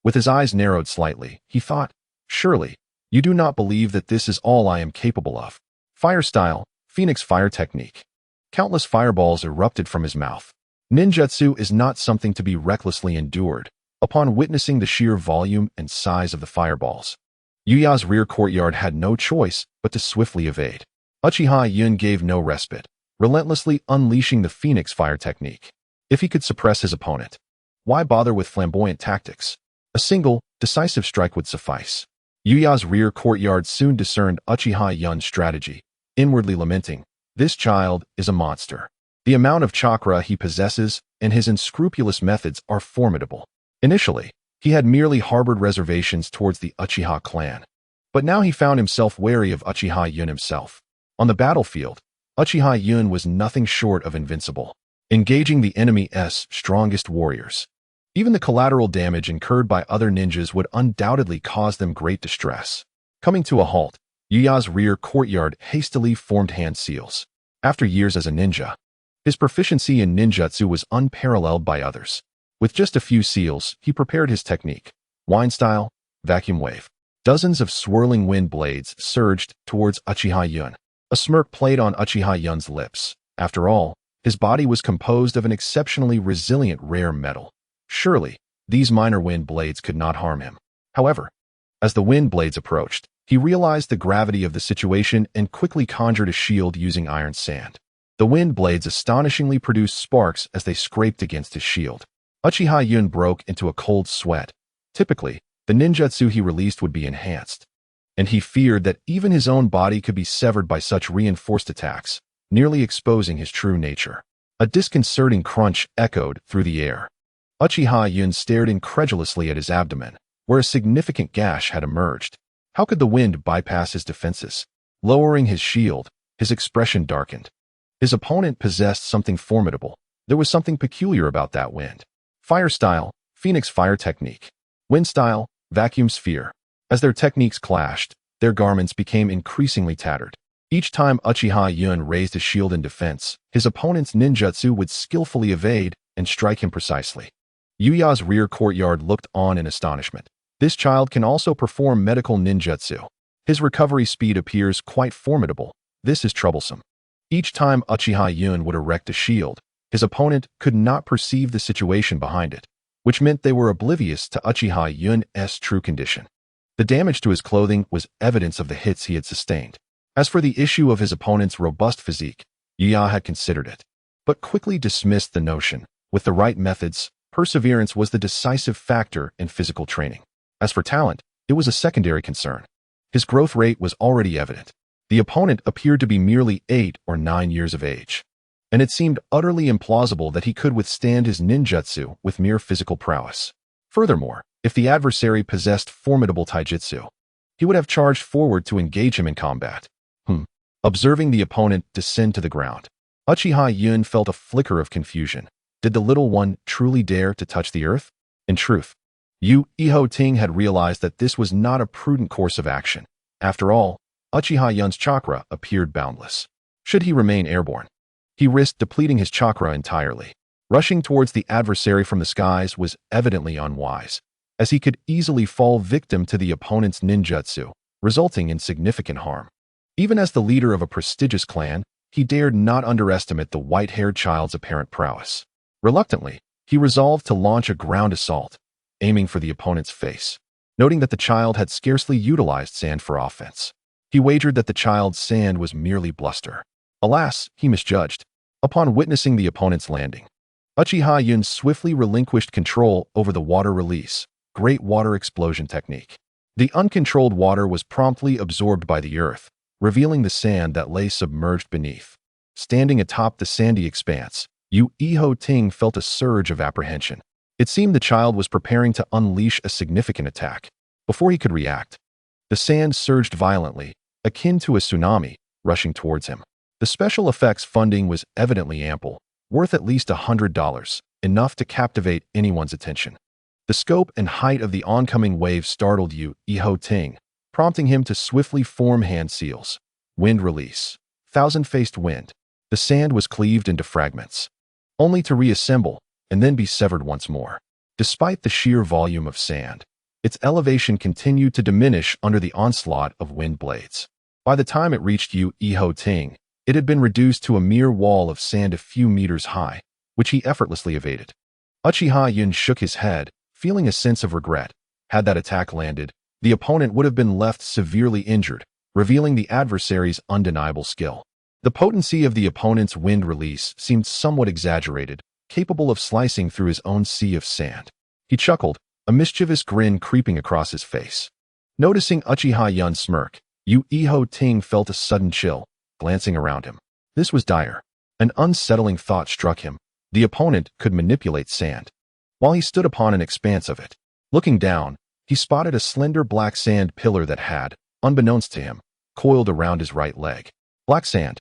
With his eyes narrowed slightly, he thought, "Surely, you do not believe that this is all I am capable of." Fire style, Phoenix Fire technique. Countless fireballs erupted from his mouth. Ninjutsu is not something to be recklessly endured. Upon witnessing the sheer volume and size of the fireballs, Yuya's rear courtyard had no choice but to swiftly evade. Uchiha Yun gave no respite, relentlessly unleashing the Phoenix Fire technique. If he could suppress his opponent, why bother with flamboyant tactics? A single, decisive strike would suffice. Yuya's rear courtyard soon discerned Uchiha Yun's strategy, inwardly lamenting, "This child is a monster. The amount of chakra he possesses and his unscrupulous methods are formidable." Initially, he had merely harbored reservations towards the Uchiha clan. But now he found himself wary of Uchiha Yun himself. On the battlefield, Uchiha Yun was nothing short of invincible, engaging the enemy's strongest warriors. Even the collateral damage incurred by other ninjas would undoubtedly cause them great distress. Coming to a halt, Yuya's rear courtyard hastily formed hand seals. After years as a ninja, his proficiency in ninjutsu was unparalleled by others. With just a few seals, he prepared his technique. Wine style, vacuum wave. Dozens of swirling wind blades surged towards Uchiha Yun. A smirk played on Uchiha Yun's lips. After all, his body was composed of an exceptionally resilient rare metal. Surely, these minor wind blades could not harm him. However, as the wind blades approached, he realized the gravity of the situation and quickly conjured a shield using iron sand. The wind blades astonishingly produced sparks as they scraped against his shield. Uchiha Yun broke into a cold sweat. Typically, the ninjutsu he released would be enhanced, and he feared that even his own body could be severed by such reinforced attacks, nearly exposing his true nature. A disconcerting crunch echoed through the air. Uchiha Yun stared incredulously at his abdomen, where a significant gash had emerged. How could the wind bypass his defenses? Lowering his shield, his expression darkened. His opponent possessed something formidable. There was something peculiar about that wind. Fire style, Phoenix fire technique. Wind style, vacuum sphere. As their techniques clashed, their garments became increasingly tattered. Each time Uchiha Yun raised his shield in defense, his opponent's ninjutsu would skillfully evade and strike him precisely. Yuya's rear courtyard looked on in astonishment. This child can also perform medical ninjutsu. His recovery speed appears quite formidable. This is troublesome. Each time Uchiha Yun would erect a shield, his opponent could not perceive the situation behind it, which meant they were oblivious to Uchiha Yun's true condition. The damage to his clothing was evidence of the hits he had sustained. As for the issue of his opponent's robust physique, Yuya had considered it, but quickly dismissed the notion. With the right methods, perseverance was the decisive factor in physical training. As for talent, it was a secondary concern. His growth rate was already evident. The opponent appeared to be merely 8 or 9 years of age, and it seemed utterly implausible that he could withstand his ninjutsu with mere physical prowess. Furthermore, if the adversary possessed formidable taijutsu, he would have charged forward to engage him in combat. Observing the opponent descend to the ground, Uchiha Yun felt a flicker of confusion. Did the little one truly dare to touch the earth? In truth, Yu Ting had realized that this was not a prudent course of action. After all, Uchiha Yun's chakra appeared boundless. Should he remain airborne, he risked depleting his chakra entirely. Rushing towards the adversary from the skies was evidently unwise, as he could easily fall victim to the opponent's ninjutsu, resulting in significant harm. Even as the leader of a prestigious clan, he dared not underestimate the white-haired child's apparent prowess. Reluctantly, he resolved to launch a ground assault, aiming for the opponent's face. Noting that the child had scarcely utilized sand for offense, he wagered that the child's sand was merely bluster. Alas, he misjudged. Upon witnessing the opponent's landing, Uchiha Yun swiftly relinquished control over the water release, great water explosion technique. The uncontrolled water was promptly absorbed by the earth, revealing the sand that lay submerged beneath. Standing atop the sandy expanse, Yu Ting felt a surge of apprehension. It seemed the child was preparing to unleash a significant attack. Before he could react, the sand surged violently, akin to a tsunami, rushing towards him. The special effects funding was evidently ample, worth at least $100, enough to captivate anyone's attention. The scope and height of the oncoming wave startled Yu Ting, prompting him to swiftly form hand seals. Wind release. Thousand-faced wind. The sand was cleaved into fragments, only to reassemble and then be severed once more. Despite the sheer volume of sand, its elevation continued to diminish under the onslaught of wind blades. By the time it reached Yu Ting, it had been reduced to a mere wall of sand a few meters high, which he effortlessly evaded. Uchiha Yun shook his head, feeling a sense of regret. Had that attack landed, the opponent would have been left severely injured, revealing the adversary's undeniable skill. The potency of the opponent's wind release seemed somewhat exaggerated, capable of slicing through his own sea of sand. He chuckled, a mischievous grin creeping across his face. Noticing Uchiha Yun's smirk, Ting felt a sudden chill, glancing around him. This was dire. An unsettling thought struck him. The opponent could manipulate sand. While he stood upon an expanse of it, looking down, he spotted a slender black sand pillar that had, unbeknownst to him, coiled around his right leg. Black sand.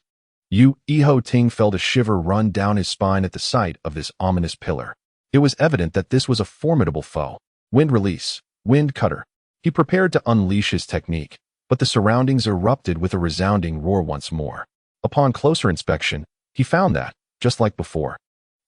Ting felt a shiver run down his spine at the sight of this ominous pillar. It was evident that this was a formidable foe. Wind release, wind cutter. He prepared to unleash his technique, but the surroundings erupted with a resounding roar once more. Upon closer inspection, he found that, just like before,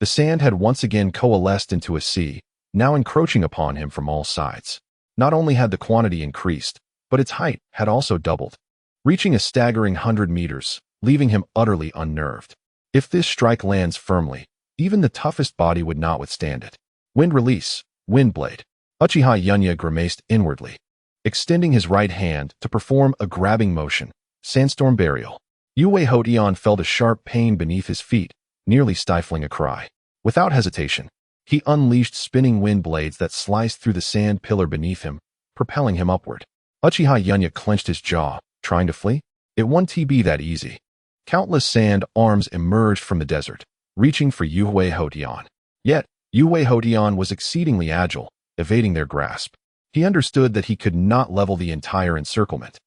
the sand had once again coalesced into a sea, now encroaching upon him from all sides. Not only had the quantity increased, but its height had also doubled, reaching a staggering 100 meters, leaving him utterly unnerved. If this strike lands firmly, even the toughest body would not withstand it. Wind release, wind blade. Uchiha Yun grimaced inwardly, extending his right hand to perform a grabbing motion. Sandstorm burial. Hotian felt a sharp pain beneath his feet, nearly stifling a cry. Without hesitation, he unleashed spinning wind blades that sliced through the sand pillar beneath him, propelling him upward. Uchiha Yun clenched his jaw, trying to flee. It won't be that easy. Countless sand arms emerged from the desert, reaching for Hotian. Yet, Hotian was exceedingly agile, evading their grasp. He understood that he could not level the entire encirclement.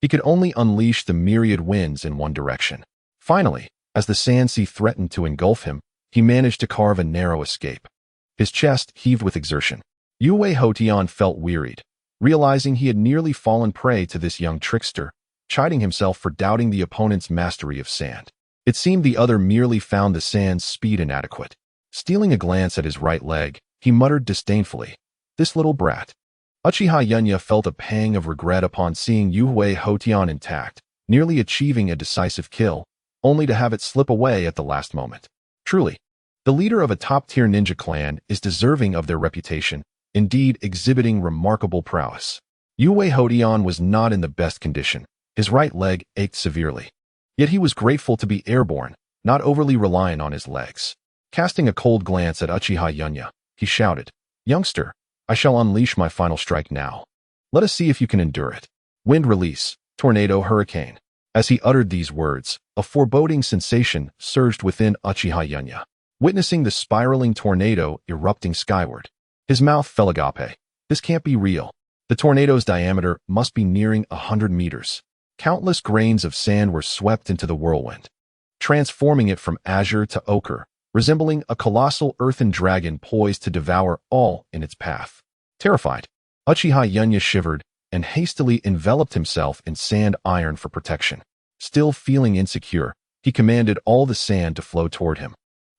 He could only unleash the myriad winds in one direction. Finally, as the sand sea threatened to engulf him, he managed to carve a narrow escape. His chest heaved with exertion. Hotian felt wearied, realizing he had nearly fallen prey to this young trickster, chiding himself for doubting the opponent's mastery of sand. It seemed the other merely found the sand's speed inadequate. Stealing a glance at his right leg, he muttered disdainfully, "This little brat." Uchiha Yun felt a pang of regret upon seeing Hotian intact, nearly achieving a decisive kill, only to have it slip away at the last moment. Truly, the leader of a top-tier ninja clan is deserving of their reputation, indeed exhibiting remarkable prowess. Hotian was not in the best condition. His right leg ached severely. Yet he was grateful to be airborne, not overly reliant on his legs. Casting a cold glance at Uchiha Yun, he shouted, "Youngster, I shall unleash my final strike now. Let us see if you can endure it." Wind release, tornado hurricane. As he uttered these words, a foreboding sensation surged within Uchiha Yun. Witnessing the spiraling tornado erupting skyward, his mouth fell agape. This can't be real. The tornado's diameter must be nearing 100 meters. Countless grains of sand were swept into the whirlwind, transforming it from azure to ochre, resembling a colossal earthen dragon poised to devour all in its path. Terrified, Uchiha Yun shivered and hastily enveloped himself in sand iron for protection. Still feeling insecure, he commanded all the sand to flow toward him,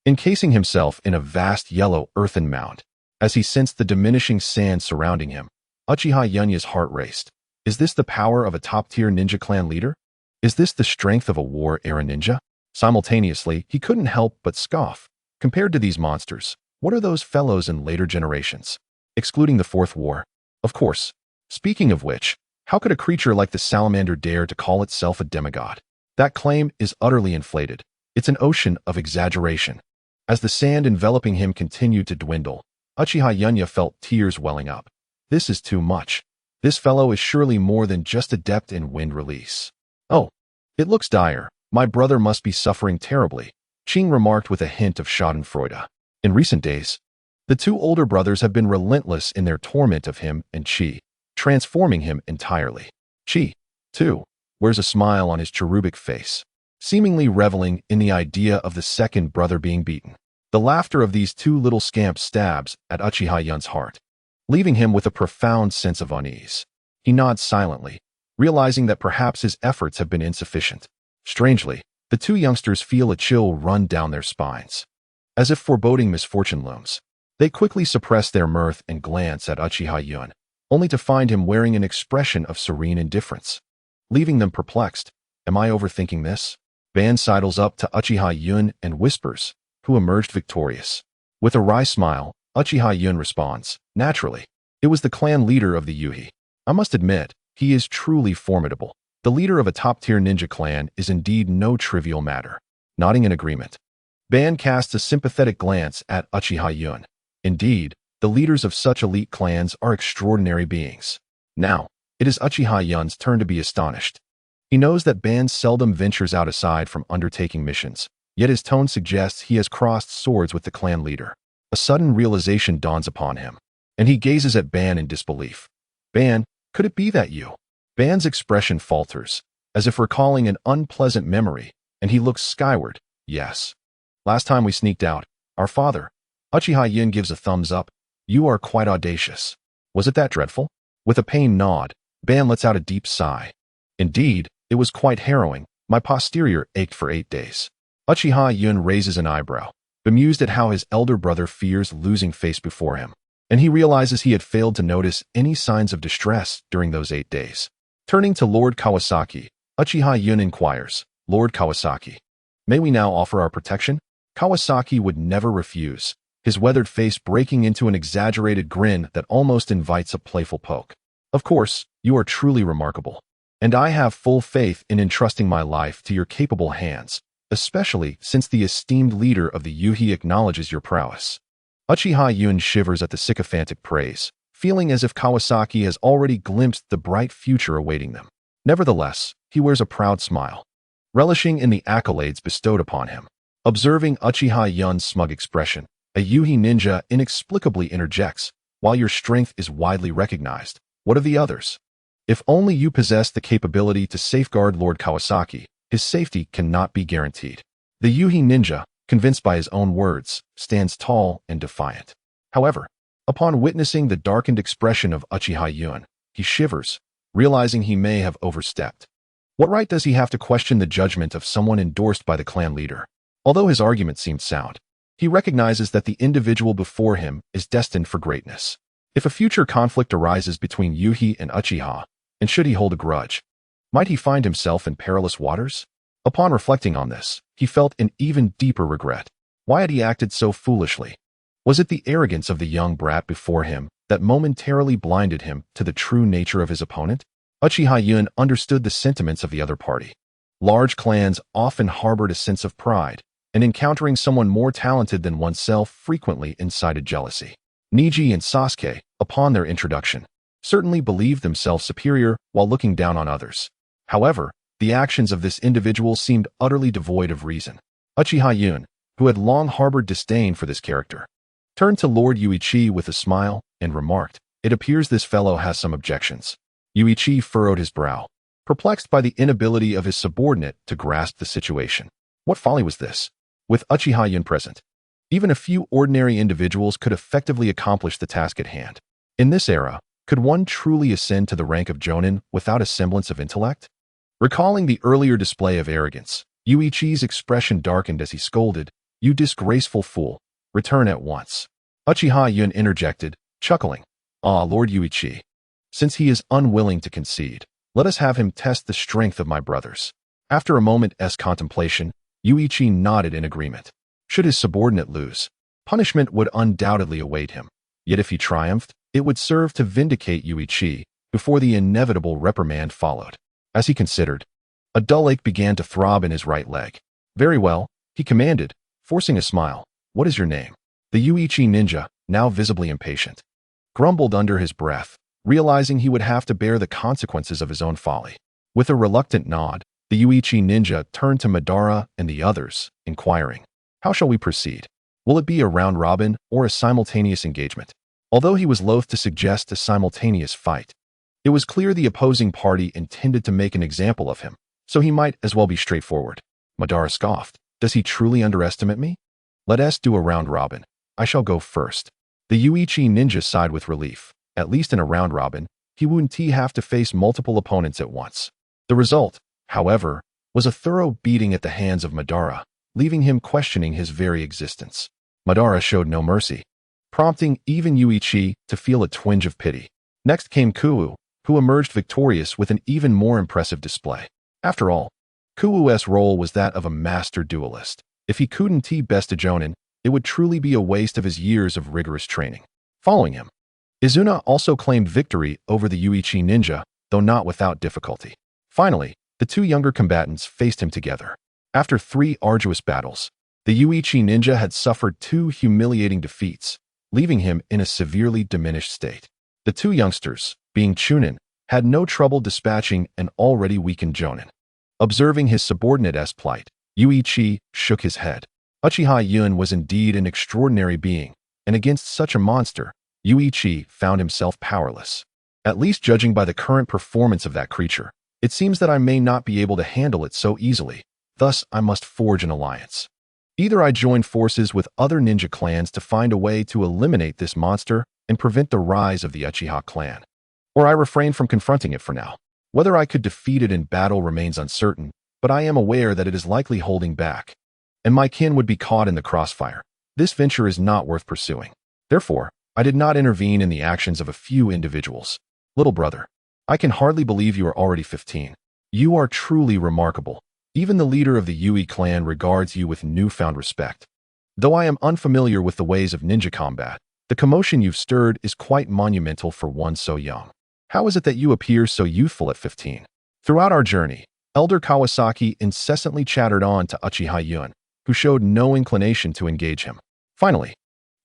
encasing himself in a vast yellow earthen mound. As he sensed the diminishing sand surrounding him, Uchiha Yun's heart raced. Is this the power of a top-tier ninja clan leader? Is this the strength of a war-era ninja? Simultaneously, he couldn't help but scoff. Compared to these monsters, what are those fellows in later generations? Excluding the Fourth War, of course. Speaking of which, how could a creature like the salamander dare to call itself a demigod? That claim is utterly inflated. It's an ocean of exaggeration. As the sand enveloping him continued to dwindle, Uchiha Yun felt tears welling up. This is too much. This fellow is surely more than just adept in wind release. Oh, it looks dire. My brother must be suffering terribly, Qing remarked with a hint of schadenfreude. In recent days, the two older brothers have been relentless in their torment of him and Qi, transforming him entirely. Qi, too, wears a smile on his cherubic face, seemingly reveling in the idea of the second brother being beaten. The laughter of these two little scamps stabs at Uchiha Yun's heart, leaving him with a profound sense of unease. He nods silently, realizing that perhaps his efforts have been insufficient. Strangely, the two youngsters feel a chill run down their spines. As if foreboding misfortune looms, they quickly suppress their mirth and glance at Uchiha Yun, only to find him wearing an expression of serene indifference. Leaving them perplexed, am I overthinking this? Ban sidles up to Uchiha Yun and whispers, who emerged victorious. With a wry smile, Uchiha Yun responds, naturally. It was the clan leader of the Yuhi. I must admit, he is truly formidable. The leader of a top-tier ninja clan is indeed no trivial matter. Nodding in agreement, Ban casts a sympathetic glance at Uchiha Yun. Indeed, the leaders of such elite clans are extraordinary beings. Now, it is Uchiha Yun's turn to be astonished. He knows that Ban seldom ventures out aside from undertaking missions, yet his tone suggests he has crossed swords with the clan leader. A sudden realization dawns upon him, and he gazes at Ban in disbelief. Ban, could it be that you? Ban's expression falters, as if recalling an unpleasant memory, and he looks skyward. Yes. Last time we sneaked out, our father. Uchiha Yun gives a thumbs up. You are quite audacious. Was it that dreadful? With a pained nod, Ban lets out a deep sigh. Indeed, it was quite harrowing. My posterior ached for 8 days. Uchiha Yun raises an eyebrow, bemused at how his elder brother fears losing face before him, and he realizes he had failed to notice any signs of distress during those 8 days. Turning to Lord Kawasaki, Uchiha Yun inquires, Lord Kawasaki, may we now offer our protection? Kawasaki would never refuse, his weathered face breaking into an exaggerated grin that almost invites a playful poke. Of course, you are truly remarkable, and I have full faith in entrusting my life to your capable hands, especially since the esteemed leader of the Yuhi acknowledges your prowess. Uchiha Yun shivers at the sycophantic praise, feeling as if Kawasaki has already glimpsed the bright future awaiting them. Nevertheless, he wears a proud smile, relishing in the accolades bestowed upon him. Observing Uchiha Yun's smug expression, a Yuhi ninja inexplicably interjects, while your strength is widely recognized, what of the others? If only you possess the capability to safeguard Lord Kawasaki, his safety cannot be guaranteed. The Yuhi ninja, convinced by his own words, stands tall and defiant. However, upon witnessing the darkened expression of Uchiha Yun, he shivers, realizing he may have overstepped. What right does he have to question the judgment of someone endorsed by the clan leader? Although his argument seemed sound, he recognizes that the individual before him is destined for greatness. If a future conflict arises between Yuhi and Uchiha, and should he hold a grudge, might he find himself in perilous waters? Upon reflecting on this, he felt an even deeper regret. Why had he acted so foolishly? Was it the arrogance of the young brat before him that momentarily blinded him to the true nature of his opponent? Uchiha Yun understood the sentiments of the other party. Large clans often harbored a sense of pride, and encountering someone more talented than oneself frequently incited jealousy. Niji and Sasuke, upon their introduction, certainly believed themselves superior while looking down on others. However, the actions of this individual seemed utterly devoid of reason. Uchiha Yun, who had long harbored disdain for this character, turned to Lord Yuichi with a smile and remarked, it appears this fellow has some objections. Yuichi furrowed his brow, perplexed by the inability of his subordinate to grasp the situation. What folly was this? With Uchiha Yun present, even a few ordinary individuals could effectively accomplish the task at hand. In this era, could one truly ascend to the rank of Jonin without a semblance of intellect? Recalling the earlier display of arrogance, Yuichi's expression darkened as he scolded, you disgraceful fool, return at once. Uchiha Yun interjected, chuckling, ah, Lord Yuichi, since he is unwilling to concede, let us have him test the strength of my brothers. After a moment's contemplation, Yuichi nodded in agreement. Should his subordinate lose, punishment would undoubtedly await him. Yet if he triumphed, it would serve to vindicate Yuichi before the inevitable reprimand followed. As he considered, a dull ache began to throb in his right leg. Very well, he commanded, forcing a smile. What is your name? The Yuichi ninja, now visibly impatient, grumbled under his breath, realizing he would have to bear the consequences of his own folly. With a reluctant nod, the Uchiha ninja turned to Madara and the others, inquiring, how shall we proceed? Will it be a round robin or a simultaneous engagement? Although he was loath to suggest a simultaneous fight, it was clear the opposing party intended to make an example of him, so he might as well be straightforward. Madara scoffed, does he truly underestimate me? Let us do a round robin. I shall go first. The Uchiha ninja sighed with relief. At least in a round robin, he wouldn't have to face multiple opponents at once. The result, however, was a thorough beating at the hands of Madara, leaving him questioning his very existence. Madara showed no mercy, prompting even Yuichi to feel a twinge of pity. Next came Kuu, who emerged victorious with an even more impressive display. After all, Kuu's role was that of a master duelist. If he couldn't best a Jonin, it would truly be a waste of his years of rigorous training. Following him, Izuna also claimed victory over the Uchiha ninja, though not without difficulty. Finally, the two younger combatants faced him together. After 3 arduous battles, The Uchiha ninja had suffered two humiliating defeats, leaving him in a severely diminished state. The two youngsters, being Chunin, had no trouble dispatching an already weakened Jonin. Observing his subordinate's plight, Uchiha shook his head. Uchiha Yun was indeed an extraordinary being, and against such a monster, Uchiha found himself powerless. At least judging by the current performance of that creature, it seems that I may not be able to handle it so easily, thus I must forge an alliance. Either I join forces with other ninja clans to find a way to eliminate this monster and prevent the rise of the Uchiha clan, or I refrain from confronting it for now. Whether I could defeat it in battle remains uncertain, but I am aware that it is likely holding back, and my kin would be caught in the crossfire. This venture is not worth pursuing. Therefore, I did not intervene in the actions of a few individuals. Little brother, I can hardly believe you are already 15. You are truly remarkable. Even the leader of the Yui clan regards you with newfound respect. Though I am unfamiliar with the ways of ninja combat, the commotion you've stirred is quite monumental for one so young. How is it that you appear so youthful at 15? Throughout our journey, Elder Kawasaki incessantly chattered on to Uchiha Yun, who showed no inclination to engage him. Finally,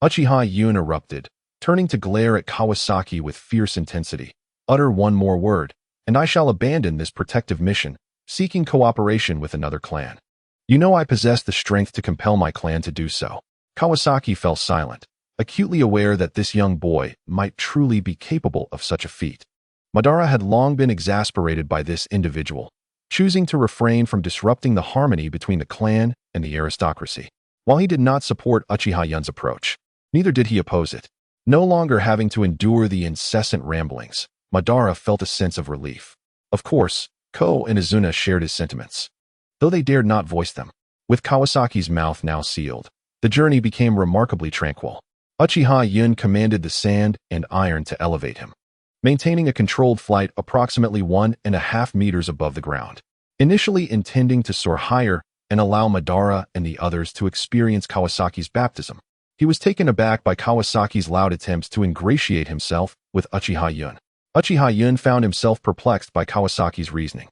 Uchiha Yun erupted, turning to glare at Kawasaki with fierce intensity. Utter one more word, and I shall abandon this protective mission, seeking cooperation with another clan. You know I possess the strength to compel my clan to do so. Kawasaki fell silent, acutely aware that this young boy might truly be capable of such a feat. Madara had long been exasperated by this individual, choosing to refrain from disrupting the harmony between the clan and the aristocracy. While he did not support Uchiha Yun's approach, neither did he oppose it. No longer having to endure the incessant ramblings, Madara felt a sense of relief. Of course, Ko and Izuna shared his sentiments, though they dared not voice them. With Kawasaki's mouth now sealed, the journey became remarkably tranquil. Uchiha Yun commanded the sand and iron to elevate him, maintaining a controlled flight approximately 1.5 meters above the ground. Initially intending to soar higher and allow Madara and the others to experience Kawasaki's baptism, he was taken aback by Kawasaki's loud attempts to ingratiate himself with Uchiha Yun. Uchiha Yun found himself perplexed by Kawasaki's reasoning.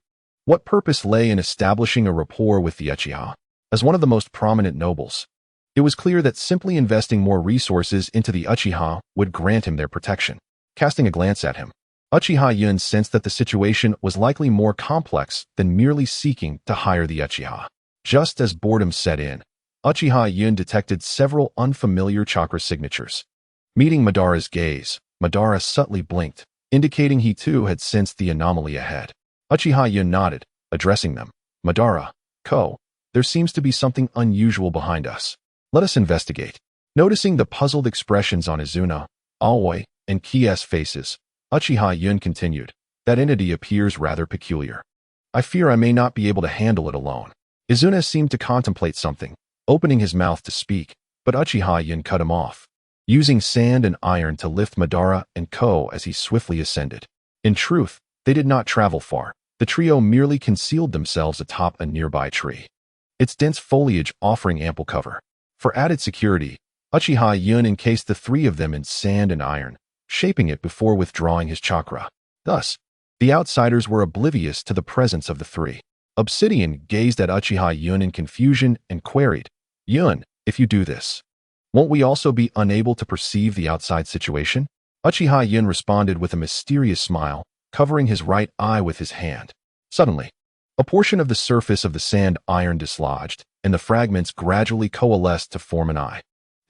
What purpose lay in establishing a rapport with the Uchiha? As one of the most prominent nobles, it was clear that simply investing more resources into the Uchiha would grant him their protection. Casting a glance at him, Uchiha Yun sensed that the situation was likely more complex than merely seeking to hire the Uchiha. Just as boredom set in, Uchiha Yun detected several unfamiliar chakra signatures. Meeting Madara's gaze, Madara subtly blinked, indicating he too had sensed the anomaly ahead. Uchiha Yun nodded, addressing them. Madara, Ko, there seems to be something unusual behind us. Let us investigate. Noticing the puzzled expressions on Izuna, Aoi, and Ki's faces, Uchiha Yun continued, that entity appears rather peculiar. I fear I may not be able to handle it alone. Izuna seemed to contemplate something, opening his mouth to speak, but Uchiha Yun cut him off, using sand and iron to lift Madara and Ko as he swiftly ascended. In truth, they did not travel far. The trio merely concealed themselves atop a nearby tree, its dense foliage offering ample cover. For added security, Uchiha Yun encased the three of them in sand and iron, shaping it before withdrawing his chakra. Thus, the outsiders were oblivious to the presence of the three. Obsidian gazed at Uchiha Yun in confusion and queried, Yun, if you do this, won't we also be unable to perceive the outside situation? Uchiha Yun responded with a mysterious smile, covering his right eye with his hand. Suddenly, a portion of the surface of the sand iron dislodged, and the fragments gradually coalesced to form an eye.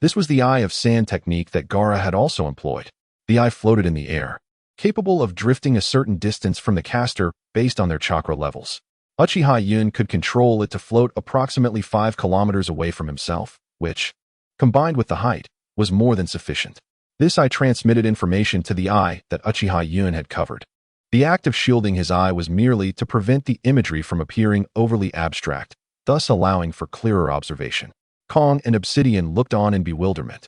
This was the eye of sand technique that Gaara had also employed. The eye floated in the air, capable of drifting a certain distance from the caster based on their chakra levels. Uchiha Yun could control it to float approximately 5 kilometers away from himself, which, combined with the height, was more than sufficient. This eye transmitted information to the eye that Uchiha Yun had covered. The act of shielding his eye was merely to prevent the imagery from appearing overly abstract, thus allowing for clearer observation. Kong and Obsidian looked on in bewilderment,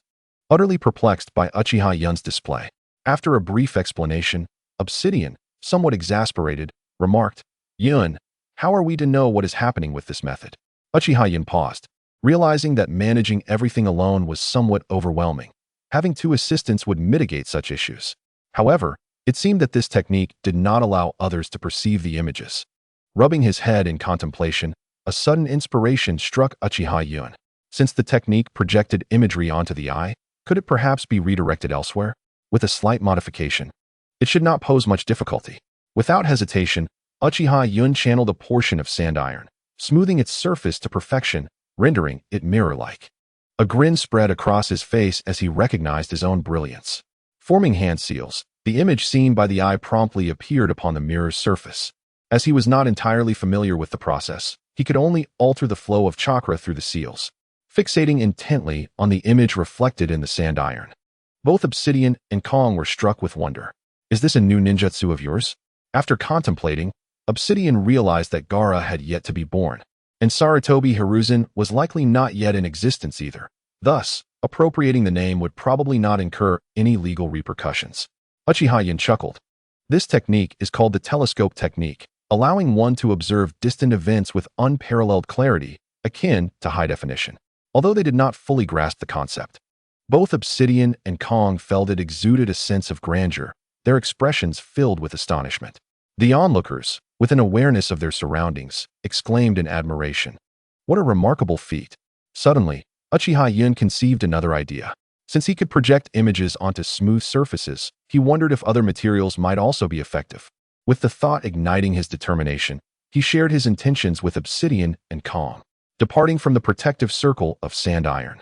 utterly perplexed by Uchiha Yun's display. After a brief explanation, Obsidian, somewhat exasperated, remarked, Yun, how are we to know what is happening with this method? Uchiha Yun paused, realizing that managing everything alone was somewhat overwhelming. Having two assistants would mitigate such issues. However, it seemed that this technique did not allow others to perceive the images. Rubbing his head in contemplation, a sudden inspiration struck Uchiha Yun. Since the technique projected imagery onto the eye, could it perhaps be redirected elsewhere? With a slight modification, it should not pose much difficulty. Without hesitation, Uchiha Yun channeled a portion of sand iron, smoothing its surface to perfection, rendering it mirror-like. A grin spread across his face as he recognized his own brilliance. Forming hand seals, the image seen by the eye promptly appeared upon the mirror's surface. As he was not entirely familiar with the process, he could only alter the flow of chakra through the seals, fixating intently on the image reflected in the sand iron. Both Obsidian and Kong were struck with wonder. Is this a new ninjutsu of yours? After contemplating, Obsidian realized that Gaara had yet to be born, and Sarutobi Hiruzen was likely not yet in existence either. Thus, appropriating the name would probably not incur any legal repercussions. Uchiha Yun chuckled. This technique is called the telescope technique, allowing one to observe distant events with unparalleled clarity, akin to high definition. Although they did not fully grasp the concept, both Obsidian and Kong felt it exuded a sense of grandeur, their expressions filled with astonishment. The onlookers, with an awareness of their surroundings, exclaimed in admiration. What a remarkable feat! Suddenly, Uchiha Yun conceived another idea. Since he could project images onto smooth surfaces, he wondered if other materials might also be effective. With the thought igniting his determination, he shared his intentions with Obsidian and Kong, departing from the protective circle of sand iron.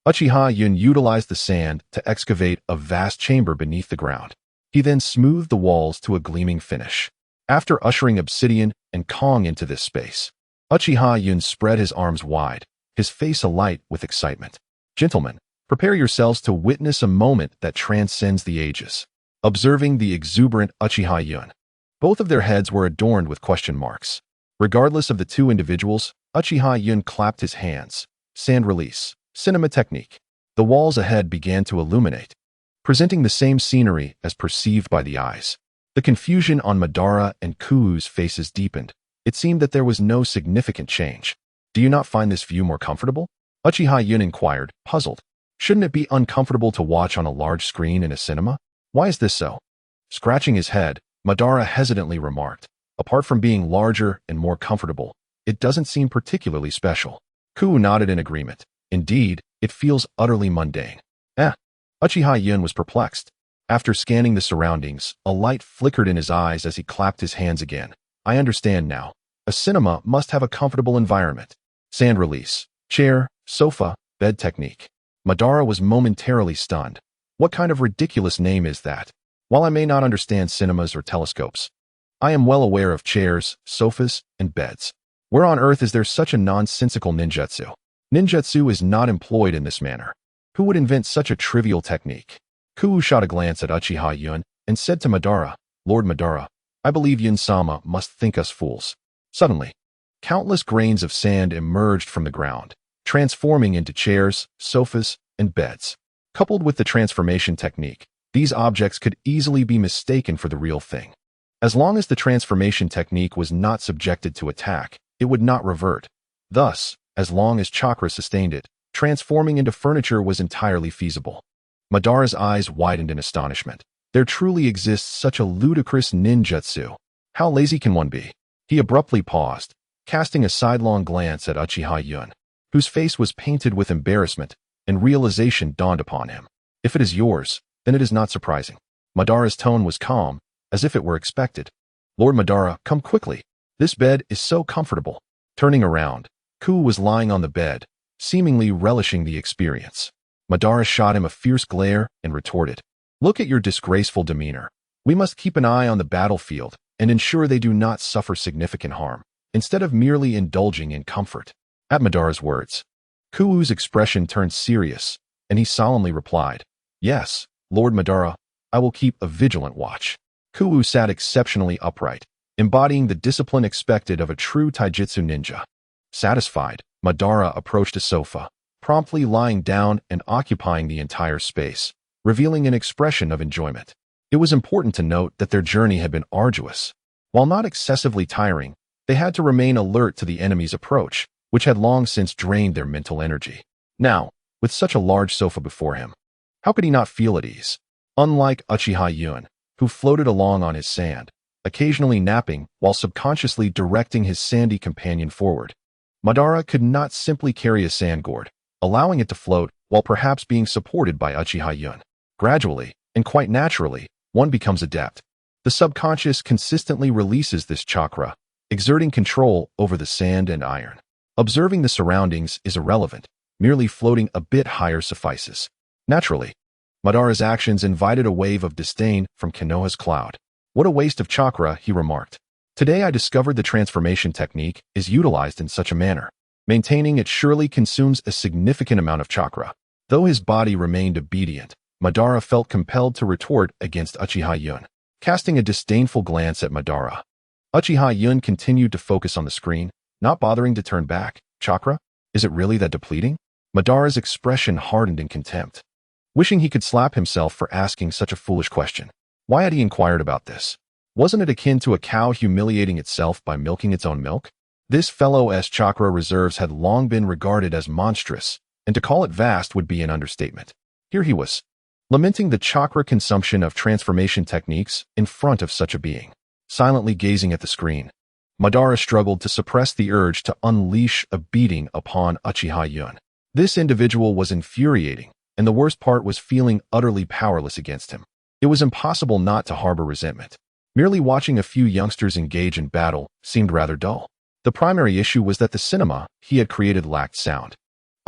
Uchiha Yun utilized the sand to excavate a vast chamber beneath the ground. He then smoothed the walls to a gleaming finish. After ushering Obsidian and Kong into this space, Uchiha Yun spread his arms wide, his face alight with excitement. Gentlemen, prepare yourselves to witness a moment that transcends the ages. Observing the exuberant Uchiha Yun, both of their heads were adorned with question marks. Regardless of the two individuals, Uchiha Yun clapped his hands. Sand release. Cinema technique. The walls ahead began to illuminate, presenting the same scenery as perceived by the eyes. The confusion on Madara and Kuu's faces deepened. It seemed that there was no significant change. Do you not find this view more comfortable? Uchiha Yun inquired, puzzled. Shouldn't it be uncomfortable to watch on a large screen in a cinema? Why is this so? Scratching his head, Madara hesitantly remarked, apart from being larger and more comfortable, it doesn't seem particularly special. Kuu nodded in agreement. Indeed, it feels utterly mundane. Uchiha Yun was perplexed. After scanning the surroundings, a light flickered in his eyes as he clapped his hands again. I understand now. A cinema must have a comfortable environment. Sand release, chair, sofa, bed technique. Madara was momentarily stunned. What kind of ridiculous name is that? While I may not understand cinemas or telescopes, I am well aware of chairs, sofas, and beds. Where on earth is there such a nonsensical ninjutsu? Ninjutsu is not employed in this manner. Who would invent such a trivial technique? Kuu shot a glance at Uchiha Yun and said to Madara, Lord Madara, I believe Yun-sama must think us fools. Suddenly, countless grains of sand emerged from the ground, transforming into chairs, sofas, and beds. Coupled with the transformation technique, these objects could easily be mistaken for the real thing. As long as the transformation technique was not subjected to attack, it would not revert. Thus, as long as chakra sustained it, transforming into furniture was entirely feasible. Madara's eyes widened in astonishment. There truly exists such a ludicrous ninjutsu. How lazy can one be? He abruptly paused, casting a sidelong glance at Uchiha Yun, whose face was painted with embarrassment, and realization dawned upon him. If it is yours, then it is not surprising. Madara's tone was calm, as if it were expected. Lord Madara, come quickly. This bed is so comfortable. Turning around, Kuu was lying on the bed, seemingly relishing the experience. Madara shot him a fierce glare and retorted, Look at your disgraceful demeanor. We must keep an eye on the battlefield and ensure they do not suffer significant harm, instead of merely indulging in comfort. At Madara's words, Kuu's expression turned serious, and he solemnly replied, Yes, Lord Madara, I will keep a vigilant watch. Kuu sat exceptionally upright, embodying the discipline expected of a true taijutsu ninja. Satisfied, Madara approached a sofa, promptly lying down and occupying the entire space, revealing an expression of enjoyment. It was important to note that their journey had been arduous. While not excessively tiring, they had to remain alert to the enemy's approach, which had long since drained their mental energy. Now, with such a large sofa before him, how could he not feel at ease? Unlike Uchiha Yun, who floated along on his sand, occasionally napping while subconsciously directing his sandy companion forward, Madara could not simply carry a sand gourd. allowing it to float while perhaps being supported by Uchiha Yun. Gradually, and quite naturally, one becomes adept. The subconscious consistently releases this chakra, exerting control over the sand and iron. Observing the surroundings is irrelevant, merely floating a bit higher suffices. Naturally, Madara's actions invited a wave of disdain from Konoha's cloud. What a waste of chakra, he remarked. Today I discovered the transformation technique is utilized in such a manner. Maintaining it surely consumes a significant amount of chakra. Though his body remained obedient, Madara felt compelled to retort against Uchiha Yun. Casting a disdainful glance at Madara, Uchiha Yun continued to focus on the screen, not bothering to turn back. Chakra? Is it really that depleting? Madara's expression hardened in contempt. Wishing he could slap himself for asking such a foolish question. Why had he inquired about this? Wasn't it akin to a cow humiliating itself by milking its own milk? This fellow's chakra reserves had long been regarded as monstrous, and to call it vast would be an understatement. Here he was, lamenting the chakra consumption of transformation techniques in front of such a being. Silently gazing at the screen, Madara struggled to suppress the urge to unleash a beating upon Uchiha Yun. This individual was infuriating, and the worst part was feeling utterly powerless against him. It was impossible not to harbor resentment. Merely watching a few youngsters engage in battle seemed rather dull. The primary issue was that the cinema he had created lacked sound.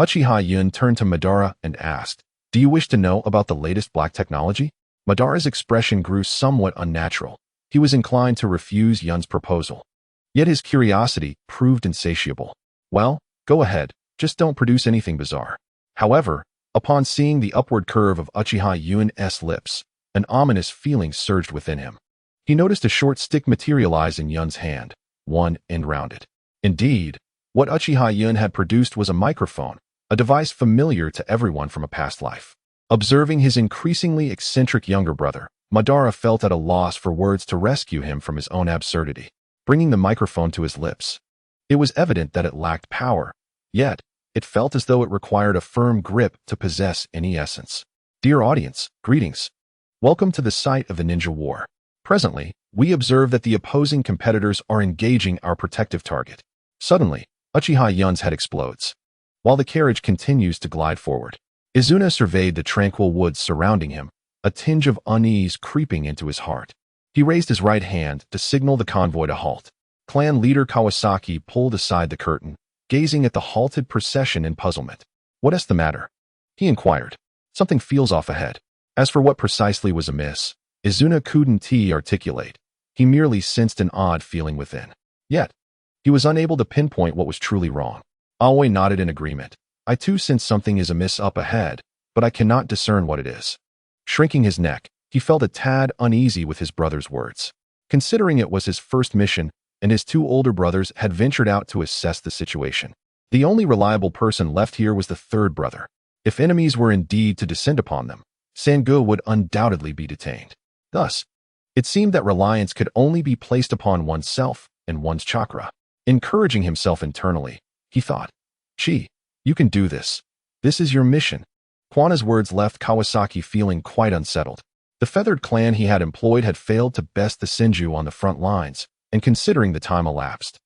Uchiha Yun turned to Madara and asked, "Do you wish to know about the latest black technology?" Madara's expression grew somewhat unnatural. He was inclined to refuse Yun's proposal. Yet his curiosity proved insatiable. "Well, go ahead, just don't produce anything bizarre." However, upon seeing the upward curve of Uchiha Yun's lips, an ominous feeling surged within him. He noticed a short stick materialize in Yun's hand, one end rounded. Indeed, what Uchiha Yun had produced was a microphone, a device familiar to everyone from a past life. Observing his increasingly eccentric younger brother, Madara felt at a loss for words to rescue him from his own absurdity. Bringing the microphone to his lips, it was evident that it lacked power, yet it felt as though it required a firm grip to possess any essence. Dear audience, greetings. Welcome to the site of the Ninja War. Presently, we observe that the opposing competitors are engaging our protective target. Suddenly, Uchiha Yun's head explodes. While the carriage continues to glide forward, Izuna surveyed the tranquil woods surrounding him, a tinge of unease creeping into his heart. He raised his right hand to signal the convoy to halt. Clan leader Kawasaki pulled aside the curtain, gazing at the halted procession in puzzlement. "What's the matter?" he inquired. "Something feels off ahead." As for what precisely was amiss, Izuna couldn't articulate. He merely sensed an odd feeling within. Yet, he was unable to pinpoint what was truly wrong. Aoi nodded in agreement. "I too sense something is amiss up ahead, but I cannot discern what it is." Shrinking his neck, he felt a tad uneasy with his brother's words. Considering it was his first mission, and his two older brothers had ventured out to assess the situation, the only reliable person left here was the third brother. If enemies were indeed to descend upon them, Sengu would undoubtedly be detained. Thus, it seemed that reliance could only be placed upon oneself and one's chakra. Encouraging himself internally, he thought, "Chi, you can do this. This is your mission." Kwana's words left Kawasaki feeling quite unsettled. The feathered clan he had employed had failed to best the Senju on the front lines, and considering the time elapsed,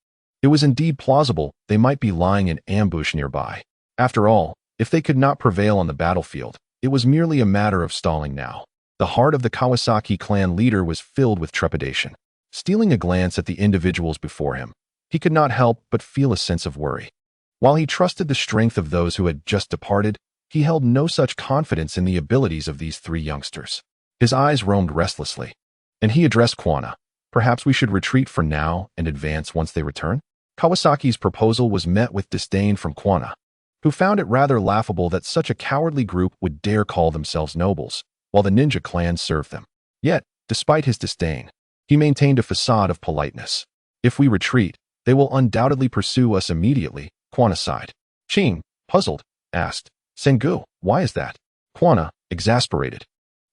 it was indeed plausible they might be lying in ambush nearby. After all, if they could not prevail on the battlefield, it was merely a matter of stalling now. The heart of the Kawasaki clan leader was filled with trepidation. Stealing a glance at the individuals before him, he could not help but feel a sense of worry. While he trusted the strength of those who had just departed, he held no such confidence in the abilities of these three youngsters. His eyes roamed restlessly, and he addressed Kwana. "Perhaps we should retreat for now and advance once they return?" Kawasaki's proposal was met with disdain from Kwana, who found it rather laughable that such a cowardly group would dare call themselves nobles, while the ninja clan served them. Yet, despite his disdain, he maintained a facade of politeness. "If we retreat, they will undoubtedly pursue us immediately," Kwana sighed. Ching, puzzled, asked, "Sengu, why is that?" Kwana, exasperated,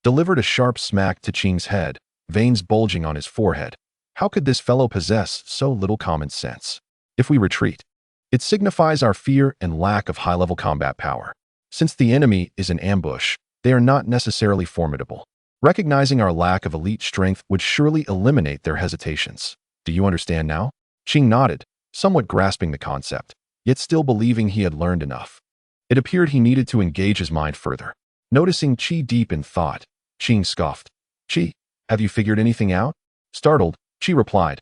delivered a sharp smack to Ching's head, veins bulging on his forehead. How could this fellow possess so little common sense? "If we retreat, it signifies our fear and lack of high-level combat power. Since the enemy is in ambush, they are not necessarily formidable. Recognizing our lack of elite strength would surely eliminate their hesitations. Do you understand now?" Ching nodded, somewhat grasping the concept, yet still believing he had learned enough. It appeared he needed to engage his mind further. Noticing Chi deep in thought, Qing scoffed. Chi, have you figured anything out? Startled, Chi replied,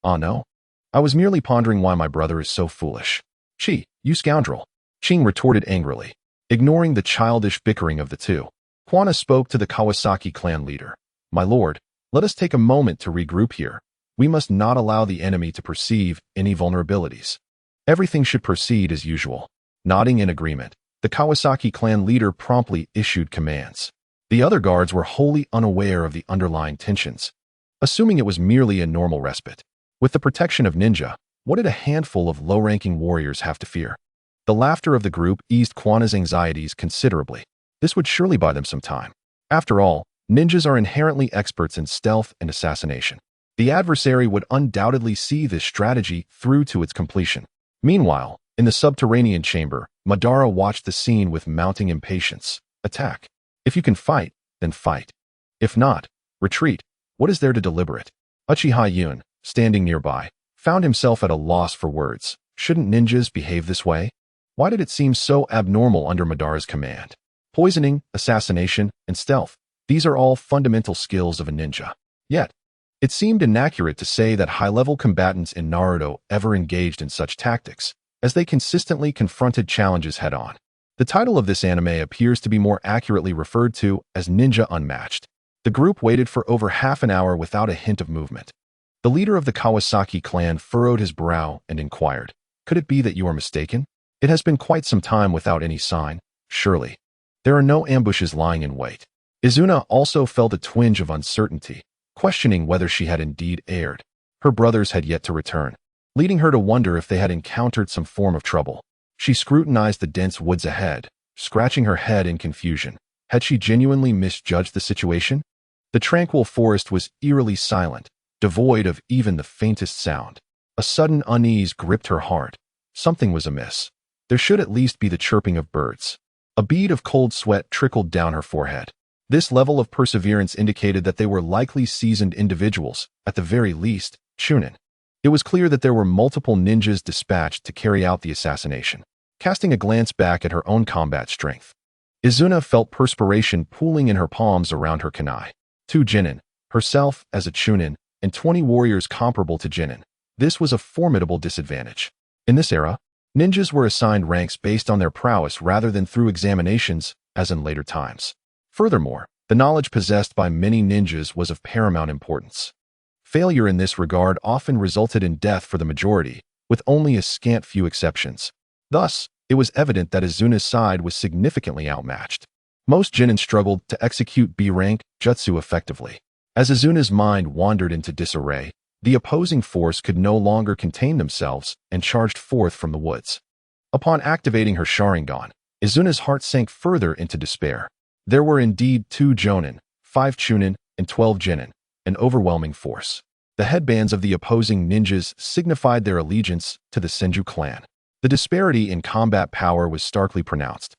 "Ah, no. I was merely pondering why my brother is so foolish." Chi, you scoundrel, Qing retorted angrily. Ignoring the childish bickering of the two, Kwana spoke to the Kawasaki clan leader. My lord, let us take a moment to regroup here. We must not allow the enemy to perceive any vulnerabilities. Everything should proceed as usual. Nodding in agreement, the Kawasaki clan leader promptly issued commands. The other guards were wholly unaware of the underlying tensions, assuming it was merely a normal respite. With the protection of ninja, what did a handful of low-ranking warriors have to fear? The laughter of the group eased Kwana's anxieties considerably. This would surely buy them some time. After all, ninjas are inherently experts in stealth and assassination. The adversary would undoubtedly see this strategy through to its completion. Meanwhile, in the subterranean chamber, Madara watched the scene with mounting impatience. Attack. If you can fight, then fight. If not, retreat. What is there to deliberate? Uchiha Yun, standing nearby, found himself at a loss for words. Shouldn't ninjas behave this way? Why did it seem so abnormal under Madara's command? Poisoning, assassination, and stealth. These are all fundamental skills of a ninja. Yet, it seemed inaccurate to say that high-level combatants in Naruto ever engaged in such tactics, as they consistently confronted challenges head-on. The title of this anime appears to be more accurately referred to as Ninja Unmatched. The group waited for over half an hour without a hint of movement. The leader of the Kawasaki clan furrowed his brow and inquired, "Could it be that you are mistaken? It has been quite some time without any sign, surely. There are no ambushes lying in wait." Izuna also felt a twinge of uncertainty, questioning whether she had indeed erred. Her brothers had yet to return, leading her to wonder if they had encountered some form of trouble. She scrutinized the dense woods ahead, scratching her head in confusion. Had she genuinely misjudged the situation? The tranquil forest was eerily silent, devoid of even the faintest sound. A sudden unease gripped her heart. Something was amiss. There should at least be the chirping of birds. A bead of cold sweat trickled down her forehead. This level of perseverance indicated that they were likely seasoned individuals, at the very least, chunin. It was clear that there were multiple ninjas dispatched to carry out the assassination. Casting a glance back at her own combat strength, Izuna felt perspiration pooling in her palms around her kunai. 2 genin, herself as a chunin, and 20 warriors comparable to genin. This was a formidable disadvantage. In this era, ninjas were assigned ranks based on their prowess rather than through examinations, as in later times. Furthermore, the knowledge possessed by many ninjas was of paramount importance. Failure in this regard often resulted in death for the majority, with only a scant few exceptions. Thus, it was evident that Izuna's side was significantly outmatched. Most genin struggled to execute B-rank jutsu effectively. As Izuna's mind wandered into disarray, the opposing force could no longer contain themselves and charged forth from the woods. Upon activating her Sharingan, Izuna's heart sank further into despair. There were indeed 2 jonin, 5 chunin, and 12 genin, an overwhelming force. The headbands of the opposing ninjas signified their allegiance to the Senju clan. The disparity in combat power was starkly pronounced.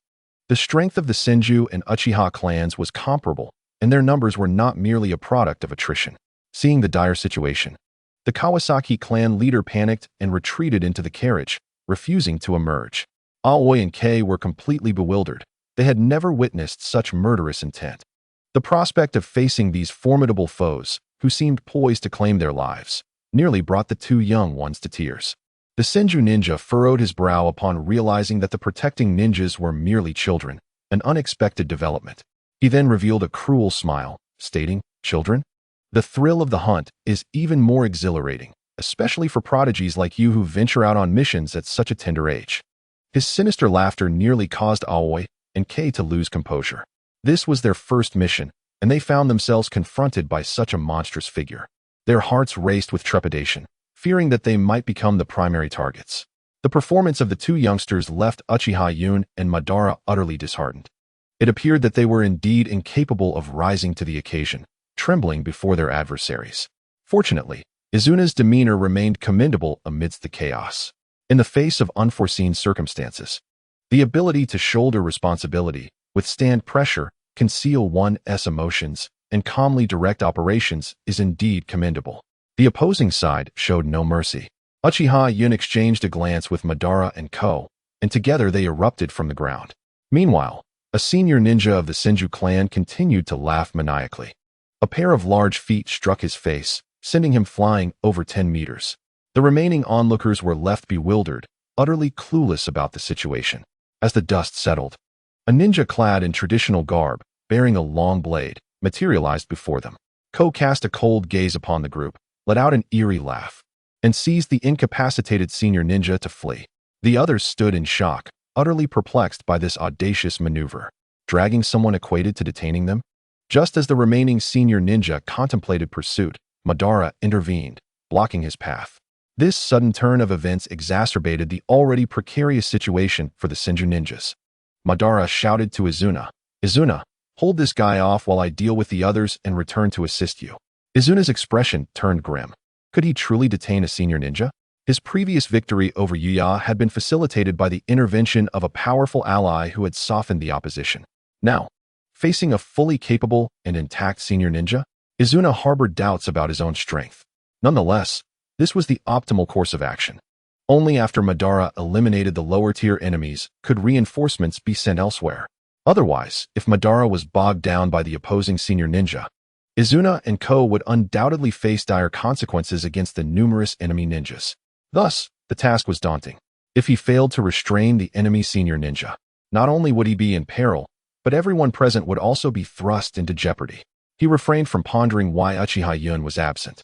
The strength of the Senju and Uchiha clans was comparable, and their numbers were not merely a product of attrition. Seeing the dire situation, the Kawasaki clan leader panicked and retreated into the carriage, refusing to emerge. Aoi and Kei were completely bewildered. They had never witnessed such murderous intent. The prospect of facing these formidable foes, who seemed poised to claim their lives, nearly brought the 2 young ones to tears. The Senju ninja furrowed his brow upon realizing that the protecting ninjas were merely children, an unexpected development. He then revealed a cruel smile, stating, "Children? The thrill of the hunt is even more exhilarating, especially for prodigies like you who venture out on missions at such a tender age." His sinister laughter nearly caused Aoi and Kei to lose composure. This was their first mission, and they found themselves confronted by such a monstrous figure. Their hearts raced with trepidation, fearing that they might become the primary targets. The performance of the 2 youngsters left Uchiha Yun and Madara utterly disheartened. It appeared that they were indeed incapable of rising to the occasion, trembling before their adversaries. Fortunately, Izuna's demeanor remained commendable amidst the chaos. In the face of unforeseen circumstances, the ability to shoulder responsibility, withstand pressure, conceal one's emotions, and calmly direct operations is indeed commendable. The opposing side showed no mercy. Uchiha Yun exchanged a glance with Madara and Ko, and together they erupted from the ground. Meanwhile, a senior ninja of the Senju clan continued to laugh maniacally. A pair of large feet struck his face, sending him flying over 10 meters. The remaining onlookers were left bewildered, utterly clueless about the situation. As the dust settled, a ninja clad in traditional garb, bearing a long blade, materialized before them. Ko cast a cold gaze upon the group, let out an eerie laugh, and seized the incapacitated senior ninja to flee. The others stood in shock, utterly perplexed by this audacious maneuver. Dragging someone equated to detaining them? Just as the remaining senior ninja contemplated pursuit, Madara intervened, blocking his path. This sudden turn of events exacerbated the already precarious situation for the Senju ninjas. Madara shouted to Izuna, "Izuna, hold this guy off while I deal with the others and return to assist you." Izuna's expression turned grim. Could he truly detain a senior ninja? His previous victory over Uchiha had been facilitated by the intervention of a powerful ally who had softened the opposition. Now, facing a fully capable and intact senior ninja, Izuna harbored doubts about his own strength. Nonetheless, this was the optimal course of action. Only after Madara eliminated the lower-tier enemies could reinforcements be sent elsewhere. Otherwise, if Madara was bogged down by the opposing senior ninja, Izuna and Ko would undoubtedly face dire consequences against the numerous enemy ninjas. Thus, the task was daunting. If he failed to restrain the enemy senior ninja, not only would he be in peril, but everyone present would also be thrust into jeopardy. He refrained from pondering why Uchiha Yun was absent.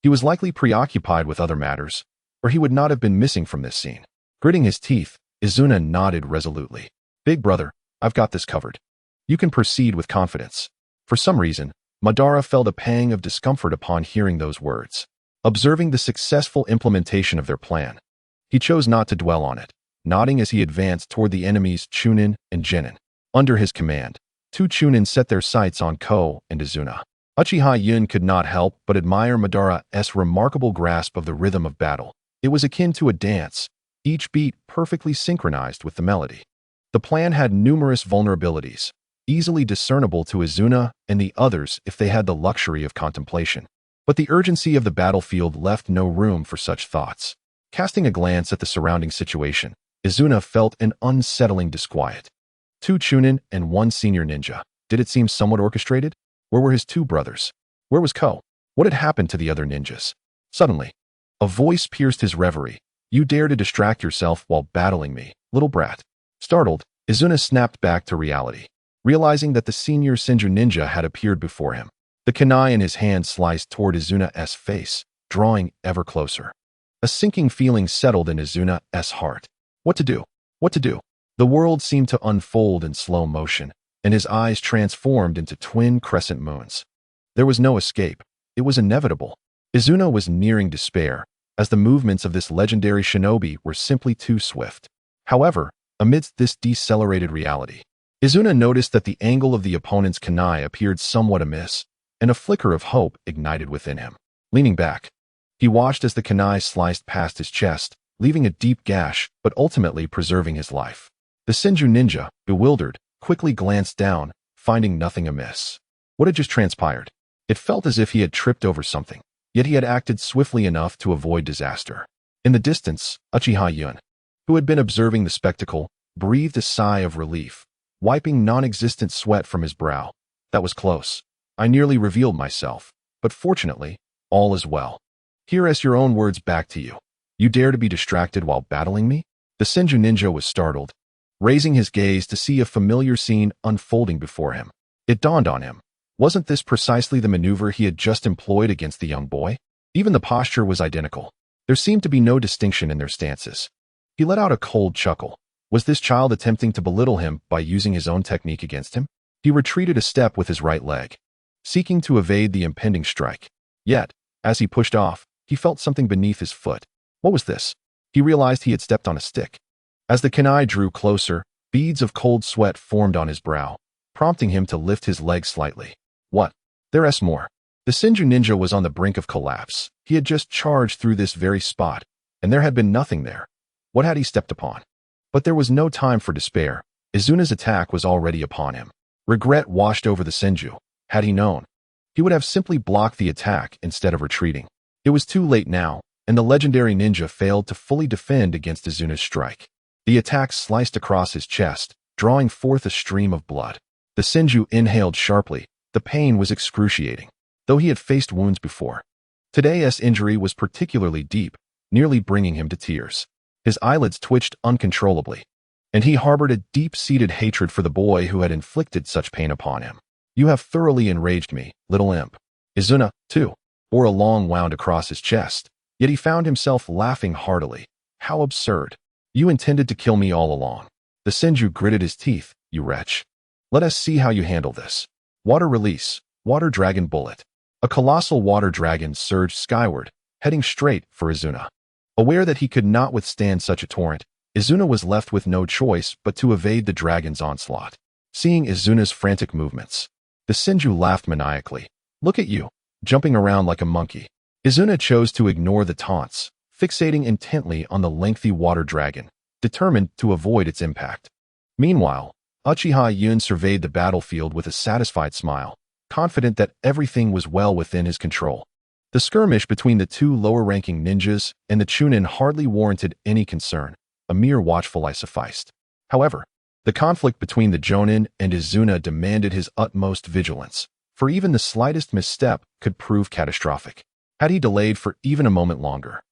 He was likely preoccupied with other matters, or he would not have been missing from this scene. Gritting his teeth, Izuna nodded resolutely. "Big brother, I've got this covered. You can proceed with confidence." For some reason, Madara felt a pang of discomfort upon hearing those words. Observing the successful implementation of their plan, he chose not to dwell on it, nodding as he advanced toward the enemies Chunin and Genin. Under his command, two Chunin set their sights on Ko and Izuna. Uchiha Yun could not help but admire Madara's remarkable grasp of the rhythm of battle. It was akin to a dance, each beat perfectly synchronized with the melody. The plan had numerous vulnerabilities, easily discernible to Izuna and the others if they had the luxury of contemplation. But the urgency of the battlefield left no room for such thoughts. Casting a glance at the surrounding situation, Izuna felt an unsettling disquiet. Two Chunin and one senior ninja. Did it seem somewhat orchestrated? Where were his two brothers? Where was Ko? What had happened to the other ninjas? Suddenly, a voice pierced his reverie. "You dare to distract yourself while battling me, little brat." Startled, Izuna snapped back to reality, realizing that the senior Senju ninja had appeared before him. The kunai in his hand sliced toward Izuna's face, drawing ever closer. A sinking feeling settled in Izuna's heart. What to do? What to do? The world seemed to unfold in slow motion, and his eyes transformed into twin crescent moons. There was no escape. It was inevitable. Izuna was nearing despair, as the movements of this legendary shinobi were simply too swift. However, amidst this decelerated reality, Izuna noticed that the angle of the opponent's kunai appeared somewhat amiss, and a flicker of hope ignited within him. Leaning back, he watched as the kunai sliced past his chest, leaving a deep gash but ultimately preserving his life. The Senju ninja, bewildered, quickly glanced down, finding nothing amiss. What had just transpired? It felt as if he had tripped over something, yet he had acted swiftly enough to avoid disaster. In the distance, Uchiha Yun, who had been observing the spectacle, breathed a sigh of relief, wiping non-existent sweat from his brow. That was close. I nearly revealed myself, but fortunately, all is well. Here as your own words back to you. You dare to be distracted while battling me? The Senju ninja was startled, raising his gaze to see a familiar scene unfolding before him. It dawned on him. Wasn't this precisely the maneuver he had just employed against the young boy? Even the posture was identical. There seemed to be no distinction in their stances. He let out a cold chuckle. Was this child attempting to belittle him by using his own technique against him? He retreated a step with his right leg, seeking to evade the impending strike. Yet, as he pushed off, he felt something beneath his foot. What was this? He realized he had stepped on a stick. As the kunai drew closer, beads of cold sweat formed on his brow, prompting him to lift his leg slightly. What? There's more. The Senju ninja was on the brink of collapse. He had just charged through this very spot, and there had been nothing there. What had he stepped upon? But there was no time for despair. Izuna's attack was already upon him. Regret washed over the Senju. Had he known, he would have simply blocked the attack instead of retreating. It was too late now, and the legendary ninja failed to fully defend against Izuna's strike. The attack sliced across his chest, drawing forth a stream of blood. The Senju inhaled sharply. The pain was excruciating, though he had faced wounds before. Today's injury was particularly deep, nearly bringing him to tears. His eyelids twitched uncontrollably, and he harbored a deep-seated hatred for the boy who had inflicted such pain upon him. "You have thoroughly enraged me, little imp." Izuna, too, bore a long wound across his chest, yet he found himself laughing heartily. How absurd. "You intended to kill me all along." The Senju gritted his teeth. "You wretch. Let us see how you handle this." Water release. Water dragon bullet. A colossal water dragon surged skyward, heading straight for Izuna. Aware that he could not withstand such a torrent, Izuna was left with no choice but to evade the dragon's onslaught. Seeing Izuna's frantic movements, the Senju laughed maniacally. "Look at you, jumping around like a monkey." Izuna chose to ignore the taunts, fixating intently on the lengthy water dragon, determined to avoid its impact. Meanwhile, Uchiha Yun surveyed the battlefield with a satisfied smile, confident that everything was well within his control. The skirmish between the two lower-ranking ninjas and the Chunin hardly warranted any concern. A mere watchful eye sufficed. However, the conflict between the Jonin and Izuna demanded his utmost vigilance, for even the slightest misstep could prove catastrophic. Had he delayed for even a moment longer,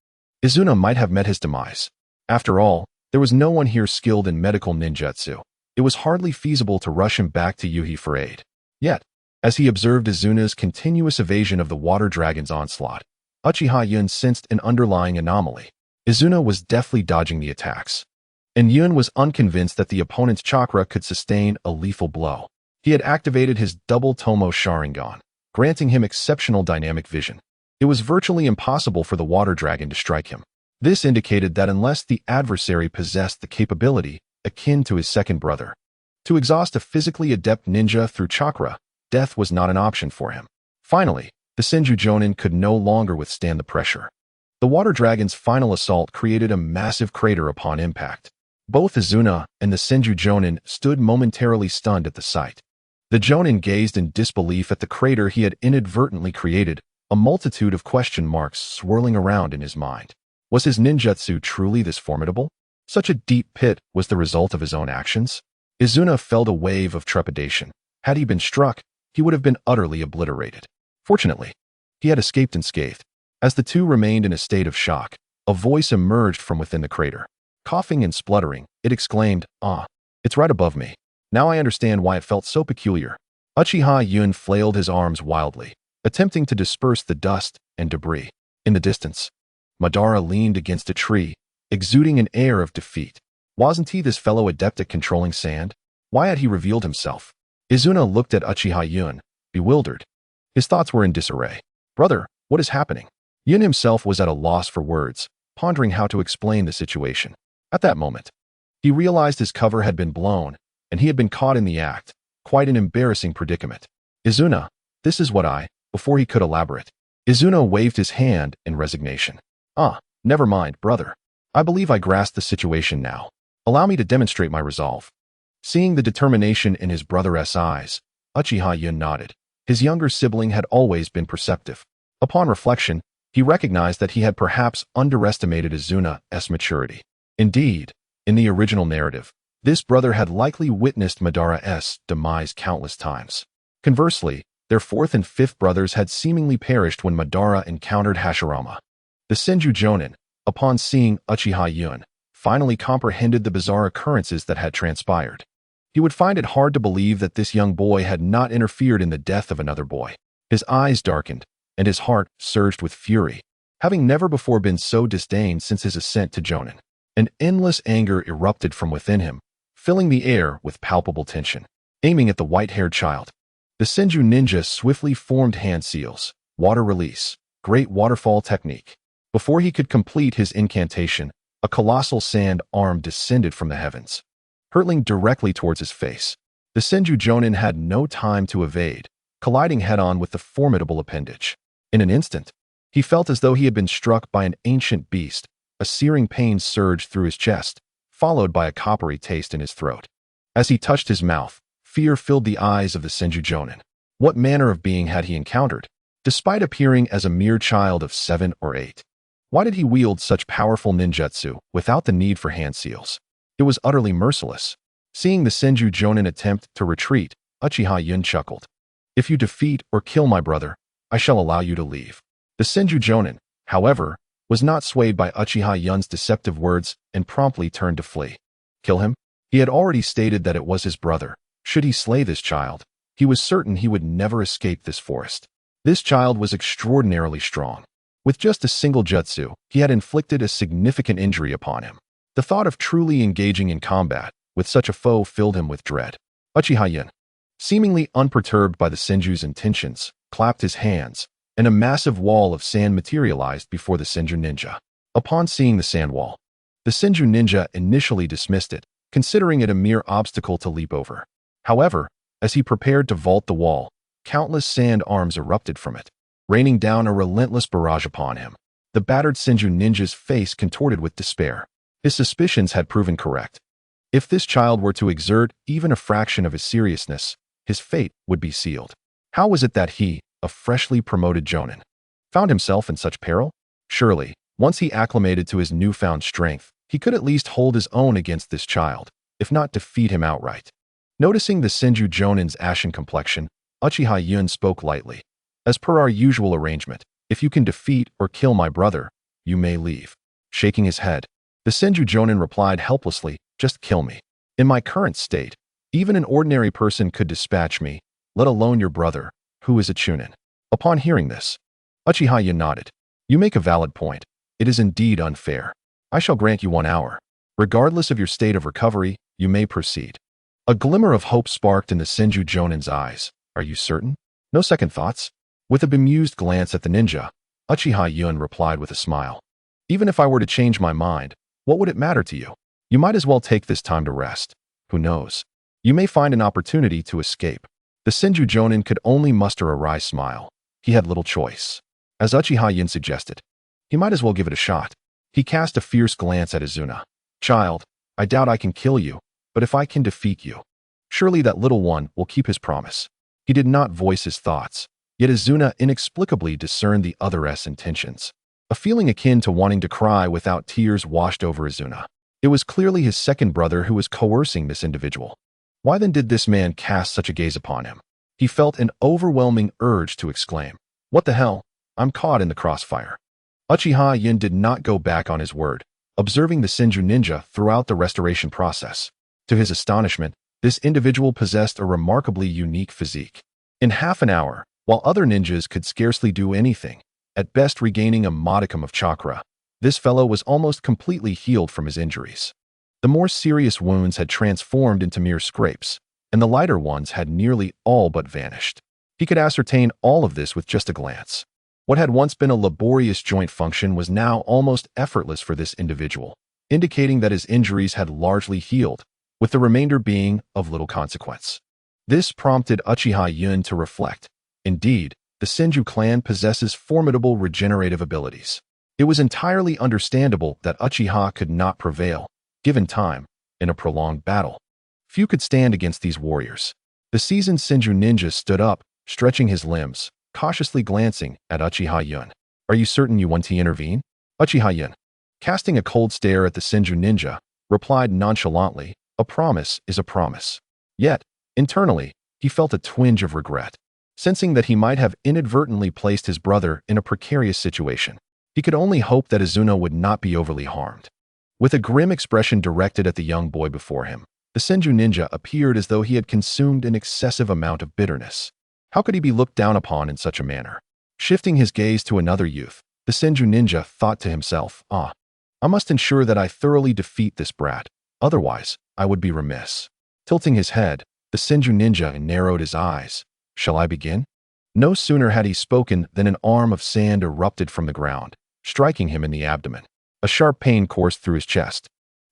Izuna might have met his demise. After all, there was no one here skilled in medical ninjutsu. It was hardly feasible to rush him back to Yuhi for aid. Yet, as he observed Izuna's continuous evasion of the water dragon's onslaught, Uchiha Yun sensed an underlying anomaly. Izuna was deftly dodging the attacks, and Yun was unconvinced that the opponent's chakra could sustain a lethal blow. He had activated his double Tomo Sharingan, granting him exceptional dynamic vision. It was virtually impossible for the water dragon to strike him. This indicated that unless the adversary possessed the capability akin to his second brother to exhaust a physically adept ninja through chakra, death was not an option for him. Finally, the Senju Jonin could no longer withstand the pressure. The water dragon's final assault created a massive crater upon impact. Both Izuna and the Senju Jonin stood momentarily stunned at the sight. The Jonin gazed in disbelief at the crater he had inadvertently created, a multitude of question marks swirling around in his mind. Was his ninjutsu truly this formidable? Such a deep pit was the result of his own actions? Izuna felt a wave of trepidation. Had he been struck, he would have been utterly obliterated. Fortunately, he had escaped unscathed. As the two remained in a state of shock, a voice emerged from within the crater. Coughing and spluttering, it exclaimed, "Ah, it's right above me. Now I understand why it felt so peculiar." Uchiha Yun flailed his arms wildly, attempting to disperse the dust and debris. In the distance, Madara leaned against a tree, exuding an air of defeat. Wasn't he this fellow adept at controlling sand? Why had he revealed himself? Izuna looked at Uchiha Yun, bewildered. His thoughts were in disarray. "Brother, what is happening?" Yun himself was at a loss for words, pondering how to explain the situation. At that moment, he realized his cover had been blown, and he had been caught in the act. Quite an embarrassing predicament. "Izuna, this is what I..." Before he could elaborate, Izuna waved his hand in resignation. "Ah, never mind, brother. I believe I grasp the situation now. Allow me to demonstrate my resolve." Seeing the determination in his brother's eyes, Uchiha Yun nodded. His younger sibling had always been perceptive. Upon reflection, he recognized that he had perhaps underestimated Izuna's maturity. Indeed, in the original narrative, this brother had likely witnessed Madara's demise countless times. Conversely, their fourth and fifth brothers had seemingly perished when Madara encountered Hashirama. The Senju Jonin, upon seeing Uchiha Yun, finally comprehended the bizarre occurrences that had transpired. He would find it hard to believe that this young boy had not interfered in the death of another boy. His eyes darkened, and his heart surged with fury, having never before been so disdained since his ascent to Jonin. An endless anger erupted from within him, filling the air with palpable tension. Aiming at the white-haired child, the Senju ninja swiftly formed hand seals, water release, great waterfall technique. Before he could complete his incantation, a colossal sand arm descended from the heavens, hurtling directly towards his face. The Senju Jonin had no time to evade, colliding head-on with the formidable appendage. In an instant, he felt as though he had been struck by an ancient beast. A searing pain surged through his chest, followed by a coppery taste in his throat. As he touched his mouth, fear filled the eyes of the Senju Jonin. What manner of being had he encountered? Despite appearing as a mere child of 7 or 8, why did he wield such powerful ninjutsu without the need for hand seals? It was utterly merciless. Seeing the Senju Jonin attempt to retreat, Uchiha Yun chuckled. If you defeat or kill my brother, I shall allow you to leave. The Senju Jonin, however, was not swayed by Uchiha Yun's deceptive words and promptly turned to flee. Kill him? He had already stated that it was his brother. Should he slay this child, he was certain he would never escape this forest. This child was extraordinarily strong. With just a single jutsu, he had inflicted a significant injury upon him. The thought of truly engaging in combat with such a foe filled him with dread. Uchiha Yun, seemingly unperturbed by the Senju's intentions, clapped his hands, and a massive wall of sand materialized before the Senju ninja. Upon seeing the sand wall, the Senju ninja initially dismissed it, considering it a mere obstacle to leap over. However, as he prepared to vault the wall, countless sand arms erupted from it, raining down a relentless barrage upon him. The battered Senju ninja's face contorted with despair. His suspicions had proven correct. If this child were to exert even a fraction of his seriousness, his fate would be sealed. How was it that he, a freshly promoted Jonin, found himself in such peril? Surely, once he acclimated to his newfound strength, he could at least hold his own against this child, if not defeat him outright. Noticing the Senju Jonin's ashen complexion, Uchiha Yun spoke lightly. As per our usual arrangement, if you can defeat or kill my brother, you may leave. Shaking his head, the Senju Jonin replied helplessly, just kill me. In my current state, even an ordinary person could dispatch me, let alone your brother, who is a Chunin. Upon hearing this, Uchiha Yun nodded. You make a valid point. It is indeed unfair. I shall grant you 1 hour. Regardless of your state of recovery, you may proceed. A glimmer of hope sparked in the Senju Jonin's eyes. Are you certain? No second thoughts? With a bemused glance at the ninja, Uchiha Yun replied with a smile. Even if I were to change my mind, what would it matter to you? You might as well take this time to rest. Who knows? You may find an opportunity to escape. The Senju Jonin could only muster a wry smile. He had little choice. As Uchiha Yun suggested, he might as well give it a shot. He cast a fierce glance at Izuna. Child, I doubt I can kill you, but if I can defeat you, surely that little one will keep his promise. He did not voice his thoughts, yet Izuna inexplicably discerned the other's intentions. A feeling akin to wanting to cry without tears washed over Izuna. It was clearly his second brother who was coercing this individual. Why then did this man cast such a gaze upon him? He felt an overwhelming urge to exclaim, "What the hell? I'm caught in the crossfire." Uchiha Yun did not go back on his word, observing the Senju ninja throughout the restoration process. To his astonishment, this individual possessed a remarkably unique physique. In half an hour, while other ninjas could scarcely do anything, at best regaining a modicum of chakra, this fellow was almost completely healed from his injuries. The more serious wounds had transformed into mere scrapes, and the lighter ones had nearly all but vanished. He could ascertain all of this with just a glance. What had once been a laborious joint function was now almost effortless for this individual, indicating that his injuries had largely healed, with the remainder being of little consequence. This prompted Uchiha Yun to reflect. Indeed, the Senju clan possesses formidable regenerative abilities. It was entirely understandable that Uchiha could not prevail, given time, in a prolonged battle. Few could stand against these warriors. The seasoned Senju ninja stood up, stretching his limbs, cautiously glancing at Uchiha Yun. Are you certain you want to intervene? Uchiha Yun, casting a cold stare at the Senju ninja, replied nonchalantly, a promise is a promise. Yet, internally, he felt a twinge of regret, sensing that he might have inadvertently placed his brother in a precarious situation. He could only hope that Izuna would not be overly harmed. With a grim expression directed at the young boy before him, the Senju ninja appeared as though he had consumed an excessive amount of bitterness. How could he be looked down upon in such a manner? Shifting his gaze to another youth, the Senju ninja thought to himself, I must ensure that I thoroughly defeat this brat, otherwise I would be remiss. Tilting his head, the Senju ninja narrowed his eyes. Shall I begin? No sooner had he spoken than an arm of sand erupted from the ground, striking him in the abdomen. A sharp pain coursed through his chest,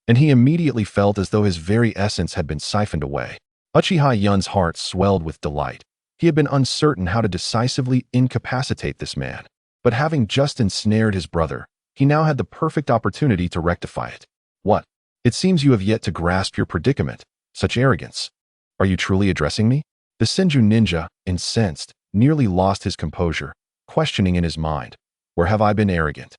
and he immediately felt as though his very essence had been siphoned away. Uchiha Yun's heart swelled with delight. He had been uncertain how to decisively incapacitate this man, but having just ensnared his brother, he now had the perfect opportunity to rectify it. What? It seems you have yet to grasp your predicament. Such arrogance. Are you truly addressing me? The Senju ninja, incensed, nearly lost his composure, questioning in his mind, where have I been arrogant?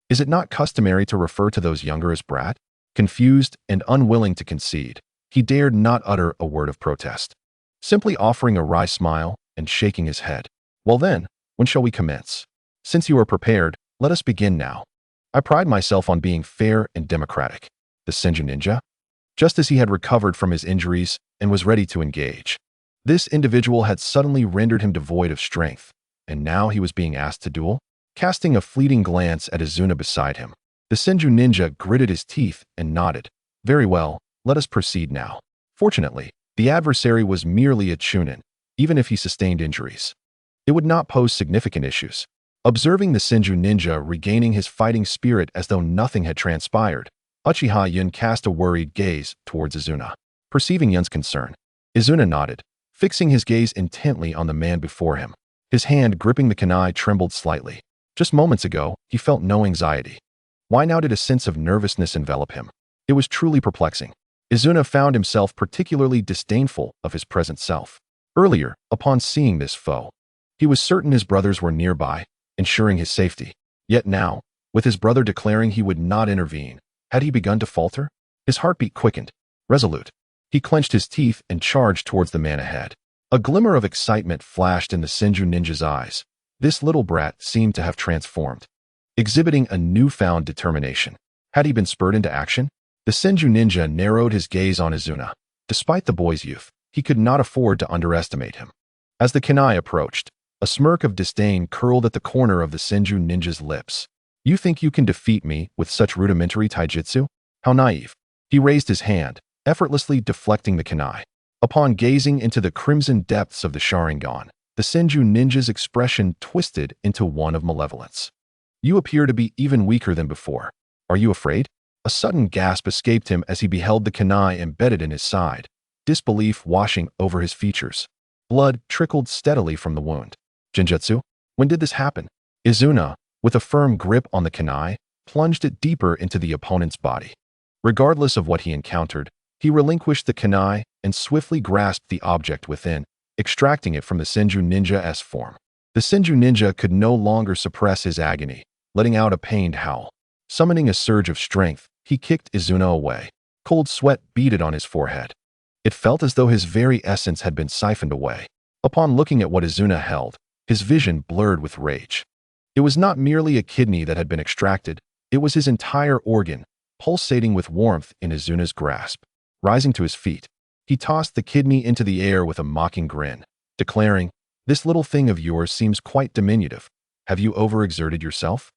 Is it not customary to refer to those younger as brat? Confused and unwilling to concede, he dared not utter a word of protest, simply offering a wry smile and shaking his head. Well then, when shall we commence? Since you are prepared, let us begin now. I pride myself on being fair and democratic. The Senju ninja? Just as he had recovered from his injuries and was ready to engage, this individual had suddenly rendered him devoid of strength, and now he was being asked to duel? Casting a fleeting glance at Izuna beside him, the Senju ninja gritted his teeth and nodded. Very well, let us proceed now. Fortunately, the adversary was merely a chunin, even if he sustained injuries. It would not pose significant issues. Observing the Senju ninja regaining his fighting spirit as though nothing had transpired, Uchiha Yun cast a worried gaze towards Izuna. Perceiving Yun's concern, Izuna nodded, fixing his gaze intently on the man before him. His hand gripping the kunai trembled slightly. Just moments ago, he felt no anxiety. Why now did a sense of nervousness envelop him? It was truly perplexing. Izuna found himself particularly disdainful of his present self. Earlier, upon seeing this foe, he was certain his brothers were nearby, ensuring his safety. Yet now, with his brother declaring he would not intervene, had he begun to falter? His heartbeat quickened. Resolute, he clenched his teeth and charged towards the man ahead. A glimmer of excitement flashed in the Senju ninja's eyes. This little brat seemed to have transformed, exhibiting a newfound determination. Had he been spurred into action? The Senju ninja narrowed his gaze on Izuna. Despite the boy's youth, he could not afford to underestimate him. As the kunai approached, a smirk of disdain curled at the corner of the Senju ninja's lips. You think you can defeat me with such rudimentary taijutsu? How naive. He raised his hand, effortlessly deflecting the kunai. Upon gazing into the crimson depths of the Sharingan, the Senju ninja's expression twisted into one of malevolence. You appear to be even weaker than before. Are you afraid? A sudden gasp escaped him as he beheld the kunai embedded in his side, disbelief washing over his features. Blood trickled steadily from the wound. Genjutsu? When did this happen? Izuna, with a firm grip on the kunai, plunged it deeper into the opponent's body. Regardless of what he encountered, he relinquished the kunai and swiftly grasped the object within, extracting it from the Senju ninja's form. The Senju ninja could no longer suppress his agony, letting out a pained howl. Summoning a surge of strength, he kicked Izuna away. Cold sweat beaded on his forehead. It felt as though his very essence had been siphoned away. Upon looking at what Izuna held, his vision blurred with rage. It was not merely a kidney that had been extracted, it was his entire organ, pulsating with warmth in Izuna's grasp. Rising to his feet, he tossed the kidney into the air with a mocking grin, declaring, "This little thing of yours seems quite diminutive. Have you overexerted yourself?"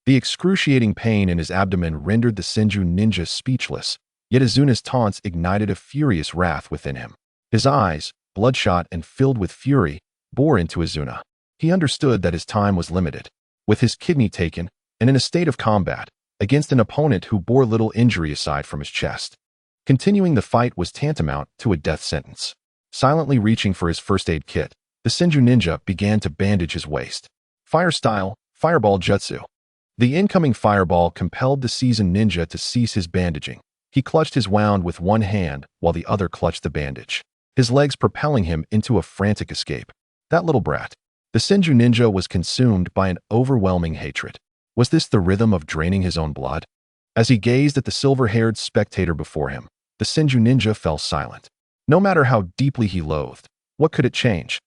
The excruciating pain in his abdomen rendered the Senju ninja speechless, yet Izuna's taunts ignited a furious wrath within him. His eyes, bloodshot and filled with fury, bore into Izuna. He understood that his time was limited. With his kidney taken, and in a state of combat, against an opponent who bore little injury aside from his chest, continuing the fight was tantamount to a death sentence. Silently reaching for his first aid kit, the Senju ninja began to bandage his waist. Fire style, fireball jutsu. The incoming fireball compelled the seasoned ninja to cease his bandaging. He clutched his wound with one hand while the other clutched the bandage, his legs propelling him into a frantic escape. That little brat. The Senju ninja was consumed by an overwhelming hatred. Was this the rhythm of draining his own blood? As he gazed at the silver-haired spectator before him, the Senju ninja fell silent. No matter how deeply he loathed, what could it change?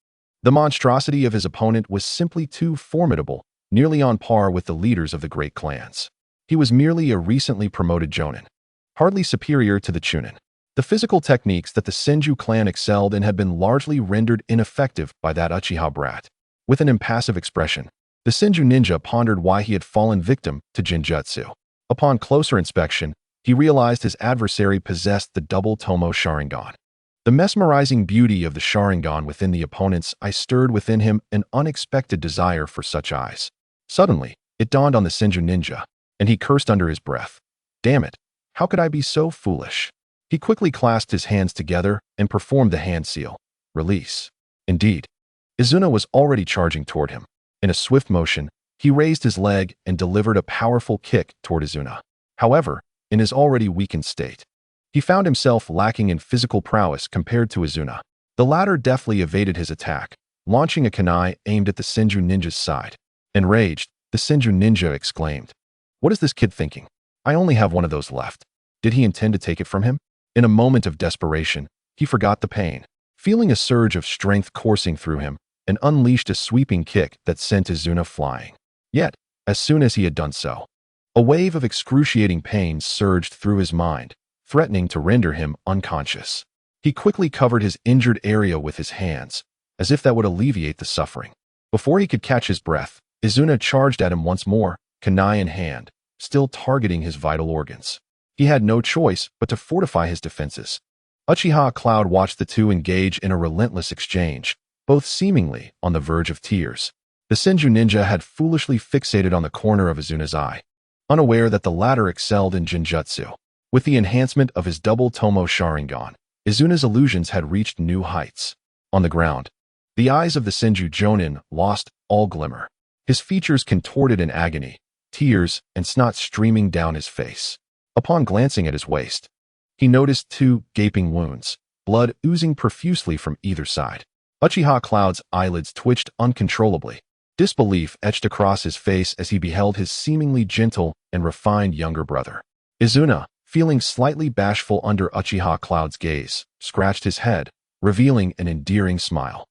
The monstrosity of his opponent was simply too formidable, nearly on par with the leaders of the great clans. He was merely a recently promoted jonin, hardly superior to the chunin. The physical techniques that the Senju clan excelled in had been largely rendered ineffective by that Uchiha brat. With an impassive expression, the Senju ninja pondered why he had fallen victim to Genjutsu. Upon closer inspection, he realized his adversary possessed the double Tomo Sharingan. The mesmerizing beauty of the Sharingan within the opponent's eye stirred within him an unexpected desire for such eyes. Suddenly, it dawned on the Senju ninja, and he cursed under his breath. Damn it, how could I be so foolish? He quickly clasped his hands together and performed the hand seal. Release. Indeed, Izuna was already charging toward him. In a swift motion, he raised his leg and delivered a powerful kick toward Izuna. However, in his already weakened state, he found himself lacking in physical prowess compared to Izuna. The latter deftly evaded his attack, launching a kunai aimed at the Senju ninja's side. Enraged, the Senju ninja exclaimed, "What is this kid thinking? I only have one of those left." Did he intend to take it from him? In a moment of desperation, he forgot the pain. Feeling a surge of strength coursing through him, and unleashed a sweeping kick that sent Izuna flying. Yet, as soon as he had done so, a wave of excruciating pain surged through his mind, threatening to render him unconscious. He quickly covered his injured area with his hands, as if that would alleviate the suffering. Before he could catch his breath, Izuna charged at him once more, kunai in hand, still targeting his vital organs. He had no choice but to fortify his defenses. Uchiha Cloud watched the two engage in a relentless exchange, both seemingly on the verge of tears. The Senju ninja had foolishly fixated on the corner of Izuna's eye, unaware that the latter excelled in Jinjutsu. With the enhancement of his double Tomo Sharingan, Izuna's illusions had reached new heights. On the ground, the eyes of the Senju Jonin lost all glimmer. His features contorted in agony, tears and snot streaming down his face. Upon glancing at his waist, he noticed 2 gaping wounds, blood oozing profusely from either side. Uchiha Cloud's eyelids twitched uncontrollably. Disbelief etched across his face as he beheld his seemingly gentle and refined younger brother. Izuna, feeling slightly bashful under Uchiha Cloud's gaze, scratched his head, revealing an endearing smile.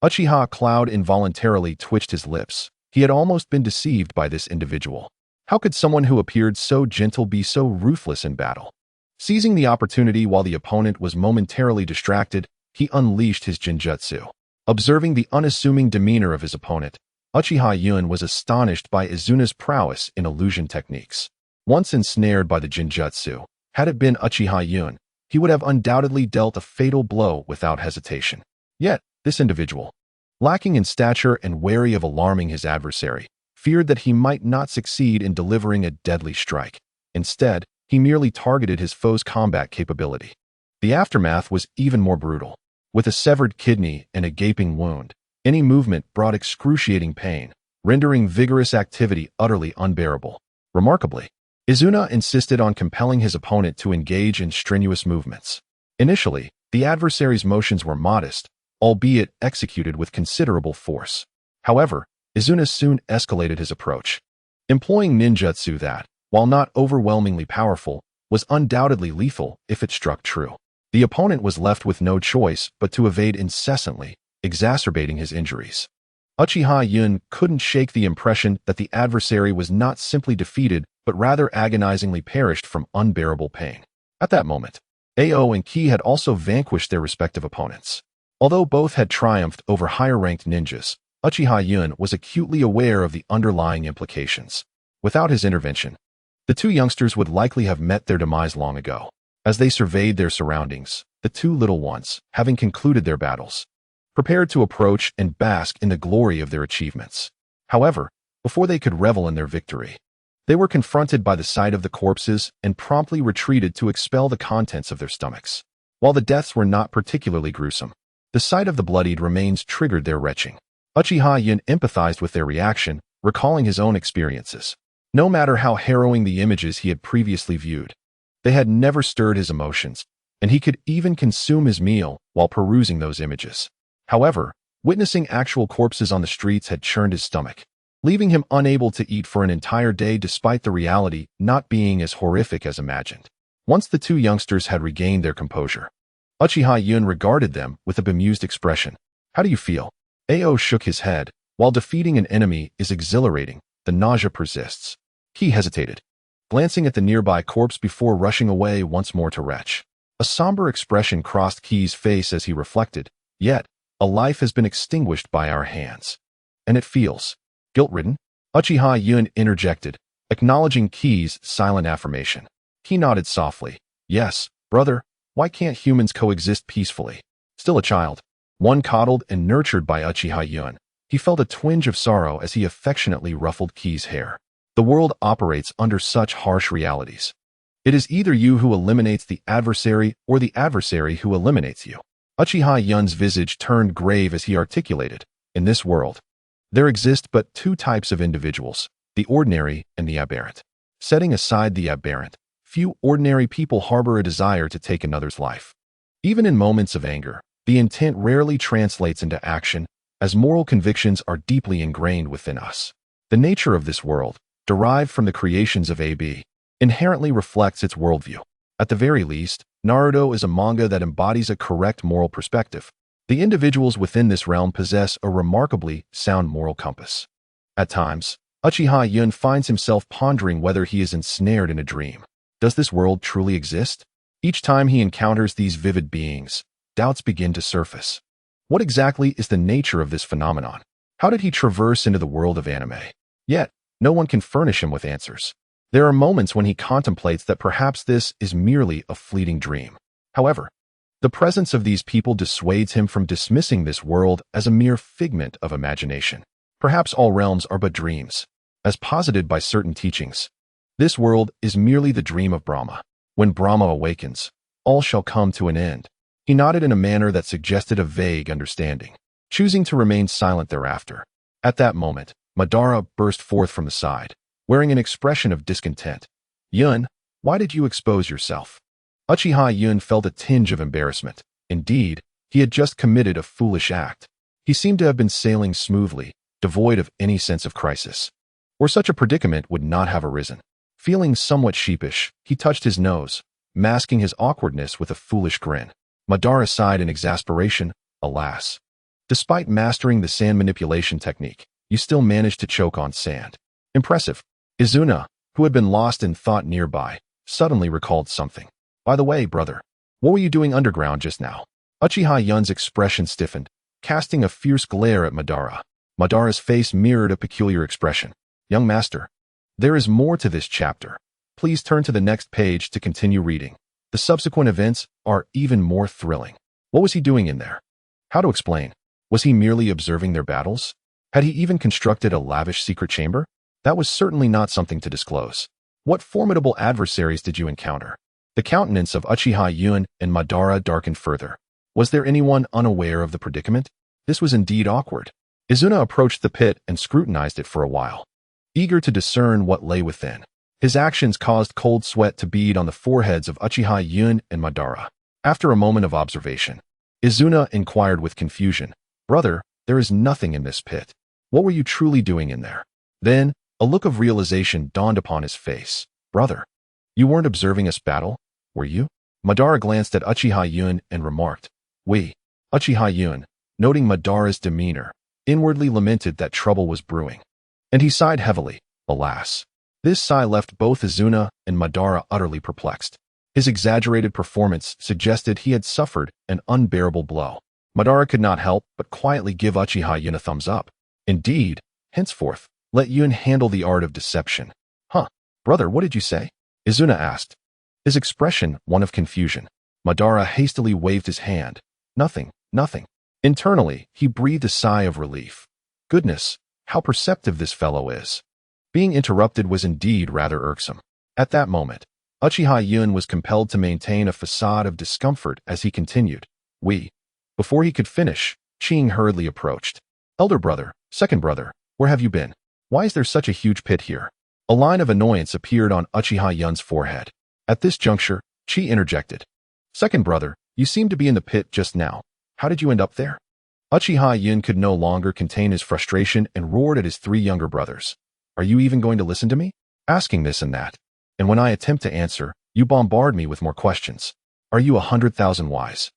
Uchiha Cloud involuntarily twitched his lips. He had almost been deceived by this individual. How could someone who appeared so gentle be so ruthless in battle? Seizing the opportunity while the opponent was momentarily distracted, he unleashed his Jinjutsu. Observing the unassuming demeanor of his opponent, Uchiha Yun was astonished by Izuna's prowess in illusion techniques. Once ensnared by the Jinjutsu, had it been Uchiha Yun, he would have undoubtedly dealt a fatal blow without hesitation. Yet, this individual, lacking in stature and wary of alarming his adversary, feared that he might not succeed in delivering a deadly strike. Instead, he merely targeted his foe's combat capability. The aftermath was even more brutal. With a severed kidney and a gaping wound, any movement brought excruciating pain, rendering vigorous activity utterly unbearable. Remarkably, Izuna insisted on compelling his opponent to engage in strenuous movements. Initially, the adversary's motions were modest, albeit executed with considerable force. However, Izuna soon escalated his approach, employing ninjutsu that, while not overwhelmingly powerful, was undoubtedly lethal if it struck true. The opponent was left with no choice but to evade incessantly, exacerbating his injuries. Uchiha Yun couldn't shake the impression that the adversary was not simply defeated but rather agonizingly perished from unbearable pain. At that moment, Ao and Ki had also vanquished their respective opponents. Although both had triumphed over higher-ranked ninjas, Uchiha Yun was acutely aware of the underlying implications. Without his intervention, the two youngsters would likely have met their demise long ago. As they surveyed their surroundings, the two little ones, having concluded their battles, prepared to approach and bask in the glory of their achievements. However, before they could revel in their victory, they were confronted by the sight of the corpses and promptly retreated to expel the contents of their stomachs. While the deaths were not particularly gruesome, the sight of the bloodied remains triggered their retching. Uchiha Yun empathized with their reaction, recalling his own experiences. No matter how harrowing the images he had previously viewed, they had never stirred his emotions, and he could even consume his meal while perusing those images. However, witnessing actual corpses on the streets had churned his stomach, leaving him unable to eat for an entire day despite the reality not being as horrific as imagined. Once the two youngsters had regained their composure, Uchiha Yun regarded them with a bemused expression. "How do you feel?" Ao shook his head. While defeating an enemy is exhilarating, the nausea persists. He hesitated, glancing at the nearby corpse before rushing away once more to retch. A somber expression crossed Ki's face as he reflected, "Yet, a life has been extinguished by our hands. And it feels guilt-ridden." Uchiha Yun interjected, acknowledging Ki's silent affirmation. He nodded softly. "Yes, brother, why can't humans coexist peacefully?" Still a child, one coddled and nurtured by Uchiha Yun, he felt a twinge of sorrow as he affectionately ruffled Ki's hair. The world operates under such harsh realities. It is either you who eliminates the adversary or the adversary who eliminates you. Uchiha Yun's visage turned grave as he articulated, "In this world, there exist but two types of individuals, the ordinary and the aberrant. Setting aside the aberrant, few ordinary people harbor a desire to take another's life. Even in moments of anger, the intent rarely translates into action, as moral convictions are deeply ingrained within us. The nature of this world, derived from the creations of AB, inherently reflects its worldview. At the very least, Naruto is a manga that embodies a correct moral perspective. The individuals within this realm possess a remarkably sound moral compass. At times, Uchiha Yun finds himself pondering whether he is ensnared in a dream. Does this world truly exist? Each time he encounters these vivid beings, doubts begin to surface. What exactly is the nature of this phenomenon? How did he traverse into the world of anime? Yet, no one can furnish him with answers. There are moments when he contemplates that perhaps this is merely a fleeting dream. However, the presence of these people dissuades him from dismissing this world as a mere figment of imagination. Perhaps all realms are but dreams. As posited by certain teachings, this world is merely the dream of Brahma. When Brahma awakens, all shall come to an end. He nodded in a manner that suggested a vague understanding, choosing to remain silent thereafter. At that moment, Madara burst forth from the side, wearing an expression of discontent. Yun, why did you expose yourself? Uchiha Yun felt a tinge of embarrassment. Indeed, he had just committed a foolish act. He seemed to have been sailing smoothly, devoid of any sense of crisis, or such a predicament would not have arisen. Feeling somewhat sheepish, he touched his nose, masking his awkwardness with a foolish grin. Madara sighed in exasperation. Alas, despite mastering the sand manipulation technique, you still managed to choke on sand. Impressive. Izuna, who had been lost in thought nearby, suddenly recalled something. By the way, brother, what were you doing underground just now? Uchiha Yun's expression stiffened, casting a fierce glare at Madara. Madara's face mirrored a peculiar expression. Young master, there is more to this chapter. Please turn to the next page to continue reading. The subsequent events are even more thrilling. What was he doing in there? How to explain? Was he merely observing their battles? Had he even constructed a lavish secret chamber? That was certainly not something to disclose. What formidable adversaries did you encounter? The countenance of Uchiha Yun and Madara darkened further. Was there anyone unaware of the predicament? This was indeed awkward. Izuna approached the pit and scrutinized it for a while, eager to discern what lay within. His actions caused cold sweat to bead on the foreheads of Uchiha Yun and Madara. After a moment of observation, Izuna inquired with confusion, Brother, there is nothing in this pit. What were you truly doing in there? Then, a look of realization dawned upon his face. Brother, you weren't observing us battle, were you? Madara glanced at Uchiha Yun and remarked, We. Uchiha Yun, noting Madara's demeanor, inwardly lamented that trouble was brewing. And he sighed heavily. Alas. This sigh left both Izuna and Madara utterly perplexed. His exaggerated performance suggested he had suffered an unbearable blow. Madara could not help but quietly give Uchiha Yun a thumbs up. Indeed, henceforth, let Yun handle the art of deception. Huh, brother, what did you say? Izuna asked, his expression one of confusion. Madara hastily waved his hand. Nothing, nothing. Internally, he breathed a sigh of relief. Goodness, how perceptive this fellow is. Being interrupted was indeed rather irksome. At that moment, Uchiha Yun was compelled to maintain a facade of discomfort as he continued. Before he could finish, Qing hurriedly approached. Elder brother, second brother, where have you been? Why is there such a huge pit here? A line of annoyance appeared on Uchiha Yun's forehead. At this juncture, Qi interjected. Second brother, you seemed to be in the pit just now. How did you end up there? Uchiha Yun could no longer contain his frustration and roared at his three younger brothers. Are you even going to listen to me? Asking this and that. And when I attempt to answer, you bombard me with more questions. Are you 100,000 wise?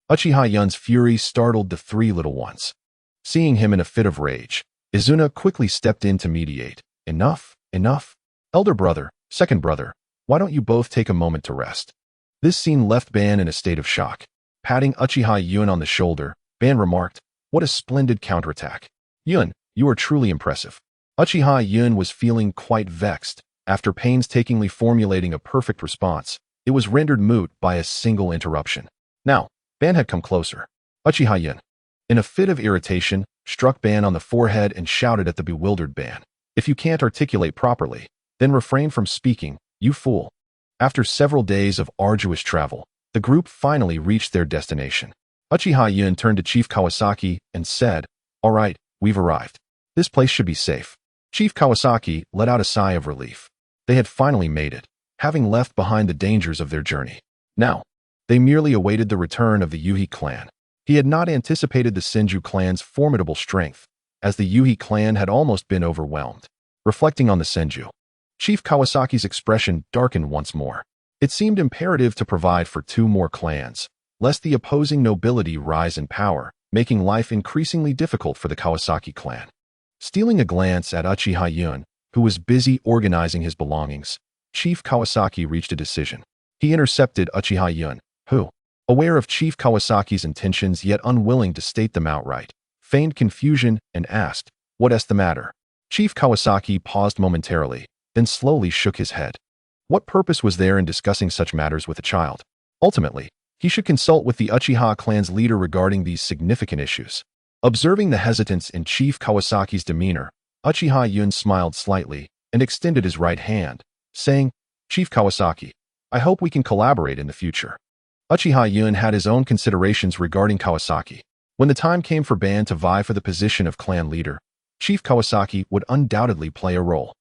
Uchiha Yun's fury startled the three little ones. Seeing him in a fit of rage, Izuna quickly stepped in to mediate. Enough, enough. Elder brother, second brother, why don't you both take a moment to rest? This scene left Ban in a state of shock. Patting Uchiha Yun on the shoulder, Ban remarked, What a splendid counterattack. Yun, you are truly impressive. Uchiha Yun was feeling quite vexed. After painstakingly formulating a perfect response, it was rendered moot by a single interruption. Now, Ban had come closer. Uchiha Yun, in a fit of irritation, struck Ban on the forehead and shouted at the bewildered Ban. If you can't articulate properly, then refrain from speaking, you fool. After several days of arduous travel, the group finally reached their destination. Uchiha Yun turned to Chief Kawasaki and said, All right, we've arrived. This place should be safe. Chief Kawasaki let out a sigh of relief. They had finally made it, having left behind the dangers of their journey. Now, they merely awaited the return of the Yuhi clan. He had not anticipated the Senju clan's formidable strength, as the Yuhi clan had almost been overwhelmed. Reflecting on the Senju, Chief Kawasaki's expression darkened once more. It seemed imperative to provide for 2 more clans, lest the opposing nobility rise in power, making life increasingly difficult for the Kawasaki clan. Stealing a glance at Uchiha Yun, who was busy organizing his belongings, Chief Kawasaki reached a decision. He intercepted Uchiha Yun, who, aware of Chief Kawasaki's intentions yet unwilling to state them outright, feigned confusion and asked, "What's the matter?" Chief Kawasaki paused momentarily, then slowly shook his head. What purpose was there in discussing such matters with a child? Ultimately, he should consult with the Uchiha clan's leader regarding these significant issues. Observing the hesitance in Chief Kawasaki's demeanor, Uchiha Yun smiled slightly and extended his right hand, saying, "Chief Kawasaki, I hope we can collaborate in the future." Uchiha Yun had his own considerations regarding Kawasaki. When the time came for Ban to vie for the position of clan leader, Chief Kawasaki would undoubtedly play a role.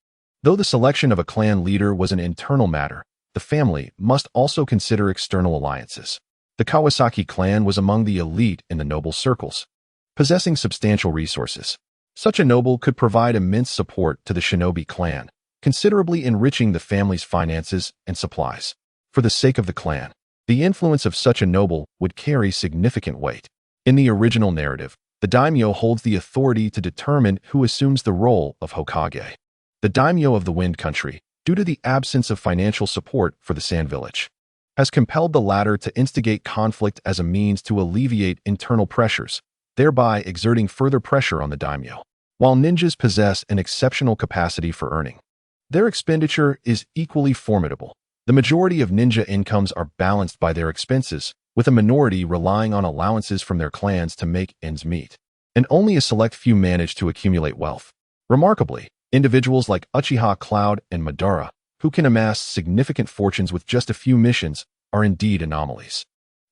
Though the selection of a clan leader was an internal matter, the family must also consider external alliances. The Kawasaki clan was among the elite in the noble circles, possessing substantial resources. Such a noble could provide immense support to the shinobi clan, considerably enriching the family's finances and supplies. For the sake of the clan, the influence of such a noble would carry significant weight. In the original narrative, the daimyo holds the authority to determine who assumes the role of Hokage. The daimyo of the Wind Country, due to the absence of financial support for the Sand Village, has compelled the latter to instigate conflict as a means to alleviate internal pressures, thereby exerting further pressure on the daimyo. While ninjas possess an exceptional capacity for earning, their expenditure is equally formidable. The majority of ninja incomes are balanced by their expenses, with a minority relying on allowances from their clans to make ends meet. And only a select few manage to accumulate wealth. Remarkably, individuals like Uchiha Cloud and Madara, who can amass significant fortunes with just a few missions, are indeed anomalies.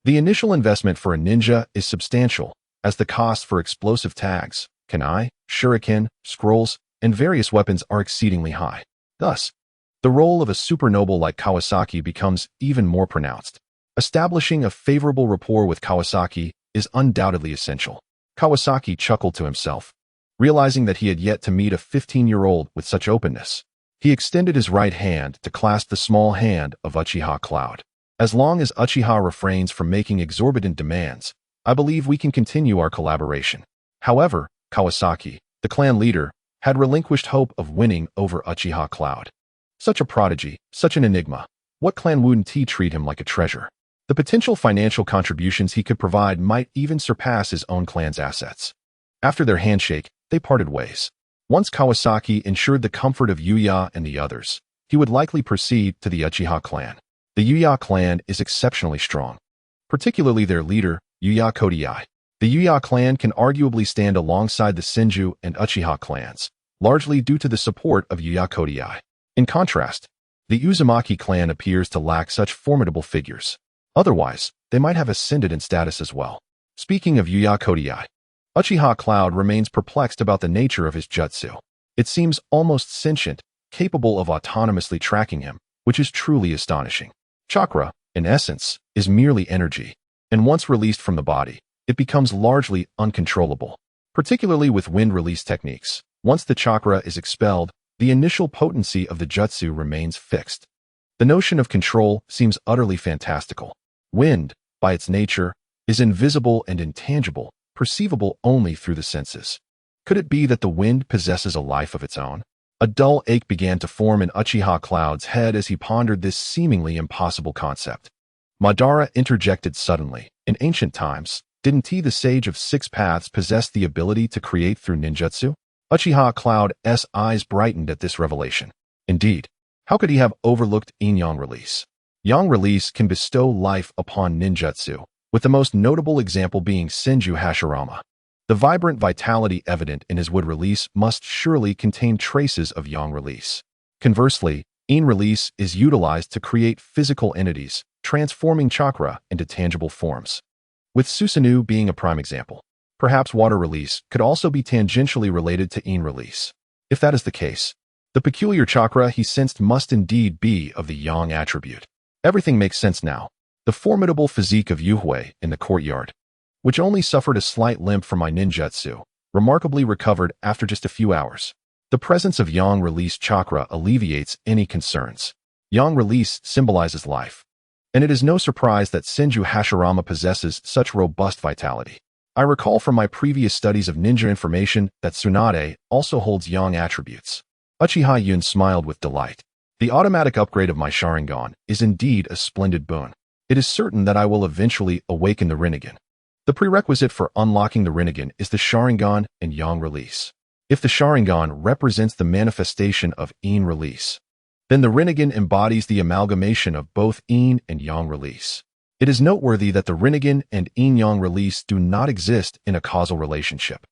The initial investment for a ninja is substantial, as the costs for explosive tags, kunai, shuriken, scrolls, and various weapons are exceedingly high. Thus, the role of a supernoble like Kawasaki becomes even more pronounced. Establishing a favorable rapport with Kawasaki is undoubtedly essential. Kawasaki chuckled to himself, realizing that he had yet to meet a 15-year-old with such openness. He extended his right hand to clasp the small hand of Uchiha Cloud. As long as Uchiha refrains from making exorbitant demands, I believe we can continue our collaboration. However, Kawasaki, the clan leader, had relinquished hope of winning over Uchiha Cloud. Such a prodigy, such an enigma. What clan wouldn't he treat him like a treasure? The potential financial contributions he could provide might even surpass his own clan's assets. After their handshake, they parted ways. Once Kawasaki ensured the comfort of Yuya and the others, he would likely proceed to the Uchiha clan. The Yuya clan is exceptionally strong, particularly their leader, Yuya Kodai. The Yuya clan can arguably stand alongside the Senju and Uchiha clans, largely due to the support of Yuya Kodai. In contrast, the Uzumaki clan appears to lack such formidable figures. Otherwise, they might have ascended in status as well. Speaking of Yuya Kodai, Uchiha Cloud remains perplexed about the nature of his jutsu. It seems almost sentient, capable of autonomously tracking him, which is truly astonishing. Chakra, in essence, is merely energy, and once released from the body, it becomes largely uncontrollable. Particularly with wind release techniques, once the chakra is expelled, the initial potency of the jutsu remains fixed. The notion of control seems utterly fantastical. Wind, by its nature, is invisible and intangible, perceivable only through the senses. Could it be that the wind possesses a life of its own? A dull ache began to form in Uchiha Cloud's head as he pondered this seemingly impossible concept. Madara interjected suddenly. In ancient times, didn't he, the sage of 6 paths, possess the ability to create through ninjutsu? Uchiha Cloud's eyes brightened at this revelation. Indeed, how could he have overlooked Yang release? Yang release can bestow life upon ninjutsu, with the most notable example being Senju Hashirama. The vibrant vitality evident in his wood release must surely contain traces of Yang release. Conversely, Yin release is utilized to create physical entities, transforming chakra into tangible forms. With Susanoo being a prime example, perhaps water release could also be tangentially related to Yin release. If that is the case, the peculiar chakra he sensed must indeed be of the Yang attribute. Everything makes sense now. The formidable physique of Yuhui in the courtyard, which only suffered a slight limp from my ninjutsu, remarkably recovered after just a few hours. The presence of Yang released chakra alleviates any concerns. Yang release symbolizes life. And it is no surprise that Senju Hashirama possesses such robust vitality. I recall from my previous studies of ninja information that Tsunade also holds yang attributes. Uchiha Yun smiled with delight. The automatic upgrade of my Sharingan is indeed a splendid boon. It is certain that I will eventually awaken the Rinnegan. The prerequisite for unlocking the Rinnegan is the Sharingan and Yang release. If the Sharingan represents the manifestation of Yin release, then the Rinnegan embodies the amalgamation of both Yin and Yang release. It is noteworthy that the Rinnegan and Yin-Yang release do not exist in a causal relationship.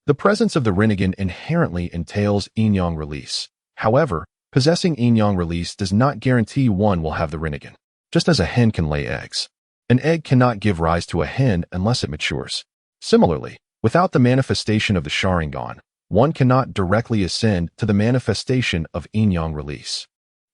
The presence of the Rinnegan inherently entails Yin-Yang release. However, possessing Yin-Yang release does not guarantee one will have the Rinnegan. Just as a hen can lay eggs, an egg cannot give rise to a hen unless it matures. Similarly, without the manifestation of the Sharingan, one cannot directly ascend to the manifestation of Yin-Yang release.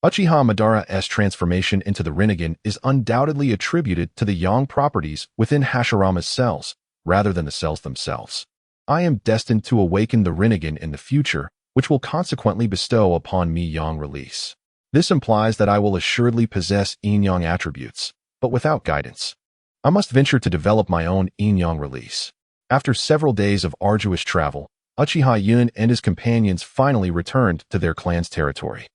Uchiha Madara's transformation into the Rinnegan is undoubtedly attributed to the Yang properties within Hashirama's cells, rather than the cells themselves. I am destined to awaken the Rinnegan in the future, which will consequently bestow upon me Yang release. This implies that I will assuredly possess Yin-Yang attributes, but without guidance. I must venture to develop my own Yin-Yang release. After several days of arduous travel, Uchiha Yun and his companions finally returned to their clan's territory.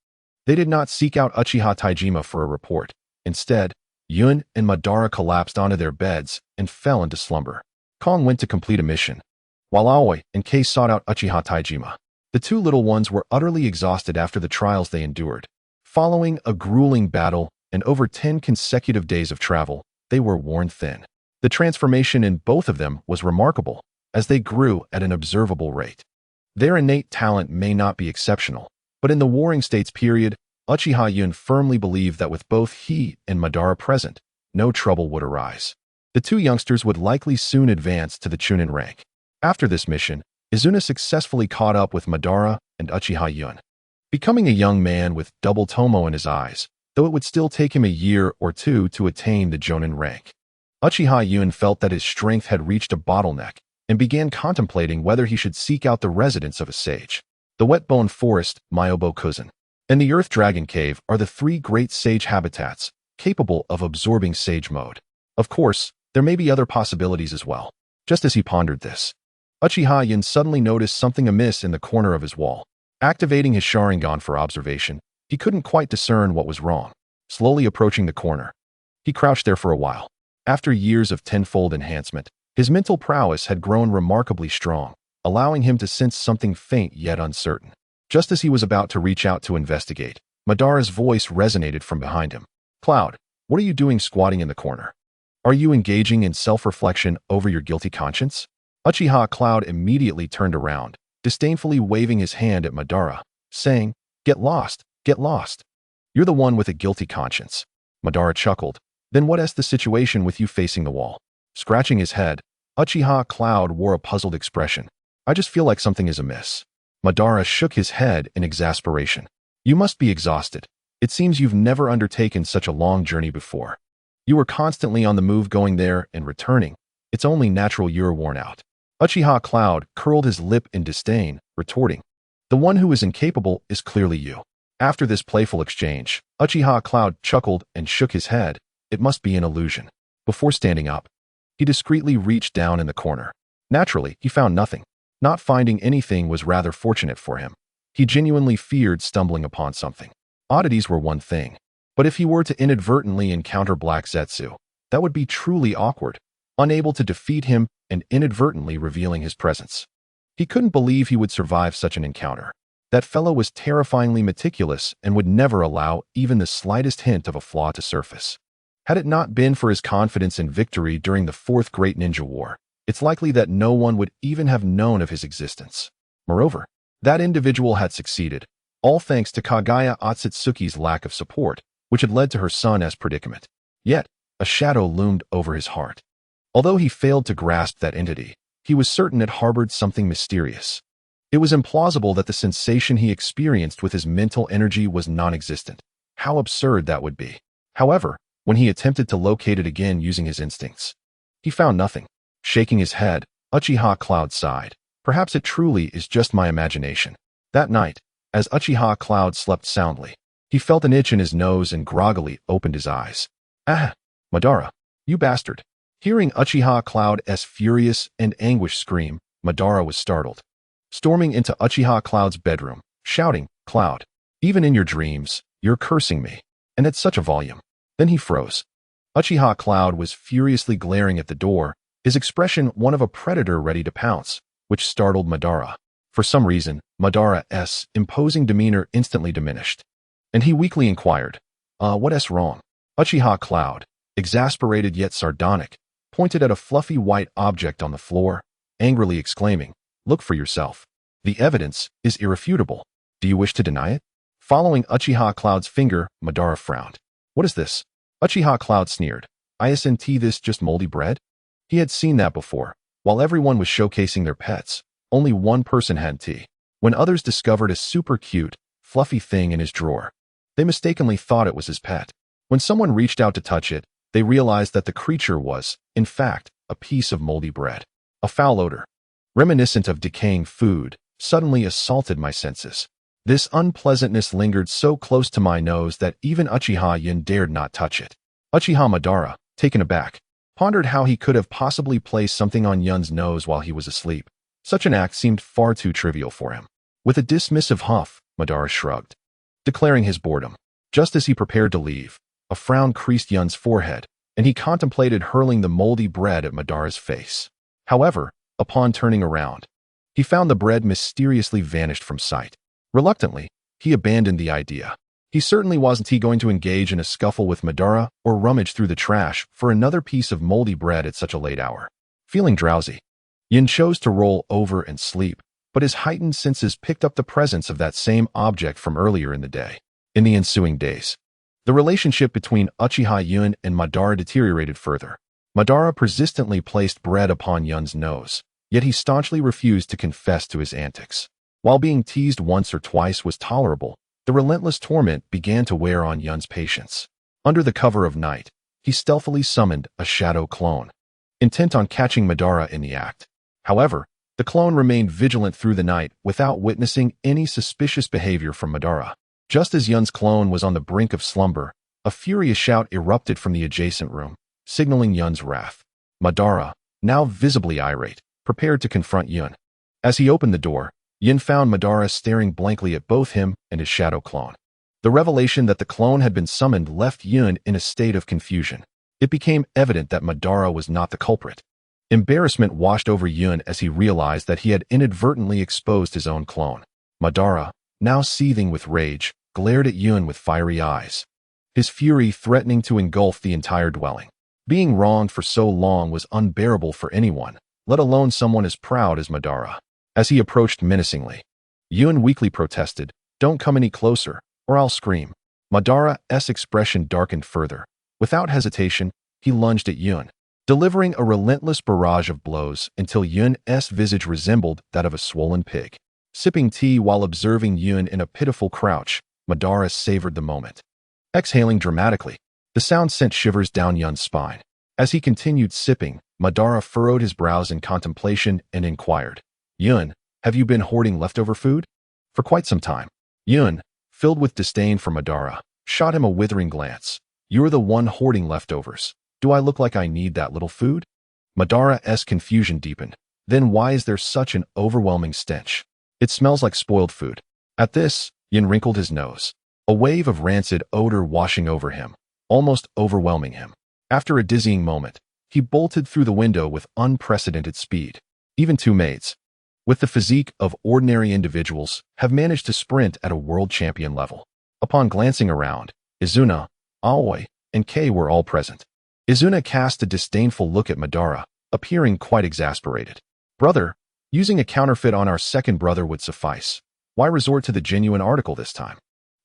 They did not seek out Uchiha Taijima for a report. Instead, Yun and Madara collapsed onto their beds and fell into slumber. Kong went to complete a mission, while Aoi and Kei sought out Uchiha Taijima. The two little ones were utterly exhausted after the trials they endured. Following a grueling battle and over 10 consecutive days of travel, they were worn thin. The transformation in both of them was remarkable, as they grew at an observable rate. Their innate talent may not be exceptional, but in the Warring States period, Uchiha Yun firmly believed that with both he and Madara present, no trouble would arise. The two youngsters would likely soon advance to the Chunin rank. After this mission, Izuna successfully caught up with Madara and Uchiha Yun, becoming a young man with double tomo in his eyes, though it would still take him a year or two to attain the Jonin rank. Uchiha Yun felt that his strength had reached a bottleneck and began contemplating whether he should seek out the residence of a sage. The Wetbone Forest, Myobo-Kuzan, and the Earth Dragon Cave are the three great sage habitats capable of absorbing sage mode. Of course, there may be other possibilities as well. Just as he pondered this, Uchiha Yun suddenly noticed something amiss in the corner of his wall. Activating his Sharingan for observation, he couldn't quite discern what was wrong. Slowly approaching the corner, he crouched there for a while. After years of tenfold enhancement, his mental prowess had grown remarkably strong, allowing him to sense something faint yet uncertain. Just as he was about to reach out to investigate, Madara's voice resonated from behind him. "Cloud, what are you doing squatting in the corner? Are you engaging in self-reflection over your guilty conscience?" Uchiha Cloud immediately turned around, disdainfully waving his hand at Madara, saying, "Get lost, get lost. You're the one with a guilty conscience." Madara chuckled. "Then what is the situation with you facing the wall?" Scratching his head, Uchiha Cloud wore a puzzled expression. "I just feel like something is amiss." Madara shook his head in exasperation. "You must be exhausted. It seems you've never undertaken such a long journey before. You were constantly on the move going there and returning. It's only natural you're worn out." Uchiha Cloud curled his lip in disdain, retorting, "The one who is incapable is clearly you." After this playful exchange, Uchiha Cloud chuckled and shook his head. It must be an illusion. Before standing up, he discreetly reached down in the corner. Naturally, he found nothing. Not finding anything was rather fortunate for him. He genuinely feared stumbling upon something. Oddities were one thing, but if he were to inadvertently encounter Black Zetsu, that would be truly awkward, unable to defeat him and inadvertently revealing his presence. He couldn't believe he would survive such an encounter. That fellow was terrifyingly meticulous and would never allow even the slightest hint of a flaw to surface. Had it not been for his confidence in victory during the Fourth Great Ninja War, it's likely that no one would even have known of his existence. Moreover, that individual had succeeded, all thanks to Kagaya Otsutsuki's lack of support, which had led to her son's predicament. Yet, a shadow loomed over his heart. Although he failed to grasp that entity, he was certain it harbored something mysterious. It was implausible that the sensation he experienced with his mental energy was non-existent. How absurd that would be. However, when he attempted to locate it again using his instincts, he found nothing. Shaking his head, Uchiha Cloud sighed. Perhaps it truly is just my imagination. That night, as Uchiha Cloud slept soundly, He felt an itch in his nose and groggily opened his eyes. Ah, Madara, you bastard. Hearing Uchiha Cloud's furious and anguished scream, Madara was startled. Storming into Uchiha Cloud's bedroom, shouting, "Cloud, even in your dreams, you're cursing me, and at such a volume." Then he froze. Uchiha Cloud was furiously glaring at the door, his expression one of a predator ready to pounce, which startled Madara. For some reason, Madara's imposing demeanor instantly diminished, and he weakly inquired, what's wrong? Uchiha Cloud, exasperated yet sardonic, pointed at a fluffy white object on the floor, angrily exclaiming, "Look for yourself. The evidence is irrefutable. Do you wish to deny it?" Following Uchiha Cloud's finger, Madara frowned. "What is this?" Uchiha Cloud sneered. "Isn't this just moldy bread?" He had seen that before. While everyone was showcasing their pets, only one person had tea. When others discovered a super cute, fluffy thing in his drawer, they mistakenly thought it was his pet. When someone reached out to touch it, they realized that the creature was, in fact, a piece of moldy bread. A foul odor, reminiscent of decaying food, suddenly assaulted my senses. This unpleasantness lingered so close to my nose that even Uchiha Yun dared not touch it. Uchiha Madara, taken aback, pondered how he could have possibly placed something on Yun's nose while he was asleep. Such an act seemed far too trivial for him. With a dismissive huff, Madara shrugged, declaring his boredom. Just as he prepared to leave, a frown creased Yun's forehead, and he contemplated hurling the moldy bread at Madara's face. However, upon turning around, he found the bread mysteriously vanished from sight. Reluctantly, he abandoned the idea. He certainly wasn't going to engage in a scuffle with Madara or rummage through the trash for another piece of moldy bread at such a late hour. Feeling drowsy, Yun chose to roll over and sleep, but his heightened senses picked up the presence of that same object from earlier in the day. In the ensuing days, the relationship between Uchiha Yun and Madara deteriorated further. Madara persistently placed bread upon Yun's nose, yet he staunchly refused to confess to his antics. While being teased once or twice was tolerable, the relentless torment began to wear on Yun's patience. Under the cover of night, he stealthily summoned a shadow clone, intent on catching Madara in the act. However, the clone remained vigilant through the night without witnessing any suspicious behavior from Madara. Just as Yun's clone was on the brink of slumber, a furious shout erupted from the adjacent room, signaling Yun's wrath. Madara, now visibly irate, prepared to confront Yun. As he opened the door, Yun found Madara staring blankly at both him and his shadow clone. The revelation that the clone had been summoned left Yun in a state of confusion. It became evident that Madara was not the culprit. Embarrassment washed over Yun as he realized that he had inadvertently exposed his own clone. Madara, now seething with rage, glared at Yun with fiery eyes, his fury threatening to engulf the entire dwelling. Being wronged for so long was unbearable for anyone, let alone someone as proud as Madara. As he approached menacingly, Yun weakly protested, "Don't come any closer, or I'll scream." Madara's expression darkened further. Without hesitation, he lunged at Yun, delivering a relentless barrage of blows until Yun's visage resembled that of a swollen pig. Sipping tea while observing Yun in a pitiful crouch, Madara savored the moment. Exhaling dramatically, the sound sent shivers down Yun's spine. As he continued sipping, Madara furrowed his brows in contemplation and inquired, "Yun, have you been hoarding leftover food?" "For quite some time." Yun, filled with disdain for Madara, shot him a withering glance. "You're the one hoarding leftovers. Do I look like I need that little food?" Madara's confusion deepened. "Then why is there such an overwhelming stench? It smells like spoiled food." At this, Yun wrinkled his nose, a wave of rancid odor washing over him, almost overwhelming him. After a dizzying moment, he bolted through the window with unprecedented speed. Even two maids, with the physique of ordinary individuals, have managed to sprint at a world champion level. Upon glancing around, Izuna, Aoi, and Kei were all present. Izuna cast a disdainful look at Madara, appearing quite exasperated. "Brother, using a counterfeit on our second brother would suffice. Why resort to the genuine article this time?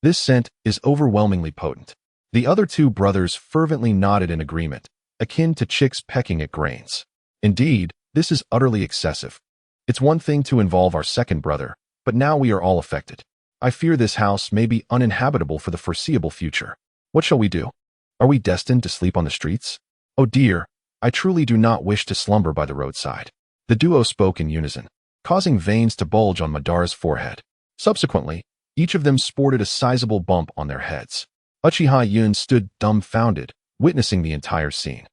This scent is overwhelmingly potent." The other two brothers fervently nodded in agreement, akin to chicks pecking at grains. "Indeed, this is utterly excessive. It's one thing to involve our second brother, but now we are all affected. I fear this house may be uninhabitable for the foreseeable future. What shall we do? Are we destined to sleep on the streets? Oh dear, I truly do not wish to slumber by the roadside." The duo spoke in unison, causing veins to bulge on Madara's forehead. Subsequently, Each of them sported a sizable bump on their heads. Uchiha Yun stood dumbfounded, witnessing the entire scene.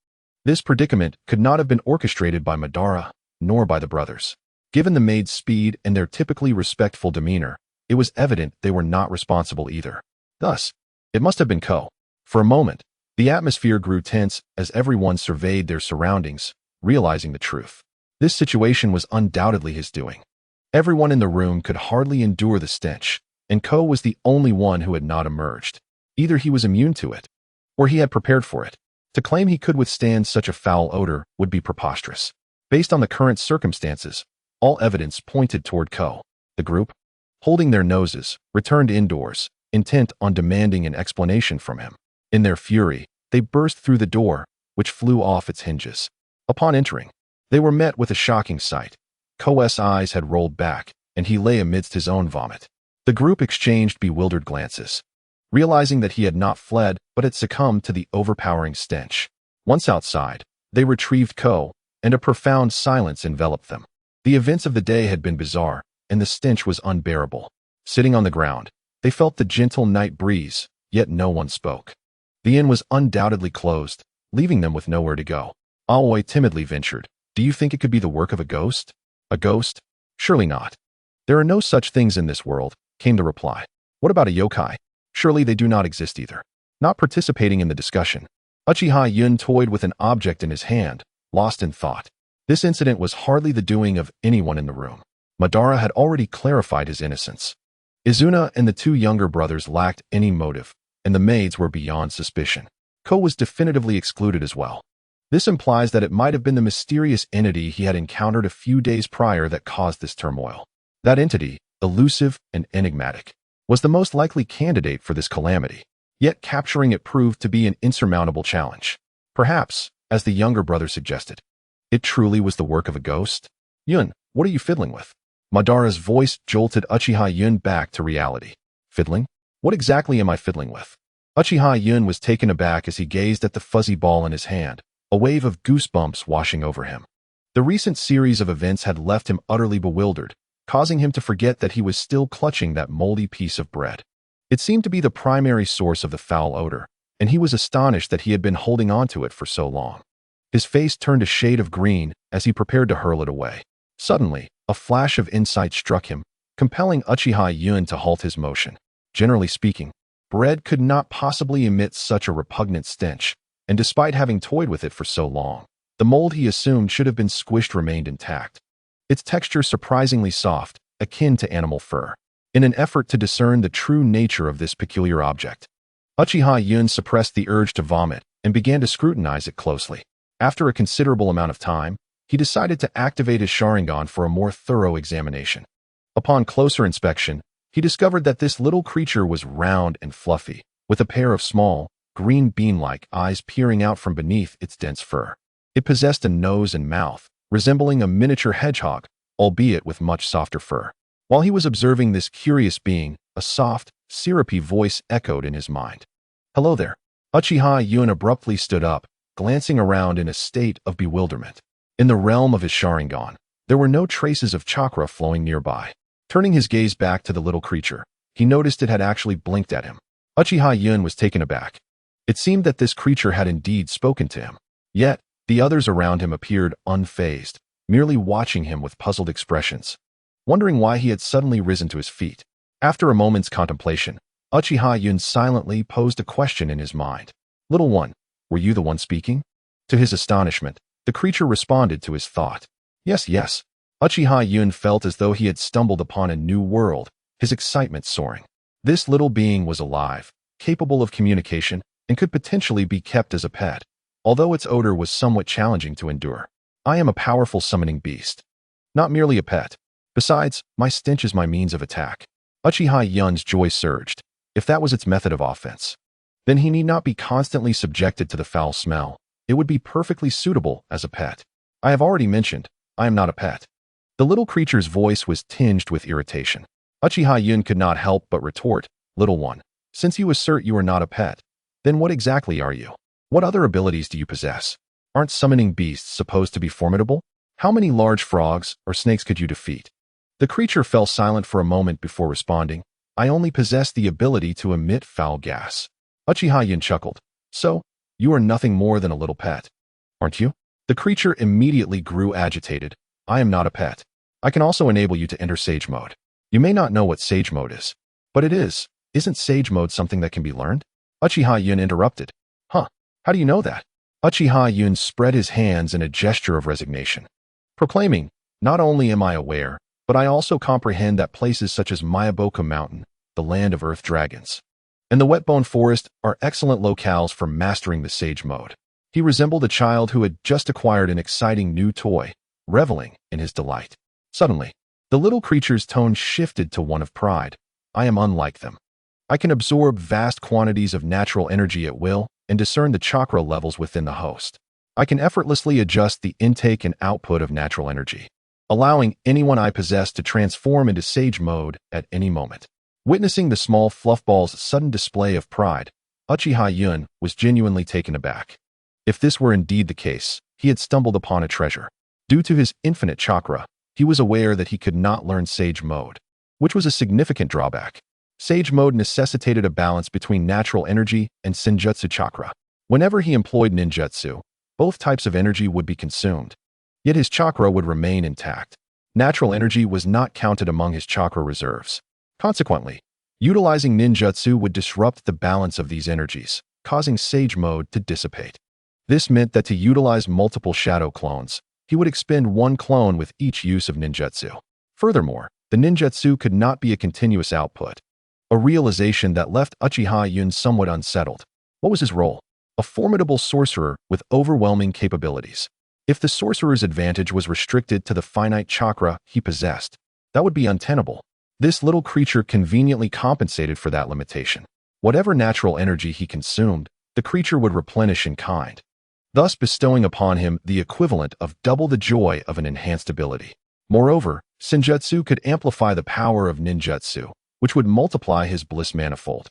This predicament could not have been orchestrated by Madara, nor by the brothers. Given the maid's speed and their typically respectful demeanor, it was evident they were not responsible either. Thus, it must have been Ko. For a moment, the atmosphere grew tense as everyone surveyed their surroundings, realizing the truth. This situation was undoubtedly his doing. Everyone in the room could hardly endure the stench, and Ko was the only one who had not emerged. Either he was immune to it, or he had prepared for it. To claim he could withstand such a foul odor would be preposterous. Based on the current circumstances, all evidence pointed toward Ko. The group, holding their noses, returned indoors, intent on demanding an explanation from him. In their fury, they burst through the door, which flew off its hinges. Upon entering, they were met with a shocking sight. Ko's eyes had rolled back, and he lay amidst his own vomit. The group exchanged bewildered glances, realizing that he had not fled but had succumbed to the overpowering stench. Once outside, they retrieved Ko, and a profound silence enveloped them. The events of the day had been bizarre, and the stench was unbearable. Sitting on the ground, they felt the gentle night breeze, yet no one spoke. The inn was undoubtedly closed, leaving them with nowhere to go. Aoi timidly ventured, "Do you think it could be the work of a ghost?" "A ghost? Surely not. There are no such things in this world," came the reply. "What about a yokai? Surely they do not exist either." Not participating in the discussion, Uchiha Yun toyed with an object in his hand, lost in thought. This incident was hardly the doing of anyone in the room. Madara had already clarified his innocence. Izuna and the two younger brothers lacked any motive, and the maids were beyond suspicion. Ko was definitively excluded as well. This implies that it might have been the mysterious entity he had encountered a few days prior that caused this turmoil. That entity, elusive and enigmatic, was the most likely candidate for this calamity. Yet capturing it proved to be an insurmountable challenge. Perhaps, as the younger brother suggested, it truly was the work of a ghost? "Yun, what are you fiddling with?" Madara's voice jolted Uchiha Yun back to reality. "Fiddling? What exactly am I fiddling with?" Uchiha Yun was taken aback as he gazed at the fuzzy ball in his hand, a wave of goosebumps washing over him. The recent series of events had left him utterly bewildered, causing him to forget that he was still clutching that moldy piece of bread. It seemed to be the primary source of the foul odor, and he was astonished that he had been holding on to it for so long. His face turned a shade of green as he prepared to hurl it away. Suddenly, a flash of insight struck him, compelling Uchiha Yun to halt his motion. Generally speaking, bread could not possibly emit such a repugnant stench, and despite having toyed with it for so long, the mold he assumed should have been squished remained intact. Its texture surprisingly soft, akin to animal fur. In an effort to discern the true nature of this peculiar object, Uchiha Yun suppressed the urge to vomit and began to scrutinize it closely. After a considerable amount of time, he decided to activate his Sharingan for a more thorough examination. Upon closer inspection, he discovered that this little creature was round and fluffy, with a pair of small, green bean-like eyes peering out from beneath its dense fur. It possessed a nose and mouth, resembling a miniature hedgehog, albeit with much softer fur. While he was observing this curious being, a soft, syrupy voice echoed in his mind. "Hello there." Uchiha Yun abruptly stood up, glancing around in a state of bewilderment. In the realm of his Sharingan, there were no traces of chakra flowing nearby. Turning his gaze back to the little creature, he noticed it had actually blinked at him. Uchiha Yun was taken aback. It seemed that this creature had indeed spoken to him. Yet, the others around him appeared unfazed, merely watching him with puzzled expressions, wondering why he had suddenly risen to his feet. After a moment's contemplation, Uchiha Yun silently posed a question in his mind. "Little one, were you the one speaking?" To his astonishment, the creature responded to his thought. "Yes, yes." Uchiha Yun felt as though he had stumbled upon a new world, his excitement soaring. This little being was alive, capable of communication, and could potentially be kept as a pet, although its odor was somewhat challenging to endure. "I am a powerful summoning beast, not merely a pet. Besides, my stench is my means of attack." Uchiha Yun's joy surged. If that was its method of offense, then he need not be constantly subjected to the foul smell. It would be perfectly suitable as a pet. "I have already mentioned, I am not a pet." The little creature's voice was tinged with irritation. Uchiha Yun could not help but retort, "Little one, since you assert you are not a pet, then what exactly are you? What other abilities do you possess? Aren't summoning beasts supposed to be formidable? How many large frogs or snakes could you defeat?" The creature fell silent for a moment before responding, I only possess the ability to emit foul gas. Uchiha Yun chuckled. So, you are nothing more than a little pet, aren't you? The creature immediately grew agitated. I am not a pet. I can also enable you to enter Sage Mode. You may not know what Sage Mode is, but it is. Isn't Sage Mode something that can be learned? Uchiha Yun interrupted. Huh, how do you know that? Uchiha Yun spread his hands in a gesture of resignation, proclaiming, not only am I aware, but I also comprehend that places such as Mayaboka Mountain, the land of earth dragons, and the Wetbone Forest are excellent locales for mastering the Sage Mode. He resembled a child who had just acquired an exciting new toy, reveling in his delight. Suddenly, the little creature's tone shifted to one of pride. I am unlike them. I can absorb vast quantities of natural energy at will and discern the chakra levels within the host. I can effortlessly adjust the intake and output of natural energy, allowing anyone I possess to transform into Sage Mode at any moment. Witnessing the small fluffball's sudden display of pride, Uchiha Yun was genuinely taken aback. If this were indeed the case, he had stumbled upon a treasure. Due to his infinite chakra, he was aware that he could not learn Sage Mode, which was a significant drawback. Sage Mode necessitated a balance between natural energy and Senjutsu chakra. Whenever he employed ninjutsu, both types of energy would be consumed, yet his chakra would remain intact. Natural energy was not counted among his chakra reserves. Consequently, utilizing ninjutsu would disrupt the balance of these energies, causing Sage Mode to dissipate. This meant that to utilize multiple shadow clones, he would expend one clone with each use of ninjutsu. Furthermore, the ninjutsu could not be a continuous output, a realization that left Uchiha Yun somewhat unsettled. What was his role? A formidable sorcerer with overwhelming capabilities. If the sorcerer's advantage was restricted to the finite chakra he possessed, that would be untenable. This little creature conveniently compensated for that limitation. Whatever natural energy he consumed, the creature would replenish in kind, thus bestowing upon him the equivalent of double the joy of an enhanced ability. Moreover, Senjutsu could amplify the power of ninjutsu, which would multiply his bliss manifold.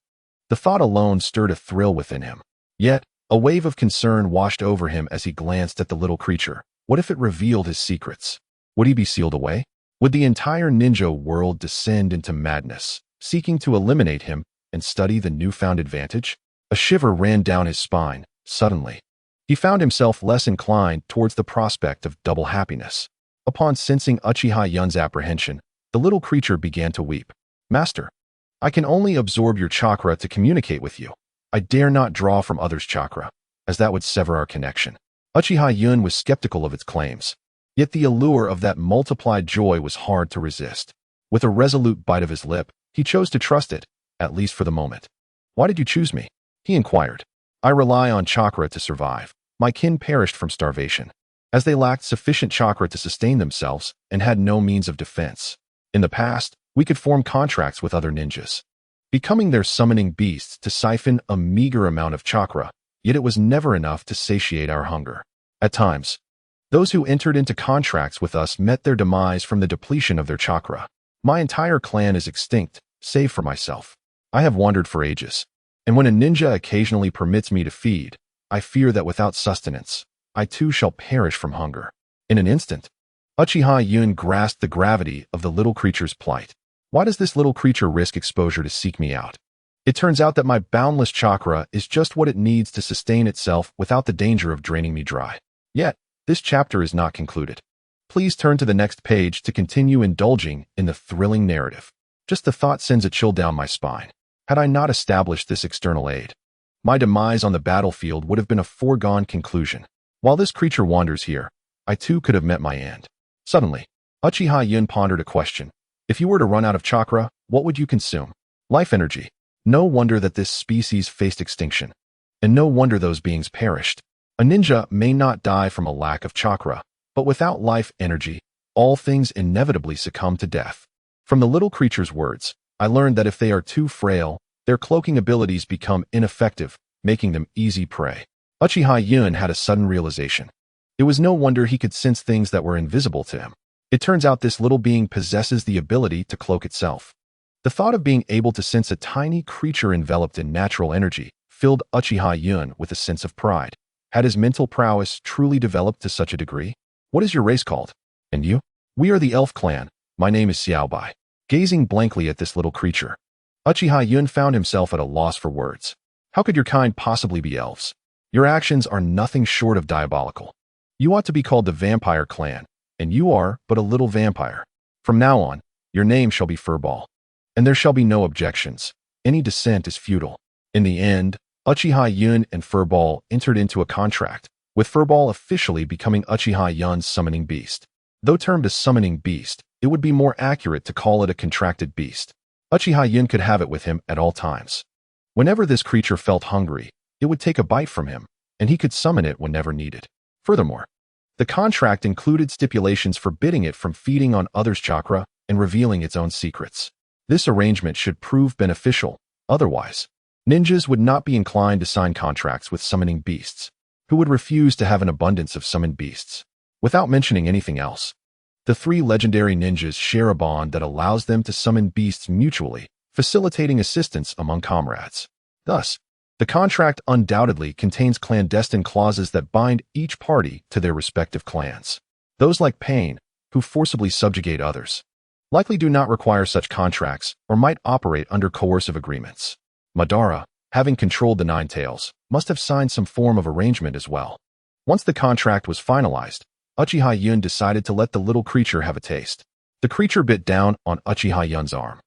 The thought alone stirred a thrill within him. Yet, a wave of concern washed over him as he glanced at the little creature. What if it revealed his secrets? Would he be sealed away? Would the entire ninja world descend into madness, seeking to eliminate him and study the newfound advantage? A shiver ran down his spine. Suddenly, he found himself less inclined towards the prospect of double happiness. Upon sensing Uchiha Yun's apprehension, the little creature began to weep. Master, I can only absorb your chakra to communicate with you. I dare not draw from others' chakra, as that would sever our connection. Uchiha Yun was skeptical of its claims, yet the allure of that multiplied joy was hard to resist. With a resolute bite of his lip, he chose to trust it, at least for the moment. Why did you choose me? He inquired. I rely on chakra to survive. My kin perished from starvation, as they lacked sufficient chakra to sustain themselves and had no means of defense. In the past, we could form contracts with other ninjas, becoming their summoning beasts to siphon a meager amount of chakra, yet it was never enough to satiate our hunger. At times, those who entered into contracts with us met their demise from the depletion of their chakra. My entire clan is extinct, save for myself. I have wandered for ages, and when a ninja occasionally permits me to feed, I fear that without sustenance, I too shall perish from hunger. In an instant, Uchiha Yun grasped the gravity of the little creature's plight. Why does this little creature risk exposure to seek me out? It turns out that my boundless chakra is just what it needs to sustain itself without the danger of draining me dry. Yet, this chapter is not concluded. Please turn to the next page to continue indulging in the thrilling narrative. Just the thought sends a chill down my spine. Had I not established this external aid, my demise on the battlefield would have been a foregone conclusion. While this creature wanders here, I too could have met my end. Suddenly, Uchiha Yun pondered a question. If you were to run out of chakra, what would you consume? Life energy. No wonder that this species faced extinction. And no wonder those beings perished. A ninja may not die from a lack of chakra, but without life energy, all things inevitably succumb to death. From the little creature's words, I learned that if they are too frail, their cloaking abilities become ineffective, making them easy prey. Uchiha Yun had a sudden realization. It was no wonder he could sense things that were invisible to him. It turns out this little being possesses the ability to cloak itself. The thought of being able to sense a tiny creature enveloped in natural energy filled Uchiha Yun with a sense of pride. Had his mental prowess truly developed to such a degree? What is your race called? And you? We are the Elf Clan. My name is Xiaobai. Gazing blankly at this little creature, Uchiha Yun found himself at a loss for words. How could your kind possibly be elves? Your actions are nothing short of diabolical. You ought to be called the Vampire Clan, and you are but a little vampire. From now on, your name shall be Furball, and there shall be no objections. Any dissent is futile. In the end, Uchiha Yun and Furball entered into a contract, with Furball officially becoming Uchiha Yun's summoning beast. Though termed a summoning beast, it would be more accurate to call it a contracted beast. Uchiha Yun could have it with him at all times. Whenever this creature felt hungry, it would take a bite from him, and he could summon it whenever needed. Furthermore, the contract included stipulations forbidding it from feeding on others' chakra and revealing its own secrets. This arrangement should prove beneficial. Otherwise, ninjas would not be inclined to sign contracts with summoning beasts, who would refuse to have an abundance of summoned beasts. Without mentioning anything else, the three legendary ninjas share a bond that allows them to summon beasts mutually, facilitating assistance among comrades. Thus, the contract undoubtedly contains clandestine clauses that bind each party to their respective clans. Those like Pain, who forcibly subjugate others, likely do not require such contracts or might operate under coercive agreements. Madara, having controlled the Nine Tails, must have signed some form of arrangement as well. Once the contract was finalized, Uchiha Yun decided to let the little creature have a taste. The creature bit down on Uchiha Yun's arm,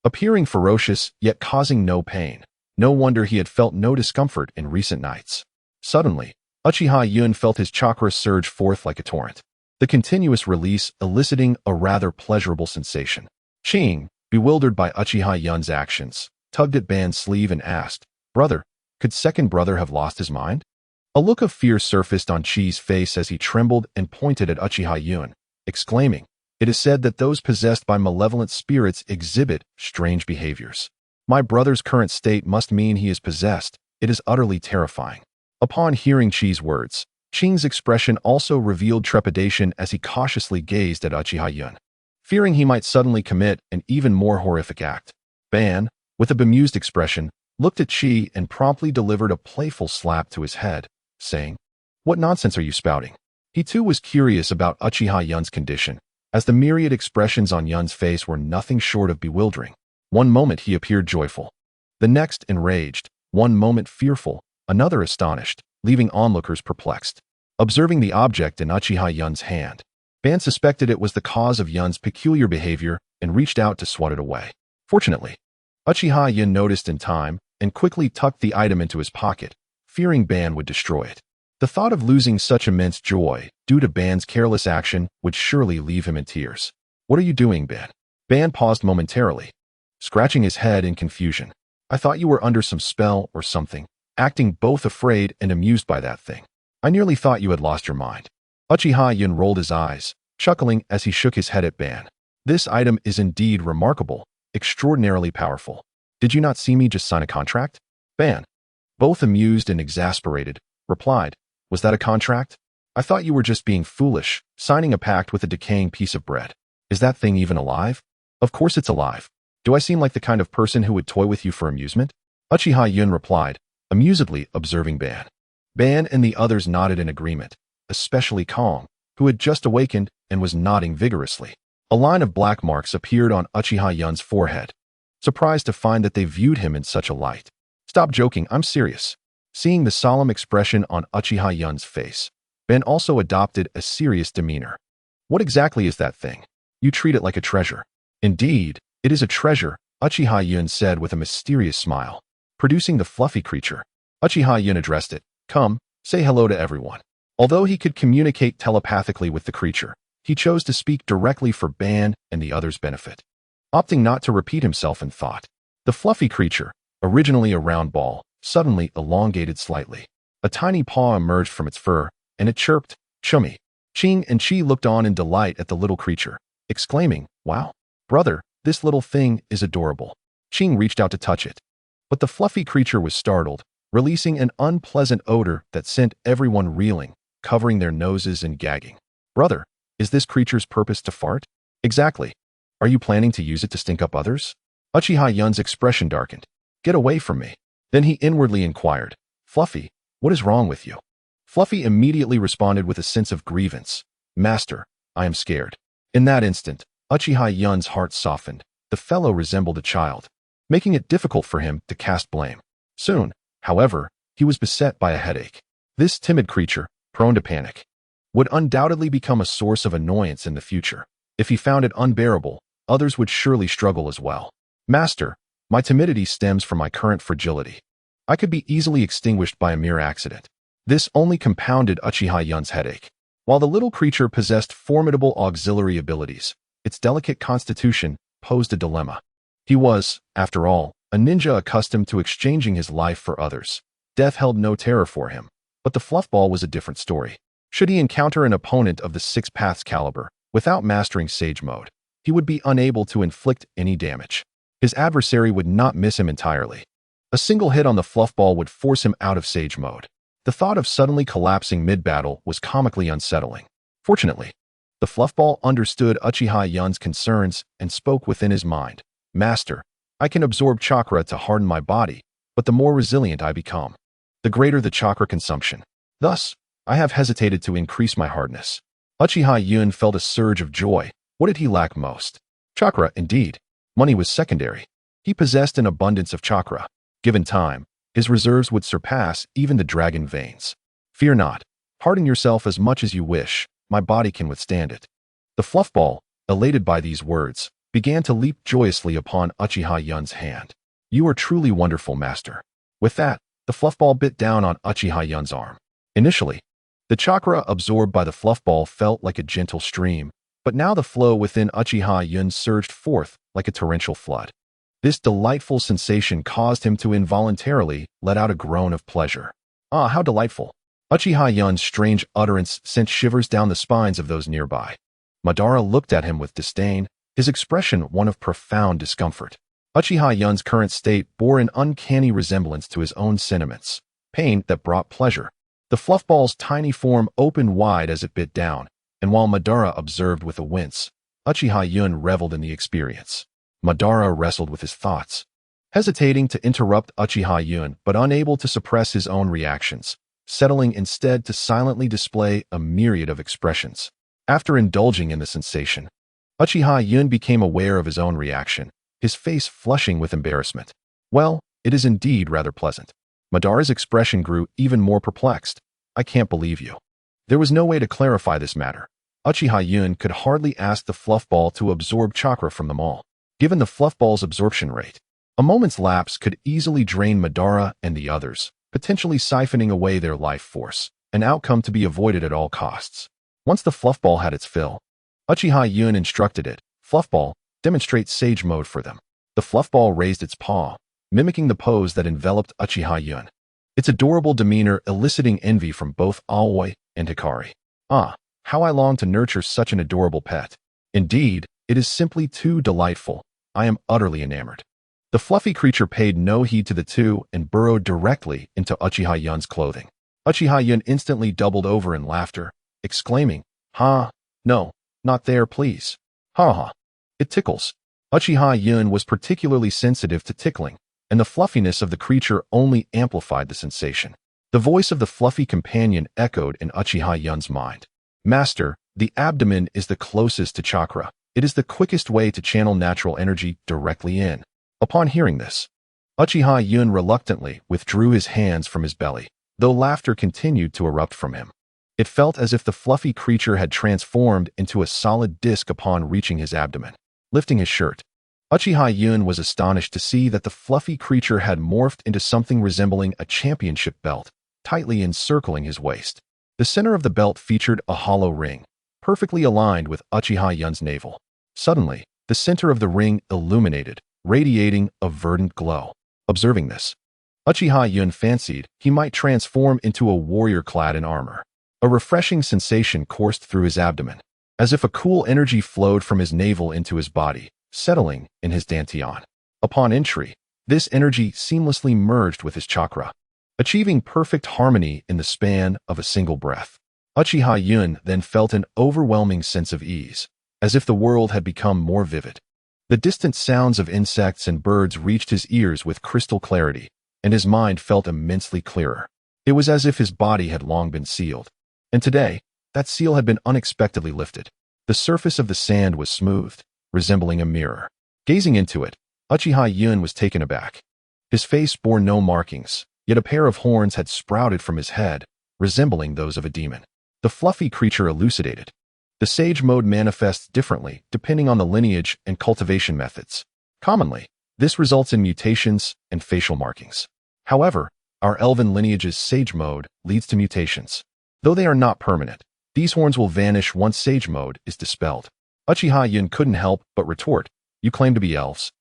appearing ferocious yet causing no pain. No wonder he had felt no discomfort in recent nights. Suddenly, Uchiha Yun felt his chakra surge forth like a torrent, the continuous release eliciting a rather pleasurable sensation. Ching, bewildered by Uchiha Yun's actions, tugged at Ban's sleeve and asked, "Brother, could second brother have lost his mind?" A look of fear surfaced on Chi's face as he trembled and pointed at Uchiha Yun, exclaiming, "It is said that those possessed by malevolent spirits exhibit strange behaviors. My brother's current state must mean he is possessed. It is utterly terrifying." Upon hearing Chi's words, Ching's expression also revealed trepidation as he cautiously gazed at Uchiha Yun, fearing he might suddenly commit an even more horrific act. Ban, with a bemused expression, looked at Chi and promptly delivered a playful slap to his head, saying, "What nonsense are you spouting?" He too was curious about Uchiha Yun's condition, as the myriad expressions on Yun's face were nothing short of bewildering. One moment he appeared joyful, the next enraged, one moment fearful, another astonished, leaving onlookers perplexed. Observing the object in Uchiha Yun's hand, Ban suspected it was the cause of Yun's peculiar behavior and reached out to swat it away. Fortunately, Uchiha Yun noticed in time and quickly tucked the item into his pocket, fearing Ban would destroy it. The thought of losing such immense joy due to Ban's careless action would surely leave him in tears. "What are you doing, Ban?" Ban paused momentarily, scratching his head in confusion. "I thought you were under some spell or something, acting both afraid and amused by that thing. I nearly thought you had lost your mind." Uchiha Yun rolled his eyes, chuckling as he shook his head at Ban. "This item is indeed remarkable, extraordinarily powerful. Did you not see me just sign a contract?" Ban, both amused and exasperated, replied, "Was that a contract? I thought you were just being foolish, signing a pact with a decaying piece of bread. Is that thing even alive?" "Of course it's alive. Do I seem like the kind of person who would toy with you for amusement?" Uchiha Yun replied, amusedly observing Ban. Ban and the others nodded in agreement, especially Kong, who had just awakened and was nodding vigorously. A line of black marks appeared on Uchiha Yun's forehead, surprised to find that they viewed him in such a light. "Stop joking, I'm serious." Seeing the solemn expression on Uchiha Yun's face, Ben also adopted a serious demeanor. "What exactly is that thing? You treat it like a treasure." "Indeed, it is a treasure," Uchiha Yun said with a mysterious smile, producing the fluffy creature. Uchiha Yun addressed it. "Come, say hello to everyone." Although he could communicate telepathically with the creature, he chose to speak directly for Ban and the others' benefit, opting not to repeat himself in thought. The fluffy creature, originally a round ball, suddenly elongated slightly. A tiny paw emerged from its fur, and it chirped, "Chummy." Ching and Chi looked on in delight at the little creature, exclaiming, "Wow, brother, this little thing is adorable." Ching reached out to touch it, but the fluffy creature was startled, releasing an unpleasant odor that sent everyone reeling, covering their noses and gagging. "Brother, is this creature's purpose to fart?" "Exactly. Are you planning to use it to stink up others?" Uchiha Yun's expression darkened. "Get away from me." Then he inwardly inquired, "Fluffy, what is wrong with you?" Fluffy immediately responded with a sense of grievance. "Master, I am scared." In that instant, Uchiha Yun's heart softened. The fellow resembled a child. making it difficult for him to cast blame. Soon, however, he was beset by a headache. This timid creature, prone to panic, would undoubtedly become a source of annoyance in the future. If he found it unbearable, others would surely struggle as well. Master, my timidity stems from my current fragility. I could be easily extinguished by a mere accident. This only compounded Uchiha Yun's headache. While the little creature possessed formidable auxiliary abilities, its delicate constitution posed a dilemma. He was, after all, a ninja accustomed to exchanging his life for others. Death held no terror for him, but the fluffball was a different story. Should he encounter an opponent of the Six Paths caliber, without mastering Sage Mode, he would be unable to inflict any damage. His adversary would not miss him entirely. A single hit on the fluffball would force him out of Sage Mode. The thought of suddenly collapsing mid-battle was comically unsettling. Fortunately, the fluffball understood Uchiha Yun's concerns and spoke within his mind. Master, I can absorb chakra to harden my body, but the more resilient I become, the greater the chakra consumption. Thus, I have hesitated to increase my hardness. Uchiha Yun felt a surge of joy. What did he lack most? Chakra, indeed. Money was secondary. He possessed an abundance of chakra. Given time, his reserves would surpass even the dragon veins. Fear not. Harden yourself as much as you wish. My body can withstand it. The fluffball, elated by these words, began to leap joyously upon Uchiha Yun's hand. You are truly wonderful, master. With that, the fluffball bit down on Uchiha Yun's arm. Initially, the chakra absorbed by the fluffball felt like a gentle stream, but now the flow within Uchiha Yun surged forth like a torrential flood. This delightful sensation caused him to involuntarily let out a groan of pleasure. Ah, how delightful! Uchiha Yun's strange utterance sent shivers down the spines of those nearby. Madara looked at him with disdain, his expression one of profound discomfort. Uchiha Yun's current state bore an uncanny resemblance to his own sentiments, pain that brought pleasure. The fluffball's tiny form opened wide as it bit down, and while Madara observed with a wince, Uchiha Yun reveled in the experience. Madara wrestled with his thoughts, hesitating to interrupt Uchiha Yun but unable to suppress his own reactions, settling instead to silently display a myriad of expressions. After indulging in the sensation, Uchiha Yun became aware of his own reaction, his face flushing with embarrassment. Well, it is indeed rather pleasant. Madara's expression grew even more perplexed. I can't believe you. There was no way to clarify this matter. Uchiha Yun could hardly ask the fluffball to absorb chakra from them all. Given the fluffball's absorption rate, a moment's lapse could easily drain Madara and the others, potentially siphoning away their life force, an outcome to be avoided at all costs. Once the fluffball had its fill, Uchiha Yun instructed it, Fluffball, demonstrate Sage Mode for them. The fluffball raised its paw, mimicking the pose that enveloped Uchiha Yun, its adorable demeanor eliciting envy from both Aoi and Hikari. Ah, how I long to nurture such an adorable pet. Indeed, it is simply too delightful. I am utterly enamored. The fluffy creature paid no heed to the two and burrowed directly into Uchiha Yun's clothing. Uchiha Yun instantly doubled over in laughter, exclaiming, Ha, no, not there, please. Ha ha. It tickles. Uchiha Yun was particularly sensitive to tickling, and the fluffiness of the creature only amplified the sensation. The voice of the fluffy companion echoed in Uchiha Yun's mind. Master, the abdomen is the closest to chakra. It is the quickest way to channel natural energy directly in. Upon hearing this, Uchiha Yun reluctantly withdrew his hands from his belly, though laughter continued to erupt from him. It felt as if the fluffy creature had transformed into a solid disc upon reaching his abdomen. Lifting his shirt, Uchiha Yun was astonished to see that the fluffy creature had morphed into something resembling a championship belt, tightly encircling his waist. The center of the belt featured a hollow ring, perfectly aligned with Uchiha Yun's navel. Suddenly, the center of the ring illuminated, radiating a verdant glow. Observing this, Uchiha Yun fancied he might transform into a warrior clad in armor. A refreshing sensation coursed through his abdomen, as if a cool energy flowed from his navel into his body, settling in his dantian. Upon entry, this energy seamlessly merged with his chakra, achieving perfect harmony in the span of a single breath. Uchiha Yun then felt an overwhelming sense of ease, as if the world had become more vivid. The distant sounds of insects and birds reached his ears with crystal clarity, and his mind felt immensely clearer. It was as if his body had long been sealed. And today, that seal had been unexpectedly lifted. The surface of the sand was smoothed, resembling a mirror. Gazing into it, Uchiha Yun was taken aback. His face bore no markings, yet a pair of horns had sprouted from his head, resembling those of a demon. The fluffy creature elucidated. The sage mode manifests differently depending on the lineage and cultivation methods. Commonly, this results in mutations and facial markings. However, our elven lineage's sage mode leads to mutations. Though they are not permanent, these horns will vanish once sage mode is dispelled. Uchiha Yun couldn't help but retort, "You claim to be elves.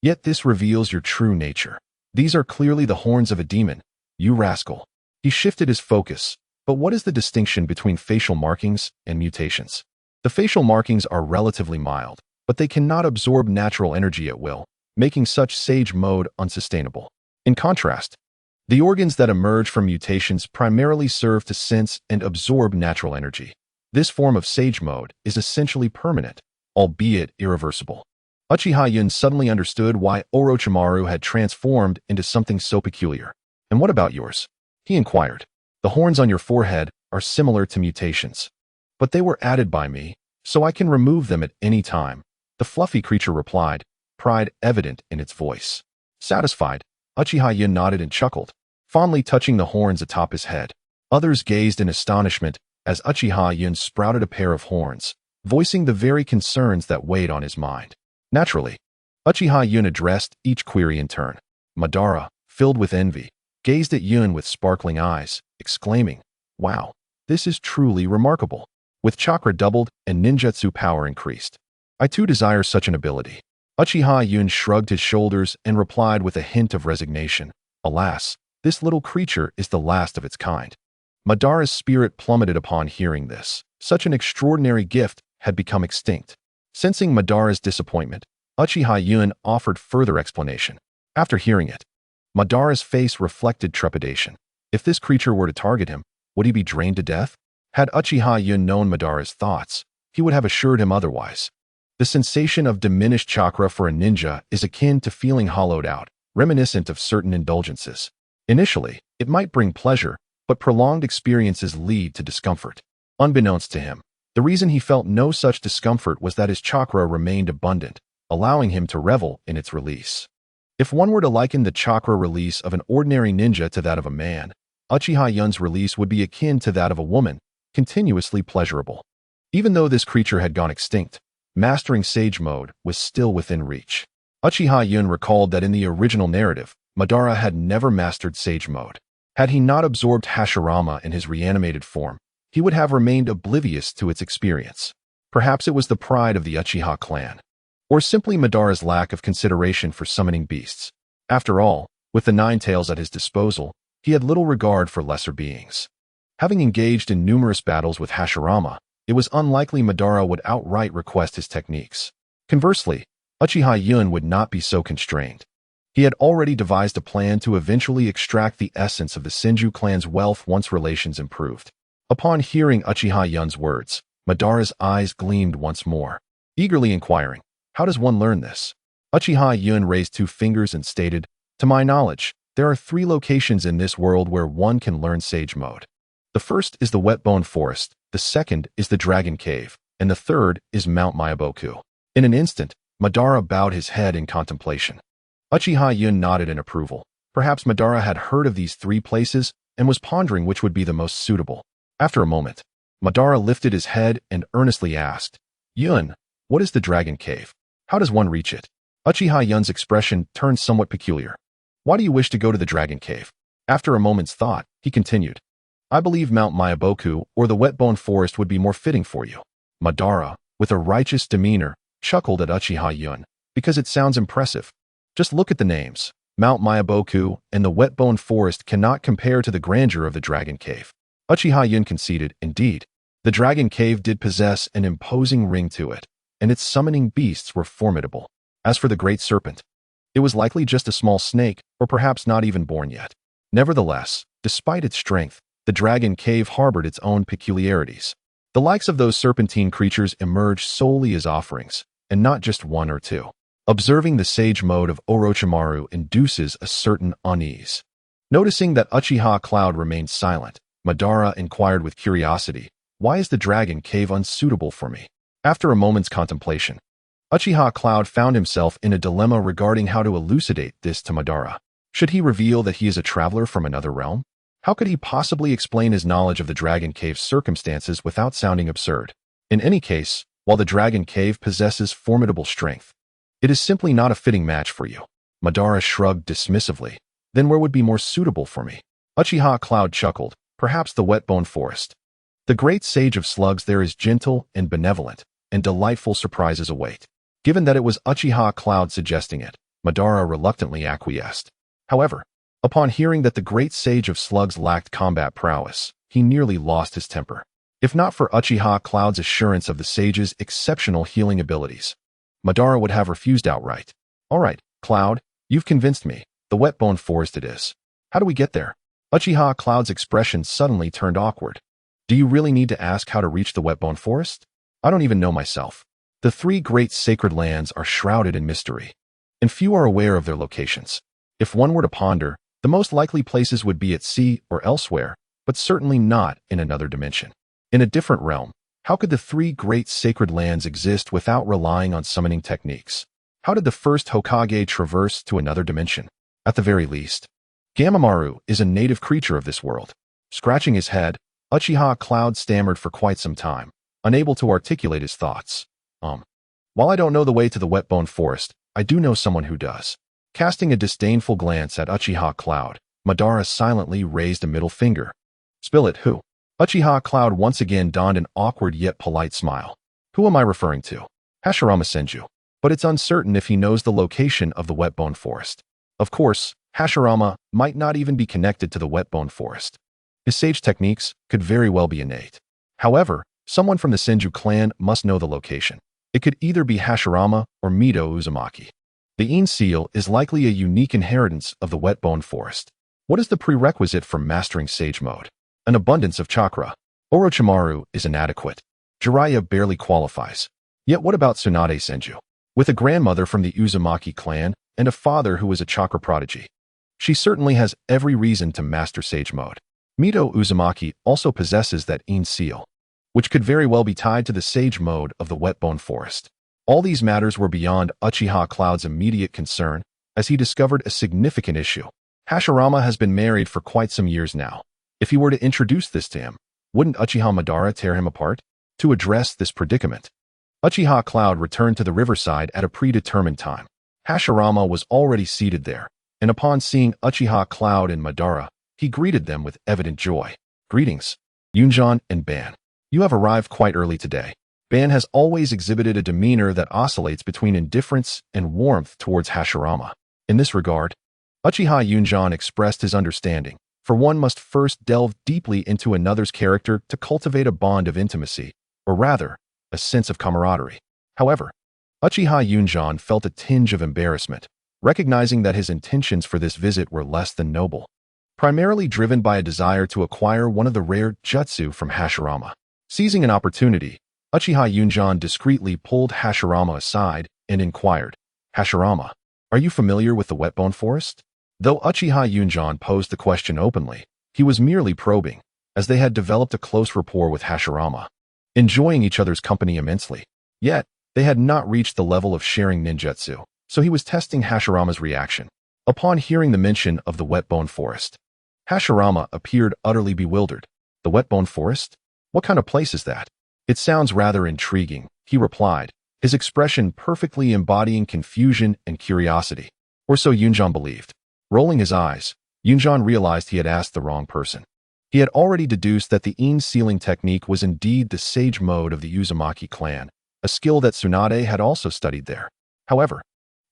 Yet this reveals your true nature. These are clearly the horns of a demon, you rascal." He shifted his focus, but what is the distinction between facial markings and mutations? The facial markings are relatively mild, but they cannot absorb natural energy at will, making such sage mode unsustainable. In contrast, the organs that emerge from mutations primarily serve to sense and absorb natural energy. This form of sage mode is essentially permanent, albeit irreversible. Uchiha Yun suddenly understood why Orochimaru had transformed into something so peculiar. "And what about yours?" he inquired. "The horns on your forehead are similar to mutations, but they were added by me, so I can remove them at any time," the fluffy creature replied, pride evident in its voice. Satisfied, Uchiha Yun nodded and chuckled, fondly touching the horns atop his head. Others gazed in astonishment as Uchiha Yun sprouted a pair of horns, voicing the very concerns that weighed on his mind. Naturally, Uchiha Yun addressed each query in turn. Madara, filled with envy, gazed at Yun with sparkling eyes, exclaiming, "Wow, this is truly remarkable." With chakra doubled and ninjutsu power increased, "I too desire such an ability." Uchiha Yun shrugged his shoulders and replied with a hint of resignation, "Alas, this little creature is the last of its kind." Madara's spirit plummeted upon hearing this. Such an extraordinary gift had become extinct. Sensing Madara's disappointment, Uchiha Yun offered further explanation. After hearing it, Madara's face reflected trepidation. If this creature were to target him, would he be drained to death? Had Uchiha Yun known Madara's thoughts, he would have assured him otherwise. The sensation of diminished chakra for a ninja is akin to feeling hollowed out, reminiscent of certain indulgences. Initially, it might bring pleasure, but prolonged experiences lead to discomfort. Unbeknownst to him, the reason he felt no such discomfort was that his chakra remained abundant, allowing him to revel in its release. If one were to liken the chakra release of an ordinary ninja to that of a man, Uchiha Yun's release would be akin to that of a woman, continuously pleasurable. Even though this creature had gone extinct, mastering sage mode was still within reach. Uchiha Yun recalled that in the original narrative, Madara had never mastered sage mode. Had he not absorbed Hashirama in his reanimated form, he would have remained oblivious to its experience. Perhaps it was the pride of the Uchiha clan, or simply Madara's lack of consideration for summoning beasts. After all, with the nine tails at his disposal, he had little regard for lesser beings. Having engaged in numerous battles with Hashirama, it was unlikely Madara would outright request his techniques. Conversely, Uchiha Yun would not be so constrained. He had already devised a plan to eventually extract the essence of the Senju clan's wealth once relations improved. Upon hearing Uchiha Yun's words, Madara's eyes gleamed once more, eagerly inquiring, "How does one learn this?" Uchiha Yun raised two fingers and stated, "To my knowledge, there are 3 locations in this world where one can learn sage mode. The first is the Wetbone Forest, the second is the Dragon Cave, and the third is Mount Myaboku." In an instant, Madara bowed his head in contemplation. Uchiha Yun nodded in approval. Perhaps Madara had heard of these 3 places and was pondering which would be the most suitable. After a moment, Madara lifted his head and earnestly asked, "Yun, what is the Dragon Cave? How does one reach it?" Uchiha Yun's expression turned somewhat peculiar. "Why do you wish to go to the Dragon Cave?" After a moment's thought, he continued, "I believe Mount Myaboku or the Wetbone Forest would be more fitting for you." Madara, with a righteous demeanor, chuckled at Uchiha Yun, "Because it sounds impressive. Just look at the names. Mount Myaboku and the Wetbone Forest cannot compare to the grandeur of the Dragon Cave." Uchiha Yun conceded, indeed, the Dragon Cave did possess an imposing ring to it, and its summoning beasts were formidable. As for the Great Serpent, it was likely just a small snake, or perhaps not even born yet. Nevertheless, despite its strength, the Dragon Cave harbored its own peculiarities. The likes of those serpentine creatures emerged solely as offerings, and not just 1 or 2. Observing the sage mode of Orochimaru induces a certain unease. Noticing that Uchiha Cloud remained silent, Madara inquired with curiosity, "Why is the Dragon Cave unsuitable for me?" After a moment's contemplation, Uchiha Cloud found himself in a dilemma regarding how to elucidate this to Madara. Should he reveal that he is a traveler from another realm? How could he possibly explain his knowledge of the Dragon Cave's circumstances without sounding absurd? In any case, while the Dragon Cave possesses formidable strength, it is simply not a fitting match for you. Madara shrugged dismissively. Then where would be more suitable for me? Uchiha Cloud chuckled. Perhaps the Whetbone Forest. The great sage of slugs there is gentle and benevolent, and delightful surprises await. Given that it was Uchiha Cloud suggesting it, Madara reluctantly acquiesced. However, upon hearing that the great sage of slugs lacked combat prowess, he nearly lost his temper. If not for Uchiha Cloud's assurance of the sage's exceptional healing abilities, Madara would have refused outright. All right, Cloud, you've convinced me. The Whetbone Forest it is. How do we get there? Uchiha Cloud's expression suddenly turned awkward. Do you really need to ask how to reach the Whetbone Forest? I don't even know myself. The three great sacred lands are shrouded in mystery, and few are aware of their locations. If one were to ponder, the most likely places would be at sea or elsewhere, but certainly not in another dimension. In a different realm, how could the three great sacred lands exist without relying on summoning techniques? How did the first Hokage traverse to another dimension? At the very least, Gamamaru is a native creature of this world. Scratching his head, Uchiha Cloud stammered for quite some time, unable to articulate his thoughts. While I don't know the way to the Whetbone Forest, I do know someone who does. Casting a disdainful glance at Uchiha Cloud, Madara silently raised a middle finger. Spill it, who? Uchiha Cloud once again donned an awkward yet polite smile. Who am I referring to? Hashirama Senju. But it's uncertain if he knows the location of the Whetbone Forest. Of course, Hashirama might not even be connected to the Whetbone Forest. His sage techniques could very well be innate. However, someone from the Senju clan must know the location. It could either be Hashirama or Mito Uzumaki. The Ein Seal is likely a unique inheritance of the Whetbone Forest. What is the prerequisite for mastering Sage Mode? An abundance of chakra. Orochimaru is inadequate. Jiraiya barely qualifies. Yet what about Tsunade Senju? With a grandmother from the Uzumaki clan and a father who is a chakra prodigy, she certainly has every reason to master Sage Mode. Mito Uzumaki also possesses that Ein Seal, which could very well be tied to the Sage Mode of the Whetbone Forest. All these matters were beyond Uchiha Cloud's immediate concern, as he discovered a significant issue. Hashirama has been married for quite some years now. If he were to introduce this to him, wouldn't Uchiha Madara tear him apart? To address this predicament, Uchiha Cloud returned to the riverside at a predetermined time. Hashirama was already seated there, and upon seeing Uchiha Cloud and Madara, he greeted them with evident joy. Greetings, Yunjan and Ban. You have arrived quite early today. Ban has always exhibited a demeanor that oscillates between indifference and warmth towards Hashirama. In this regard, Uchiha Yunjan expressed his understanding, for one must first delve deeply into another's character to cultivate a bond of intimacy, or rather, a sense of camaraderie. However, Uchiha Yunjan felt a tinge of embarrassment, recognizing that his intentions for this visit were less than noble, primarily driven by a desire to acquire one of the rare jutsu from Hashirama. Seizing an opportunity, Uchiha Yunjan discreetly pulled Hashirama aside and inquired, Hashirama, are you familiar with the Whetbone Forest? Though Uchiha Yunjan posed the question openly, he was merely probing, as they had developed a close rapport with Hashirama, enjoying each other's company immensely. Yet, they had not reached the level of sharing ninjutsu, so he was testing Hashirama's reaction. Upon hearing the mention of the Whetbone Forest, Hashirama appeared utterly bewildered. The Whetbone Forest? What kind of place is that? It sounds rather intriguing, he replied, his expression perfectly embodying confusion and curiosity. Or so Yunjan believed. Rolling his eyes, Yunjan realized he had asked the wrong person. He had already deduced that the Ein Sealing technique was indeed the Sage Mode of the Uzumaki clan, a skill that Tsunade had also studied there. However,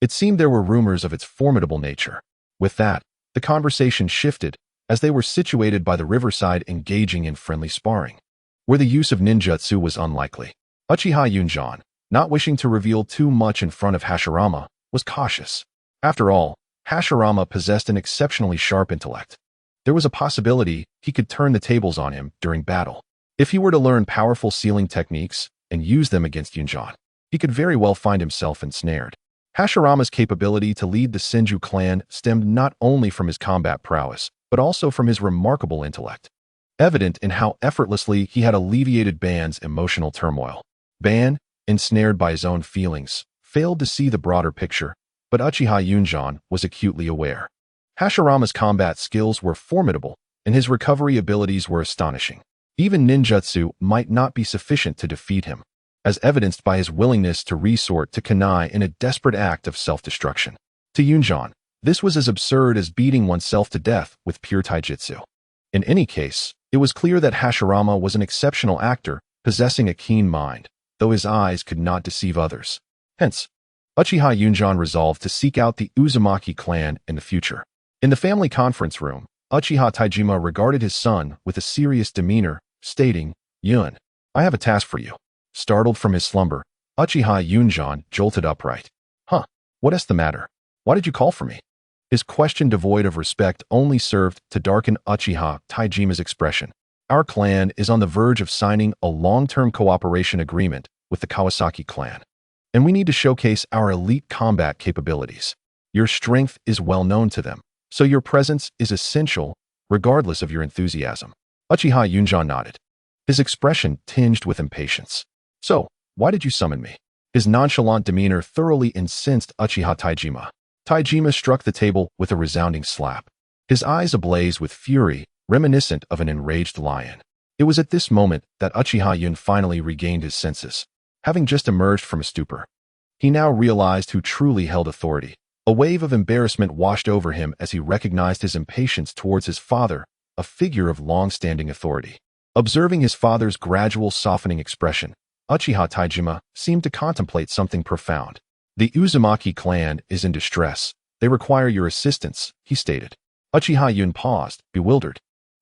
it seemed there were rumors of its formidable nature. With that, the conversation shifted, as they were situated by the riverside engaging in friendly sparring, where the use of ninjutsu was unlikely. Uchiha Yunjan, not wishing to reveal too much in front of Hashirama, was cautious. After all, Hashirama possessed an exceptionally sharp intellect. There was a possibility he could turn the tables on him during battle. If he were to learn powerful sealing techniques and use them against Yunjan, he could very well find himself ensnared. Hashirama's capability to lead the Senju clan stemmed not only from his combat prowess, but also from his remarkable intellect, evident in how effortlessly he had alleviated Ban's emotional turmoil. Ban, ensnared by his own feelings, failed to see the broader picture, but Uchiha Yun was acutely aware. Hashirama's combat skills were formidable, and his recovery abilities were astonishing. Even ninjutsu might not be sufficient to defeat him, as evidenced by his willingness to resort to kunai in a desperate act of self-destruction. To Yunjan, this was as absurd as beating oneself to death with pure taijutsu. In any case, it was clear that Hashirama was an exceptional actor, possessing a keen mind, though his eyes could not deceive others. Hence, Uchiha Yun resolved to seek out the Uzumaki clan in the future. In the family conference room, Uchiha Taijima regarded his son with a serious demeanor, stating, "Yun, I have a task for you." Startled from his slumber, Uchiha Yun jolted upright. "Huh, what is the matter? Why did you call for me?" His question, devoid of respect, only served to darken Uchiha Taijima's expression. "Our clan is on the verge of signing a long-term cooperation agreement with the Kawasaki clan, and we need to showcase our elite combat capabilities. Your strength is well known to them, so your presence is essential regardless of your enthusiasm." Uchiha Yun nodded, his expression tinged with impatience. "So, why did you summon me?" His nonchalant demeanor thoroughly incensed Uchiha Taijima. Taijima struck the table with a resounding slap, his eyes ablaze with fury, reminiscent of an enraged lion. It was at this moment that Uchiha Yun finally regained his senses. Having just emerged from a stupor, he now realized who truly held authority. A wave of embarrassment washed over him as he recognized his impatience towards his father, a figure of long-standing authority. Observing his father's gradual softening expression, Uchiha Taijima seemed to contemplate something profound. "The Uzumaki clan is in distress. They require your assistance," he stated. Uchiha Yun paused, bewildered.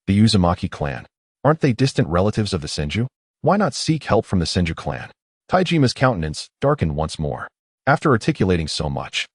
"The Uzumaki clan? Aren't they distant relatives of the Senju? Why not seek help from the Senju clan?" Taijima's countenance darkened once more. After articulating so much,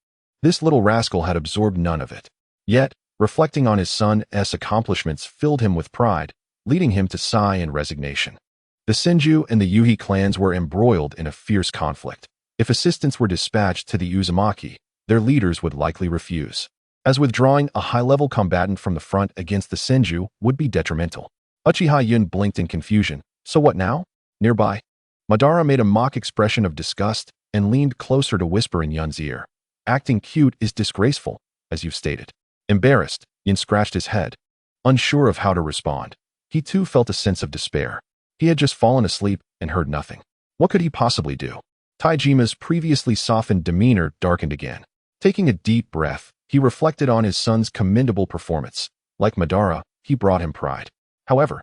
this little rascal had absorbed none of it. Yet, reflecting on his son's accomplishments filled him with pride, leading him to sigh in resignation. The Senju and the Yuhi clans were embroiled in a fierce conflict. If assistance were dispatched to the Uzumaki, their leaders would likely refuse, as withdrawing a high-level combatant from the front against the Senju would be detrimental. Uchiha Yun blinked in confusion. "So what now?" Nearby, Madara made a mock expression of disgust and leaned closer to whisper in Yun's ear. "Acting cute is disgraceful, as you've stated." Embarrassed, Yun scratched his head, unsure of how to respond. He too felt a sense of despair. He had just fallen asleep and heard nothing. What could he possibly do? Taijima's previously softened demeanor darkened again. Taking a deep breath, he reflected on his son's commendable performance. Like Madara, he brought him pride. However,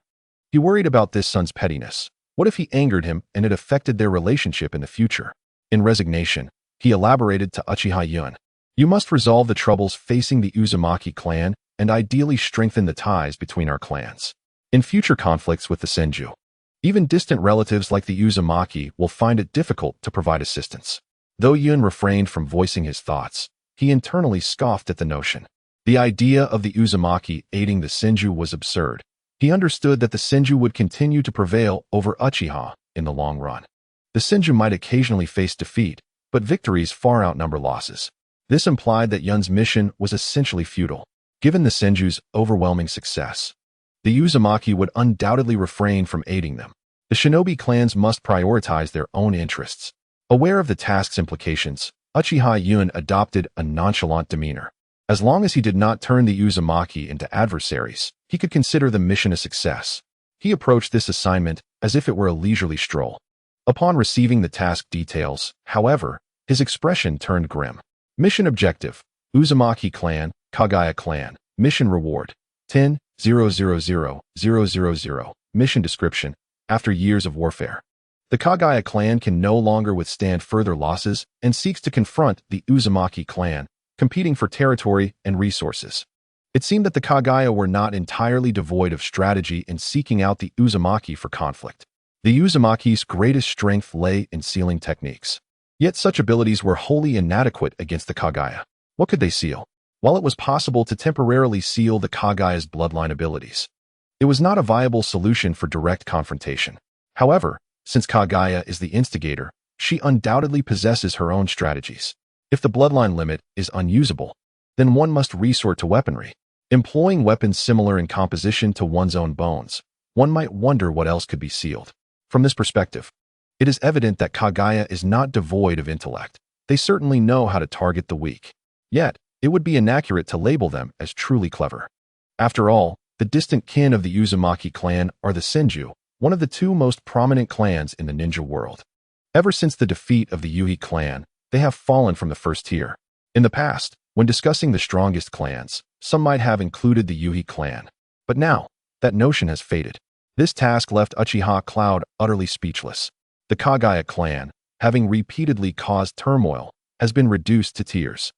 he worried about this son's pettiness. What if he angered him and it affected their relationship in the future? In resignation, he elaborated to Uchiha Yun, "You must resolve the troubles facing the Uzumaki clan and ideally strengthen the ties between our clans. In future conflicts with the Senju, even distant relatives like the Uzumaki will find it difficult to provide assistance." Though Yun refrained from voicing his thoughts, he internally scoffed at the notion. The idea of the Uzumaki aiding the Senju was absurd. He understood that the Senju would continue to prevail over Uchiha in the long run. The Senju might occasionally face defeat, but victories far outnumber losses. This implied that Yun's mission was essentially futile. Given the Senju's overwhelming success, the Uzumaki would undoubtedly refrain from aiding them. The shinobi clans must prioritize their own interests. Aware of the task's implications, Uchiha Yun adopted a nonchalant demeanor. As long as he did not turn the Uzumaki into adversaries, he could consider the mission a success. He approached this assignment as if it were a leisurely stroll. Upon receiving the task details, however, his expression turned grim. Mission objective: Uzumaki clan, Kagaya clan. Mission reward: 10,000,000. Mission description: after years of warfare, the Kagaya clan can no longer withstand further losses and seeks to confront the Uzumaki clan, competing for territory and resources. It seemed that the Kagaya were not entirely devoid of strategy in seeking out the Uzumaki for conflict. The Uzumaki's greatest strength lay in sealing techniques. Yet such abilities were wholly inadequate against the Kagaya. What could they seal? While it was possible to temporarily seal the Kagaya's bloodline abilities, it was not a viable solution for direct confrontation. However, since Kagaya is the instigator, she undoubtedly possesses her own strategies. If the bloodline limit is unusable, then one must resort to weaponry. Employing weapons similar in composition to one's own bones, one might wonder what else could be sealed. From this perspective, it is evident that Kagaya is not devoid of intellect. they certainly know how to target the weak. Yet, it would be inaccurate to label them as truly clever. After all, the distant kin of the Uzumaki clan are the Senju, one of the two most prominent clans in the ninja world. Ever since the defeat of the Yui clan, they have fallen from the first tier. In the past, when discussing the strongest clans, some might have included the Yui clan. But now, that notion has faded. This task left Uchiha Cloud utterly speechless. The Kagaya clan, having repeatedly caused turmoil, has been reduced to tears.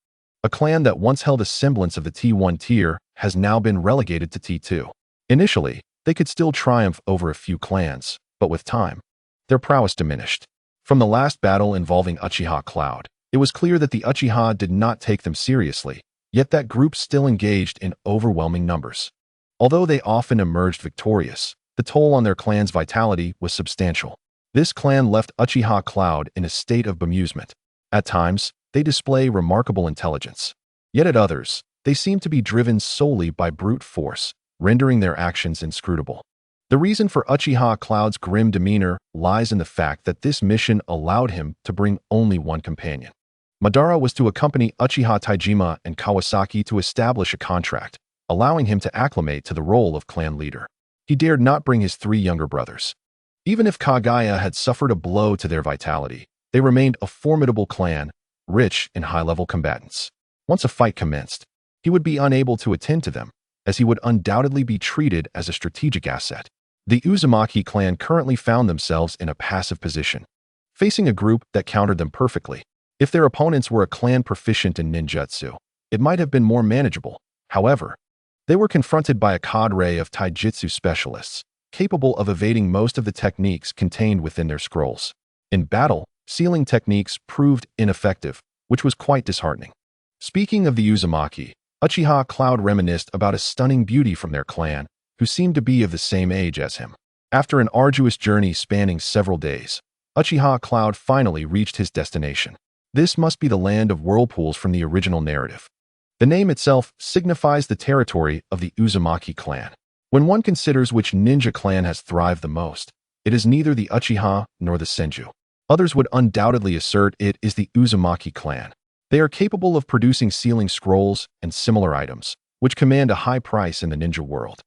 A clan that once held a semblance of the T1 tier has now been relegated to T2. Initially, they could still triumph over a few clans, but with time, their prowess diminished. From the last battle involving Uchiha Cloud, it was clear that the Uchiha did not take them seriously, yet that group still engaged in overwhelming numbers. Although they often emerged victorious, the toll on their clan's vitality was substantial. This clan left Uchiha Cloud in a state of bemusement. At times, they display remarkable intelligence. Yet at others, they seem to be driven solely by brute force, rendering their actions inscrutable. The reason for Uchiha Cloud's grim demeanor lies in the fact that this mission allowed him to bring only one companion. Madara was to accompany Uchiha Taijima and Kawasaki to establish a contract, allowing him to acclimate to the role of clan leader. He dared not bring his three younger brothers. Even if Kagaya had suffered a blow to their vitality, they remained a formidable clan, rich in high-level combatants. Once a fight commenced, he would be unable to attend to them, as he would undoubtedly be treated as a strategic asset. The Uzumaki clan currently found themselves in a passive position, facing a group that countered them perfectly. If their opponents were a clan proficient in ninjutsu, it might have been more manageable. However, they were confronted by a cadre of taijutsu specialists, capable of evading most of the techniques contained within their scrolls. In battle, sealing techniques proved ineffective, which was quite disheartening. Speaking of the Uzumaki, Uchiha Cloud reminisced about a stunning beauty from their clan, who seemed to be of the same age as him. After an arduous journey spanning several days, Uchiha Cloud finally reached his destination. This must be the land of whirlpools from the original narrative. The name itself signifies the territory of the Uzumaki clan. When one considers which ninja clan has thrived the most, it is neither the Uchiha nor the Senju. Others would undoubtedly assert it is the Uzumaki clan. They are capable of producing sealing scrolls and similar items, which command a high price in the ninja world.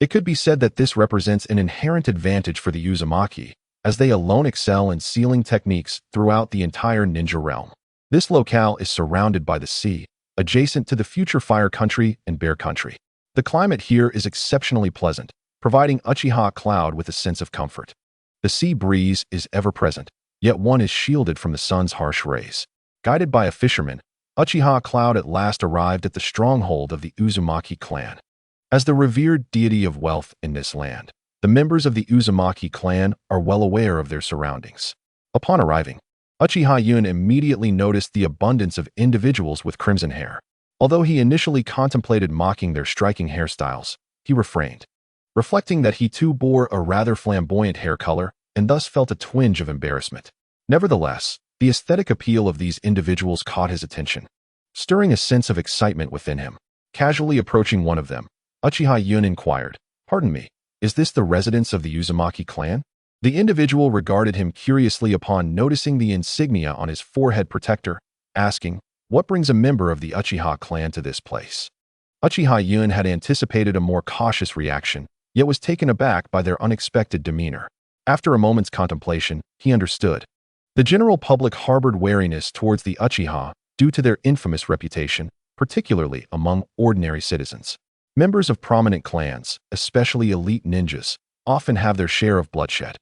It could be said that this represents an inherent advantage for the Uzumaki, as they alone excel in sealing techniques throughout the entire ninja realm. This locale is surrounded by the sea, adjacent to the future Fire Country and Bear Country. The climate here is exceptionally pleasant, providing Uchiha Cloud with a sense of comfort. The sea breeze is ever present, yet one is shielded from the sun's harsh rays. Guided by a fisherman, Uchiha Cloud at last arrived at the stronghold of the Uzumaki clan. As the revered deity of wealth in this land, the members of the Uzumaki clan are well aware of their surroundings. Upon arriving, Uchiha Yun immediately noticed the abundance of individuals with crimson hair. Although he initially contemplated mocking their striking hairstyles, he refrained, reflecting that he too bore a rather flamboyant hair color and thus felt a twinge of embarrassment. Nevertheless, the aesthetic appeal of these individuals caught his attention, stirring a sense of excitement within him. Casually approaching one of them, Uchiha Yun inquired, "Pardon me, is this the residence of the Uzumaki clan?" The individual regarded him curiously upon noticing the insignia on his forehead protector, asking, "What brings a member of the Uchiha clan to this place?" Uchiha Yun had anticipated a more cautious reaction, yet was taken aback by their unexpected demeanor. After a moment's contemplation, he understood. The general public harbored wariness towards the Uchiha due to their infamous reputation, particularly among ordinary citizens. Members of prominent clans, especially elite ninjas, often have their share of bloodshed.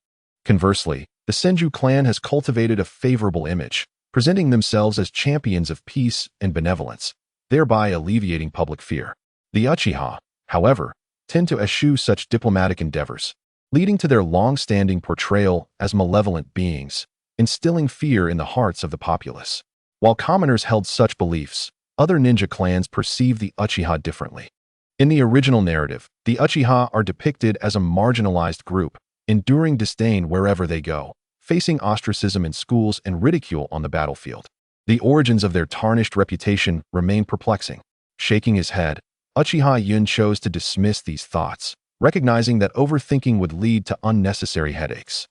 Conversely, the Senju clan has cultivated a favorable image, presenting themselves as champions of peace and benevolence, thereby alleviating public fear. The Uchiha, however, tend to eschew such diplomatic endeavors, leading to their long-standing portrayal as malevolent beings, instilling fear in the hearts of the populace. While commoners held such beliefs, other ninja clans perceived the Uchiha differently. In the original narrative, the Uchiha are depicted as a marginalized group, enduring disdain wherever they go, facing ostracism in schools and ridicule on the battlefield. The origins of their tarnished reputation remain perplexing. Shaking his head, Uchiha Yun chose to dismiss these thoughts, recognizing that overthinking would lead to unnecessary headaches.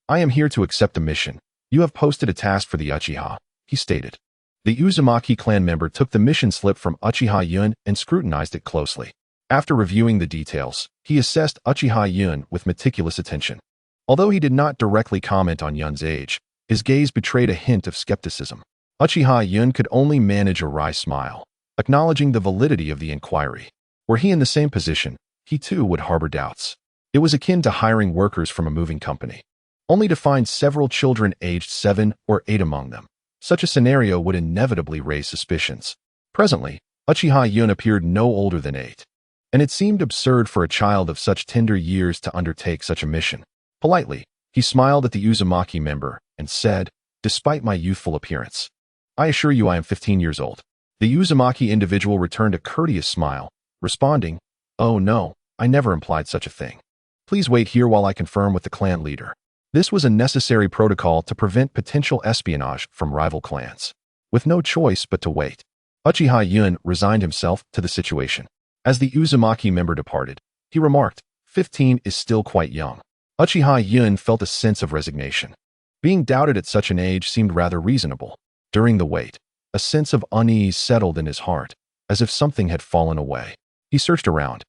"I am here to accept a mission. You have posted a task for the Uchiha," he stated. The Uzumaki clan member took the mission slip from Uchiha Yun and scrutinized it closely. After reviewing the details, he assessed Uchiha Yun with meticulous attention. Although he did not directly comment on Yun's age, his gaze betrayed a hint of skepticism. Uchiha Yun could only manage a wry smile, acknowledging the validity of the inquiry. Were he in the same position, he too would harbor doubts. It was akin to hiring workers from a moving company, only to find several children aged 7 or 8 among them. Such a scenario would inevitably raise suspicions. Presently, Uchiha Yun appeared no older than 8, and it seemed absurd for a child of such tender years to undertake such a mission. Politely, he smiled at the Uzumaki member and said, "Despite my youthful appearance, I assure you I am 15 years old." The Uzumaki individual returned a courteous smile, responding, "Oh no, I never implied such a thing. Please wait here while I confirm with the clan leader." This was a necessary protocol to prevent potential espionage from rival clans. With no choice but to wait, Uchiha Yun resigned himself to the situation. As the Uzumaki member departed, he remarked, 15 is still quite young." Uchiha Yun felt a sense of resignation. Being doubted at such an age seemed rather reasonable. During the wait, a sense of unease settled in his heart, as if something had fallen away. He searched around,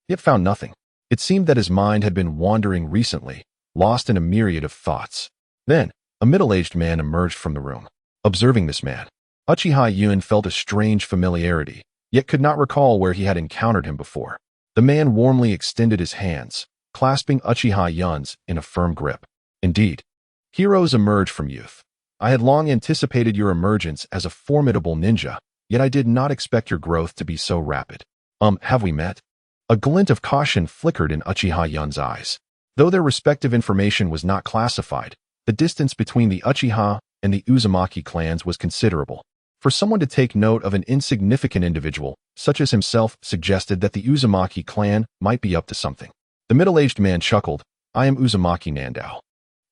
yet found nothing. It seemed that his mind had been wandering recently, lost in a myriad of thoughts. Then, a middle-aged man emerged from the room. Observing this man, Uchiha Yun felt a strange familiarity, yet could not recall where he had encountered him before. The man warmly extended his hands, clasping Uchiha Yun's in a firm grip. "Indeed, heroes emerge from youth. I had long anticipated your emergence as a formidable ninja, yet I did not expect your growth to be so rapid. Have we met?" A glint of caution flickered in Uchiha Yun's eyes. Though their respective information was not classified, the distance between the Uchiha and the Uzumaki clans was considerable. For someone to take note of an insignificant individual, such as himself, suggested that the Uzumaki clan might be up to something. The middle-aged man chuckled, "I am Uzumaki Nandao.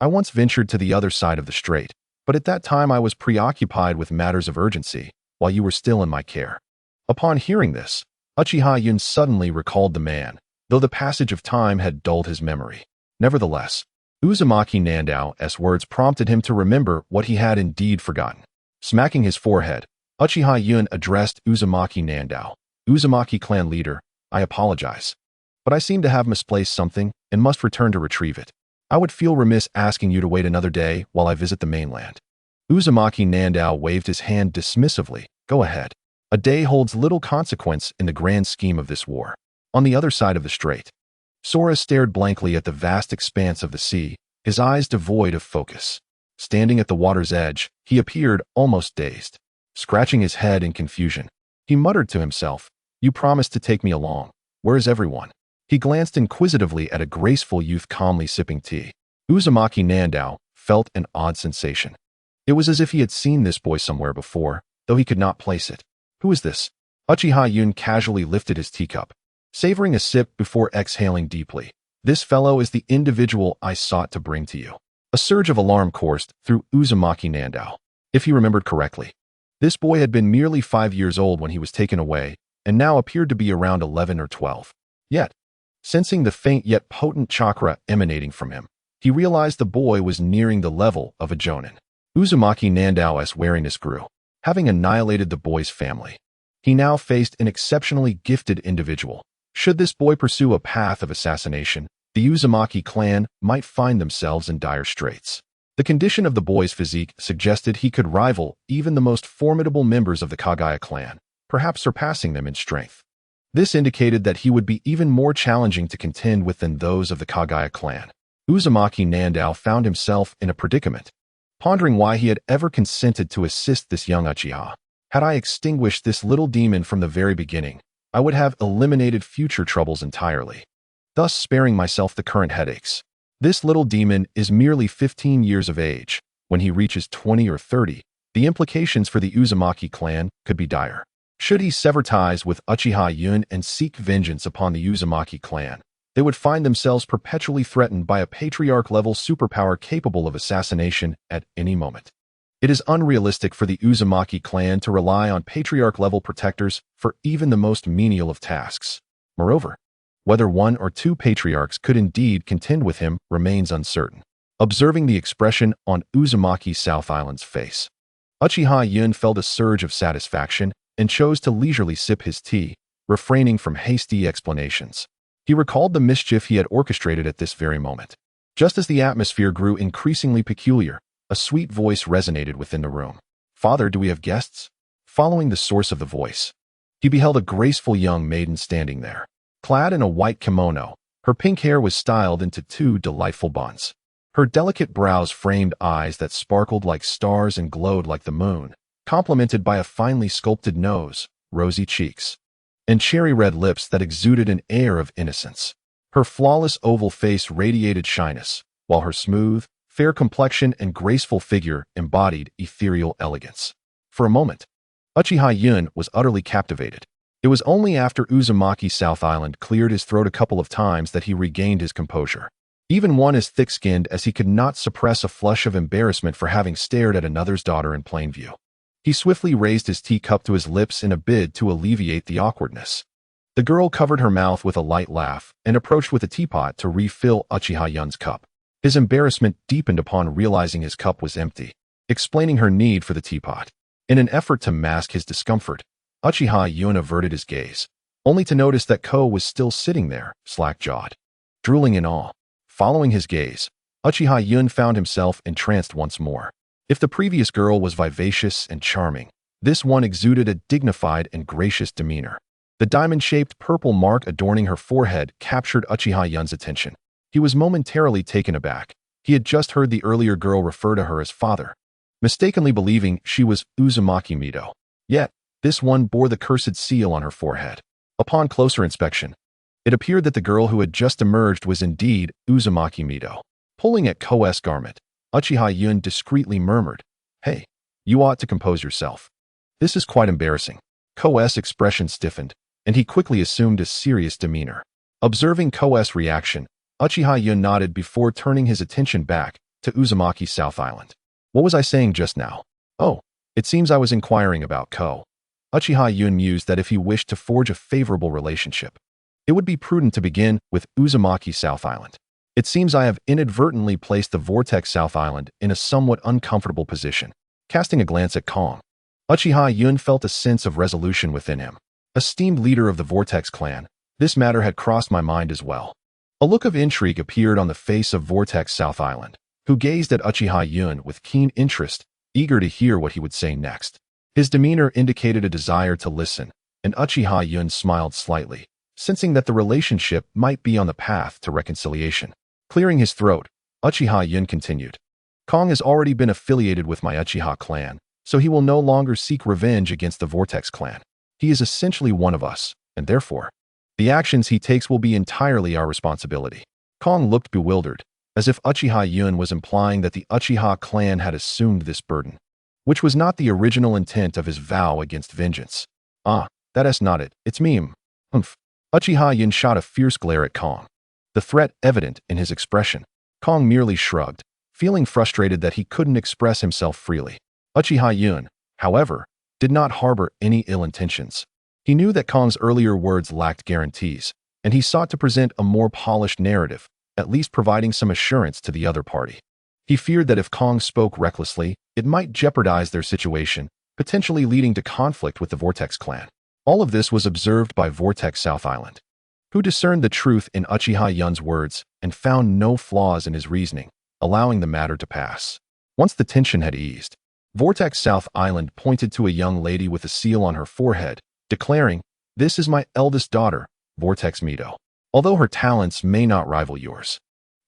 I once ventured to the other side of the strait, but at that time I was preoccupied with matters of urgency, while you were still in my care." Upon hearing this, Uchiha Yun suddenly recalled the man, though the passage of time had dulled his memory. Nevertheless, Uzumaki Nandao's words prompted him to remember what he had indeed forgotten. Smacking his forehead, Uchiha Yun addressed Uzumaki Nandao. "Uzumaki clan leader, I apologize, but I seem to have misplaced something and must return to retrieve it. I would feel remiss asking you to wait another day while I visit the mainland." Uzumaki Nandao waved his hand dismissively. "Go ahead. A day holds little consequence in the grand scheme of this war." On the other side of the strait, Sora stared blankly at the vast expanse of the sea, his eyes devoid of focus. Standing at the water's edge, he appeared almost dazed. Scratching his head in confusion, he muttered to himself, "You promised to take me along. Where is everyone?" He glanced inquisitively at a graceful youth calmly sipping tea. Uzumaki Nandao felt an odd sensation. It was as if he had seen this boy somewhere before, though he could not place it. "Who is this?" Uchiha Yun casually lifted his teacup, savoring a sip before exhaling deeply. "This fellow is the individual I sought to bring to you." A surge of alarm coursed through Uzumaki Nandao. If he remembered correctly, this boy had been merely 5 years old when he was taken away, and now appeared to be around 11 or 12. Yet, sensing the faint yet potent chakra emanating from him, he realized the boy was nearing the level of a jonin. Uzumaki Nandao's wariness grew. Having annihilated the boy's family, he now faced an exceptionally gifted individual. Should this boy pursue a path of assassination, the Uzumaki clan might find themselves in dire straits. The condition of the boy's physique suggested he could rival even the most formidable members of the Kagaya clan, perhaps surpassing them in strength. This indicated that he would be even more challenging to contend with than those of the Kagaya clan. Uzumaki Nandao found himself in a predicament, pondering why he had ever consented to assist this young Uchiha. Had I extinguished this little demon from the very beginning, I would have eliminated future troubles entirely, thus sparing myself the current headaches. This little demon is merely 15 years of age. When he reaches 20 or 30, the implications for the Uzumaki clan could be dire. Should he sever ties with Uchiha Yun and seek vengeance upon the Uzumaki clan, they would find themselves perpetually threatened by a patriarch-level superpower capable of assassination at any moment. It is unrealistic for the Uzumaki clan to rely on patriarch-level protectors for even the most menial of tasks. Moreover, whether 1 or 2 patriarchs could indeed contend with him remains uncertain. Observing the expression on Uzumaki South Island's face, Uchiha Yun felt a surge of satisfaction and chose to leisurely sip his tea, refraining from hasty explanations. He recalled the mischief he had orchestrated at this very moment. Just as the atmosphere grew increasingly peculiar, a sweet voice resonated within the room. "Father, do we have guests?" Following the source of the voice, he beheld a graceful young maiden standing there. Clad in a white kimono, her pink hair was styled into two delightful buns. Her delicate brows framed eyes that sparkled like stars and glowed like the moon, complemented by a finely sculpted nose, rosy cheeks, and cherry-red lips that exuded an air of innocence. Her flawless oval face radiated shyness, while her smooth, fair complexion and graceful figure embodied ethereal elegance. For a moment, Uchiha Yun was utterly captivated. It was only after Uzumaki South Island cleared his throat a couple of times that he regained his composure. Even one as thick-skinned as he could not suppress a flush of embarrassment for having stared at another's daughter in plain view. He swiftly raised his teacup to his lips in a bid to alleviate the awkwardness. The girl covered her mouth with a light laugh and approached with a teapot to refill Uchiha Yun's cup. His embarrassment deepened upon realizing his cup was empty, explaining her need for the teapot. In an effort to mask his discomfort, Uchiha Yun averted his gaze, only to notice that Ko was still sitting there, slack-jawed, drooling in awe. Following his gaze, Uchiha Yun found himself entranced once more. If the previous girl was vivacious and charming, this one exuded a dignified and gracious demeanor. The diamond-shaped purple mark adorning her forehead captured Uchiha Yun's attention. He was momentarily taken aback. He had just heard the earlier girl refer to her as father, mistakenly believing she was Uzumaki Mido. Yet, this one bore the cursed seal on her forehead. Upon closer inspection, it appeared that the girl who had just emerged was indeed Uzumaki Mido. Pulling at Ko's garment, Uchiha Yun discreetly murmured, "Hey, you ought to compose yourself. This is quite embarrassing." Ko's expression stiffened, and he quickly assumed a serious demeanor. Observing Ko's reaction, Uchiha Yun nodded before turning his attention back to Uzumaki South Island. "What was I saying just now? Oh, it seems I was inquiring about Ko." Uchiha Yun mused that if he wished to forge a favorable relationship, it would be prudent to begin with Uzumaki South Island. "It seems I have inadvertently placed the Vortex South Island in a somewhat uncomfortable position." Casting a glance at Kong, Uchiha Yun felt a sense of resolution within him. Esteemed leader of the Vortex clan, this matter had crossed my mind as well. A look of intrigue appeared on the face of Vortex South Island, who gazed at Uchiha Yun with keen interest, eager to hear what he would say next. His demeanor indicated a desire to listen, and Uchiha Yun smiled slightly, sensing that the relationship might be on the path to reconciliation. Clearing his throat, Uchiha Yun continued, "Kong has already been affiliated with my Uchiha clan, so he will no longer seek revenge against the Vortex clan. He is essentially one of us, and therefore, the actions he takes will be entirely our responsibility." Kong looked bewildered, as if Uchiha Yun was implying that the Uchiha clan had assumed this burden, which was not the original intent of his vow against vengeance. "Ah, that's not it. It's me. Humph." Uchiha Yun shot a fierce glare at Kong, the threat evident in his expression. Kong merely shrugged, feeling frustrated that he couldn't express himself freely. Uchiha Yun, however, did not harbor any ill intentions. He knew that Kong's earlier words lacked guarantees, and he sought to present a more polished narrative, at least providing some assurance to the other party. He feared that if Kong spoke recklessly, it might jeopardize their situation, potentially leading to conflict with the Vortex clan. All of this was observed by Vortex South Island, who discerned the truth in Uchiha Yun's words and found no flaws in his reasoning, allowing the matter to pass. Once the tension had eased, Vortex South Island pointed to a young lady with a seal on her forehead, declaring, "This is my eldest daughter, Vortex Mido. Although her talents may not rival yours,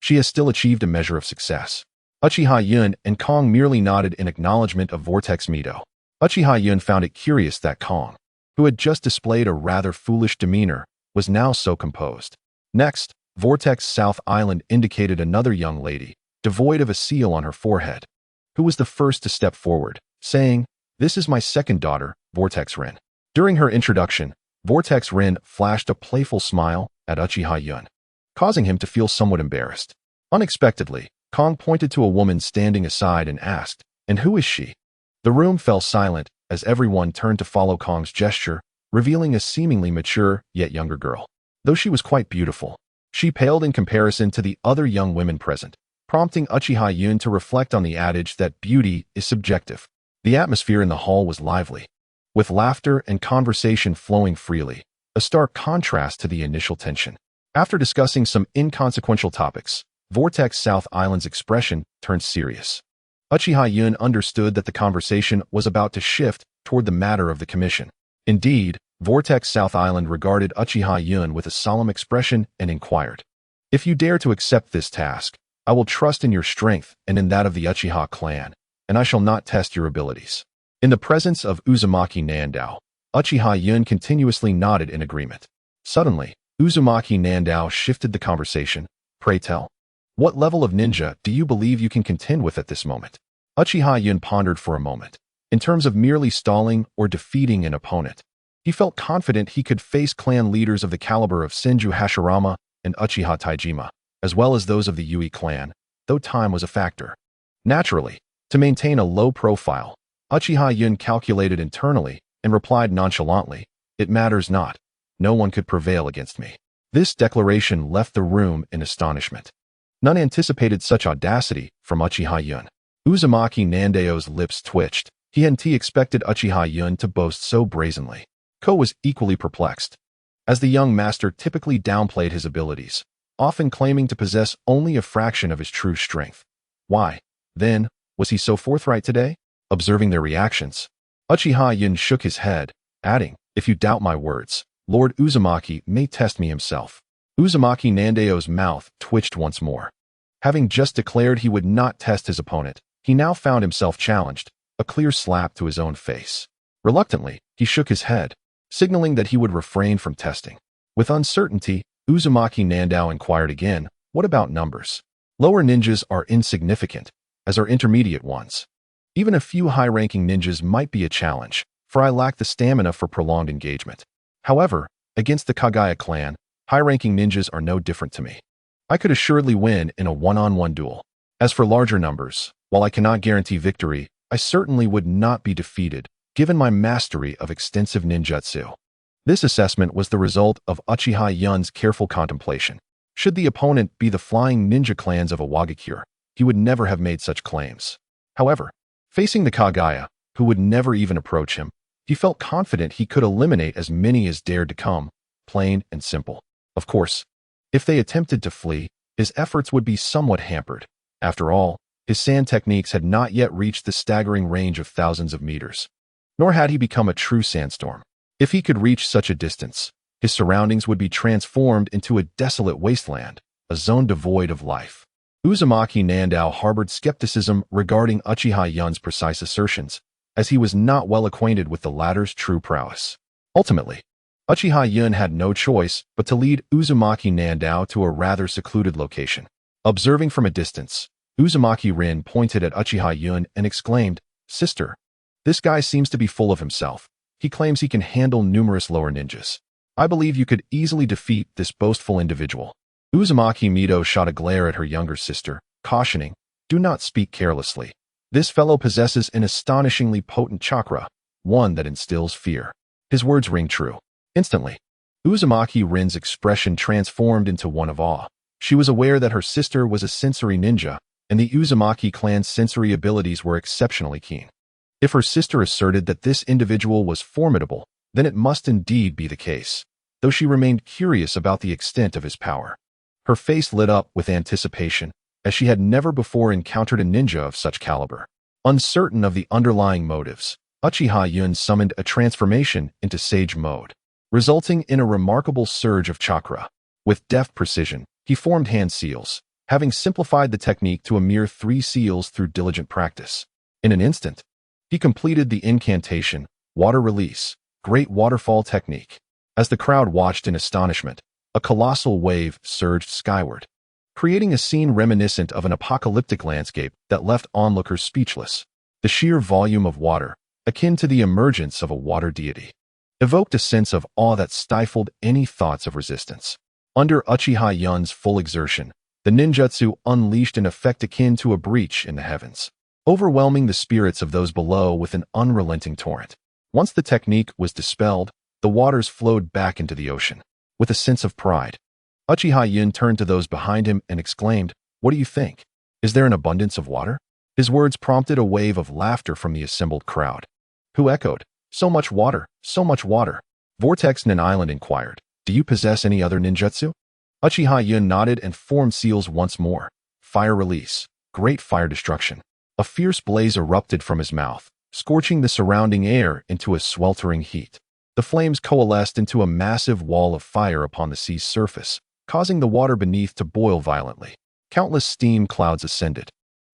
she has still achieved a measure of success." Uchiha Yun and Kong merely nodded in acknowledgement of Vortex Mido. Uchiha Yun found it curious that Kong, who had just displayed a rather foolish demeanor, was now so composed. Next, Vortex South Island indicated another young lady, devoid of a seal on her forehead, who was the first to step forward, saying, "This is my second daughter, Vortex Rin." During her introduction, Vortex Rin flashed a playful smile at Uchiha Yun, causing him to feel somewhat embarrassed. Unexpectedly, Kong pointed to a woman standing aside and asked, "And who is she?" The room fell silent as everyone turned to follow Kong's gesture, revealing a seemingly mature yet younger girl. Though she was quite beautiful, she paled in comparison to the other young women present, prompting Uchiha Yun to reflect on the adage that beauty is subjective. The atmosphere in the hall was lively, with laughter and conversation flowing freely, a stark contrast to the initial tension. After discussing some inconsequential topics, Vortex South Island's expression turned serious. Uchiha Yun understood that the conversation was about to shift toward the matter of the commission. Indeed, Vortex South Island regarded Uchiha Yun with a solemn expression and inquired, "If you dare to accept this task, I will trust in your strength and in that of the Uchiha clan, and I shall not test your abilities." In the presence of Uzumaki Nandao, Uchiha Yun continuously nodded in agreement. Suddenly, Uzumaki Nandao shifted the conversation. "Pray tell, what level of ninja do you believe you can contend with at this moment?" Uchiha Yun pondered for a moment. In terms of merely stalling or defeating an opponent, he felt confident he could face clan leaders of the caliber of Senju Hashirama and Uchiha Taijima, as well as those of the Yui clan, though time was a factor. Naturally, to maintain a low profile, Uchiha Yun calculated internally and replied nonchalantly, "It matters not. No one could prevail against me." This declaration left the room in astonishment. None anticipated such audacity from Uchiha Yun. Uzumaki Nandao's lips twitched. He hadn't expected Uchiha Yun to boast so brazenly. Ko was equally perplexed, as the young master typically downplayed his abilities, often claiming to possess only a fraction of his true strength. Why, then, was he so forthright today? Observing their reactions, Uchiha Yun shook his head, adding, "If you doubt my words, Lord Uzumaki may test me himself." Uzumaki Nandao's mouth twitched once more. Having just declared he would not test his opponent, he now found himself challenged, a clear slap to his own face. Reluctantly, he shook his head, signaling that he would refrain from testing. With uncertainty, Uzumaki Nandao inquired again, "What about numbers? Lower ninjas are insignificant, as are intermediate ones. Even a few high-ranking ninjas might be a challenge, for I lack the stamina for prolonged engagement. However, against the Kagaya clan, high-ranking ninjas are no different to me. I could assuredly win in a one-on-one duel. As for larger numbers, while I cannot guarantee victory, I certainly would not be defeated, given my mastery of extensive ninjutsu." This assessment was the result of Uchiha Yun's careful contemplation. Should the opponent be the flying ninja clans of Awagakure, he would never have made such claims. However, facing the Kagaya, who would never even approach him, he felt confident he could eliminate as many as dared to come, plain and simple. Of course, if they attempted to flee, his efforts would be somewhat hampered. After all, his sand techniques had not yet reached the staggering range of thousands of meters. Nor had he become a true sandstorm. If he could reach such a distance, his surroundings would be transformed into a desolate wasteland, a zone devoid of life. Uzumaki Nandao harbored skepticism regarding Uchiha Yun's precise assertions, as he was not well acquainted with the latter's true prowess. Ultimately, Uchiha Yun had no choice but to lead Uzumaki Nandao to a rather secluded location. Observing from a distance, Uzumaki Rin pointed at Uchiha Yun and exclaimed, "Sister, this guy seems to be full of himself. He claims he can handle numerous lower ninjas. I believe you could easily defeat this boastful individual." Uzumaki Mido shot a glare at her younger sister, cautioning, "Do not speak carelessly. This fellow possesses an astonishingly potent chakra, one that instills fear." His words ring true. Instantly, Uzumaki Rin's expression transformed into one of awe. She was aware that her sister was a sensory ninja, and the Uzumaki clan's sensory abilities were exceptionally keen. If her sister asserted that this individual was formidable, then it must indeed be the case, though she remained curious about the extent of his power. Her face lit up with anticipation, as she had never before encountered a ninja of such caliber. Uncertain of the underlying motives, Uchiha Yun summoned a transformation into Sage mode, resulting in a remarkable surge of chakra. With deft precision, he formed hand seals, having simplified the technique to a mere 3 seals through diligent practice. In an instant, he completed the incantation, Water Release, Great Waterfall Technique. As the crowd watched in astonishment, a colossal wave surged skyward, creating a scene reminiscent of an apocalyptic landscape that left onlookers speechless. The sheer volume of water, akin to the emergence of a water deity, evoked a sense of awe that stifled any thoughts of resistance. Under Uchiha Yun's full exertion, the ninjutsu unleashed an effect akin to a breach in the heavens, overwhelming the spirits of those below with an unrelenting torrent. Once the technique was dispelled, the waters flowed back into the ocean. With a sense of pride, Uchiha Yun turned to those behind him and exclaimed, "What do you think? Is there an abundance of water?" His words prompted a wave of laughter from the assembled crowd, who echoed, "So much water, so much water." Vortex Nin Island inquired, "Do you possess any other ninjutsu?" Uchiha Yun nodded and formed seals once more. Fire release, great fire destruction. A fierce blaze erupted from his mouth, scorching the surrounding air into a sweltering heat. The flames coalesced into a massive wall of fire upon the sea's surface, causing the water beneath to boil violently. Countless steam clouds ascended,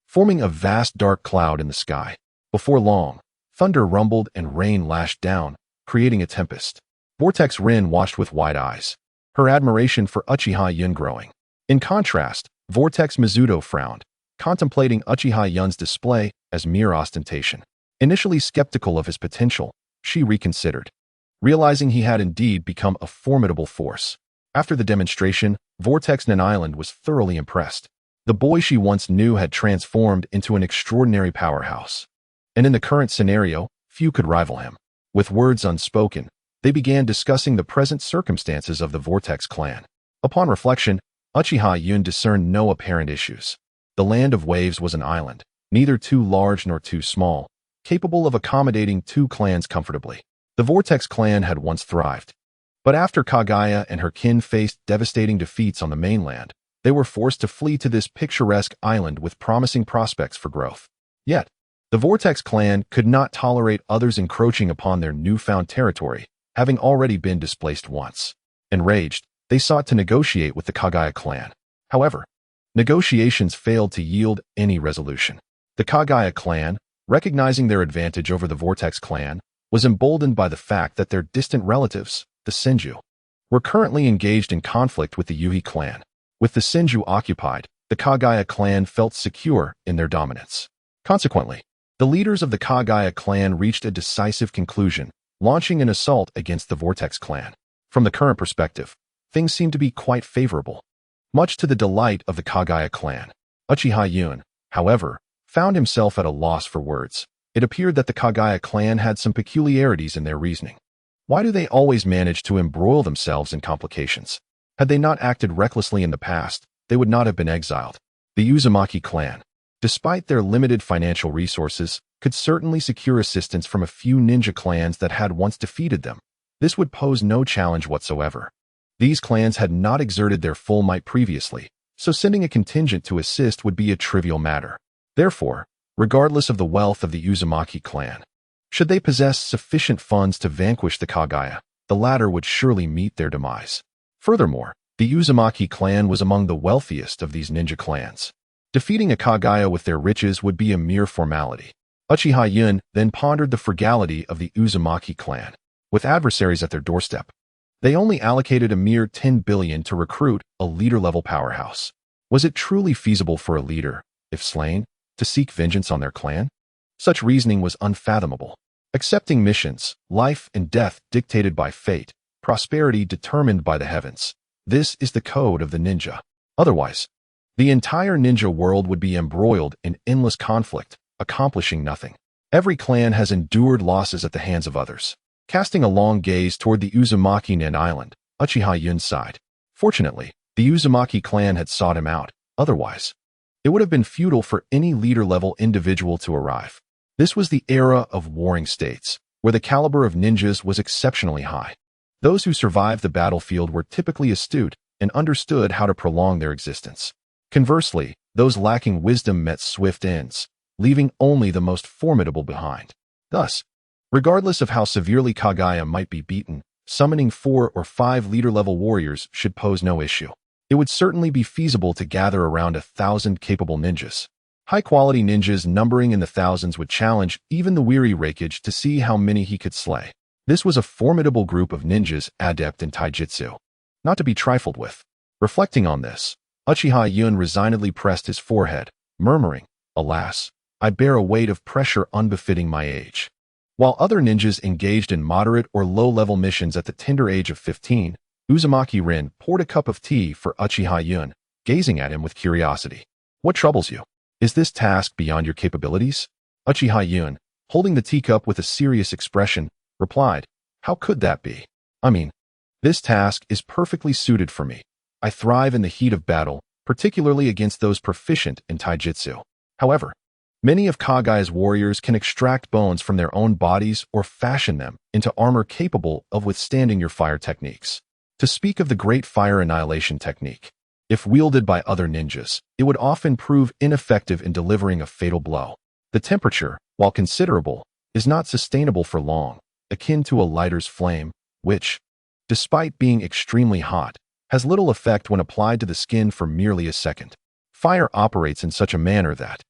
forming a vast dark cloud in the sky. Before long, thunder rumbled and rain lashed down, creating a tempest. Vortex Rin watched with wide eyes, her admiration for Uchiha Yun growing. In contrast, Vortex Mizuto frowned, contemplating Uchiha Yun's display as mere ostentation. Initially skeptical of his potential, she reconsidered, realizing he had indeed become a formidable force. After the demonstration, Vortex Nin Island was thoroughly impressed. The boy she once knew had transformed into an extraordinary powerhouse. And in the current scenario, few could rival him. With words unspoken, they began discussing the present circumstances of the Vortex clan. Upon reflection, Uchiha Yun discerned no apparent issues. The land of waves was an island, neither too large nor too small, capable of accommodating two clans comfortably. The Vortex clan had once thrived. But after Kagaya and her kin faced devastating defeats on the mainland, they were forced to flee to this picturesque island with promising prospects for growth. Yet, the Vortex clan could not tolerate others encroaching upon their newfound territory, having already been displaced once. Enraged, they sought to negotiate with the Kagaya clan. However, negotiations failed to yield any resolution. The Kagaya clan, recognizing their advantage over the Vortex clan, was emboldened by the fact that their distant relatives, the Senju, were currently engaged in conflict with the Yuhi clan. With the Senju occupied, the Kagaya clan felt secure in their dominance. Consequently, the leaders of the Kagaya clan reached a decisive conclusion, launching an assault against the Vortex clan. From the current perspective, things seemed to be quite favorable, much to the delight of the Kagaya clan. Uchiha Yun, however, found himself at a loss for words. It appeared that the Kagaya clan had some peculiarities in their reasoning. Why do they always manage to embroil themselves in complications? Had they not acted recklessly in the past, they would not have been exiled. The Uzumaki clan, despite their limited financial resources, could certainly secure assistance from a few ninja clans that had once defeated them. This would pose no challenge whatsoever. These clans had not exerted their full might previously, so sending a contingent to assist would be a trivial matter. Therefore, regardless of the wealth of the Uzumaki clan, should they possess sufficient funds to vanquish the Kagaya, the latter would surely meet their demise. Furthermore, the Uzumaki clan was among the wealthiest of these ninja clans. Defeating a Kagaya with their riches would be a mere formality. Uchiha Yun then pondered the frugality of the Uzumaki clan. With adversaries at their doorstep, they only allocated a mere 10 billion to recruit a leader-level powerhouse. Was it truly feasible for a leader, if slain, to seek vengeance on their clan? Such reasoning was unfathomable. Accepting missions, life and death dictated by fate, prosperity determined by the heavens. This is the code of the ninja. Otherwise, the entire ninja world would be embroiled in endless conflict, accomplishing nothing. Every clan has endured losses at the hands of others. Casting a long gaze toward the Uzumaki Nin Island, Uchiha Yun sighed. Fortunately, the Uzumaki clan had sought him out. Otherwise, it would have been futile for any leader-level individual to arrive. This was the era of warring states, where the caliber of ninjas was exceptionally high. Those who survived the battlefield were typically astute and understood how to prolong their existence. Conversely, those lacking wisdom met swift ends, leaving only the most formidable behind. Thus, regardless of how severely Kagaya might be beaten, summoning 4 or 5 leader-level warriors should pose no issue. It would certainly be feasible to gather around 1,000 capable ninjas. High-quality ninjas numbering in the thousands would challenge even the weary Raikage to see how many he could slay. This was a formidable group of ninjas adept in taijutsu, not to be trifled with. Reflecting on this, Uchiha Yun resignedly pressed his forehead, murmuring, "Alas, I bear a weight of pressure unbefitting my age." While other ninjas engaged in moderate or low-level missions at the tender age of 15, Uzumaki Rin poured a cup of tea for Uchiha Yun, gazing at him with curiosity. "What troubles you? Is this task beyond your capabilities?" Uchiha Yun, holding the teacup with a serious expression, replied, "How could that be? I mean, this task is perfectly suited for me. I thrive in the heat of battle, particularly against those proficient in taijutsu. However, Many of Kagaya's warriors can extract bones from their own bodies or fashion them into armor capable of withstanding your fire techniques. To speak of the Great Fire Annihilation technique, if wielded by other ninjas, it would often prove ineffective in delivering a fatal blow. The temperature, while considerable, is not sustainable for long, akin to a lighter's flame, which, despite being extremely hot, has little effect when applied to the skin for merely a second. Fire operates in such a manner that,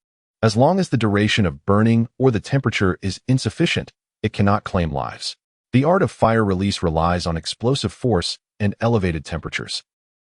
as long as the duration of burning or the temperature is insufficient, it cannot claim lives. The art of fire release relies on explosive force and elevated temperatures.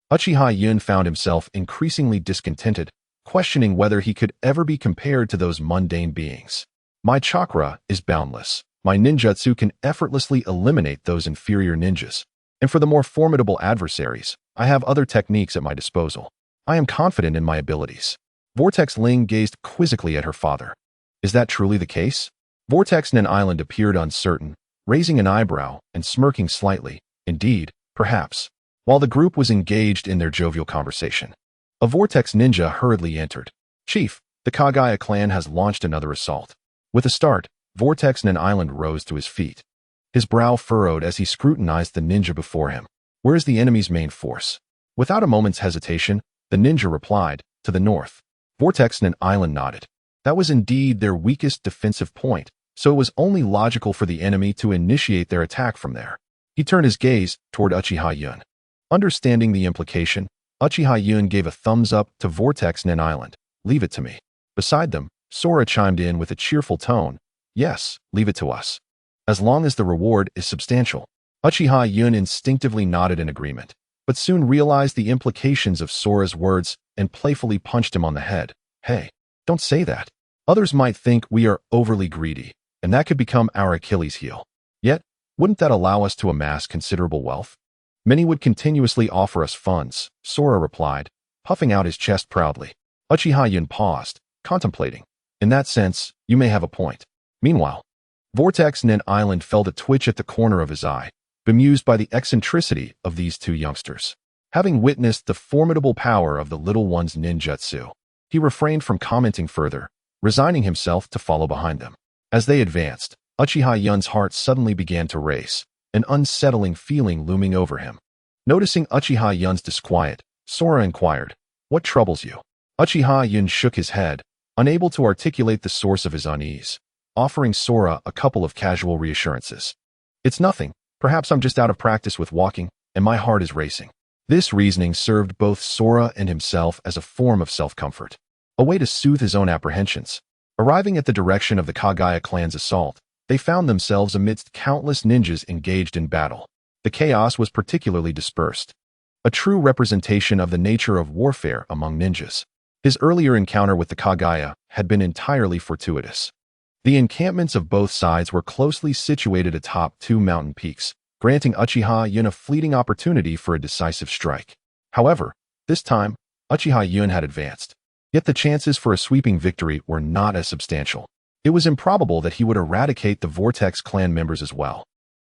Uchiha Yun found himself increasingly discontented, questioning whether he could ever be compared to those mundane beings. My chakra is boundless. My ninjutsu can effortlessly eliminate those inferior ninjas. And for the more formidable adversaries, I have other techniques at my disposal. I am confident in my abilities. Vortex Ling gazed quizzically at her father. Is that truly the case? Vortex Nen Island appeared uncertain, raising an eyebrow and smirking slightly. Indeed, perhaps. While the group was engaged in their jovial conversation, a Vortex ninja hurriedly entered. Chief, the Kagaya clan has launched another assault. With a start, Vortex Nen Island rose to his feet. His brow furrowed as he scrutinized the ninja before him. Where is the enemy's main force? Without a moment's hesitation, the ninja replied, to the north. Vortex Nen Island nodded. That was indeed their weakest defensive point, so it was only logical for the enemy to initiate their attack from there. He turned his gaze toward Uchiha Yun. Understanding the implication, Uchiha Yun gave a thumbs up to Vortex Nen Island. Leave it to me. Beside them, Sora chimed in with a cheerful tone. Yes, leave it to us. As long as the reward is substantial. Uchiha Yun instinctively nodded in agreement, but soon realized the implications of Sora's words and playfully punched him on the head. Hey, don't say that. Others might think we are overly greedy, and that could become our Achilles heel. Yet, wouldn't that allow us to amass considerable wealth? Many would continuously offer us funds, Sora replied, puffing out his chest proudly. Uchiha Yun paused, contemplating. In that sense, you may have a point. Meanwhile, Vortex Nen Island felt a twitch at the corner of his eye, bemused by the eccentricity of these two youngsters. Having witnessed the formidable power of the little one's ninjutsu, he refrained from commenting further, resigning himself to follow behind them. As they advanced, Uchiha Yun's heart suddenly began to race, an unsettling feeling looming over him. Noticing Uchiha Yun's disquiet, Sora inquired, "What troubles you?" Uchiha Yun shook his head, unable to articulate the source of his unease, offering Sora a couple of casual reassurances. "It's nothing. Perhaps I'm just out of practice with walking, and my heart is racing." This reasoning served both Sora and himself as a form of self-comfort, a way to soothe his own apprehensions. Arriving at the direction of the Kagaya clan's assault, they found themselves amidst countless ninjas engaged in battle. The chaos was particularly dispersed, a true representation of the nature of warfare among ninjas. His earlier encounter with the Kagaya had been entirely fortuitous. The encampments of both sides were closely situated atop two mountain peaks, granting Uchiha Yun a fleeting opportunity for a decisive strike. However, this time, Uchiha Yun had advanced. Yet the chances for a sweeping victory were not as substantial. It was improbable that he would eradicate the Vortex clan members as well,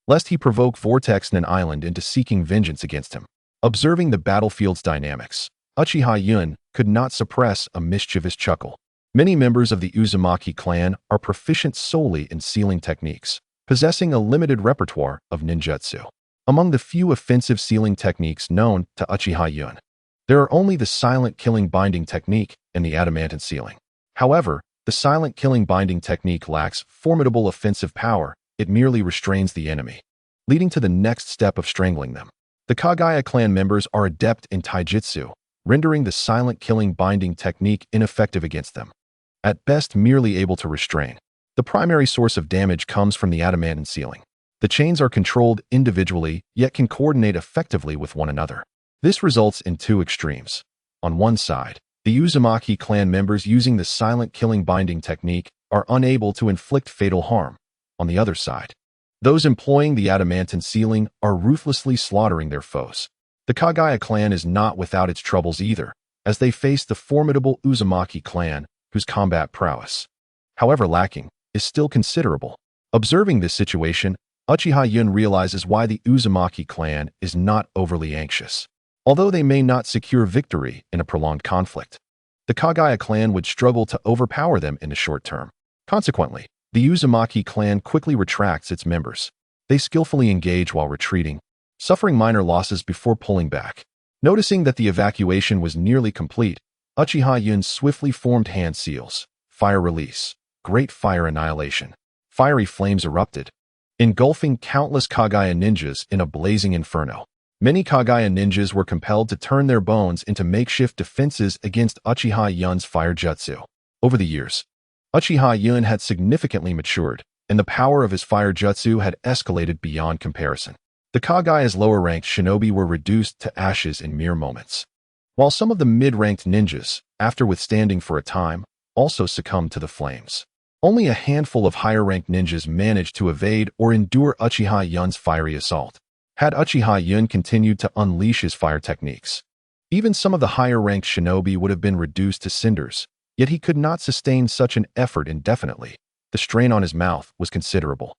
lest he provoke Vortex Nen Island into seeking vengeance against him. Observing the battlefield's dynamics, Uchiha Yun could not suppress a mischievous chuckle. Many members of the Uzumaki clan are proficient solely in sealing techniques, possessing a limited repertoire of ninjutsu. Among the few offensive sealing techniques known to Uchiha Yun, there are only the silent killing binding technique and the adamantine sealing. However, the silent killing binding technique lacks formidable offensive power. It merely restrains the enemy, leading to the next step of strangling them. The Kagaya clan members are adept in taijutsu, rendering the silent killing binding technique ineffective against them, at best merely able to restrain. The primary source of damage comes from the adamantine sealing. The chains are controlled individually, yet can coordinate effectively with one another. This results in two extremes. On one side, the Uzumaki clan members using the silent killing binding technique are unable to inflict fatal harm. On the other side, those employing the adamantine sealing are ruthlessly slaughtering their foes. The Kagaya clan is not without its troubles either, as they face the formidable Uzumaki clan, whose combat prowess, however lacking, is still considerable. Observing this situation, Uchiha Yun realizes why the Uzumaki clan is not overly anxious, although they may not secure victory in a prolonged conflict. the Kagaya clan would struggle to overpower them in the short term. Consequently, the Uzumaki clan quickly retracts its members. They skillfully engage while retreating, suffering minor losses before pulling back. Noticing that the evacuation was nearly complete, Uchiha Yun swiftly formed hand seals. Fire release. Great fire annihilation. Fiery flames erupted, engulfing countless Kagaya ninjas in a blazing inferno. Many Kagaya ninjas were compelled to turn their bones into makeshift defenses against Uchiha Yun's fire jutsu. Over the years, Uchiha Yun had significantly matured, and the power of his fire jutsu had escalated beyond comparison. The Kagaya's lower-ranked shinobi were reduced to ashes in mere moments, while some of the mid-ranked ninjas, after withstanding for a time, also succumbed to the flames. Only a handful of higher-ranked ninjas managed to evade or endure Uchiha Yun's fiery assault. Had Uchiha Yun continued to unleash his fire techniques, even some of the higher-ranked shinobi would have been reduced to cinders, yet he could not sustain such an effort indefinitely. The strain on his mouth was considerable.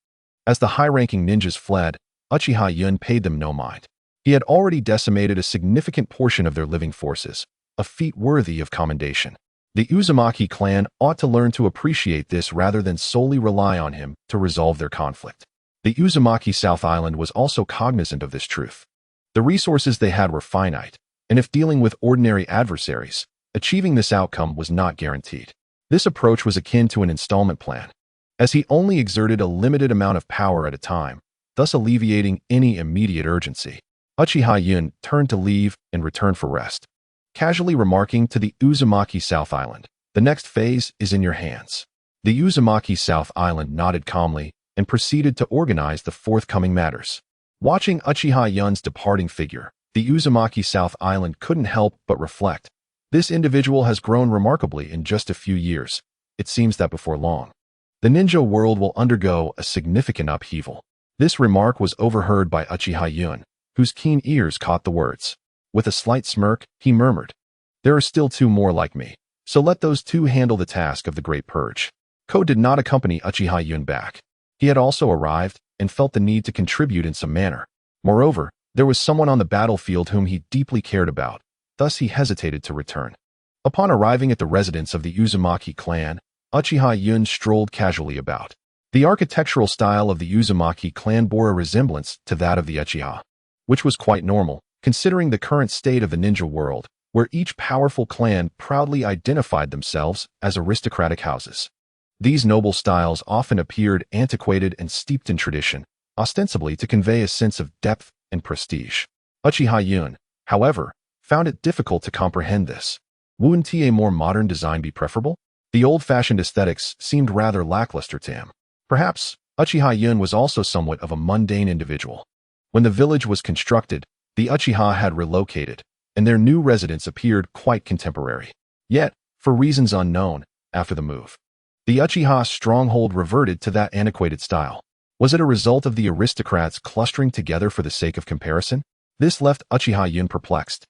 As the high-ranking ninjas fled, Uchiha Yun paid them no mind. He had already decimated a significant portion of their living forces, a feat worthy of commendation. The Uzumaki clan ought to learn to appreciate this rather than solely rely on him to resolve their conflict. The Uzumaki South Island was also cognizant of this truth. The resources they had were finite, and if dealing with ordinary adversaries, achieving this outcome was not guaranteed. This approach was akin to an installment plan, as he only exerted a limited amount of power at a time, thus alleviating any immediate urgency. Uchiha Yun turned to leave and returned for rest, casually remarking to the Uzumaki South Island, "The next phase is in your hands." The Uzumaki South Island nodded calmly and proceeded to organize the forthcoming matters. Watching Uchiha Yun's departing figure, the Uzumaki South Island couldn't help but reflect. This individual has grown remarkably in just a few years. It seems that before long, the ninja world will undergo a significant upheaval. This remark was overheard by Uchiha Yun, whose keen ears caught the words. With a slight smirk, he murmured, "There are still two more like me, so let those two handle the task of the Great Purge." Ko did not accompany Uchiha Yun back. He had also arrived and felt the need to contribute in some manner. Moreover, there was someone on the battlefield whom he deeply cared about, thus he hesitated to return. Upon arriving at the residence of the Uzumaki clan, Uchiha Yun strolled casually about. The architectural style of the Uzumaki clan bore a resemblance to that of the Uchiha, which was quite normal, considering the current state of the ninja world, where each powerful clan proudly identified themselves as aristocratic houses. These noble styles often appeared antiquated and steeped in tradition, ostensibly to convey a sense of depth and prestige. Uchiha Yun, however, found it difficult to comprehend this. Wouldn't a more modern design be preferable? The old-fashioned aesthetics seemed rather lackluster to him. Perhaps, Uchiha Yun was also somewhat of a mundane individual. When the village was constructed, the Uchiha had relocated, and their new residence appeared quite contemporary. Yet, for reasons unknown, after the move, the Uchiha stronghold reverted to that antiquated style. Was it a result of the aristocrats clustering together for the sake of comparison? This left Uchiha Yun perplexed.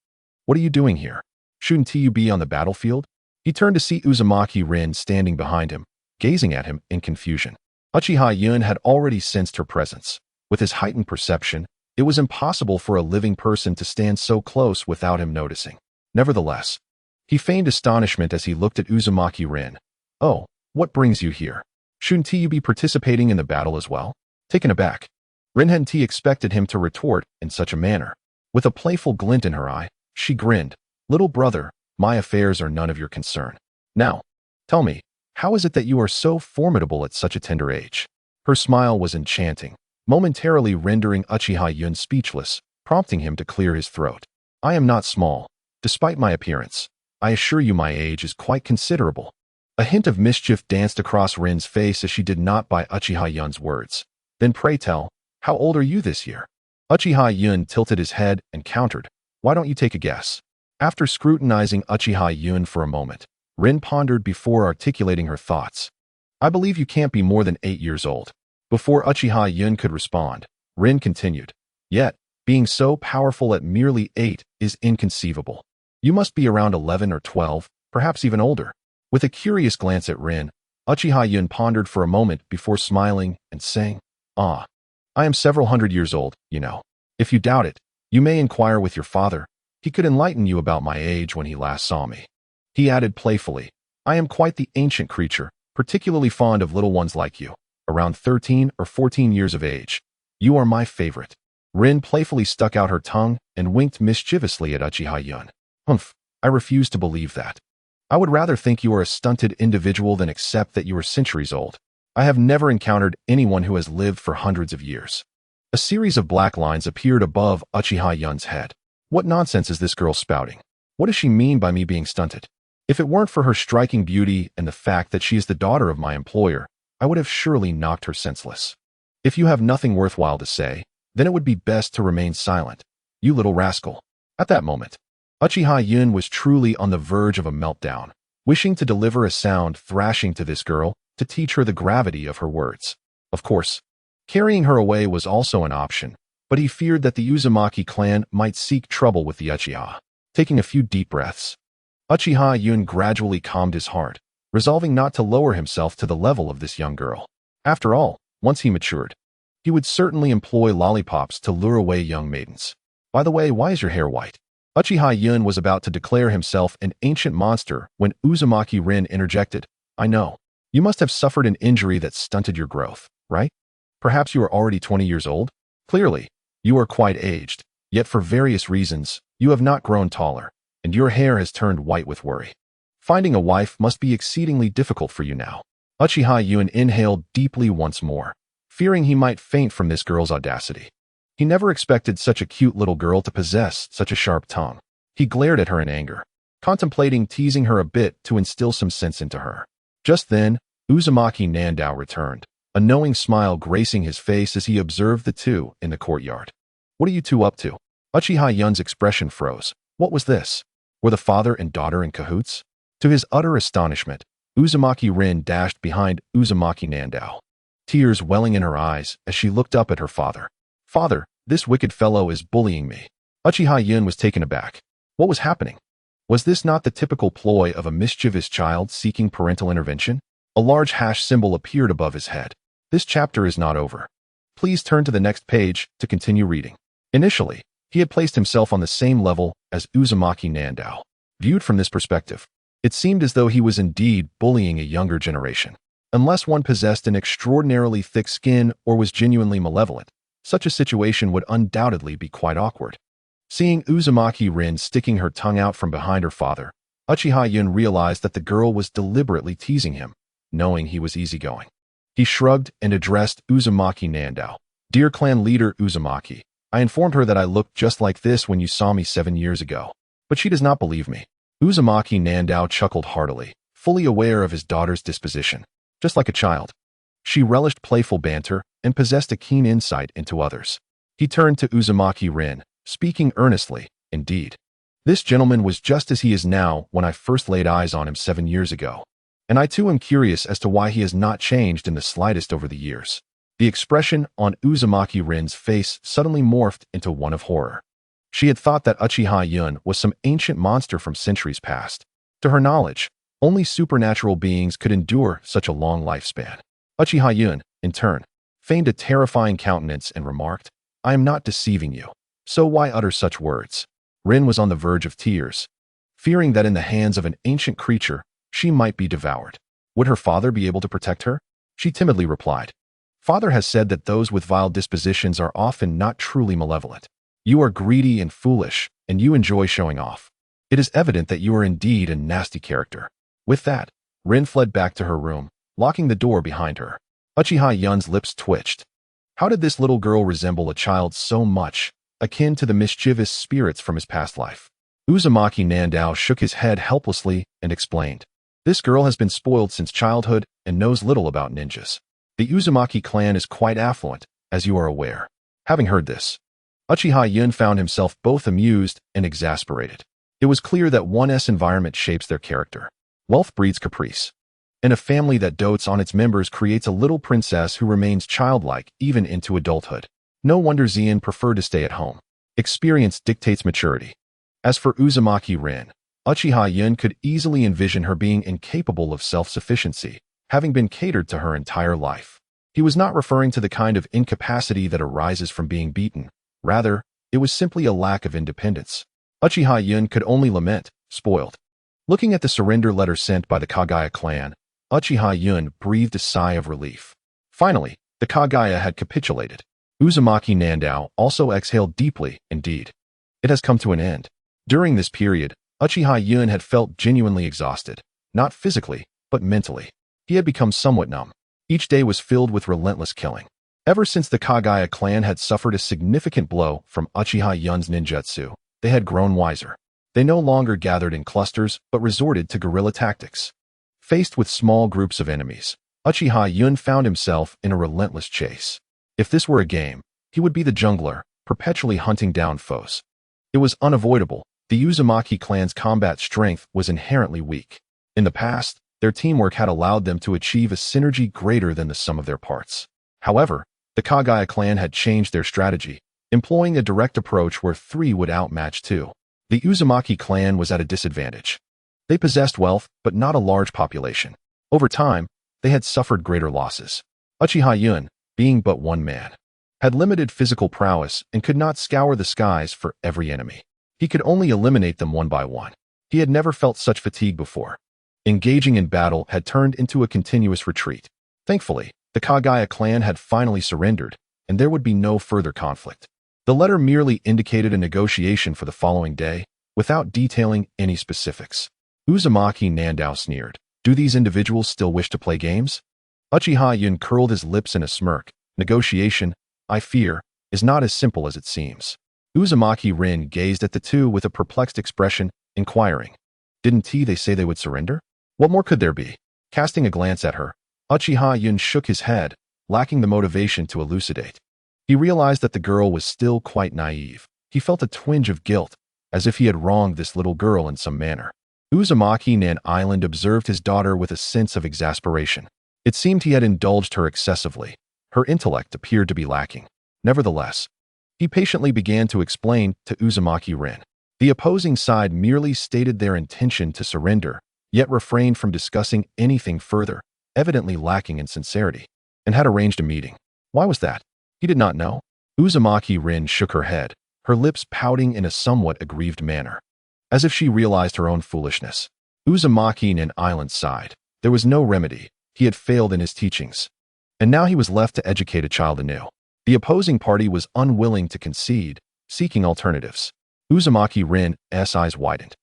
"What are you doing here? Shouldn't you be on the battlefield?" He turned to see Uzumaki Rin standing behind him, gazing at him in confusion. Uchiha Yun had already sensed her presence. With his heightened perception, it was impossible for a living person to stand so close without him noticing. Nevertheless, he feigned astonishment as he looked at Uzumaki Rin. "Oh, what brings you here? Shouldn't you be participating in the battle as well?" Taken aback, Rinhenti expected him to retort in such a manner. With a playful glint in her eye, she grinned. "Little brother, my affairs are none of your concern. Now, tell me, how is it that you are so formidable at such a tender age?" Her smile was enchanting, momentarily rendering Uchiha Yun speechless, prompting him to clear his throat. "I am not small, despite my appearance. I assure you my age is quite considerable." A hint of mischief danced across Rin's face as she did not buy Uchiha Yun's words. "Then pray tell, how old are you this year?" Uchiha Yun tilted his head and countered, "Why don't you take a guess?" After scrutinizing Uchiha Yun for a moment, Rin pondered before articulating her thoughts. "I believe you can't be more than 8 years old." Before Uchiha Yun could respond, Rin continued, "Yet, being so powerful at merely 8 is inconceivable. You must be around 11 or 12, perhaps even older." With a curious glance at Rin, Uchiha Yun pondered for a moment before smiling and saying, "Ah, I am several hundred years old, you know. If you doubt it, you may inquire with your father. He could enlighten you about my age when he last saw me." He added playfully, I am quite the ancient creature, particularly fond of little ones like you, around 13 or 14 years of age. You are my favorite. Rin playfully stuck out her tongue and winked mischievously at Uchiha Yun. Humph, I refuse to believe that. I would rather think you are a stunted individual than accept that you are centuries old. I have never encountered anyone who has lived for hundreds of years. A series of black lines appeared above Uchiha Yun's head. What nonsense is this girl spouting? What does she mean by me being stunted? If it weren't for her striking beauty and the fact that she is the daughter of my employer, I would have surely knocked her senseless. If you have nothing worthwhile to say, then it would be best to remain silent, you little rascal. At that moment, Uchiha Yun was truly on the verge of a meltdown, wishing to deliver a sound thrashing to this girl to teach her the gravity of her words. Of course, carrying her away was also an option, but he feared that the Uzumaki clan might seek trouble with the Uchiha. Taking a few deep breaths, Uchiha Yun gradually calmed his heart, resolving not to lower himself to the level of this young girl. After all, once he matured, he would certainly employ lollipops to lure away young maidens. By the way, why is your hair white? Uchiha Yun was about to declare himself an ancient monster when Uzumaki Rin interjected. I know. You must have suffered an injury that stunted your growth, right? Perhaps you are already 20 years old? Clearly, you are quite aged, yet for various reasons, you have not grown taller, and your hair has turned white with worry. Finding a wife must be exceedingly difficult for you now. Uchiha Yun inhaled deeply once more, fearing he might faint from this girl's audacity. He never expected such a cute little girl to possess such a sharp tongue. He glared at her in anger, contemplating teasing her a bit to instill some sense into her. Just then, Uzumaki Nandao returned, a knowing smile gracing his face as he observed the two in the courtyard. What are you two up to? Uchiha Yun's expression froze. What was this? Were the father and daughter in cahoots? To his utter astonishment, Uzumaki Rin dashed behind Uzumaki Nandao, tears welling in her eyes as she looked up at her father. Father, this wicked fellow is bullying me. Uchiha Yun was taken aback. What was happening? Was this not the typical ploy of a mischievous child seeking parental intervention? A large hash symbol appeared above his head. This chapter is not over. Please turn to the next page to continue reading. Initially, he had placed himself on the same level as Uzumaki Nandao. Viewed from this perspective, it seemed as though he was indeed bullying a younger generation. Unless one possessed an extraordinarily thick skin or was genuinely malevolent, such a situation would undoubtedly be quite awkward. Seeing Uzumaki Rin sticking her tongue out from behind her father, Uchiha Yun realized that the girl was deliberately teasing him, knowing he was easygoing. He shrugged and addressed Uzumaki Nandao. Dear clan leader Uzumaki, I informed her that I looked just like this when you saw me 7 years ago, but she does not believe me. Uzumaki Nandao chuckled heartily, fully aware of his daughter's disposition. Just like a child, she relished playful banter and possessed a keen insight into others. He turned to Uzumaki Rin, speaking earnestly, indeed. This gentleman was just as he is now when I first laid eyes on him 7 years ago, and I too am curious as to why he has not changed in the slightest over the years. The expression on Uzumaki Rin's face suddenly morphed into one of horror. She had thought that Uchiha Yun was some ancient monster from centuries past. To her knowledge, only supernatural beings could endure such a long lifespan. Uchiha Yun, in turn, feigned a terrifying countenance and remarked, I am not deceiving you, so why utter such words? Rin was on the verge of tears, fearing that in the hands of an ancient creature, she might be devoured. Would her father be able to protect her? She timidly replied, Father has said that those with vile dispositions are often not truly malevolent. You are greedy and foolish, and you enjoy showing off. It is evident that you are indeed a nasty character. With that, Rin fled back to her room, locking the door behind her. Uchiha Yun's lips twitched. How did this little girl resemble a child so much, akin to the mischievous spirits from his past life? Uzumaki Nandao shook his head helplessly and explained, This girl has been spoiled since childhood and knows little about ninjas. The Uzumaki clan is quite affluent, as you are aware. Having heard this, Uchiha Yun found himself both amused and exasperated. It was clear that one's environment shapes their character. Wealth breeds caprice. And a family that dotes on its members creates a little princess who remains childlike even into adulthood. No wonder Xian preferred to stay at home. Experience dictates maturity. As for Uzumaki Rin, Uchiha Yun could easily envision her being incapable of self-sufficiency, having been catered to her entire life. He was not referring to the kind of incapacity that arises from being beaten. Rather, it was simply a lack of independence. Uchiha Yun could only lament, spoiled. Looking at the surrender letter sent by the Kagaya clan, Uchiha Yun breathed a sigh of relief. Finally, the Kagaya had capitulated. Uzumaki Nandao also exhaled deeply, indeed. It has come to an end. During this period, Uchiha Yun had felt genuinely exhausted, not physically, but mentally. He had become somewhat numb. Each day was filled with relentless killing. Ever since the Kagaya clan had suffered a significant blow from Uchiha Yun's ninjutsu, they had grown wiser. They no longer gathered in clusters, but resorted to guerrilla tactics. Faced with small groups of enemies, Uchiha Yun found himself in a relentless chase. If this were a game, he would be the jungler, perpetually hunting down foes. It was unavoidable. The Uzumaki clan's combat strength was inherently weak. In the past, their teamwork had allowed them to achieve a synergy greater than the sum of their parts. However, the Kagaya clan had changed their strategy, employing a direct approach where 3 would outmatch 2. The Uzumaki clan was at a disadvantage. They possessed wealth, but not a large population. Over time, they had suffered greater losses. Uchiha Yun, being but one man, had limited physical prowess and could not scour the skies for every enemy. He could only eliminate them one by one. He had never felt such fatigue before. Engaging in battle had turned into a continuous retreat. Thankfully, the Kagaya clan had finally surrendered, and there would be no further conflict. The letter merely indicated a negotiation for the following day, without detailing any specifics. Uzumaki Nandao sneered. Do these individuals still wish to play games? Uchiha Yun curled his lips in a smirk. Negotiation, I fear, is not as simple as it seems. Uzumaki Rin gazed at the two with a perplexed expression, inquiring. Didn't they say they would surrender? What more could there be? Casting a glance at her, Uchiha Yun shook his head, lacking the motivation to elucidate. He realized that the girl was still quite naive. He felt a twinge of guilt, as if he had wronged this little girl in some manner. Uzumaki Nan Island observed his daughter with a sense of exasperation. It seemed he had indulged her excessively. Her intellect appeared to be lacking. Nevertheless, he patiently began to explain to Uzumaki Rin. The opposing side merely stated their intention to surrender, yet refrained from discussing anything further, evidently lacking in sincerity, and had arranged a meeting. Why was that? He did not know. Uzumaki Rin shook her head, her lips pouting in a somewhat aggrieved manner, as if she realized her own foolishness. Uzumaki Nan Island sighed. There was no remedy. He had failed in his teachings, and now he was left to educate a child anew. The opposing party was unwilling to concede, seeking alternatives. Uzumaki Rin's eyes widened.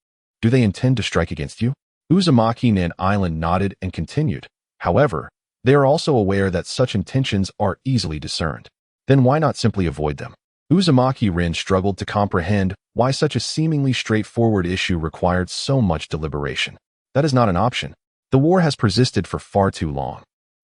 Do they intend to strike against you? Uzumaki Nan Island nodded and continued. However, they are also aware that such intentions are easily discerned. Then why not simply avoid them? Uzumaki Rin struggled to comprehend why such a seemingly straightforward issue required so much deliberation. That is not an option. The war has persisted for far too long.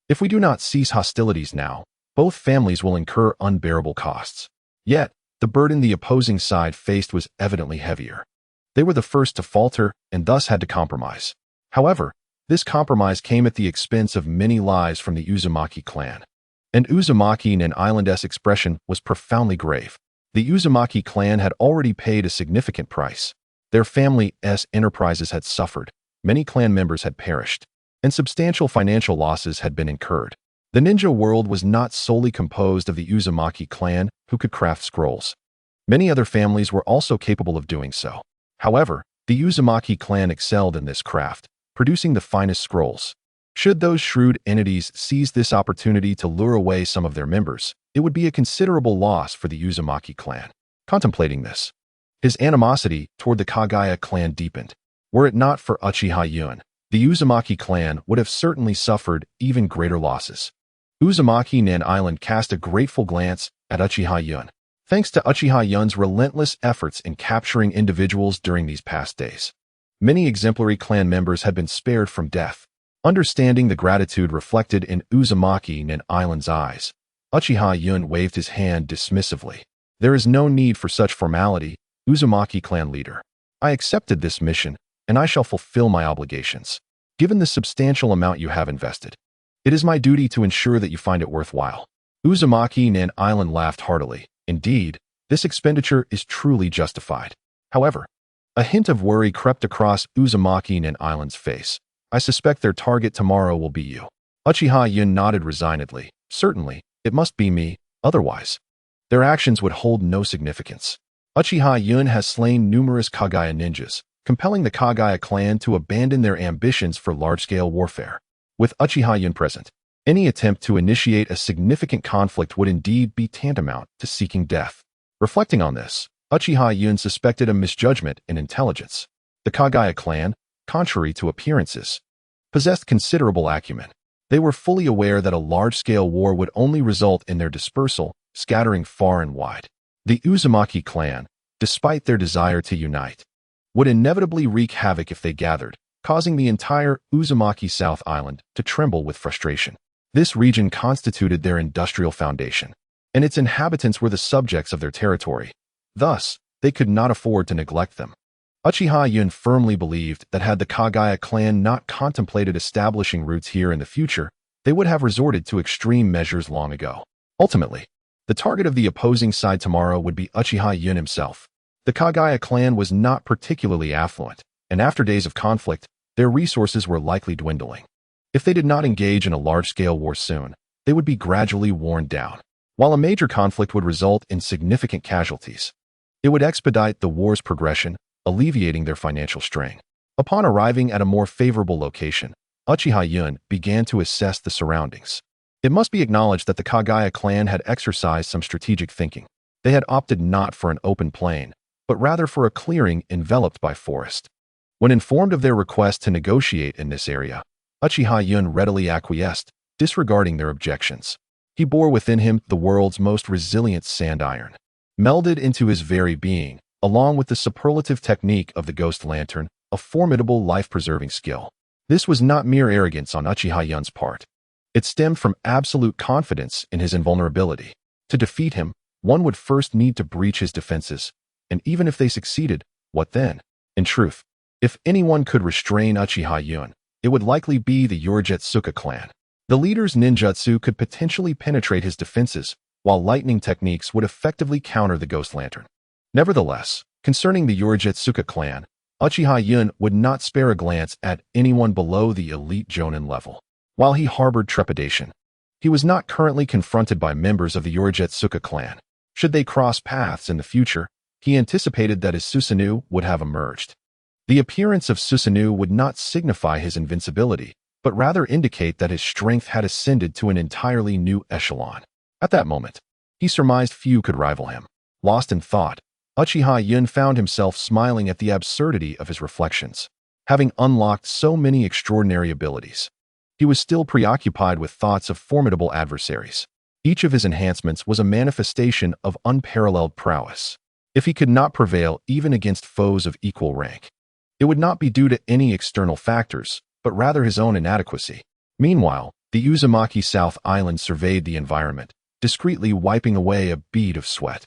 If we do not cease hostilities now, both families will incur unbearable costs. Yet, the burden the opposing side faced was evidently heavier. They were the first to falter and thus had to compromise. However, this compromise came at the expense of many lives from the Uzumaki clan. And Uzumaki Nan Island's expression was profoundly grave. The Uzumaki clan had already paid a significant price. Their family's enterprises had suffered, many clan members had perished, and substantial financial losses had been incurred. The ninja world was not solely composed of the Uzumaki clan, who could craft scrolls. Many other families were also capable of doing so. However, the Uzumaki clan excelled in this craft, producing the finest scrolls. Should those shrewd entities seize this opportunity to lure away some of their members, it would be a considerable loss for the Uzumaki clan. Contemplating this, his animosity toward the Kagaya clan deepened. Were it not for Uchiha Yun, the Uzumaki clan would have certainly suffered even greater losses. Uzumaki Nan Island cast a grateful glance at Uchiha Yun. Thanks to Uchiha Yun's relentless efforts in capturing individuals during these past days, many exemplary clan members had been spared from death. Understanding the gratitude reflected in Uzumaki Nan Island's eyes, Uchiha Yun waved his hand dismissively. There is no need for such formality, Uzumaki clan leader. I accepted this mission, and I shall fulfill my obligations. Given the substantial amount you have invested, it is my duty to ensure that you find it worthwhile. Uzumaki Nan Island laughed heartily. Indeed, this expenditure is truly justified. However, a hint of worry crept across Uzumaki Nan Island's face. I suspect their target tomorrow will be you. Uchiha Yun nodded resignedly. Certainly, it must be me, otherwise their actions would hold no significance. Uchiha Yun has slain numerous Kagaya ninjas, compelling the Kagaya clan to abandon their ambitions for large-scale warfare. With Uchiha Yun present, any attempt to initiate a significant conflict would indeed be tantamount to seeking death. Reflecting on this, Uchiha Yun suspected a misjudgment in intelligence. The Kagaya clan, contrary to appearances, possessed considerable acumen. They were fully aware that a large-scale war would only result in their dispersal, scattering far and wide. The Uzumaki clan, despite their desire to unite, would inevitably wreak havoc if they gathered, causing the entire Uzumaki South Island to tremble with frustration. This region constituted their industrial foundation, and its inhabitants were the subjects of their territory. Thus, they could not afford to neglect them. Uchiha Yun firmly believed that had the Kagaya clan not contemplated establishing roots here in the future, they would have resorted to extreme measures long ago. Ultimately, the target of the opposing side tomorrow would be Uchiha Yun himself. The Kagaya clan was not particularly affluent, and after days of conflict, their resources were likely dwindling. If they did not engage in a large-scale war soon, they would be gradually worn down. While a major conflict would result in significant casualties, it would expedite the war's progression, alleviating their financial strain. Upon arriving at a more favorable location, Uchiha Yun began to assess the surroundings. It must be acknowledged that the Kagaya clan had exercised some strategic thinking. They had opted not for an open plain, but rather for a clearing enveloped by forest. When informed of their request to negotiate in this area, Uchiha Yun readily acquiesced, disregarding their objections. He bore within him the world's most resilient sand iron. Melded into his very being, along with the superlative technique of the ghost lantern, a formidable life-preserving skill. This was not mere arrogance on Uchiha Yun's part. It stemmed from absolute confidence in his invulnerability. To defeat him, one would first need to breach his defenses, and even if they succeeded, what then? In truth, if anyone could restrain Uchiha Yun, it would likely be the Uragetsuka clan. The leader's ninjutsu could potentially penetrate his defenses, while lightning techniques would effectively counter the ghost lantern. Nevertheless, concerning the Uragetsuka clan, Uchiha Yun would not spare a glance at anyone below the elite Jonin level. While he harbored trepidation, he was not currently confronted by members of the Uragetsuka clan. Should they cross paths in the future, he anticipated that his Susanoo would have emerged. The appearance of Susanoo would not signify his invincibility, but rather indicate that his strength had ascended to an entirely new echelon. At that moment, he surmised few could rival him. Lost in thought, Uchiha Yun found himself smiling at the absurdity of his reflections. Having unlocked so many extraordinary abilities, he was still preoccupied with thoughts of formidable adversaries. Each of his enhancements was a manifestation of unparalleled prowess. If he could not prevail even against foes of equal rank, it would not be due to any external factors, but rather his own inadequacy. Meanwhile, the Uzumaki South Island surveyed the environment, discreetly wiping away a bead of sweat.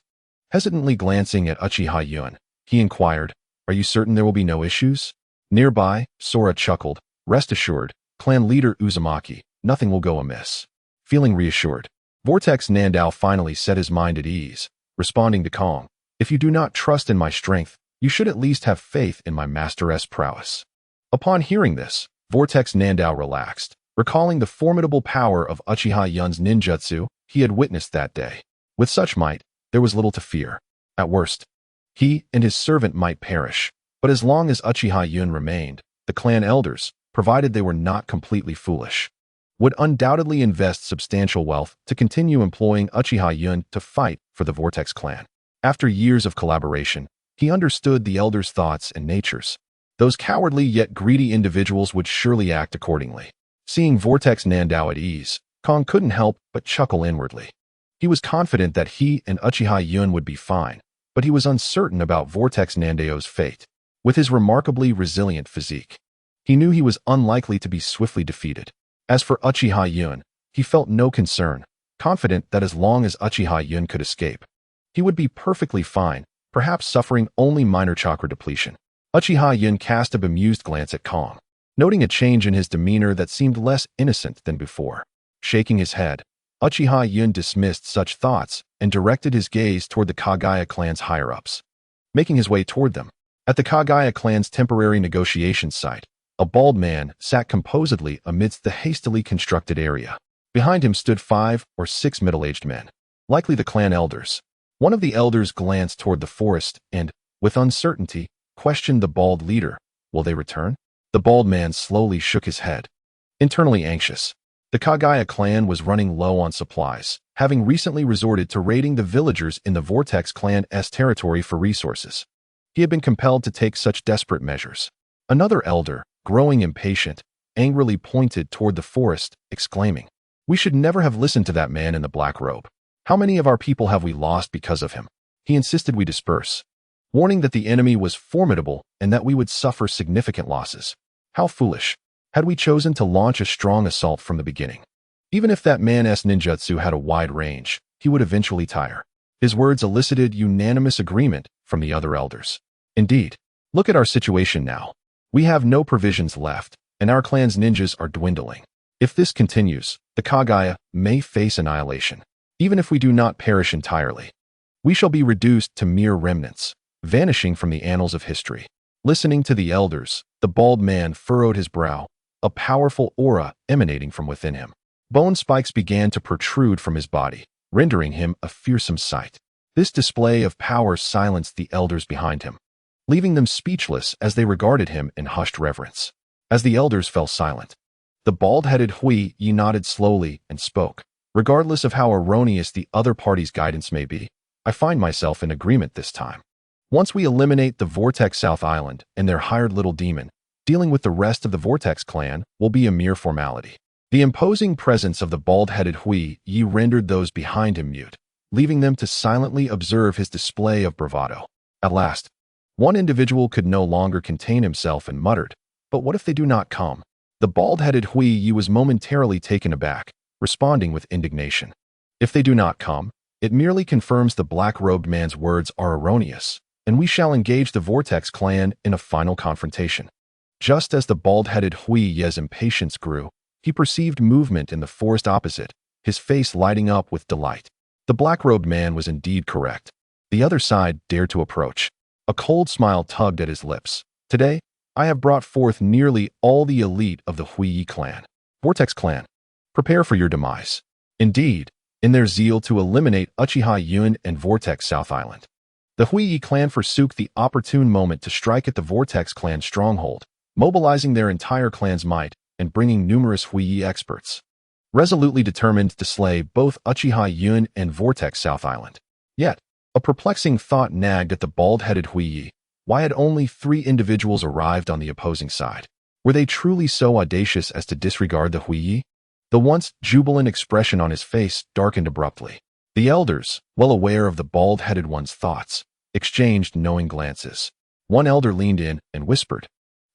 Hesitantly glancing at Uchiha Yun, he inquired, "Are you certain there will be no issues?" Nearby, Sora chuckled, "Rest assured, clan leader Uzumaki, nothing will go amiss." Feeling reassured, Vortex Nandao finally set his mind at ease, responding to Kong, "If you do not trust in my strength, you should at least have faith in my master's prowess." Upon hearing this, Vortex Nandao relaxed, recalling the formidable power of Uchiha Yun's ninjutsu he had witnessed that day. With such might, there was little to fear. At worst, he and his servant might perish, but as long as Uchiha Yun remained, the clan elders, provided they were not completely foolish, would undoubtedly invest substantial wealth to continue employing Uchiha Yun to fight for the Vortex clan. After years of collaboration, he understood the elders' thoughts and natures. Those cowardly yet greedy individuals would surely act accordingly. Seeing Vortex Nandao at ease, Kong couldn't help but chuckle inwardly. He was confident that he and Uchiha Yun would be fine, but he was uncertain about Vortex Nandao's fate. With his remarkably resilient physique, he knew he was unlikely to be swiftly defeated. As for Uchiha Yun, he felt no concern, confident that as long as Uchiha Yun could escape, he would be perfectly fine, perhaps suffering only minor chakra depletion. Uchiha Yun cast a bemused glance at Kong, noting a change in his demeanor that seemed less innocent than before. Shaking his head, Uchiha Yun dismissed such thoughts and directed his gaze toward the Kagaya clan's higher-ups. Making his way toward them, at the Kagaya clan's temporary negotiation site, a bald man sat composedly amidst the hastily constructed area. Behind him stood 5 or 6 middle-aged men, likely the clan elders. One of the elders glanced toward the forest and, with uncertainty, questioned the bald leader. Will they return? The bald man slowly shook his head, internally anxious. The Kagaya clan was running low on supplies, having recently resorted to raiding the villagers in the Vortex clan's territory for resources. He had been compelled to take such desperate measures. Another elder, growing impatient, angrily pointed toward the forest, exclaiming, "We should never have listened to that man in the black robe. How many of our people have we lost because of him?" He insisted we disperse, warning that the enemy was formidable and that we would suffer significant losses. How foolish. Had we chosen to launch a strong assault from the beginning? Even if that man's ninjutsu had a wide range, he would eventually tire. His words elicited unanimous agreement from the other elders. Indeed, look at our situation now. We have no provisions left, and our clan's ninjas are dwindling. If this continues, the Kagaya may face annihilation. Even if we do not perish entirely, we shall be reduced to mere remnants, vanishing from the annals of history. Listening to the elders, the bald man furrowed his brow, a powerful aura emanating from within him. Bone spikes began to protrude from his body, rendering him a fearsome sight. This display of power silenced the elders behind him, leaving them speechless as they regarded him in hushed reverence. As the elders fell silent, the bald-headed Hui Yi nodded slowly and spoke. Regardless of how erroneous the other party's guidance may be, I find myself in agreement this time. Once we eliminate the Vortex South Island and their hired little demon, dealing with the rest of the Vortex clan will be a mere formality. The imposing presence of the bald-headed Hui Yi rendered those behind him mute, leaving them to silently observe his display of bravado. At last, one individual could no longer contain himself and muttered, "But what if they do not come?" The bald-headed Hui Yi was momentarily taken aback, responding with indignation. "If they do not come, it merely confirms the black-robed man's words are erroneous, and we shall engage the Vortex clan in a final confrontation." Just as the bald-headed Hui Yi's impatience grew, he perceived movement in the forest opposite, his face lighting up with delight. The black-robed man was indeed correct. The other side dared to approach. A cold smile tugged at his lips. "Today, I have brought forth nearly all the elite of the Hui Yi clan. Vortex clan, prepare for your demise." Indeed, in their zeal to eliminate Uchiha Yun and Vortex South Island, the Hui Yi clan forsook the opportune moment to strike at the Vortex clan stronghold, mobilizing their entire clan's might and bringing numerous Hui Yi experts, resolutely determined to slay both Uchiha Yun and Vortex South Island. Yet, a perplexing thought nagged at the bald-headed Hui Yi. Why had only 3 individuals arrived on the opposing side? Were they truly so audacious as to disregard the Hui Yi? The once jubilant expression on his face darkened abruptly. The elders, well aware of the bald-headed one's thoughts, exchanged knowing glances. One elder leaned in and whispered,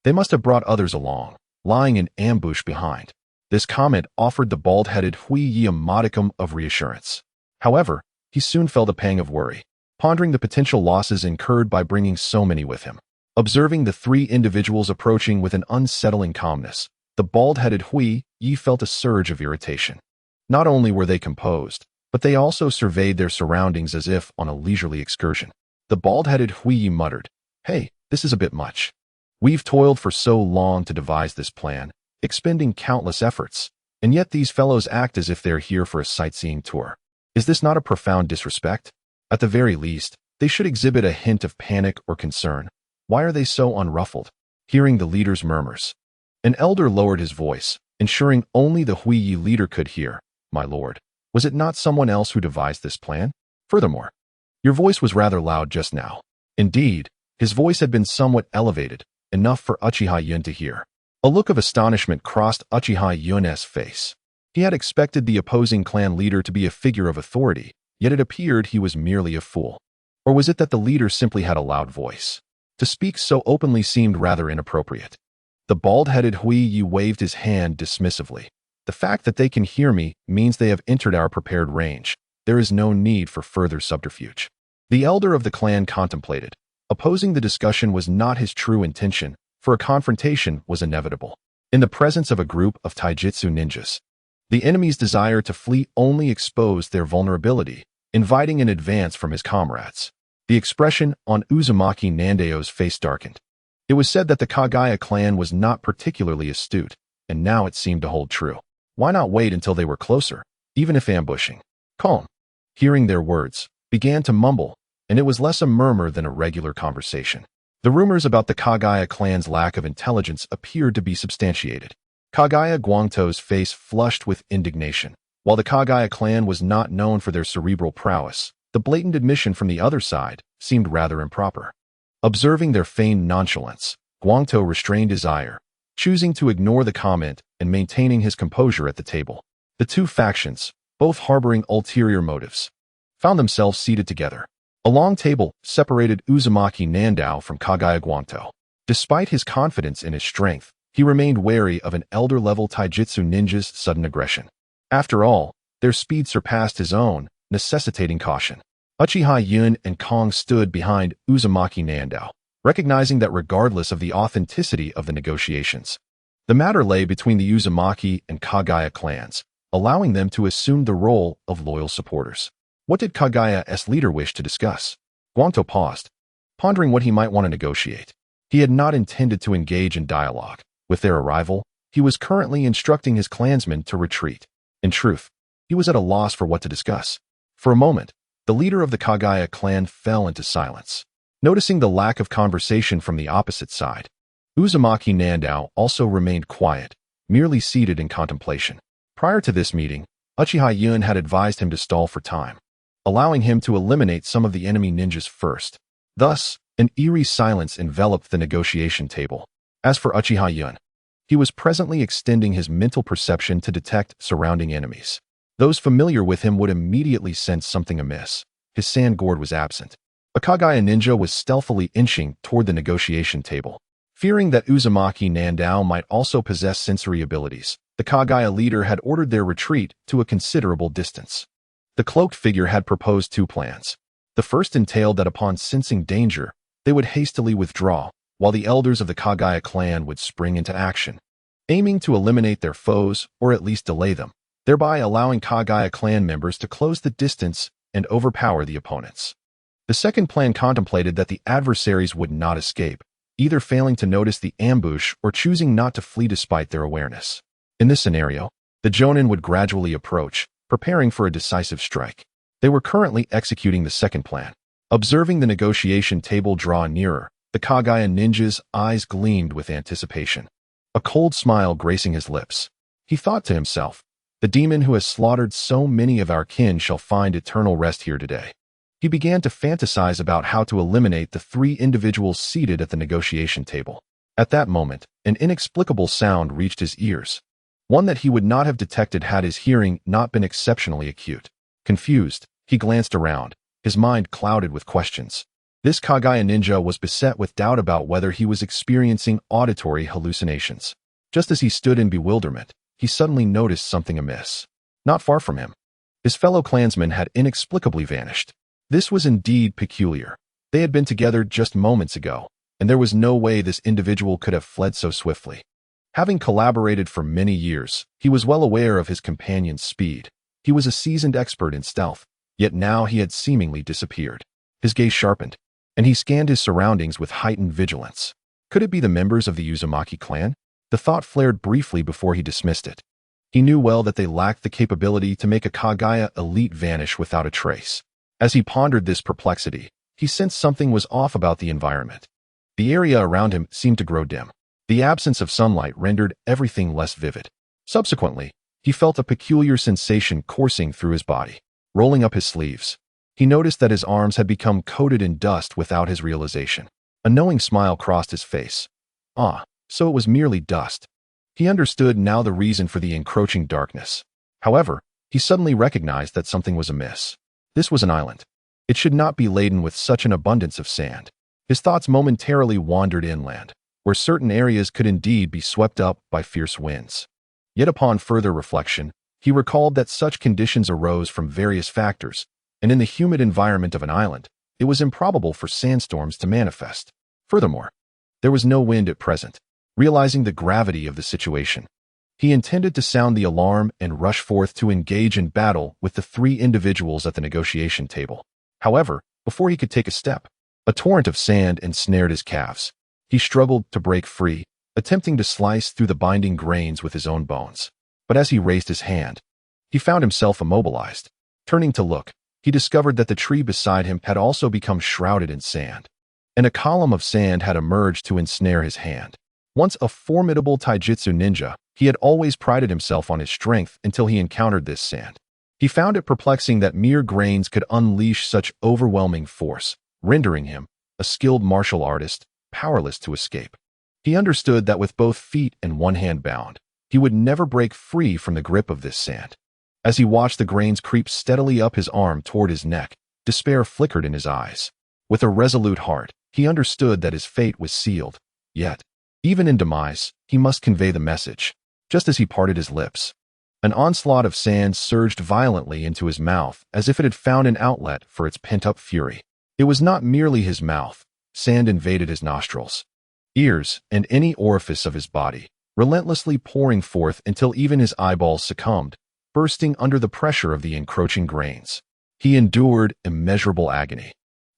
"They must have brought others along, lying in ambush behind." This comment offered the bald-headed Hui Yi a modicum of reassurance. However, he soon felt a pang of worry, pondering the potential losses incurred by bringing so many with him. Observing the 3 individuals approaching with an unsettling calmness, the bald-headed Hui Yi felt a surge of irritation. Not only were they composed, but they also surveyed their surroundings as if on a leisurely excursion. The bald-headed Hui Yi muttered, "Hey, this is a bit much. We've toiled for so long to devise this plan, expending countless efforts, and yet these fellows act as if they're here for a sightseeing tour. Is this not a profound disrespect? At the very least, they should exhibit a hint of panic or concern. Why are they so unruffled?" Hearing the leader's murmurs, an elder lowered his voice, ensuring only the Hui Yi leader could hear. "My lord, was it not someone else who devised this plan? Furthermore, your voice was rather loud just now." Indeed, his voice had been somewhat elevated, enough for Uchiha Yun to hear. A look of astonishment crossed Uchiha Yun's face. He had expected the opposing clan leader to be a figure of authority, yet it appeared he was merely a fool. Or was it that the leader simply had a loud voice? To speak so openly seemed rather inappropriate. The bald-headed Hui Yi waved his hand dismissively. "The fact that they can hear me means they have entered our prepared range. There is no need for further subterfuge." The elder of the clan contemplated. Opposing the discussion was not his true intention, for a confrontation was inevitable. In the presence of a group of taijutsu ninjas, the enemy's desire to flee only exposed their vulnerability, inviting an advance from his comrades. The expression on Uzumaki Nandeo's face darkened. It was said that the Kagaya clan was not particularly astute, and now it seemed to hold true. Why not wait until they were closer, even if ambushing? Calm, hearing their words, began to mumble, and it was less a murmur than a regular conversation. The rumors about the Kagaya clan's lack of intelligence appeared to be substantiated. Kagaya Guangto's face flushed with indignation. While the Kagaya clan was not known for their cerebral prowess, the blatant admission from the other side seemed rather improper. Observing their feigned nonchalance, Guangto restrained his ire, choosing to ignore the comment and maintaining his composure at the table. The two factions, both harboring ulterior motives, found themselves seated together. A long table separated Uzumaki Nandao from Kagaya Guangto. Despite his confidence in his strength, he remained wary of an elder-level taijutsu ninja's sudden aggression. After all, their speed surpassed his own, necessitating caution. Uchiha Yun and Kong stood behind Uzumaki Nandao, recognizing that regardless of the authenticity of the negotiations, the matter lay between the Uzumaki and Kagaya clans, allowing them to assume the role of loyal supporters. What did Kagaya's leader wish to discuss? Guangto paused, pondering what he might want to negotiate. He had not intended to engage in dialogue. With their arrival, he was currently instructing his clansmen to retreat. In truth, he was at a loss for what to discuss. For a moment, the leader of the Kagaya clan fell into silence. Noticing the lack of conversation from the opposite side, Uzumaki Nandao also remained quiet, merely seated in contemplation. Prior to this meeting, Uchiha Yun had advised him to stall for time, allowing him to eliminate some of the enemy ninjas first. Thus, an eerie silence enveloped the negotiation table. As for Uchiha Yun, he was presently extending his mental perception to detect surrounding enemies. Those familiar with him would immediately sense something amiss. His sand gourd was absent. A Kagaya ninja was stealthily inching toward the negotiation table. Fearing that Uzumaki Nandao might also possess sensory abilities, the Kagaya leader had ordered their retreat to a considerable distance. The cloaked figure had proposed two plans. The first entailed that upon sensing danger, they would hastily withdraw, while the elders of the Kagaya clan would spring into action, aiming to eliminate their foes or at least delay them, thereby allowing Kagaya clan members to close the distance and overpower the opponents. The second plan contemplated that the adversaries would not escape, either failing to notice the ambush or choosing not to flee despite their awareness. In this scenario, the Jonin would gradually approach, preparing for a decisive strike. They were currently executing the second plan. Observing the negotiation table draw nearer, the Kagaya ninja's eyes gleamed with anticipation. A cold smile gracing his lips. He thought to himself, the demon who has slaughtered so many of our kin shall find eternal rest here today. He began to fantasize about how to eliminate the three individuals seated at the negotiation table. At that moment, an inexplicable sound reached his ears, one that he would not have detected had his hearing not been exceptionally acute. Confused, he glanced around, his mind clouded with questions. This Kagaya ninja was beset with doubt about whether he was experiencing auditory hallucinations. Just as he stood in bewilderment, he suddenly noticed something amiss. Not far from him, his fellow clansmen had inexplicably vanished. This was indeed peculiar. They had been together just moments ago, and there was no way this individual could have fled so swiftly. Having collaborated for many years, he was well aware of his companion's speed. He was a seasoned expert in stealth, yet now he had seemingly disappeared. His gaze sharpened, and he scanned his surroundings with heightened vigilance. Could it be the members of the Uzumaki clan? The thought flared briefly before he dismissed it. He knew well that they lacked the capability to make a Kagaya elite vanish without a trace. As he pondered this perplexity, he sensed something was off about the environment. The area around him seemed to grow dim. The absence of sunlight rendered everything less vivid. Subsequently, he felt a peculiar sensation coursing through his body. Rolling up his sleeves, he noticed that his arms had become coated in dust without his realization. A knowing smile crossed his face. Ah, so it was merely dust. He understood now the reason for the encroaching darkness. However, he suddenly recognized that something was amiss. This was an island. It should not be laden with such an abundance of sand. His thoughts momentarily wandered inland, where certain areas could indeed be swept up by fierce winds. Yet upon further reflection, he recalled that such conditions arose from various factors, and in the humid environment of an island, it was improbable for sandstorms to manifest. Furthermore, there was no wind at present. Realizing the gravity of the situation, he intended to sound the alarm and rush forth to engage in battle with the three individuals at the negotiation table. However, before he could take a step, a torrent of sand ensnared his calves. He struggled to break free, attempting to slice through the binding grains with his own bones. But as he raised his hand, he found himself immobilized. Turning to look, he discovered that the tree beside him had also become shrouded in sand. and a column of sand had emerged to ensnare his hand. Once a formidable taijutsu ninja, he had always prided himself on his strength until he encountered this sand. He found it perplexing that mere grains could unleash such overwhelming force, rendering him, a skilled martial artist, powerless to escape. He understood that with both feet and one hand bound, he would never break free from the grip of this sand. As he watched the grains creep steadily up his arm toward his neck, despair flickered in his eyes. With a resolute heart, he understood that his fate was sealed. Yet, even in demise, he must convey the message. Just as he parted his lips, an onslaught of sand surged violently into his mouth as if it had found an outlet for its pent-up fury. It was not merely his mouth. Sand invaded his nostrils, ears, and any orifice of his body, relentlessly pouring forth until even his eyeballs succumbed, bursting under the pressure of the encroaching grains. He endured immeasurable agony.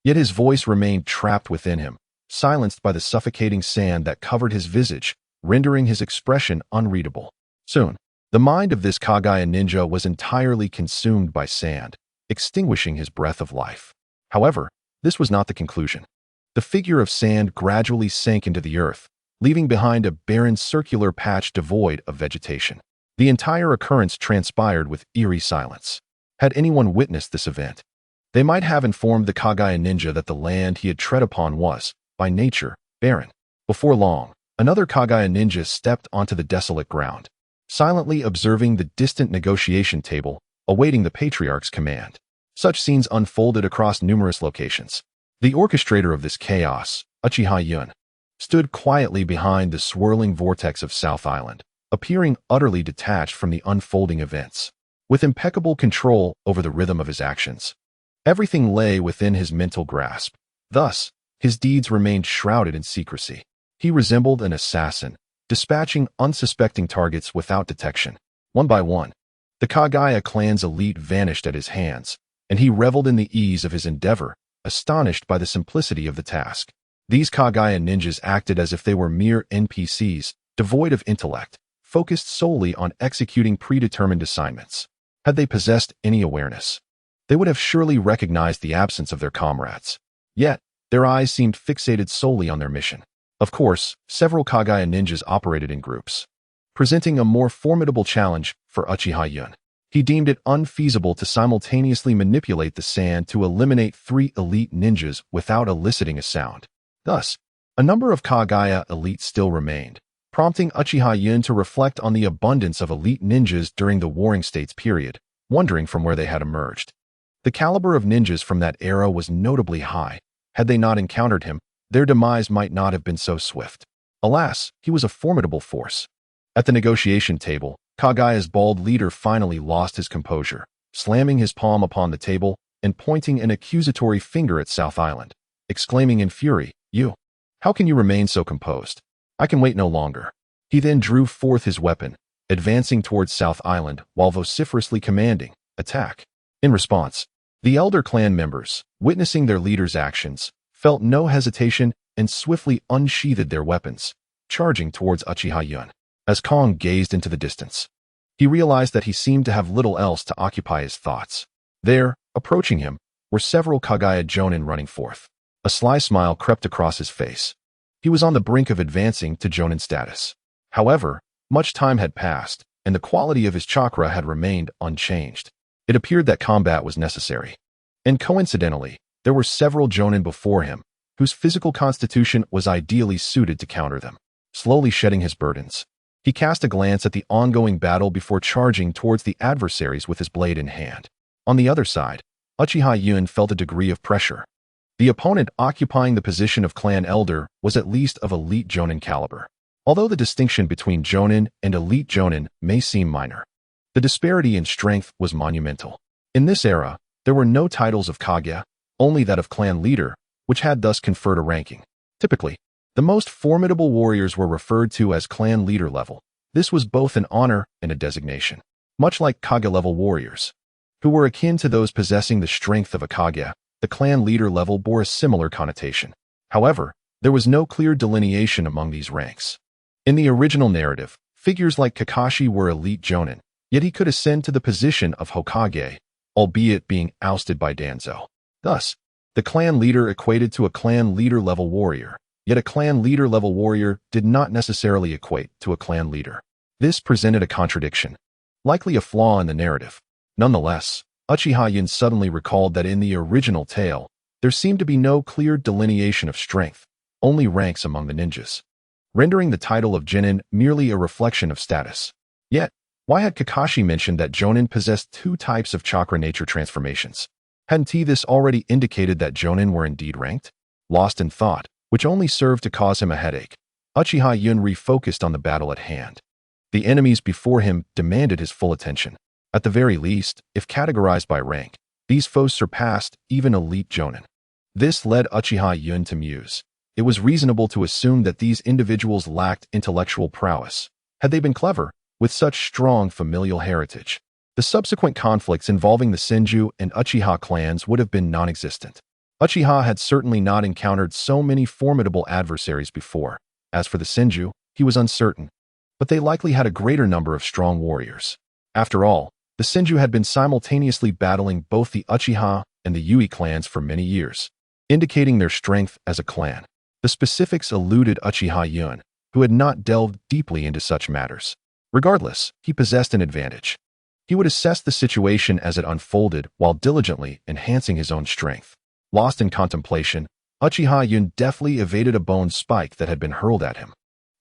Yet his voice remained trapped within him, silenced by the suffocating sand that covered his visage, rendering his expression unreadable. Soon, the mind of this Kagaya ninja was entirely consumed by sand, extinguishing his breath of life. However, this was not the conclusion. The figure of sand gradually sank into the earth, leaving behind a barren circular patch devoid of vegetation. The entire occurrence transpired with eerie silence. Had anyone witnessed this event, they might have informed the Kagaya ninja that the land he had tread upon was, by nature, barren. Before long, another Kagaya ninja stepped onto the desolate ground, silently observing the distant negotiation table, awaiting the patriarch's command. Such scenes unfolded across numerous locations. The orchestrator of this chaos, Uchiha Yun, stood quietly behind the swirling vortex of South Island, appearing utterly detached from the unfolding events. With impeccable control over the rhythm of his actions, everything lay within his mental grasp. Thus, his deeds remained shrouded in secrecy. He resembled an assassin, dispatching unsuspecting targets without detection. One by one, the Kagaya clan's elite vanished at his hands, and he reveled in the ease of his endeavor, astonished by the simplicity of the task. These Kagaya ninjas acted as if they were mere NPCs, devoid of intellect, focused solely on executing predetermined assignments. Had they possessed any awareness, they would have surely recognized the absence of their comrades. Yet, their eyes seemed fixated solely on their mission. Of course, several Kagaya ninjas operated in groups, presenting a more formidable challenge for Uchiha Yun. He deemed it unfeasible to simultaneously manipulate the sand to eliminate 3 elite ninjas without eliciting a sound. Thus, a number of Kagaya elites still remained, prompting Uchiha Yun to reflect on the abundance of elite ninjas during the Warring States period, wondering from where they had emerged. The caliber of ninjas from that era was notably high. Had they not encountered him, their demise might not have been so swift. Alas, he was a formidable force. At the negotiation table, Kagaya's bald leader finally lost his composure, slamming his palm upon the table and pointing an accusatory finger at South Island, exclaiming in fury, "You! How can you remain so composed? I can wait no longer." He then drew forth his weapon, advancing towards South Island while vociferously commanding, "Attack." In response, the elder clan members, witnessing their leader's actions, felt no hesitation and swiftly unsheathed their weapons, charging towards Uchiha Yun. As Kong gazed into the distance, he realized that he seemed to have little else to occupy his thoughts. There, approaching him, were several Kagaya Jonin running forth. A sly smile crept across his face. He was on the brink of advancing to Jonin status. However, much time had passed, and the quality of his chakra had remained unchanged. It appeared that combat was necessary. And coincidentally, there were several Jonin before him, whose physical constitution was ideally suited to counter them. Slowly shedding his burdens, he cast a glance at the ongoing battle before charging towards the adversaries with his blade in hand. On the other side, Uchiha Yun felt a degree of pressure. The opponent occupying the position of clan elder was at least of elite Jonin caliber. Although the distinction between Jonin and elite Jonin may seem minor, the disparity in strength was monumental. In this era, there were no titles of Kage, only that of clan leader, which had thus conferred a ranking. Typically, the most formidable warriors were referred to as clan leader level. This was both an honor and a designation. Much like Kage level warriors, who were akin to those possessing the strength of a Kage, the clan leader level bore a similar connotation. However, there was no clear delineation among these ranks. In the original narrative, figures like Kakashi were elite Jonin, yet he could ascend to the position of Hokage, albeit being ousted by Danzo. Thus, The clan leader equated to a clan leader-level warrior, yet a clan leader-level warrior did not necessarily equate to a clan leader. This presented a contradiction, likely a flaw in the narrative. Nonetheless, Uchiha Yun suddenly recalled that in the original tale, there seemed to be no clear delineation of strength, only ranks among the ninjas, rendering the title of Genin merely a reflection of status. Yet, why had Kakashi mentioned that Jonin possessed two types of chakra nature transformations? Hadn't this already indicated that Jonin were indeed ranked? Lost in thought, which only served to cause him a headache, Uchiha Yun refocused on the battle at hand. The enemies before him demanded his full attention. At the very least, if categorized by rank, these foes surpassed even elite Jonin. This led Uchiha Yun to muse. It was reasonable to assume that these individuals lacked intellectual prowess. Had they been clever, with such strong familial heritage, the subsequent conflicts involving the Senju and Uchiha clans would have been non-existent. Uchiha had certainly not encountered so many formidable adversaries before. As for the Senju, he was uncertain, but they likely had a greater number of strong warriors. After all, the Senju had been simultaneously battling both the Uchiha and the Yui clans for many years, indicating their strength as a clan. The specifics eluded Uchiha Yun, who had not delved deeply into such matters. Regardless, he possessed an advantage. He would assess the situation as it unfolded while diligently enhancing his own strength. Lost in contemplation, Uchiha Yun deftly evaded a bone spike that had been hurled at him.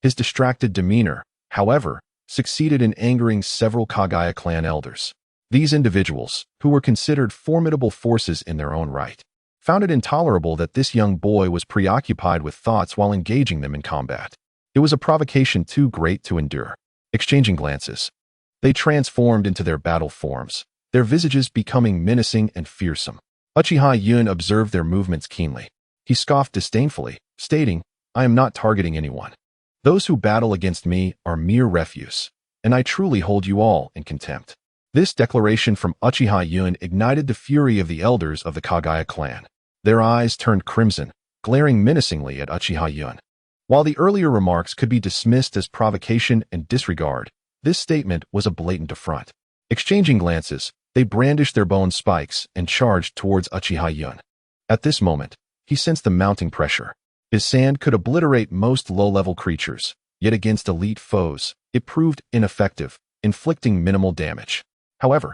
His distracted demeanor, however, succeeded in angering several Kagaya clan elders. These individuals, who were considered formidable forces in their own right, found it intolerable that this young boy was preoccupied with thoughts while engaging them in combat. It was a provocation too great to endure. Exchanging glances, they transformed into their battle forms, their visages becoming menacing and fearsome. Uchiha Yun observed their movements keenly. He scoffed disdainfully, stating, "I am not targeting anyone. Those who battle against me are mere refuse, and I truly hold you all in contempt." This declaration from Uchiha Yun ignited the fury of the elders of the Kagaya clan. Their eyes turned crimson, glaring menacingly at Uchiha Yun. While the earlier remarks could be dismissed as provocation and disregard, this statement was a blatant affront. Exchanging glances, they brandished their bone spikes and charged towards Uchiha Yun. At this moment, he sensed the mounting pressure. His sand could obliterate most low-level creatures, yet against elite foes, it proved ineffective, inflicting minimal damage. However,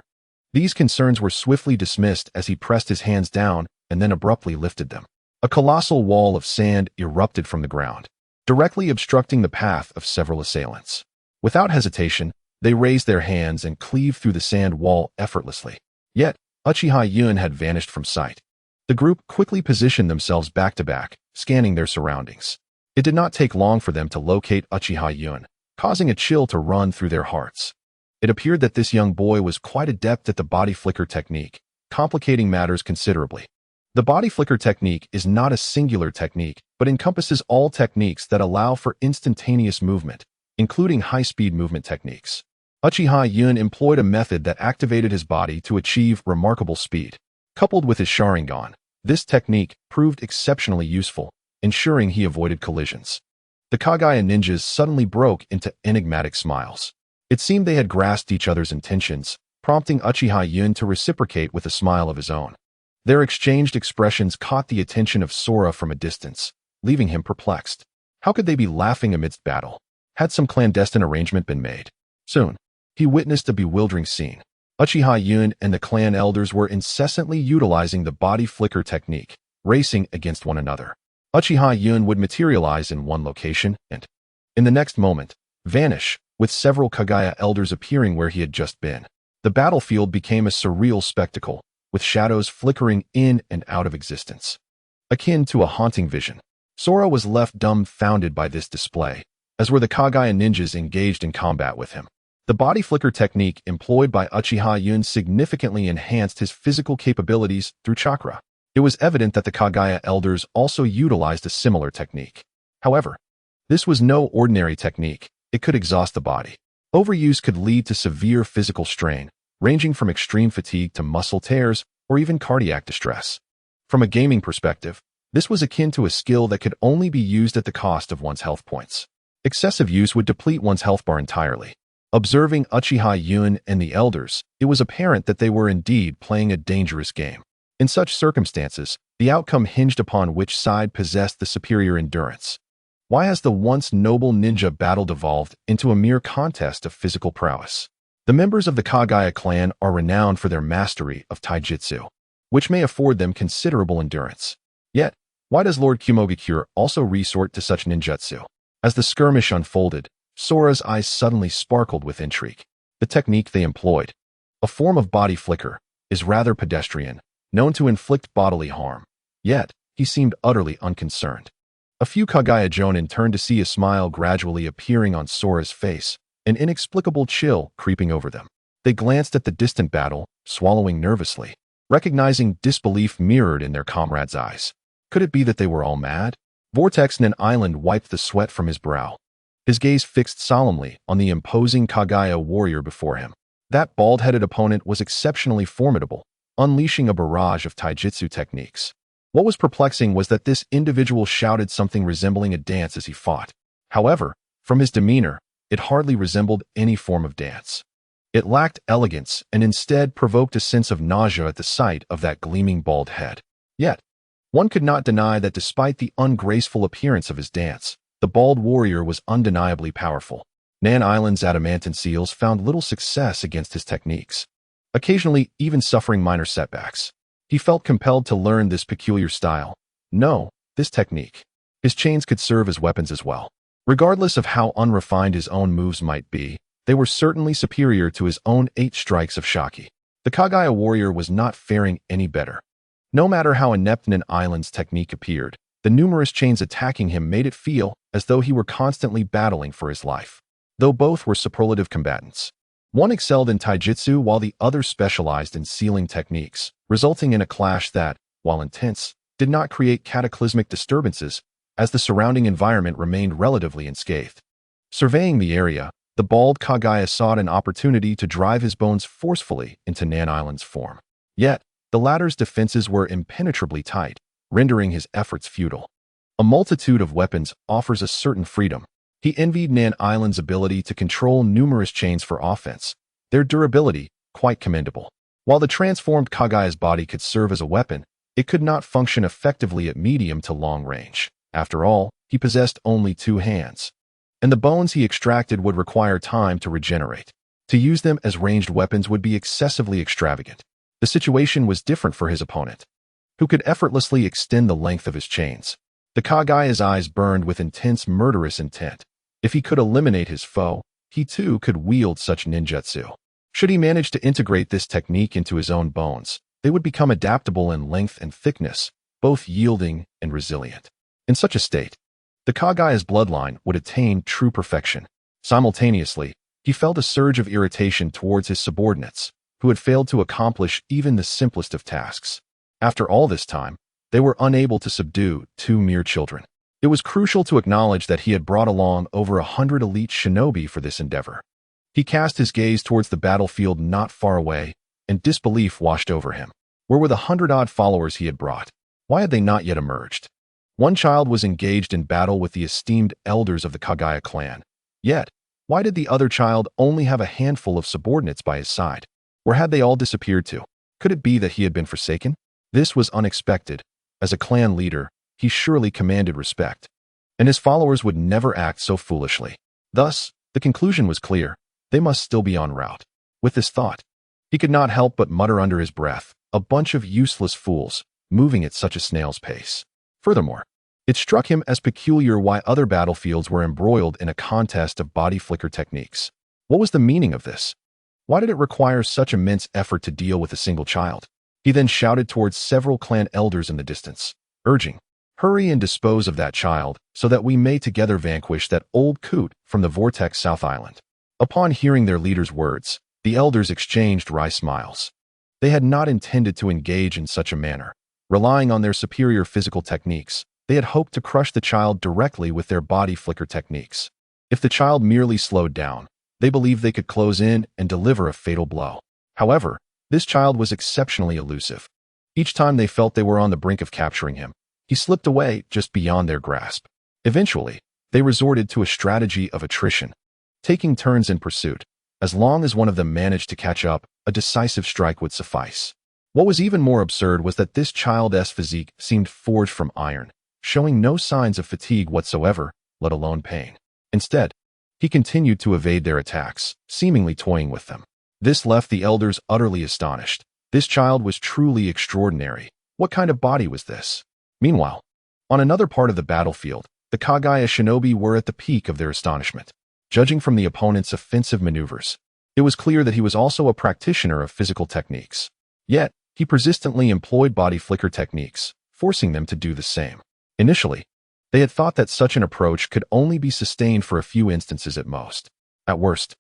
these concerns were swiftly dismissed as he pressed his hands down and then abruptly lifted them. A colossal wall of sand erupted from the ground, directly obstructing the path of several assailants. Without hesitation, they raised their hands and cleaved through the sand wall effortlessly. Yet, Uchiha Yun had vanished from sight. The group quickly positioned themselves back to back, scanning their surroundings. It did not take long for them to locate Uchiha Yun, causing a chill to run through their hearts. It appeared that this young boy was quite adept at the body flicker technique, complicating matters considerably. The body flicker technique is not a singular technique, but encompasses all techniques that allow for instantaneous movement, including high-speed movement techniques. Uchiha Yun employed a method that activated his body to achieve remarkable speed. Coupled with his Sharingan, this technique proved exceptionally useful, ensuring he avoided collisions. The Kagaya ninjas suddenly broke into enigmatic smiles. It seemed they had grasped each other's intentions, prompting Uchiha Yun to reciprocate with a smile of his own. Their exchanged expressions caught the attention of Sora from a distance, leaving him perplexed. How could they be laughing amidst battle? Had some clandestine arrangement been made? Soon, he witnessed a bewildering scene. Uchiha Yun and the clan elders were incessantly utilizing the body flicker technique, racing against one another. Uchiha Yun would materialize in one location and, in the next moment, vanish, with several Kagaya elders appearing where he had just been. The battlefield became a surreal spectacle, with shadows flickering in and out of existence. Akin to a haunting vision, Sora was left dumbfounded by this display, as were the Kagaya ninjas engaged in combat with him. The body flicker technique employed by Uchiha Yun significantly enhanced his physical capabilities through chakra. It was evident that the Kagaya elders also utilized a similar technique. However, this was no ordinary technique. It could exhaust the body. Overuse could lead to severe physical strain, ranging from extreme fatigue to muscle tears or even cardiac distress. From a gaming perspective, this was akin to a skill that could only be used at the cost of one's health points. Excessive use would deplete one's health bar entirely. Observing Uchiha Yun and the elders, it was apparent that they were indeed playing a dangerous game. In such circumstances, The outcome hinged upon which side possessed the superior endurance. Why has the once noble ninja battle devolved into a mere contest of physical prowess? The members of the Kagaya clan are renowned for their mastery of taijutsu, which may afford them considerable endurance. Yet, why does Lord Kumogakure also resort to such ninjutsu? As the skirmish unfolded, Sora's eyes suddenly sparkled with intrigue. The technique they employed, a form of body flicker, is rather pedestrian, known to inflict bodily harm. Yet, he seemed utterly unconcerned. A few Kagaya Jonin turned to see a smile gradually appearing on Sora's face, an inexplicable chill creeping over them. They glanced at the distant battle, swallowing nervously, recognizing disbelief mirrored in their comrades' eyes. Could it be that they were all mad? Vortex Nin Island wiped the sweat from his brow, his gaze fixed solemnly on the imposing Kagaya warrior before him. That bald-headed opponent was exceptionally formidable, unleashing a barrage of taijutsu techniques. What was perplexing was that this individual shouted something resembling a dance as he fought. However, from his demeanor, it hardly resembled any form of dance. It lacked elegance and instead provoked a sense of nausea at the sight of that gleaming bald head. Yet, one could not deny that despite the ungraceful appearance of his dance, the bald warrior was undeniably powerful. Nan Island's adamantine seals found little success against his techniques, occasionally even suffering minor setbacks. He felt compelled to learn this peculiar style. No, this technique. His chains could serve as weapons as well. Regardless of how unrefined his own moves might be, they were certainly superior to his own 8 strikes of Shaki. The Kagaya warrior was not faring any better. No matter how inept Nin Island's technique appeared, the numerous chains attacking him made it feel as though he were constantly battling for his life. Though both were superlative combatants, one excelled in taijutsu while the other specialized in sealing techniques, resulting in a clash that, while intense, did not create cataclysmic disturbances, as the surrounding environment remained relatively unscathed. Surveying the area, the bald Kagaya sought an opportunity to drive his bones forcefully into Nan Island's form. Yet, the latter's defenses were impenetrably tight, rendering his efforts futile. A multitude of weapons offers a certain freedom. He envied Nan Island's ability to control numerous chains for offense, their durability quite commendable. While the transformed Kagaya's body could serve as a weapon, it could not function effectively at medium to long range. After all, he possessed only 2 hands, and the bones he extracted would require time to regenerate. To use them as ranged weapons would be excessively extravagant. The situation was different for his opponent, who could effortlessly extend the length of his chains. The Kagaya's eyes burned with intense murderous intent. If he could eliminate his foe, he too could wield such ninjutsu. Should he manage to integrate this technique into his own bones, they would become adaptable in length and thickness, both yielding and resilient. In such a state, the Kagaya's bloodline would attain true perfection. Simultaneously, he felt a surge of irritation towards his subordinates, who had failed to accomplish even the simplest of tasks. After all this time, they were unable to subdue 2 mere children. It was crucial to acknowledge that he had brought along over 100 elite shinobi for this endeavor. He cast his gaze towards the battlefield not far away, and disbelief washed over him. Where were the 100-odd followers he had brought? Why had they not yet emerged? One child was engaged in battle with the esteemed elders of the Kagaya clan. Yet, why did the other child only have a handful of subordinates by his side? Where had they all disappeared to? Could it be that he had been forsaken? This was unexpected. As a clan leader, he surely commanded respect, and his followers would never act so foolishly. Thus, the conclusion was clear. They must still be en route. With this thought, he could not help but mutter under his breath, a bunch of useless fools, moving at such a snail's pace. Furthermore, it struck him as peculiar why other battlefields were embroiled in a contest of body flicker techniques. What was the meaning of this? Why did it require such immense effort to deal with a single child? He then shouted towards several clan elders in the distance, urging, "Hurry and dispose of that child, so that we may together vanquish that old coot from the Vortex South Island." Upon hearing their leader's words, the elders exchanged wry smiles. They had not intended to engage in such a manner. Relying on their superior physical techniques, they had hoped to crush the child directly with their body flicker techniques. If the child merely slowed down, they believed they could close in and deliver a fatal blow. However, this child was exceptionally elusive. Each time they felt they were on the brink of capturing him, he slipped away just beyond their grasp. Eventually, they resorted to a strategy of attrition, taking turns in pursuit. As long as one of them managed to catch up, a decisive strike would suffice. What was even more absurd was that this child's physique seemed forged from iron, showing no signs of fatigue whatsoever, let alone pain. Instead, he continued to evade their attacks, seemingly toying with them. This left the elders utterly astonished. This child was truly extraordinary. What kind of body was this? Meanwhile, on another part of the battlefield, the Kagaya shinobi were at the peak of their astonishment. Judging from the opponent's offensive maneuvers, it was clear that he was also a practitioner of physical techniques. Yet, he persistently employed body flicker techniques, forcing them to do the same. Initially, they had thought that such an approach could only be sustained for a few instances at most. At worst,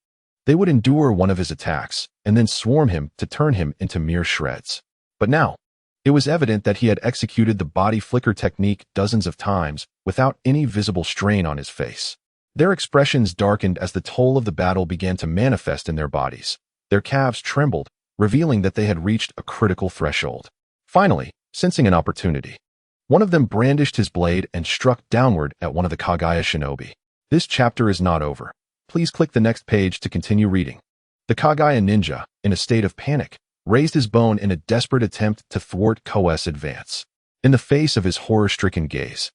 they would endure one of his attacks and then swarm him to turn him into mere shreds. But now, it was evident that he had executed the body flicker technique dozens of times without any visible strain on his face. Their expressions darkened as the toll of the battle began to manifest in their bodies. Their calves trembled, revealing that they had reached a critical threshold. Finally, sensing an opportunity, one of them brandished his blade and struck downward at one of the Kagaya shinobi. This chapter is not over. Please click the next page to continue reading. The Kagaya ninja, in a state of panic, raised his bone in a desperate attempt to thwart Ko's advance. In the face of his horror-stricken gaze,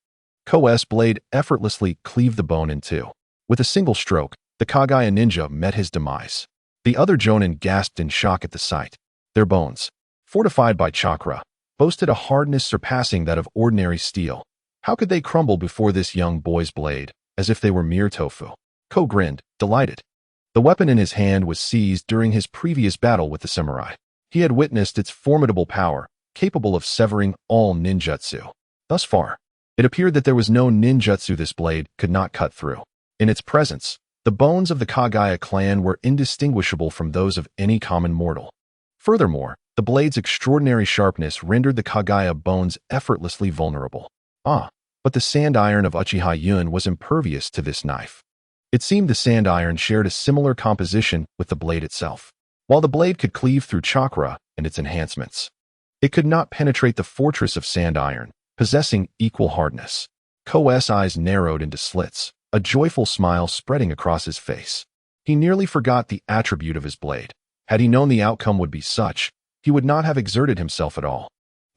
Ko's blade effortlessly cleaved the bone in two. With a single stroke, the Kagaya ninja met his demise. The other jonin gasped in shock at the sight. Their bones, fortified by chakra, boasted a hardness surpassing that of ordinary steel. How could they crumble before this young boy's blade, as if they were mere tofu? Ko grinned, delighted. The weapon in his hand was seized during his previous battle with the samurai. He had witnessed its formidable power, capable of severing all ninjutsu. Thus far, it appeared that there was no ninjutsu this blade could not cut through. In its presence, the bones of the Kagaya clan were indistinguishable from those of any common mortal. Furthermore, the blade's extraordinary sharpness rendered the Kagaya bones effortlessly vulnerable. But the sand iron of Uchiha Yun was impervious to this knife. It seemed the sand iron shared a similar composition with the blade itself. While the blade could cleave through chakra and its enhancements, it could not penetrate the fortress of sand iron, possessing equal hardness. Ko's eyes narrowed into slits, a joyful smile spreading across his face. He nearly forgot the attribute of his blade. Had he known the outcome would be such, he would not have exerted himself at all.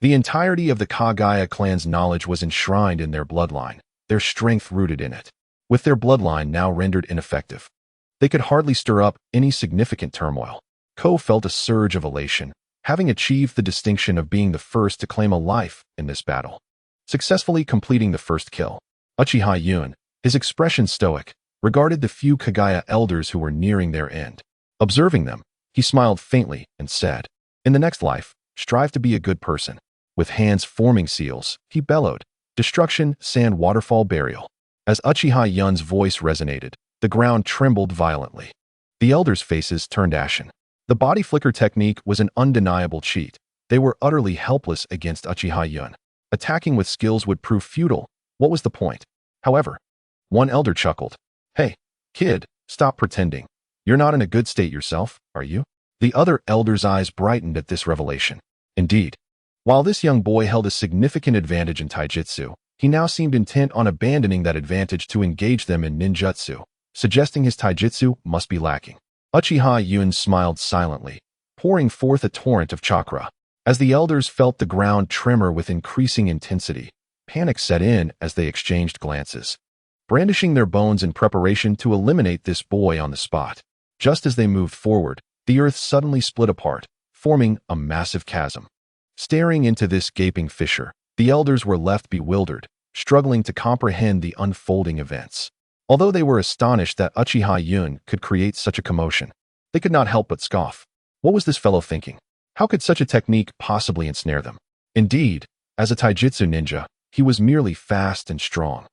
The entirety of the Kagaya clan's knowledge was enshrined in their bloodline, their strength rooted in it. With their bloodline now rendered ineffective, they could hardly stir up any significant turmoil. Ko felt a surge of elation, having achieved the distinction of being the first to claim a life in this battle. Successfully completing the first kill, Uchiha Yun, his expression stoic, regarded the few Kagaya elders who were nearing their end. Observing them, he smiled faintly and said, "In the next life, strive to be a good person." With hands forming seals, he bellowed, "Destruction, sand waterfall burial." As Uchiha Yun's voice resonated, the ground trembled violently. The elders' faces turned ashen. The body flicker technique was an undeniable cheat. They were utterly helpless against Uchiha Yun. Attacking with skills would prove futile. What was the point? However, one elder chuckled. "Hey, kid, stop pretending. You're not in a good state yourself, are you?" The other elder's eyes brightened at this revelation. Indeed, while this young boy held a significant advantage in taijutsu, he now seemed intent on abandoning that advantage to engage them in ninjutsu, suggesting his taijutsu must be lacking. Uchiha Yun smiled silently, pouring forth a torrent of chakra. As the elders felt the ground tremor with increasing intensity, panic set in as they exchanged glances, brandishing their bones in preparation to eliminate this boy on the spot. Just as they moved forward, the earth suddenly split apart, forming a massive chasm. Staring into this gaping fissure, the elders were left bewildered, struggling to comprehend the unfolding events. Although they were astonished that Uchiha Yun could create such a commotion, they could not help but scoff. What was this fellow thinking? How could such a technique possibly ensnare them? Indeed, as a taijutsu ninja, he was merely fast and strong,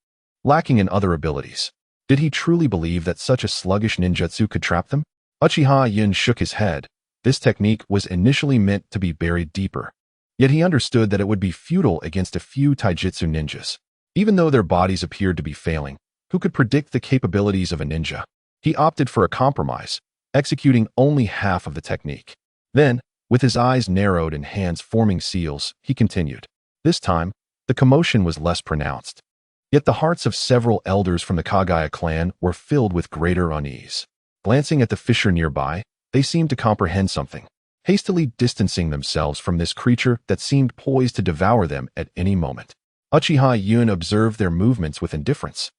lacking in other abilities. Did he truly believe that such a sluggish ninjutsu could trap them? Uchiha Yun shook his head. This technique was initially meant to be buried deeper. Yet he understood that it would be futile against a few taijutsu ninjas. Even though their bodies appeared to be failing, who could predict the capabilities of a ninja? He opted for a compromise, executing only half of the technique. Then, with his eyes narrowed and hands forming seals, he continued. This time, the commotion was less pronounced. Yet the hearts of several elders from the Kagaya clan were filled with greater unease. Glancing at the fissure nearby, they seemed to comprehend something. hastily distancing themselves from this creature that seemed poised to devour them at any moment. Uchiha Yun observed their movements with indifference,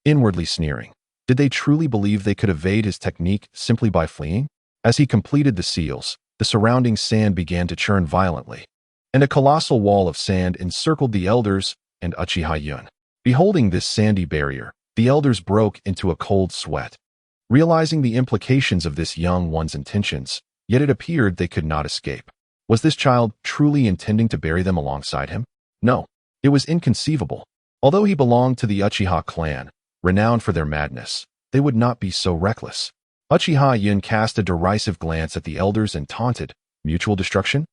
inwardly sneering. Did they truly believe they could evade his technique simply by fleeing? As he completed the seals, the surrounding sand began to churn violently, and a colossal wall of sand encircled the elders and Uchiha Yun. Beholding this sandy barrier, the elders broke into a cold sweat, realizing the implications of this young one's intentions, yet it appeared they could not escape. Was this child truly intending to bury them alongside him? No, it was inconceivable. Although he belonged to the Uchiha clan, renowned for their madness, they would not be so reckless. Uchiha Yun cast a derisive glance at the elders and taunted, "Mutual destruction?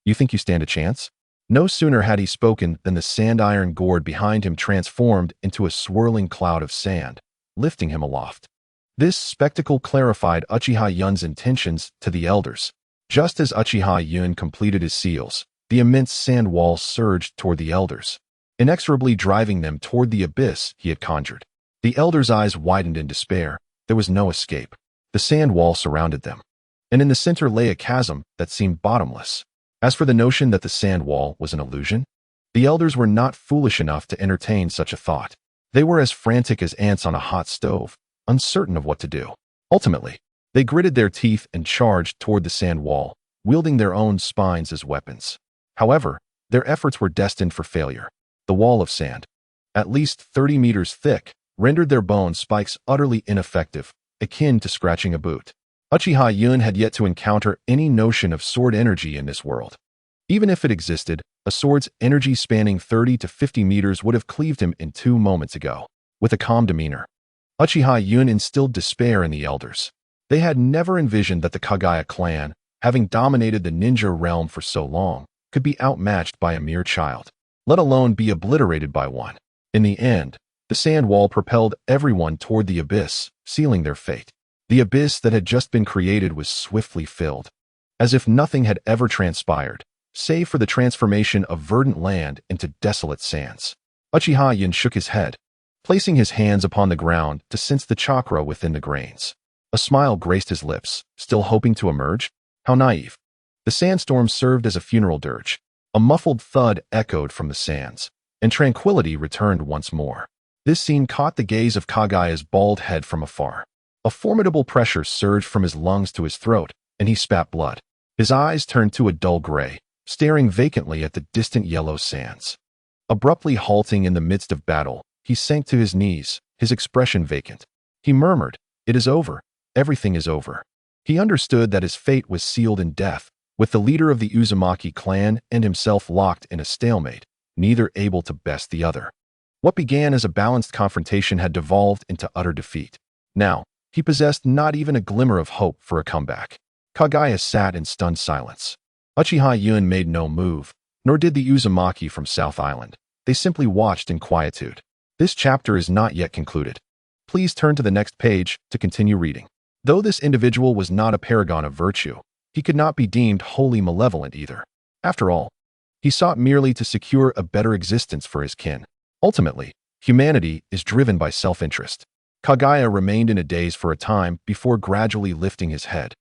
You think you stand a chance?" No sooner had he spoken than the sand iron gourd behind him transformed into a swirling cloud of sand, lifting him aloft. This spectacle clarified Uchiha Yun's intentions to the elders. Just as Uchiha Yun completed his seals, the immense sand wall surged toward the elders, inexorably driving them toward the abyss he had conjured. The elders' eyes widened in despair. There was no escape. The sand wall surrounded them, and in the center lay a chasm that seemed bottomless. As for the notion that the sand wall was an illusion, the elders were not foolish enough to entertain such a thought. They were as frantic as ants on a hot stove, uncertain of what to do. Ultimately, they gritted their teeth and charged toward the sand wall, wielding their own spines as weapons. However, their efforts were destined for failure. The wall of sand, at least 30 meters thick, rendered their bone spikes utterly ineffective, akin to scratching a boot. Uchiha Yun had yet to encounter any notion of sword energy in this world. Even if it existed, a sword's energy spanning 30 to 50 meters would have cleaved him in 2 moments ago. With a calm demeanor, Uchiha Yun instilled despair in the elders. They had never envisioned that the Kagaya clan, having dominated the ninja realm for so long, could be outmatched by a mere child, let alone be obliterated by one. In the end, the sand wall propelled everyone toward the abyss, sealing their fate. The abyss that had just been created was swiftly filled, as if nothing had ever transpired, save for the transformation of verdant land into desolate sands. Uchiha Yun shook his head, placing his hands upon the ground to sense the chakra within the grains. A smile graced his lips, still hoping to emerge? How naive. The sandstorm served as a funeral dirge. A muffled thud echoed from the sands, and tranquility returned once more. This scene caught the gaze of Kagaya's bald head from afar. A formidable pressure surged from his lungs to his throat, and he spat blood. His eyes turned to a dull gray, staring vacantly at the distant yellow sands. Abruptly halting in the midst of battle, he sank to his knees, his expression vacant. He murmured, "It is over. Everything is over." He understood that his fate was sealed in death, with the leader of the Uzumaki clan and himself locked in a stalemate, neither able to best the other. What began as a balanced confrontation had devolved into utter defeat. Now, he possessed not even a glimmer of hope for a comeback. Kagaya sat in stunned silence. Uchiha Yun made no move, nor did the Uzumaki from South Island. They simply watched in quietude. This chapter is not yet concluded. Please turn to the next page to continue reading. Though this individual was not a paragon of virtue, he could not be deemed wholly malevolent either. After all, he sought merely to secure a better existence for his kin. Ultimately, humanity is driven by self-interest. Kagaya remained in a daze for a time before gradually lifting his head,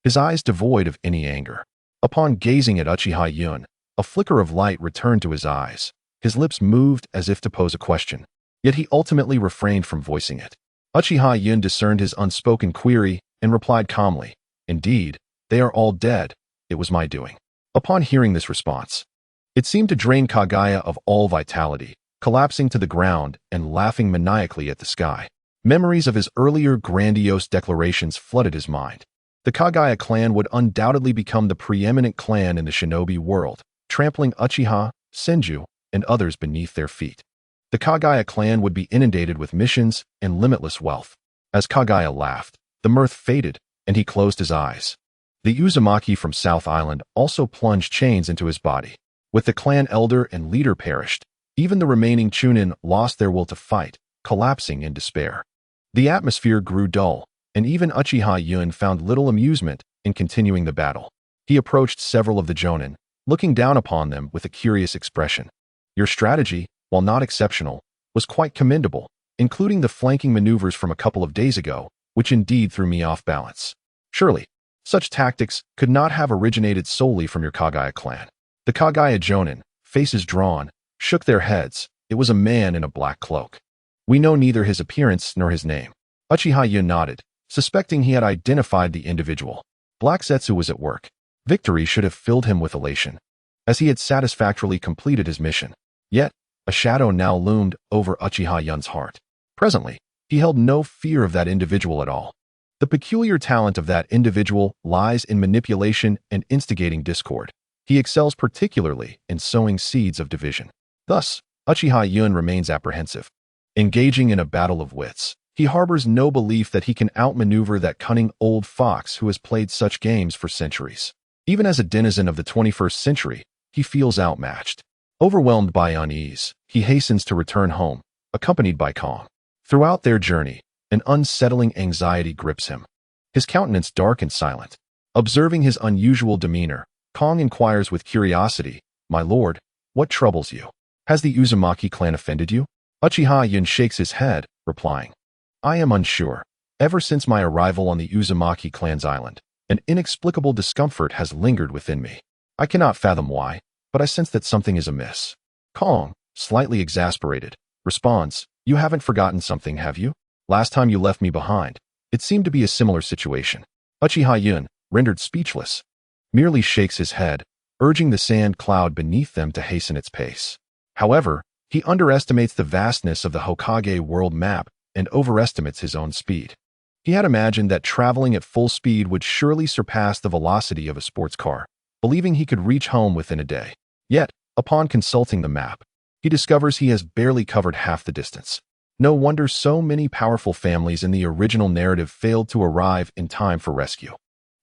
his eyes devoid of any anger. Upon gazing at Uchiha Yun, a flicker of light returned to his eyes. His lips moved as if to pose a question, yet he ultimately refrained from voicing it. Uchiha Yun discerned his unspoken query and replied calmly, "Indeed, they are all dead. It was my doing." Upon hearing this response, it seemed to drain Kagaya of all vitality, collapsing to the ground and laughing maniacally at the sky. Memories of his earlier grandiose declarations flooded his mind. The Kagaya clan would undoubtedly become the preeminent clan in the shinobi world, trampling Uchiha, Senju, and others beneath their feet. The Kagaya clan would be inundated with missions and limitless wealth. As Kagaya laughed, the mirth faded, and he closed his eyes. The Uzumaki from South Island also plunged chains into his body. With the clan elder and leader perished, even the remaining Chunin lost their will to fight, collapsing in despair. The atmosphere grew dull, and even Uchiha Yun found little amusement in continuing the battle. He approached several of the Jonin, looking down upon them with a curious expression. "Your strategy, while not exceptional, was quite commendable, including the flanking maneuvers from a couple of days ago, which indeed threw me off balance. Surely, Such tactics could not have originated solely from your Kagaya clan. The Kagaya Jonin, faces drawn, shook their heads. It was a man in a black cloak. We know neither his appearance nor his name. Uchiha Yun nodded, suspecting he had identified the individual. Black Zetsu was at work. Victory should have filled him with elation, as he had satisfactorily completed his mission. Yet, a shadow now loomed over Uchiha Yun's heart. Presently, he held no fear of that individual at all. The peculiar talent of that individual lies in manipulation and instigating discord. He excels particularly in sowing seeds of division. Thus, Uchiha Yun remains apprehensive. Engaging in a battle of wits, he harbors no belief that he can outmaneuver that cunning old fox who has played such games for centuries. Even as a denizen of the 21st century, he feels outmatched. Overwhelmed by unease, he hastens to return home, accompanied by Kong. Throughout their journey, an unsettling anxiety grips him. His countenance dark and silent. Observing his unusual demeanor, Kong inquires with curiosity, "My lord, what troubles you? Has the Uzumaki clan offended you?" Uchiha Yun shakes his head, replying, "I am unsure. Ever since my arrival on the Uzumaki clan's island, an inexplicable discomfort has lingered within me. I cannot fathom why, but I sense that something is amiss." Kong, slightly exasperated, responds, "You haven't forgotten something, have you? Last time you left me behind, it seemed to be a similar situation." Uchiha Yun, rendered speechless, merely shakes his head, urging the sand cloud beneath them to hasten its pace. However, he underestimates the vastness of the Hokage world map and overestimates his own speed. He had imagined that traveling at full speed would surely surpass the velocity of a sports car, believing he could reach home within a day. Yet, upon consulting the map, he discovers he has barely covered half the distance. No wonder so many powerful families in the original narrative failed to arrive in time for rescue.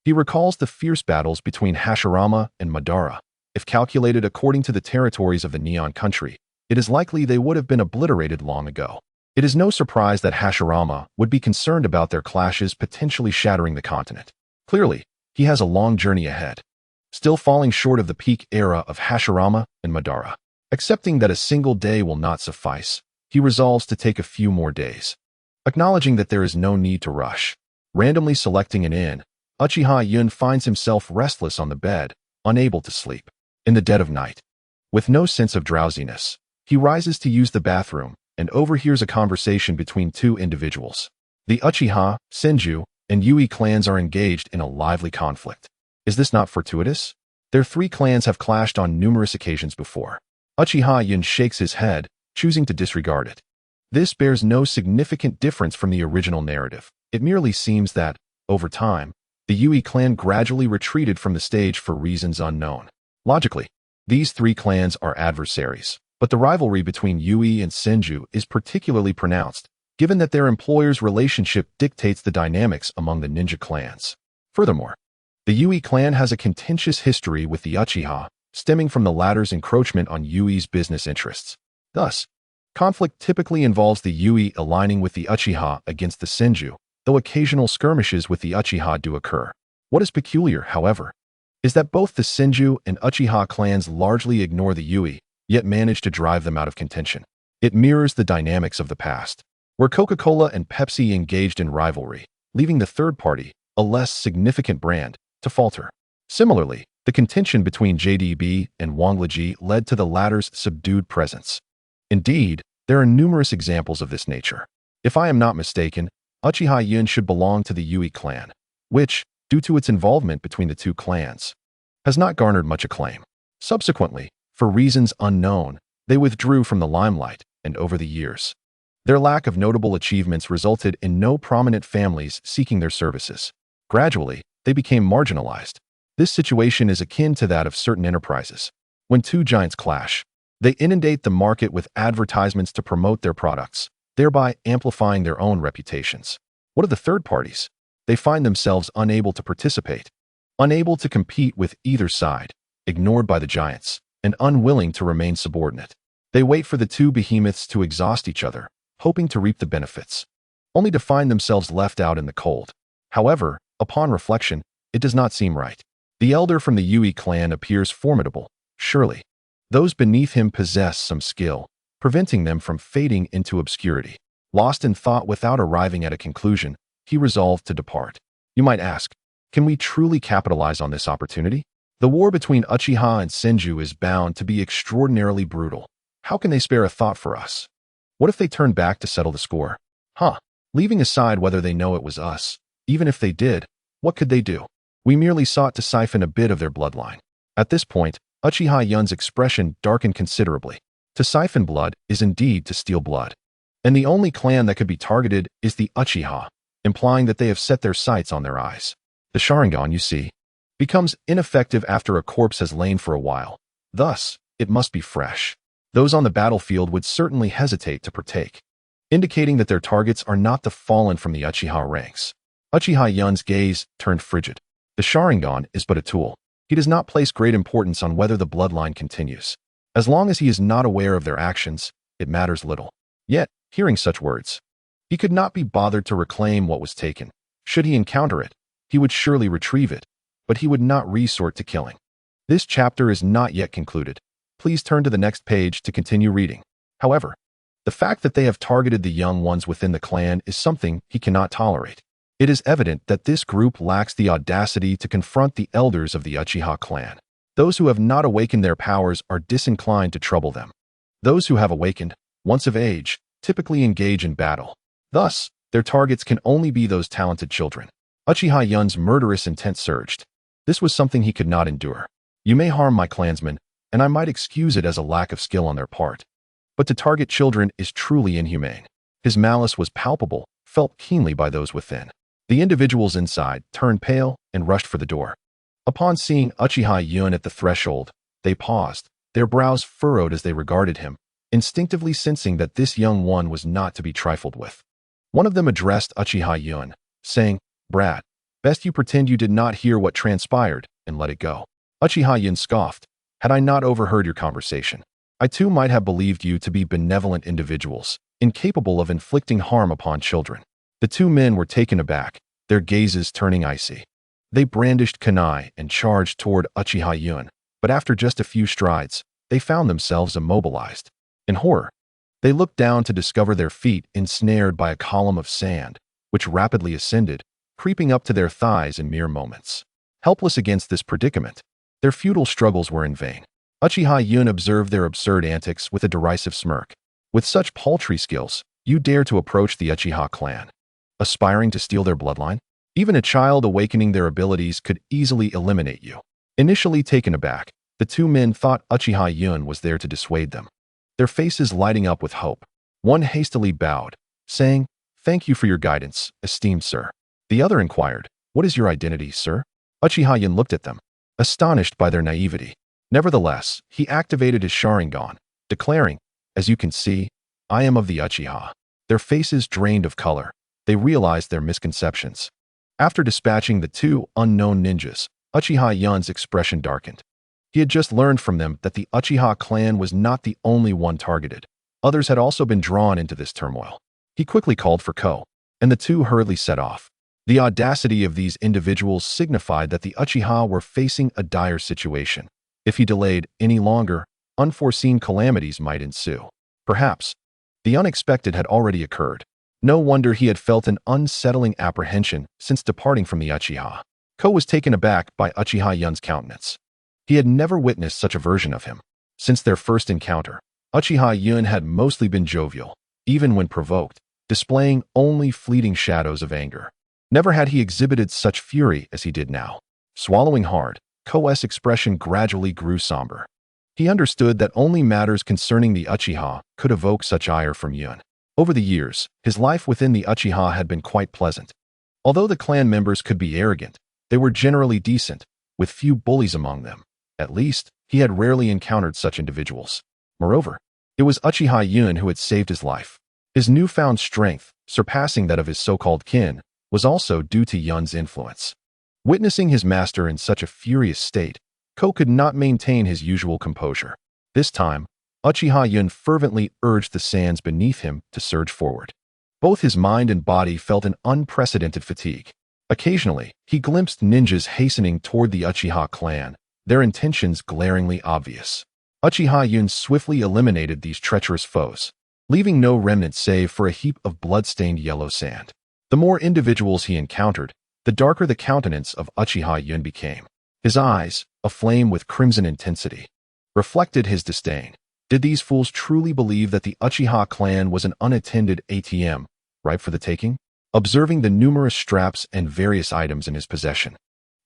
He recalls the fierce battles between Hashirama and Madara. If calculated according to the territories of the Neon Country, it is likely they would have been obliterated long ago. It is no surprise that Hashirama would be concerned about their clashes potentially shattering the continent. Clearly, he has a long journey ahead, still falling short of the peak era of Hashirama and Madara. Accepting that a single day will not suffice, he resolves to take a few more days. Acknowledging that there is no need to rush, randomly selecting an inn, Uchiha Yun finds himself restless on the bed, unable to sleep. In the dead of night, with no sense of drowsiness, he rises to use the bathroom and overhears a conversation between two individuals. The Uchiha, Senju, and Yui clans are engaged in a lively conflict. Is this not fortuitous? Their three clans have clashed on numerous occasions before. Uchiha Yun shakes his head, choosing to disregard it. This bears no significant difference from the original narrative. It merely seems that, over time, the Yui clan gradually retreated from the stage for reasons unknown. Logically, these three clans are adversaries, but the rivalry between Yui and Senju is particularly pronounced, given that their employer's relationship dictates the dynamics among the ninja clans. Furthermore, the Yui clan has a contentious history with the Uchiha, stemming from the latter's encroachment on Yui's business interests. Thus, conflict typically involves the Yui aligning with the Uchiha against the Senju, though occasional skirmishes with the Uchiha do occur. What is peculiar, however, is that both the Senju and Uchiha clans largely ignore the Yui, yet manage to drive them out of contention. It mirrors the dynamics of the past, where Coca-Cola and Pepsi engaged in rivalry, leaving the third party, a less significant brand, to falter. Similarly, the contention between JDB and Wanglaji led to the latter's subdued presence. Indeed, there are numerous examples of this nature. If I am not mistaken, Uchiha Yun should belong to the Yui clan, which, due to its involvement between the two clans, has not garnered much acclaim. Subsequently, for reasons unknown, they withdrew from the limelight, and over the years, their lack of notable achievements resulted in no prominent families seeking their services. Gradually, they became marginalized. This situation is akin to that of certain enterprises. When two giants clash, they inundate the market with advertisements to promote their products, thereby amplifying their own reputations. What of the third parties? They find themselves unable to participate, unable to compete with either side, ignored by the giants, and unwilling to remain subordinate. They wait for the two behemoths to exhaust each other, hoping to reap the benefits, only to find themselves left out in the cold. However, upon reflection, it does not seem right. The elder from the Yui clan appears formidable, surely. Those beneath him possess some skill, preventing them from fading into obscurity. Lost in thought without arriving at a conclusion, he resolved to depart. You might ask, Can we truly capitalize on this opportunity? The war between Uchiha and Senju is bound to be extraordinarily brutal. How can they spare a thought for us? What if they turn back to settle the score? Leaving aside whether they know it was us, even if they did, what could they do? We merely sought to siphon a bit of their bloodline. At this point, Uchiha Yun's expression darkened considerably. To siphon blood is indeed to steal blood. And the only clan that could be targeted is the Uchiha, implying that they have set their sights on their eyes. The Sharingan, you see, becomes ineffective after a corpse has lain for a while. Thus, it must be fresh. Those on the battlefield would certainly hesitate to partake, indicating that their targets are not the fallen from the Uchiha ranks. Uchiha Yun's gaze turned frigid. The Sharingan is but a tool. He does not place great importance on whether the bloodline continues. As long as he is not aware of their actions, it matters little. Yet, hearing such words, he could not be bothered to reclaim what was taken. Should he encounter it, he would surely retrieve it, but he would not resort to killing. This chapter is not yet concluded. Please turn to the next page to continue reading. However, the fact that they have targeted the young ones within the clan is something he cannot tolerate. It is evident that this group lacks the audacity to confront the elders of the Uchiha clan. Those who have not awakened their powers are disinclined to trouble them. Those who have awakened, once of age, typically engage in battle. Thus, their targets can only be those talented children. Uchiha Yun's murderous intent surged. This was something he could not endure. You may harm my clansmen, and I might excuse it as a lack of skill on their part. But to target children is truly inhumane. His malice was palpable, felt keenly by those within. The individuals inside turned pale and rushed for the door. Upon seeing Uchiha Yun at the threshold, they paused, their brows furrowed as they regarded him, instinctively sensing that this young one was not to be trifled with. One of them addressed Uchiha Yun, saying, "Brat, best you pretend you did not hear what transpired and let it go." Uchiha Yun scoffed. "Had I not overheard your conversation, I too might have believed you to be benevolent individuals, incapable of inflicting harm upon children." The two men were taken aback, their gazes turning icy. They brandished kunai and charged toward Uchiha Yun, but after just a few strides, they found themselves immobilized. In horror, they looked down to discover their feet ensnared by a column of sand, which rapidly ascended, creeping up to their thighs in mere moments. Helpless against this predicament, their futile struggles were in vain. Uchiha Yun observed their absurd antics with a derisive smirk. "With such paltry skills, you dare to approach the Uchiha clan, aspiring to steal their bloodline? Even a child awakening their abilities could easily eliminate you." Initially taken aback, the two men thought Uchiha Yun was there to dissuade them, their faces lighting up with hope. One hastily bowed, saying, "Thank you for your guidance, esteemed sir." The other inquired, "What is your identity, sir?" Uchiha Yun looked at them, astonished by their naivety. Nevertheless, he activated his Sharingan, declaring, "As you can see, I am of the Uchiha." Their faces drained of color. They realized their misconceptions. After dispatching the two unknown ninjas, Uchiha Yun's expression darkened. He had just learned from them that the Uchiha clan was not the only one targeted. Others had also been drawn into this turmoil. He quickly called for Ko, and the two hurriedly set off. The audacity of these individuals signified that the Uchiha were facing a dire situation. If he delayed any longer, unforeseen calamities might ensue. Perhaps the unexpected had already occurred. No wonder he had felt an unsettling apprehension since departing from the Uchiha. Ko was taken aback by Uchiha Yun's countenance. He had never witnessed such a version of him. Since their first encounter, Uchiha Yun had mostly been jovial, even when provoked, displaying only fleeting shadows of anger. Never had he exhibited such fury as he did now. Swallowing hard, Ko's expression gradually grew somber. He understood that only matters concerning the Uchiha could evoke such ire from Yun. Over the years, his life within the Uchiha had been quite pleasant. Although the clan members could be arrogant, they were generally decent, with few bullies among them. At least, he had rarely encountered such individuals. Moreover, it was Uchiha Yun who had saved his life. His newfound strength, surpassing that of his so-called kin, was also due to Yun's influence. Witnessing his master in such a furious state, Ko could not maintain his usual composure. This time, Uchiha Yun fervently urged the sands beneath him to surge forward. Both his mind and body felt an unprecedented fatigue. Occasionally, he glimpsed ninjas hastening toward the Uchiha clan, their intentions glaringly obvious. Uchiha Yun swiftly eliminated these treacherous foes, leaving no remnant save for a heap of blood-stained yellow sand. The more individuals he encountered, the darker the countenance of Uchiha Yun became. His eyes, aflame with crimson intensity, reflected his disdain. Did these fools truly believe that the Uchiha clan was an unattended ATM, ripe for the taking? Observing the numerous straps and various items in his possession,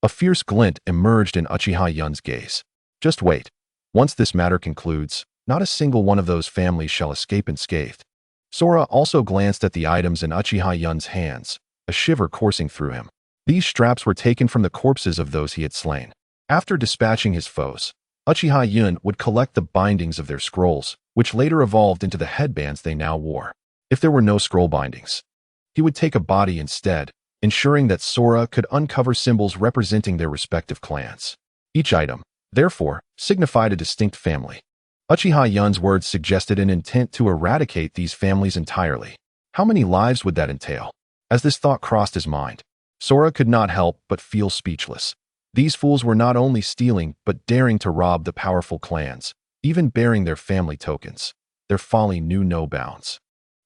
a fierce glint emerged in Uchiha Yun's gaze. Just wait. Once this matter concludes, not a single one of those families shall escape unscathed. Sora also glanced at the items in Uchiha Yun's hands, a shiver coursing through him. These straps were taken from the corpses of those he had slain. After dispatching his foes, Uchiha Yun would collect the bindings of their scrolls, which later evolved into the headbands they now wore. If there were no scroll bindings, he would take a body instead, ensuring that Sora could uncover symbols representing their respective clans. Each item, therefore, signified a distinct family. Uchiha Yun's words suggested an intent to eradicate these families entirely. How many lives would that entail? As this thought crossed his mind, Sora could not help but feel speechless. These fools were not only stealing but daring to rob the powerful clans, even bearing their family tokens. Their folly knew no bounds.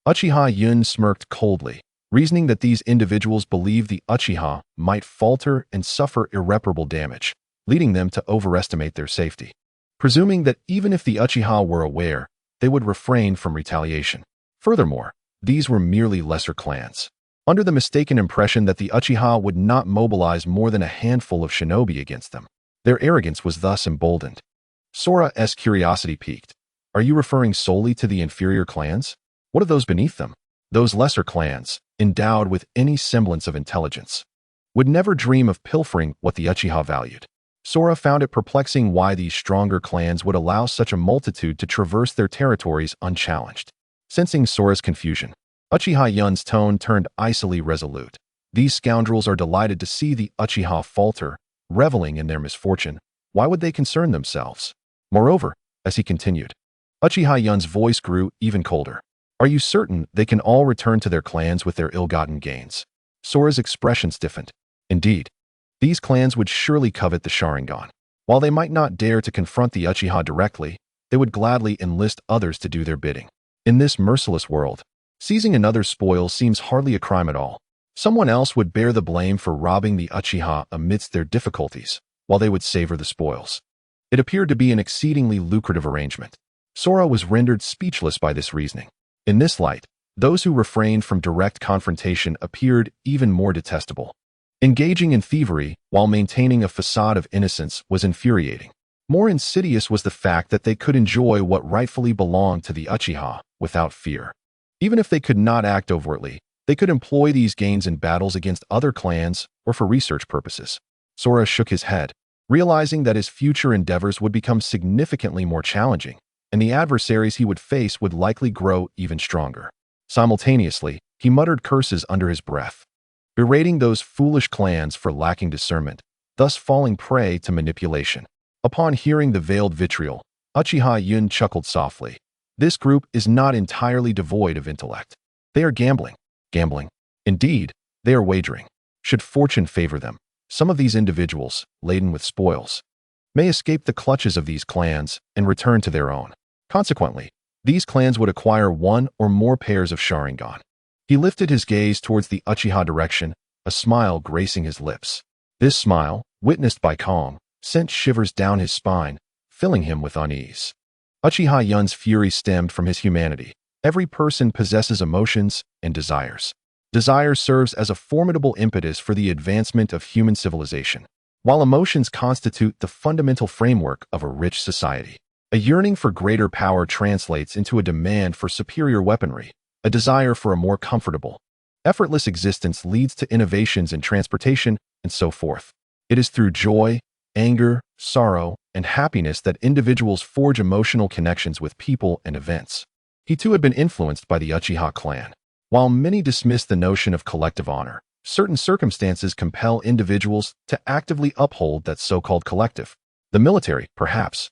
Uchiha Yun smirked coldly, reasoning that these individuals believed the Uchiha might falter and suffer irreparable damage, leading them to overestimate their safety. Presuming that even if the Uchiha were aware, they would refrain from retaliation. Furthermore, these were merely lesser clans, under the mistaken impression that the Uchiha would not mobilize more than a handful of shinobi against them. Their arrogance was thus emboldened. Sora's curiosity piqued. Are you referring solely to the inferior clans? What of those beneath them? Those lesser clans, endowed with any semblance of intelligence, would never dream of pilfering what the Uchiha valued. Sora found it perplexing why these stronger clans would allow such a multitude to traverse their territories unchallenged. Sensing Sora's confusion, Uchiha Yun's tone turned icily resolute. These scoundrels are delighted to see the Uchiha falter, reveling in their misfortune. Why would they concern themselves? Moreover, as he continued, Uchiha Yun's voice grew even colder. Are you certain they can all return to their clans with their ill-gotten gains? Sora's expression stiffened. Indeed, these clans would surely covet the Sharingan. While they might not dare to confront the Uchiha directly, they would gladly enlist others to do their bidding. In this merciless world, seizing another's spoil seems hardly a crime at all. Someone else would bear the blame for robbing the Uchiha amidst their difficulties, while they would savor the spoils. It appeared to be an exceedingly lucrative arrangement. Sora was rendered speechless by this reasoning. In this light, those who refrained from direct confrontation appeared even more detestable. Engaging in thievery while maintaining a facade of innocence was infuriating. More insidious was the fact that they could enjoy what rightfully belonged to the Uchiha without fear. Even if they could not act overtly, they could employ these gains in battles against other clans or for research purposes. Sora shook his head, realizing that his future endeavors would become significantly more challenging, and the adversaries he would face would likely grow even stronger. Simultaneously, he muttered curses under his breath, berating those foolish clans for lacking discernment, thus falling prey to manipulation. Upon hearing the veiled vitriol, Uchiha Yun chuckled softly. This group is not entirely devoid of intellect. They are gambling. Gambling. Indeed, they are wagering. Should fortune favor them, some of these individuals, laden with spoils, may escape the clutches of these clans and return to their own. Consequently, these clans would acquire one or more pairs of Sharingan. He lifted his gaze towards the Uchiha direction, a smile gracing his lips. This smile, witnessed by Kong, sent shivers down his spine, filling him with unease. Uchiha Yun's fury stemmed from his humanity. Every person possesses emotions and desires. Desire serves as a formidable impetus for the advancement of human civilization, while emotions constitute the fundamental framework of a rich society. A yearning for greater power translates into a demand for superior weaponry. A desire for a more comfortable, effortless existence leads to innovations in transportation and so forth. It is through joy, anger, sorrow, and happiness that individuals forge emotional connections with people and events. He too had been influenced by the Uchiha clan. While many dismiss the notion of collective honor, certain circumstances compel individuals to actively uphold that so-called collective. The military, perhaps,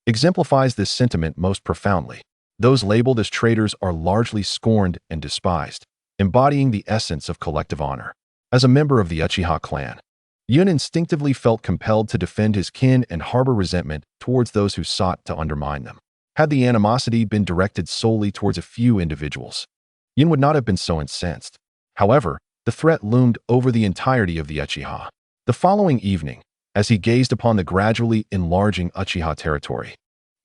exemplifies this sentiment most profoundly. Those labeled as traitors are largely scorned and despised, embodying the essence of collective honor. As a member of the Uchiha clan, Yun instinctively felt compelled to defend his kin and harbor resentment towards those who sought to undermine them. Had the animosity been directed solely towards a few individuals, Yun would not have been so incensed. However, The threat loomed over the entirety of the Uchiha. The following evening, as he gazed upon the gradually enlarging Uchiha territory,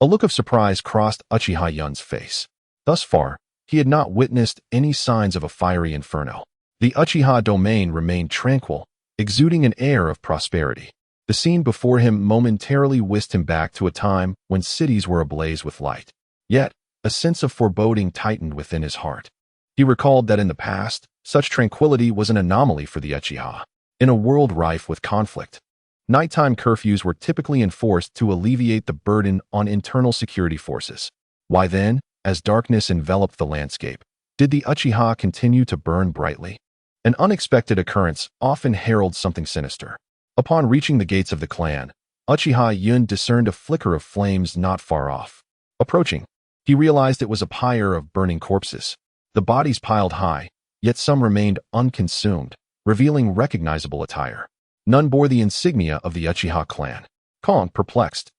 a look of surprise crossed Uchiha Yun's face. Thus far, he had not witnessed any signs of a fiery inferno. The Uchiha domain remained tranquil, exuding an air of prosperity. The scene before him momentarily whisked him back to a time when cities were ablaze with light. Yet, a sense of foreboding tightened within his heart. He recalled that in the past, such tranquility was an anomaly for the Uchiha. In a world rife with conflict, nighttime curfews were typically enforced to alleviate the burden on internal security forces. Why then, as darkness enveloped the landscape, did the Uchiha continue to burn brightly? An unexpected occurrence often heralds something sinister. Upon reaching the gates of the clan, Uchiha Yun discerned a flicker of flames not far off. Approaching, he realized it was a pyre of burning corpses. The bodies piled high, yet some remained unconsumed, revealing recognizable attire. None bore the insignia of the Uchiha clan. Kong, perplexed,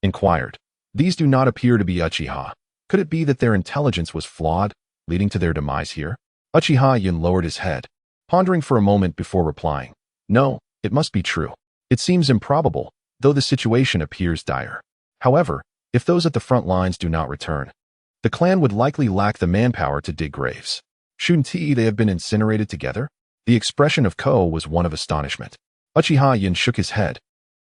inquired, "These do not appear to be Uchiha. Could it be that their intelligence was flawed, leading to their demise here?" Uchiha Yun lowered his head, pondering for a moment before replying, "No, it must be true. It seems improbable, though the situation appears dire. However, if those at the front lines do not return, the clan would likely lack the manpower to dig graves. Shouldn't they have been incinerated together?" The expression of Ko was one of astonishment. Uchiha Yun shook his head,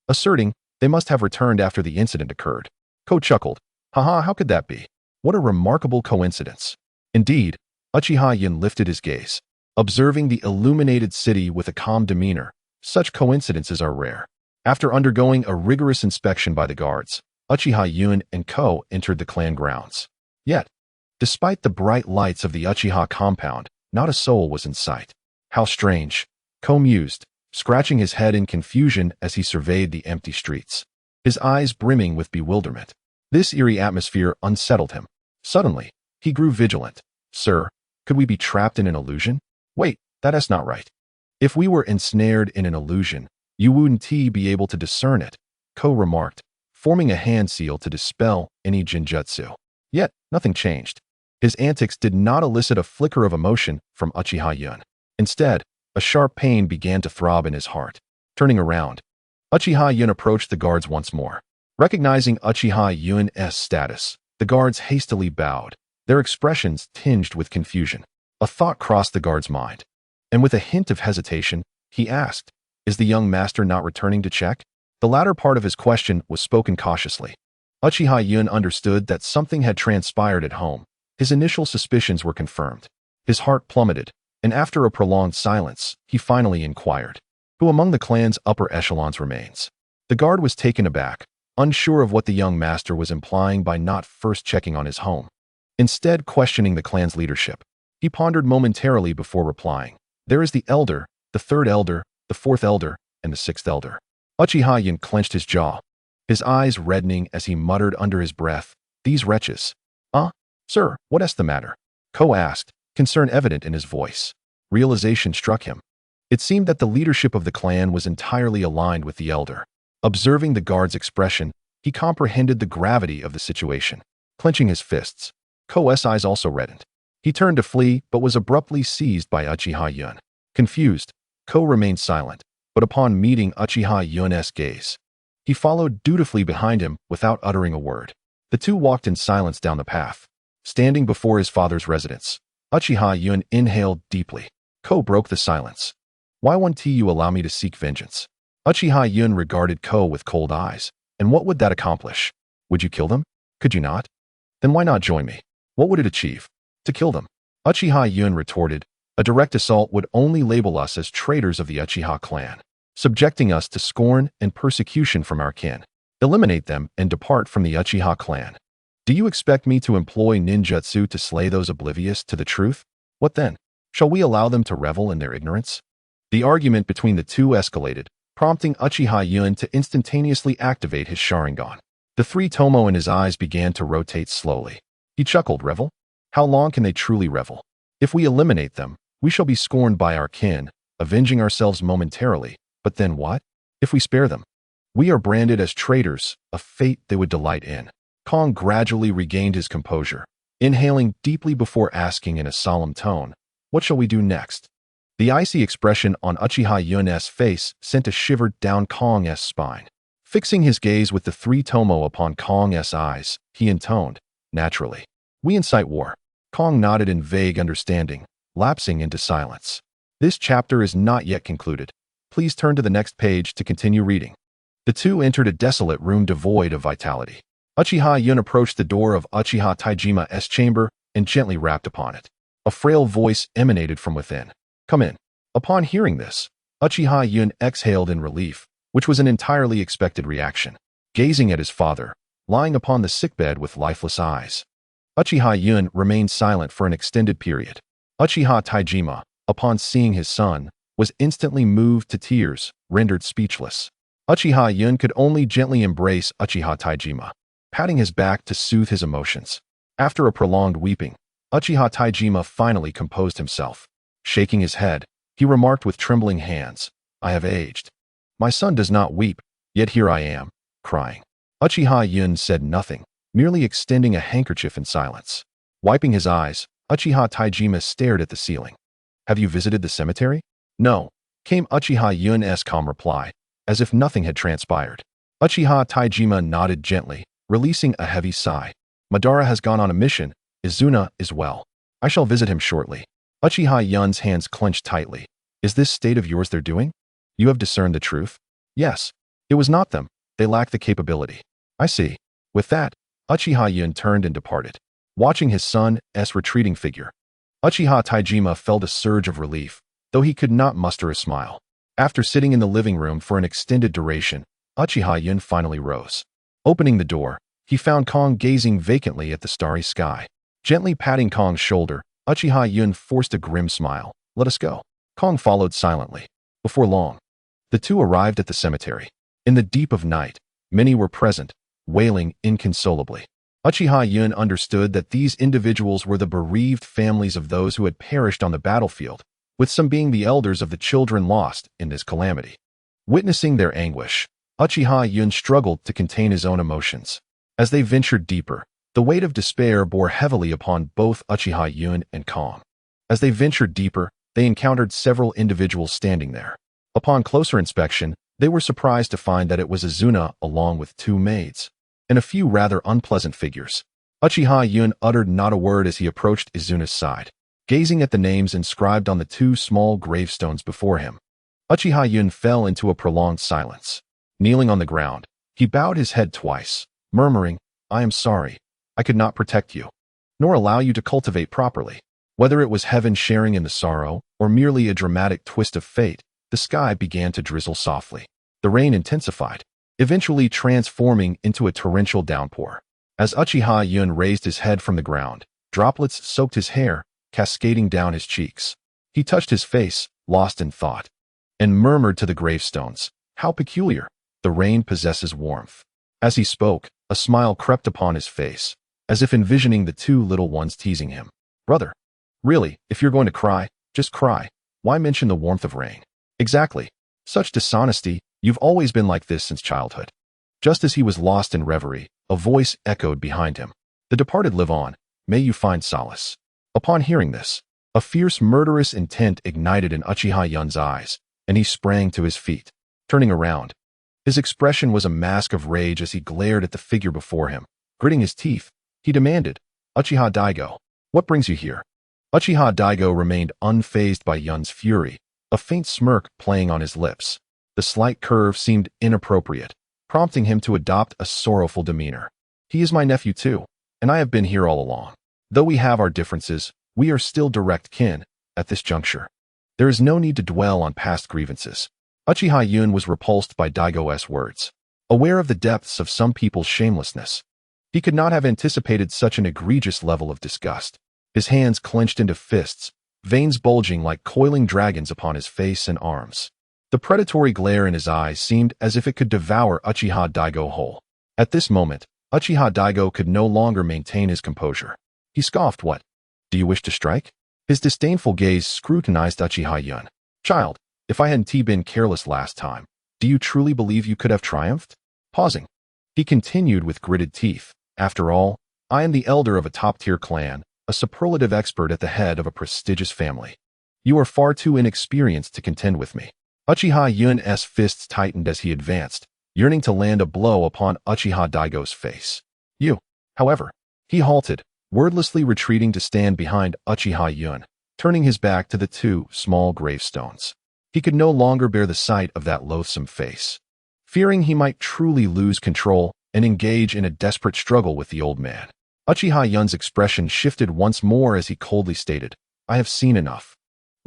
asserting they must have returned after the incident occurred. Ko chuckled, "Haha, how could that be? What a remarkable coincidence." Indeed, Uchiha Yun lifted his gaze, observing the illuminated city with a calm demeanor. Such coincidences are rare. After undergoing a rigorous inspection by the guards, Uchiha Yun and Ko entered the clan grounds. Yet, despite the bright lights of the Uchiha compound, not a soul was in sight. "How strange," Ko mused, scratching his head in confusion as he surveyed the empty streets, his eyes brimming with bewilderment. This eerie atmosphere unsettled him. Suddenly, he grew vigilant. "Sir, could we be trapped in an illusion? Wait, that is not right. If we were ensnared in an illusion, you wouldn't be able to discern it," Ko remarked, forming a hand seal to dispel any genjutsu. Yet, nothing changed. His antics did not elicit a flicker of emotion from Uchiha Yun. Instead, a sharp pain began to throb in his heart. Turning around, Uchiha Yun approached the guards once more. Recognizing Uchiha Yun's status, the guards hastily bowed, their expressions tinged with confusion. A thought crossed the guard's mind, and with a hint of hesitation, he asked, "Is the young master not returning to check?" The latter part of his question was spoken cautiously. Uchiha Yun understood that something had transpired at home. His initial suspicions were confirmed. His heart plummeted, and after a prolonged silence, he finally inquired, "Who among the clan's upper echelons remains?" The guard was taken aback, unsure of what the young master was implying by not first checking on his home. Instead, questioning the clan's leadership, he pondered momentarily before replying, "There is the elder, the third elder, the fourth elder, and the sixth elder." Uchiha Yun clenched his jaw, his eyes reddening as he muttered under his breath, "These wretches." Sir, what is the matter?" Ko asked, concern evident in his voice. Realization struck him. It seemed that the leadership of the clan was entirely aligned with the elder. Observing the guard's expression, he comprehended the gravity of the situation. Clenching his fists, Ko's eyes also reddened. He turned to flee, but was abruptly seized by Uchiha Yun. Confused, Ko remained silent, but upon meeting Uchiha Yun's gaze, he followed dutifully behind him without uttering a word. The two walked in silence down the path. Standing before his father's residence, Uchiha Yun inhaled deeply. Ko broke the silence. "Why won't you allow me to seek vengeance?" Uchiha Yun regarded Ko with cold eyes. "And what would that accomplish? Would you kill them? Could you not? Then why not join me? What would it achieve? To kill them?" Uchiha Yun retorted, "A direct assault would only label us as traitors of the Uchiha clan, subjecting us to scorn and persecution from our kin. Eliminate them and depart from the Uchiha clan. Do you expect me to employ ninjutsu to slay those oblivious to the truth? What then? Shall we allow them to revel in their ignorance?" The argument between the two escalated, prompting Uchiha Yun to instantaneously activate his Sharingan. The three tomo in his eyes began to rotate slowly. He chuckled, "Revel? How long can they truly revel? If we eliminate them, we shall be scorned by our kin, avenging ourselves momentarily. But then what? If we spare them, we are branded as traitors, a fate they would delight in." Kong gradually regained his composure, inhaling deeply before asking in a solemn tone, "What shall we do next?" The icy expression on Uchiha Yun's face sent a shiver down Kong's spine. Fixing his gaze with the three tomo upon Kong's eyes, he intoned, naturally. We incite war. Kong nodded in vague understanding, lapsing into silence. This chapter is not yet concluded. Please turn to the next page to continue reading. The two entered a desolate room devoid of vitality. Uchiha Yun approached the door of Uchiha Taijima's chamber and gently rapped upon it. A frail voice emanated from within. Come in. Upon hearing this, Uchiha Yun exhaled in relief, which was an entirely expected reaction, gazing at his father, lying upon the sickbed with lifeless eyes. Uchiha Yun remained silent for an extended period. Uchiha Taijima, upon seeing his son, was instantly moved to tears, rendered speechless. Uchiha Yun could only gently embrace Uchiha Taijima, patting his back to soothe his emotions. After a prolonged weeping, Uchiha Taijima finally composed himself. Shaking his head, he remarked with trembling hands, I have aged. My son does not weep, yet here I am, crying. Uchiha Yun said nothing, merely extending a handkerchief in silence. Wiping his eyes, Uchiha Taijima stared at the ceiling. Have you visited the cemetery? No, came Uchiha Yun's calm reply, as if nothing had transpired. Uchiha Taijima nodded gently, releasing a heavy sigh. Madara has gone on a mission. Izuna is well. I shall visit him shortly. Uchiha Yun's hands clenched tightly. Is this state of yours their doing? You have discerned the truth? Yes. It was not them. They lack the capability. I see. With that, Uchiha Yun turned and departed, watching his son's retreating figure. Uchiha Taijima felt a surge of relief, though he could not muster a smile. After sitting in the living room for an extended duration, Uchiha Yun finally rose. Opening the door, he found Kong gazing vacantly at the starry sky. Gently patting Kong's shoulder, Uchiha Yun forced a grim smile. Let us go. Kong followed silently. Before long, the two arrived at the cemetery. In the deep of night, many were present, wailing inconsolably. Uchiha Yun understood that these individuals were the bereaved families of those who had perished on the battlefield, with some being the elders of the children lost in this calamity. Witnessing their anguish, Uchiha Yun struggled to contain his own emotions. As they ventured deeper, the weight of despair bore heavily upon both Uchiha Yun and Kong. As they ventured deeper, they encountered several individuals standing there. Upon closer inspection, they were surprised to find that it was Izuna along with two maids, and a few rather unpleasant figures. Uchiha Yun uttered not a word as he approached Izuna's side, gazing at the names inscribed on the two small gravestones before him. Uchiha Yun fell into a prolonged silence. Kneeling on the ground, he bowed his head twice, murmuring, I am sorry. I could not protect you, nor allow you to cultivate properly. Whether it was heaven sharing in the sorrow, or merely a dramatic twist of fate, the sky began to drizzle softly. The rain intensified, eventually transforming into a torrential downpour. As Uchiha Yun raised his head from the ground, droplets soaked his hair, cascading down his cheeks. He touched his face, lost in thought, and murmured to the gravestones, how peculiar, the rain possesses warmth. As he spoke, a smile crept upon his face, as if envisioning the two little ones teasing him. Brother, really, if you're going to cry, just cry. Why mention the warmth of rain? Exactly. Such dishonesty, you've always been like this since childhood. Just as he was lost in reverie, a voice echoed behind him. The departed live on, may you find solace. Upon hearing this, a fierce murderous intent ignited in Uchiha Yun's eyes, and he sprang to his feet. Turning around, his expression was a mask of rage as he glared at the figure before him. Gritting his teeth, he demanded, Uchiha Daigo, what brings you here? Uchiha Daigo remained unfazed by Yun's fury, a faint smirk playing on his lips. The slight curve seemed inappropriate, prompting him to adopt a sorrowful demeanor. He is my nephew too, and I have been here all along. Though we have our differences, we are still direct kin at this juncture. There is no need to dwell on past grievances. Uchiha Yun was repulsed by Daigo's words. Aware of the depths of some people's shamelessness, he could not have anticipated such an egregious level of disgust. His hands clenched into fists, veins bulging like coiling dragons upon his face and arms. The predatory glare in his eyes seemed as if it could devour Uchiha Daigo whole. At this moment, Uchiha Daigo could no longer maintain his composure. He scoffed, what? Do you wish to strike? His disdainful gaze scrutinized Uchiha Yun. Child, if I hadn't been careless last time, do you truly believe you could have triumphed? Pausing, he continued with gritted teeth. After all, I am the elder of a top-tier clan, a superlative expert at the head of a prestigious family. You are far too inexperienced to contend with me. Uchiha Yun's fists tightened as he advanced, yearning to land a blow upon Uchiha Daigo's face. You, however, he halted, wordlessly retreating to stand behind Uchiha Yun, turning his back to the two small gravestones. He could no longer bear the sight of that loathsome face. Fearing he might truly lose control and engage in a desperate struggle with the old man, Uchiha Yun's expression shifted once more as he coldly stated, I have seen enough.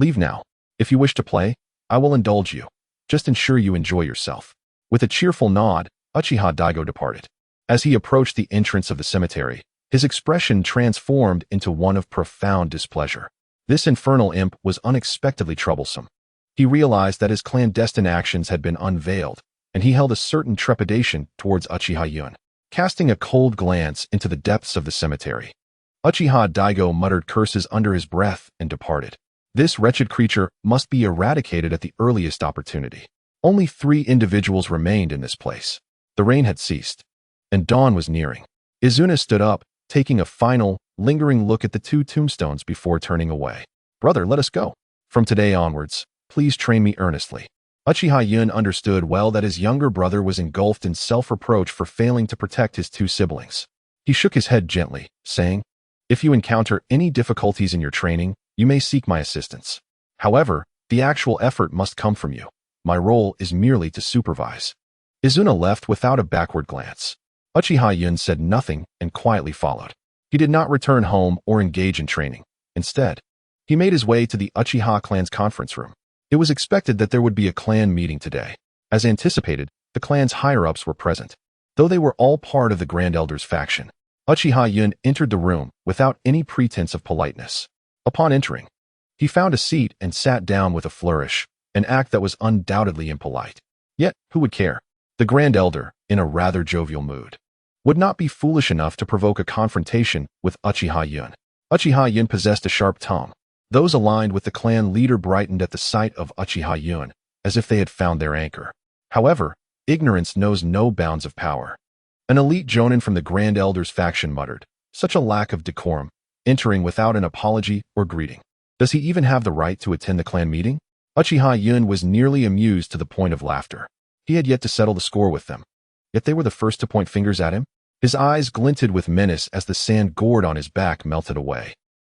Leave now. If you wish to play, I will indulge you. Just ensure you enjoy yourself. With a cheerful nod, Uchiha Daigo departed. As he approached the entrance of the cemetery, his expression transformed into one of profound displeasure. This infernal imp was unexpectedly troublesome. He realized that his clandestine actions had been unveiled, and he held a certain trepidation towards Uchiha Yun, casting a cold glance into the depths of the cemetery. Uchiha Daigo muttered curses under his breath and departed. This wretched creature must be eradicated at the earliest opportunity. Only 3 individuals remained in this place. The rain had ceased, and dawn was nearing. Izuna stood up, taking a final, lingering look at the 2 tombstones before turning away. Brother, let us go. From today onwards, please train me earnestly. Uchiha Yun understood well that his younger brother was engulfed in self-reproach for failing to protect his 2 siblings. He shook his head gently, saying, If you encounter any difficulties in your training, you may seek my assistance. However, the actual effort must come from you. My role is merely to supervise. Izuna left without a backward glance. Uchiha Yun said nothing and quietly followed. He did not return home or engage in training. Instead, he made his way to the Uchiha clan's conference room. It was expected that there would be a clan meeting today. As anticipated, the clan's higher-ups were present. Though they were all part of the Grand Elder's faction, Uchiha Yun entered the room without any pretense of politeness. Upon entering, he found a seat and sat down with a flourish, an act that was undoubtedly impolite. Yet, who would care? The Grand Elder, in a rather jovial mood, would not be foolish enough to provoke a confrontation with Uchiha Yun. Uchiha Yun possessed a sharp tongue. Those aligned with the clan leader brightened at the sight of Uchiha Yun, as if they had found their anchor. However, ignorance knows no bounds of power. An elite jonin from the Grand Elder's faction muttered, such a lack of decorum, entering without an apology or greeting. Does he even have the right to attend the clan meeting? Uchiha Yun was nearly amused to the point of laughter. He had yet to settle the score with them. Yet they were the first to point fingers at him. His eyes glinted with menace as the sand gored on his back melted away,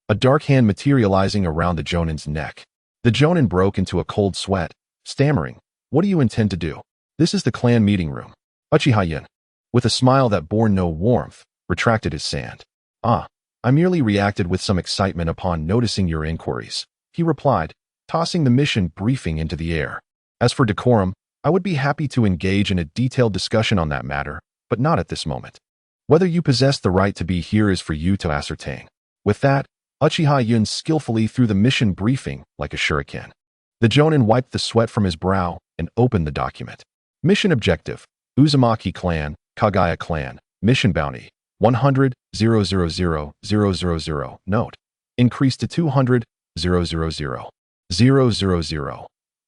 a dark hand materializing around the jonin's neck. The jonin broke into a cold sweat, stammering, What do you intend to do? This is the clan meeting room. Uchiha Yun, with a smile that bore no warmth, retracted his sand. I merely reacted with some excitement upon noticing your inquiries, he replied, tossing the mission briefing into the air. As for decorum, I would be happy to engage in a detailed discussion on that matter, but not at this moment. Whether you possess the right to be here is for you to ascertain. With that, Uchiha Yun skillfully threw the mission briefing like a shuriken. The jonin wiped the sweat from his brow and opened the document. Mission objective, Uzumaki Clan, Kagaya Clan, Mission Bounty, 100,000,000. Note, increased to 200,000,000.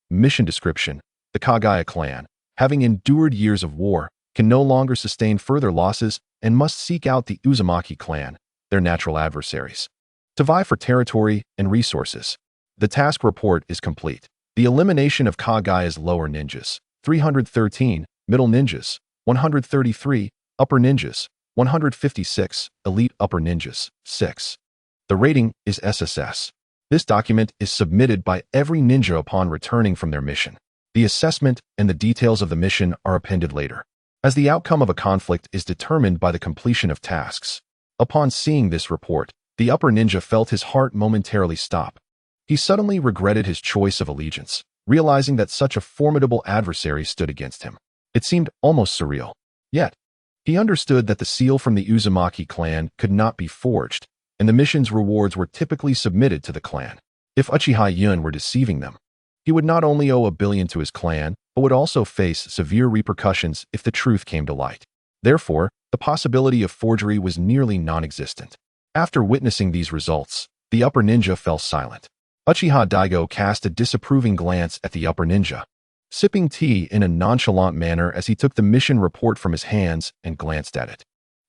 Mission description, the Kagaya Clan, having endured years of war, can no longer sustain further losses and must seek out the Uzumaki Clan, their natural adversaries, to vie for territory and resources. The task report is complete. The elimination of Kagaya's lower ninjas, 313, middle ninjas, 133, upper ninjas, 156, elite upper ninjas, 6. The rating is SSS. This document is submitted by every ninja upon returning from their mission. The assessment and the details of the mission are appended later, as the outcome of a conflict is determined by the completion of tasks. Upon seeing this report, the upper ninja felt his heart momentarily stop. He suddenly regretted his choice of allegiance, realizing that such a formidable adversary stood against him. It seemed almost surreal. Yet, he understood that the seal from the Uzumaki clan could not be forged, and the mission's rewards were typically submitted to the clan. If Uchiha Yun were deceiving them, he would not only owe 1 billion to his clan, but would also face severe repercussions if the truth came to light. Therefore, the possibility of forgery was nearly non-existent. After witnessing these results, the upper ninja fell silent. Uchiha Daigo cast a disapproving glance at the upper ninja, sipping tea in a nonchalant manner as he took the mission report from his hands and glanced at it.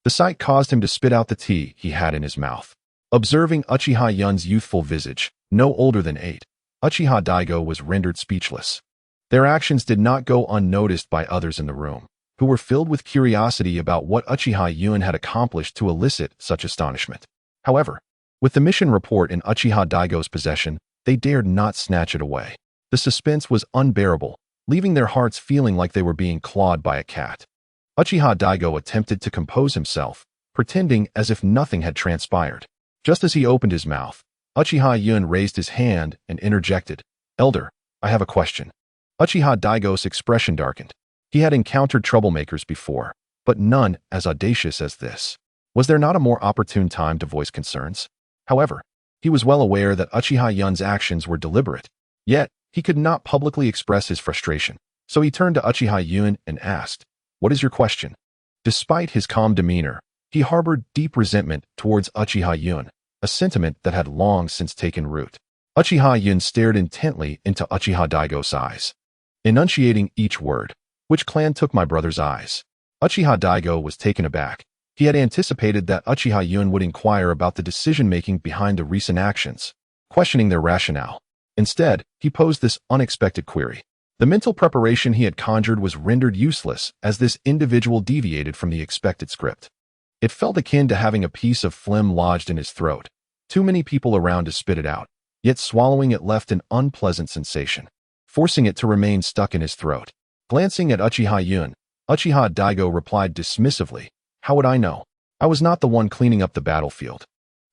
The sight caused him to spit out the tea he had in his mouth. Observing Uchiha Yun's youthful visage, no older than 8, Uchiha Daigo was rendered speechless. Their actions did not go unnoticed by others in the room, who were filled with curiosity about what Uchiha Yun had accomplished to elicit such astonishment. However, with the mission report in Uchiha Daigo's possession, they dared not snatch it away. The suspense was unbearable, leaving their hearts feeling like they were being clawed by a cat. Uchiha Daigo attempted to compose himself, pretending as if nothing had transpired. Just as he opened his mouth, Uchiha Yun raised his hand and interjected, "Elder, I have a question." Uchiha Daigo's expression darkened. He had encountered troublemakers before, but none as audacious as this. Was there not a more opportune time to voice concerns? However, he was well aware that Uchiha Yun's actions were deliberate. Yet, he could not publicly express his frustration, so he turned to Uchiha Yun and asked, "What is your question?" Despite his calm demeanor, he harbored deep resentment towards Uchiha Yun, a sentiment that had long since taken root. Uchiha Yun stared intently into Uchiha Daigo's eyes, enunciating each word. "Which clan took my brother's eyes?" Uchiha Daigo was taken aback. He had anticipated that Uchiha Yun would inquire about the decision-making behind the recent actions, questioning their rationale. Instead, he posed this unexpected query. The mental preparation he had conjured was rendered useless as this individual deviated from the expected script. It felt akin to having a piece of phlegm lodged in his throat. Too many people around to spit it out, yet swallowing it left an unpleasant sensation, forcing it to remain stuck in his throat. Glancing at Uchiha Yun, Uchiha Daigo replied dismissively, "How would I know? I was not the one cleaning up the battlefield."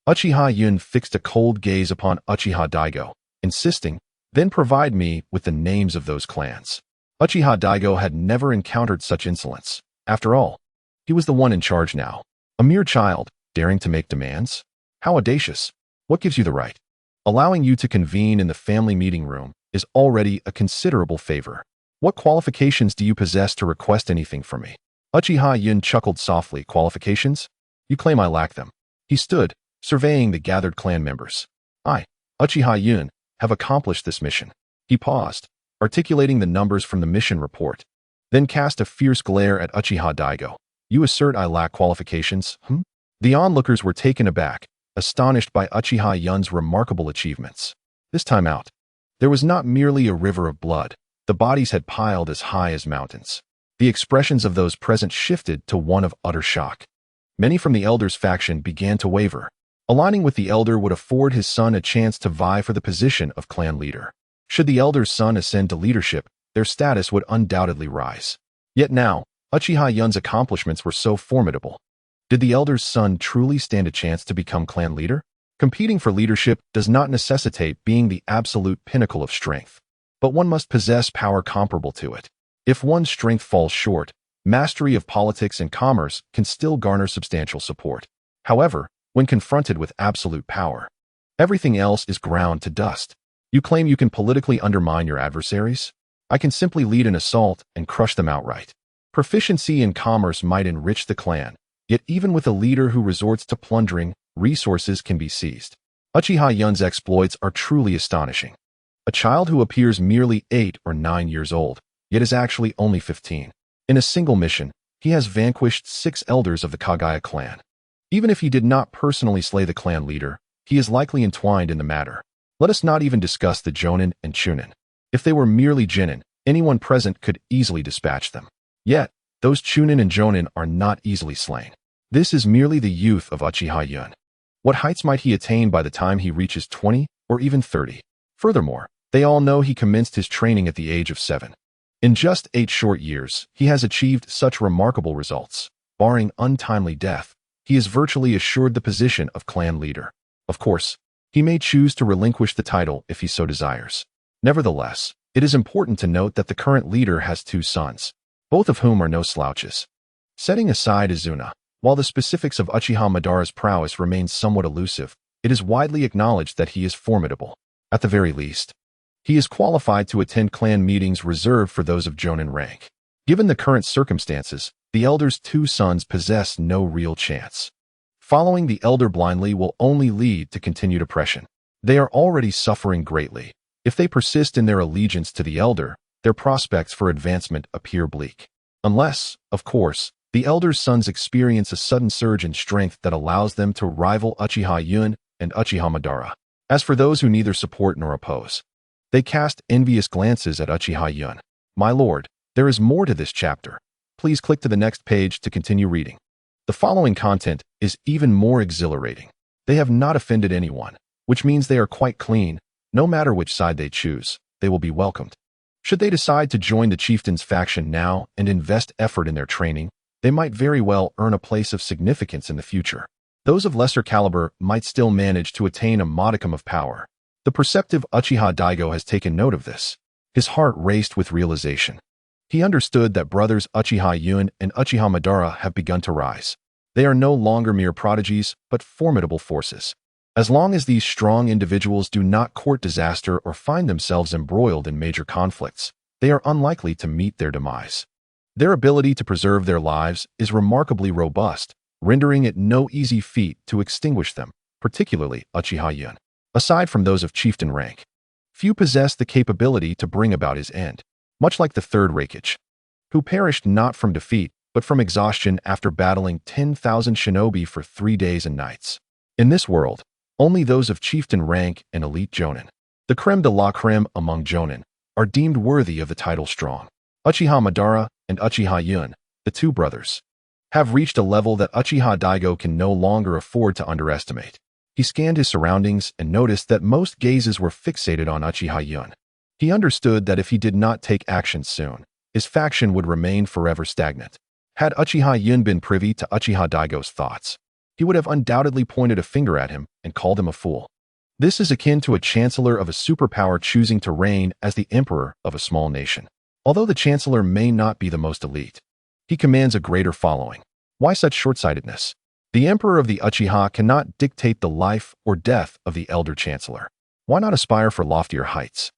Uchiha Yun fixed a cold gaze upon Uchiha Daigo, insisting, "Then provide me with the names of those clans." Uchiha Daigo had never encountered such insolence. After all, he was the one in charge now. A mere child, daring to make demands? How audacious. What gives you the right? Allowing you to convene in the family meeting room is already a considerable favor. What qualifications do you possess to request anything from me? Uchiha Yun chuckled softly. Qualifications? You claim I lack them. He stood, surveying the gathered clan members. I, Uchiha Yun, have accomplished this mission. He paused, articulating the numbers from the mission report, then cast a fierce glare at Uchiha Daigo. You assert I lack qualifications, The onlookers were taken aback, astonished by Uchiha Yun's remarkable achievements. This time out, there was not merely a river of blood. The bodies had piled as high as mountains. The expressions of those present shifted to one of utter shock. Many from the elder's faction began to waver. Aligning with the elder would afford his son a chance to vie for the position of clan leader. Should the elder's son ascend to leadership, their status would undoubtedly rise. Yet now, Uchiha Yun's accomplishments were so formidable. Did the elder's son truly stand a chance to become clan leader? Competing for leadership does not necessitate being the absolute pinnacle of strength, but one must possess power comparable to it. If one's strength falls short, mastery of politics and commerce can still garner substantial support. However, when confronted with absolute power, everything else is ground to dust. You claim you can politically undermine your adversaries? I can simply lead an assault and crush them outright. Proficiency in commerce might enrich the clan, yet even with a leader who resorts to plundering, resources can be seized. Uchiha Yun's exploits are truly astonishing. A child who appears merely 8 or 9 years old, yet is actually only 15. In a single mission, he has vanquished 6 elders of the Kagaya clan. Even if he did not personally slay the clan leader, he is likely entwined in the matter. Let us not even discuss the Jonin and Chunin. If they were merely Jinin, anyone present could easily dispatch them. Yet, those Chunin and Jonin are not easily slain. This is merely the youth of Uchiha Yun. What heights might he attain by the time he reaches 20 or even 30? Furthermore, they all know he commenced his training at the age of 7. In just 8 short years, he has achieved such remarkable results. Barring untimely death, he is virtually assured the position of clan leader. Of course, he may choose to relinquish the title if he so desires. Nevertheless, it is important to note that the current leader has 2 sons, both of whom are no slouches. Setting aside Izuna, while the specifics of Uchiha Madara's prowess remain somewhat elusive, it is widely acknowledged that he is formidable. At the very least, he is qualified to attend clan meetings reserved for those of Jonin rank. Given the current circumstances, the elder's 2 sons possess no real chance. Following the elder blindly will only lead to continued oppression. They are already suffering greatly. If they persist in their allegiance to the elder, their prospects for advancement appear bleak. Unless, of course, the elder's sons experience a sudden surge in strength that allows them to rival Uchiha Yun and Uchiha Madara. As for those who neither support nor oppose, They cast envious glances at Uchiha Yun. My lord, there is more to this chapter. Please click to the next page to continue reading. The following content is even more exhilarating. They have not offended anyone, which means they are quite clean. No matter which side they choose, they will be welcomed. Should they decide to join the chieftain's faction now and invest effort in their training, they might very well earn a place of significance in the future. Those of lesser caliber might still manage to attain a modicum of power. The perceptive Uchiha Daigo has taken note of this. His heart raced with realization. He understood that brothers Uchiha Yun and Uchiha Madara have begun to rise. They are no longer mere prodigies, but formidable forces. As long as these strong individuals do not court disaster or find themselves embroiled in major conflicts, they are unlikely to meet their demise. Their ability to preserve their lives is remarkably robust, rendering it no easy feat to extinguish them, particularly Uchiha Yun. Aside from those of chieftain rank, few possess the capability to bring about his end, much like the third Raikage, who perished not from defeat, but from exhaustion after battling 10,000 shinobi for 3 days and nights. In this world, only those of chieftain rank and elite jonin, the creme de la creme among jonin, are deemed worthy of the title strong. Uchiha Madara and Uchiha Yun, the two brothers, have reached a level that Uchiha Daigo can no longer afford to underestimate. He scanned his surroundings and noticed that most gazes were fixated on Uchiha Yun. He understood that if he did not take action soon, his faction would remain forever stagnant. Had Uchiha Yun been privy to Uchiha Daigo's thoughts, he would have undoubtedly pointed a finger at him and called him a fool. This is akin to a chancellor of a superpower choosing to reign as the emperor of a small nation. Although the chancellor may not be the most elite, he commands a greater following. Why such short-sightedness? The emperor of the Uchiha cannot dictate the life or death of the elder chancellor. Why not aspire for loftier heights?